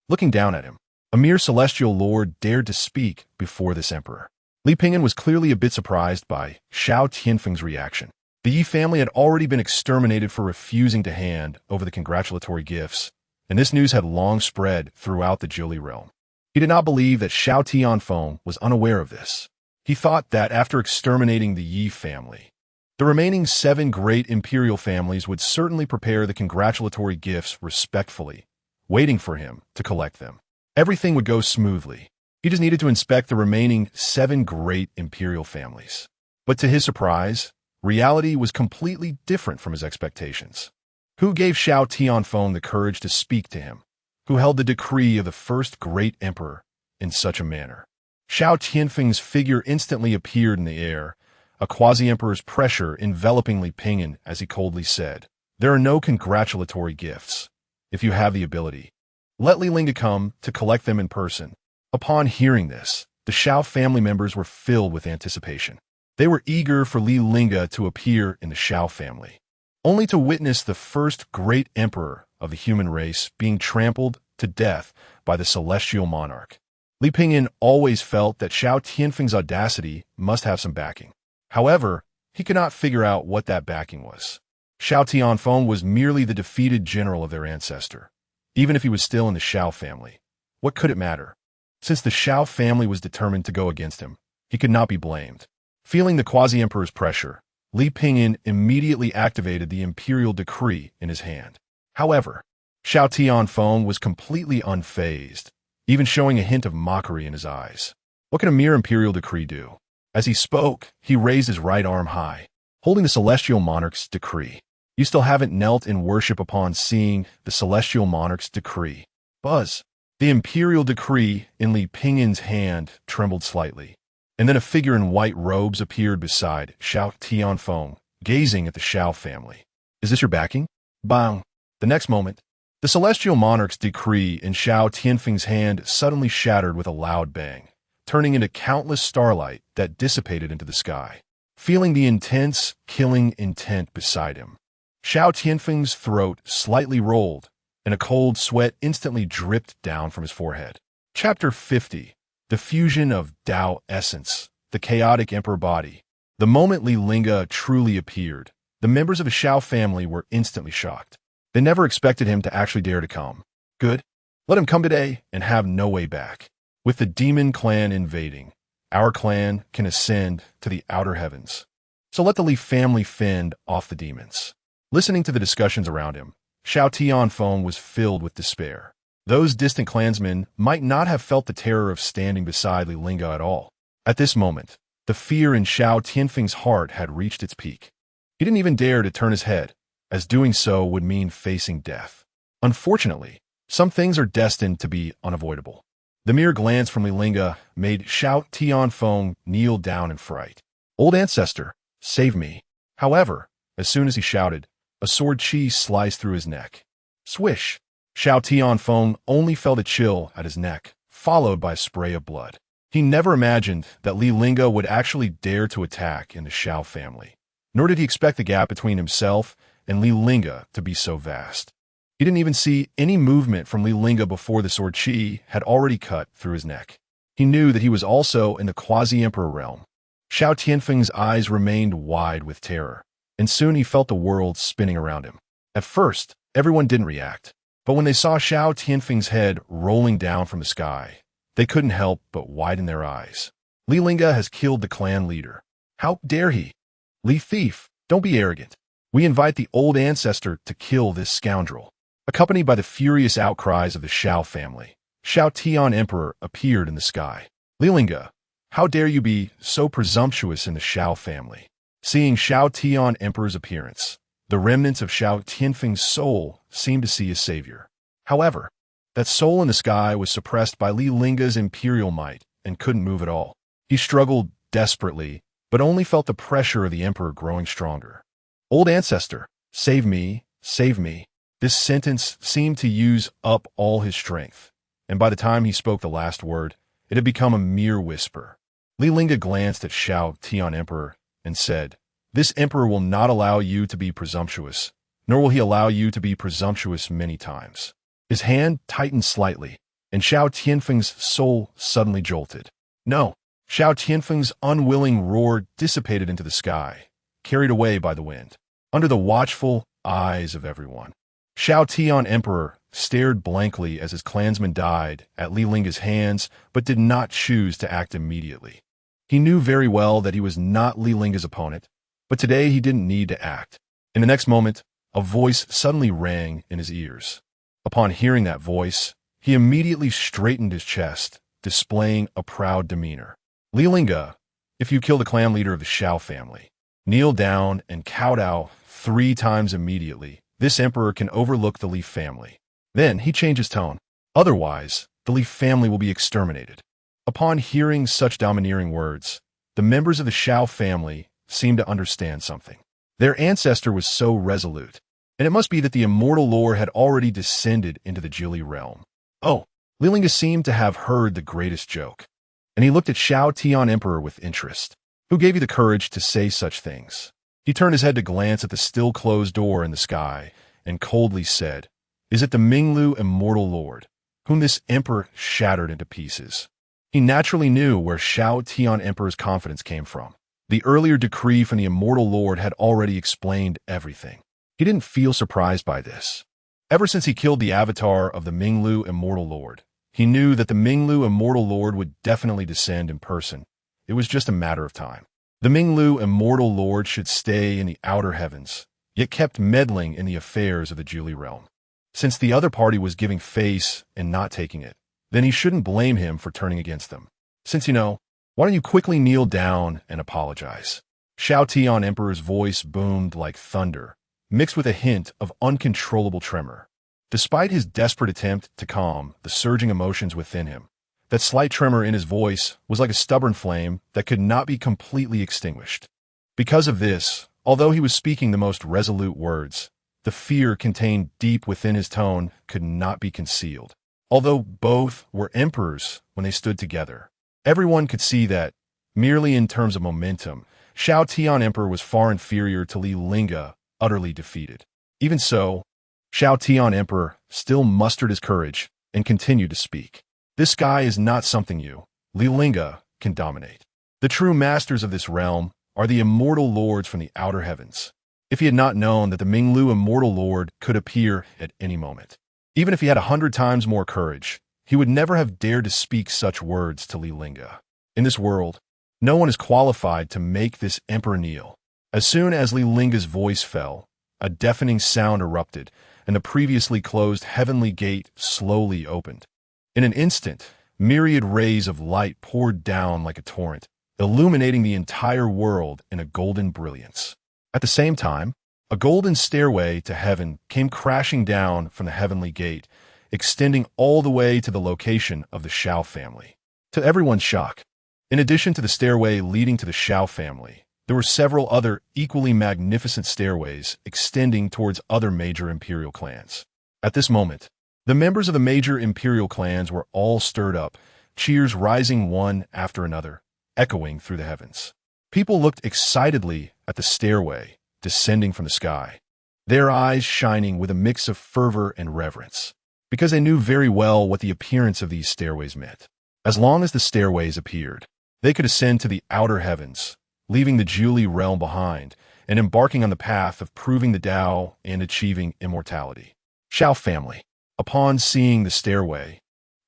Looking down at him, a mere celestial lord dared to speak before this emperor. Li Pingyan was clearly a bit surprised by Xiao Tianfeng's reaction. The Yi family had already been exterminated for refusing to hand over the congratulatory gifts, and this news had long spread throughout the Zhili realm. He did not believe that Xiao Tianfeng was unaware of this. He thought that after exterminating the Yi family, the remaining 7 great imperial families would certainly prepare the congratulatory gifts respectfully, waiting for him to collect them. Everything would go smoothly. He just needed to inspect the remaining 7 great imperial families. But to his surprise, reality was completely different from his expectations. Who gave Xiao Tianfeng the courage to speak to him? Who held the decree of the first great emperor in such a manner? Xiao Tianfeng's figure instantly appeared in the air, a quasi-emperor's pressure enveloping Li Pingyan as he coldly said, There are no congratulatory gifts. If you have the ability, let Li Lingge come to collect them in person. Upon hearing this, the Xiao family members were filled with anticipation. They were eager for Li Lingge to appear in the Xiao family, only to witness the first great emperor of the human race being trampled to death by the celestial monarch. Li Pingyan always felt that Xiao Tianfeng's audacity must have some backing. However, he could not figure out what that backing was. Xiao Tianfeng was merely the defeated general of their ancestor. Even if he was still in the Xiao family, what could it matter? Since the Xiao family was determined to go against him, he could not be blamed. Feeling the quasi-emperor's pressure, Li Pingyan immediately activated the imperial decree in his hand. However, Xiao Tianfeng was completely unfazed, even showing a hint of mockery in his eyes. What can a mere imperial decree do? As he spoke, he raised his right arm high, holding the celestial monarch's decree. You still haven't knelt in worship upon seeing the celestial monarch's decree. Buzz. The imperial decree in Li Pingyan's hand trembled slightly, and then a figure in white robes appeared beside Xiao Tianfeng, gazing at the Xiao family. Is this your backing? Bang! The next moment, the celestial monarch's decree in Xiao Tianfeng's hand suddenly shattered with a loud bang, turning into countless starlight that dissipated into the sky. Feeling the intense, killing intent beside him, Xiao Tianfeng's throat slightly rolled, and a cold sweat instantly dripped down from his forehead. Chapter 50. The Fusion of Tao Essence the chaotic emperor body. The moment Li Lingge truly appeared, the members of the Shao family were instantly shocked. They never expected him to actually dare to come. Good. Let him come today and have no way back. With the demon clan invading, our clan can ascend to the outer heavens. So let the Li family fend off the demons. Listening to the discussions around him, Shao Tianfeng was filled with despair. Those distant clansmen might not have felt the terror of standing beside Li Lingge at all. At this moment, the fear in Shao Tianfeng's heart had reached its peak. He didn't even dare to turn his head, as doing so would mean facing death. Unfortunately, some things are destined to be unavoidable. The mere glance from Li Lingge made Shao Tianfeng kneel down in fright. "Old Ancestor, save me." However, as soon as he shouted, a sword chi sliced through his neck. Swish! Shao Tianfeng only felt a chill at his neck, followed by a spray of blood. He never imagined that Li Lingge would actually dare to attack in the Shao family, nor did he expect the gap between himself and Li Lingge to be so vast. He didn't even see any movement from Li Lingge before the sword chi had already cut through his neck. He knew that he was also in the quasi-emperor realm. Shao Tianfeng's eyes remained wide with terror, and soon he felt the world spinning around him. At first, everyone didn't react, but when they saw Shao Tianfeng's head rolling down from the sky, they couldn't help but widen their eyes. Li Lingge has killed the clan leader. How dare he? Li Thief, don't be arrogant. We invite the old ancestor to kill this scoundrel. Accompanied by the furious outcries of the Shao family, Shao Tian Emperor appeared in the sky. Li Lingge, how dare you be so presumptuous in the Shao family? Seeing Shao Tian Emperor's appearance, the remnants of Shao Tianfeng's soul seemed to see his savior. However, that soul in the sky was suppressed by Li Lingge's imperial might and couldn't move at all. He struggled desperately, but only felt the pressure of the emperor growing stronger. "Old Ancestor, save me, save me." This sentence seemed to use up all his strength, and by the time he spoke the last word, it had become a mere whisper. Li Lingge glanced at Shao Tian Emperor and said, "This emperor will not allow you to be presumptuous, nor will he allow you to be presumptuous many times." His hand tightened slightly, and Shao Tianfeng's soul suddenly jolted. "No!" Shao Tianfeng's unwilling roar dissipated into the sky, carried away by the wind. Under the watchful eyes of everyone, Shao Tian Emperor stared blankly as his clansmen died at Li Lingge's hands, but did not choose to act immediately. He knew very well that he was not Li Lingge's opponent, but today he didn't need to act. In the next moment, a voice suddenly rang in his ears. Upon hearing that voice, he immediately straightened his chest, displaying a proud demeanor. "Li Lingge, if you kill the clan leader of the Shao family, kneel down and kowtow 3 times immediately. This emperor can overlook the Li family." Then he changed his tone. "Otherwise, the Li family will be exterminated." Upon hearing such domineering words, the members of the Shao family seemed to understand something. Their ancestor was so resolute, and it must be that the immortal lore had already descended into the Jili realm. Oh, Li Lingge seemed to have heard the greatest joke, and he looked at Shao Tian Emperor with interest. "Who gave you the courage to say such things?" He turned his head to glance at the still closed door in the sky and coldly said, "Is it the Minglu immortal lord, whom this emperor shattered into pieces?" He naturally knew where Shao Tian Emperor's confidence came from. The earlier decree from the immortal lord had already explained everything. He didn't feel surprised by this. Ever since he killed the avatar of the Minglu immortal lord, he knew that the Minglu immortal lord would definitely descend in person. It was just a matter of time. The Minglu immortal lord should stay in the outer heavens, yet kept meddling in the affairs of the Jili realm. Since the other party was giving face and not taking it, then he shouldn't blame him for turning against them. "Since you know, why don't you quickly kneel down and apologize?" Shao Tian Emperor's voice boomed like thunder, mixed with a hint of uncontrollable tremor. Despite his desperate attempt to calm the surging emotions within him, that slight tremor in his voice was like a stubborn flame that could not be completely extinguished. Because of this, although he was speaking the most resolute words, the fear contained deep within his tone could not be concealed. Although both were emperors when they stood together, everyone could see that, merely in terms of momentum, Shao Tian Emperor was far inferior to Li Lingge, utterly defeated. Even so, Shao Tian Emperor still mustered his courage and continued to speak. "This guy is not something you, Li Lingge, can dominate. The true masters of this realm are the immortal lords from the outer heavens. If he had not known that the Minglu immortal lord could appear at any moment, even if he had 100 times more courage, he would never have dared to speak such words to Li Lingge. In this world, no one is qualified to make this emperor kneel. As soon as Li Lingge's voice fell, a deafening sound erupted, and the previously closed heavenly gate slowly opened. In an instant, myriad rays of light poured down like a torrent, illuminating the entire world in a golden brilliance. At the same time, a golden stairway to heaven came crashing down from the heavenly gate, extending all the way to the location of the Shao family. To everyone's shock, in addition to the stairway leading to the Shao family, there were several other equally magnificent stairways extending towards other major imperial clans. At this moment, the members of the major imperial clans were all stirred up, cheers rising one after another, echoing through the heavens. People looked excitedly at the stairway descending from the sky, their eyes shining with a mix of fervor and reverence, because they knew very well what the appearance of these stairways meant. As long as the stairways appeared, they could ascend to the outer heavens, leaving the Julie realm behind and embarking on the path of proving the Tao and achieving immortality. Shao family. Upon seeing the stairway,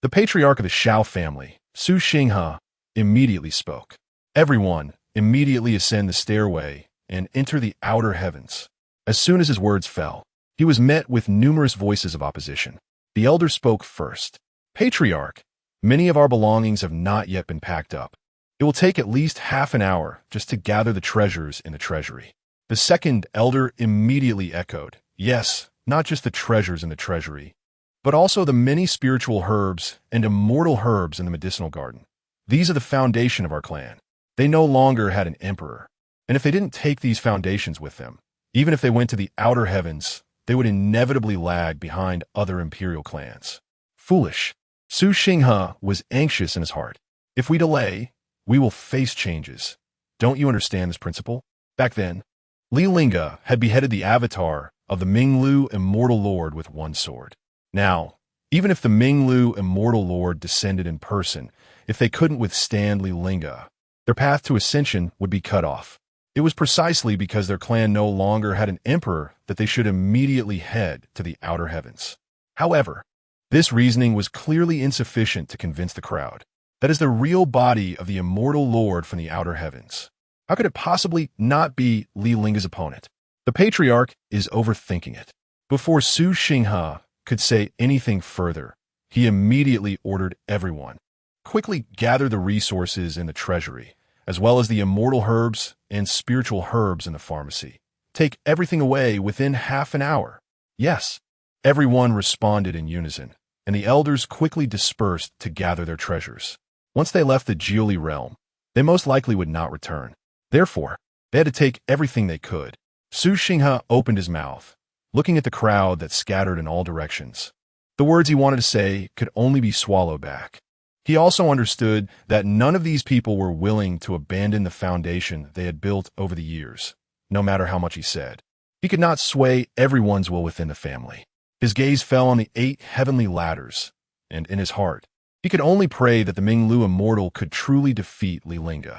the patriarch of the Shao family, Su Xinghe, immediately spoke. Everyone immediately ascend the stairway and enter the outer heavens. As soon as his words fell, he was met with numerous voices of opposition. The elder spoke first. Patriarch, many of our belongings have not yet been packed up. It will take at least half an hour just to gather the treasures in the treasury. The second elder immediately echoed, yes, not just the treasures in the treasury, but also the many spiritual herbs and immortal herbs in the medicinal garden. These are the foundation of our clan. They no longer had an emperor, and if they didn't take these foundations with them, even if they went to the outer heavens, they would inevitably lag behind other imperial clans. Foolish. Su Xinghe was anxious in his heart. If we delay, we will face changes. Don't you understand this principle? Back then, Li Lingge had beheaded the avatar of the Minglu immortal lord with one sword. Now, even if the Minglu immortal lord descended in person, if they couldn't withstand Li Lingge, their path to ascension would be cut off. It was precisely because their clan no longer had an emperor that they should immediately head to the outer heavens. However, this reasoning was clearly insufficient to convince the crowd. That is the real body of the immortal lord from the outer heavens. How could it possibly not be Li Lingge's opponent? The patriarch is overthinking it. Before Su Xinghe could say anything further, he immediately ordered everyone, quickly gather the resources in the treasury, as well as the immortal herbs and spiritual herbs in the pharmacy. Take everything away within half an hour. Yes, everyone responded in unison, and the elders quickly dispersed to gather their treasures. Once they left the Jiuli realm, they most likely would not return. Therefore, they had to take everything they could. Su Xinghe opened his mouth, looking at the crowd that scattered in all directions. The words he wanted to say could only be swallowed back. He also understood that none of these people were willing to abandon the foundation they had built over the years, no matter how much he said. He could not sway everyone's will within the family. His gaze fell on the 8 heavenly ladders, and in his heart, he could only pray that the Minglu immortal could truly defeat Li Lingge.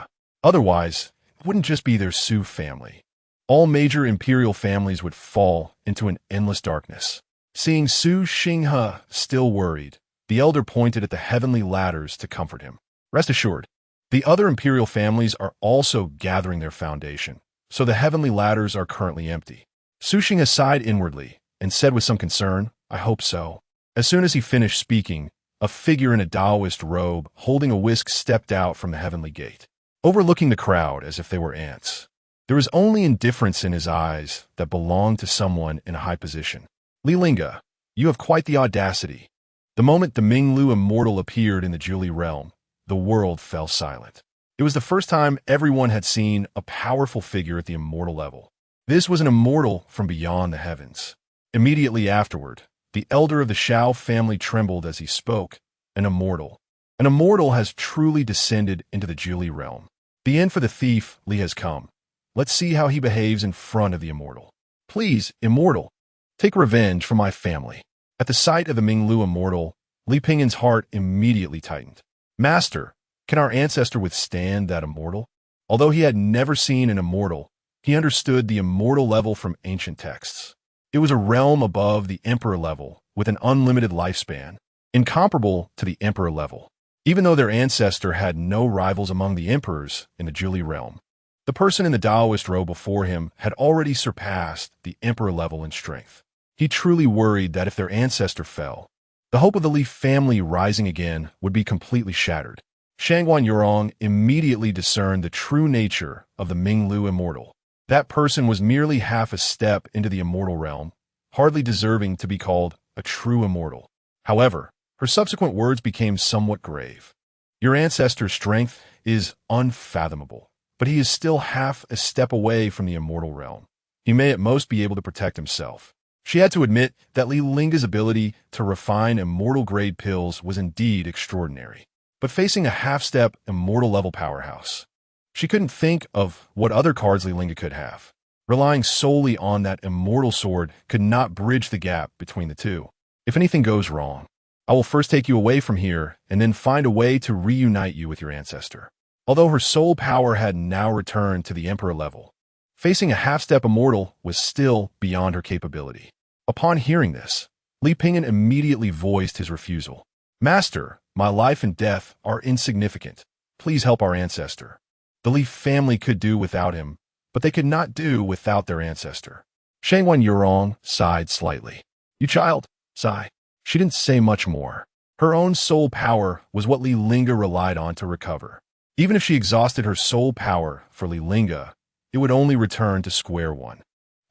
Otherwise, it wouldn't just be their Su family. All major imperial families would fall into an endless darkness. Seeing Su Xinghe still worried, the elder pointed at the heavenly ladders to comfort him. Rest assured, the other imperial families are also gathering their foundation, so the heavenly ladders are currently empty. Su Xinghe sighed inwardly and said with some concern, I hope so. As soon as he finished speaking, a figure in a Taoist robe holding a whisk stepped out from the heavenly gate, overlooking the crowd as if they were ants. There was only indifference in his eyes that belonged to someone in a high position. Li Lingge, you have quite the audacity. The moment the Minglu immortal appeared in the Jiuli realm, the world fell silent. It was the first time everyone had seen a powerful figure at the immortal level. This was an immortal from beyond the heavens. Immediately afterward, the elder of the Shao family trembled as he spoke. An immortal. An immortal has truly descended into the Jiuli realm. The end for the thief, Li, has come. Let's see how he behaves in front of the immortal. Please, immortal, take revenge for my family. At the sight of the Minglu immortal, Li Pingyin's heart immediately tightened. Master, Can our ancestor withstand that immortal? Although he had never seen an immortal, he understood the immortal level from ancient texts. It was a realm above the emperor level, with an unlimited lifespan, incomparable to the emperor level. Even though their ancestor had no rivals among the emperors in the Zhuli realm, the person in the Taoist row before him had already surpassed the emperor level in strength. He truly worried that if their ancestor fell, the hope of the Li family rising again would be completely shattered. Shangguan Yurong immediately discerned the true nature of the Minglu immortal. That person was merely half a step into the immortal realm, hardly deserving to be called a true immortal. However, her subsequent words became somewhat grave. Your ancestor's strength is unfathomable, but he is still half a step away from the immortal realm. He may at most be able to protect himself. She had to admit that Li Lingge's ability to refine immortal-grade pills was indeed extraordinary. But facing a half-step immortal-level powerhouse, she couldn't think of what other cards Li Lingge could have. Relying solely on that immortal sword could not bridge the gap between the two. If anything goes wrong, I will first take you away from here and then find a way to reunite you with your ancestor. Although her soul power had now returned to the emperor level, facing a half-step immortal was still beyond her capability. Upon hearing this, Li Pingyan immediately voiced his refusal. Master, my life and death are insignificant. Please help our ancestor. The Li family could do without him, but they could not do without their ancestor. Shangguan Yurong sighed slightly. You child, sigh. She didn't say much more. Her own soul power was what Li Lingge relied on to recover. Even if she exhausted her soul power for Li Lingge, it would only return to square one.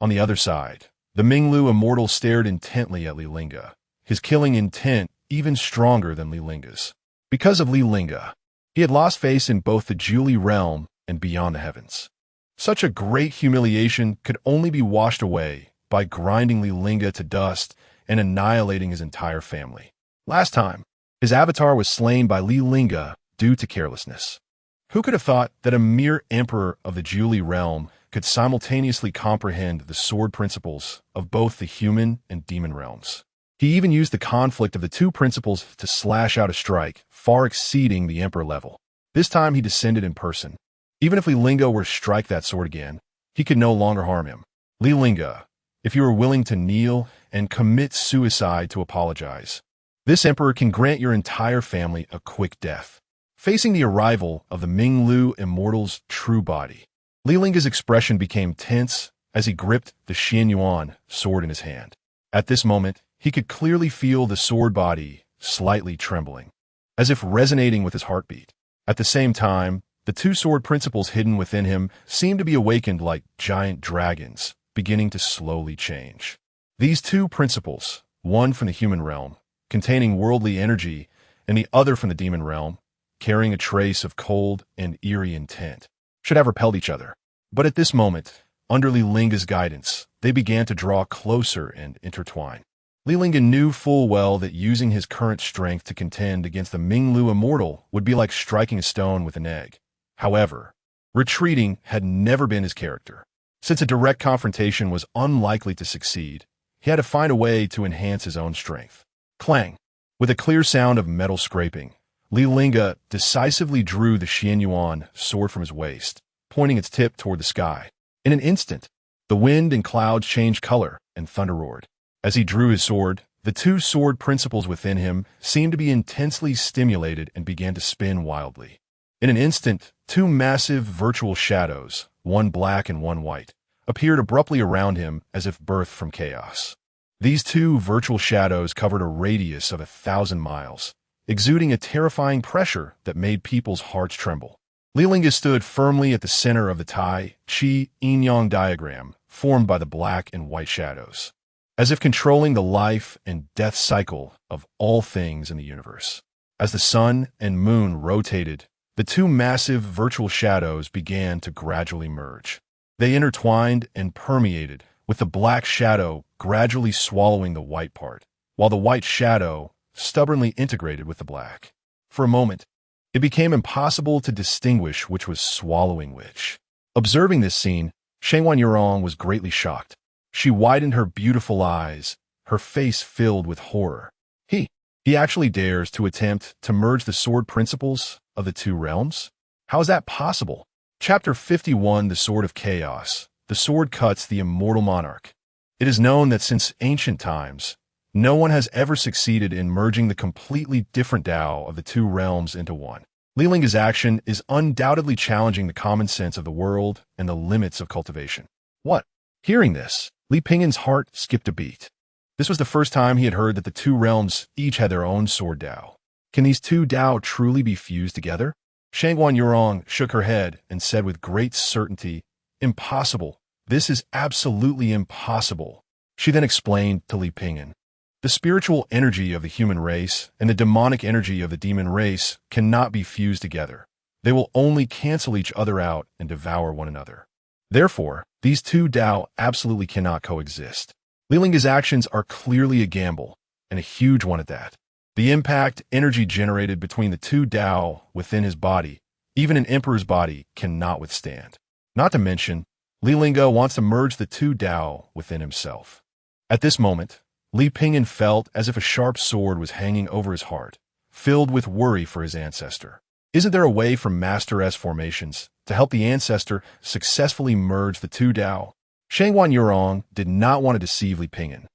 On the other side, the Minglu immortal stared intently at Li Lingge, his killing intent even stronger than Li Lingge's. Because of Li Lingge, he had lost face in both the Zhuli realm and beyond the heavens. Such a great humiliation could only be washed away by grinding Li Lingge to dust and annihilating his entire family. Last time, his avatar was slain by Li Lingge due to carelessness. Who could have thought that a mere emperor of the Zhuli realm could simultaneously comprehend the sword principles of both the human and demon realms? He even used the conflict of the two principles to slash out a strike, far exceeding the emperor level. This time he descended in person. Even if Li Lingge were to strike that sword again, he could no longer harm him. Li Lingge, if you are willing to kneel and commit suicide to apologize, this emperor can grant your entire family a quick death. Facing the arrival of the Minglu immortal's true body, Li Lingge's expression became tense as he gripped the Xianyuan sword in his hand. At this moment, he could clearly feel the sword body slightly trembling, as if resonating with his heartbeat. At the same time, the two sword principles hidden within him seemed to be awakened like giant dragons, beginning to slowly change. These two principles, one from the human realm, containing worldly energy, and the other from the demon realm, carrying a trace of cold and eerie intent, should have repelled each other. But at this moment, under Li Lingge's guidance, they began to draw closer and intertwine. Li Lingge knew full well that using his current strength to contend against the Minglu immortal would be like striking a stone with an egg. However, retreating had never been his character. Since a direct confrontation was unlikely to succeed, he had to find a way to enhance his own strength. Clang! With a clear sound of metal scraping, Li Lingge decisively drew the Xianyuan sword from his waist, pointing its tip toward the sky. In an instant, the wind and clouds changed color and thunder roared. As he drew his sword, the two sword principles within him seemed to be intensely stimulated and began to spin wildly. In an instant, two massive virtual shadows, one black and one white, appeared abruptly around him as if birthed from chaos. These two virtual shadows covered a radius of 1,000 miles, exuding a terrifying pressure that made people's hearts tremble. Li Lingge stood firmly at the center of the Tai Chi Yin-Yang diagram formed by the black and white shadows, as if controlling the life and death cycle of all things in the universe. As the sun and moon rotated, the two massive virtual shadows began to gradually merge. They intertwined and permeated, with the black shadow gradually swallowing the white part, while the white shadow stubbornly integrated with the black. For a moment, it became impossible to distinguish which was swallowing which. Observing this scene, Shangguan Yurong was greatly shocked. She widened her beautiful eyes, her face filled with horror. He actually dares to attempt to merge the sword principles of the two realms? How is that possible? Chapter 51, The Sword of Chaos. The sword cuts the immortal monarch. It is known that since ancient times, no one has ever succeeded in merging the completely different Tao of the two realms into one. Li Lingge's action is undoubtedly challenging the common sense of the world and the limits of cultivation. What? Hearing this, Li Pingyan's heart skipped a beat. This was the first time he had heard that the two realms each had their own sword Tao. Can these two Tao truly be fused together? Shangguan Yurong shook her head and said with great certainty, "Impossible. This is absolutely impossible." She then explained to Li Pingyan, "The spiritual energy of the human race and the demonic energy of the demon race cannot be fused together. They will only cancel each other out and devour one another. Therefore, these two Tao absolutely cannot coexist." Li Lingge's actions are clearly a gamble, and a huge one at that. The impact energy generated between the two Tao within his body, even an emperor's body, cannot withstand. Not to mention, Li Lingge wants to merge the two Tao within himself. At this moment, Li Pingyan felt as if a sharp sword was hanging over his heart, filled with worry for his ancestor. Isn't there a way from Master S formations to help the ancestor successfully merge the two Tao? Shangguan Yurong did not want to deceive Li Pingyan,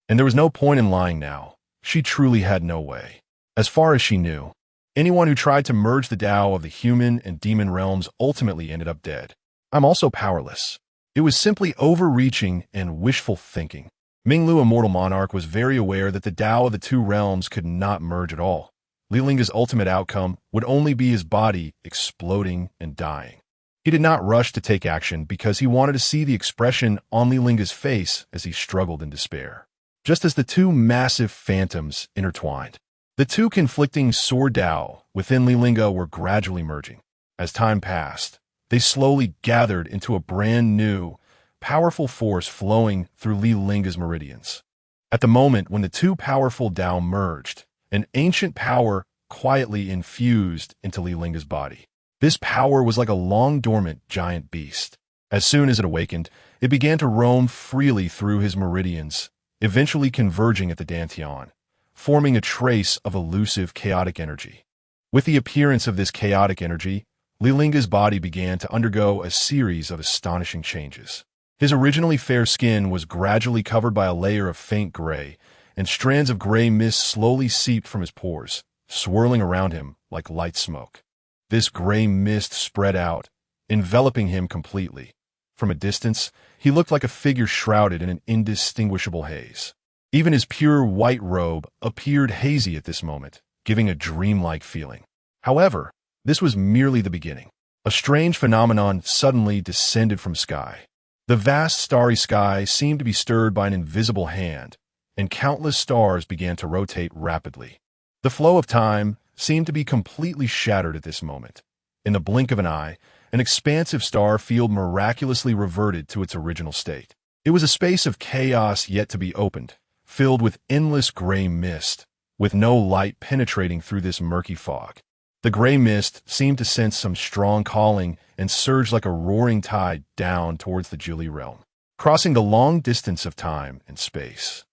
and there was no point in lying now. She truly had no way. As far as she knew, anyone who tried to merge the Tao of the human and demon realms ultimately ended up dead. I'm also powerless. It was simply overreaching and wishful thinking. Minglu, Immortal Monarch, was very aware that the Tao of the two realms could not merge at all. Li Lingge's ultimate outcome would only be his body exploding and dying. He did not rush to take action because he wanted to see the expression on Li Lingge's face as he struggled in despair. Just as the two massive phantoms intertwined, the two conflicting sword Tao within Li Lingge were gradually merging. As time passed, they slowly gathered into a brand new, powerful force flowing through Li Lingge's meridians. At the moment when the two powerful Tao merged, an ancient power quietly infused into Li Lingge's body. This power was like a long-dormant giant beast. As soon as it awakened, it began to roam freely through his meridians, eventually converging at the dantian, forming a trace of elusive chaotic energy. With the appearance of this chaotic energy, Li Lingge's body began to undergo a series of astonishing changes. His originally fair skin was gradually covered by a layer of faint gray, and strands of gray mist slowly seeped from his pores, swirling around him like light smoke. This gray mist spread out, enveloping him completely. From a distance, he looked like a figure shrouded in an indistinguishable haze. Even his pure white robe appeared hazy at this moment, giving a dreamlike feeling. However, this was merely the beginning. A strange phenomenon suddenly descended from sky. The vast starry sky seemed to be stirred by an invisible hand, and countless stars began to rotate rapidly. The flow of time seemed to be completely shattered at this moment. In the blink of an eye, an expansive star field miraculously reverted to its original state. It was a space of chaos yet to be opened, filled with endless gray mist, with no light penetrating through this murky fog. The gray mist seemed to sense some strong calling and surged like a roaring tide down towards the Julie realm, crossing the long distance of time and space.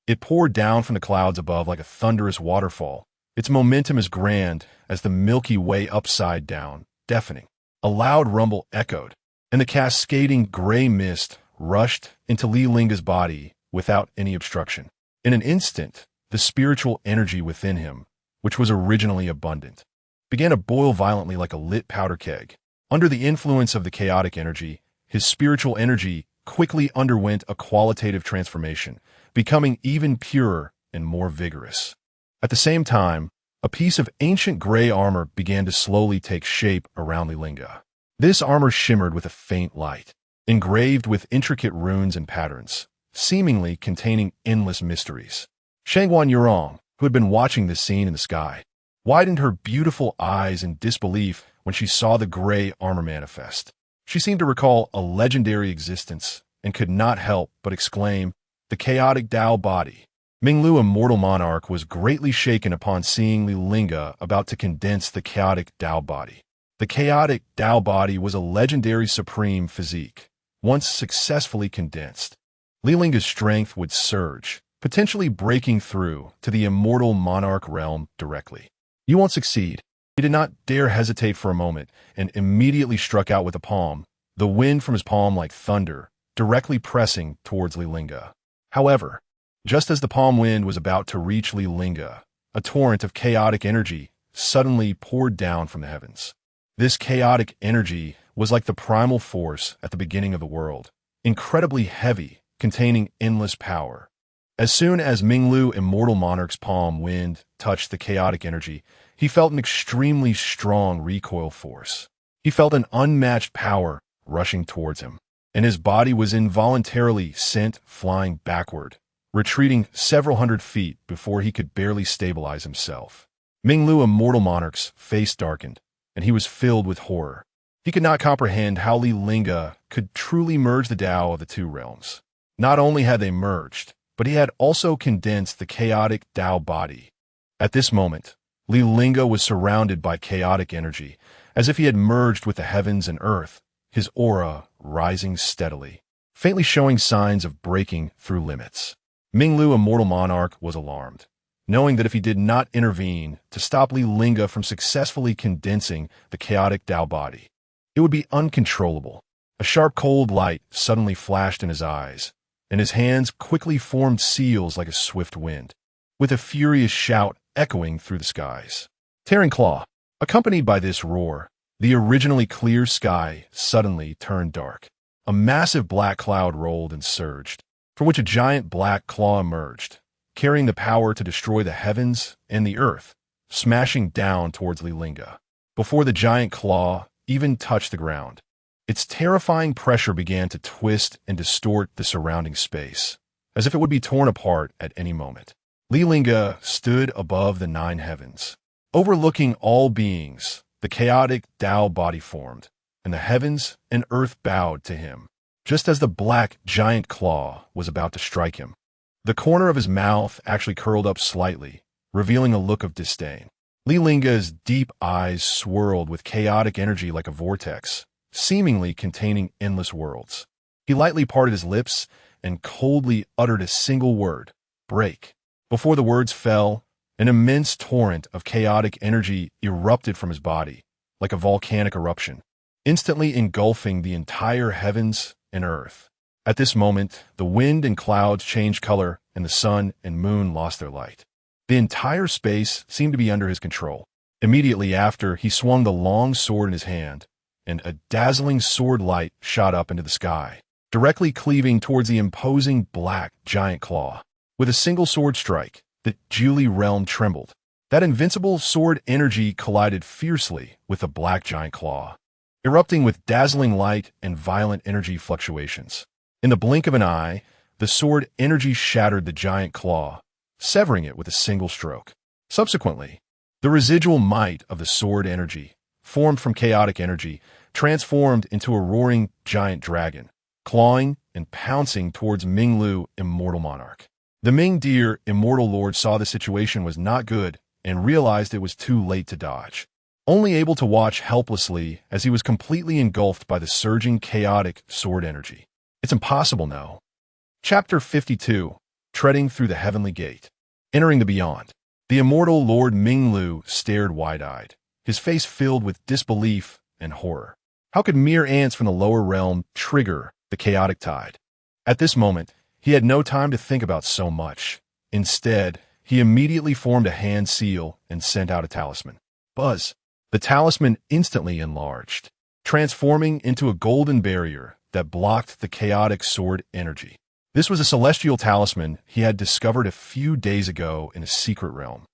It poured down from the clouds above like a thunderous waterfall, its momentum as grand as the Milky Way upside down, deafening. A loud rumble echoed, and the cascading gray mist rushed into Li Lingge's body without any obstruction. In an instant, the spiritual energy within him, which was originally abundant, began to boil violently like a lit powder keg. Under the influence of the chaotic energy, his spiritual energy quickly underwent a qualitative transformation, becoming even purer and more vigorous. At the same time, a piece of ancient gray armor began to slowly take shape around Li Lingge. This armor shimmered with a faint light, engraved with intricate runes and patterns, seemingly containing endless mysteries. Shangguan Yurong, who had been watching this scene in the sky, widened her beautiful eyes in disbelief when she saw the gray armor manifest. She seemed to recall a legendary existence and could not help but exclaim, "The chaotic Tao body." Minglu, Immortal Monarch, was greatly shaken upon seeing Li Lingge about to condense the chaotic Tao body. The chaotic Tao body was a legendary supreme physique, once successfully condensed. Li Lingge's strength would surge, potentially breaking through to the Immortal Monarch realm directly. "You won't succeed. He did not dare hesitate for a moment and immediately struck out with a palm, the wind from his palm like thunder, directly pressing towards Li Lingge. However, just as the palm wind was about to reach Li Lingge, a torrent of chaotic energy suddenly poured down from the heavens. This chaotic energy was like the primal force at the beginning of the world, incredibly heavy, containing endless power. As soon as Minglu Immortal Monarch's palm wind touched the chaotic energy, he felt an extremely strong recoil force. He felt an unmatched power rushing towards him, and his body was involuntarily sent flying backward, retreating several hundred feet before he could barely stabilize himself. Minglu Immortal Monarch's face darkened, and he was filled with horror. He could not comprehend how Li Lingge could truly merge the Tao of the two realms. Not only had they merged, but he had also condensed the chaotic Tao body. At this moment, Li Lingge was surrounded by chaotic energy, as if he had merged with the heavens and earth, his aura rising steadily, faintly showing signs of breaking through limits. Minglu Immortal Monarch was alarmed, knowing that if he did not intervene to stop Li Lingge from successfully condensing the chaotic Tao body, it would be uncontrollable. A sharp cold light suddenly flashed in his eyes, and his hands quickly formed seals like a swift wind, with a furious shout echoing through the skies. Tearing claw. Accompanied by this roar, the originally clear sky suddenly turned dark. A massive black cloud rolled and surged, from which a giant black claw emerged, carrying the power to destroy the heavens and the earth, smashing down towards Li Lingge. Before the giant claw even touched the ground, its terrifying pressure began to twist and distort the surrounding space, as if it would be torn apart at any moment. Li Lingge stood above the nine heavens, overlooking all beings. The chaotic Tao body formed, and the heavens and earth bowed to him, just as the black giant claw was about to strike him. The corner of his mouth actually curled up slightly, revealing a look of disdain. Li Lingge's deep eyes swirled with chaotic energy like a vortex, seemingly containing endless worlds. He lightly parted his lips and coldly uttered a single word, break. Before the words fell, an immense torrent of chaotic energy erupted from his body, like a volcanic eruption, instantly engulfing the entire heavens and earth. At this moment, the wind and clouds changed color, and the sun and moon lost their light. The entire space seemed to be under his control. Immediately after, he swung the long sword in his hand, and a dazzling sword light shot up into the sky, directly cleaving towards the imposing black giant claw. With a single sword strike, the Julie realm trembled. That invincible sword energy collided fiercely with the black giant claw, erupting with dazzling light and violent energy fluctuations. In the blink of an eye, the sword energy shattered the giant claw, severing it with a single stroke. Subsequently, the residual might of the sword energy, formed from chaotic energy, transformed into a roaring giant dragon, clawing and pouncing towards Minglu Immortal Monarch. The Ming Deer Immortal Lord saw the situation was not good and realized it was too late to dodge, only able to watch helplessly as he was completely engulfed by the surging chaotic sword energy. It's impossible now. Chapter 52. Treading through the Heavenly Gate. Entering the Beyond. The Immortal Lord Minglu stared wide-eyed, his face filled with disbelief and horror. How could mere ants from the lower realm trigger the chaotic tide? At this moment, he had no time to think about so much. Instead, he immediately formed a hand seal and sent out a talisman. Buzz. The talisman instantly enlarged, transforming into a golden barrier that blocked the chaotic sword energy. This was a celestial talisman he had discovered a few days ago in a secret realm,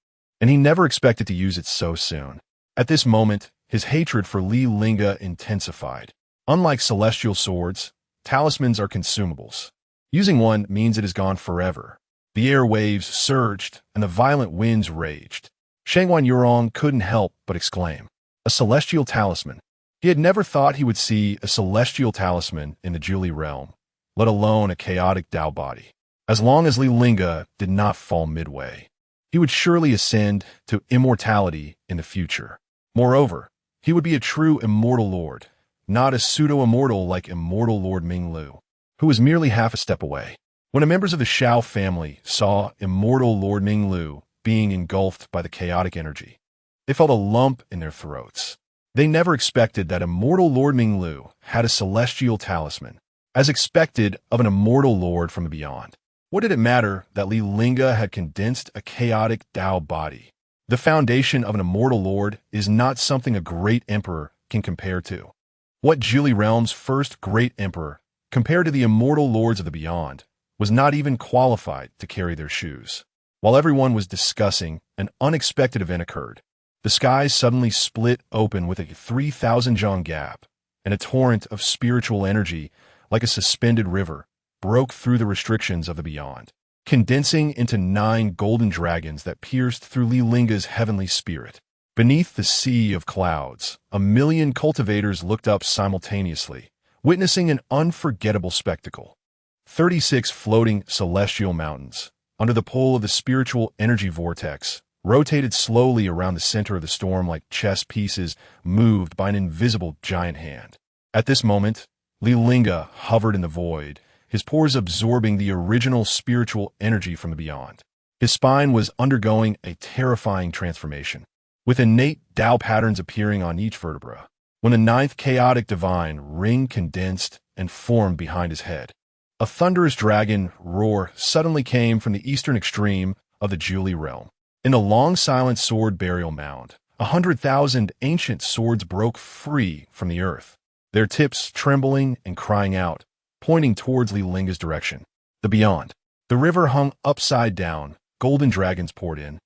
and he never expected to use it so soon. At this moment, his hatred for Li Lingge intensified. Unlike celestial swords, talismans are consumables. Using one means it is gone forever. The air waves surged, and the violent winds raged. Shangwan Yurong couldn't help but exclaim, "A celestial talisman!" He had never thought he would see a celestial talisman in the Julie realm, let alone a chaotic Tao body. As long as Li Lingge did not fall midway, he would surely ascend to immortality in the future. Moreover, he would be a true immortal lord, not a pseudo-immortal like Immortal Lord Minglu, who was merely half a step away. When the members of the Shao family saw Immortal Lord Minglu being engulfed by the chaotic energy, They felt a lump in their throats. They never expected that immortal Lord Minglu had a celestial talisman, as expected of an immortal lord from beyond. What did it matter that Li Lingge had condensed a chaotic Tao body? The foundation of an immortal lord is not something a great emperor can compare to. What Julie Realm's first great emperor, compared to the immortal lords of the beyond, was not even qualified to carry their shoes. While everyone was discussing, an unexpected event occurred. The skies suddenly split open with a 3,000-jong gap, and a torrent of spiritual energy, like a suspended river, broke through the restrictions of the beyond, condensing into 9 golden dragons that pierced through Li Lingge's heavenly spirit. Beneath the sea of clouds, 1,000,000 cultivators looked up simultaneously, witnessing an unforgettable spectacle. 36 floating celestial mountains, under the pull of the spiritual energy vortex, rotated slowly around the center of the storm like chess pieces moved by an invisible giant hand. At this moment, Li Lingge hovered in the void, his pores absorbing the original spiritual energy from the beyond. His spine was undergoing a terrifying transformation, with innate Tao patterns appearing on each vertebra. When the 9th chaotic divine ring condensed and formed behind his head, a thunderous dragon roar suddenly came from the eastern extreme of the Julie realm. In the long silent sword burial mound, 100,000 ancient swords broke free from the earth, their tips trembling and crying out, pointing towards Li Lingge's direction. The beyond. The river hung upside down, golden dragons poured in,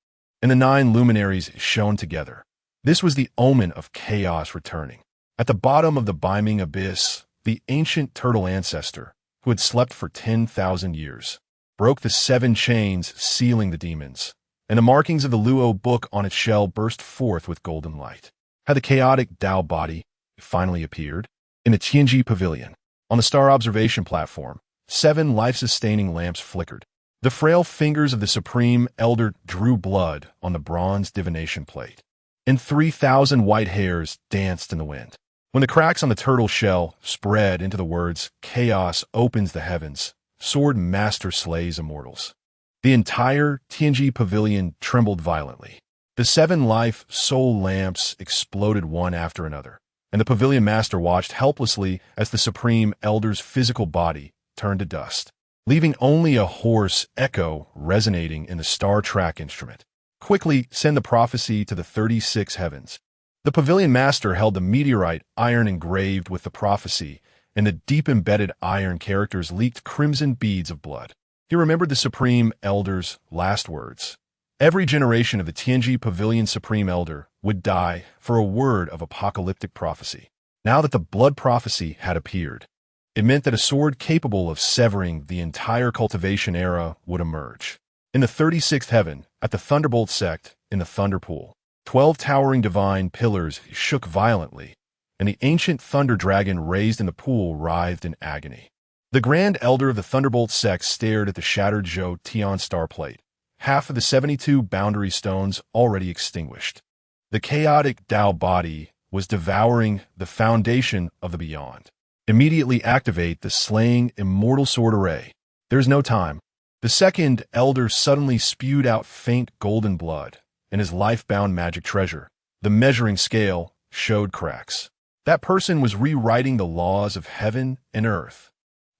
and the 9 luminaries shone together. This was the omen of chaos returning. At the bottom of the beaming abyss, the ancient turtle Ancestor, who had slept for 10,000 years, broke the 7 chains sealing the demons, and the markings of the Luo book on its shell burst forth with golden light. Had the chaotic Tao body finally appeared? In the Tianji Pavilion, on the star observation platform, 7 life-sustaining lamps flickered. The frail fingers of the Supreme Elder drew blood on the bronze divination plate, and 3,000 white hairs danced in the wind. When the cracks on the turtle shell spread into the words, "Chaos opens the heavens, Sword Master slays immortals," the entire Tianji Pavilion trembled violently. The 7 life soul lamps exploded one after another, and the Pavilion Master watched helplessly as the Supreme Elder's physical body turned to dust, leaving only a hoarse echo resonating in the Star Track instrument. Quickly send the prophecy to the 36 heavens. The Pavilion Master held the meteorite iron engraved with the prophecy, and the deep-embedded iron characters leaked crimson beads of blood. He remembered the Supreme Elder's last words. Every generation of the Tianji Pavilion Supreme Elder would die for a word of apocalyptic prophecy. Now that the blood prophecy had appeared, it meant that a sword capable of severing the entire cultivation era would emerge. In the 36th heaven, at the Thunderbolt sect, in the Thunder Pool, 12 towering divine pillars shook violently, and the ancient thunder dragon raised in the pool writhed in agony. The Grand Elder of the Thunderbolt sect stared at the shattered Zhou Tian star plate, half of the 72 boundary stones already extinguished. The chaotic Tao body was devouring the foundation of the beyond. Immediately activate the slaying immortal sword array. There's no time. The second elder suddenly spewed out faint golden blood, and his life-bound magic treasure, the measuring scale, showed cracks. That person was rewriting the laws of heaven and earth.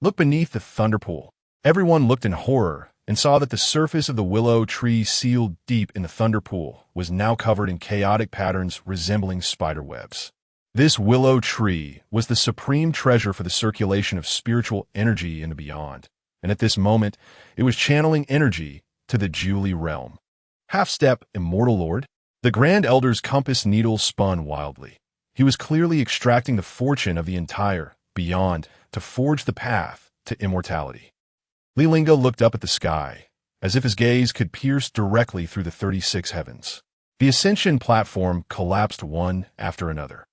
Look beneath the thunder pool. Everyone looked in horror and saw that the surface of the willow tree sealed deep in the thunder pool was now covered in chaotic patterns resembling spider webs. This willow tree was the supreme treasure for the circulation of spiritual energy in the beyond, and at this moment, it was channeling energy to the Julie realm. Half-step, immortal lord. The Grand Elder's compass needle spun wildly. He was clearly extracting the fortune of the entire beyond to forge the path to immortality. Li Lingge looked up at the sky, as if his gaze could pierce directly through the 36 heavens. The ascension platform collapsed one after another,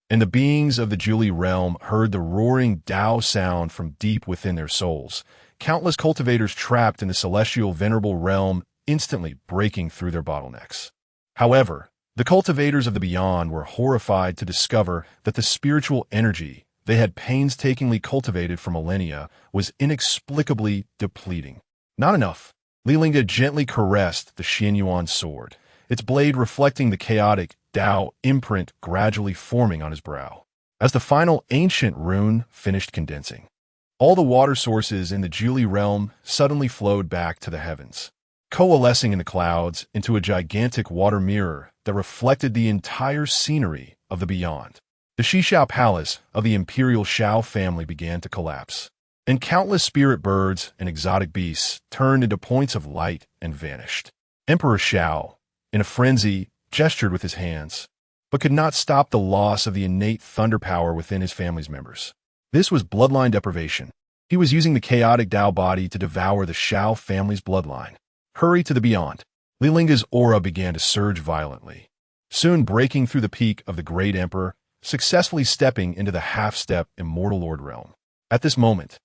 and the beings of the Julie realm heard the roaring Tao sound from deep within their souls, countless cultivators trapped in the celestial venerable realm instantly breaking through their bottlenecks. However, the cultivators of the beyond were horrified to discover that the spiritual energy they had painstakingly cultivated for millennia was inexplicably depleting. Not enough. Li Lingge gently caressed the Xianyuan sword, its blade reflecting the chaotic Tao imprint gradually forming on his brow. As the final ancient rune finished condensing, all the water sources in the Julie realm suddenly flowed back to the heavens, coalescing in the clouds into a gigantic water mirror that reflected the entire scenery of the beyond. The Shishao palace of the Imperial Shao family began to collapse, and countless spirit birds and exotic beasts turned into points of light and vanished. Emperor Shao, in a frenzy, gestured with his hands, but could not stop the loss of the innate thunder power within his family's members. This was bloodline deprivation. He was using the chaotic Tao body to devour the Shao family's bloodline. Hurry to the beyond. Li Lingge's aura began to surge violently, soon breaking through the peak of the Great Emperor, successfully stepping into the half-step Immortal Lord realm. At this moment,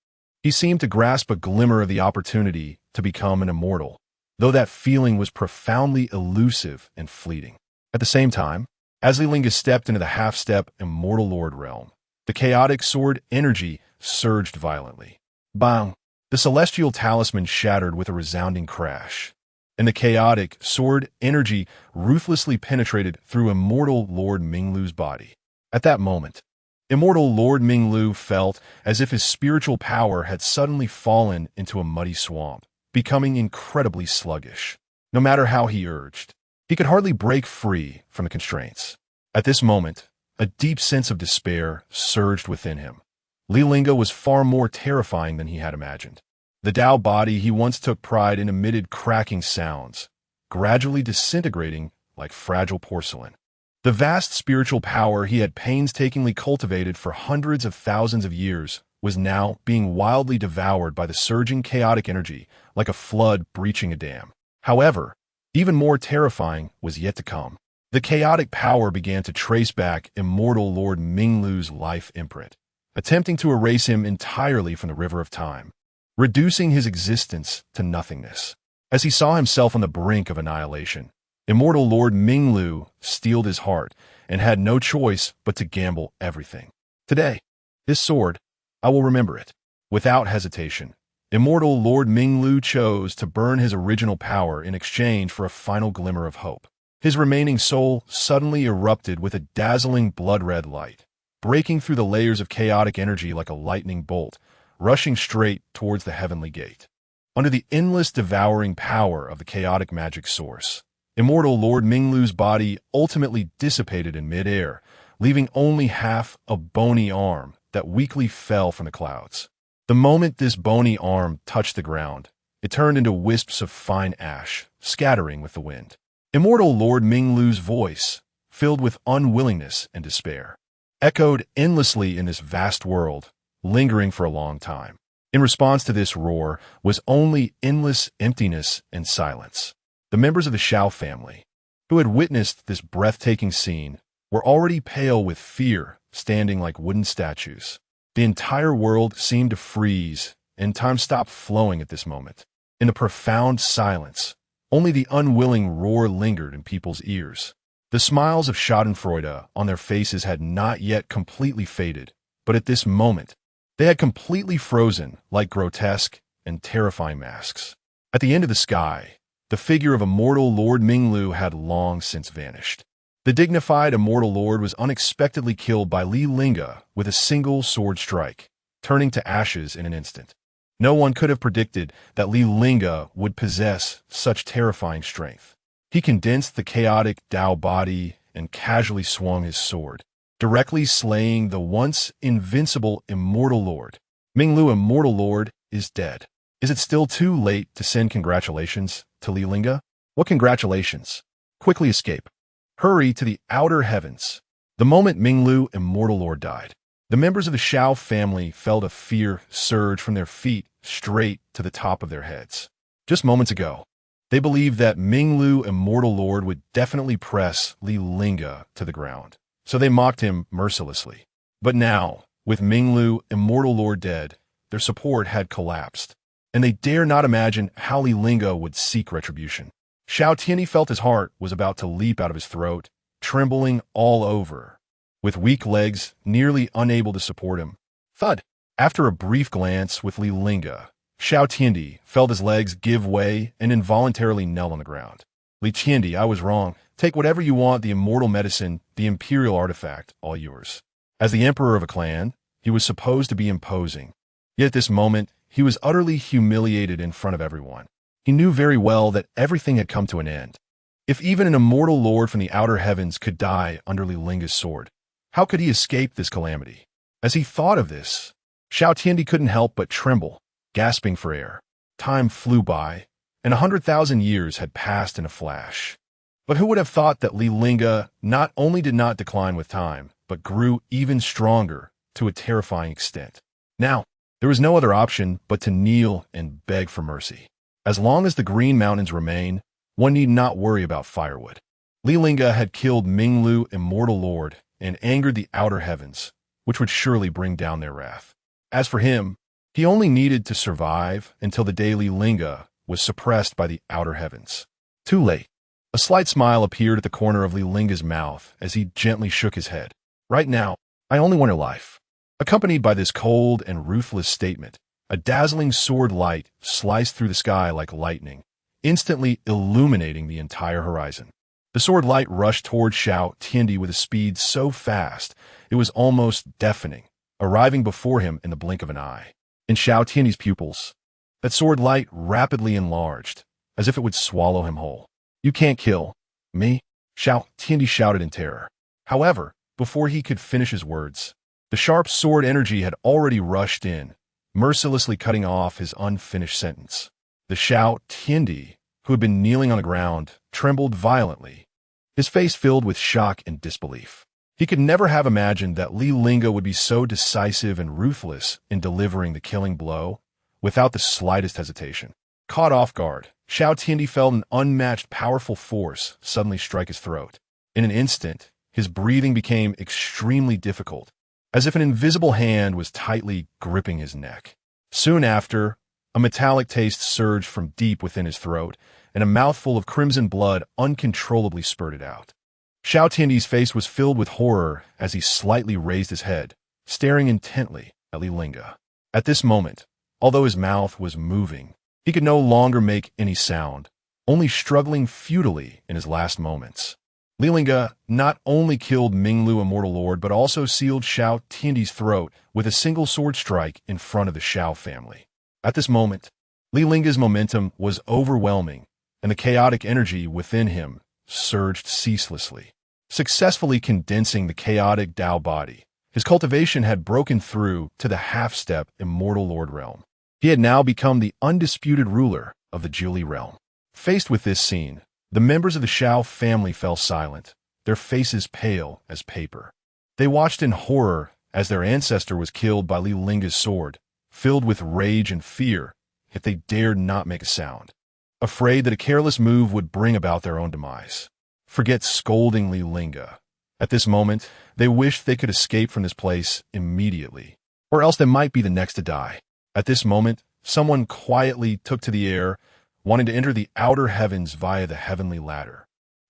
he seemed to grasp a glimmer of the opportunity to become an immortal, though that feeling was profoundly elusive and fleeting. At the same time, as Li Lingge stepped into the half-step Immortal Lord realm, the chaotic sword energy surged violently. Bang! The celestial talisman shattered with a resounding crash, and the chaotic sword energy ruthlessly penetrated through Immortal Lord Minglu's body. At that moment, Immortal Lord Minglu felt as if his spiritual power had suddenly fallen into a muddy swamp, becoming incredibly sluggish. No matter how he urged, he could hardly break free from the constraints. At this moment, a deep sense of despair surged within him. Li Lingge was far more terrifying than he had imagined. The Tao body he once took pride in emitted cracking sounds, gradually disintegrating like fragile porcelain. The vast spiritual power he had painstakingly cultivated for hundreds of thousands of years was now being wildly devoured by the surging chaotic energy like a flood breaching a dam. However, even more terrifying was yet to come. The chaotic power began to trace back Immortal Lord Minglu's life imprint, attempting to erase him entirely from the river of time, reducing his existence to nothingness. As he saw himself on the brink of annihilation, Immortal Lord Minglu steeled his heart and had no choice but to gamble everything. Today, this sword, I will remember it. Without hesitation, Immortal Lord Minglu chose to burn his original power in exchange for a final glimmer of hope. His remaining soul suddenly erupted with a dazzling blood-red light, breaking through the layers of chaotic energy like a lightning bolt, rushing straight towards the heavenly gate. Under the endless devouring power of the chaotic magic source, Immortal Lord Minglu's body ultimately dissipated in midair, leaving only half a bony arm that weakly fell from the clouds. The moment this bony arm touched the ground, it turned into wisps of fine ash, scattering with the wind. Immortal Lord Minglu's voice, filled with unwillingness and despair, echoed endlessly in this vast world, lingering for a long time. In response to this roar was only endless emptiness and silence. The members of the Shao family, who had witnessed this breathtaking scene, were already pale with fear, standing like wooden statues. The entire world seemed to freeze, and time stopped flowing at this moment. In the profound silence, only the unwilling roar lingered in people's ears. The smiles of schadenfreude on their faces had not yet completely faded, but at this moment, they had completely frozen like grotesque and terrifying masks. At the end of the sky, the figure of Immortal Lord Minglu had long since vanished. The dignified Immortal Lord was unexpectedly killed by Li Lingge with a single sword strike, turning to ashes in an instant. No one could have predicted that Li Lingge would possess such terrifying strength. He condensed the chaotic Tao body and casually swung his sword, directly slaying the once invincible Immortal Lord. Minglu Immortal Lord is dead. Is it still too late to send congratulations to Li Lingge? What congratulations? Quickly escape. Hurry to the outer heavens. The moment Minglu Immortal Lord died, the members of the Shao family felt a fear surge from their feet straight to the top of their heads. Just moments ago, they believed that Minglu Immortal Lord would definitely press Li Lingge to the ground, so they mocked him mercilessly. But now, with Minglu Immortal Lord dead, their support had collapsed, and they dare not imagine how Li Lingge would seek retribution. Xiao Tianyi felt his heart was about to leap out of his throat, trembling all over, with weak legs nearly unable to support him. Thud! After a brief glance with Li Lingge, Xiao Tianyi felt his legs give way and involuntarily knelt on the ground. Li Tianyi, I was wrong. Take whatever you want, the immortal medicine, the imperial artifact, all yours. As the emperor of a clan, he was supposed to be imposing. Yet at this moment, he was utterly humiliated in front of everyone. He knew very well that everything had come to an end. If even an immortal lord from the outer heavens could die under Li Lingge's sword, how could he escape this calamity? As he thought of this, Xiao Tiandi couldn't help but tremble, gasping for air. Time flew by, and 100,000 years had passed in a flash. But who would have thought that Li Lingge not only did not decline with time, but grew even stronger to a terrifying extent. Now, there was no other option but to kneel and beg for mercy. As long as the Green Mountains remain, one need not worry about firewood. Li Lingge had killed Minglu, immortal lord, and angered the outer heavens, which would surely bring down their wrath. As for him, he only needed to survive until the day Li Lingge was suppressed by the outer heavens. Too late. A slight smile appeared at the corner of Li Lingge's mouth as he gently shook his head. Right now, I only want your life. Accompanied by this cold and ruthless statement, a dazzling sword light sliced through the sky like lightning, instantly illuminating the entire horizon. The sword light rushed toward Xiao Tiandi with a speed so fast it was almost deafening, arriving before him in the blink of an eye. In Xiao Tiandi's pupils, that sword light rapidly enlarged, as if it would swallow him whole. You can't kill me, Xiao Tiandi shouted in terror. However, before he could finish his words, the sharp sword energy had already rushed in, mercilessly cutting off his unfinished sentence. The Xiao Tiandi, who had been kneeling on the ground, trembled violently, his face filled with shock and disbelief. He could never have imagined that Li Lingge would be so decisive and ruthless in delivering the killing blow without the slightest hesitation. Caught off guard, Xiao Tiandi felt an unmatched powerful force suddenly strike his throat. In an instant, his breathing became extremely difficult, as if an invisible hand was tightly gripping his neck. Soon after, a metallic taste surged from deep within his throat, and a mouthful of crimson blood uncontrollably spurted out. Xiao Tiandi's face was filled with horror as he slightly raised his head, staring intently at Li Lingge. At this moment, although his mouth was moving, he could no longer make any sound, only struggling futilely in his last moments. Li Lingge not only killed Minglu, immortal lord, but also sealed Xiao Tiandi's throat with a single sword strike in front of the Xiao family. At this moment, Li Lingge's momentum was overwhelming, and the chaotic energy within him surged ceaselessly, successfully condensing the chaotic Tao body. His cultivation had broken through to the half-step immortal lord realm. He had now become the undisputed ruler of the Zhuli realm. Faced with this scene, the members of the Xiao family fell silent, their faces pale as paper. They watched in horror as their ancestor was killed by Li Lingge's sword, filled with rage and fear, yet they dared not make a sound, afraid that a careless move would bring about their own demise. Forget scolding Li Lingge. At this moment, they wished they could escape from this place immediately, or else they might be the next to die. At this moment, someone quietly took to the air, wanting to enter the outer heavens via the heavenly ladder.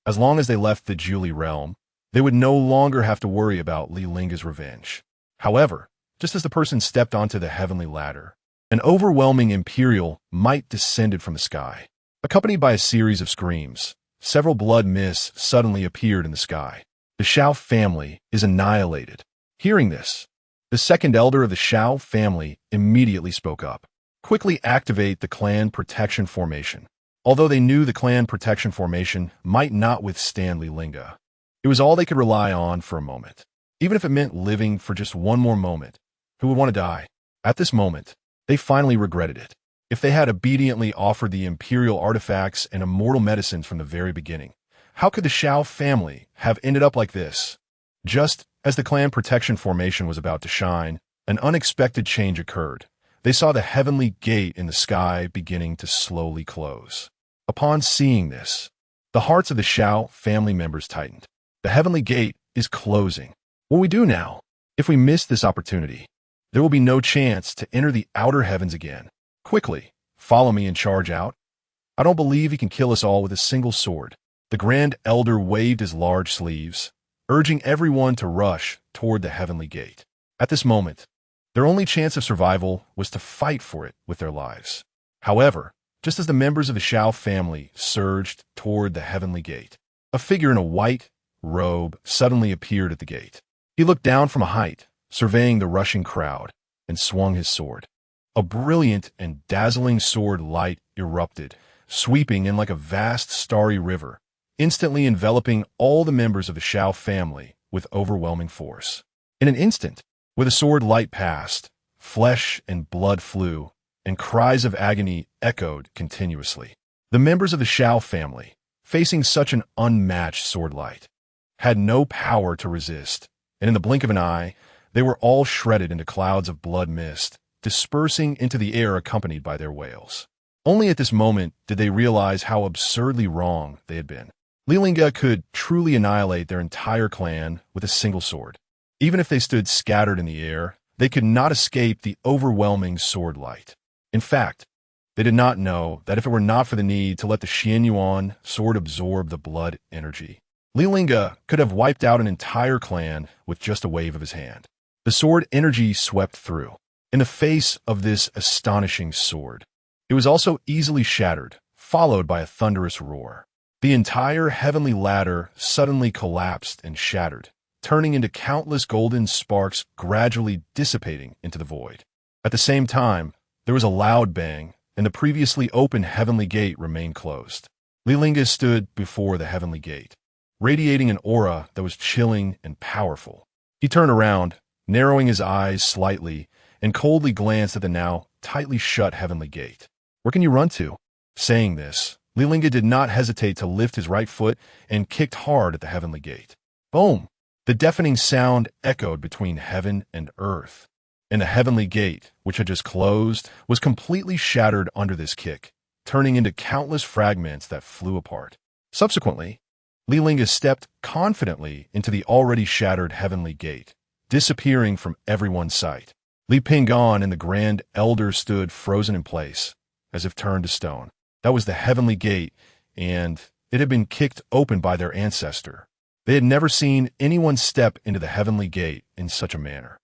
As long as they left the Zhuli realm, they would no longer have to worry about Li Lingge's revenge. However, just as the person stepped onto the heavenly ladder, an overwhelming imperial might descended from the sky. Accompanied by a series of screams, several blood mists suddenly appeared in the sky. The Xiao family is annihilated. Hearing this, the second elder of the Xiao family immediately spoke up. Quickly activate the clan protection formation. Although they knew the clan protection formation might not withstand Li Lingge, it was all they could rely on for a moment. Even if it meant living for just one more moment, who would want to die? At this moment, they finally regretted it. If they had obediently offered the imperial artifacts and immortal medicines from the very beginning, how could the Xiao family have ended up like this? Just as the clan protection formation was about to shine, an unexpected change occurred. They saw the heavenly gate in the sky beginning to slowly close. Upon seeing this, the hearts of the Xiao family members tightened. The heavenly gate is closing. What will we do now? If we miss this opportunity, there will be no chance to enter the outer heavens again. Quickly, follow me and charge out. I don't believe he can kill us all with a single sword. The Grand Elder waved his large sleeves, urging everyone to rush toward the heavenly gate. At this moment, their only chance of survival was to fight for it with their lives. However, just as the members of the Xiao family surged toward the heavenly gate, A figure in a white robe suddenly appeared at the gate. He looked down from a height, surveying the rushing crowd, and swung his sword. A brilliant and dazzling sword light erupted, sweeping in like a vast starry river, instantly enveloping all the members of the Shao family with overwhelming force. In an instant, where the sword light passed, flesh and blood flew, and cries of agony echoed continuously. The members of the Shao family, facing such an unmatched sword light, had no power to resist, and in the blink of an eye, they were all shredded into clouds of blood mist, dispersing into the air accompanied by their wails. Only at this moment did they realize how absurdly wrong they had been. Li Lingge could truly annihilate their entire clan with a single sword. Even if they stood scattered in the air, they could not escape the overwhelming sword light. In fact, they did not know that if it were not for the need to let the Xianyuan sword absorb the blood energy, Li Lingge could have wiped out an entire clan with just a wave of his hand. The sword energy swept through. In the face of this astonishing sword, it was also easily shattered, followed by a thunderous roar. The entire heavenly ladder suddenly collapsed and shattered, turning into countless golden sparks gradually dissipating into the void. At the same time, there was a loud bang, and the previously open heavenly gate remained closed. Li Lingge stood before the heavenly gate, radiating an aura that was chilling and powerful. He turned around, narrowing his eyes slightly, and coldly glanced at the now tightly shut heavenly gate. "Where can you run to?" Saying this, Li Lingge did not hesitate to lift his right foot and kicked hard at the heavenly gate. Boom! The deafening sound echoed between heaven and earth, and the heavenly gate, which had just closed, was completely shattered under this kick, turning into countless fragments that flew apart. Subsequently, Li Lingge stepped confidently into the already shattered heavenly gate, disappearing from everyone's sight. Li Pinggan and the Grand Elder stood frozen in place, as if turned to stone. That was the heavenly gate, and it had been kicked open by their ancestor. They had never seen anyone step into the heavenly gate in such a manner.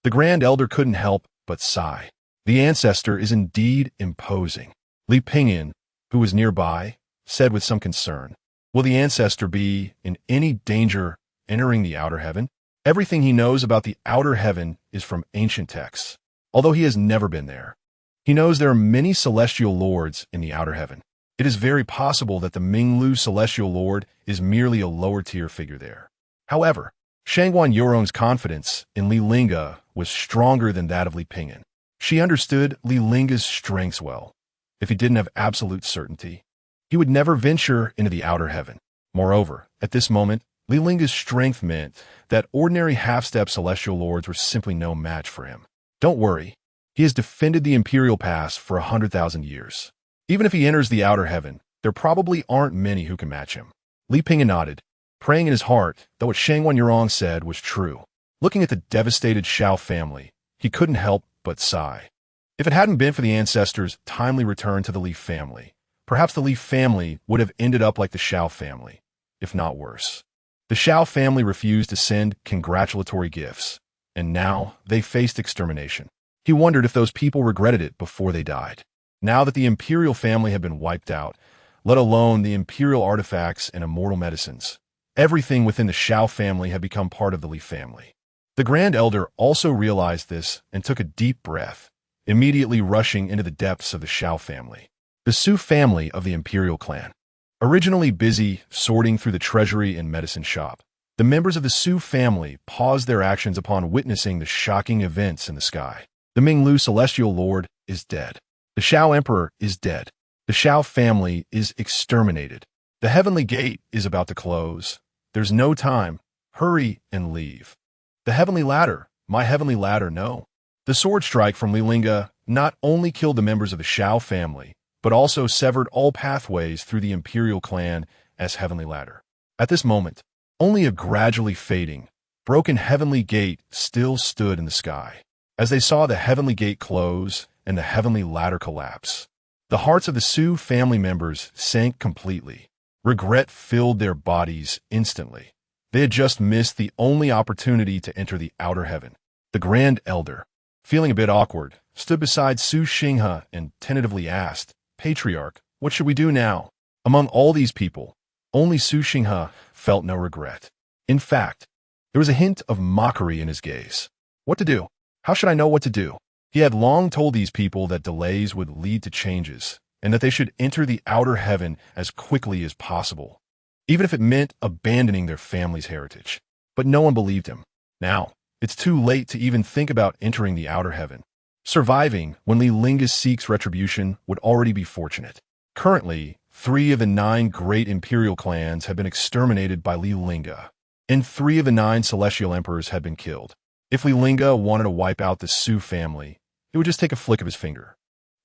The Grand Elder couldn't help but sigh. The ancestor is indeed imposing. Li Pingyan, who was nearby, said with some concern, "Will the ancestor be in any danger entering the outer heaven?" Everything he knows about the outer heaven is from ancient texts, although he has never been there. He knows there are many celestial lords in the outer heaven. It is very possible that the Minglu celestial lord is merely a lower-tier figure there. However, Shangguan Yorong's confidence in Li Lingge was stronger than that of Li Pingyan. She understood Li Lingge's strengths well. If he didn't have absolute certainty, he would never venture into the outer heaven. Moreover, at this moment, Li Lingge's strength meant that ordinary half-step celestial lords were simply no match for him. Don't worry. He has defended the Imperial Pass for 100,000 years. Even if he enters the outer heaven, there probably aren't many who can match him. Li Pingyan nodded, praying in his heart that what Shangguan Yorong said was true. Looking at the devastated Shao family, he couldn't help but sigh. If it hadn't been for the ancestor's timely return to the Li family, perhaps the Li family would have ended up like the Shao family, if not worse. The Shao family refused to send congratulatory gifts, and now they faced extermination. He wondered if those people regretted it before they died. Now that the Imperial family had been wiped out, let alone the Imperial artifacts and immortal medicines, everything within the Shao family had become part of the Li family. The Grand Elder also realized this and took a deep breath, immediately rushing into the depths of the Shao family. The Su family of the Imperial clan. Originally busy sorting through the treasury and medicine shop, the members of the Su family paused their actions upon witnessing the shocking events in the sky. The Minglu celestial lord is dead. The Shao emperor is dead. The Shao family is exterminated. The heavenly gate is about to close. There's no time. Hurry and leave. The heavenly ladder. My heavenly ladder, no. The sword strike from Li Lingge not only killed the members of the Shao family, but also severed all pathways through the Imperial clan as heavenly ladder. At this moment, only a gradually fading, broken heavenly gate still stood in the sky. As they saw the heavenly gate close and the heavenly ladder collapse, the hearts of the Su family members sank completely. Regret filled their bodies instantly. They had just missed the only opportunity to enter the outer heaven. The Grand Elder, feeling a bit awkward, stood beside Su Xinghe and tentatively asked, "Patriarch, what should we do now?" Among all these people, Only Su Xinghe felt no regret. In fact, there was a hint of mockery in his gaze. What to do? How should I know what to do? He had long told these people that delays would lead to changes, and that they should enter the outer heaven as quickly as possible, even if it meant abandoning their family's heritage. But no one believed him. Now, it's too late to even think about entering the outer heaven. Surviving when Li Lingge seeks retribution would already be fortunate. Currently, 3 of the 9 great imperial clans have been exterminated by Li Lingge, and 3 of the 9 celestial emperors had been killed. If Li Lingge wanted to wipe out the Su family, it would just take a flick of his finger.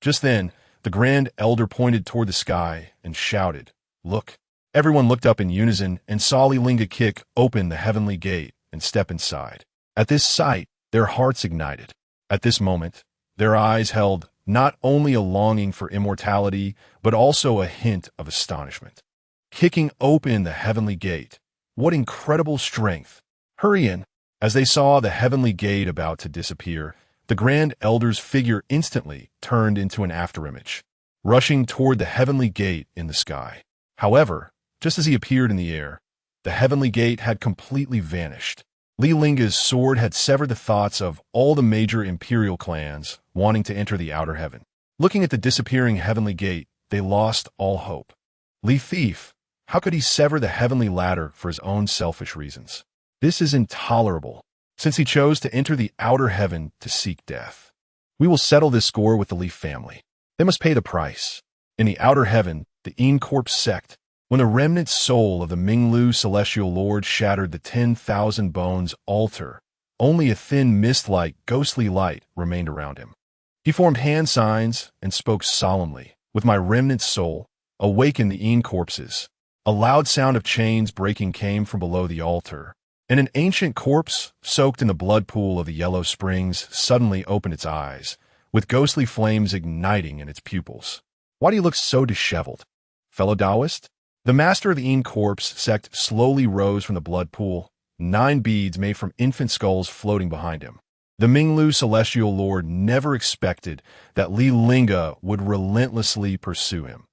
Just then, the Grand Elder pointed toward the sky and shouted, "Look!" Everyone looked up in unison and saw Li Lingge kick open the heavenly gate and step inside. At this sight, their hearts ignited. At this moment, their eyes held not only a longing for immortality, but also a hint of astonishment. Kicking open the heavenly gate, what incredible strength! Hurry in! As they saw the heavenly gate about to disappear, the Grand Elder's figure instantly turned into an afterimage, rushing toward the heavenly gate in the sky. However, just as he appeared in the air, the heavenly gate had completely vanished. Li Lingge's sword had severed the thoughts of all the major imperial clans wanting to enter the outer heaven. Looking at the disappearing heavenly gate, they lost all hope. Li Thief, how could he sever the heavenly ladder for his own selfish reasons? This is intolerable, since he chose to enter the outer heaven to seek death. We will settle this score with the Li family. They must pay the price. In the outer heaven, the Corp sect, when the remnant soul of the Minglu celestial lord shattered the 10,000 bones altar, only a thin mist-like, ghostly light remained around him. He formed hand signs and spoke solemnly, "With my remnant soul, awaken the corpses." A loud sound of chains breaking came from below the altar, and an ancient corpse, soaked in the blood pool of the yellow springs, suddenly opened its eyes, with ghostly flames igniting in its pupils. "Why do you look so disheveled? Fellow Taoist?" The master of the corpse sect slowly rose from the blood pool, 9 beads made from infant skulls floating behind him. The Minglu celestial lord never expected that Li Lingge would relentlessly pursue him,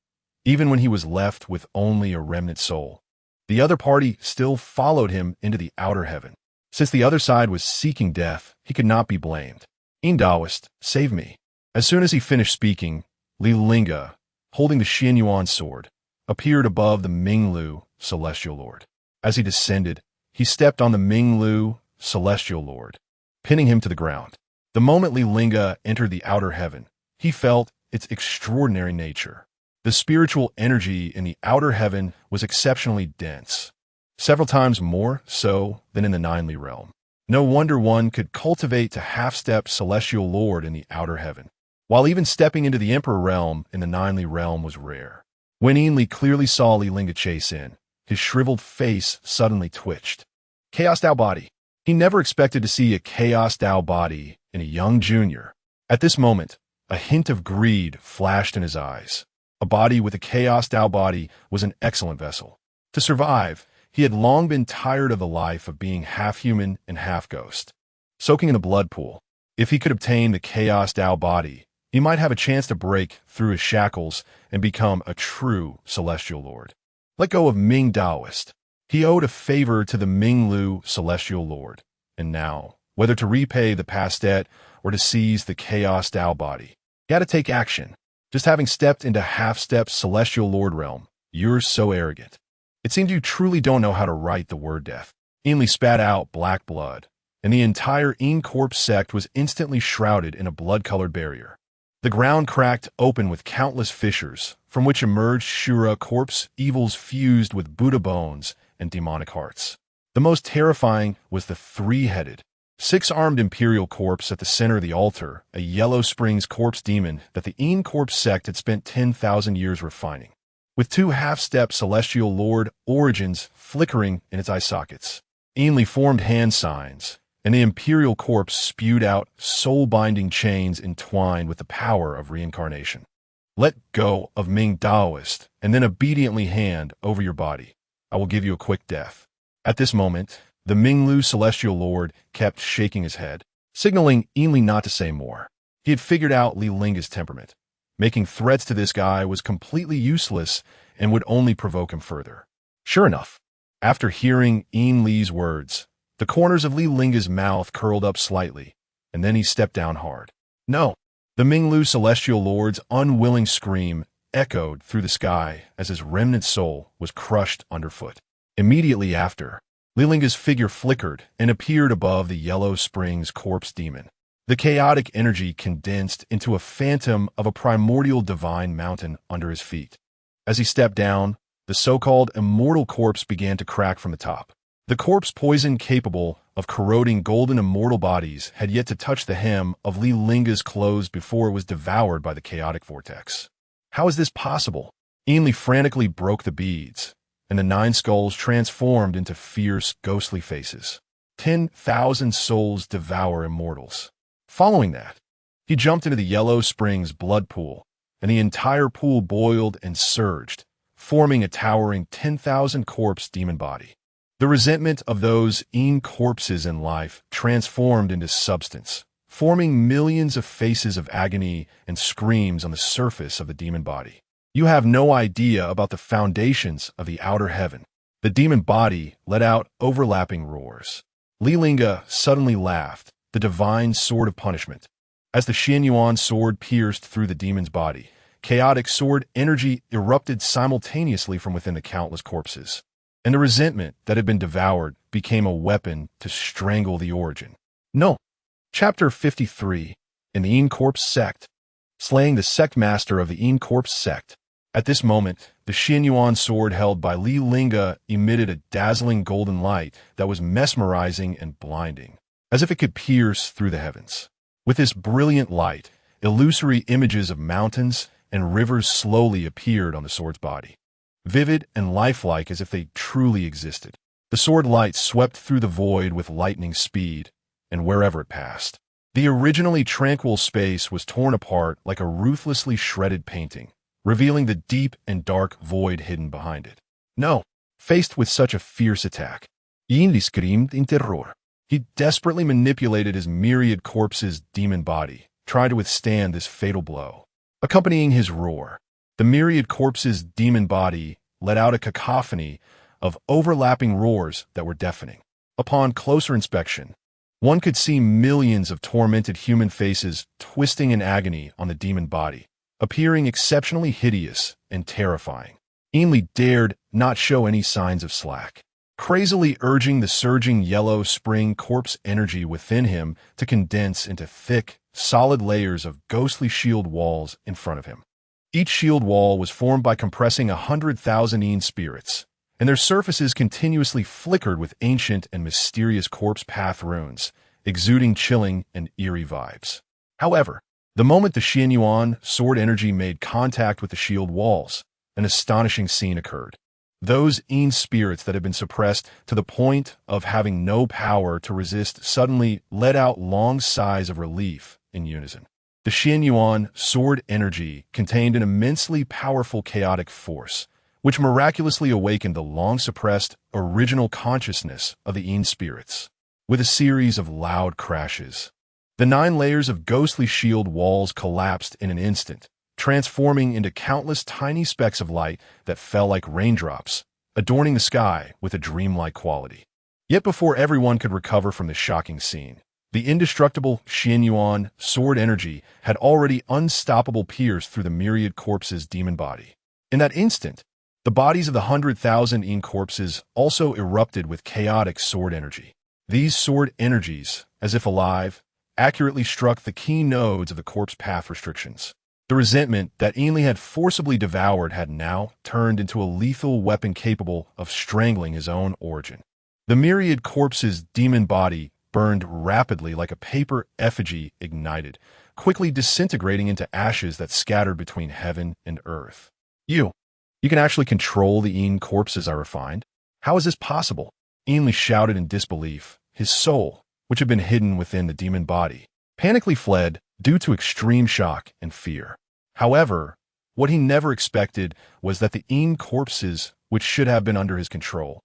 even when he was left with only a remnant soul. The other party still followed him into the outer heaven. Since the other side was seeking death, he could not be blamed. "Taoist, save me." As soon as he finished speaking, Li Lingge, holding the Xin Yuan sword, appeared above the Minglu celestial lord. As he descended, he stepped on the Minglu celestial lord, pinning him to the ground. The moment Li Lingge entered the outer heaven, he felt its extraordinary nature. The spiritual energy in the outer heaven was exceptionally dense, several times more so than in the Ninely realm. No wonder one could cultivate to half-step celestial lord in the outer heaven, while even stepping into the emperor realm in the Ninely realm was rare. When Li clearly saw Li Lingge chase in, his shriveled face suddenly twitched. Chaos Tao body. He never expected to see a Chaos Tao body in a young junior. At this moment, a hint of greed flashed in his eyes. A body with a Chaos Tao body was an excellent vessel. To survive, he had long been tired of the life of being half human and half ghost. Soaking in the blood pool, if he could obtain the Chaos Tao body, he might have a chance to break through his shackles and become a true celestial lord. Let go of Ming Taoist. He owed a favor to the Minglu celestial lord, and now, whether to repay the past debt or to seize the Chaos Tao body, he had to take action. Just having stepped into half-step celestial lord realm, you're so arrogant. It seems you truly don't know how to write the word death. Li spat out black blood, and the entire Corp sect was instantly shrouded in a blood-colored barrier. The ground cracked open with countless fissures, from which emerged Shura corpse evils fused with Buddha bones and demonic hearts. The most terrifying was the 3-headed, 6-armed Imperial corpse at the center of the altar, a Yellow Springs corpse demon that the Corp sect had spent 10,000 years refining, with 2 half-step celestial lord origins flickering in its eye sockets. Li formed hand signs, and the Imperial corpse spewed out soul-binding chains entwined with the power of reincarnation. Let go of Ming Taoist, and then obediently hand over your body. I will give you a quick death. At this moment, the Minglu celestial lord kept shaking his head, signaling Li not to say more. He had figured out Li Lingge's temperament. Making threats to this guy was completely useless and would only provoke him further. Sure enough, after hearing Li's words, the corners of Li Lingge's mouth curled up slightly, and then he stepped down hard. No! The Minglu celestial lord's unwilling scream echoed through the sky as his remnant soul was crushed underfoot. Immediately after, Li Lingge's figure flickered and appeared above the Yellow Springs corpse demon. The chaotic energy condensed into a phantom of a primordial divine mountain under his feet. As he stepped down, the so-called immortal corpse began to crack from the top. The corpse poison capable of corroding golden immortal bodies had yet to touch the hem of Li Lingge's clothes before it was devoured by the chaotic vortex. How is this possible? Li frantically broke the beads, and the 9 skulls transformed into fierce, ghostly faces. 10,000 souls devour immortals. Following that, he jumped into the Yellow Springs blood pool, and the entire pool boiled and surged, forming a towering 10,000 corpse demon body. The resentment of those corpses in life transformed into substance, forming millions of faces of agony and screams on the surface of the demon body. You have no idea about the foundations of the outer heaven. The demon body let out overlapping roars. Li Lingge suddenly laughed, the divine sword of punishment. As the Xianyuan sword pierced through the demon's body, chaotic sword energy erupted simultaneously from within the countless corpses, and the resentment that had been devoured became a weapon to strangle the origin. No. Chapter 53, in the Corpse Sect. Slaying the sect master of the Corpse Sect. At this moment, the Xianyuan sword held by Li Lingge emitted a dazzling golden light that was mesmerizing and blinding, as if it could pierce through the heavens. With this brilliant light, illusory images of mountains and rivers slowly appeared on the sword's body, vivid and lifelike as if they truly existed. The sword light swept through the void with lightning speed, and wherever it passed, the originally tranquil space was torn apart like a ruthlessly shredded painting, revealing the deep and dark void hidden behind it. No, faced with such a fierce attack, Li screamed in terror. He desperately manipulated his myriad corpses' demon body, trying to withstand this fatal blow. Accompanying his roar, the myriad corpses' demon body let out a cacophony of overlapping roars that were deafening. Upon closer inspection, one could see millions of tormented human faces twisting in agony on the demon body, appearing exceptionally hideous and terrifying. Li dared not show any signs of slack, crazily urging the surging Yellow Spring corpse energy within him to condense into thick, solid layers of ghostly shield walls in front of him. Each shield wall was formed by compressing 100,000 spirits, and their surfaces continuously flickered with ancient and mysterious corpse path runes, exuding chilling and eerie vibes. However, the moment the Xianyuan sword energy made contact with the shield walls, an astonishing scene occurred. Those spirits that had been suppressed to the point of having no power to resist suddenly let out long sighs of relief in unison. The Xianyuan sword energy contained an immensely powerful chaotic force, which miraculously awakened the long-suppressed original consciousness of the spirits. With a series of loud crashes, the 9 layers of ghostly shield walls collapsed in an instant, transforming into countless tiny specks of light that fell like raindrops, adorning the sky with a dreamlike quality. Yet before everyone could recover from this shocking scene, the indestructible Xianyuan sword energy had already unstoppable pierced through the myriad corpses' demon body. In that instant, the bodies of the 100,000 corpses also erupted with chaotic sword energy. These sword energies, as if alive, accurately struck the key nodes of the corpse path restrictions. The resentment that Li had forcibly devoured had now turned into a lethal weapon capable of strangling his own origin. The myriad corpses' demon body burned rapidly like a paper effigy ignited, quickly disintegrating into ashes that scattered between heaven and earth. You can actually control the corpses I refined? How is this possible? Li shouted in disbelief. His soul, which had been hidden within the demon body, panically fled due to extreme shock and fear. However, what he never expected was that the corpses, which should have been under his control,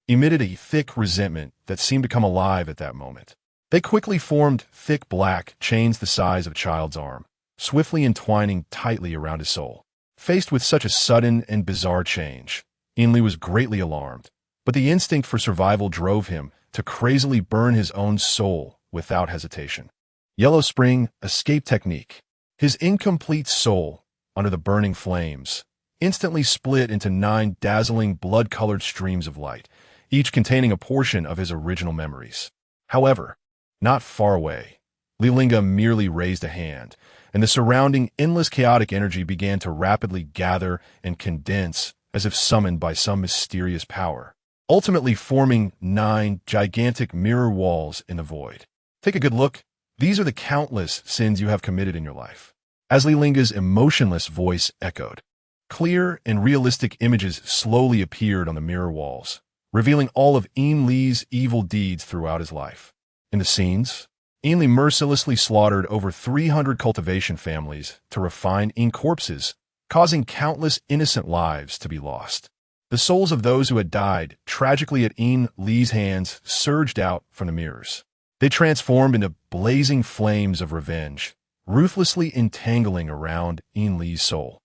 emitted a thick resentment that seemed to come alive at that moment. They quickly formed thick black chains the size of a child's arm, swiftly entwining tightly around his soul. Faced with such a sudden and bizarre change, Li was greatly alarmed, but the instinct for survival drove him to crazily burn his own soul without hesitation. Yellow Spring escape technique. His incomplete soul, under the burning flames, instantly split into 9 dazzling blood-colored streams of light, each containing a portion of his original memories. However, not far away, Li Lingge merely raised a hand, and the surrounding endless chaotic energy began to rapidly gather and condense as if summoned by some mysterious power, ultimately forming 9 gigantic mirror walls in the void. Take a good look. These are the countless sins you have committed in your life. As Li Lingge's emotionless voice echoed, clear and realistic images slowly appeared on the mirror walls, revealing all of Li's evil deeds throughout his life. In the scenes, Li mercilessly slaughtered over 300 cultivation families to refine corpses, causing countless innocent lives to be lost. The souls of those who had died tragically at Li's hands surged out from the mirrors. They transformed into blazing flames of revenge, ruthlessly entangling around Li's soul.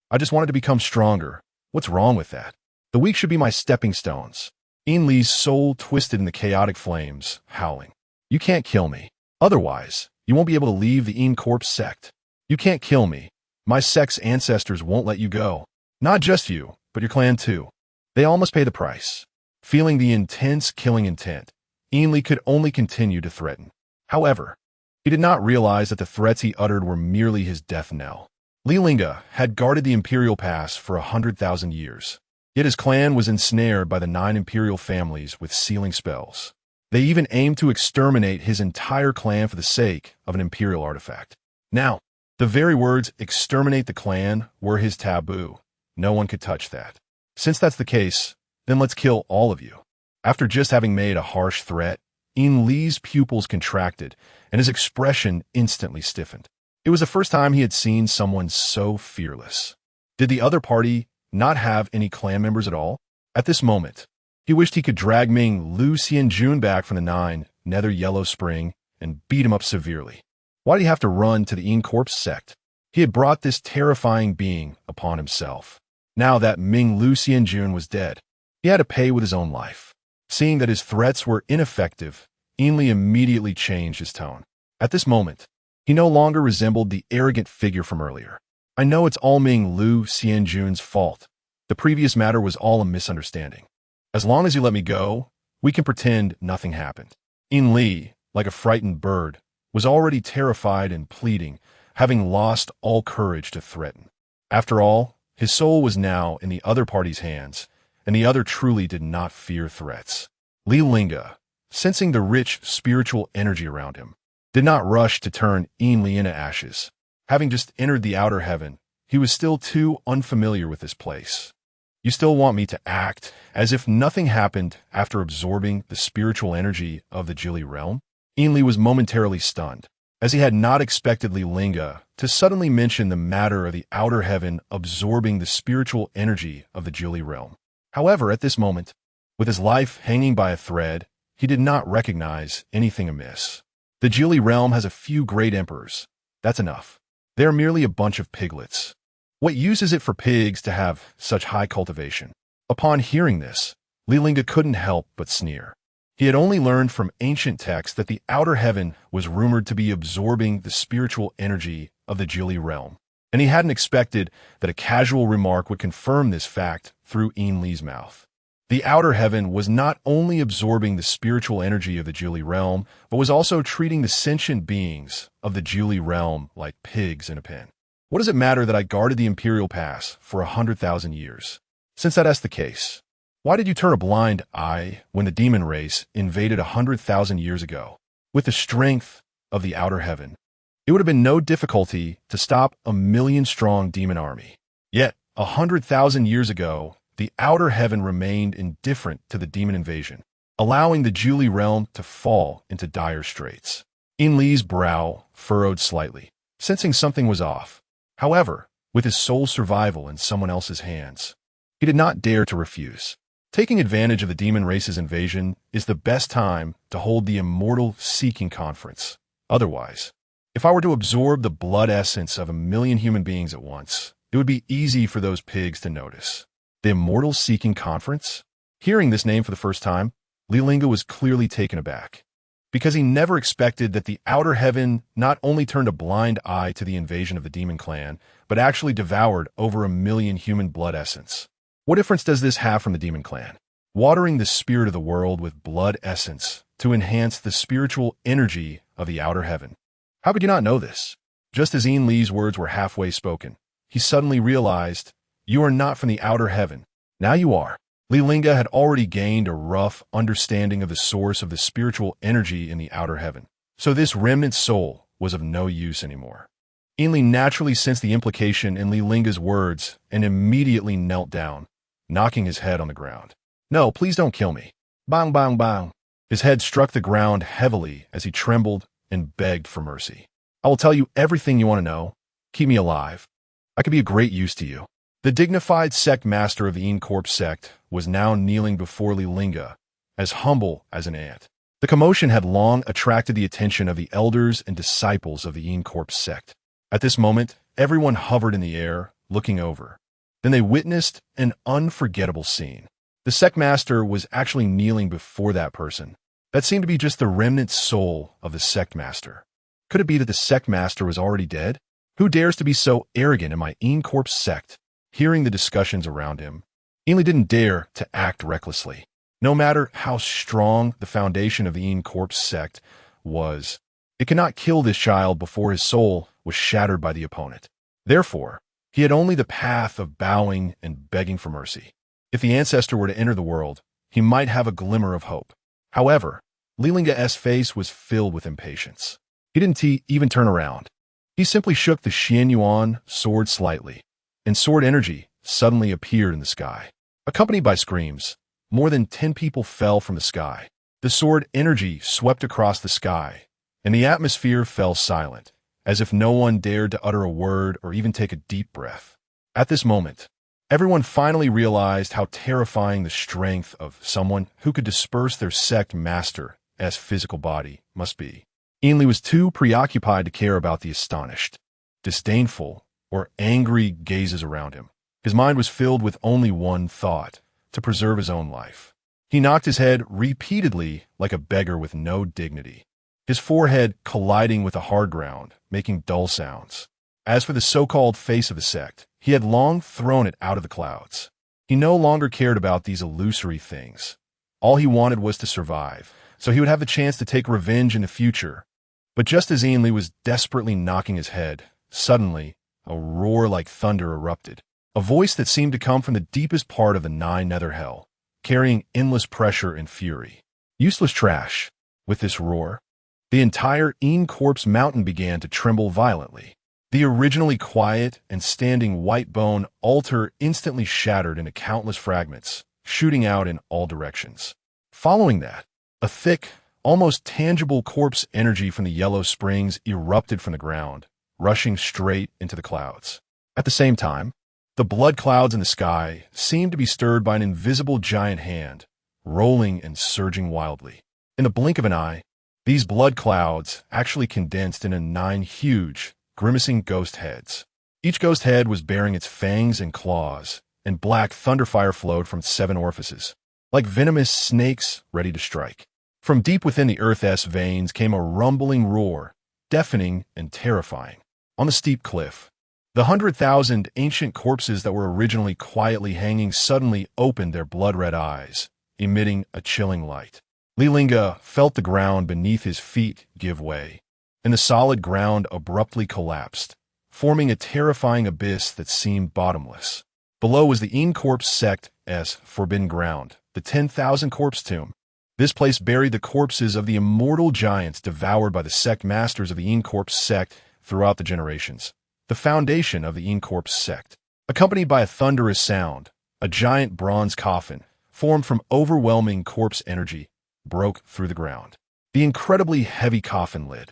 I just wanted to become stronger. What's wrong with that? The weak should be my stepping stones. Li's soul twisted in the chaotic flames, howling. You can't kill me. Otherwise, you won't be able to leave the corpse sect. You can't kill me. My sect's ancestors won't let you go. Not just you, but your clan too. They all must pay the price. Feeling the intense killing intent, Li could only continue to threaten. However, he did not realize that the threats he uttered were merely his death knell. Li Lingge had guarded the Imperial Pass for 100,000 years, yet his clan was ensnared by the 9 imperial families with sealing spells. They even aimed to exterminate his entire clan for the sake of an imperial artifact. Now, the very words "exterminate the clan" were his taboo. No one could touch that. Since that's the case, then let's kill all of you. After just having made a harsh threat, Li's pupils contracted, and his expression instantly stiffened. It was the first time he had seen someone so fearless. Did the other party not have any clan members at all? At this moment, he wished he could drag Lu Xianjun back from the 9 Nether Yellow Spring and beat him up severely. Why did he have to run to the corpse sect? He had brought this terrifying being upon himself. Now that Lu Xianjun was dead, he had to pay with his own life. Seeing that his threats were ineffective, Li immediately changed his tone. At this moment, he no longer resembled the arrogant figure from earlier. I know it's all Lu Xianjun's fault. The previous matter was all a misunderstanding. As long as you let me go, we can pretend nothing happened. Li, like a frightened bird, was already terrified and pleading, having lost all courage to threaten. After all, his soul was now in the other party's hands, and the other truly did not fear threats. Li Lingge, sensing the rich spiritual energy around him, did not rush to turn Li into ashes. Having just entered the outer heaven, he was still too unfamiliar with this place. You still want me to act as if nothing happened after absorbing the spiritual energy of the Li realm? Li was momentarily stunned, as he had not expected Li Lingge to suddenly mention the matter of the outer heaven absorbing the spiritual energy of the Li realm. However, at this moment, with his life hanging by a thread, he did not recognize anything amiss. The Li realm has a few great emperors. That's enough. They are merely a bunch of piglets. What use is it for pigs to have such high cultivation? Upon hearing this, Li Lingge couldn't help but sneer. He had only learned from ancient texts that the outer heaven was rumored to be absorbing the spiritual energy of the Li realm, and he hadn't expected that a casual remark would confirm this fact through Li's mouth. The outer heaven was not only absorbing the spiritual energy of the Li realm, but was also treating the sentient beings of the Li realm like pigs in a pen. What does it matter that I guarded the Imperial Pass for 100,000 years? Since that's the case, why did you turn a blind eye when the demon race invaded 100,000 years ago? With the strength of the outer heaven, it would have been no difficulty to stop a 1,000,000-strong demon army. Yet, 100,000 years ago, the outer heaven remained indifferent to the demon invasion, allowing the Li realm to fall into dire straits. Li's brow furrowed slightly, sensing something was off. However, with his soul's survival in someone else's hands, he did not dare to refuse. Taking advantage of the demon race's invasion is the best time to hold the Immortal Seeking Conference. Otherwise, if I were to absorb the blood essence of 1,000,000 human beings at once, it would be easy for those pigs to notice. The Immortals Seeking Conference? Hearing this name for the first time, Li Lingge was clearly taken aback, because he never expected that the Outer Heaven not only turned a blind eye to the invasion of the demon clan, but actually devoured over 1 million human blood essence. What difference does this have from the demon clan? Watering the spirit of the world with blood essence to enhance the spiritual energy of the Outer Heaven. How could you not know this? Just as Ian Lee's words were halfway spoken, he suddenly realized, "You are not from the Outer Heaven. Now you are." Li Lingge had already gained a rough understanding of the source of the spiritual energy in the Outer Heaven, so this remnant soul was of no use anymore. Ian Lee naturally sensed the implication in Li Lingge's words and immediately knelt down, knocking his head on the ground. "No, please don't kill me." Bang, bang, bang. His head struck the ground heavily as he trembled and begged for mercy. "I will tell you everything you want to know. Keep me alive. I could be a great use to you." The dignified sect master of the Een Corp sect was now kneeling before Li Lingge, as humble as an ant. The commotion had long attracted the attention of the elders and disciples of the Een Corp sect. At this moment, everyone hovered in the air, looking over. Then they witnessed an unforgettable scene. The sect master was actually kneeling before that person. That seemed to be just the remnant soul of the sect master. Could it be that the sect master was already dead? Who dares to be so arrogant in my Een Corp sect? Hearing the discussions around him, Ian Lee didn't dare to act recklessly. No matter how strong the foundation of the Een Corp sect was, it could not kill this child before his soul was shattered by the opponent. Therefore, he had only the path of bowing and begging for mercy. If the Ancestor were to enter the world, he might have a glimmer of hope. However, Li Lingge's face was filled with impatience. He didn't even turn around. He simply shook the Xian Yuan sword slightly, and sword energy suddenly appeared in the sky. Accompanied by screams, more than 10 people fell from the sky. The sword energy swept across the sky, and the atmosphere fell silent, as if no one dared to utter a word or even take a deep breath. At this moment, everyone finally realized how terrifying the strength of someone who could disperse their sect master's physical body must be. Ian Lee was too preoccupied to care about the astonished, disdainful, or angry gazes around him. His mind was filled with only one thought: to preserve his own life. He knocked his head repeatedly like a beggar with no dignity, his forehead colliding with the hard ground, making dull sounds. As for the so-called face of the sect, he had long thrown it out of the clouds. He no longer cared about these illusory things. All he wanted was to survive, so he would have the chance to take revenge in the future. But just as Ian Lee was desperately knocking his head, suddenly, a roar like thunder erupted, a voice that seemed to come from the deepest part of the Nine Nether Hell, carrying endless pressure and fury. Useless trash. With this roar, the entire Een Corp's mountain began to tremble violently. The originally quiet and standing white bone altar instantly shattered into countless fragments, shooting out in all directions. Following that, a thick, almost tangible corpse energy from the yellow springs erupted from the ground, rushing straight into the clouds. At the same time, the blood clouds in the sky seemed to be stirred by an invisible giant hand, rolling and surging wildly. In the blink of an eye, these blood clouds actually condensed into 9 huge, grimacing ghost heads. Each ghost head was bearing its fangs and claws, and black thunderfire flowed from 7 orifices, like venomous snakes ready to strike. From deep within the Earth's veins came a rumbling roar, deafening and terrifying. On the steep cliff, the 100,000 ancient corpses that were originally quietly hanging suddenly opened their blood-red eyes, emitting a chilling light. Li Lingge felt the ground beneath his feet give way, and the solid ground abruptly collapsed, forming a terrifying abyss that seemed bottomless. Below was the Een Corp sect's forbidden ground, the 10,000 corpse tomb. This place buried the corpses of the immortal giants devoured by the sect masters of the Een Corp sect throughout the generations. The foundation of the Een Corp sect. Accompanied by a thunderous sound, a giant bronze coffin, formed from overwhelming corpse energy, broke through the ground. The incredibly heavy coffin lid,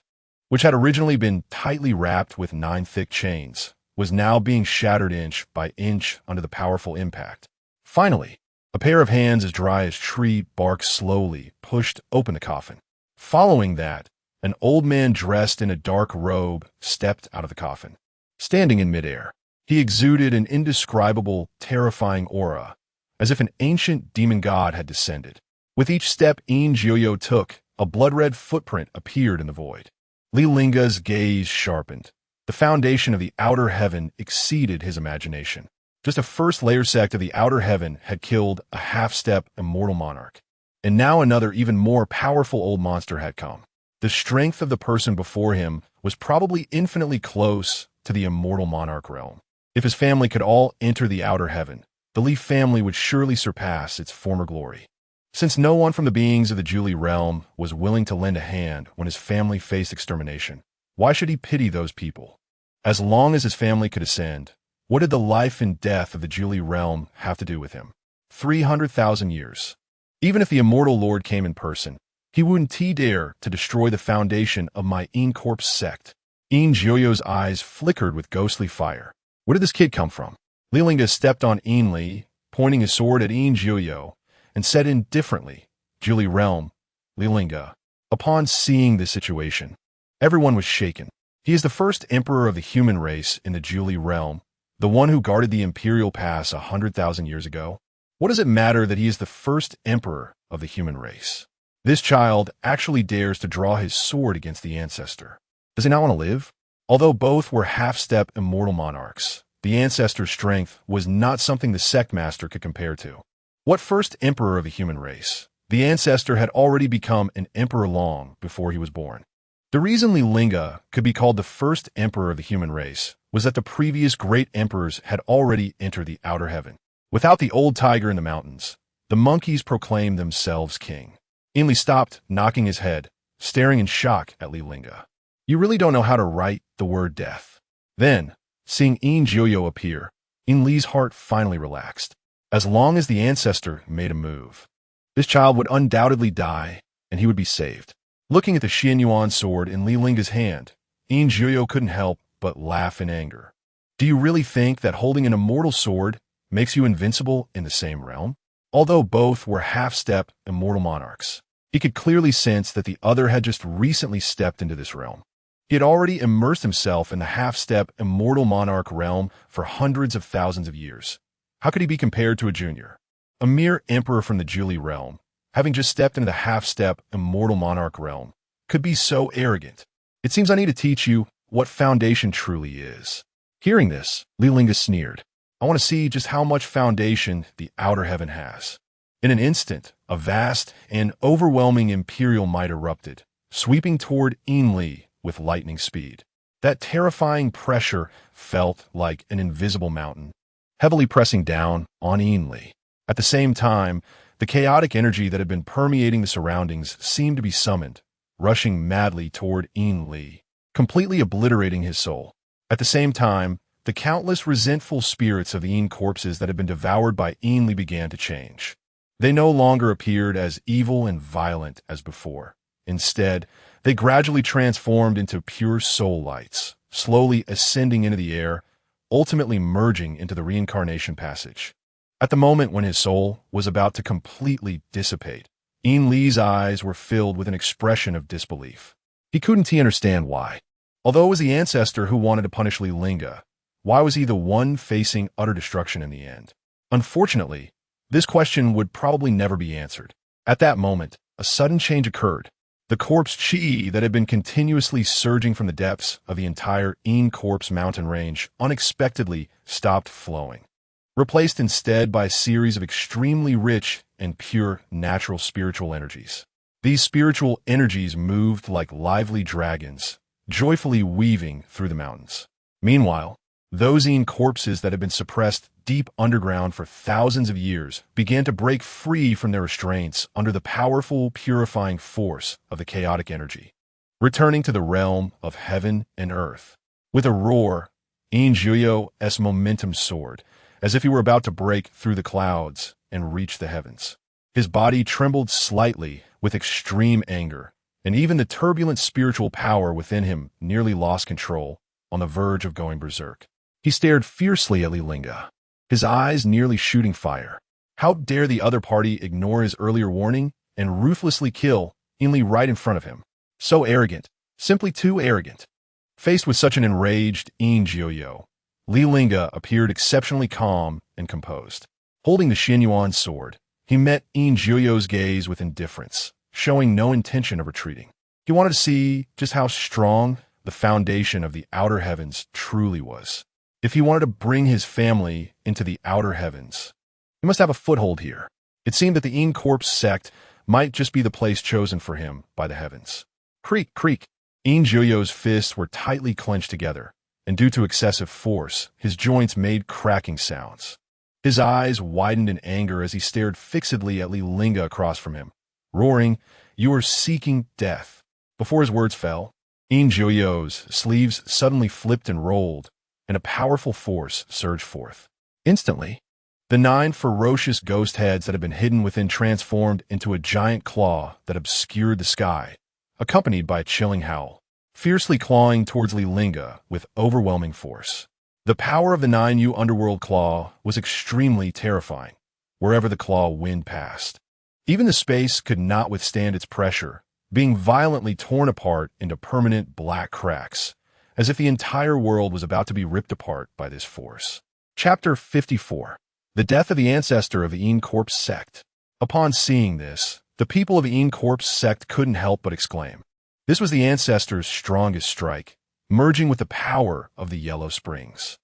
which had originally been tightly wrapped with 9 thick chains, was now being shattered inch by inch under the powerful impact. Finally, a pair of hands as dry as tree bark slowly pushed open the coffin. Following that, an old man dressed in a dark robe stepped out of the coffin. Standing in midair, He exuded an indescribable, terrifying aura, as if an ancient demon god had descended. With each step Lingge took, a blood-red footprint appeared in the void. Li Lingge's gaze sharpened. The foundation of the outer heaven exceeded his imagination. Just a first-layer sect of the outer heaven had killed a half-step immortal monarch. And now another even more powerful old monster had come. The strength of the person before him was probably infinitely close to the immortal monarch realm. If his family could all enter the outer heaven, the Li family would surely surpass its former glory. Since no one from the beings of the Li realm was willing to lend a hand when his family faced extermination, why should he pity those people? As long as his family could ascend, what did the life and death of the Li realm have to do with him? 300,000 years. Even if the immortal lord came in person, he wouldn't dare to destroy the foundation of my corpse sect. Lingge's eyes flickered with ghostly fire. Where did this kid come from? Li Lingge stepped on Li, pointing his sword at Lingge, and said indifferently, Li realm, Li Lingge. Upon seeing this situation, everyone was shaken. He is the first emperor of the human race in the Li realm, the one who guarded the Imperial Pass 100,000 years ago. What does it matter that he is the first emperor of the human race? This child actually dares to draw his sword against the Ancestor. Does he not want to live? Although both were half-step immortal monarchs, the Ancestor's strength was not something the sect master could compare to. What first emperor of the human race? The Ancestor had already become an emperor long before he was born. The reason Li Lingge could be called the first emperor of the human race was that the previous great emperors had already entered the outer heaven. Without the old tiger in the mountains, the monkeys proclaimed themselves king. Li stopped, knocking his head, staring in shock at Li Lingge. You really don't know how to write the word death. Then, seeing Lingge appear, Li's heart finally relaxed. As long as the Ancestor made a move, this child would undoubtedly die, and he would be saved. Looking at the Xianyuan sword in Li Lingge's hand, Lingge couldn't help but laugh in anger. Do you really think that holding an immortal sword makes you invincible in the same realm? Although both were half-step immortal monarchs, he could clearly sense that the other had just recently stepped into this realm. He had already immersed himself in the half-step immortal monarch realm for hundreds of thousands of years. How could he be compared to a junior? A mere emperor from the Li realm, having just stepped into the half-step immortal monarch realm, could be so arrogant. It seems I need to teach you what foundation truly is. Hearing this, Li Lingge sneered. I want to see just how much foundation the outer heaven has. In an instant, a vast and overwhelming imperial might erupted, sweeping toward Li with lightning speed. That terrifying pressure felt like an invisible mountain, heavily pressing down on Li. At the same time, the chaotic energy that had been permeating the surroundings seemed to be summoned, rushing madly toward Li, completely obliterating his soul. At the same time, the countless resentful spirits of the corpses that had been devoured by Li began to change. They no longer appeared as evil and violent as before. Instead, they gradually transformed into pure soul lights, slowly ascending into the air, ultimately merging into the reincarnation passage. At the moment when his soul was about to completely dissipate, Li's eyes were filled with an expression of disbelief. He couldn't understand why. Although it was the Ancestor who wanted to punish Li Lingge, why was he the one facing utter destruction in the end? Unfortunately, this question would probably never be answered. At that moment, a sudden change occurred. The corpse chi that had been continuously surging from the depths of the entire corpse mountain range unexpectedly stopped flowing, replaced instead by a series of extremely rich and pure natural spiritual energies. These spiritual energies moved like lively dragons, joyfully weaving through the mountains. Meanwhile, those corpses that had been suppressed deep underground for thousands of years began to break free from their restraints under the powerful, purifying force of the chaotic energy, returning to the realm of heaven and earth. With a roar, Lingge's momentum soared, as if he were about to break through the clouds and reach the heavens. His body trembled slightly with extreme anger, and even the turbulent spiritual power within him nearly lost control, on the verge of going berserk. He stared fiercely at Li Lingge, his eyes nearly shooting fire. How dare the other party ignore his earlier warning and ruthlessly kill Li right in front of him? So arrogant, simply too arrogant. Faced with such an enraged Lingge, Li Lingge appeared exceptionally calm and composed. Holding the Xinyuan sword, he met Yin Jiuyo's gaze with indifference, showing no intention of retreating. He wanted to see just how strong the foundation of the outer heavens truly was. If he wanted to bring his family into the outer heavens, he must have a foothold here. It seemed that the Yin Corpse sect might just be the place chosen for him by the heavens. Creak, creak. Yin Jiuyo's fists were tightly clenched together, and due to excessive force, his joints made cracking sounds. His eyes widened in anger as he stared fixedly at Li Lingge across from him, roaring, "You are seeking death." Before his words fell, Yin Jiuyo's sleeves suddenly flipped and rolled, and a powerful force surged forth. Instantly, the 9 ferocious ghost heads that had been hidden within transformed into a giant claw that obscured the sky, accompanied by a chilling howl, fiercely clawing towards Li Lingge with overwhelming force. The power of the 9U underworld claw was extremely terrifying, wherever the claw wind passed. Even the space could not withstand its pressure, being violently torn apart into permanent black cracks, as if the entire world was about to be ripped apart by this force. Chapter 54. The Death of the Ancestor of the Yin Corpse Sect. Upon seeing this, the people of the Yin Corpse Sect couldn't help but exclaim. This was the Ancestor's strongest strike, merging with the power of the Yellow Springs.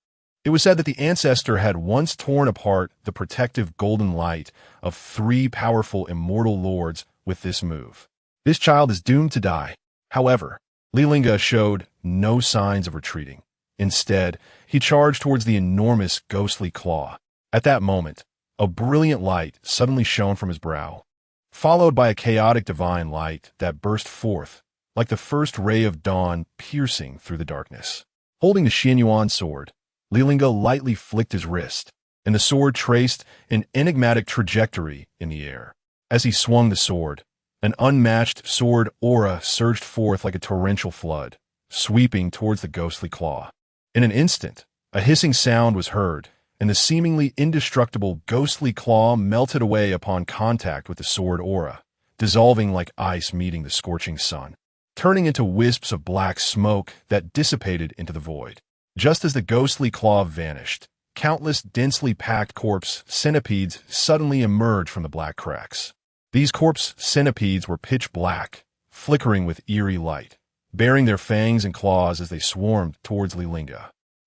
It was said that the Ancestor had once torn apart the protective golden light of 3 powerful immortal lords with this move. This child is doomed to die. However, Li Lingge showed no signs of retreating. Instead, he charged towards the enormous ghostly claw. At that moment, a brilliant light suddenly shone from his brow, followed by a chaotic divine light that burst forth like the first ray of dawn piercing through the darkness. Holding the Xinyuan sword, Li Lingge lightly flicked his wrist, and the sword traced an enigmatic trajectory in the air. As he swung the sword, an unmatched sword aura surged forth like a torrential flood, sweeping towards the ghostly claw. In an instant, a hissing sound was heard, and the seemingly indestructible ghostly claw melted away upon contact with the sword aura, dissolving like ice meeting the scorching sun, turning into wisps of black smoke that dissipated into the void. Just as the ghostly claw vanished, countless densely packed corpse centipedes suddenly emerged from the black cracks. These corpse centipedes were pitch black, flickering with eerie light, baring their fangs and claws as they swarmed towards Li Lingge.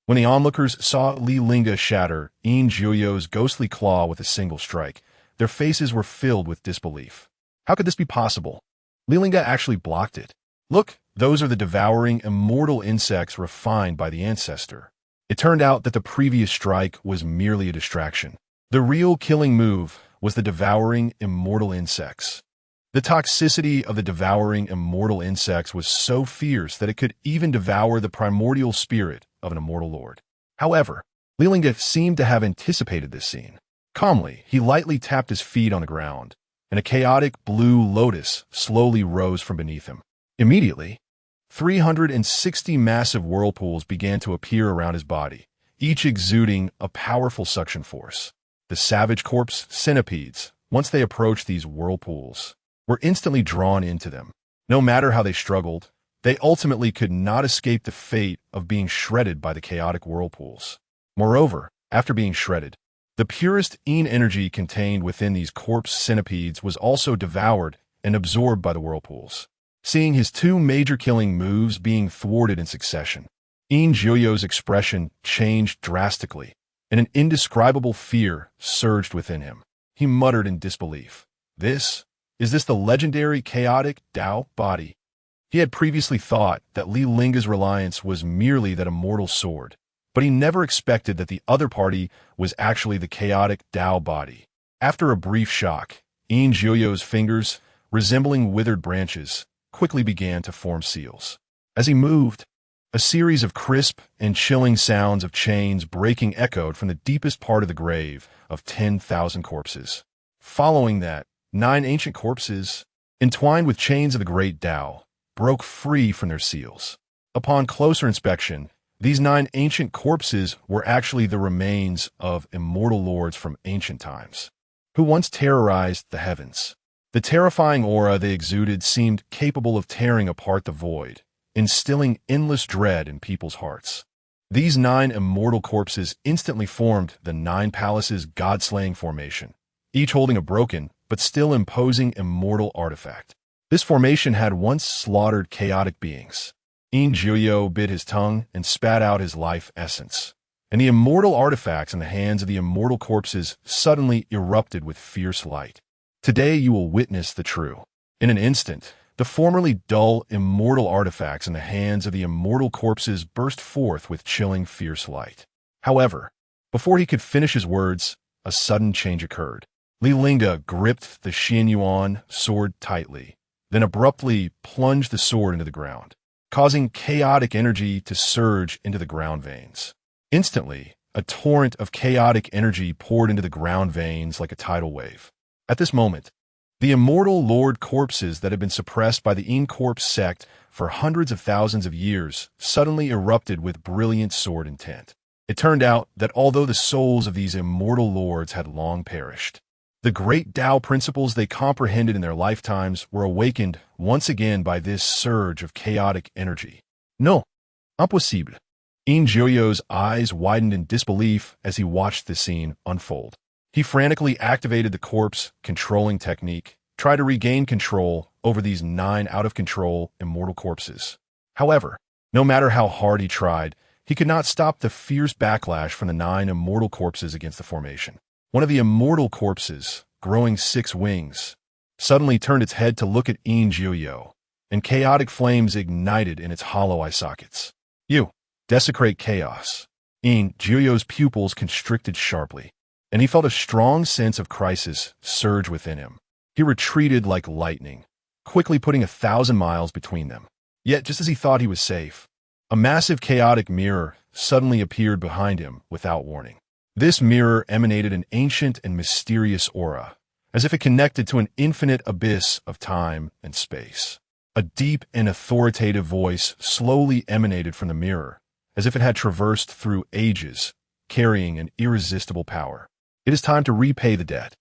When the onlookers saw Li Lingge shatter Yin Jiuyo's ghostly claw with a single strike, their faces were filled with disbelief. How could this be possible? Li Lingge actually blocked it. Look, those are the devouring immortal insects refined by the Ancestor. It turned out that the previous strike was merely a distraction. The real killing move was the devouring immortal insects. The toxicity of the devouring immortal insects was so fierce that it could even devour the primordial spirit of an immortal lord. However, Li Lingge seemed to have anticipated this scene. Calmly, he lightly tapped his feet on the ground, and a chaotic blue lotus slowly rose from beneath him. Immediately, 360 massive whirlpools began to appear around his body, each exuding a powerful suction force. The savage corpse centipedes, once they approached these whirlpools, were instantly drawn into them. No matter how they struggled, they ultimately could not escape the fate of being shredded by the chaotic whirlpools. Moreover, after being shredded, the purest Yin energy contained within these corpse centipedes was also devoured and absorbed by the whirlpools. Seeing his 2 major killing moves being thwarted in succession, Yin Jiuyo's expression changed drastically, and an indescribable fear surged within him. He muttered in disbelief. Is this the legendary chaotic Tao body? He had previously thought that Li Lingge's reliance was merely that immortal sword, but he never expected that the other party was actually the chaotic Tao body. After a brief shock, Yin Jiuyo's fingers, resembling withered branches, quickly began to form seals. As he moved, a series of crisp and chilling sounds of chains breaking echoed from the deepest part of the grave of 10,000 corpses. Following that, 9 ancient corpses, entwined with chains of the great Tao, broke free from their seals. Upon closer inspection, these 9 ancient corpses were actually the remains of immortal lords from ancient times, who once terrorized the heavens. The terrifying aura they exuded seemed capable of tearing apart the void, instilling endless dread in people's hearts. These 9 immortal corpses instantly formed the 9 palaces god-slaying formation, each holding a broken but still imposing immortal artifact. This formation had once slaughtered chaotic beings. Juyo bit his tongue and spat out his life essence, and the immortal artifacts in the hands of the immortal corpses suddenly erupted with fierce light. Today you will witness the true. In an instant, the formerly dull, immortal artifacts in the hands of the immortal corpses burst forth with chilling, fierce light. However, before he could finish his words, a sudden change occurred. Li Lingge gripped the Xianyuan sword tightly, then abruptly plunged the sword into the ground, causing chaotic energy to surge into the ground veins. Instantly, a torrent of chaotic energy poured into the ground veins like a tidal wave. At this moment, the immortal lord corpses that had been suppressed by the Corpse sect for hundreds of thousands of years suddenly erupted with brilliant sword intent. It turned out that although the souls of these immortal lords had long perished, the great Tao principles they comprehended in their lifetimes were awakened once again by this surge of chaotic energy. No, impossible. Juyo's eyes widened in disbelief as he watched the scene unfold. He frantically activated the corpse controlling technique, tried to regain control over these 9 out-of-control immortal corpses. However, no matter how hard he tried, he could not stop the fierce backlash from the 9 immortal corpses against the formation. One of the immortal corpses, growing 6 wings, suddenly turned its head to look at Juyo, and chaotic flames ignited in its hollow eye sockets. You desecrate chaos. Juyo's pupils constricted sharply, and he felt a strong sense of crisis surge within him. He retreated like lightning, quickly putting 1,000 miles between them. Yet, just as he thought he was safe, a massive chaotic mirror suddenly appeared behind him without warning. This mirror emanated an ancient and mysterious aura, as if it connected to an infinite abyss of time and space. A deep and authoritative voice slowly emanated from the mirror, as if it had traversed through ages, carrying an irresistible power. It is time to repay the debt.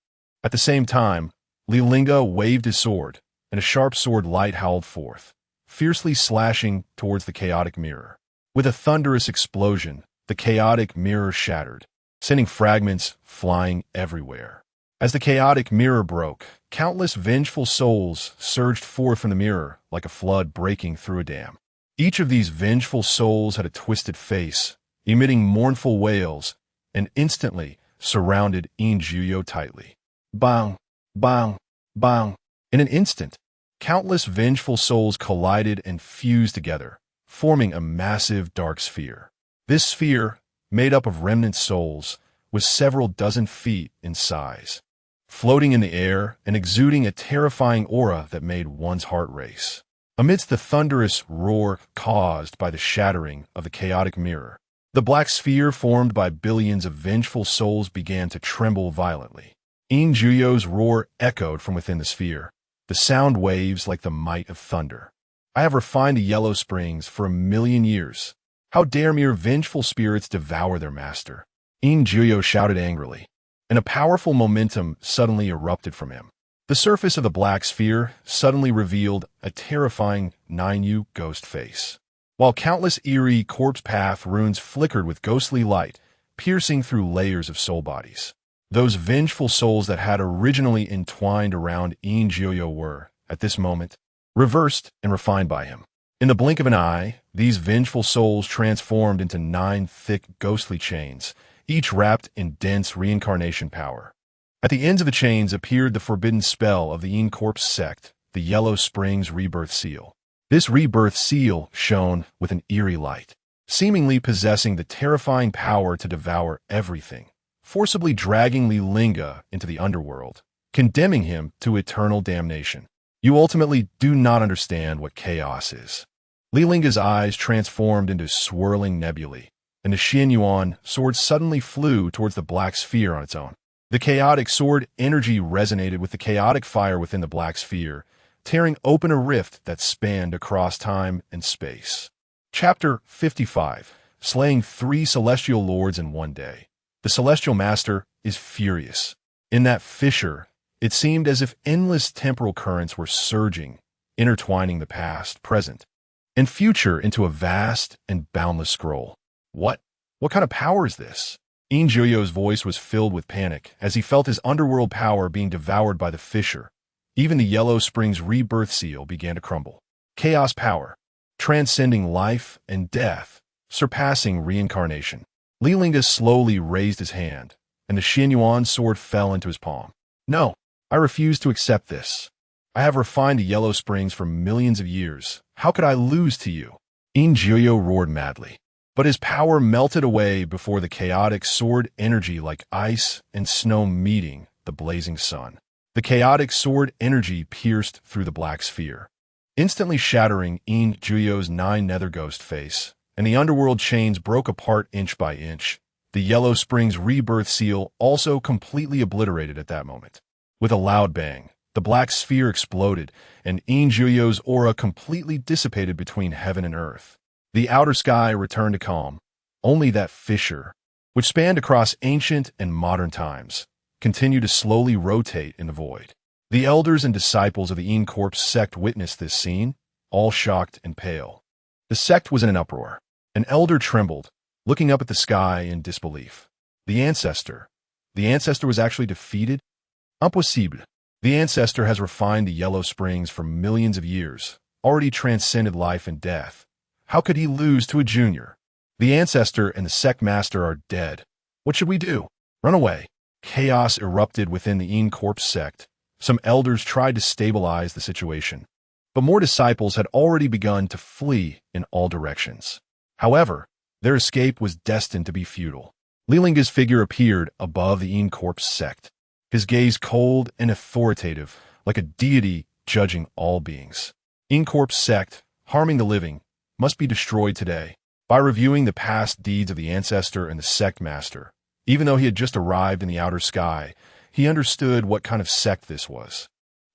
At the same time, Li Lingge waved his sword, and a sharp sword light howled forth, fiercely slashing towards the chaotic mirror. With a thunderous explosion, the chaotic mirror shattered, sending fragments flying everywhere. As the chaotic mirror broke, countless vengeful souls surged forth from the mirror like a flood breaking through a dam. Each of these vengeful souls had a twisted face, emitting mournful wails, and instantly surrounded Juyo tightly. Bang! Bang! Bang! In an instant, countless vengeful souls collided and fused together, forming a massive dark sphere. This sphere, made up of remnant souls, was several dozen feet in size, floating in the air and exuding a terrifying aura that made one's heart race. Amidst the thunderous roar caused by the shattering of the chaotic mirror, the black sphere formed by billions of vengeful souls began to tremble violently. Juyo's roar echoed from within the sphere, the sound waves like the might of thunder. I have refined the yellow springs for 1,000,000 years. How dare mere vengeful spirits devour their master? Juyo shouted angrily, and a powerful momentum suddenly erupted from him. The surface of the black sphere suddenly revealed a terrifying 9U ghost face, while countless eerie corpse path runes flickered with ghostly light, piercing through layers of soul bodies. Those vengeful souls that had originally entwined around Juyo were, at this moment, reversed and refined by him. In the blink of an eye, these vengeful souls transformed into 9 thick ghostly chains, each wrapped in dense reincarnation power. At the ends of the chains appeared the forbidden spell of the Corpse sect, the Yellow Springs Rebirth Seal. This rebirth seal shone with an eerie light, seemingly possessing the terrifying power to devour everything, forcibly dragging Li Lingge into the underworld, condemning him to eternal damnation. You ultimately do not understand what chaos is. Li Lingge's eyes transformed into swirling nebulae, and the Xianyuan sword suddenly flew towards the black sphere on its own. The chaotic sword energy resonated with the chaotic fire within the black sphere, tearing open a rift that spanned across time and space. Chapter 55, Slaying 3 Celestial Lords in One Day. The Celestial Master is furious. In that fissure, it seemed as if endless temporal currents were surging, intertwining the past, present, and future into a vast and boundless scroll. What? What kind of power is this? Injuyo's voice was filled with panic as he felt his underworld power being devoured by the fissure. Even the Yellow Springs rebirth seal began to crumble. Chaos power, transcending life and death, surpassing reincarnation. Li Lingge slowly raised his hand, and the Xianyuan sword fell into his palm. No, I refuse to accept this. I have refined the Yellow Springs for millions of years. How could I lose to you? Injuyo roared madly. But his power melted away before the chaotic sword energy like ice and snow meeting the blazing sun. The chaotic sword energy pierced through the black sphere, instantly shattering Injuyo's 9 nether ghost face, and the underworld chains broke apart inch by inch. The Yellow Springs rebirth seal also completely obliterated at that moment. With a loud bang, the black sphere exploded, and Injuyo's aura completely dissipated between heaven and earth. The outer sky returned to calm. Only that fissure, which spanned across ancient and modern times, continued to slowly rotate in the void. The elders and disciples of the Incorp's sect witnessed this scene, all shocked and pale. The sect was in an uproar. An elder trembled, looking up at the sky in disbelief. The Ancestor was actually defeated? Impossible. The Ancestor has refined the Yellow Springs for millions of years, already transcended life and death. How could he lose to a junior? The Ancestor and the sect master are dead. What should we do? Run away. Chaos erupted within the Incorp's sect. Some elders tried to stabilize the situation, but more disciples had already begun to flee in all directions. However, their escape was destined to be futile. Li Lingge's figure appeared above the Incorp's sect, his gaze cold and authoritative, like a deity judging all beings. Incorp's sect, harming the living, must be destroyed today. By reviewing the past deeds of the Ancestor and the sect master, even though he had just arrived in the outer sky, he understood what kind of sect this was.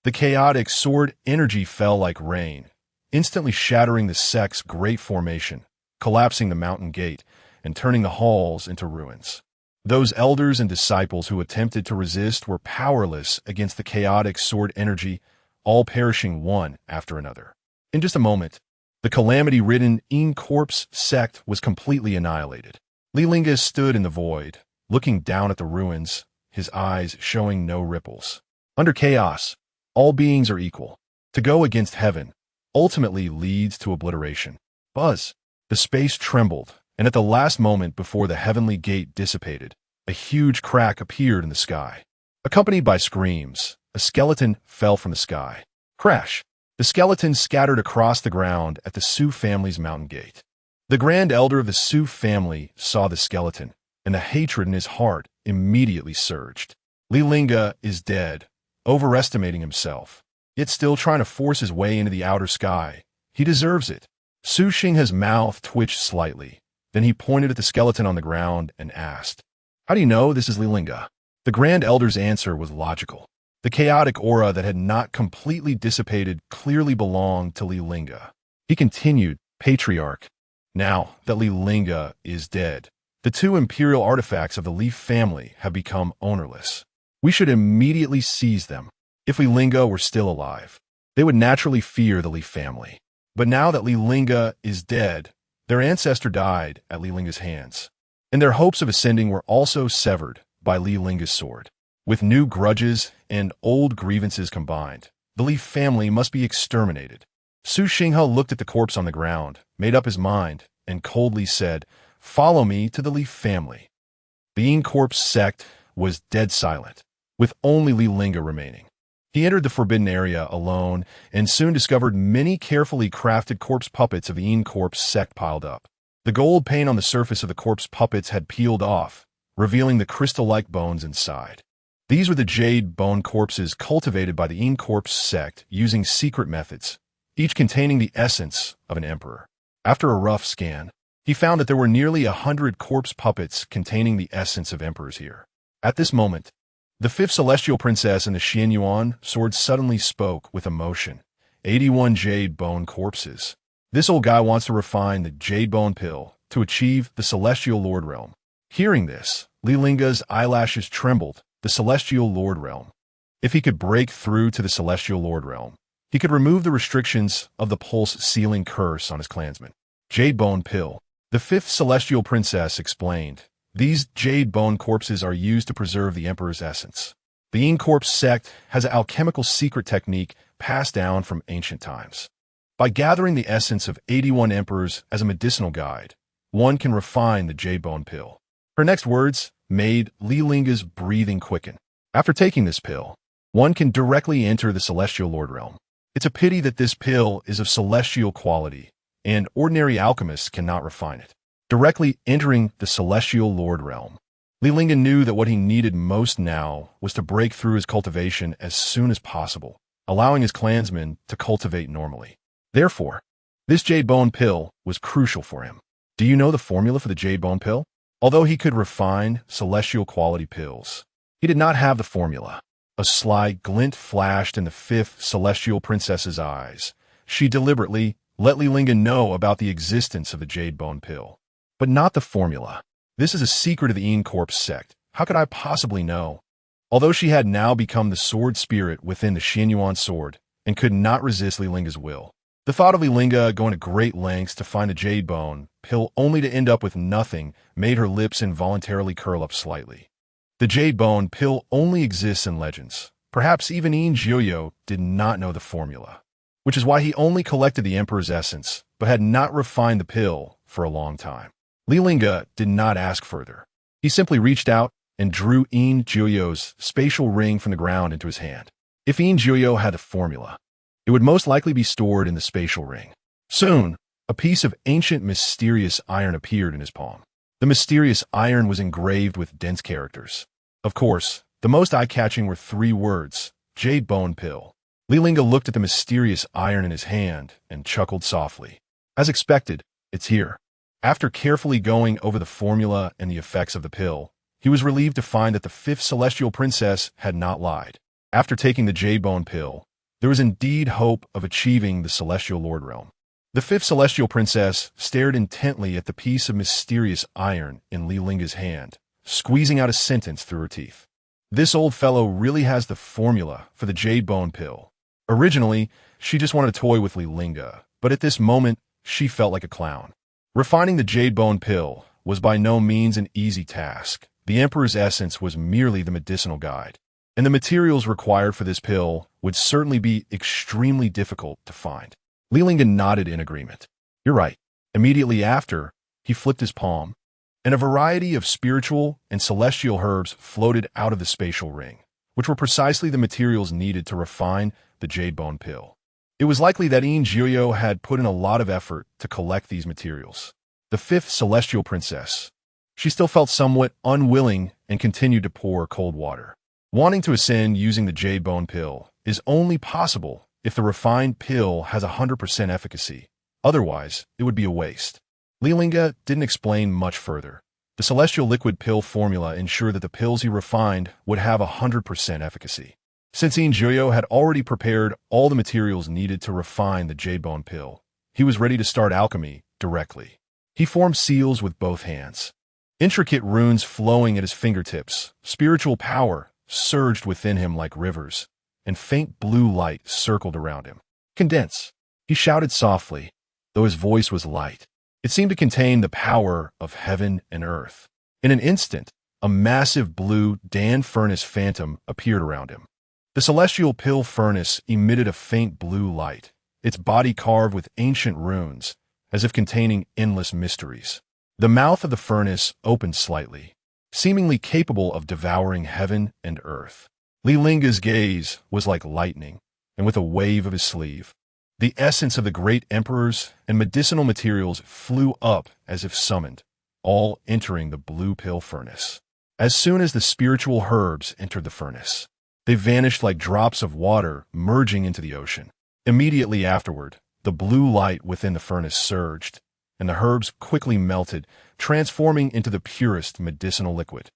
The chaotic sword energy fell like rain, instantly shattering the sect's great formation, collapsing the mountain gate, and turning the halls into ruins. Those elders and disciples who attempted to resist were powerless against the chaotic sword energy, all perishing one after another. In just a moment, the calamity-ridden Incorp's sect was completely annihilated. Li Lingge stood in the void, looking down at the ruins, his eyes showing no ripples. Under chaos, all beings are equal. To go against heaven ultimately leads to obliteration. Buzz. The space trembled, and at the last moment before the heavenly gate dissipated, a huge crack appeared in the sky. Accompanied by screams, a skeleton fell from the sky. Crash! The skeleton scattered across the ground at the Su family's mountain gate. The grand elder of the Su family saw the skeleton, and the hatred in his heart immediately surged. Li Lingge is dead, overestimating himself, yet still trying to force his way into the outer sky. He deserves it. Su Xinghe's mouth twitched slightly. Then he pointed at the skeleton on the ground and asked, "How do you know this is Li Lingge?" The Grand Elder's answer was logical. The chaotic aura that had not completely dissipated clearly belonged to Li Lingge. He continued, "Patriarch, now that Li Lingge is dead, the 2 imperial artifacts of the Li family have become ownerless. We should immediately seize them. If Li Lingge were still alive, they would naturally fear the Li family. But now that Li Lingge is dead, their ancestor died at Li Lingge's hands, and their hopes of ascending were also severed by Li Lingge's sword. With new grudges and old grievances combined, the Li family must be exterminated." Su Xinghe looked at the corpse on the ground, made up his mind, and coldly said, "Follow me to the Li family." The Incorp's sect was dead silent, with only Li Lingge remaining. He entered the forbidden area alone and soon discovered many carefully crafted corpse puppets of the Incorp's sect piled up. The gold paint on the surface of the corpse puppets had peeled off, revealing the crystal-like bones inside. These were the jade bone corpses cultivated by the Incorp's sect using secret methods, each containing the essence of an emperor. After a rough scan, he found that there were nearly 100 corpse puppets containing the essence of emperors here. At this moment, the 5th celestial princess and the Xianyuan sword suddenly spoke with emotion. 81 jade bone corpses. This old guy wants to refine the jade bone pill to achieve the celestial lord realm. Hearing this, Li Lingge's eyelashes trembled. The celestial lord realm. If he could break through to the celestial lord realm, he could remove the restrictions of the pulse sealing curse on his clansmen. Jade bone pill. The fifth celestial princess explained, "These jade bone corpses are used to preserve the emperor's essence. The Yin Corpse sect has an alchemical secret technique passed down from ancient times. By gathering the essence of 81 emperors as a medicinal guide, one can refine the jade bone pill." Her next words made Li Lingge's breathing quicken. After taking this pill, one can directly enter the celestial lord realm. It's a pity that this pill is of celestial quality, and ordinary alchemists cannot refine it. Directly entering the celestial lord realm, Li Lingge knew that what he needed most now was to break through his cultivation as soon as possible, allowing his clansmen to cultivate normally. Therefore, this jade bone pill was crucial for him. Do you know the formula for the jade bone pill? Although he could refine celestial quality pills, he did not have the formula. A sly glint flashed in the fifth celestial princess's eyes. She deliberately let Li Lingge know about the existence of the jade bone pill, but not the formula. This is a secret of the Yin Corpse sect. How could I possibly know? Although she had now become the sword spirit within the Xianyuan sword and could not resist Li Lingge's will, the thought of Li Lingge going to great lengths to find a jade bone pill only to end up with nothing made her lips involuntarily curl up slightly. The jade bone pill only exists in legends. Perhaps even Yin Jiuyo did not know the formula, which is why he only collected the emperor's essence, but had not refined the pill for a long time. Li Lingge did not ask further. He simply reached out and drew Yin Jiuyo's spatial ring from the ground into his hand. If Yin Jiuyo had the formula, it would most likely be stored in the spatial ring. Soon, a piece of ancient mysterious iron appeared in his palm. The mysterious iron was engraved with dense characters. Of course, the most eye-catching were 3 words, jade bone pill. Li Lingge looked at the mysterious iron in his hand and chuckled softly. As expected, it's here. After carefully going over the formula and the effects of the pill, he was relieved to find that the fifth celestial princess had not lied. After taking the jade bone pill, there was indeed hope of achieving the celestial lord realm. The fifth celestial princess stared intently at the piece of mysterious iron in Li Lingge's hand, squeezing out a sentence through her teeth. This old fellow really has the formula for the jade bone pill. Originally, she just wanted to toy with Li Lingge, but at this moment, she felt like a clown. Refining the jade bone pill was by no means an easy task. The emperor's essence was merely the medicinal guide, and the materials required for this pill would certainly be extremely difficult to find. Li Lingge nodded in agreement. You're right. Immediately after, he flicked his palm, and a variety of spiritual and celestial herbs floated out of the spatial ring, which were precisely the materials needed to refine the jade bone pill. It was likely that Yin Jiuyo had put in a lot of effort to collect these materials. The fifth celestial princess. She still felt somewhat unwilling and continued to pour cold water. Wanting to ascend using the jade bone pill is only possible if the refined pill has 100% efficacy. Otherwise, it would be a waste. Li Lingge didn't explain much further. The celestial liquid pill formula ensured that the pills he refined would have 100% efficacy. Since Yin Jiuyo had already prepared all the materials needed to refine the jade bone pill, he was ready to start alchemy directly. He formed seals with both hands. Intricate runes flowing at his fingertips, spiritual power surged within him like rivers, and faint blue light circled around him. Condense, he shouted softly, though his voice was light. It seemed to contain the power of heaven and earth. In an instant, a massive blue Dan furnace phantom appeared around him. The celestial pill furnace emitted a faint blue light, its body carved with ancient runes, as if containing endless mysteries. The mouth of the furnace opened slightly, seemingly capable of devouring heaven and earth. Li Lingge's gaze was like lightning, and with a wave of his sleeve, the essence of the great emperors and medicinal materials flew up as if summoned, all entering the blue pill furnace. As soon as the spiritual herbs entered the furnace, they vanished like drops of water merging into the ocean. Immediately afterward, the blue light within the furnace surged, and the herbs quickly melted, transforming into the purest medicinal liquid.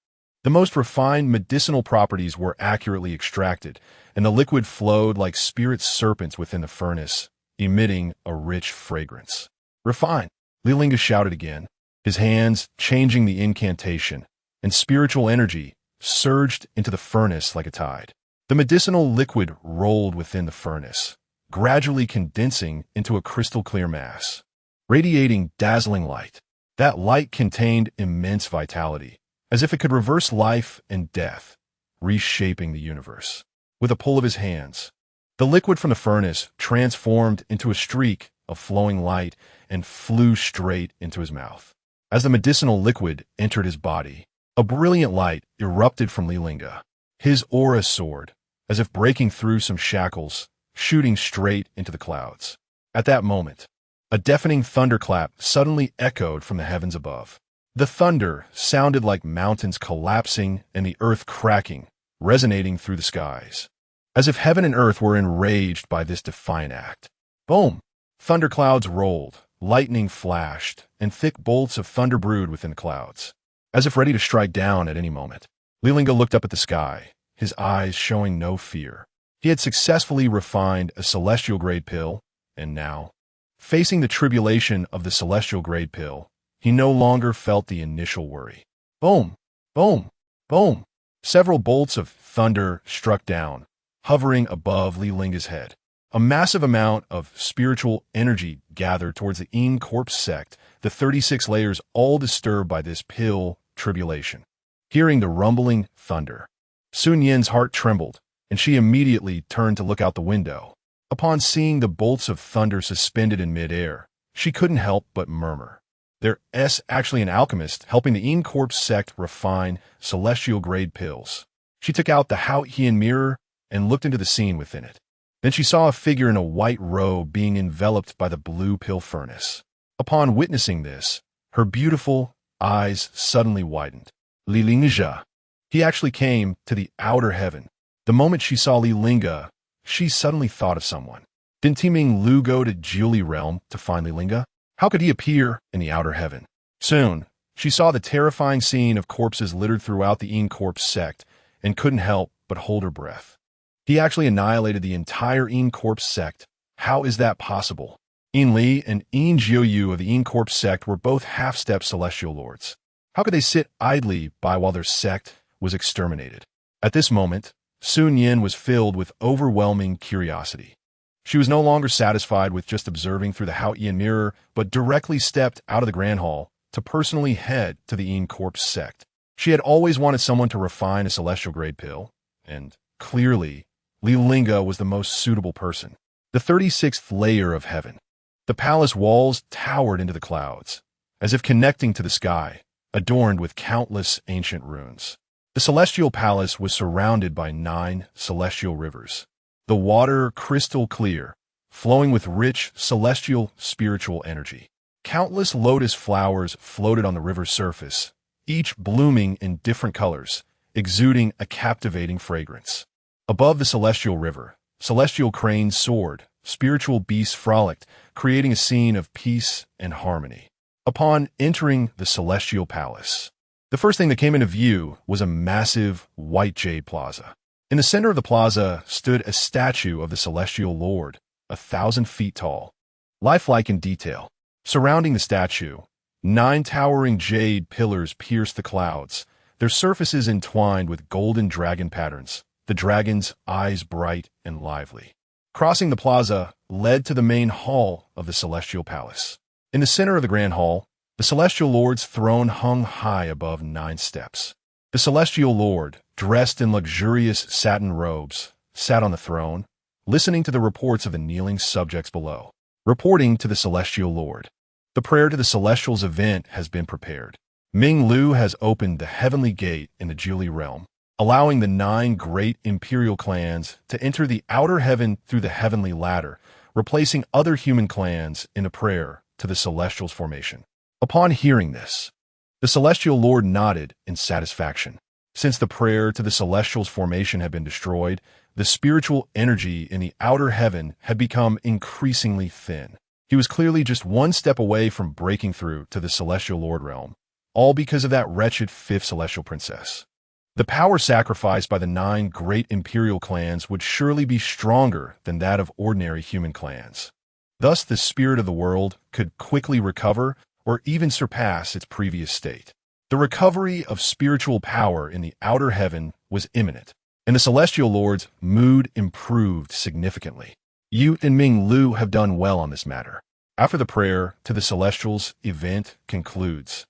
The most refined medicinal properties were accurately extracted, and the liquid flowed like spirit serpents within the furnace, emitting a rich fragrance. Refine, Li Lingge shouted again, his hands changing the incantation, and spiritual energy surged into the furnace like a tide. The medicinal liquid rolled within the furnace, gradually condensing into a crystal-clear mass, radiating dazzling light. That light contained immense vitality, as if it could reverse life and death, reshaping the universe. With a pull of his hands, the liquid from the furnace transformed into a streak of flowing light and flew straight into his mouth. As the medicinal liquid entered his body, a brilliant light erupted from Li Lingge. His aura soared, as if breaking through some shackles, shooting straight into the clouds. At that moment, a deafening thunderclap suddenly echoed from the heavens above. The thunder sounded like mountains collapsing and the earth cracking, resonating through the skies, as if heaven and earth were enraged by this defiant act. Boom! Thunderclouds rolled, lightning flashed, and thick bolts of thunder brewed within the clouds, as if ready to strike down at any moment. Li Lingge looked up at the sky, his eyes showing no fear. He had successfully refined a celestial-grade pill, and now, facing the tribulation of the celestial-grade pill, he no longer felt the initial worry. Boom! Boom! Boom! Several bolts of thunder struck down, hovering above Li Lingge's head. A massive amount of spiritual energy gathered towards the In Corpse sect, the 36 layers all disturbed by this pill tribulation. Hearing the rumbling thunder, Sun Yin's heart trembled, and she immediately turned to look out the window. Upon seeing the bolts of thunder suspended in midair, she couldn't help but murmur. There's actually an alchemist helping the In Corpse sect refine celestial-grade pills. She took out the hour.The mirror and looked into the scene within it. Then she saw a figure in a white robe being enveloped by the blue pill furnace. Upon witnessing this, her beautiful eyes suddenly widened. Li Lingge. He actually came to the outer heaven. The moment she saw Li Lingge, she suddenly thought of someone. Didn't Ming Lu go to Julie realm to find Li Lingge? How could he appear in the outer heaven? Soon, she saw the terrifying scene of corpses littered throughout the In Corpse sect and couldn't help but hold her breath. He actually annihilated the entire In Corpse sect. How is that possible? In Li and In Jiuyu of the In Corpse sect were both half-step celestial lords. How could they sit idly by while their sect was exterminated? At this moment, Sun Yin was filled with overwhelming curiosity. She was no longer satisfied with just observing through the hour.The mirror, but directly stepped out of the Grand Hall to personally head to the In Corpse sect. She had always wanted someone to refine a celestial-grade pill, and clearly, Li Lingge was the most suitable person. The 36th layer of heaven. The palace walls towered into the clouds, as if connecting to the sky, adorned with countless ancient runes. The celestial palace was surrounded by 9 celestial rivers, the water crystal clear, flowing with rich celestial spiritual energy. Countless lotus flowers floated on the river's surface, each blooming in different colors, exuding a captivating fragrance. Above the celestial river, celestial cranes soared, spiritual beasts frolicked, creating a scene of peace and harmony. Upon entering the celestial palace, the first thing that came into view was a massive white jade plaza. In the center of the plaza stood a statue of the celestial lord, 1,000 feet tall, lifelike in detail. Surrounding the statue, 9 towering jade pillars pierced the clouds, their surfaces entwined with golden dragon patterns, the dragon's eyes bright and lively. Crossing the plaza led to the main hall of the celestial palace. In the center of the grand hall, the celestial lord's throne hung high above 9 steps. The celestial lord, dressed in luxurious satin robes, sat on the throne, listening to the reports of the kneeling subjects below. Reporting to the celestial lord. The prayer to the celestials event has been prepared. Ming Lu has opened the heavenly gate in the Julie realm, allowing the 9 great imperial clans to enter the outer heaven through the heavenly ladder, replacing other human clans in a prayer to the celestials' formation. Upon hearing this, the celestial lord nodded in satisfaction. Since the prayer to the celestials' formation had been destroyed, the spiritual energy in the outer heaven had become increasingly thin. He was clearly just one step away from breaking through to the celestial lord realm, all because of that wretched 5th celestial princess. The power sacrificed by the 9 great imperial clans would surely be stronger than that of ordinary human clans. Thus, the spirit of the world could quickly recover or even surpass its previous state. The recovery of spiritual power in the outer heaven was imminent, and the celestial lord's mood improved significantly. Yu and Ming Lu have done well on this matter. After the prayer to the celestials, event concludes.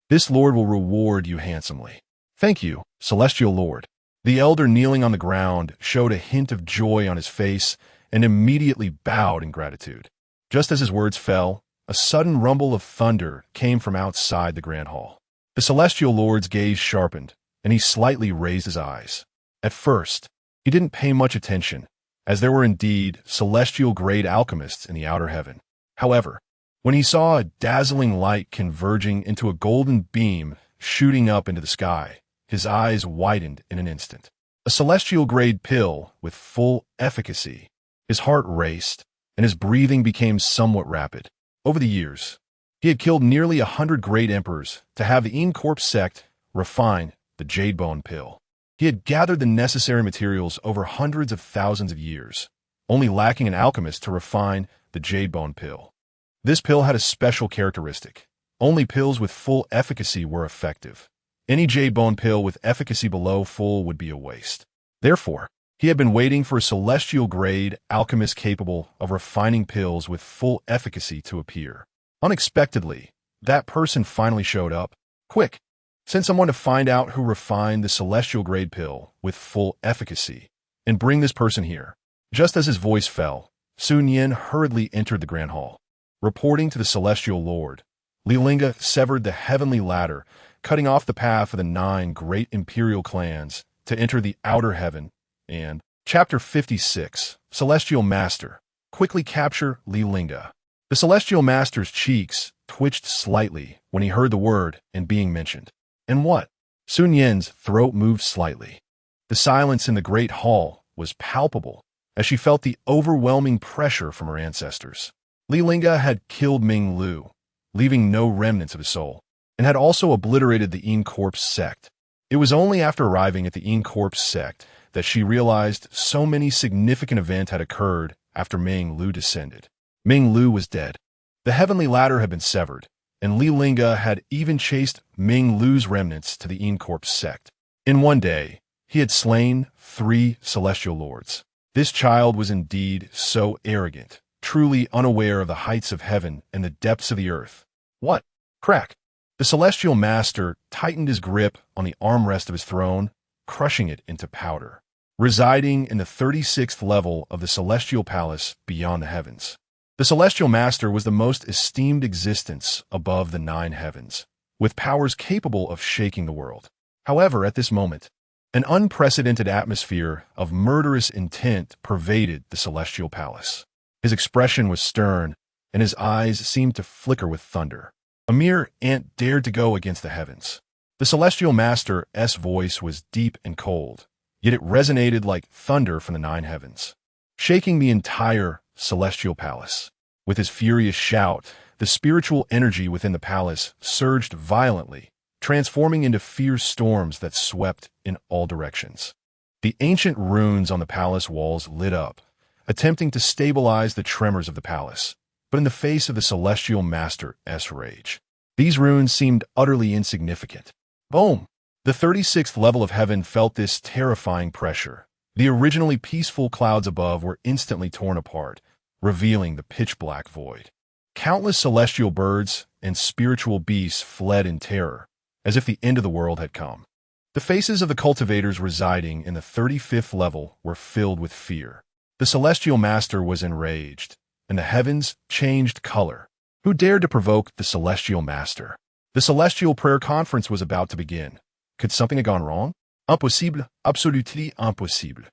This Lord will reward you handsomely. Thank you, celestial Lord. The elder kneeling on the ground showed a hint of joy on his face and immediately bowed in gratitude. Just as his words fell, a sudden rumble of thunder came from outside the grand hall. The celestial lord's gaze sharpened, and he slightly raised his eyes. At first, he didn't pay much attention, as there were indeed celestial-grade alchemists in the outer heaven. However, when he saw a dazzling light converging into a golden beam shooting up into the sky, his eyes widened in an instant. A celestial-grade pill with full efficacy. His heart raced, and his breathing became somewhat rapid. Over the years, he had killed nearly 100 great emperors to have the Corp sect refine the Jade Bone pill. He had gathered the necessary materials over hundreds of thousands of years, only lacking an alchemist to refine the Jade Bone pill. This pill had a special characteristic. Only pills with full efficacy were effective. Any Jade Bone pill with efficacy below full would be a waste. Therefore, he had been waiting for a celestial-grade alchemist capable of refining pills with full efficacy to appear. Unexpectedly, that person finally showed up. Quick! Send someone to find out who refined the celestial-grade pill with full efficacy, and bring this person here. Just as his voice fell, Sun Yin hurriedly entered the grand hall. Reporting to the celestial lord, Li Lingge severed the heavenly ladder, cutting off the path of the 9 great imperial clans to enter the outer heaven, and Chapter 56, Celestial Master, quickly capture Li Lingge. The celestial master's cheeks twitched slightly when he heard the word and being mentioned. And what? Sun Yin's throat moved slightly. The silence in the great hall was palpable as she felt the overwhelming pressure from her ancestors. Li Lingge had killed Ming Lu, leaving no remnants of his soul, and had also obliterated the Corp sect. It was only after arriving at the Corp sect that she realized so many significant events had occurred after Ming Lu descended. Ming Lu was dead. The heavenly ladder had been severed, and Li Lingge had even chased Ming Lu's remnants to the Corp sect. In one day, he had slain 3 celestial lords. This child was indeed so arrogant, truly unaware of the heights of heaven and the depths of the earth. What? Crack! The celestial master tightened his grip on the armrest of his throne, crushing it into powder. Residing in the 36th level of the celestial palace beyond the heavens, the celestial master was the most esteemed existence above the 9 heavens, with powers capable of shaking the world. However, at this moment, an unprecedented atmosphere of murderous intent pervaded the celestial palace. His expression was stern, and his eyes seemed to flicker with thunder. A mere ant dared to go against the heavens. The celestial master's voice was deep and cold, yet it resonated like thunder from the 9 heavens, shaking the entire celestial palace. With his furious shout, the spiritual energy within the palace surged violently, transforming into fierce storms that swept in all directions. The ancient runes on the palace walls lit up, attempting to stabilize the tremors of the palace, but in the face of the celestial master's rage, these runes seemed utterly insignificant. Boom! The 36th level of heaven felt this terrifying pressure. The originally peaceful clouds above were instantly torn apart, revealing the pitch-black void. Countless celestial birds and spiritual beasts fled in terror, as if the end of the world had come. The faces of the cultivators residing in the 35th level were filled with fear. The celestial master was enraged, and the heavens changed color. Who dared to provoke the celestial master? The celestial prayer conference was about to begin. Could something have gone wrong? Impossible, absolutely impossible.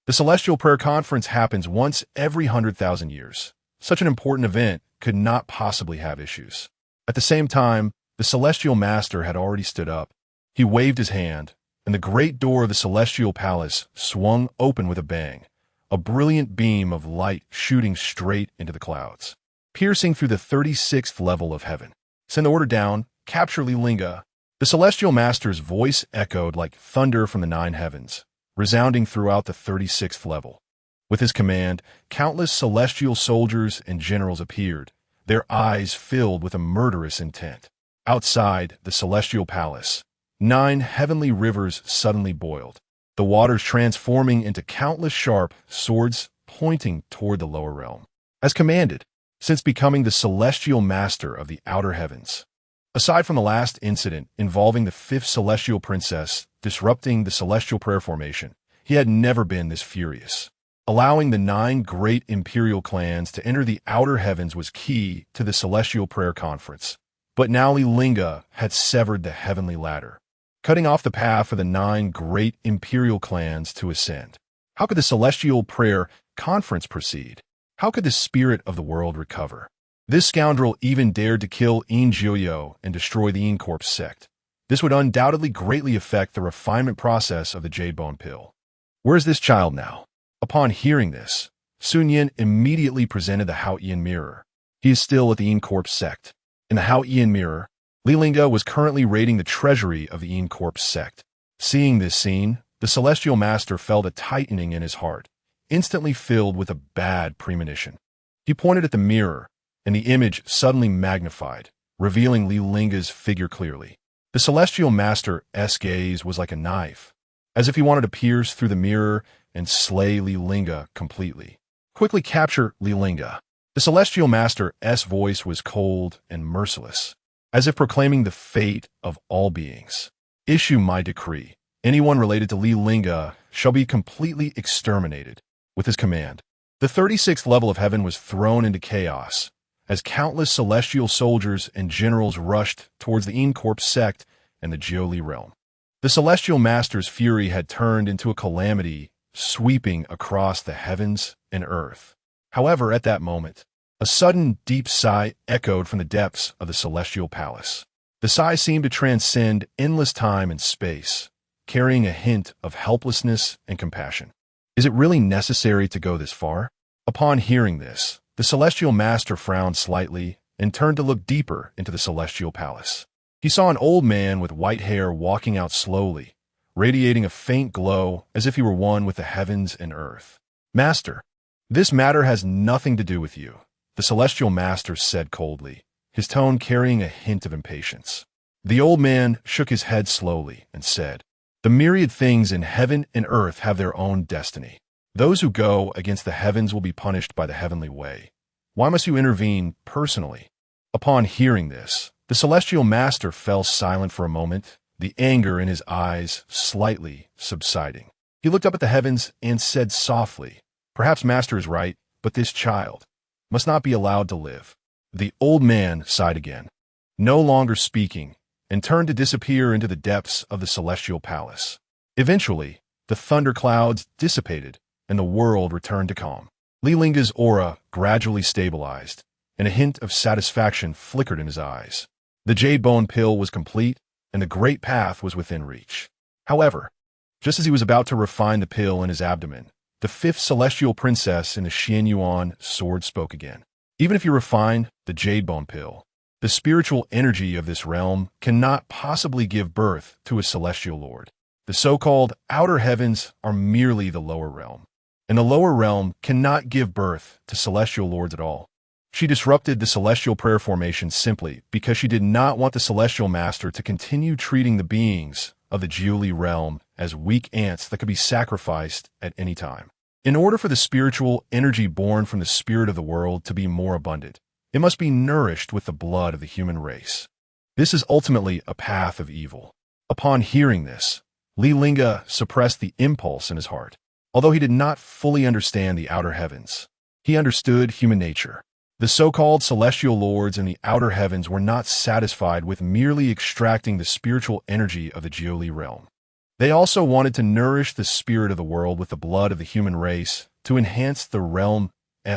The celestial prayer conference happens once every 100,000 years. Such an important event could not possibly have issues. At the same time, the celestial master had already stood up. He waved his hand, and the great door of the celestial palace swung open with a bang, a brilliant beam of light shooting straight into the clouds, piercing through the 36th level of heaven. Send the order down, capture Li Lingge. The celestial master's voice echoed like thunder from the 9 heavens, resounding throughout the 36th level. With his command, countless celestial soldiers and generals appeared, their eyes filled with a murderous intent. Outside the celestial palace, 9 heavenly rivers suddenly boiled, the waters transforming into countless sharp swords pointing toward the lower realm. As commanded, since becoming the celestial master of the outer heavens. Aside from the last incident involving the fifth celestial princess disrupting the celestial prayer formation, he had never been this furious. Allowing the 9 great imperial clans to enter the outer heavens was key to the celestial prayer conference. But now Li Lingge had severed the heavenly ladder, cutting off the path for the 9 great imperial clans to ascend. How could the celestial prayer conference proceed? How could the spirit of the world recover? This scoundrel even dared to kill Ingyo and destroy the Incorp sect. This would undoubtedly greatly affect the refinement process of the Jade Bone Pill. Where is this child now? Upon hearing this, Sun Yin immediately presented the hour.The mirror. He is still at the Incorp sect. In the hour.The mirror, Li Lingge was currently raiding the treasury of the Incorp sect. Seeing this scene, the celestial master felt a tightening in his heart, instantly filled with a bad premonition. He pointed at the mirror, and the image suddenly magnified, revealing Li Lingge's figure clearly. The celestial master's gaze was like a knife, as if he wanted to pierce through the mirror and slay Li Lingge completely. Quickly capture Li Lingge. The celestial master's voice was cold and merciless, as if proclaiming the fate of all beings. Issue my decree. Anyone related to Li Lingge shall be completely exterminated. With his command, the 36th level of heaven was thrown into chaos, as countless celestial soldiers and generals rushed towards the Incorp sect and the Jiuli realm. The celestial master's fury had turned into a calamity sweeping across the heavens and earth. However, at that moment, a sudden deep sigh echoed from the depths of the celestial palace. The sigh seemed to transcend endless time and space, carrying a hint of helplessness and compassion. Is it really necessary to go this far? Upon hearing this, the celestial master frowned slightly and turned to look deeper into the celestial palace. He saw an old man with white hair walking out slowly, radiating a faint glow as if he were one with the heavens and earth. Master, this matter has nothing to do with you, the celestial master said coldly, his tone carrying a hint of impatience. The old man shook his head slowly and said, "The myriad things in heaven and earth have their own destiny. Those who go against the heavens will be punished by the heavenly way. Why must you intervene personally?" Upon hearing this, the celestial master fell silent for a moment, the anger in his eyes slightly subsiding. He looked up at the heavens and said softly, "Perhaps Master is right, but this child must not be allowed to live." The old man sighed again, no longer speaking, and turned to disappear into the depths of the celestial palace. Eventually, the thunderclouds dissipated, and the world returned to calm. Li Lingge's aura gradually stabilized, and a hint of satisfaction flickered in his eyes. The Jade Bone Pill was complete, and the great path was within reach. However, just as he was about to refine the pill in his abdomen, the fifth celestial princess in the Xianyuan sword spoke again. Even if you refine the Jade Bone Pill, the spiritual energy of this realm cannot possibly give birth to a celestial lord. The so-called outer heavens are merely the lower realm, and the lower realm cannot give birth to celestial lords at all. She disrupted the celestial prayer formation simply because she did not want the celestial master to continue treating the beings of the Jiuli realm as weak ants that could be sacrificed at any time. In order for the spiritual energy born from the spirit of the world to be more abundant, it must be nourished with the blood of the human race. This is ultimately a path of evil. Upon hearing this, Li Lingge suppressed the impulse in his heart. Although he did not fully understand the outer heavens, he understood human nature. The so-called celestial lords in the outer heavens were not satisfied with merely extracting the spiritual energy of the Jiuli realm. They also wanted to nourish the spirit of the world with the blood of the human race to enhance the realm's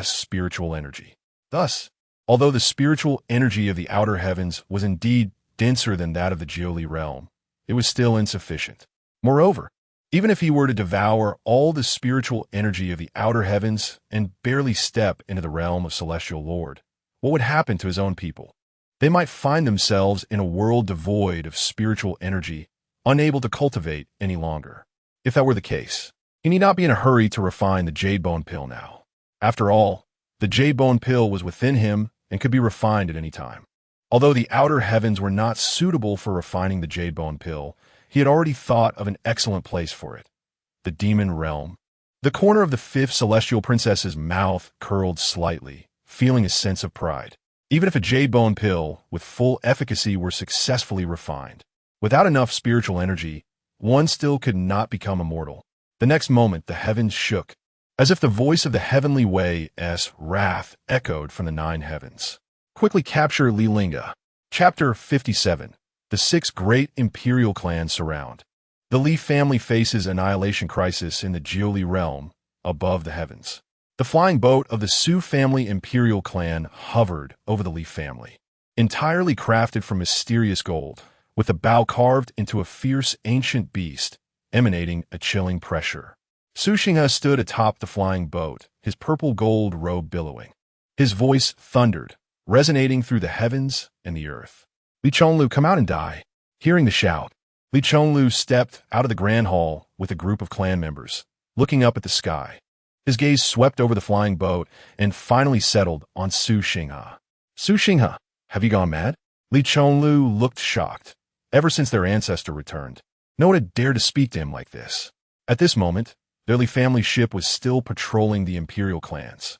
spiritual energy. Thus, although the spiritual energy of the outer heavens was indeed denser than that of the Jiuli realm, it was still insufficient. Moreover, even if he were to devour all the spiritual energy of the outer heavens and barely step into the realm of celestial lord, what would happen to his own people? They might find themselves in a world devoid of spiritual energy, unable to cultivate any longer. If that were the case, he need not be in a hurry to refine the Jade Bone Pill now. After all, the Jade Bone Pill was within him and could be refined at any time. Although the outer heavens were not suitable for refining the Jade Bone Pill, he had already thought of an excellent place for it: the demon realm. The corner of the fifth celestial princess's mouth curled slightly, feeling a sense of pride. Even if a jade bone pill with full efficacy were successfully refined, without enough spiritual energy, one still could not become immortal. The next moment, the heavens shook, as if the voice of the heavenly way's wrath echoed from the 9 heavens. Quickly capture Li Lingge. Chapter 57. The 6 great imperial clans surround. The Li family faces annihilation crisis in the Jiuli realm, above the heavens. The flying boat of the Su family imperial clan hovered over the Li family, entirely crafted from mysterious gold, with the bow carved into a fierce ancient beast, emanating a chilling pressure. Su Xinghe stood atop the flying boat, his purple gold robe billowing. His voice thundered, resonating through the heavens and the earth. Li Chonglu, come out and die. Hearing the shout, Li Chonglu stepped out of the grand hall with a group of clan members, looking up at the sky. His gaze swept over the flying boat and finally settled on Su Xinghe. Su Xinghe, have you gone mad? Li Chonglu looked shocked. Ever since their ancestor returned, no one had dared to speak to him like this. At this moment, their Li family ship was still patrolling the imperial clans.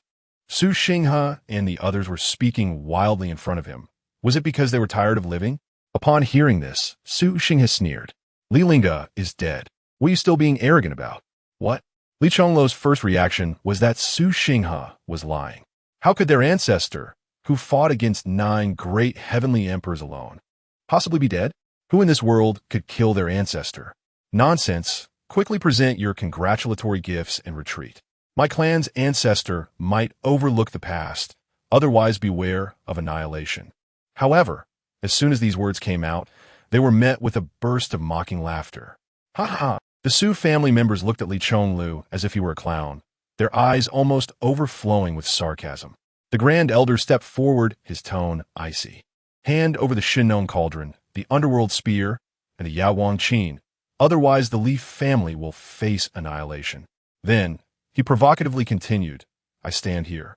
Su Xinghe and the others were speaking wildly in front of him. Was it because they were tired of living? Upon hearing this, Su Xinghe sneered. Li Lingge is dead. What are you still being arrogant about? What? Li Chonglu's first reaction was that Su Xinghe was lying. How could their ancestor, who fought against 9 great heavenly emperors alone, possibly be dead? Who in this world could kill their ancestor? Nonsense. Quickly present your congratulatory gifts and retreat. My clan's ancestor might overlook the past, otherwise beware of annihilation. However, as soon as these words came out, they were met with a burst of mocking laughter. Ha ha! The Su family members looked at Li Chonglu as if he were a clown, their eyes almost overflowing with sarcasm. The Grand Elder stepped forward, his tone icy. Hand over the Shinnon cauldron, the underworld spear, and the Yawang Qin. Otherwise, the Li family will face annihilation. Then, he provocatively continued, I stand here.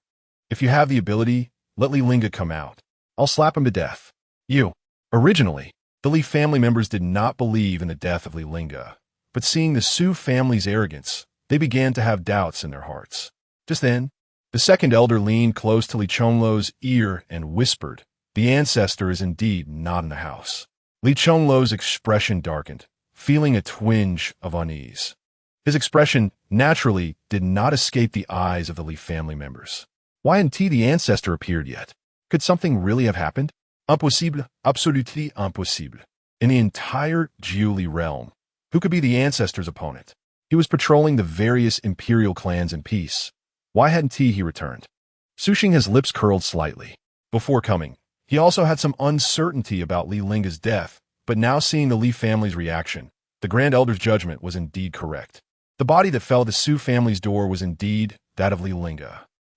If you have the ability, let Li Lingge come out. I'll slap him to death. You. Originally, the Li family members did not believe in the death of Li Lingge, but seeing the Su family's arrogance, they began to have doubts in their hearts. Just then, the second elder leaned close to Li Chonglu's ear and whispered, the ancestor is indeed not in the house. Li Chonglu's expression darkened, feeling a twinge of unease. His expression naturally did not escape the eyes of the Li family members. Why hadn't the ancestor appeared yet? Could something really have happened? Impossible, absolument impossible. In the entire Jiuli realm, who could be the ancestor's opponent? He was patrolling the various imperial clans in peace. Why hadn't he returned? Su Xinghe's lips curled slightly. Before coming, he also had some uncertainty about Li Lingge's death, but now seeing the Li family's reaction, the Grand Elder's judgment was indeed correct. The body that fell at the Su family's door was indeed that of Li Lingge.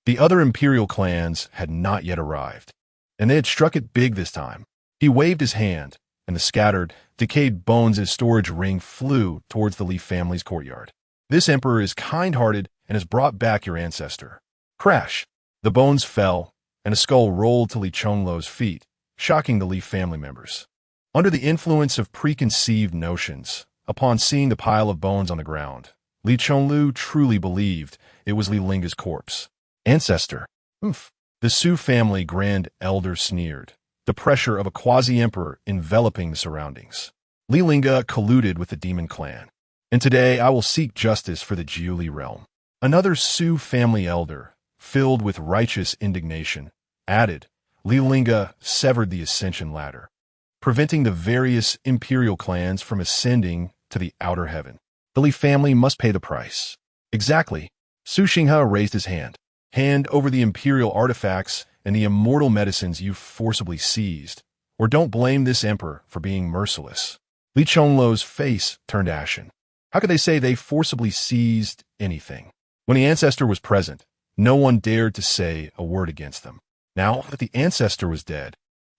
The other imperial clans had not yet arrived, and they had struck it big this time. He waved his hand, and the scattered, decayed bones in his storage ring flew towards the Li family's courtyard. This emperor is kind-hearted and has brought back your ancestor. Crash! The bones fell, and a skull rolled to Li Chonglu's feet, shocking the Li family members. Under the influence of preconceived notions, upon seeing the pile of bones on the ground, Li Chonglu truly believed it was Li Lingge's corpse. Ancestor. Oof. The Su family Grand Elder sneered, the pressure of a quasi-emperor enveloping the surroundings. Li Lingge colluded with the demon clan, and today I will seek justice for the Jiuli realm. Another Su family elder, filled with righteous indignation, added, Li Lingge severed the ascension ladder, preventing the various imperial clans from ascending to the outer heaven. The Li family must pay the price. Exactly. Su Xinghe raised his hand. Hand over the imperial artifacts and the immortal medicines you forcibly seized, or don't blame this emperor for being merciless. Li Chonglu's face turned ashen. How could they say they forcibly seized anything? When the ancestor was present, no one dared to say a word against them. Now that the ancestor was dead,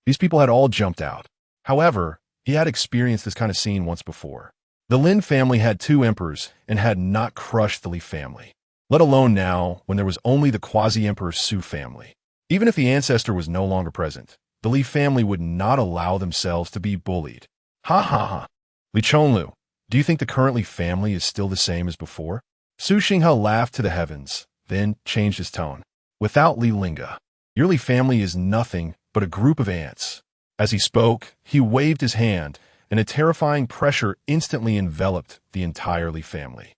these people had all jumped out. However, he had experienced this kind of scene once before. The Lin family had 2 emperors and had not crushed the Li family, let alone now when there was only the quasi-emperor Su family. Even if the ancestor was no longer present, the Li family would not allow themselves to be bullied. Ha ha ha. Li Chonglu, do you think the current Li family is still the same as before? Su Xinghe laughed to the heavens, then changed his tone. Without Li Lingge, Your Li family is nothing but a group of ants. As he spoke, he waved his hand, and a terrifying pressure instantly enveloped the entire Li family.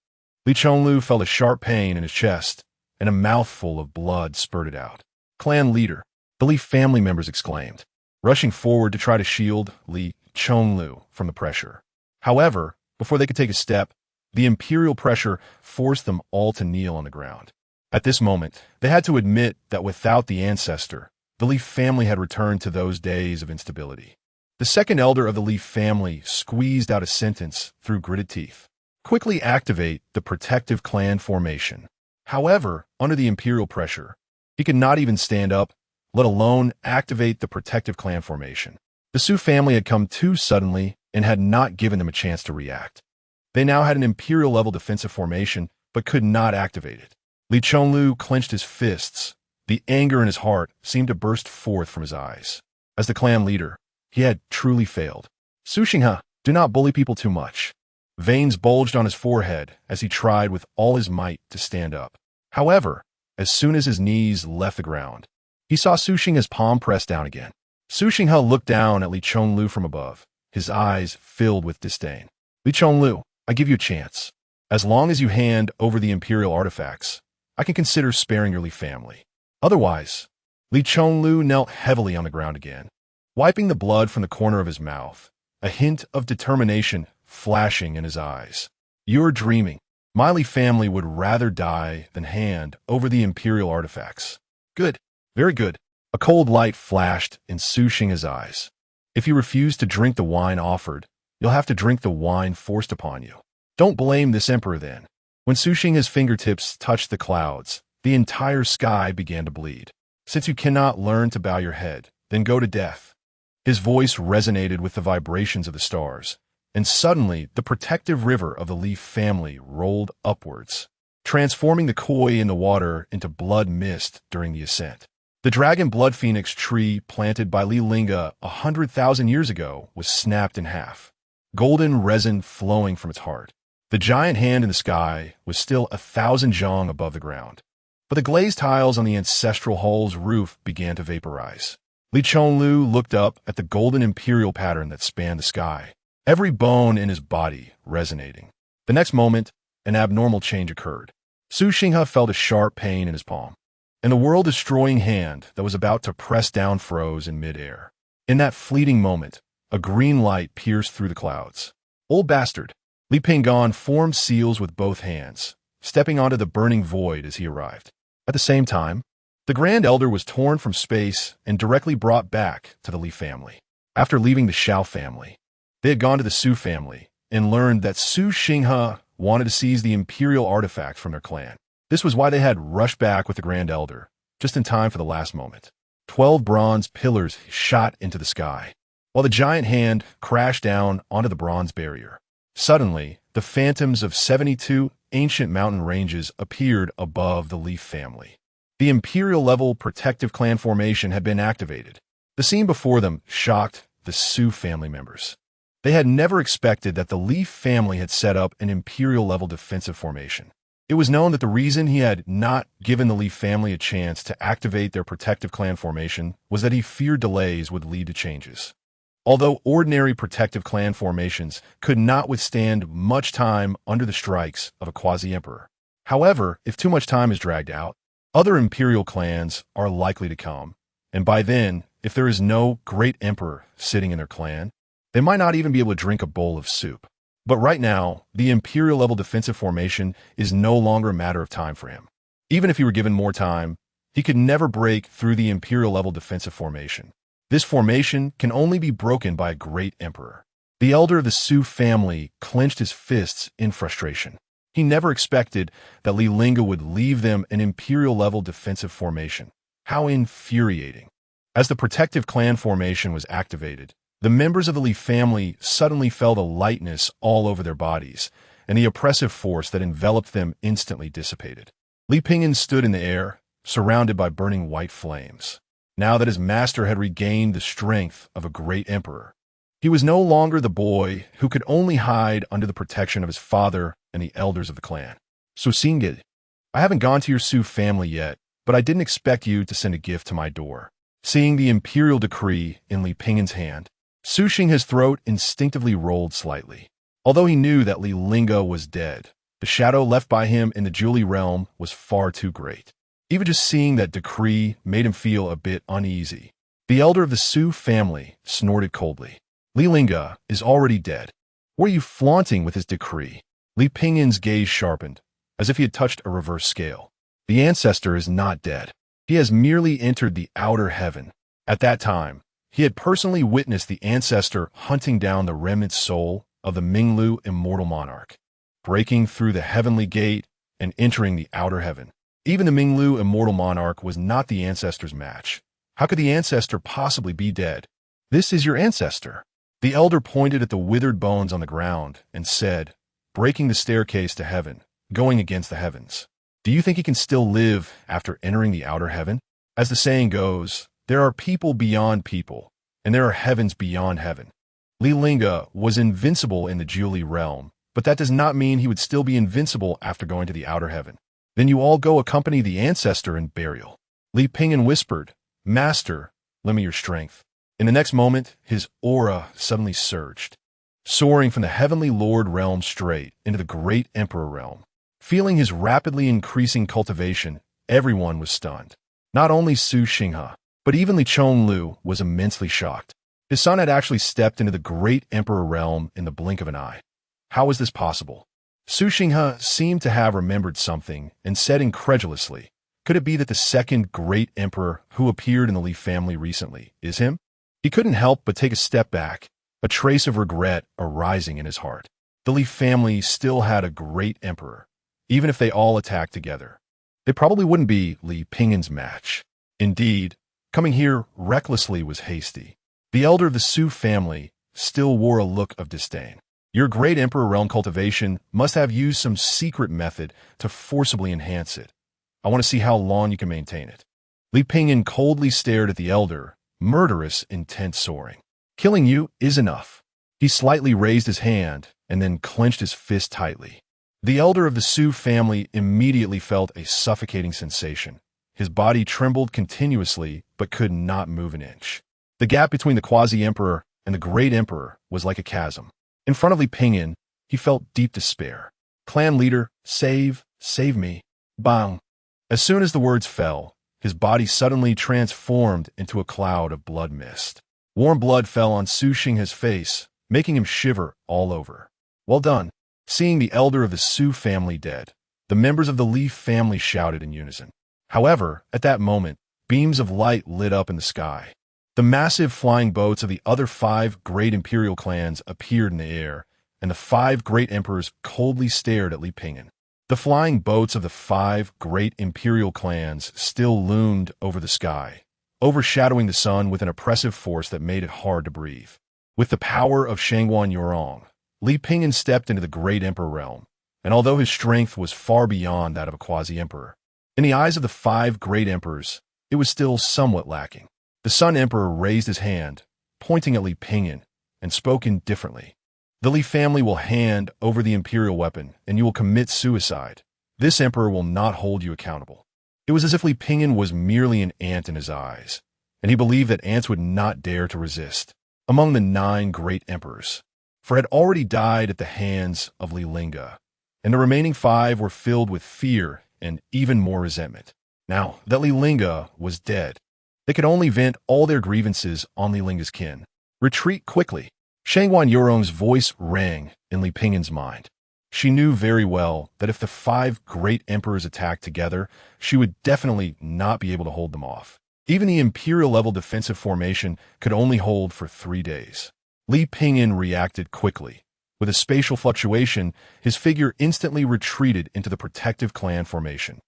Li Chonglu felt a sharp pain in his chest, and a mouthful of blood spurted out. Clan leader, the Li family members exclaimed, rushing forward to try to shield Li Chonglu from the pressure. However, before they could take a step, the imperial pressure forced them all to kneel on the ground. At this moment, they had to admit that without the Ancestor, the Li family had returned to those days of instability. The second elder of the Li family squeezed out a sentence through gritted teeth. Quickly activate the protective clan formation. However, under the imperial pressure, he could not even stand up, let alone activate the protective clan formation. The Su family had come too suddenly and had not given them a chance to react. They now had an imperial-level defensive formation, but could not activate it. Li Chonglu clenched his fists. The anger in his heart seemed to burst forth from his eyes. As the clan leader, he had truly failed. Su Xinghe, do not bully people too much. Veins bulged on his forehead as he tried with all his might to stand up. However, as soon as his knees left the ground, he saw Su Xinghe's palm press down again. Su Xinghe looked down at Li Chonglu from above, his eyes filled with disdain. Li Chonglu, I give you a chance. As long as you hand over the imperial artifacts, I can consider sparing your Li family. Otherwise, Li Chonglu knelt heavily on the ground again, wiping the blood from the corner of his mouth, a hint of determination flashing in his eyes. You're dreaming. My Li family would rather die than hand over the imperial artifacts. Good. Very good. A cold light flashed in Su Xinghe's eyes. If you refuse to drink the wine offered, you'll have to drink the wine forced upon you. Don't blame this emperor then. When Su Xinghe's fingertips touched the clouds, the entire sky began to bleed. Since you cannot learn to bow your head, then go to death. His voice resonated with the vibrations of the stars, and suddenly the protective river of the Li family rolled upwards, transforming the koi in the water into blood mist during the ascent. The dragon blood phoenix tree planted by Li Lingge 100,000 years ago was snapped in half, golden resin flowing from its heart. The giant hand in the sky was still 1,000 zhang above the ground, but the glazed tiles on the ancestral hall's roof began to vaporize. Li Chonglu looked up at the golden imperial pattern that spanned the sky, every bone in his body resonating. The next moment, an abnormal change occurred. Su Xinghe felt a sharp pain in his palm, and the world-destroying hand that was about to press down froze in midair. In that fleeting moment, a green light pierced through the clouds. Old bastard! Li Pinggan formed seals with both hands, stepping onto the burning void as he arrived. At the same time, the Grand Elder was torn from space and directly brought back to the Li family. After leaving the Xiao family, they had gone to the Su family and learned that Su Xinghe wanted to seize the imperial artifact from their clan. This was why they had rushed back with the Grand Elder, just in time for the last moment. 12 bronze pillars shot into the sky, while the giant hand crashed down onto the bronze barrier. Suddenly, the phantoms of 72 ancient mountain ranges appeared above the Li family. The imperial-level protective clan formation had been activated. The scene before them shocked the Su family members. They had never expected that the Li family had set up an imperial-level defensive formation. It was known that the reason he had not given the Li family a chance to activate their protective clan formation was that he feared delays would lead to changes. Although ordinary protective clan formations could not withstand much time under the strikes of a quasi-emperor. However, if too much time is dragged out, other imperial clans are likely to come, and by then, if there is no great emperor sitting in their clan, they might not even be able to drink a bowl of soup. But right now, the imperial-level defensive formation is no longer a matter of time for him. Even if he were given more time, he could never break through the imperial-level defensive formation. This formation can only be broken by a great emperor. The elder of the Su family clenched his fists in frustration. He never expected that Li Lingge would leave them an imperial-level defensive formation. How infuriating. As the protective clan formation was activated, the members of the Li family suddenly felt a lightness all over their bodies, and the oppressive force that enveloped them instantly dissipated. Li Pinggan stood in the air, surrounded by burning white flames. Now that his master had regained the strength of a great emperor, he was no longer the boy who could only hide under the protection of his father and the elders of the clan. So Xinghe, I haven't gone to your Su family yet, but I didn't expect you to send a gift to my door. Seeing the imperial decree in Li Pingen's hand, Su Xinghe's throat instinctively rolled slightly. Although he knew that Li Lingge was dead, the shadow left by him in the Julie realm was far too great. Even just seeing that decree made him feel a bit uneasy. The elder of the Su family snorted coldly. Li Lingge is already dead. What are you flaunting with his decree? Li Pingen's gaze sharpened, as if he had touched a reverse scale. The ancestor is not dead. He has merely entered the outer heaven. At that time, he had personally witnessed the ancestor hunting down the remnant soul of the Minglu immortal monarch, breaking through the heavenly gate and entering the outer heaven. Even the Minglu immortal monarch was not the ancestor's match. How could the ancestor possibly be dead? This is your ancestor. The elder pointed at the withered bones on the ground and said, breaking the staircase to heaven, going against the heavens. Do you think he can still live after entering the outer heaven? As the saying goes, there are people beyond people, and there are heavens beyond heaven. Li Lingge was invincible in the Julie realm, but that does not mean he would still be invincible after going to the outer heaven. Then you all go accompany the ancestor in burial. Li Pingen whispered, Master, lend me your strength. In the next moment, his aura suddenly surged, soaring from the heavenly Lord realm straight into the great Emperor realm. Feeling his rapidly increasing cultivation, everyone was stunned. Not only Su Xinghe, but even Li Chonglu was immensely shocked. His son had actually stepped into the great Emperor realm in the blink of an eye. How was this possible? Su Xinghe seemed to have remembered something and said incredulously, could it be that the second great emperor who appeared in the Li family recently is him? He couldn't help but take a step back, a trace of regret arising in his heart. The Li family still had a great emperor. Even if they all attacked together, they probably wouldn't be Li Pingen's match. Indeed, coming here recklessly was hasty. The elder of the Su family still wore a look of disdain. Your great emperor realm cultivation must have used some secret method to forcibly enhance it. I want to see how long you can maintain it. Li Pingen coldly stared at the elder, murderous intent soaring. Killing you is enough. He slightly raised his hand and then clenched his fist tightly. The elder of the Su family immediately felt a suffocating sensation. His body trembled continuously but could not move an inch. The gap between the quasi-emperor and the great emperor was like a chasm. In front of Li Pingen, he felt deep despair. Clan leader, save me. Bang. As soon as the words fell, his body suddenly transformed into a cloud of blood mist. Warm blood fell on Su Xinghe's face, making him shiver all over. Well done. Seeing the elder of the Su family dead, the members of the Li family shouted in unison. However, at that moment, beams of light lit up in the sky. The massive flying boats of the other 5 great imperial clans appeared in the air, and the 5 great emperors coldly stared at Li Pingen. The flying boats of the 5 great imperial clans still loomed over the sky, overshadowing the sun with an oppressive force that made it hard to breathe. With the power of Shangguan Yurong, Li Pingen stepped into the great emperor realm, and although his strength was far beyond that of a quasi-emperor, in the eyes of the 5 great emperors, it was still somewhat lacking. The Sun Emperor raised his hand, pointing at Li Pingen, and spoke indifferently. The Li family will hand over the imperial weapon, and you will commit suicide. This emperor will not hold you accountable. It was as if Li Pingen was merely an ant in his eyes, and he believed that ants would not dare to resist. Among the 9 great emperors, for had already died at the hands of Li Lingge, and the remaining 5 were filled with fear and even more resentment. Now that Li Lingge was dead, they could only vent all their grievances on Li Lingge's kin. Retreat quickly. Shangguan Yurong's voice rang in Li Pingen's mind. She knew very well that if the 5 great emperors attacked together, she would definitely not be able to hold them off. Even the imperial-level defensive formation could only hold for 3 days. Li Pingen reacted quickly. With a spatial fluctuation, his figure instantly retreated into the protective clan formation.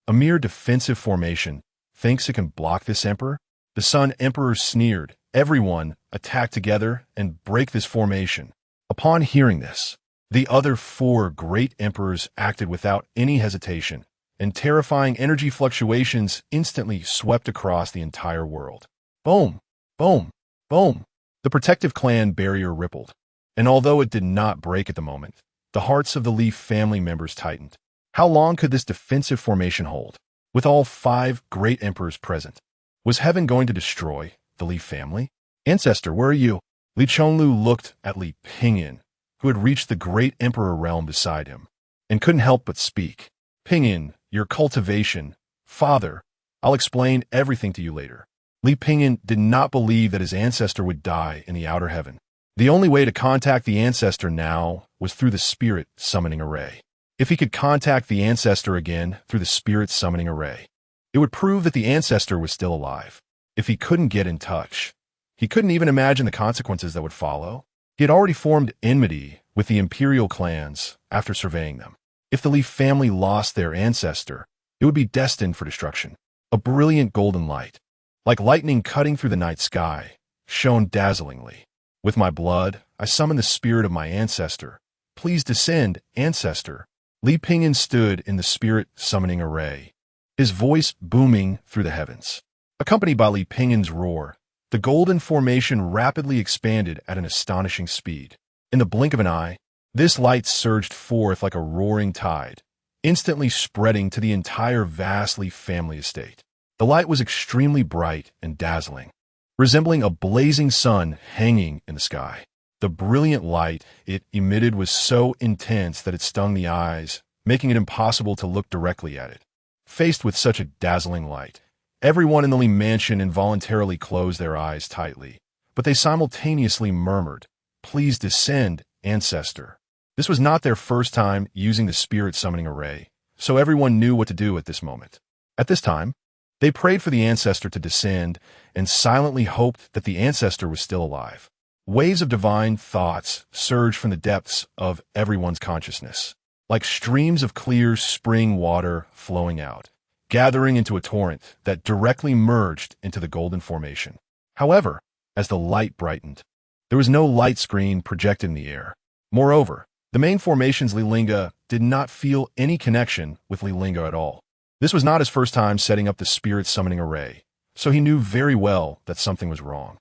A mere defensive formation thinks it can block this emperor? The Sun Emperor sneered. Everyone attack together and break this formation. Upon hearing this, the other 4 great emperors acted without any hesitation, and terrifying energy fluctuations instantly swept across the entire world. Boom! Boom! Boom! The protective clan barrier rippled, and although it did not break at the moment, the hearts of the Li family members tightened. How long could this defensive formation hold? with all 5 great emperors present. Was heaven going to destroy the Li family? Ancestor, where are you? Li Chonglu looked at Li Pingyan, who had reached the great emperor realm beside him, and couldn't help but speak. Pingyan, your cultivation. Father, I'll explain everything to you later. Li Pingyan did not believe that his ancestor would die in the outer heaven. The only way to contact the ancestor now was through the spirit summoning array. If he could contact the ancestor again through the spirit summoning array, it would prove that the ancestor was still alive. If he couldn't get in touch, he couldn't even imagine the consequences that would follow. He had already formed enmity with the imperial clans after surveying them. If the Li family lost their ancestor, it would be destined for destruction. A brilliant golden light, like lightning cutting through the night sky, shone dazzlingly. With my blood, I summon the spirit of my ancestor. Please descend, ancestor. Li Pingyan stood in the spirit summoning array, his voice booming through the heavens. Accompanied by Li Pingyan's roar, the golden formation rapidly expanded at an astonishing speed. In the blink of an eye, this light surged forth like a roaring tide, instantly spreading to the entire vast Li family estate. The light was extremely bright and dazzling, resembling a blazing sun hanging in the sky. The brilliant light it emitted was so intense that it stung the eyes, making it impossible to look directly at it. Faced with such a dazzling light, everyone in the Li mansion involuntarily closed their eyes tightly, but they simultaneously murmured, "Please descend, ancestor." This was not their first time using the spirit summoning array, so everyone knew what to do at this moment. At this time, they prayed for the ancestor to descend and silently hoped that the ancestor was still alive. Waves of divine thoughts surged from the depths of everyone's consciousness, like streams of clear spring water flowing out, gathering into a torrent that directly merged into the golden formation. However, as the light brightened, there was no light screen projected in the air. Moreover, the main formation's Li Lingge did not feel any connection with Li Lingge at all. This was not his first time setting up the spirit summoning array, so he knew very well that something was wrong.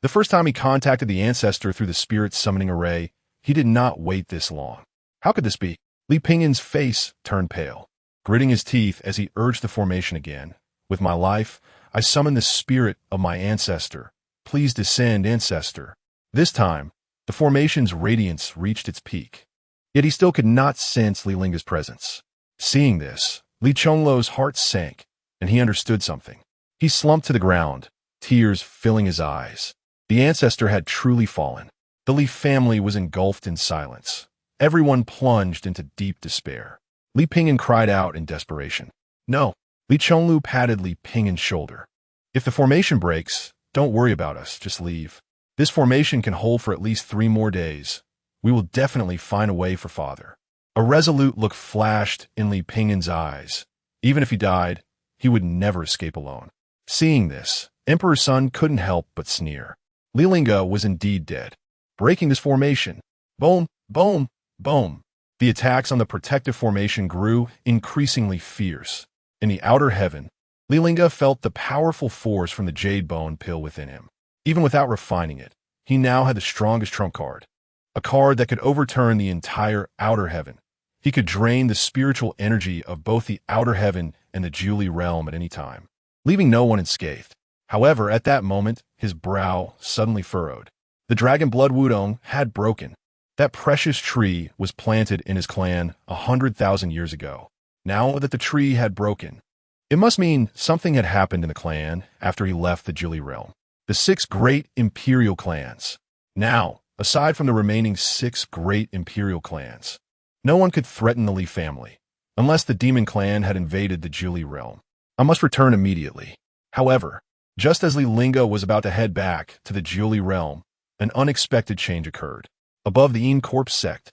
The first time he contacted the ancestor through the spirit summoning array, he did not wait this long. How could this be? Li Pingyan's face turned pale, gritting his teeth as he urged the formation again. With my life, I summon the spirit of my ancestor. Please descend, ancestor. This time, the formation's radiance reached its peak. Yet he still could not sense Li Lingge's presence. Seeing this, Li Chonglu's heart sank, and he understood something. He slumped to the ground, tears filling his eyes. The ancestor had truly fallen. The Li family was engulfed in silence. Everyone plunged into deep despair. Li Pingyan cried out in desperation. No. Li Chonglu patted Li Pingyan's shoulder. If the formation breaks, don't worry about us, just leave. This formation can hold for at least 3 more days. We will definitely find a way for father. A resolute look flashed in Li Pingyan's eyes. Even if he died, he would never escape alone. Seeing this, Emperor Sun couldn't help but sneer. Li Lingge was indeed dead. Breaking this formation. Boom, boom, boom. The attacks on the protective formation grew increasingly fierce. In the outer heaven, Li Lingge felt the powerful force from the jade bone pill within him. Even without refining it, he now had the strongest trump card. A card that could overturn the entire outer heaven. He could drain the spiritual energy of both the outer heaven and the Julie realm at any time, leaving no one unscathed. However, at that moment, his brow suddenly furrowed. The dragon blood Wudong had broken. That precious tree was planted in his clan 100,000 years ago. Now that the tree had broken, it must mean something had happened in the clan after he left the Julie realm. The 6 great imperial clans. Now, aside from the remaining 6 great imperial clans, no one could threaten the Li family, unless the demon clan had invaded the Julie realm. I must return immediately. However, just as Li Lingge was about to head back to the Julie realm, an unexpected change occurred. Above the Corpse sect,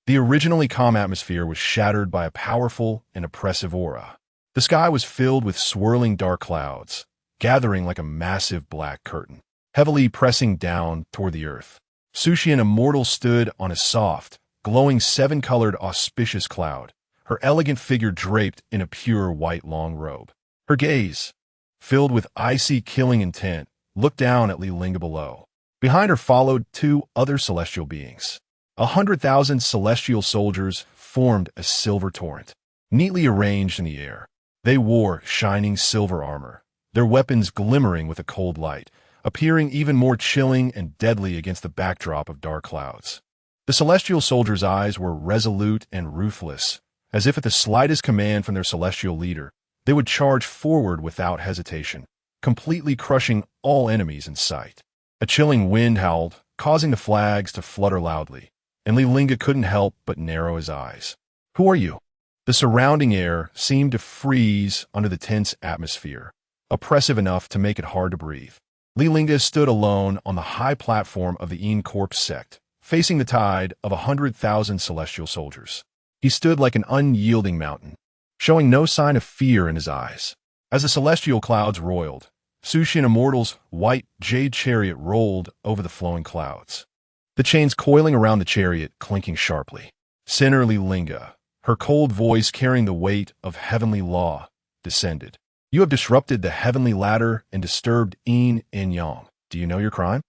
the originally calm atmosphere was shattered by a powerful and oppressive aura. The sky was filled with swirling dark clouds, gathering like a massive black curtain, heavily pressing down toward the earth. Sushian Immortal stood on a soft, glowing 7-colored auspicious cloud, her elegant figure draped in a pure white long robe. Her gaze, filled with icy killing intent, looked down at Li Lingge below. Behind her followed 2 other celestial beings. 100,000 celestial soldiers formed a silver torrent, neatly arranged in the air. They wore shining silver armor, their weapons glimmering with a cold light, appearing even more chilling and deadly against the backdrop of dark clouds. The celestial soldiers' eyes were resolute and ruthless, as if at the slightest command from their celestial leader, they would charge forward without hesitation, completely crushing all enemies in sight. A chilling wind howled, causing the flags to flutter loudly, and Li Lingge couldn't help but narrow his eyes. "Who are you?" The surrounding air seemed to freeze under the tense atmosphere, oppressive enough to make it hard to breathe. Li Lingge stood alone on the high platform of the Corpse sect, facing the tide of 100,000 celestial soldiers. He stood like an unyielding mountain, showing no sign of fear in his eyes. As the celestial clouds roiled, Sushin Immortal's white jade chariot rolled over the flowing clouds, the chains coiling around the chariot clinking sharply. Sinner Li Lingge, her cold voice carrying the weight of heavenly law, descended. "You have disrupted the heavenly ladder and disturbed Yin and Yang. Do you know your crime?"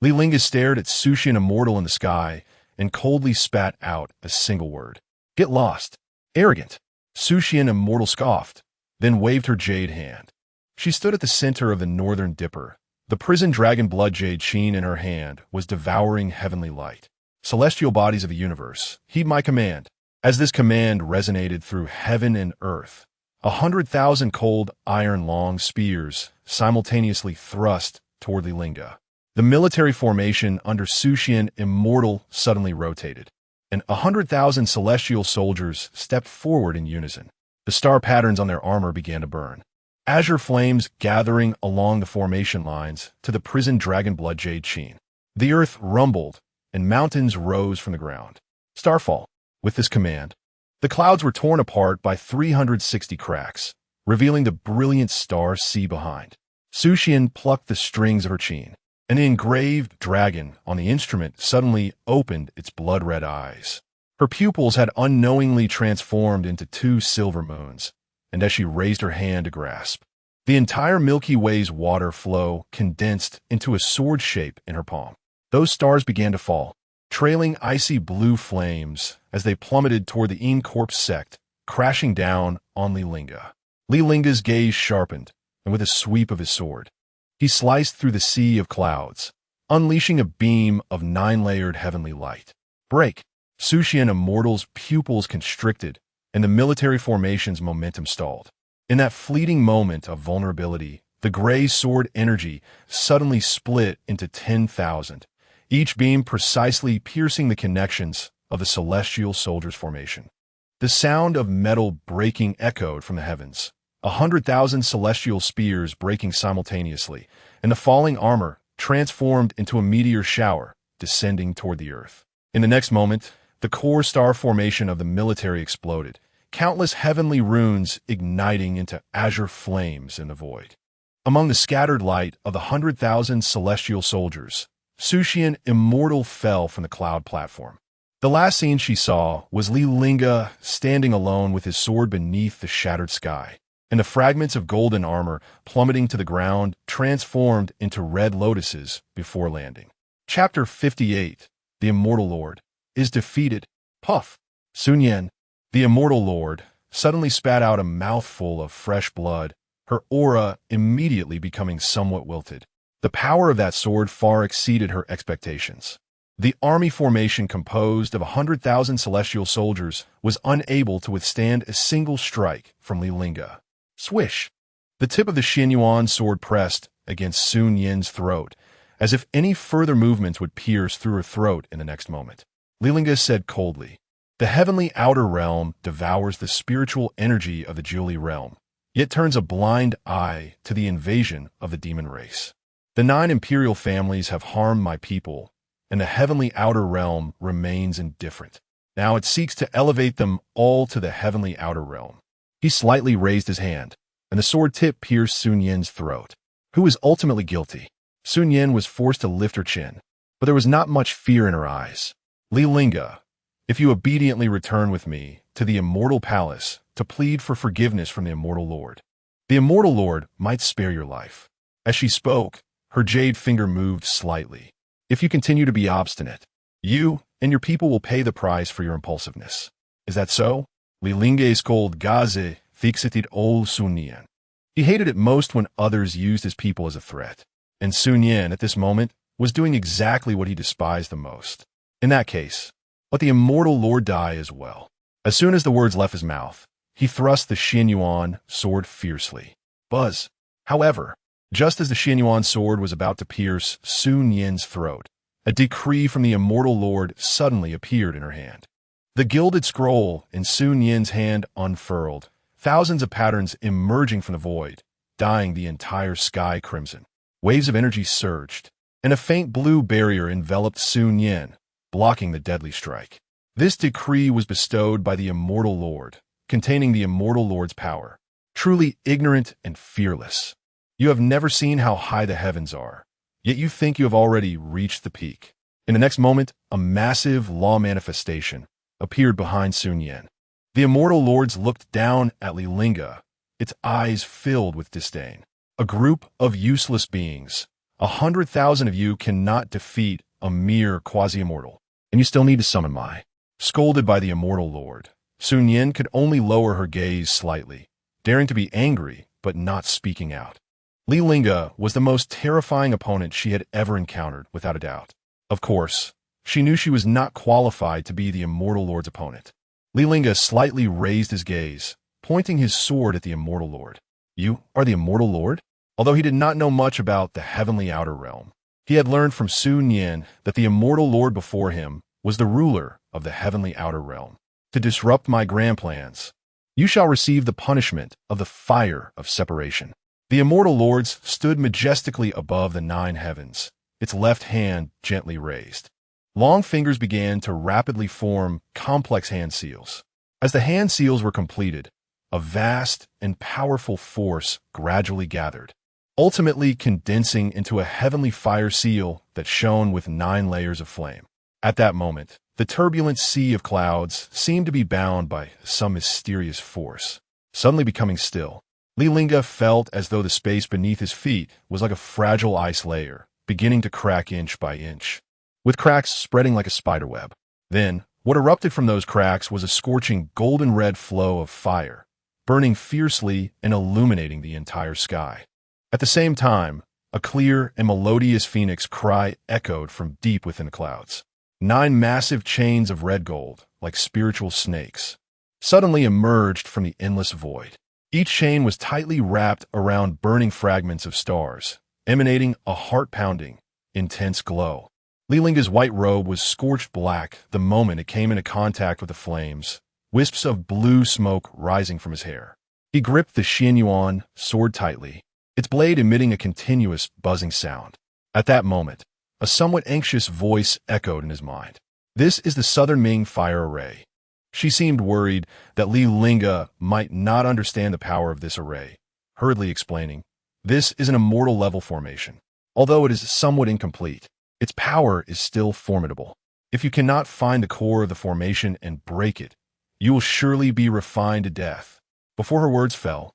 Li Lingge stared at Sushin Immortal in the sky and coldly spat out a single word. "Get lost. Arrogant." Sushin Immortal scoffed, then waved her jade hand. She stood at the center of the northern dipper. The prison dragon blood jade sheen in her hand was devouring heavenly light. "Celestial bodies of the universe, heed my command." As this command resonated through heaven and earth, 100,000 cold iron-long spears simultaneously thrust toward Li Lingge. The military formation under Sushin Immortal suddenly rotated, and 100,000 celestial soldiers stepped forward in unison. The star patterns on their armor began to burn, azure flames gathering along the formation lines to the prison dragon blood jade sheen. The earth rumbled, and mountains rose from the ground. Starfall. With this command, the clouds were torn apart by 360 cracks, revealing the brilliant star sea behind. Sushin plucked the strings of her chain, and the engraved dragon on the instrument suddenly opened its blood-red eyes. Her pupils had unknowingly transformed into 2 silver moons, and as she raised her hand to grasp, the entire Milky Way's water flow condensed into a sword shape in her palm. Those stars began to fall, trailing icy blue flames as they plummeted toward the Corpse sect, crashing down on Li Lingge. Li Lingge's gaze sharpened, and with a sweep of his sword, he sliced through the sea of clouds, unleashing a beam of 9-layered heavenly light. Break! Sushin Immortal's pupils constricted, and the military formation's momentum stalled. In that fleeting moment of vulnerability, the gray sword energy suddenly split into 10,000, each beam precisely piercing the connections of the celestial soldiers' formation. The sound of metal breaking echoed from the heavens, 100,000 celestial spears breaking simultaneously, and the falling armor transformed into a meteor shower descending toward the earth. In the next moment, the core star formation of the military exploded, countless heavenly runes igniting into azure flames in the void. Among the scattered light of the 100,000 celestial soldiers, Sushin Immortal fell from the cloud platform. The last scene she saw was Li Lingge standing alone with his sword beneath the shattered sky, and the fragments of golden armor plummeting to the ground transformed into red lotuses before landing. Chapter 58. The Immortal Lord is defeated. Puff! Sun Yan, the Immortal Lord, suddenly spat out a mouthful of fresh blood, her aura immediately becoming somewhat wilted. The power of that sword far exceeded her expectations. The army formation composed of 100,000 celestial soldiers was unable to withstand a single strike from Li Lingge. Swish! The tip of the Xinyuan sword pressed against Sun Yan's throat, as if any further movements would pierce through her throat in the next moment. Li Lingge said coldly, "The heavenly outer realm devours the spiritual energy of the Julie realm, yet turns a blind eye to the invasion of the demon race. The 9 imperial families have harmed my people, and the heavenly outer realm remains indifferent. Now it seeks to elevate them all to the heavenly outer realm." He slightly raised his hand, and the sword tip pierced Sun Yan's throat. Who is ultimately guilty? Sun Yan was forced to lift her chin, but there was not much fear in her eyes. "Li Lingge, if you obediently return with me to the Immortal Palace to plead for forgiveness from the Immortal Lord, the Immortal Lord might spare your life." As she spoke, her jade finger moved slightly. "If you continue to be obstinate, you and your people will pay the price for your impulsiveness. Is that so?" Li Lingge's cold gaze fixated old Sun Yan. He hated it most when others used his people as a threat. And Sun Yan, at this moment, was doing exactly what he despised the most. In that case, let the immortal Lord die as well. As soon as the words left his mouth, he thrust the Xianyuan sword fiercely. Buzz. However, just as the Xianyuan sword was about to pierce Sun Yan's throat, a decree from the immortal Lord suddenly appeared in her hand. The gilded scroll in Sun Yan's hand unfurled, thousands of patterns emerging from the void, dyeing the entire sky crimson. Waves of energy surged, and a faint blue barrier enveloped Sun Yan, blocking the deadly strike. This decree was bestowed by the immortal Lord, containing the immortal Lord's power. Truly ignorant and fearless. You have never seen how high the heavens are, yet you think you have already reached the peak. In the next moment, a massive law manifestation appeared behind Sun Yan. The immortal lords looked down at Li Lingge, its eyes filled with disdain. A group of useless beings. 100,000 of you cannot defeat a mere quasi-immortal. And you still need to summon my. Scolded by the immortal lord, Sun Yan could only lower her gaze slightly, daring to be angry but not speaking out. Li Lingge was the most terrifying opponent she had ever encountered, without a doubt. Of course, she knew she was not qualified to be the immortal lord's opponent. Li Lingge slightly raised his gaze, pointing his sword at the immortal lord. You are the immortal lord? Although he did not know much about the heavenly outer realm, he had learned from Sun Yan that the immortal lord before him was the ruler of the heavenly outer realm. To disrupt my grand plans, you shall receive the punishment of the fire of separation. The immortal lords stood majestically above the 9 heavens, its left hand gently raised. Long fingers began to rapidly form complex hand seals. As the hand seals were completed, a vast and powerful force gradually gathered, ultimately condensing into a heavenly fire seal that shone with 9 layers of flame. At that moment, the turbulent sea of clouds seemed to be bound by some mysterious force, suddenly becoming still. Li Lingge felt as though the space beneath his feet was like a fragile ice layer, beginning to crack inch by inch, with cracks spreading like a spiderweb. Then, what erupted from those cracks was a scorching golden-red flow of fire, burning fiercely and illuminating the entire sky. At the same time, a clear and melodious phoenix cry echoed from deep within the clouds. 9 massive chains of red gold, like spiritual snakes, suddenly emerged from the endless void. Each chain was tightly wrapped around burning fragments of stars, emanating a heart-pounding, intense glow. Li Lingge's white robe was scorched black the moment it came into contact with the flames, wisps of blue smoke rising from his hair. He gripped the Xianyuan sword tightly, its blade emitting a continuous buzzing sound. At that moment, a somewhat anxious voice echoed in his mind. This is the Southern Ming fire array. She seemed worried that Li Lingge might not understand the power of this array, hurriedly explaining, "This is an immortal level formation. Although it is somewhat incomplete, its power is still formidable. If you cannot find the core of the formation and break it, you will surely be refined to death." Before her words fell,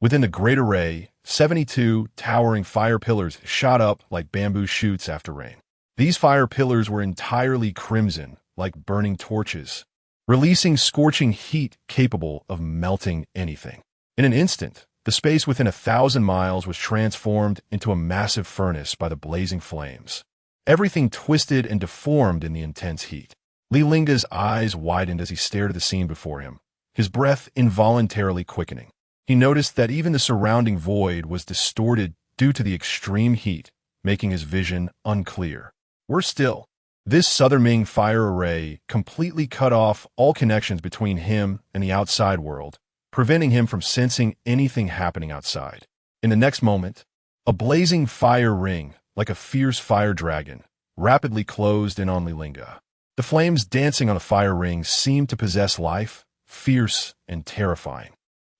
within the great array, 72 towering fire pillars shot up like bamboo shoots after rain. These fire pillars were entirely crimson, like burning torches, releasing scorching heat capable of melting anything. In an instant, the space within 1,000 miles was transformed into a massive furnace by the blazing flames. Everything twisted and deformed in the intense heat. Li Lingge's eyes widened as he stared at the scene before him, his breath involuntarily quickening. He noticed that even the surrounding void was distorted due to the extreme heat, making his vision unclear. Worse still, this Southern Ming fire array completely cut off all connections between him and the outside world, preventing him from sensing anything happening outside. In the next moment, a blazing fire ring, like a fierce fire dragon, rapidly closed in on Li Lingge. The flames dancing on the fire ring seemed to possess life, fierce and terrifying,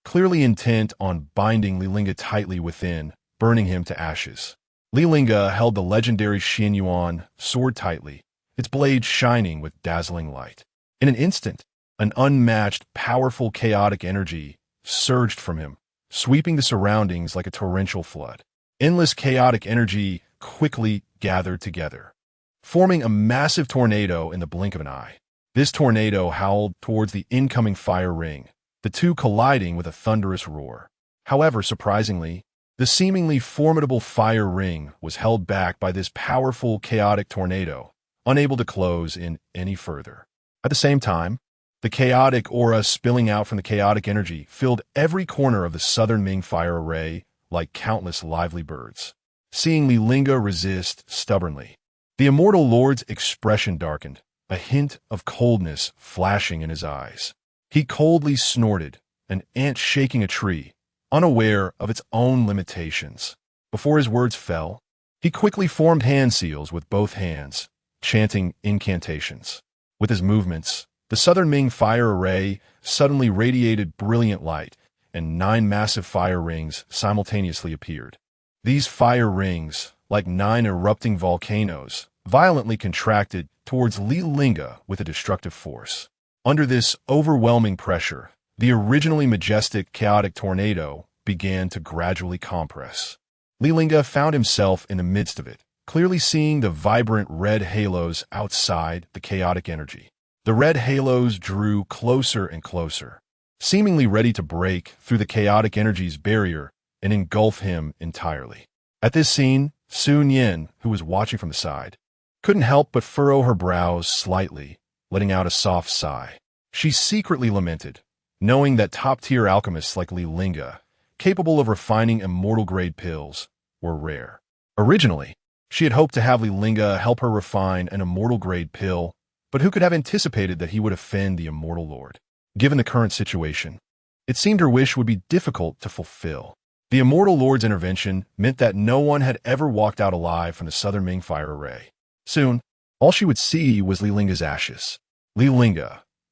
clearly intent on binding Li Lingge tightly within, burning him to ashes. Li Lingge held the legendary Xianyuan sword tightly, its blade shining with dazzling light. In an instant, an unmatched, powerful, chaotic energy surged from him, sweeping the surroundings like a torrential flood. Endless chaotic energy quickly gathered together, forming a massive tornado in the blink of an eye. This tornado howled towards the incoming fire ring, the two colliding with a thunderous roar. However, surprisingly, the seemingly formidable fire ring was held back by this powerful, chaotic tornado, unable to close in any further. At the same time, the chaotic aura spilling out from the chaotic energy filled every corner of the southern Ming fire array like countless lively birds. Seeing Li Lingge resist stubbornly, the immortal lord's expression darkened, a hint of coldness flashing in his eyes. He coldly snorted, an ant shaking a tree, unaware of its own limitations. Before his words fell, he quickly formed hand seals with both hands, chanting incantations. With his movements, the southern Ming fire array suddenly radiated brilliant light, and 9 massive fire rings simultaneously appeared. These fire rings, like 9 erupting volcanoes, violently contracted towards Li Lingge with a destructive force. Under this overwhelming pressure, the originally majestic, chaotic tornado began to gradually compress. Li Lingge found himself in the midst of it, clearly seeing the vibrant red halos outside the chaotic energy. The red halos drew closer and closer, seemingly ready to break through the chaotic energy's barrier and engulf him entirely. At this scene, Sun Yin, who was watching from the side, couldn't help but furrow her brows slightly, letting out a soft sigh. She secretly lamented, knowing that top-tier alchemists like Li Lingge, capable of refining immortal-grade pills, were rare. Originally, she had hoped to have Li Lingge help her refine an immortal-grade pill, but who could have anticipated that he would offend the immortal lord? Given the current situation, it seemed her wish would be difficult to fulfill. The immortal lord's intervention meant that no one had ever walked out alive from the southern Ming fire array. Soon, all she would see was Li Lingge's ashes. Li Lingge,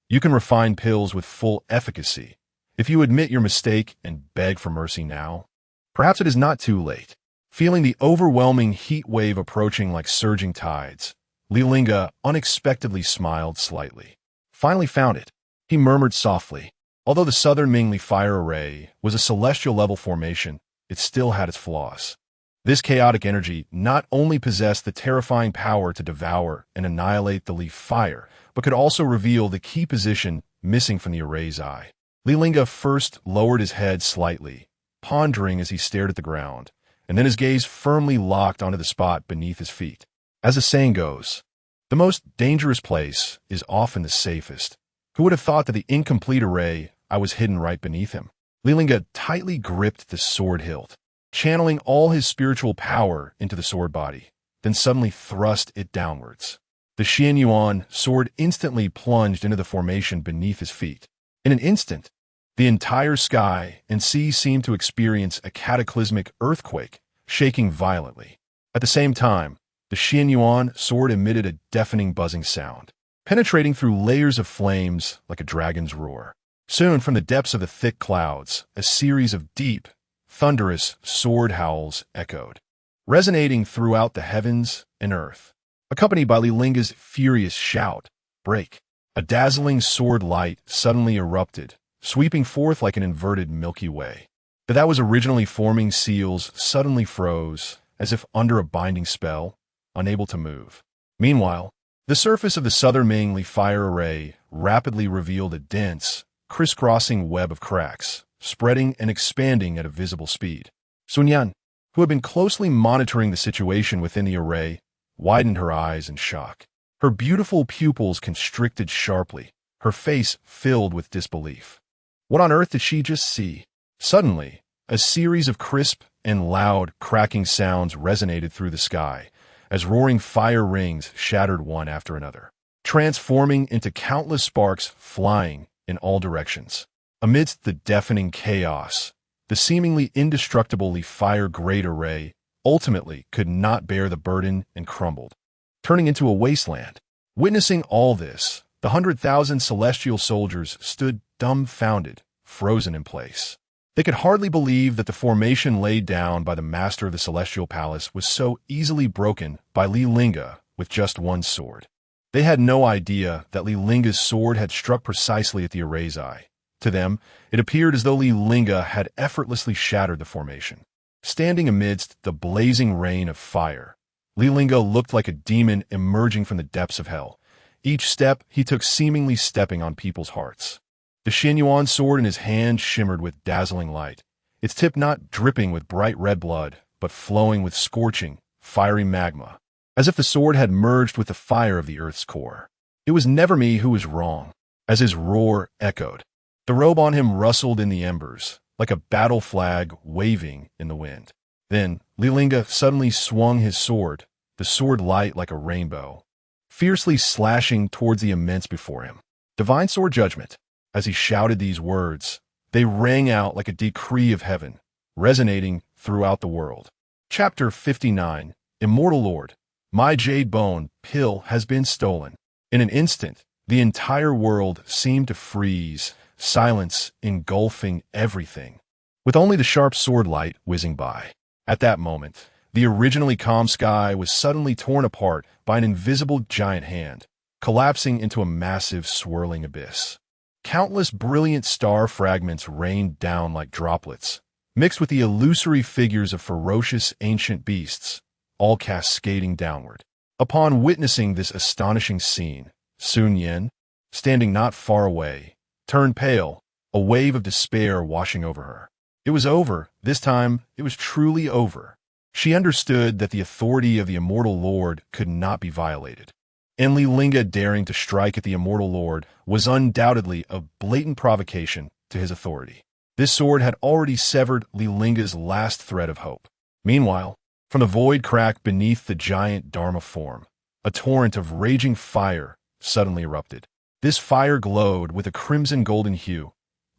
you can refine pills with full efficacy. If you admit your mistake and beg for mercy now, perhaps it is not too late. Feeling the overwhelming heat wave approaching like surging tides, Li Lingge unexpectedly smiled slightly. Finally found it, he murmured softly. Although the southern Mingli fire array was a celestial-level formation, it still had its flaws. This chaotic energy not only possessed the terrifying power to devour and annihilate the leaf fire, but could also reveal the key position missing from the array's eye. Li Lingge first lowered his head slightly, pondering as he stared at the ground, and then his gaze firmly locked onto the spot beneath his feet. As the saying goes, the most dangerous place is often the safest. Who would have thought that the incomplete array I was hidden right beneath him? Li Lingge tightly gripped the sword hilt, channeling all his spiritual power into the sword body, then suddenly thrust it downwards. The Xianyuan sword instantly plunged into the formation beneath his feet. In an instant, the entire sky and sea seemed to experience a cataclysmic earthquake, shaking violently. At the same time, the Xianyuan sword emitted a deafening buzzing sound, penetrating through layers of flames like a dragon's roar. Soon, from the depths of the thick clouds, a series of deep, thunderous sword howls echoed, resonating throughout the heavens and earth, accompanied by Li Lingge's furious shout, "Break!" A dazzling sword light suddenly erupted, sweeping forth like an inverted Milky Way. That was originally forming seals suddenly froze, as if under a binding spell, unable to move. Meanwhile, the surface of the southern Mingli fire array rapidly revealed a dense, crisscrossing web of cracks, spreading and expanding at a visible speed. Sun Yan, who had been closely monitoring the situation within the array, widened her eyes in shock. Her beautiful pupils constricted sharply, her face filled with disbelief. What on earth did she just see? Suddenly, a series of crisp and loud cracking sounds resonated through the sky, as roaring fire rings shattered one after another, transforming into countless sparks flying in all directions. Amidst the deafening chaos, the seemingly indestructible fire great array ultimately could not bear the burden and crumbled, turning into a wasteland. Witnessing all this, the 100,000 celestial soldiers stood dumbfounded, frozen in place. They could hardly believe that the formation laid down by the master of the celestial palace was so easily broken by Li Lingge with just one sword. They had no idea that Li Lingge's sword had struck precisely at the array's eye. To them, it appeared as though Li Lingge had effortlessly shattered the formation. Standing amidst the blazing rain of fire, Li Lingge looked like a demon emerging from the depths of hell. Each step he took seemingly stepping on people's hearts. The Xinyuan sword in his hand shimmered with dazzling light, its tip not dripping with bright red blood, but flowing with scorching, fiery magma, as if the sword had merged with the fire of the earth's core. It was never me who was wrong, as his roar echoed. The robe on him rustled in the embers, like a battle flag waving in the wind. Then Li Lingge suddenly swung his sword, the sword light like a rainbow, fiercely slashing towards the immense before him. Divine sword judgment. As he shouted these words, they rang out like a decree of heaven, resonating throughout the world. Chapter 59. Immortal Lord, my jade bone pill has been stolen. In an instant, the entire world seemed to freeze, silence engulfing everything, with only the sharp sword light whizzing by. At that moment, the originally calm sky was suddenly torn apart by an invisible giant hand, collapsing into a massive swirling abyss. Countless brilliant star fragments rained down like droplets, mixed with the illusory figures of ferocious ancient beasts, all cascading downward. Upon witnessing this astonishing scene, Sun Yan, standing not far away, turned pale, a wave of despair washing over her. It was over. This time, it was truly over. She understood that the authority of the Immortal Lord could not be violated. And Li Lingge daring to strike at the Immortal Lord was undoubtedly a blatant provocation to his authority. This sword had already severed Li Linge's last thread of hope. Meanwhile, from the void crack beneath the giant Dharma form, a torrent of raging fire suddenly erupted. This fire glowed with a crimson-golden hue,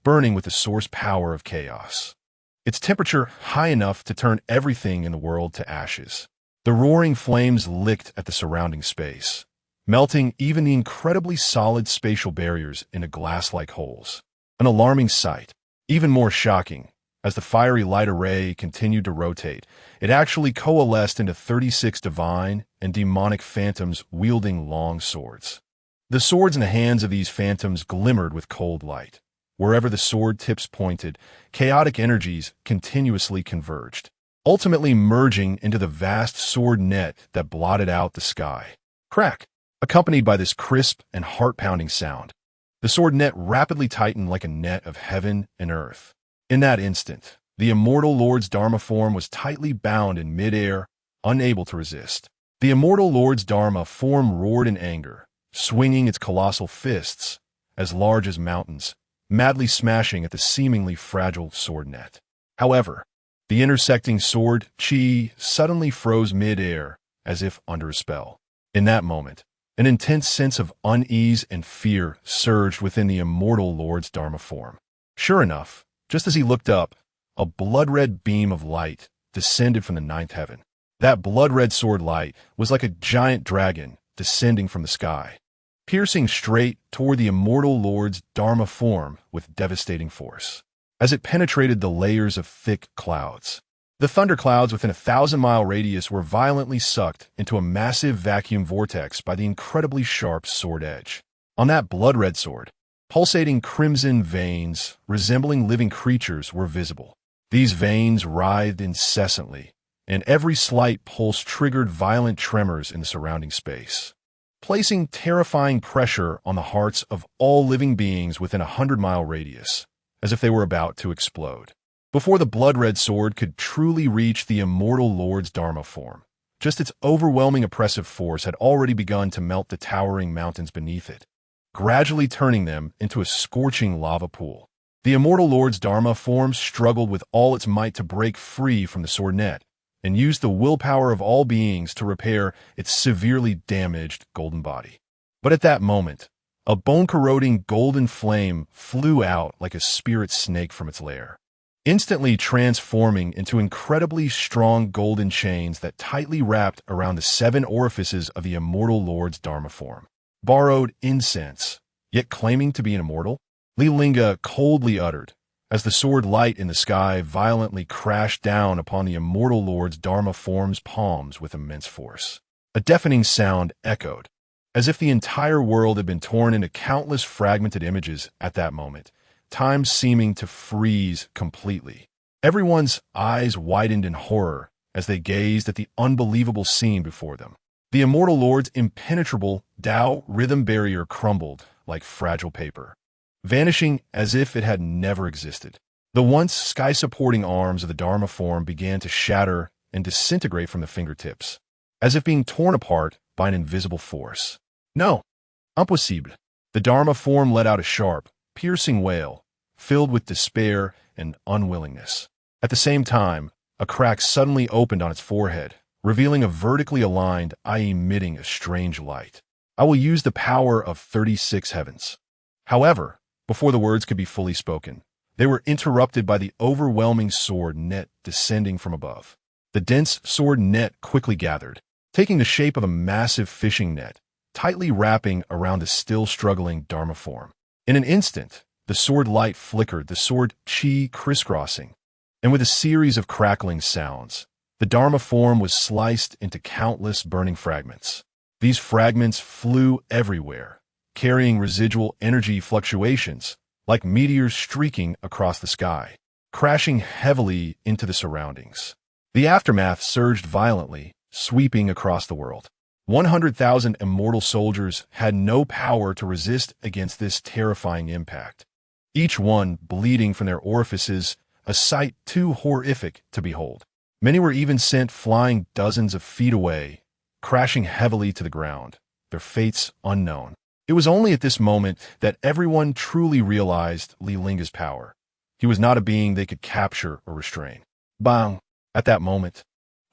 burning with the source power of chaos. Its temperature high enough to turn everything in the world to ashes. The roaring flames licked at the surrounding space, melting even the incredibly solid spatial barriers into glass-like holes. An alarming sight. Even more shocking, as the fiery light array continued to rotate, it actually coalesced into 36 divine and demonic phantoms wielding long swords. The swords in the hands of these phantoms glimmered with cold light. Wherever the sword tips pointed, chaotic energies continuously converged, ultimately merging into the vast sword net that blotted out the sky. Crack! Accompanied by this crisp and heart-pounding sound, the sword net rapidly tightened like a net of heaven and earth. In that instant, the Immortal Lord's Dharma form was tightly bound in mid-air, unable to resist. The Immortal Lord's Dharma form roared in anger, swinging its colossal fists, as large as mountains, madly smashing at the seemingly fragile sword net. However, the intersecting sword chi suddenly froze mid-air, as if under a spell. In that moment, an intense sense of unease and fear surged within the Immortal Lord's Dharma form. Sure enough, just as he looked up, a blood-red beam of light descended from the ninth heaven. That blood-red sword light was like a giant dragon descending from the sky, piercing straight toward the Immortal Lord's Dharma form with devastating force. As it penetrated the layers of thick clouds, the thunderclouds within a 1,000-mile radius were violently sucked into a massive vacuum vortex by the incredibly sharp sword edge. On that blood-red sword, pulsating crimson veins resembling living creatures were visible. These veins writhed incessantly, and every slight pulse triggered violent tremors in the surrounding space, placing terrifying pressure on the hearts of all living beings within a 100-mile radius, as if they were about to explode. Before the blood-red sword could truly reach the Immortal Lord's Dharma form, just its overwhelming oppressive force had already begun to melt the towering mountains beneath it, gradually turning them into a scorching lava pool. The Immortal Lord's Dharma form struggled with all its might to break free from the sword net, and used the willpower of all beings to repair its severely damaged golden body. But at that moment, a bone-corroding golden flame flew out like a spirit snake from its lair, instantly transforming into incredibly strong golden chains that tightly wrapped around the 7 orifices of the Immortal Lord's Dharma form. Borrowed incense, yet claiming to be an immortal? Li Lingge coldly uttered, as the sword light in the sky violently crashed down upon the Immortal Lord's Dharma form's palms with immense force. A deafening sound echoed, as if the entire world had been torn into countless fragmented images at that moment, time seeming to freeze completely. Everyone's eyes widened in horror as they gazed at the unbelievable scene before them. The Immortal Lord's impenetrable Tao rhythm barrier crumbled like fragile paper. vanishing as if it had never existed. The once sky-supporting arms of the Dharma form began to shatter and disintegrate from the fingertips, as if being torn apart by an invisible force. No, impossible. The Dharma form let out a sharp, piercing wail, filled with despair and unwillingness. At the same time, a crack suddenly opened on its forehead, revealing a vertically aligned eye emitting a strange light. I will use the power of 36 heavens. However, before the words could be fully spoken, they were interrupted by the overwhelming sword net descending from above. The dense sword net quickly gathered, taking the shape of a massive fishing net, tightly wrapping around the still struggling Dharma form. In an instant, the sword light flickered, the sword chi crisscrossing, and with a series of crackling sounds, the Dharma form was sliced into countless burning fragments. These fragments flew everywhere, carrying residual energy fluctuations, like meteors streaking across the sky, crashing heavily into the surroundings. The aftermath surged violently, sweeping across the world. 100,000 immortal soldiers had no power to resist against this terrifying impact, each one bleeding from their orifices, a sight too horrific to behold. Many were even sent flying dozens of feet away, crashing heavily to the ground, their fates unknown. It was only at this moment that everyone truly realized Li Lingge's power. He was not a being they could capture or restrain. Bang! At that moment,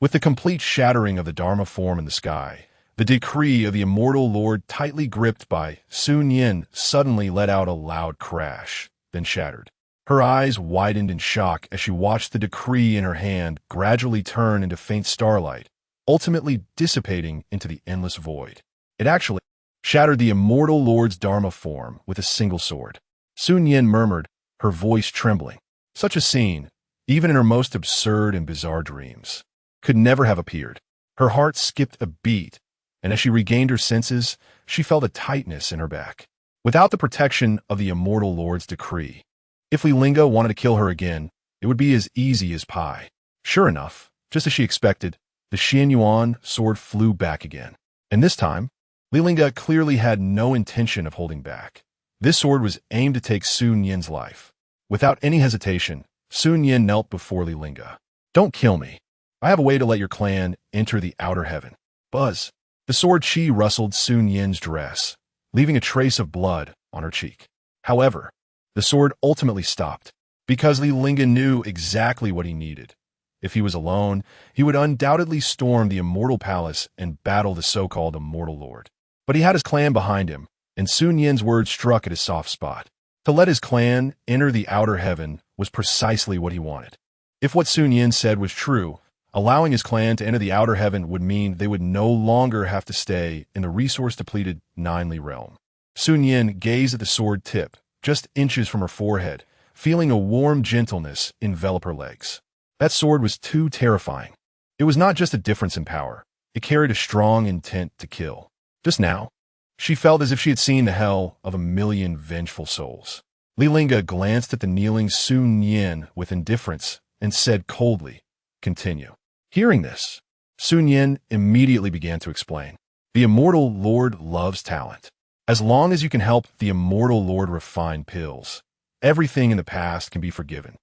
with the complete shattering of the Dharma form in the sky, the decree of the immortal Lord tightly gripped by Sun Yin suddenly let out a loud crash, then shattered. Her eyes widened in shock as she watched the decree in her hand gradually turn into faint starlight, ultimately dissipating into the endless void. It actually shattered the immortal Lord's Dharma form with a single sword. Sun Yin murmured, her voice trembling. Such a scene, even in her most absurd and bizarre dreams, could never have appeared. Her heart skipped a beat, and as she regained her senses, she felt a tightness in her back. Without the protection of the immortal Lord's decree, if Li Lingge wanted to kill her again, it would be as easy as pie. Sure enough, just as she expected, the Xianyuan sword flew back again. And this time, Li Lingge clearly had no intention of holding back. This sword was aimed to take Sun Yin's life. Without any hesitation, Sun Yin knelt before Li Lingge. Don't kill me. I have a way to let your clan enter the outer heaven. Buzz. The sword chi rustled Sun Yin's dress, leaving a trace of blood on her cheek. However, the sword ultimately stopped, because Li Lingge knew exactly what he needed. If he was alone, he would undoubtedly storm the immortal palace and battle the so-called immortal lord. But he had his clan behind him, and Sun Yin's words struck at his soft spot. To let his clan enter the outer heaven was precisely what he wanted. If what Sun Yin said was true, allowing his clan to enter the outer heaven would mean they would no longer have to stay in the resource-depleted Ninely realm. Sun Yin gazed at the sword tip, just inches from her forehead, feeling a warm gentleness envelop her legs. That sword was too terrifying. It was not just a difference in power. It carried a strong intent to kill. Just now, she felt as if she had seen the hell of a million vengeful souls. Li Lingge glanced at the kneeling Sun Yin with indifference and said coldly, "Continue." Hearing this, Sun Yin immediately began to explain. The immortal Lord loves talent. As long as you can help the immortal Lord refine pills, everything in the past can be forgiven.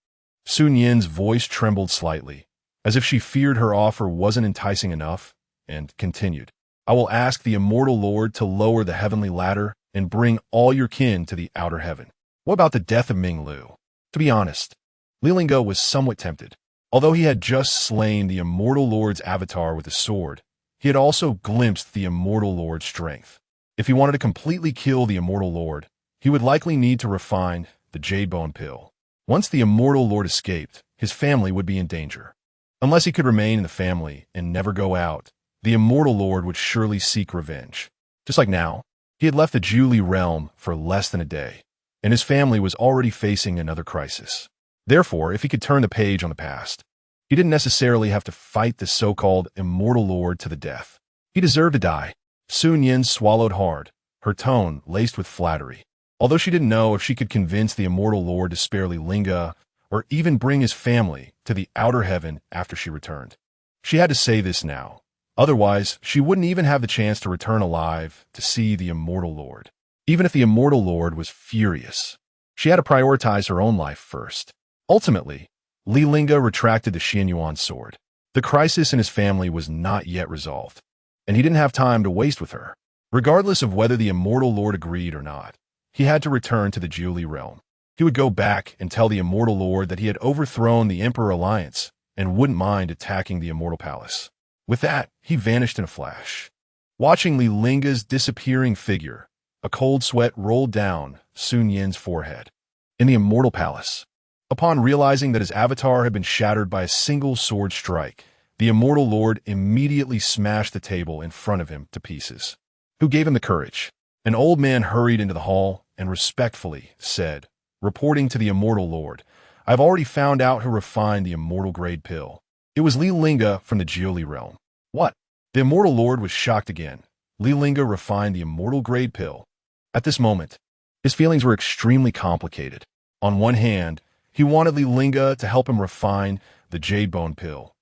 Sun Yin's voice trembled slightly, as if she feared her offer wasn't enticing enough, and continued. I will ask the immortal Lord to lower the heavenly ladder and bring all your kin to the outer heaven. What about the death of Ming Lu? To be honest, Li Lingge was somewhat tempted. Although he had just slain the immortal Lord's avatar with a sword, he had also glimpsed the immortal Lord's strength. If he wanted to completely kill the immortal Lord, he would likely need to refine the Jade Bone pill. Once the immortal Lord escaped, his family would be in danger. Unless he could remain in the family and never go out, the immortal Lord would surely seek revenge. Just like now, he had left the Julie realm for less than a day, and his family was already facing another crisis. Therefore, if he could turn the page on the past, he didn't necessarily have to fight the so-called immortal Lord to the death. He deserved to die. Sun Yin swallowed hard, her tone laced with flattery. Although she didn't know if she could convince the immortal Lord to spare Li Lingge or even bring his family to the outer heaven after she returned. She had to say this now. Otherwise, she wouldn't even have the chance to return alive to see the immortal Lord. Even if the immortal Lord was furious, She had to prioritize her own life first. Ultimately, Li Lingge retracted the Xianyuan sword. The crisis in his family was not yet resolved, and he didn't have time to waste with her. Regardless of whether the Immortal Lord agreed or not, he had to return to the Jiuli realm. He would go back and tell the Immortal Lord that he had overthrown the Emperor Alliance and wouldn't mind attacking the Immortal Palace. With that, he vanished in a flash. Watching Li Lingge's disappearing figure, a cold sweat rolled down Sun Yin's forehead. In the Immortal Palace, upon realizing that his avatar had been shattered by a single sword strike, the Immortal Lord immediately smashed the table in front of him to pieces. Who gave him the courage? An old man hurried into the hall and respectfully said, reporting to the Immortal Lord, "I've already found out who refined the Immortal Grade Pill. It was Li Lingge from the Jiuli realm." What? The Immortal Lord was shocked again. Li Lingge refined the Immortal Grade Pill. At this moment, his feelings were extremely complicated. On one hand, he wanted Li Lingge to help him refine the Jade Bone Pill.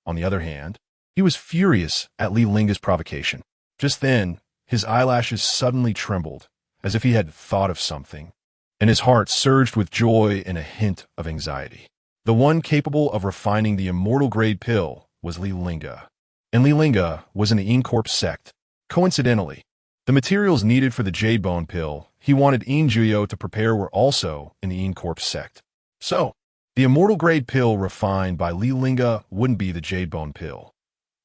On the other hand, he was furious at Li Lingge's provocation. Just then, his eyelashes suddenly trembled, as if he had thought of something, and his heart surged with joy and a hint of anxiety. The one capable of refining the Immortal Grade Pill was Li Lingge, and Li Lingge was in the Incorp sect. Coincidentally, the materials needed for the Jade Bone Pill he wanted Injuyo to prepare were also in the Incorp sect. So, the Immortal Grade Pill refined by Li Lingge wouldn't be the Jade Bone Pill,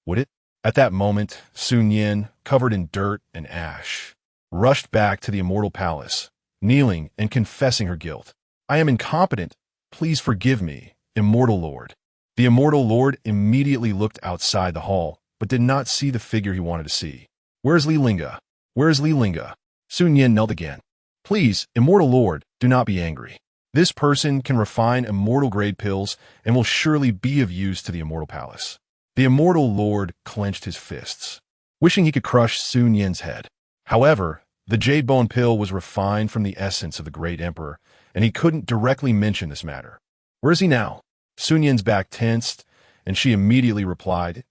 would it? At that moment, Sun Yin, covered in dirt and ash, rushed back to the Immortal Palace, kneeling and confessing her guilt. "I am incompetent. Please forgive me, Immortal Lord." The Immortal Lord immediately looked outside the hall, but did not see the figure he wanted to see. "Where's Li Lingge? Where's Li Lingge?" Sun Yin knelt again. "Please, Immortal Lord, do not be angry. This person can refine Immortal Grade Pills and will surely be of use to the Immortal Palace." The Immortal Lord clenched his fists, wishing he could crush Sun Yin's head. However, the Jade Bone Pill was refined from the essence of the Great Emperor, and he couldn't directly mention this matter. "Where is he now?" Sun Yin's back tensed, and she immediately replied,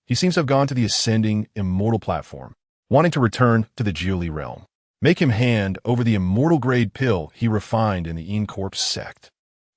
"He seems to have gone to the ascending Immortal platform, wanting to return to the Jiuli realm. Make him hand over the Immortal Grade Pill he refined in the Incorp sect."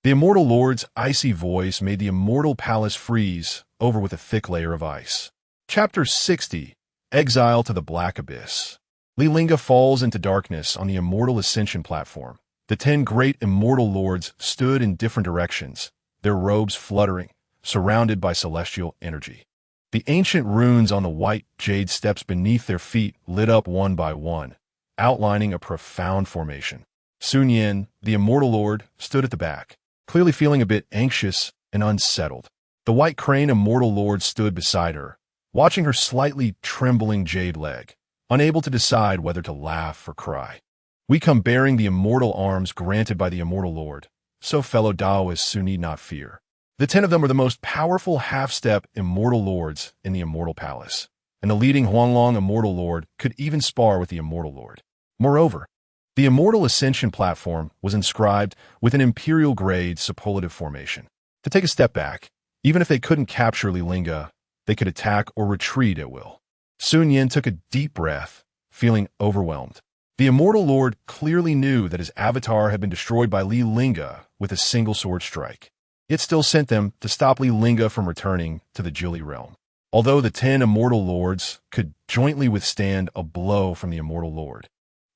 The Immortal Lord's icy voice made the Immortal Palace freeze over with a thick layer of ice. Chapter 60, Exile to the Black Abyss. Li Lingge falls into darkness on the Immortal Ascension platform. The 10 great Immortal Lords stood in different directions, their robes fluttering, surrounded by celestial energy. The ancient runes on the white jade steps beneath their feet lit up one by one, outlining a profound formation. Sun Yin, the Immortal Lord, stood at the back, clearly feeling a bit anxious and unsettled. The White Crane Immortal Lord stood beside her, watching her slightly trembling jade leg, unable to decide whether to laugh or cry. "We come bearing the immortal arms granted by the Immortal Lord, so fellow Taoists who need not fear." The 10 of them were the most powerful half-step Immortal Lords in the Immortal Palace, and the leading Huanglong Immortal Lord could even spar with the Immortal Lord. Moreover, the Immortal Ascension platform was inscribed with an Imperial grade superlative formation. To take a step back, even if they couldn't capture Li Lingge, they could attack or retreat at will. Sun Yin took a deep breath, feeling overwhelmed. The Immortal Lord clearly knew that his avatar had been destroyed by Li Lingge with a single sword strike. It still sent them to stop Li Lingge from returning to the Jiuli realm. Although the 10 Immortal Lords could jointly withstand a blow from the Immortal Lord,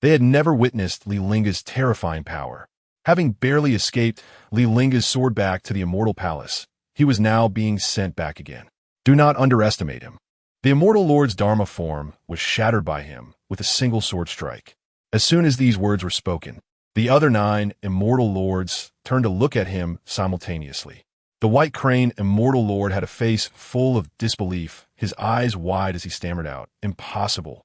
they had never witnessed Li Lingge's terrifying power. Having barely escaped Li Lingge's sword back to the Immortal Palace, he was now being sent back again. Do not underestimate him. The Immortal Lord's Dharma form was shattered by him with a single sword strike. As soon as these words were spoken, the other 9 Immortal Lords turned to look at him simultaneously. The White Crane Immortal Lord had a face full of disbelief, his eyes wide as he stammered out, "Impossible.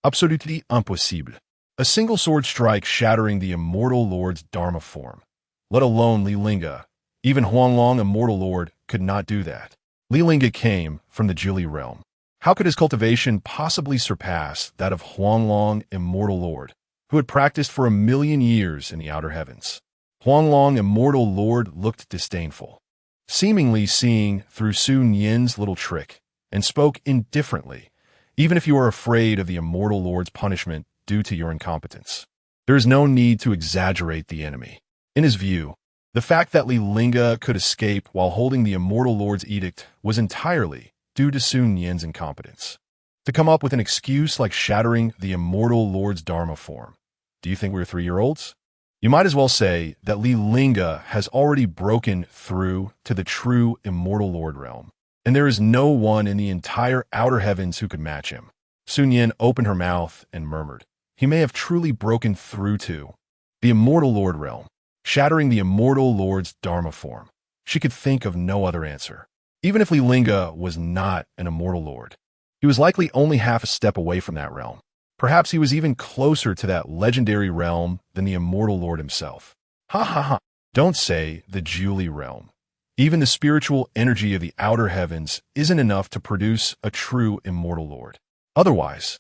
Absolutely impossible." A single sword strike shattering the Immortal Lord's Dharma form. Let alone Li Lingge. Even Huanglong Immortal Lord could not do that. Li Lingge came from the Jiuli realm. How could his cultivation possibly surpass that of Huanglong Immortal Lord, who had practiced for 1,000,000 years in the outer heavens? Huanglong Immortal Lord looked disdainful, seemingly seeing through Sun Yin's little trick, and spoke indifferently, "Even if you are afraid of the Immortal Lord's punishment due to your incompetence, there is no need to exaggerate the enemy. In his view, the fact that Li Lingge could escape while holding the Immortal Lord's edict was entirely due to Sun Yan's incompetence. To come up with an excuse like shattering the Immortal Lord's Dharma form. Do you think we're 3-year-olds? You might as well say that Li Lingge has already broken through to the true Immortal Lord realm, and there is no one in the entire outer heavens who could match him. Sun Yan opened her mouth and murmured, he may have truly broken through to the Immortal Lord realm, shattering the Immortal Lord's Dharma form. She could think of no other answer. Even if Li Lingge was not an Immortal Lord, he was likely only half a step away from that realm. Perhaps he was even closer to that legendary realm than the Immortal Lord himself. Ha ha ha. Don't say the Julie realm. Even the spiritual energy of the outer heavens isn't enough to produce a true Immortal Lord. Otherwise,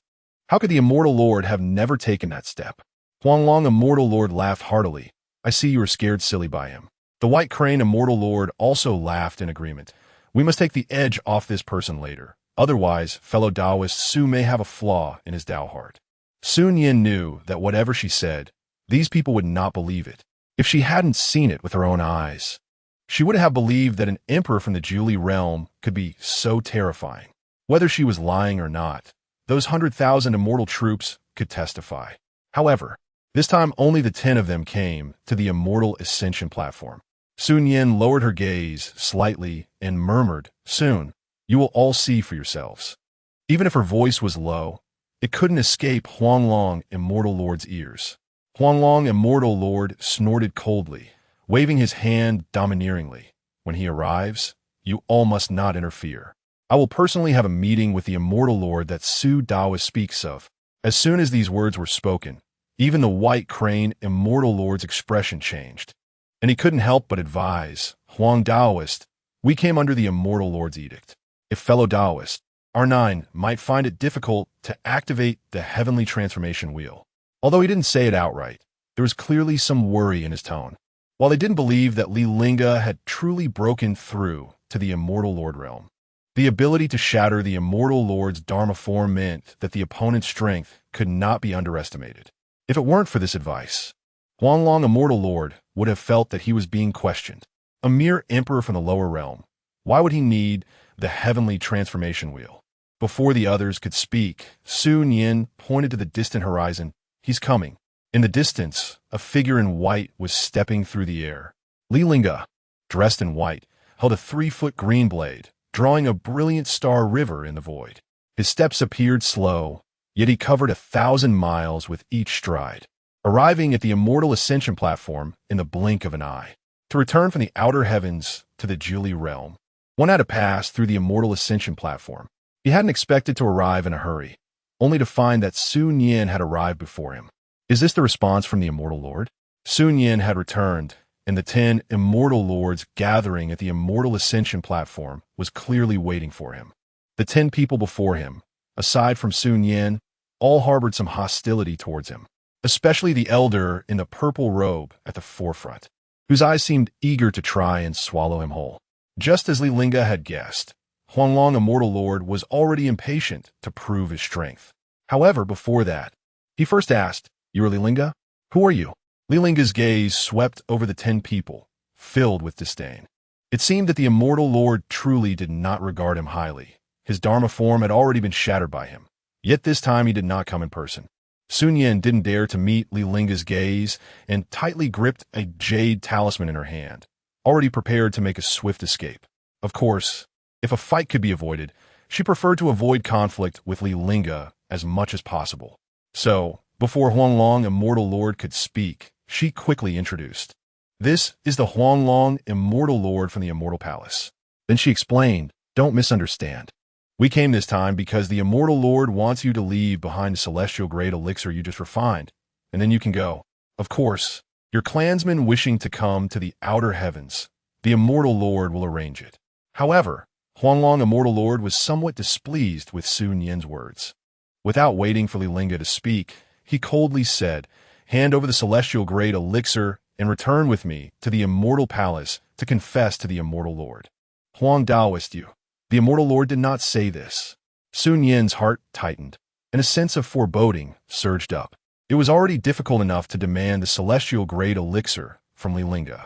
how could the Immortal Lord have never taken that step? Huanglong Immortal Lord laughed heartily. I see you are scared silly by him. The White Crane Immortal Lord also laughed in agreement. We must take the edge off this person later. Otherwise, fellow Taoist Su may have a flaw in his Tao heart. Sun Yan knew that whatever she said, these people would not believe it. If she hadn't seen it with her own eyes, she would have believed that an emperor from the Julie realm could be so terrifying. Whether she was lying or not, those 100,000 immortal troops could testify. However, this time only the 10 of them came to the Immortal Ascension platform. Sun Yan lowered her gaze slightly and murmured, soon, you will all see for yourselves. Even if her voice was low, it couldn't escape Huanglong Immortal Lord's ears. Huanglong Immortal Lord snorted coldly, waving his hand domineeringly. When he arrives, you all must not interfere. I will personally have a meeting with the Immortal Lord that Su Daoist speaks of. As soon as these words were spoken, even the White Crane Immortal Lord's expression changed. And he couldn't help but advise, Huang Daoist, we came under the Immortal Lord's edict. If fellow Taoists, R9 might find it difficult to activate the heavenly transformation wheel. Although he didn't say it outright, there was clearly some worry in his tone. While they didn't believe that Li Lingge had truly broken through to the Immortal Lord realm, the ability to shatter the Immortal Lord's Dharma form meant that the opponent's strength could not be underestimated. If it weren't for this advice, Huanglong Immortal Lord would have felt that he was being questioned. A mere emperor from the lower realm, why would he need the heavenly transformation wheel? Before the others could speak, Sun Yan pointed to the distant horizon. He's coming. In the distance, a figure in white was stepping through the air. Li Lingge, dressed in white, held a 3-foot green blade, drawing a brilliant star river in the void. His steps appeared slow, yet he covered 1,000 miles with each stride, arriving at the Immortal Ascension platform in the blink of an eye. To return from the outer heavens to the Julie realm, one had to pass through the Immortal Ascension platform. He hadn't expected to arrive in a hurry, only to find that Sun Yan had arrived before him. Is this the response from the Immortal Lord? Sun Yan had returned, and the 10 Immortal Lords gathering at the Immortal Ascension platform was clearly waiting for him. The 10 people before him, aside from Sun Yan, all harbored some hostility towards him, especially the elder in the purple robe at the forefront, whose eyes seemed eager to try and swallow him whole. Just as Li Lingge had guessed, Huanglong Immortal Lord was already impatient to prove his strength. However, before that, he first asked, you are Li Lingge? Who are you? Li Lingge's gaze swept over the 10 people, filled with disdain. It seemed that the Immortal Lord truly did not regard him highly. His Dharma form had already been shattered by him. Yet this time he did not come in person. Sun Yan didn't dare to meet Li Lingge's gaze and tightly gripped a jade talisman in her hand, already prepared to make a swift escape. Of course, if a fight could be avoided, she preferred to avoid conflict with Li Lingge as much as possible. So, before Huanglong Immortal Lord could speak, she quickly introduced, this is the Huanglong Immortal Lord from the Immortal Palace. Then she explained, don't misunderstand. We came this time because the Immortal Lord wants you to leave behind the celestial grade elixir you just refined, and then you can go. Of course, your clansmen wishing to come to the outer heavens, the Immortal Lord will arrange it. However, Huanglong Immortal Lord was somewhat displeased with Sun Yan's words. Without waiting for Li Lingge to speak, he coldly said, hand over the celestial grade elixir and return with me to the Immortal Palace to confess to the Immortal Lord. Huang Daoist you. The Immortal Lord did not say this. Sun Yan's heart tightened, and a sense of foreboding surged up. It was already difficult enough to demand the celestial grade elixir from Li Lingge.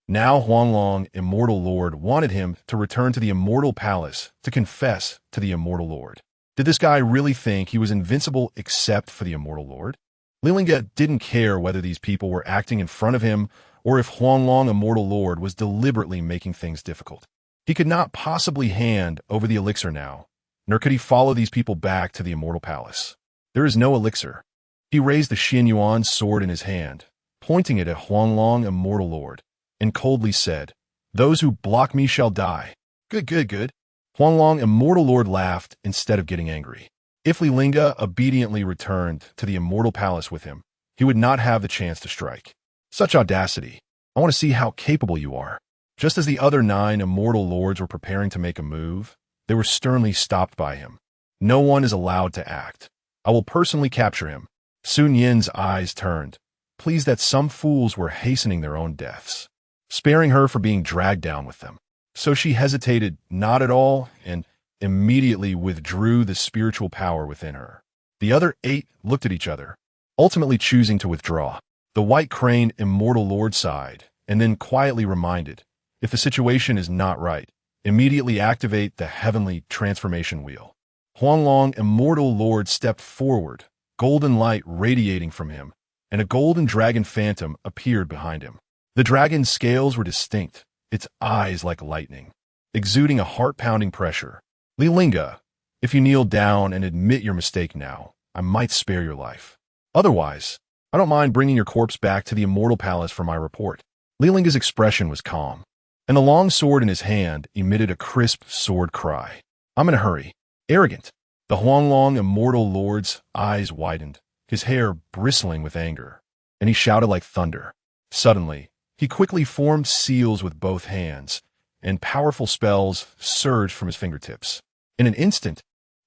Now Huanglong, Immortal Lord, wanted him to return to the Immortal Palace to confess to the Immortal Lord. Did this guy really think he was invincible except for the Immortal Lord? Li Lingge didn't care whether these people were acting in front of him or if Huanglong, Immortal Lord, was deliberately making things difficult. He could not possibly hand over the elixir now, nor could he follow these people back to the Immortal Palace. There is no elixir. He raised the Xianyuan sword in his hand, pointing it at Huanglong, Immortal Lord, and coldly said, "Those who block me shall die." Good, good, good. Huanglong, Immortal Lord, laughed instead of getting angry. If Li Lingge obediently returned to the Immortal Palace with him, he would not have the chance to strike. Such audacity. I want to see how capable you are. Just as the other 9 Immortal Lords were preparing to make a move, they were sternly stopped by him. No one is allowed to act. I will personally capture him. Sun Yin's eyes turned, pleased that some fools were hastening their own deaths, sparing her for being dragged down with them. So she hesitated not at all and immediately withdrew the spiritual power within her. The other 8 looked at each other, ultimately choosing to withdraw. The White Crane Immortal Lord sighed, and then quietly reminded, if the situation is not right, immediately activate the heavenly transformation wheel. Huanglong, Immortal Lord, stepped forward, golden light radiating from him, and a golden dragon phantom appeared behind him. The dragon's scales were distinct, its eyes like lightning, exuding a heart-pounding pressure. Li Lingge, if you kneel down and admit your mistake now, I might spare your life. Otherwise, I don't mind bringing your corpse back to the Immortal Palace for my report. Li Lingge's expression was calm, and the long sword in his hand emitted a crisp sword cry. I'm in a hurry. Arrogant. The Huanglong, Immortal Lord's eyes widened, his hair bristling with anger, and he shouted like thunder. Suddenly, he quickly formed seals with both hands, and powerful spells surged from his fingertips. In an instant,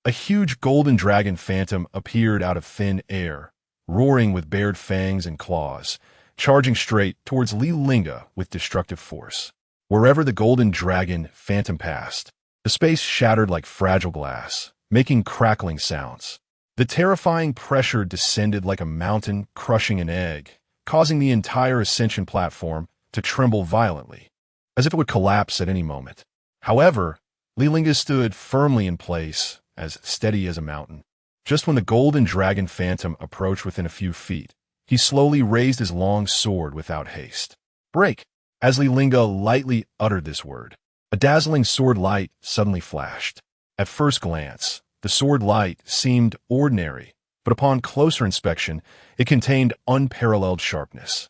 a huge golden dragon phantom appeared out of thin air, roaring with bared fangs and claws, charging straight towards Li Lingge with destructive force. Wherever the golden dragon phantom passed, the space shattered like fragile glass, making crackling sounds. The terrifying pressure descended like a mountain crushing an egg, causing the entire ascension platform to tremble violently, as if it would collapse at any moment. However, Li Lingge stood firmly in place, as steady as a mountain. Just when the golden dragon phantom approached within a few feet, he slowly raised his long sword without haste. Break! As Li Lingge lightly uttered this word, a dazzling sword light suddenly flashed. At first glance, the sword light seemed ordinary, but upon closer inspection, it contained unparalleled sharpness,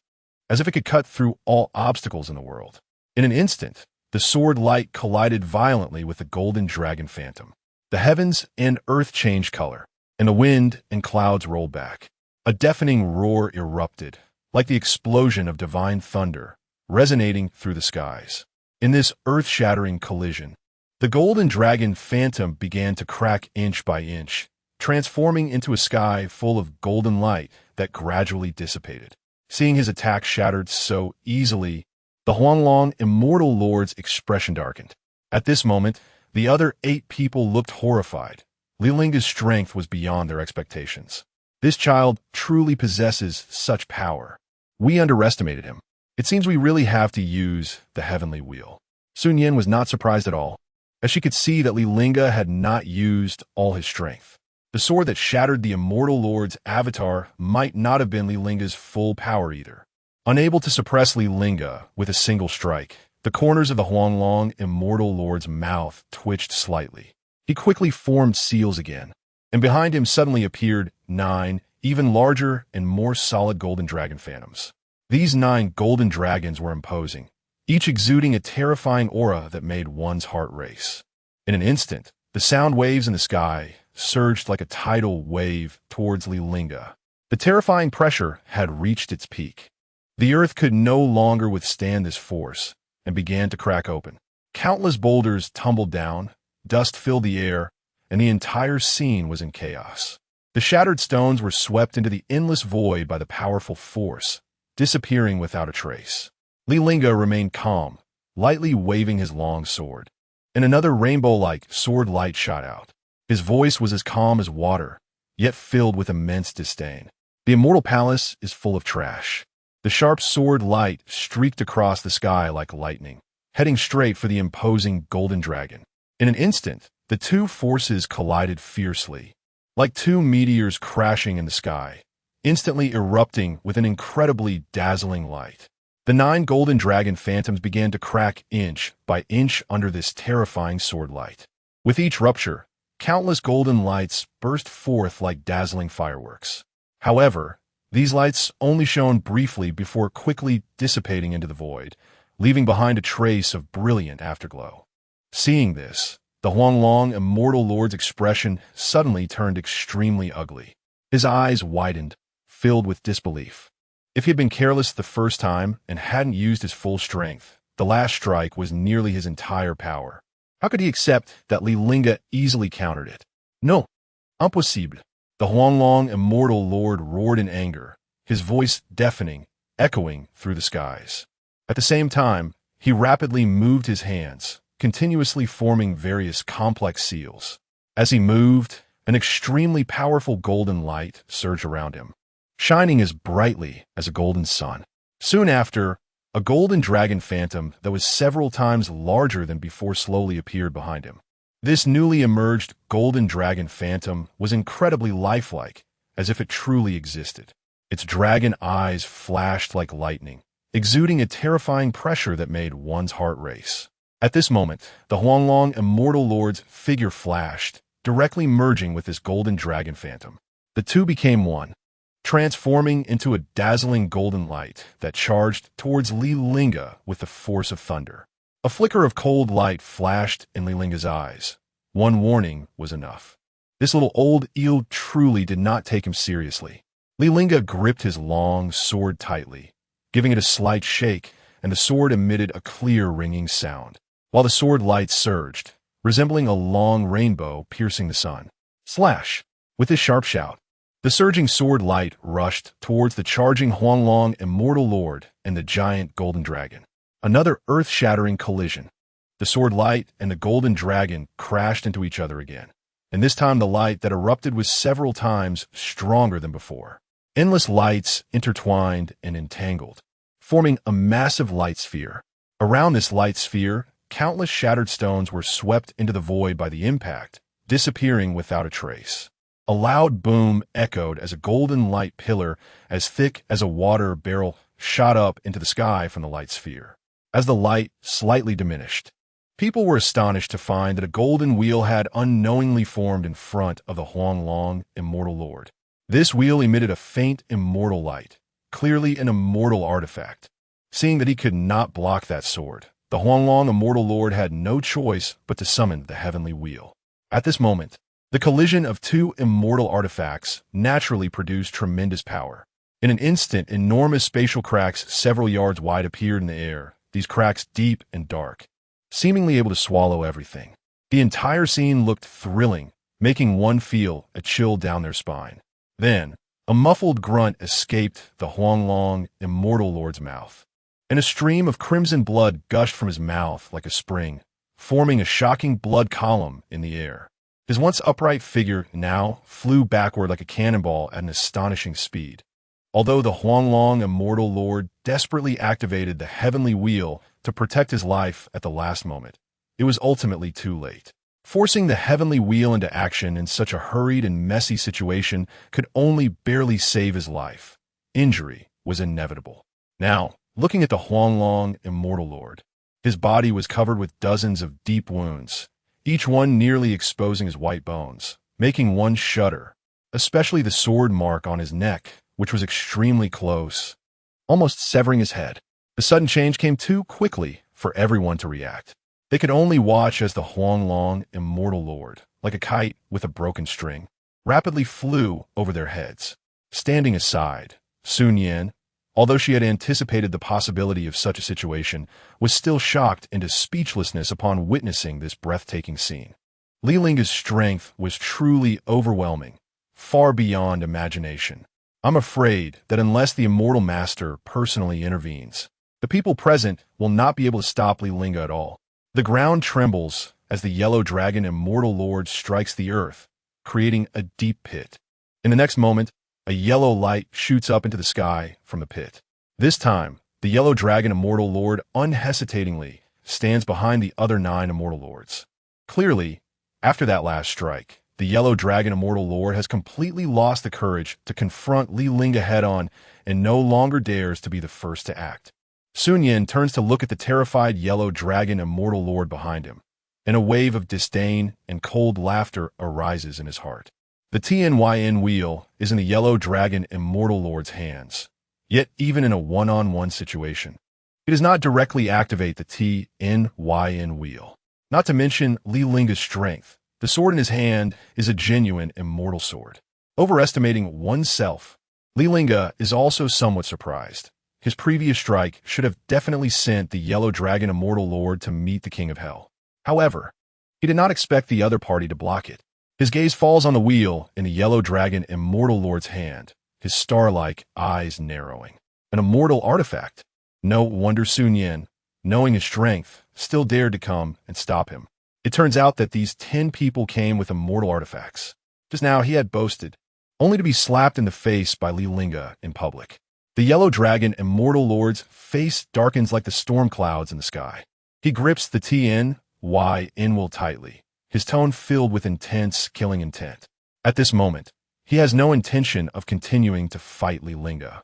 as if it could cut through all obstacles in the world. In an instant, the sword light collided violently with the golden dragon phantom. The heavens and earth changed color, and the wind and clouds rolled back. A deafening roar erupted, like the explosion of divine thunder, resonating through the skies. In this earth-shattering collision, the golden dragon phantom began to crack inch by inch, transforming into a sky full of golden light that gradually dissipated. Seeing his attack shattered so easily, the Huanglong, Immortal Lord's expression darkened. At this moment, the other 8 people looked horrified. Li Lingge's strength was beyond their expectations. This child truly possesses such power. We underestimated him. It seems we really have to use the heavenly wheel. Sun Yin was not surprised at all, as she could see that Li Lingge had not used all his strength. The sword that shattered the Immortal Lord's avatar might not have been Li Lingge's full power either. Unable to suppress Li Lingge with a single strike, the corners of the Huanglong, Immortal Lord's mouth twitched slightly. He quickly formed seals again, and behind him suddenly appeared 9 even larger and more solid golden dragon phantoms. These 9 golden dragons were imposing, each exuding a terrifying aura that made one's heart race. In an instant, the sound waves in the sky surged like a tidal wave towards Li Lingge. The terrifying pressure had reached its peak. The earth could no longer withstand this force and began to crack open. Countless boulders tumbled down, dust filled the air, and the entire scene was in chaos. The shattered stones were swept into the endless void by the powerful force, disappearing without a trace. Li Lingge remained calm, lightly waving his long sword, and another rainbow-like sword light shot out. His voice was as calm as water, yet filled with immense disdain. The Immortal Palace is full of trash. The sharp sword light streaked across the sky like lightning, heading straight for the imposing golden dragon. In an instant, the two forces collided fiercely, like two meteors crashing in the sky, instantly erupting with an incredibly dazzling light. The 9 golden dragon phantoms began to crack inch by inch under this terrifying sword light. With each rupture, countless golden lights burst forth like dazzling fireworks. However, these lights only shone briefly before quickly dissipating into the void, leaving behind a trace of brilliant afterglow. Seeing this, the Huanglong Immortal Lord's expression suddenly turned extremely ugly. His eyes widened, filled with disbelief. If he had been careless the first time and hadn't used his full strength, the last strike was nearly his entire power. How could he accept that Li Lingge easily countered it? No, impossible. The Huanglong Immortal Lord roared in anger, his voice deafening, echoing through the skies. At the same time, he rapidly moved his hands, continuously forming various complex seals. As he moved, an extremely powerful golden light surged around him, shining as brightly as a golden sun. Soon after, a golden dragon phantom that was several times larger than before slowly appeared behind him. This newly emerged golden dragon phantom was incredibly lifelike, as if it truly existed. Its dragon eyes flashed like lightning, exuding a terrifying pressure that made one's heart race. At this moment, the Huanglong Immortal Lord's figure flashed, directly merging with this golden dragon phantom. The two became one, transforming into a dazzling golden light that charged towards Li Lingge with the force of thunder. A flicker of cold light flashed in Li Linge's eyes. One warning was enough. This little old eel truly did not take him seriously. Li Lingge gripped his long sword tightly, giving it a slight shake, and the sword emitted a clear ringing sound, while the sword light surged, resembling a long rainbow piercing the sun. Slash! With his sharp shout, the surging sword light rushed towards the charging Huanglong Immortal Lord and the giant golden dragon. Another earth-shattering collision. The sword light and the golden dragon crashed into each other again, and this time the light that erupted was several times stronger than before. Endless lights intertwined and entangled, forming a massive light sphere. Around this light sphere, countless shattered stones were swept into the void by the impact, disappearing without a trace. A loud boom echoed as a golden light pillar as thick as a water barrel shot up into the sky from the light sphere. As the light slightly diminished, people were astonished to find that a golden wheel had unknowingly formed in front of the Huanglong Immortal Lord. This wheel emitted a faint immortal light, clearly an immortal artifact. Seeing that he could not block that sword, the Huanglong Immortal Lord had no choice but to summon the heavenly wheel. At this moment, the collision of two immortal artifacts naturally produced tremendous power. In an instant, enormous spatial cracks several yards wide appeared in the air, these cracks deep and dark, seemingly able to swallow everything. The entire scene looked thrilling, making one feel a chill down their spine. Then, a muffled grunt escaped the Huanglong Immortal Lord's mouth, and a stream of crimson blood gushed from his mouth like a spring, forming a shocking blood column in the air. His once upright figure now flew backward like a cannonball at an astonishing speed. Although the Huanglong Immortal Lord desperately activated the heavenly wheel to protect his life at the last moment, it was ultimately too late. Forcing the heavenly wheel into action in such a hurried and messy situation could only barely save his life. Injury was inevitable. Now, looking at the Huanglong Immortal Lord, his body was covered with dozens of deep wounds, each one nearly exposing his white bones, making one shudder, especially the sword mark on his neck, which was extremely close, almost severing his head. The sudden change came too quickly for everyone to react. They could only watch as the Huanglong Immortal Lord, like a kite with a broken string, rapidly flew over their heads. Standing aside, Sun Yan, although she had anticipated the possibility of such a situation, was still shocked into speechlessness upon witnessing this breathtaking scene. Li Lingge's strength was truly overwhelming, far beyond imagination. I'm afraid that unless the Immortal Master personally intervenes, the people present will not be able to stop Li Lingge at all. The ground trembles as the yellow dragon Immortal Lord strikes the earth, creating a deep pit. In the next moment, a yellow light shoots up into the sky from the pit. This time, the Yellow Dragon Immortal Lord unhesitatingly stands behind the other 9 Immortal Lords. Clearly, after that last strike, the Yellow Dragon Immortal Lord has completely lost the courage to confront Li Lingge head-on and no longer dares to be the first to act. Sun Yin turns to look at the terrified Yellow Dragon Immortal Lord behind him, and a wave of disdain and cold laughter arises in his heart. The TNYN wheel is in the Yellow Dragon Immortal Lord's hands, yet even in a one-on-one situation, he does not directly activate the TNYN wheel. Not to mention Li Lingge's strength, the sword in his hand is a genuine immortal sword. Overestimating oneself, Li Lingge is also somewhat surprised. His previous strike should have definitely sent the Yellow Dragon Immortal Lord to meet the King of Hell. However, he did not expect the other party to block it. His gaze falls on the wheel in the Yellow Dragon Immortal Lord's hand, his star-like eyes narrowing. An immortal artifact. No wonder Sun Yin, knowing his strength, still dared to come and stop him. It turns out that these 10 people came with immortal artifacts. Just now he had boasted, only to be slapped in the face by Li Lingge in public. The Yellow Dragon Immortal Lord's face darkens like the storm clouds in the sky. He grips the TNYN wheel tightly, his tone filled with intense, killing intent. At this moment, he has no intention of continuing to fight Li Lingge.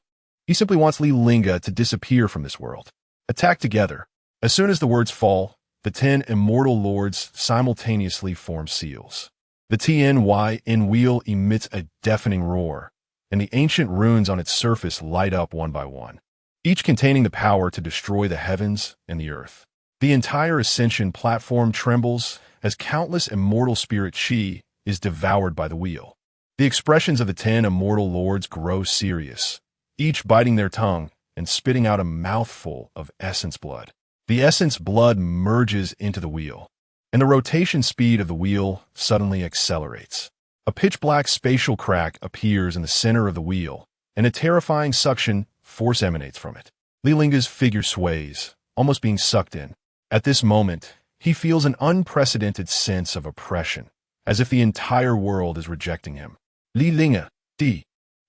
He simply wants Li Lingge to disappear from this world. Attack together. As soon as the words fall, the 10 Immortal Lords simultaneously form seals. The TNYN wheel emits a deafening roar, and the ancient runes on its surface light up one by one, each containing the power to destroy the heavens and the earth. The entire Ascension platform trembles as countless immortal spirit chi is devoured by the wheel. The expressions of the 10 Immortal Lords grow serious, each biting their tongue and spitting out a mouthful of essence blood. The essence blood merges into the wheel, and the rotation speed of the wheel suddenly accelerates. A pitch-black spatial crack appears in the center of the wheel, and a terrifying suction force emanates from it. Li Lingge's figure sways, almost being sucked in. At this moment, he feels an unprecedented sense of oppression, as if the entire world is rejecting him. Li Lingge, the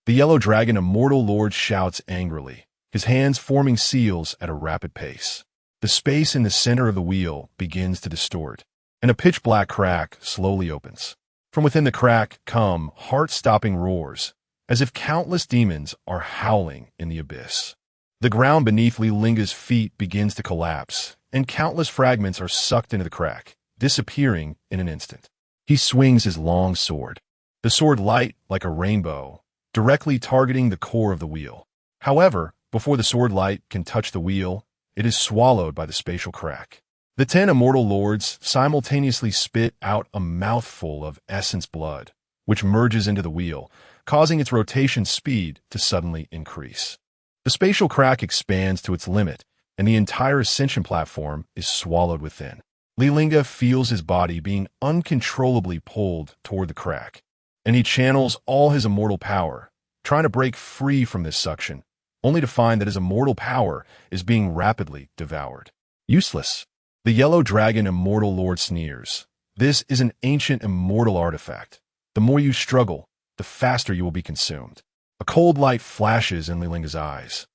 Yellow Dragon Immortal Lord shouts angrily, his hands forming seals at a rapid pace. The space in the center of the wheel begins to distort, and a pitch-black crack slowly opens. From within the crack come heart-stopping roars, as if countless demons are howling in the abyss. The ground beneath Li Lingge's feet begins to collapse, and countless fragments are sucked into the crack, disappearing in an instant. He swings his long sword, the sword light like a rainbow, directly targeting the core of the wheel. However, before the sword light can touch the wheel, it is swallowed by the spatial crack. The 10 Immortal Lords simultaneously spit out a mouthful of essence blood, which merges into the wheel, causing its rotation speed to suddenly increase. The spatial crack expands to its limit, and the entire Ascension platform is swallowed within. Li Lingge feels his body being uncontrollably pulled toward the crack, and he channels all his immortal power, trying to break free from this suction, only to find that his immortal power is being rapidly devoured. Useless. The Yellow Dragon Immortal Lord sneers. This is an ancient immortal artifact. The more you struggle, the faster you will be consumed. A cold light flashes in Li Lingge's eyes.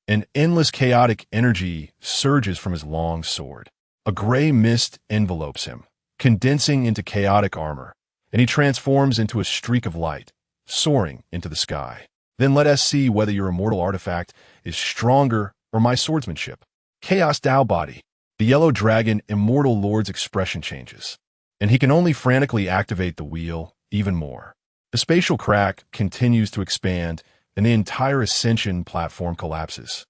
An endless chaotic energy surges from his long sword. A gray mist envelopes him, condensing into chaotic armor, and he transforms into a streak of light, soaring into the sky. Then let us see whether your immortal artifact is stronger or my swordsmanship. Chaos Dao Body. The Yellow Dragon Immortal Lord's expression changes, and he can only frantically activate the wheel even more. The spatial crack continues to expand, and the entire Ascension platform collapses.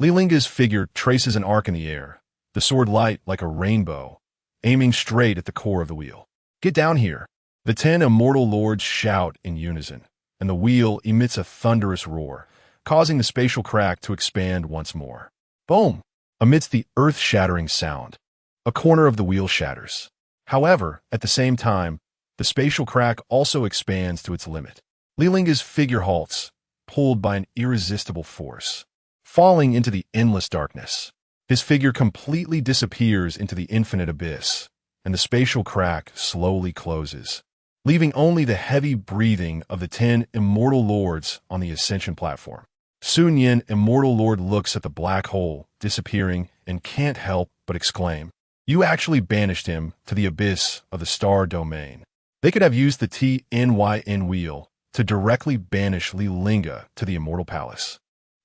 Li Lingge's figure traces an arc in the air, the sword light like a rainbow, aiming straight at the core of the wheel. Get down here. The 10 Immortal Lords shout in unison, and the wheel emits a thunderous roar, causing the spatial crack to expand once more. Boom! Amidst the earth-shattering sound, a corner of the wheel shatters. However, at the same time, the spatial crack also expands to its limit. Li Lingge's figure halts, pulled by an irresistible force, falling into the endless darkness. His figure completely disappears into the infinite abyss, and the spatial crack slowly closes, leaving only the heavy breathing of the 10 Immortal Lords on the Ascension platform. Sun Yin, immortal lord, looks at the black hole disappearing and can't help but exclaim, "You actually banished him to the abyss of the star domain." They could have used the TNYN wheel to directly banish Li Lingge to the Immortal Palace,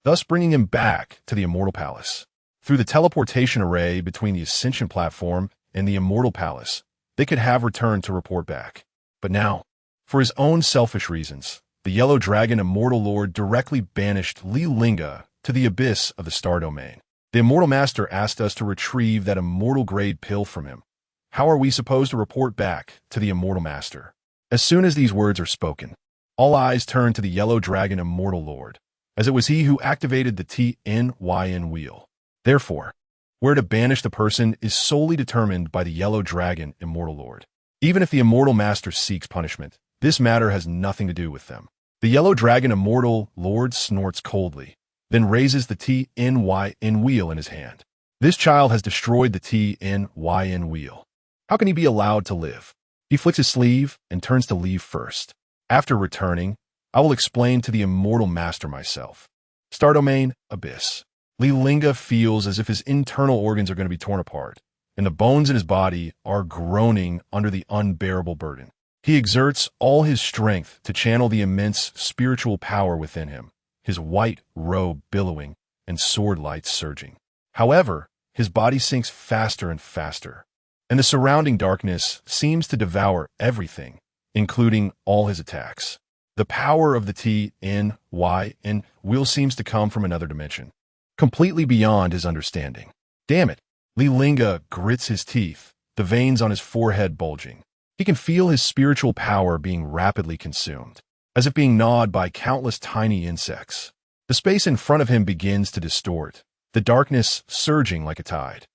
thus bringing him back to the Immortal Palace. Through the teleportation array between the Ascension platform and the Immortal Palace, they could have returned to report back. But now, for his own selfish reasons, the Yellow Dragon Immortal Lord directly banished Li Lingge to the abyss of the star domain. The Immortal Master asked us to retrieve that immortal-grade pill from him. How are we supposed to report back to the Immortal Master? As soon as these words are spoken, all eyes turn to the Yellow Dragon Immortal Lord, as it was he who activated the TNYN wheel. Therefore, where to banish the person is solely determined by the Yellow Dragon Immortal Lord. Even if the Immortal Master seeks punishment, this matter has nothing to do with them. The Yellow Dragon Immortal Lord snorts coldly, then raises the TNYN wheel in his hand. This child has destroyed the TNYN wheel. How can he be allowed to live? He flicks his sleeve and turns to leave first. After returning, I will explain to the Immortal Master myself. Star Domain, Abyss. Li Lingge feels as if his internal organs are going to be torn apart, and the bones in his body are groaning under the unbearable burden. He exerts all his strength to channel the immense spiritual power within him, his white robe billowing and sword lights surging. However, his body sinks faster and faster, and the surrounding darkness seems to devour everything, including all his attacks. The power of the TNYN wheel seems to come from another dimension, completely beyond his understanding. Damn it! Li Lingge grits his teeth, the veins on his forehead bulging. He can feel his spiritual power being rapidly consumed, as if being gnawed by countless tiny insects. The space in front of him begins to distort, the darkness surging like a tide.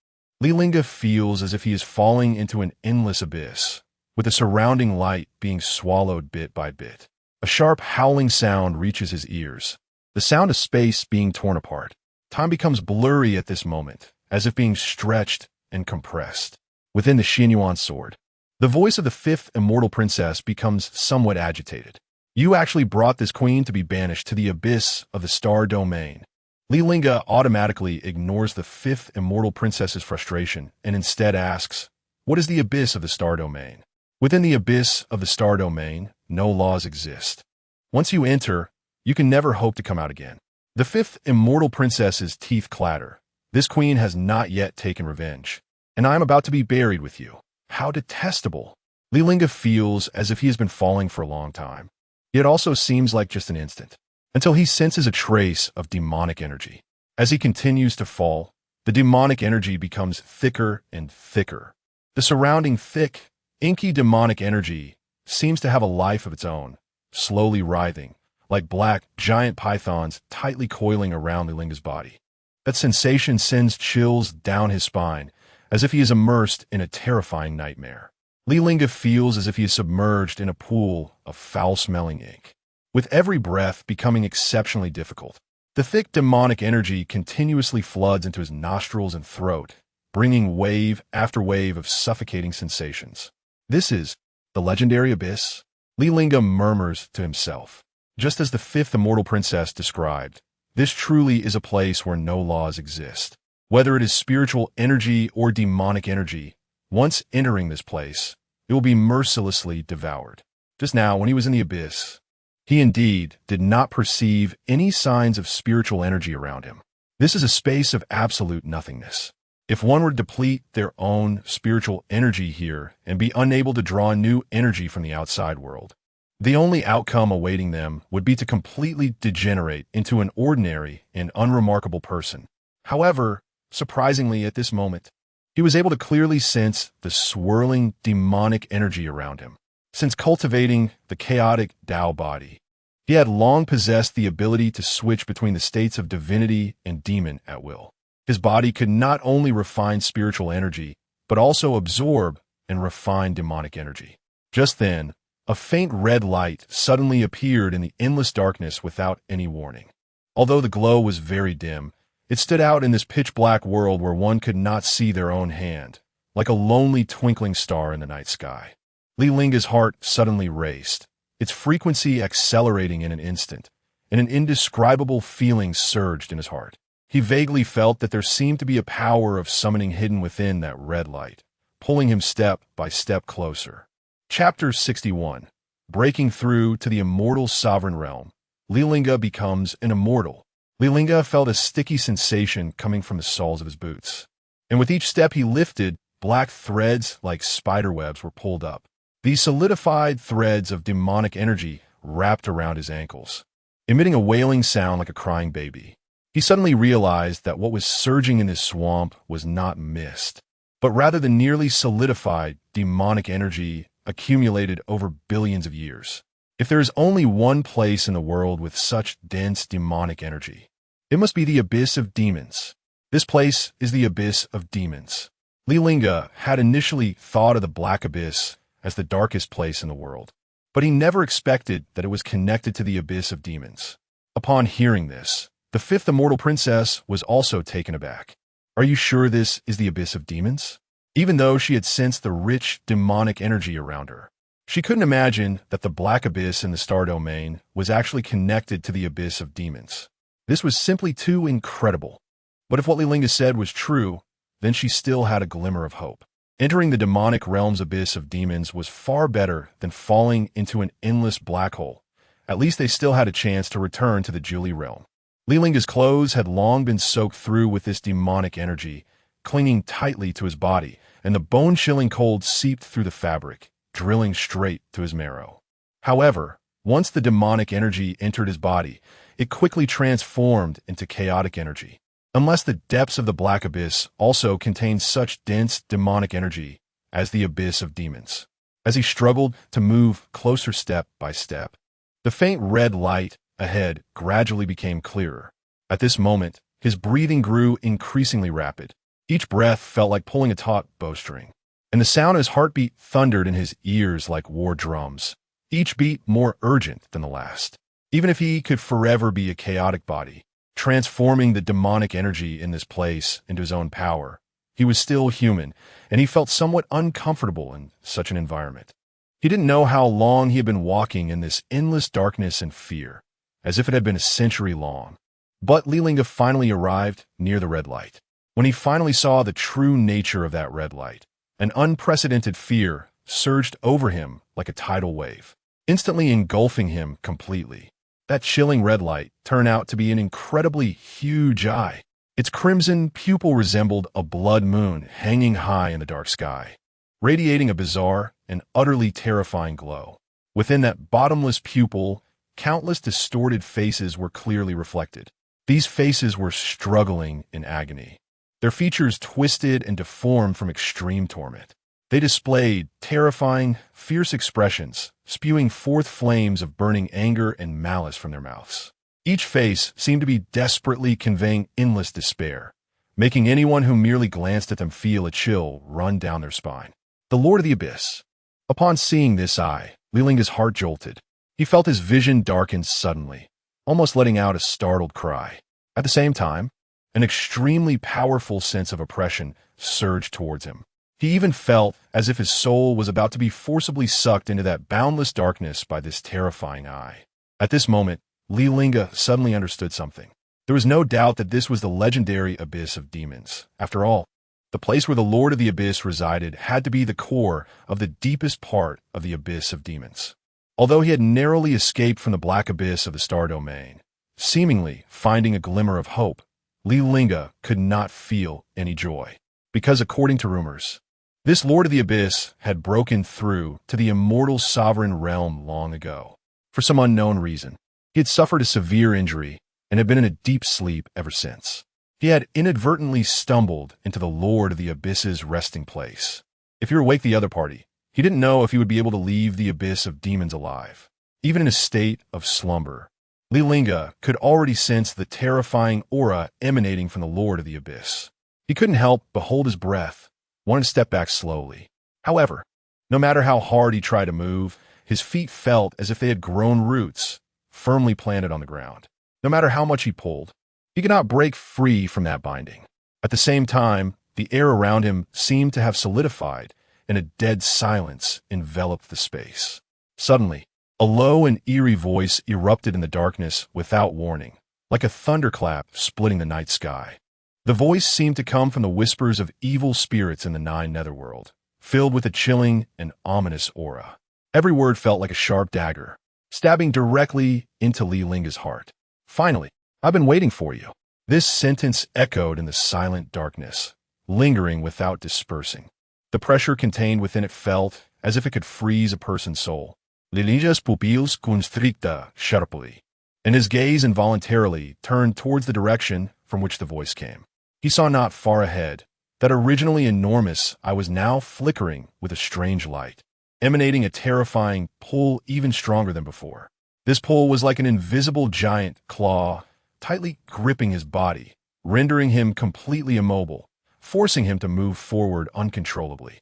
Li Lingge feels as if he is falling into an endless abyss, with the surrounding light being swallowed bit by bit. A sharp howling sound reaches his ears, the sound of space being torn apart. Time becomes blurry at this moment, as if being stretched and compressed. Within the Xinyuan sword, the voice of the fifth immortal princess becomes somewhat agitated. You actually brought this queen to be banished to the abyss of the star domain. Li Lingge automatically ignores the fifth immortal princess's frustration and instead asks, what is the abyss of the star domain? Within the abyss of the star domain, no laws exist. Once you enter, you can never hope to come out again. The fifth immortal princess's teeth clatter. This queen has not yet taken revenge, and I am about to be buried with you. How detestable. Li Lingge feels as if he has been falling for a long time. It also seems like just an instant, until he senses a trace of demonic energy. As he continues to fall, the demonic energy becomes thicker and thicker. The surrounding thick, inky demonic energy seems to have a life of its own, slowly writhing, like black, giant pythons tightly coiling around Li Lingge's body. That sensation sends chills down his spine, as if he is immersed in a terrifying nightmare. Li Lingge feels as if he is submerged in a pool of foul-smelling ink, with every breath becoming exceptionally difficult. The thick demonic energy continuously floods into his nostrils and throat, bringing wave after wave of suffocating sensations. This is the legendary abyss? Li Lingge murmurs to himself. Just as the fifth immortal princess described, this truly is a place where no laws exist. Whether it is spiritual energy or demonic energy, once entering this place, it will be mercilessly devoured. Just now, when he was in the abyss, he indeed did not perceive any signs of spiritual energy around him. This is a space of absolute nothingness. If one were to deplete their own spiritual energy here and be unable to draw new energy from the outside world, the only outcome awaiting them would be to completely degenerate into an ordinary and unremarkable person. However, surprisingly at this moment, he was able to clearly sense the swirling demonic energy around him. Since cultivating the chaotic Tao body, he had long possessed the ability to switch between the states of divinity and demon at will. His body could not only refine spiritual energy, but also absorb and refine demonic energy. Just then, a faint red light suddenly appeared in the endless darkness without any warning. Although the glow was very dim, it stood out in this pitch-black world where one could not see their own hand, like a lonely twinkling star in the night sky. Li Lingge's heart suddenly raced, its frequency accelerating in an instant, and an indescribable feeling surged in his heart. He vaguely felt that there seemed to be a power of summoning hidden within that red light, pulling him step by step closer. Chapter 61. Breaking through to the immortal sovereign realm, Li Lingge becomes an immortal. Li Lingge felt a sticky sensation coming from the soles of his boots. And with each step he lifted, black threads like spiderwebs were pulled up. These solidified threads of demonic energy wrapped around his ankles, emitting a wailing sound like a crying baby. He suddenly realized that what was surging in this swamp was not mist, but rather the nearly solidified demonic energy accumulated over billions of years. If there is only one place in the world with such dense demonic energy, it must be the abyss of demons. This place is the abyss of demons. Li Lingge had initially thought of the black abyss as the darkest place in the world, but he never expected that it was connected to the abyss of demons. Upon hearing this, the fifth immortal princess was also taken aback. Are you sure this is the abyss of demons? Even though she had sensed the rich demonic energy around her, she couldn't imagine that the black abyss in the star domain was actually connected to the abyss of demons. This was simply too incredible. But if what Li Lingge said was true, then she still had a glimmer of hope. Entering the demonic realm's abyss of demons was far better than falling into an endless black hole. At least they still had a chance to return to the Julie realm. Li Lingge's clothes had long been soaked through with this demonic energy, clinging tightly to his body, and the bone-chilling cold seeped through the fabric, drilling straight to his marrow. However, once the demonic energy entered his body, it quickly transformed into chaotic energy. Unless the depths of the black abyss also contained such dense demonic energy as the abyss of demons. As he struggled to move closer step by step, the faint red light ahead gradually became clearer. At this moment, his breathing grew increasingly rapid. Each breath felt like pulling a taut bowstring, and the sound of his heartbeat thundered in his ears like war drums, each beat more urgent than the last. Even if he could forever be a chaotic body, transforming the demonic energy in this place into his own power, he was still human, and he felt somewhat uncomfortable in such an environment. He didn't know how long he had been walking in this endless darkness and fear, as if it had been a century long. But Li Lingge finally arrived near the red light. When he finally saw the true nature of that red light, an unprecedented fear surged over him like a tidal wave, instantly engulfing him completely. That chilling red light turned out to be an incredibly huge eye. Its crimson pupil resembled a blood moon hanging high in the dark sky, radiating a bizarre and utterly terrifying glow. Within that bottomless pupil, countless distorted faces were clearly reflected. These faces were struggling in agony, their features twisted and deformed from extreme torment. They displayed terrifying, fierce expressions, spewing forth flames of burning anger and malice from their mouths. Each face seemed to be desperately conveying endless despair, making anyone who merely glanced at them feel a chill run down their spine. The Lord of the Abyss. Upon seeing this eye, Li Lingge's heart jolted. He felt his vision darken suddenly, almost letting out a startled cry. At the same time, an extremely powerful sense of oppression surged towards him. He even felt as if his soul was about to be forcibly sucked into that boundless darkness by this terrifying eye. At this moment, Li Lingge suddenly understood something. There was no doubt that this was the legendary Abyss of Demons. After all, the place where the Lord of the Abyss resided had to be the core of the deepest part of the Abyss of Demons. Although he had narrowly escaped from the black abyss of the star domain, seemingly finding a glimmer of hope, Li Lingge could not feel any joy. Because according to rumors, this Lord of the Abyss had broken through to the immortal sovereign realm long ago. For some unknown reason, he had suffered a severe injury and had been in a deep sleep ever since. He had inadvertently stumbled into the Lord of the Abyss's resting place. If he were awake the other party, he didn't know if he would be able to leave the Abyss of Demons alive. Even in a state of slumber, Li Lingge could already sense the terrifying aura emanating from the Lord of the Abyss. He couldn't help but hold his breath, wanted to step back slowly. However, no matter how hard he tried to move, his feet felt as if they had grown roots, firmly planted on the ground. No matter how much he pulled, he could not break free from that binding. At the same time, the air around him seemed to have solidified, and a dead silence enveloped the space. Suddenly, A low and eerie voice erupted in the darkness without warning, like a thunderclap splitting the night sky. The voice seemed to come from the whispers of evil spirits in the Nine Netherworld, filled with a chilling and ominous aura. Every word felt like a sharp dagger, stabbing directly into Li Linge's heart. "Finally, I've been waiting for you." This sentence echoed in the silent darkness, lingering without dispersing. The pressure contained within it felt as if it could freeze a person's soul. Li Linge's pupils constricta sharply, and his gaze involuntarily turned towards the direction from which the voice came. He saw not far ahead, that originally enormous eye was now flickering with a strange light, emanating a terrifying pull even stronger than before. This pull was like an invisible giant claw, tightly gripping his body, rendering him completely immobile, forcing him to move forward uncontrollably.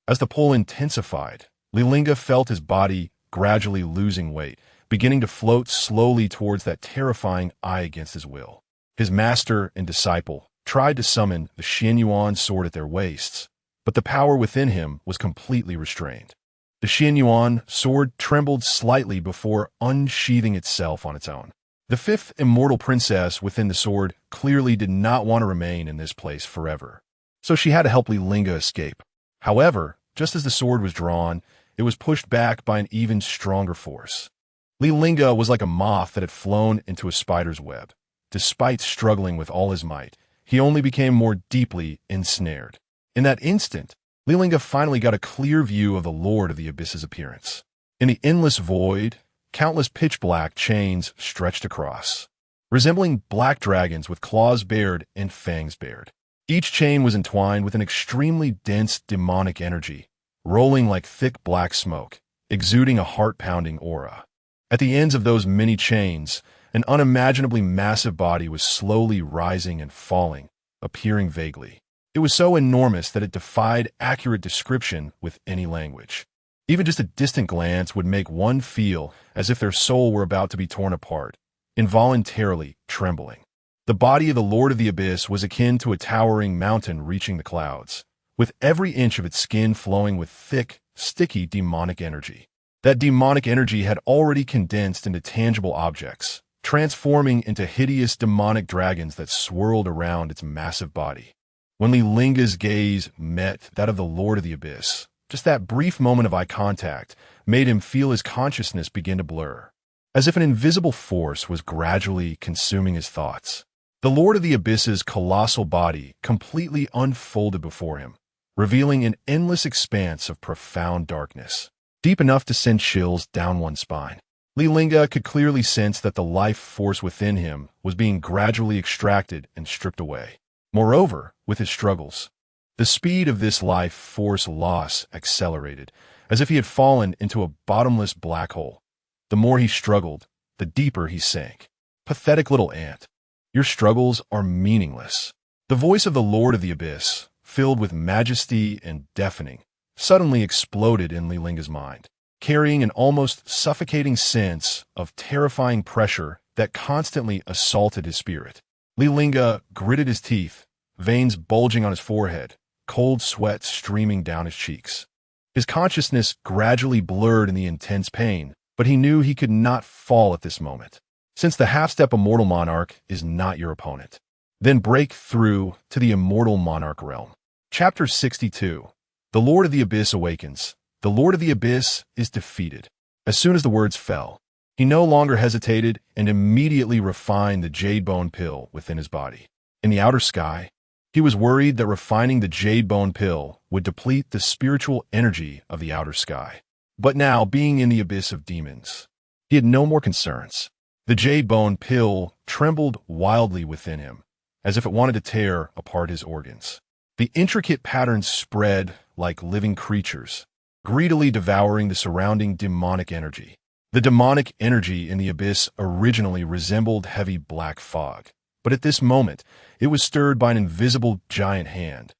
As the pull intensified, Li Lingge felt his body gradually losing weight, beginning to float slowly towards that terrifying eye against his will. His master and disciple tried to summon the Xianyuan sword at their waists, but the power within him was completely restrained. The Xianyuan sword trembled slightly before unsheathing itself on its own. The fifth immortal princess within the sword clearly did not want to remain in this place forever, so she had to help Li Lingge escape. However, just as the sword was drawn, it was pushed back by an even stronger force. Li Lingge was like a moth that had flown into a spider's web. Despite struggling with all his might, he only became more deeply ensnared. In that instant, Li Lingge finally got a clear view of the Lord of the Abyss's appearance. In the endless void, countless pitch-black chains stretched across, resembling black dragons with claws bared and fangs bared. Each chain was entwined with an extremely dense demonic energy, rolling like thick black smoke, exuding a heart-pounding aura. At the ends of those many chains, an unimaginably massive body was slowly rising and falling, appearing vaguely. It was so enormous that it defied accurate description with any language. Even just a distant glance would make one feel as if their soul were about to be torn apart, involuntarily trembling. The body of the Lord of the Abyss was akin to a towering mountain reaching the clouds, with every inch of its skin flowing with thick, sticky demonic energy. That demonic energy had already condensed into tangible objects, transforming into hideous demonic dragons that swirled around its massive body. When Li Linge's gaze met that of the Lord of the Abyss, just that brief moment of eye contact made him feel his consciousness begin to blur, as if an invisible force was gradually consuming his thoughts. The Lord of the Abyss's colossal body completely unfolded before him, revealing an endless expanse of profound darkness, deep enough to send chills down one's spine. Li Lingge could clearly sense that the life force within him was being gradually extracted and stripped away. Moreover, with his struggles, the speed of this life force loss accelerated, as if he had fallen into a bottomless black hole. The more he struggled, the deeper he sank. Pathetic little ant. Your struggles are meaningless. The voice of the Lord of the Abyss, filled with majesty and deafening, suddenly exploded in Li Linge's mind, carrying an almost suffocating sense of terrifying pressure that constantly assaulted his spirit. Li Lingge gritted his teeth, veins bulging on his forehead, cold sweat streaming down his cheeks. His consciousness gradually blurred in the intense pain, but he knew he could not fall at this moment, since the half-step immortal monarch is not your opponent. Then break through to the immortal monarch realm. Chapter 62. The Lord of the Abyss awakens. The Lord of the Abyss is defeated. As soon as the words fell, he no longer hesitated and immediately refined the jade bone pill within his body. In the outer sky, he was worried that refining the jade bone pill would deplete the spiritual energy of the outer sky. But now, being in the abyss of demons, he had no more concerns. The jade bone pill trembled wildly within him, as if it wanted to tear apart his organs. The intricate patterns spread like living creatures, greedily devouring the surrounding demonic energy. The demonic energy in the abyss originally resembled heavy black fog, but at this moment, it was stirred by an invisible giant hand,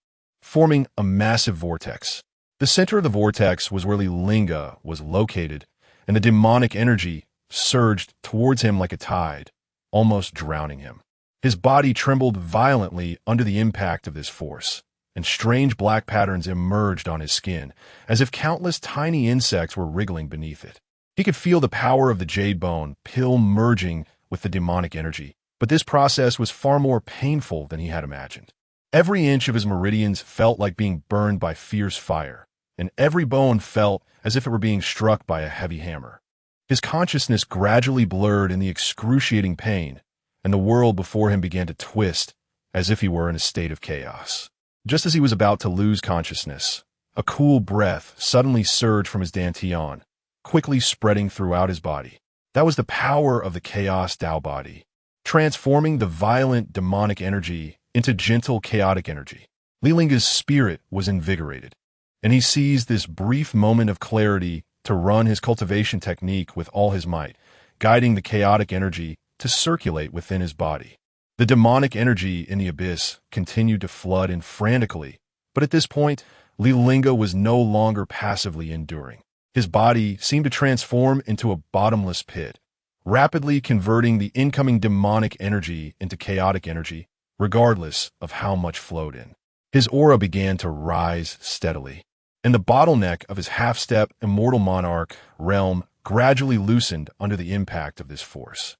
forming a massive vortex. The center of the vortex was where Li Lingge was located, and the demonic energy surged towards him like a tide, almost drowning him. His body trembled violently under the impact of this force, and strange black patterns emerged on his skin, as if countless tiny insects were wriggling beneath it. He could feel the power of the jade bone pill merging with the demonic energy, but this process was far more painful than he had imagined. Every inch of his meridians felt like being burned by fierce fire, and every bone felt as if it were being struck by a heavy hammer. His consciousness gradually blurred in the excruciating pain, and the world before him began to twist as if he were in a state of chaos. Just as he was about to lose consciousness, a cool breath suddenly surged from his dantian, quickly spreading throughout his body. That was the power of the chaos-Tao body, transforming the violent demonic energy into gentle chaotic energy. Li Lingge's spirit was invigorated, and he seized this brief moment of clarity to run his cultivation technique with all his might, guiding the chaotic energy to circulate within his body. The demonic energy in the abyss continued to flood in frantically, but at this point, Li Lingge was no longer passively enduring. His body seemed to transform into a bottomless pit, rapidly converting the incoming demonic energy into chaotic energy, regardless of how much flowed in. His aura began to rise steadily, and the bottleneck of his half-step immortal monarch realm gradually loosened under the impact of this force.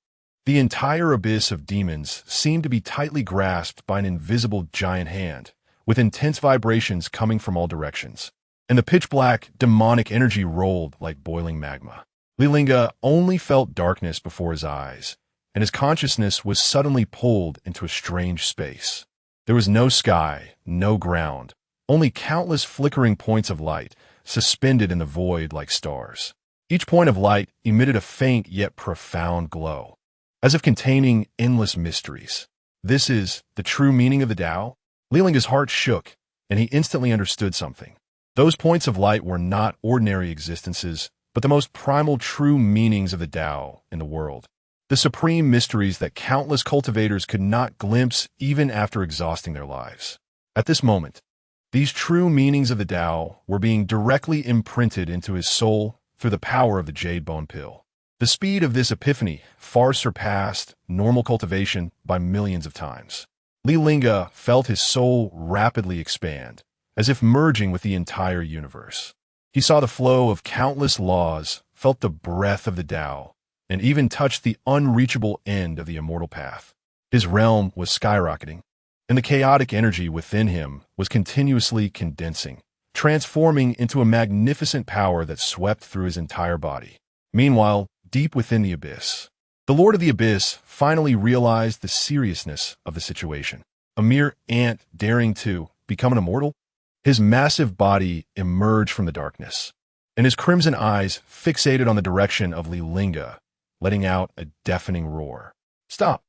The entire abyss of demons seemed to be tightly grasped by an invisible giant hand, with intense vibrations coming from all directions, and the pitch-black demonic energy rolled like boiling magma. Li Lingge only felt darkness before his eyes, and his consciousness was suddenly pulled into a strange space. There was no sky, no ground, only countless flickering points of light, suspended in the void like stars. Each point of light emitted a faint yet profound glow, as if containing endless mysteries. This is the true meaning of the Tao? Li Lingge's heart shook, and he instantly understood something. Those points of light were not ordinary existences, but the most primal true meanings of the Tao in the world. The supreme mysteries that countless cultivators could not glimpse even after exhausting their lives. At this moment, these true meanings of the Tao were being directly imprinted into his soul through the power of the jade bone pill. The speed of this epiphany far surpassed normal cultivation by millions of times. Li Lingge felt his soul rapidly expand, as if merging with the entire universe. He saw the flow of countless laws, felt the breath of the Tao, and even touched the unreachable end of the immortal path. His realm was skyrocketing, and the chaotic energy within him was continuously condensing, transforming into a magnificent power that swept through his entire body. Meanwhile, deep within the abyss, the Lord of the Abyss finally realized the seriousness of the situation. A mere ant daring to become an immortal? His massive body emerged from the darkness, and his crimson eyes fixated on the direction of Li Lingge, letting out a deafening roar. Stop!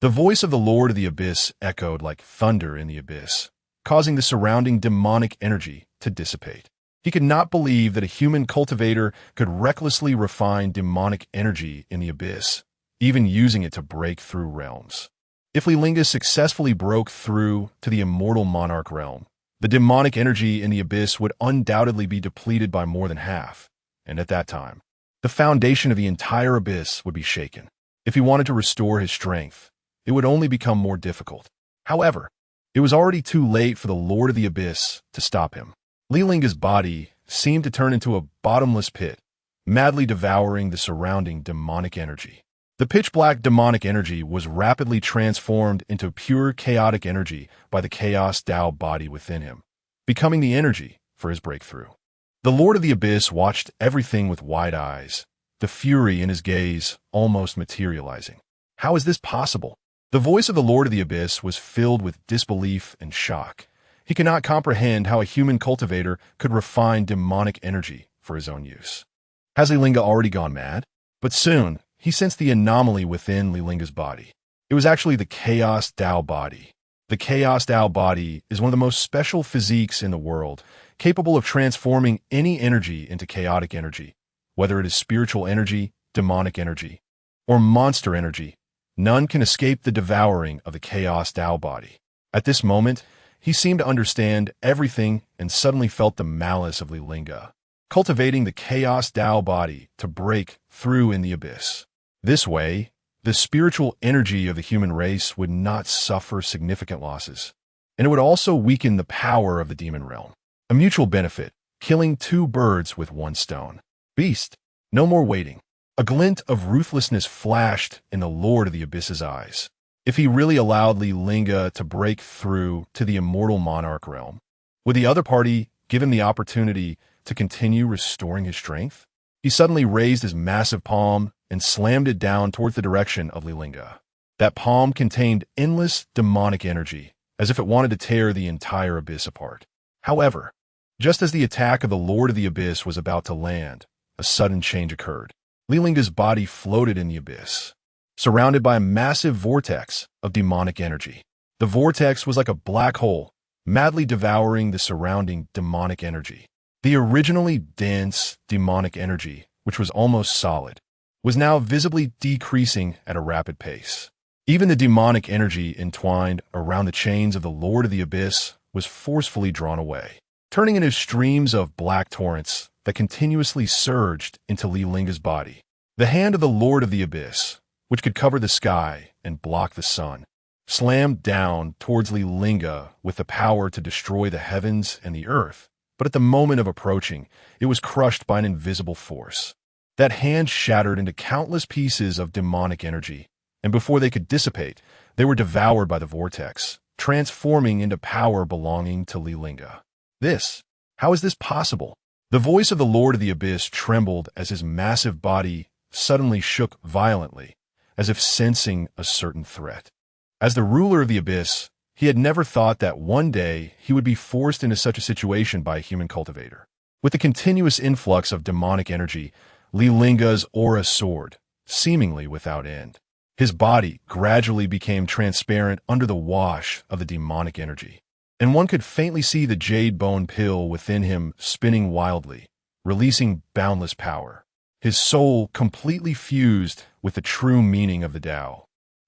The voice of the Lord of the Abyss echoed like thunder in the abyss, causing the surrounding demonic energy to dissipate. He could not believe that a human cultivator could recklessly refine demonic energy in the abyss, even using it to break through realms. If Li Lingge successfully broke through to the immortal monarch realm, the demonic energy in the abyss would undoubtedly be depleted by more than half, and at that time, the foundation of the entire abyss would be shaken. If he wanted to restore his strength, it would only become more difficult. However, it was already too late for the Lord of the Abyss to stop him. Li Lingge's body seemed to turn into a bottomless pit, madly devouring the surrounding demonic energy. The pitch-black demonic energy was rapidly transformed into pure chaotic energy by the chaos-Tao body within him, becoming the energy for his breakthrough. The Lord of the Abyss watched everything with wide eyes, the fury in his gaze almost materializing. How is this possible? The voice of the Lord of the Abyss was filled with disbelief and shock. He could not comprehend how a human cultivator could refine demonic energy for his own use. Has Li Lingge already gone mad? But soon, he sensed the anomaly within Li Lingge's body. It was actually the chaos-Tao body. The chaos-Tao body is one of the most special physiques in the world, capable of transforming any energy into chaotic energy, whether it is spiritual energy, demonic energy, or monster energy. None can escape the devouring of the chaos-Tao body. At this moment, he seemed to understand everything and suddenly felt the malice of Li Lingge, cultivating the chaos-Tao body to break through in the abyss. This way, the spiritual energy of the human race would not suffer significant losses, and it would also weaken the power of the demon realm. A mutual benefit, killing two birds with one stone. Beast! No more waiting. A glint of ruthlessness flashed in the Lord of the Abyss's eyes. If he really allowed Li Lingge to break through to the immortal monarch realm, would the other party give him the opportunity to continue restoring his strength? He suddenly raised his massive palm and slammed it down towards the direction of Li Lingge. That palm contained endless demonic energy, as if it wanted to tear the entire abyss apart. However, just as the attack of the Lord of the Abyss was about to land, a sudden change occurred. Li Lingge's body floated in the abyss, surrounded by a massive vortex of demonic energy. The vortex was like a black hole, madly devouring the surrounding demonic energy. The originally dense demonic energy, which was almost solid, was now visibly decreasing at a rapid pace. Even the demonic energy entwined around the chains of the Lord of the Abyss was forcefully drawn away, turning into streams of black torrents that continuously surged into Li Lingge's body. The hand of the Lord of the Abyss, which could cover the sky and block the sun, slammed down towards Li Lingge with the power to destroy the heavens and the earth. But at the moment of approaching, it was crushed by an invisible force. That hand shattered into countless pieces of demonic energy, and before they could dissipate, they were devoured by the vortex, transforming into power belonging to Li Lingge. How is this possible? The voice of the Lord of the Abyss trembled as his massive body suddenly shook violently, as if sensing a certain threat. As the ruler of the Abyss, he had never thought that one day he would be forced into such a situation by a human cultivator. With the continuous influx of demonic energy, Li Lingge's aura soared, seemingly without end. His body gradually became transparent under the wash of the demonic energy, and one could faintly see the jade bone pill within him spinning wildly, releasing boundless power. His soul completely fused with the true meaning of the Tao,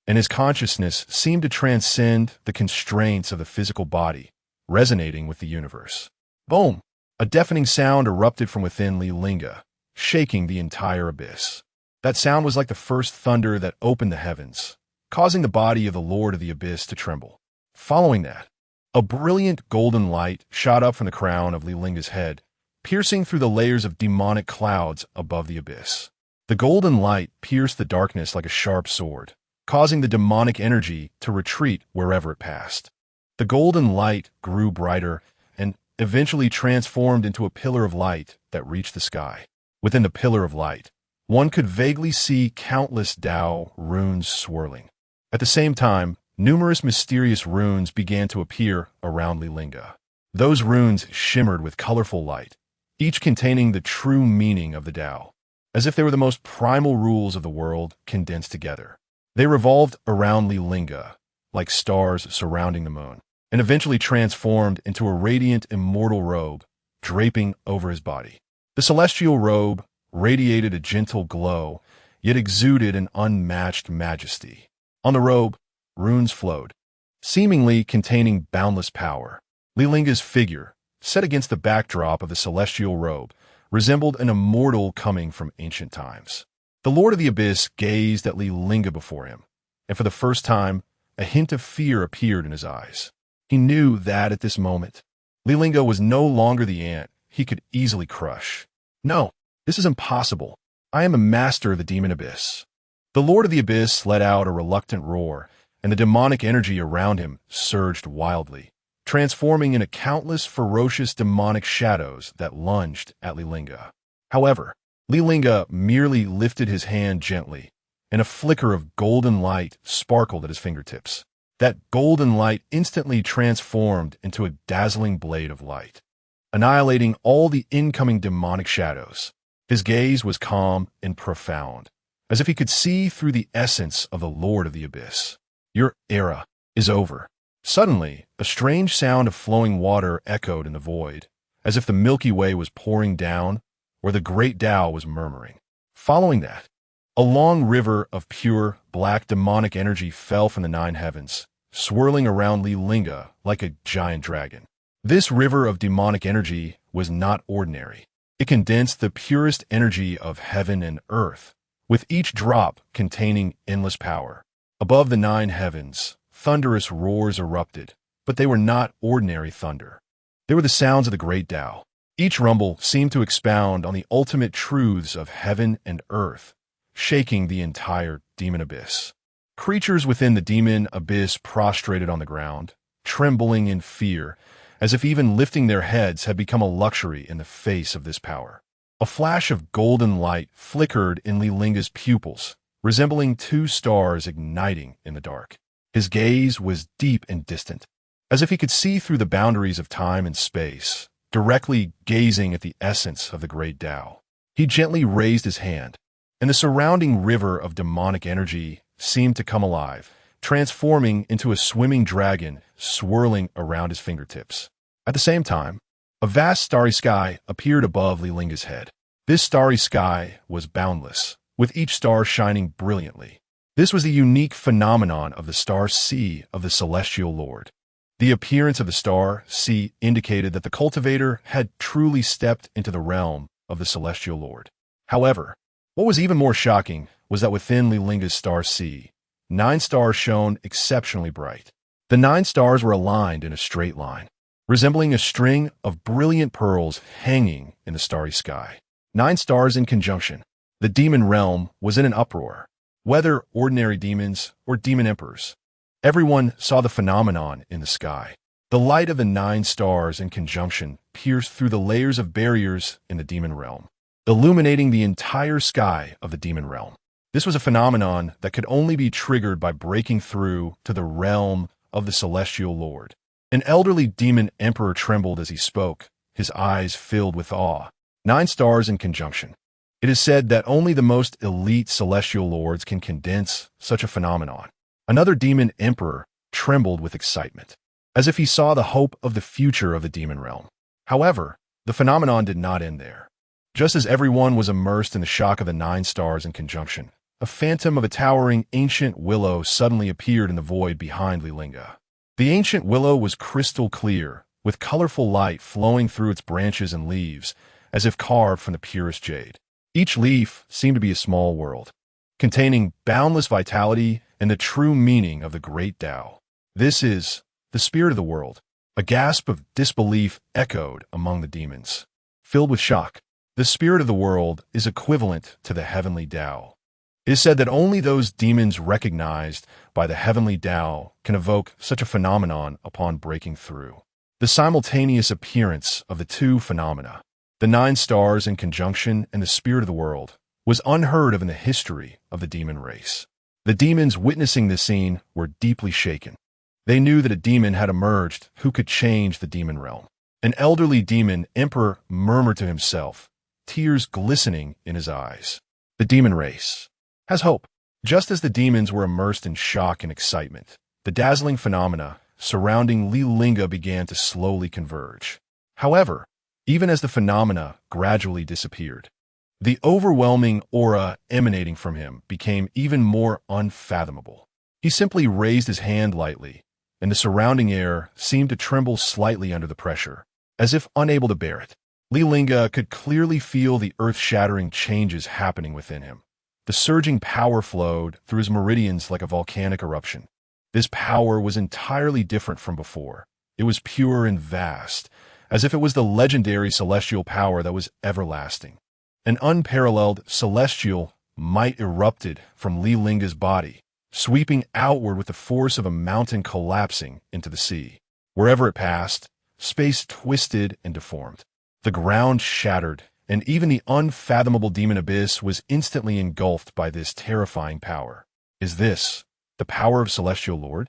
and his consciousness seemed to transcend the constraints of the physical body, resonating with the universe. Boom! A deafening sound erupted from within Li Lingge, shaking the entire abyss. That sound was like the first thunder that opened the heavens, causing the body of the Lord of the Abyss to tremble. Following that, a brilliant golden light shot up from the crown of Li Lingge's head, piercing through the layers of demonic clouds above the abyss. The golden light pierced the darkness like a sharp sword, causing the demonic energy to retreat wherever it passed. The golden light grew brighter and eventually transformed into a pillar of light that reached the sky. Within the pillar of light, one could vaguely see countless Tao runes swirling. At the same time, numerous mysterious runes began to appear around Li Lingge. Those runes shimmered with colorful light, each containing the true meaning of the Tao, as if they were the most primal rules of the world condensed together. They revolved around Li Lingge, like stars surrounding the moon, and eventually transformed into a radiant immortal robe draping over his body. The celestial robe radiated a gentle glow, yet exuded an unmatched majesty. On the robe, runes flowed, seemingly containing boundless power. Li Lingge's figure, set against the backdrop of the celestial robe, resembled an immortal coming from ancient times. The Lord of the Abyss gazed at Li Lingge before him, and for the first time, a hint of fear appeared in his eyes. He knew that at this moment, Li Lingge was no longer the ant he could easily crush. No, this is impossible. I am a master of the demon abyss. The Lord of the Abyss let out a reluctant roar, and the demonic energy around him surged wildly, transforming into countless ferocious demonic shadows that lunged at Li Lingge. However, Li Lingge merely lifted his hand gently, and a flicker of golden light sparkled at his fingertips. That golden light instantly transformed into a dazzling blade of light, annihilating all the incoming demonic shadows. His gaze was calm and profound, as if he could see through the essence of the Lord of the Abyss. Your era is over. Suddenly, a strange sound of flowing water echoed in the void, as if the Milky Way was pouring down, or the great Tao was murmuring. Following that, a long river of pure, black demonic energy fell from the nine heavens, swirling around Li Lingge like a giant dragon. This river of demonic energy was not ordinary. It condensed the purest energy of heaven and earth, with each drop containing endless power. Above the nine heavens, thunderous roars erupted, but they were not ordinary thunder. They were the sounds of the great Tao. Each rumble seemed to expound on the ultimate truths of heaven and earth, shaking the entire demon abyss. Creatures within the demon abyss prostrated on the ground, trembling in fear, as if even lifting their heads had become a luxury in the face of this power. A flash of golden light flickered in Li Lingge's pupils, resembling two stars igniting in the dark. His gaze was deep and distant, as if he could see through the boundaries of time and space, directly gazing at the essence of the great Tao. He gently raised his hand, and the surrounding river of demonic energy seemed to come alive, transforming into a swimming dragon swirling around his fingertips. At the same time, a vast starry sky appeared above Li Lingge's head. This starry sky was boundless, with each star shining brilliantly. This was the unique phenomenon of the star sea of the Celestial Lord. The appearance of the star sea indicated that the cultivator had truly stepped into the realm of the Celestial Lord. However, what was even more shocking was that within Li Lingge's star sea, 9 stars shone exceptionally bright. The 9 stars were aligned in a straight line, resembling a string of brilliant pearls hanging in the starry sky. 9 stars in conjunction. The demon realm was in an uproar. Whether ordinary demons or demon emperors, everyone saw the phenomenon in the sky. The light of the 9 stars in conjunction pierced through the layers of barriers in the demon realm, illuminating the entire sky of the demon realm. This was a phenomenon that could only be triggered by breaking through to the realm of the Celestial Lord. An elderly demon emperor trembled as he spoke, his eyes filled with awe. 9 stars in conjunction. It is said that only the most elite celestial lords can condense such a phenomenon. Another demon emperor trembled with excitement, as if he saw the hope of the future of the demon realm. However, the phenomenon did not end there. Just as everyone was immersed in the shock of the 9 stars in conjunction, a phantom of a towering ancient willow suddenly appeared in the void behind Li Lingge. The ancient willow was crystal clear, with colorful light flowing through its branches and leaves, as if carved from the purest jade. Each leaf seemed to be a small world, containing boundless vitality and the true meaning of the great Tao. This is the spirit of the world. A gasp of disbelief echoed among the demons. Filled with shock, the spirit of the world is equivalent to the heavenly Tao. It is said that only those demons recognized by the heavenly Tao can evoke such a phenomenon upon breaking through. The simultaneous appearance of the two phenomena, the 9 stars in conjunction and the spirit of the world, was unheard of in the history of the demon race. The demons witnessing this scene were deeply shaken. They knew that a demon had emerged who could change the demon realm. An elderly demon emperor murmured to himself, tears glistening in his eyes. The demon race has hope. Just as the demons were immersed in shock and excitement, the dazzling phenomena surrounding Li Lingge began to slowly converge. However, even as the phenomena gradually disappeared, the overwhelming aura emanating from him became even more unfathomable. He simply raised his hand lightly, and the surrounding air seemed to tremble slightly under the pressure, as if unable to bear it. Li Lingge could clearly feel the earth-shattering changes happening within him. The surging power flowed through his meridians like a volcanic eruption. This power was entirely different from before. It was pure and vast, as if it was the legendary celestial power that was everlasting. An unparalleled celestial might erupted from Li Lingge's body, sweeping outward with the force of a mountain collapsing into the sea. Wherever it passed, space twisted and deformed. The ground shattered, and even the unfathomable demon abyss was instantly engulfed by this terrifying power. Is this the power of Celestial Lord?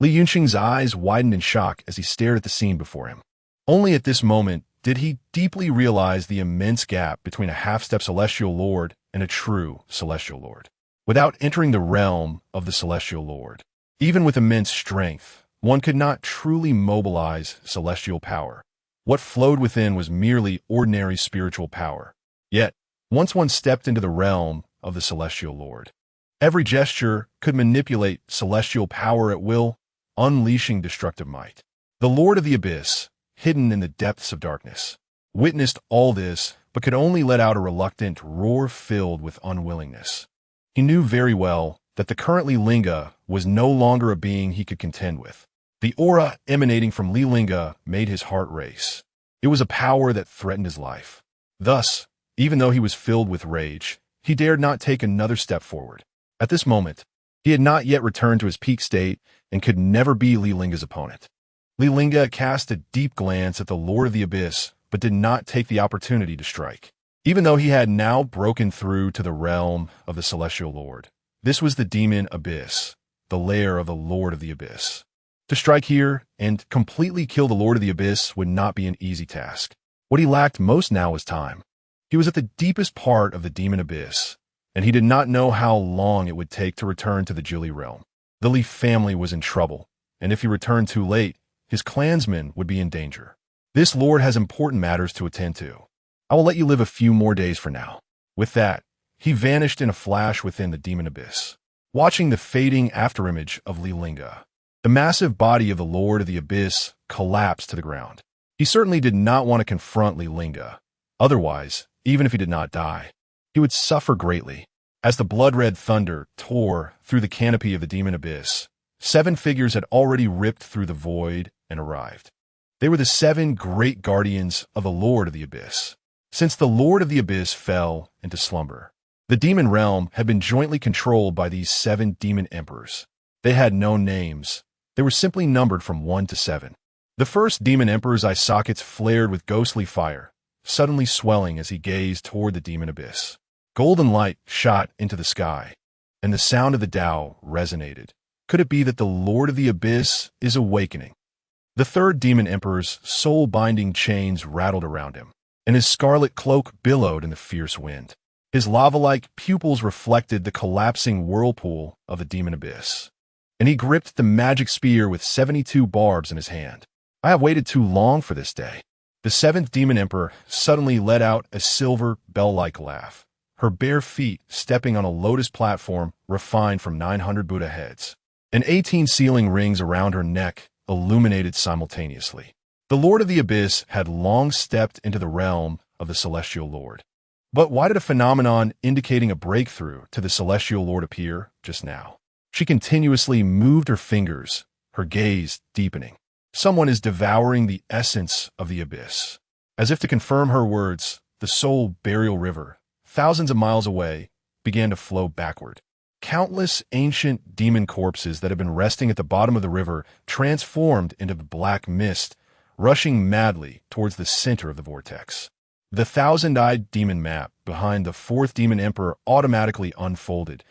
Li Yunxing's eyes widened in shock as he stared at the scene before him. Only at this moment did he deeply realize the immense gap between a half-step Celestial Lord and a true Celestial Lord. Without entering the realm of the Celestial Lord, even with immense strength, one could not truly mobilize celestial power. What flowed within was merely ordinary spiritual power. Yet, once one stepped into the realm of the Celestial Lord, every gesture could manipulate celestial power at will, unleashing destructive might. The Lord of the Abyss, hidden in the depths of darkness, witnessed all this but could only let out a reluctant roar filled with unwillingness. He knew very well that the current Li Lingge was no longer a being he could contend with. The aura emanating from Li Lingge made his heart race. It was a power that threatened his life. Thus, even though he was filled with rage, he dared not take another step forward. At this moment, he had not yet returned to his peak state and could never be Li Lingge's opponent. Li Lingge cast a deep glance at the Lord of the Abyss, but did not take the opportunity to strike. Even though he had now broken through to the realm of the Celestial Lord, this was the demon Abyss, the lair of the Lord of the Abyss. To strike here and completely kill the Lord of the Abyss would not be an easy task. What he lacked most now was time. He was at the deepest part of the demon Abyss, and he did not know how long it would take to return to the Julie realm. The Li family was in trouble, and if he returned too late, his clansmen would be in danger. This lord has important matters to attend to. I will let you live a few more days for now. With that, he vanished in a flash within the demon Abyss. Watching the fading afterimage of Li Lingge, the massive body of the Lord of the Abyss collapsed to the ground. He certainly did not want to confront Li Lingge. Otherwise, even if he did not die, he would suffer greatly. As the blood-red thunder tore through the canopy of the demon Abyss, 7 figures had already ripped through the void and arrived. They were the 7 great guardians of the Lord of the Abyss. Since the Lord of the Abyss fell into slumber, the demon realm had been jointly controlled by these 7 demon emperors. They had no names. They were simply numbered from 1 to 7. The first demon emperor's eye sockets flared with ghostly fire, suddenly swelling as he gazed toward the demon Abyss. Golden light shot into the sky, and the sound of the Tao resonated. Could it be that the Lord of the Abyss is awakening? The third demon emperor's soul-binding chains rattled around him, and his scarlet cloak billowed in the fierce wind. His lava-like pupils reflected the collapsing whirlpool of the demon Abyss, and he gripped the magic spear with 72 barbs in his hand. I have waited too long for this day. The 7th demon emperor suddenly let out a silver bell-like laugh, her bare feet stepping on a lotus platform refined from 900 Buddha heads, and 18 sealing rings around her neck illuminated simultaneously. The Lord of the Abyss had long stepped into the realm of the Celestial Lord. But why did a phenomenon indicating a breakthrough to the Celestial Lord appear just now? She continuously moved her fingers, her gaze deepening. Someone is devouring the essence of the Abyss. As if to confirm her words, the soul burial river, thousands of miles away, began to flow backward. Countless ancient demon corpses that had been resting at the bottom of the river transformed into black mist, rushing madly towards the center of the vortex. The thousand-eyed demon map behind the 4th demon emperor automatically unfolded,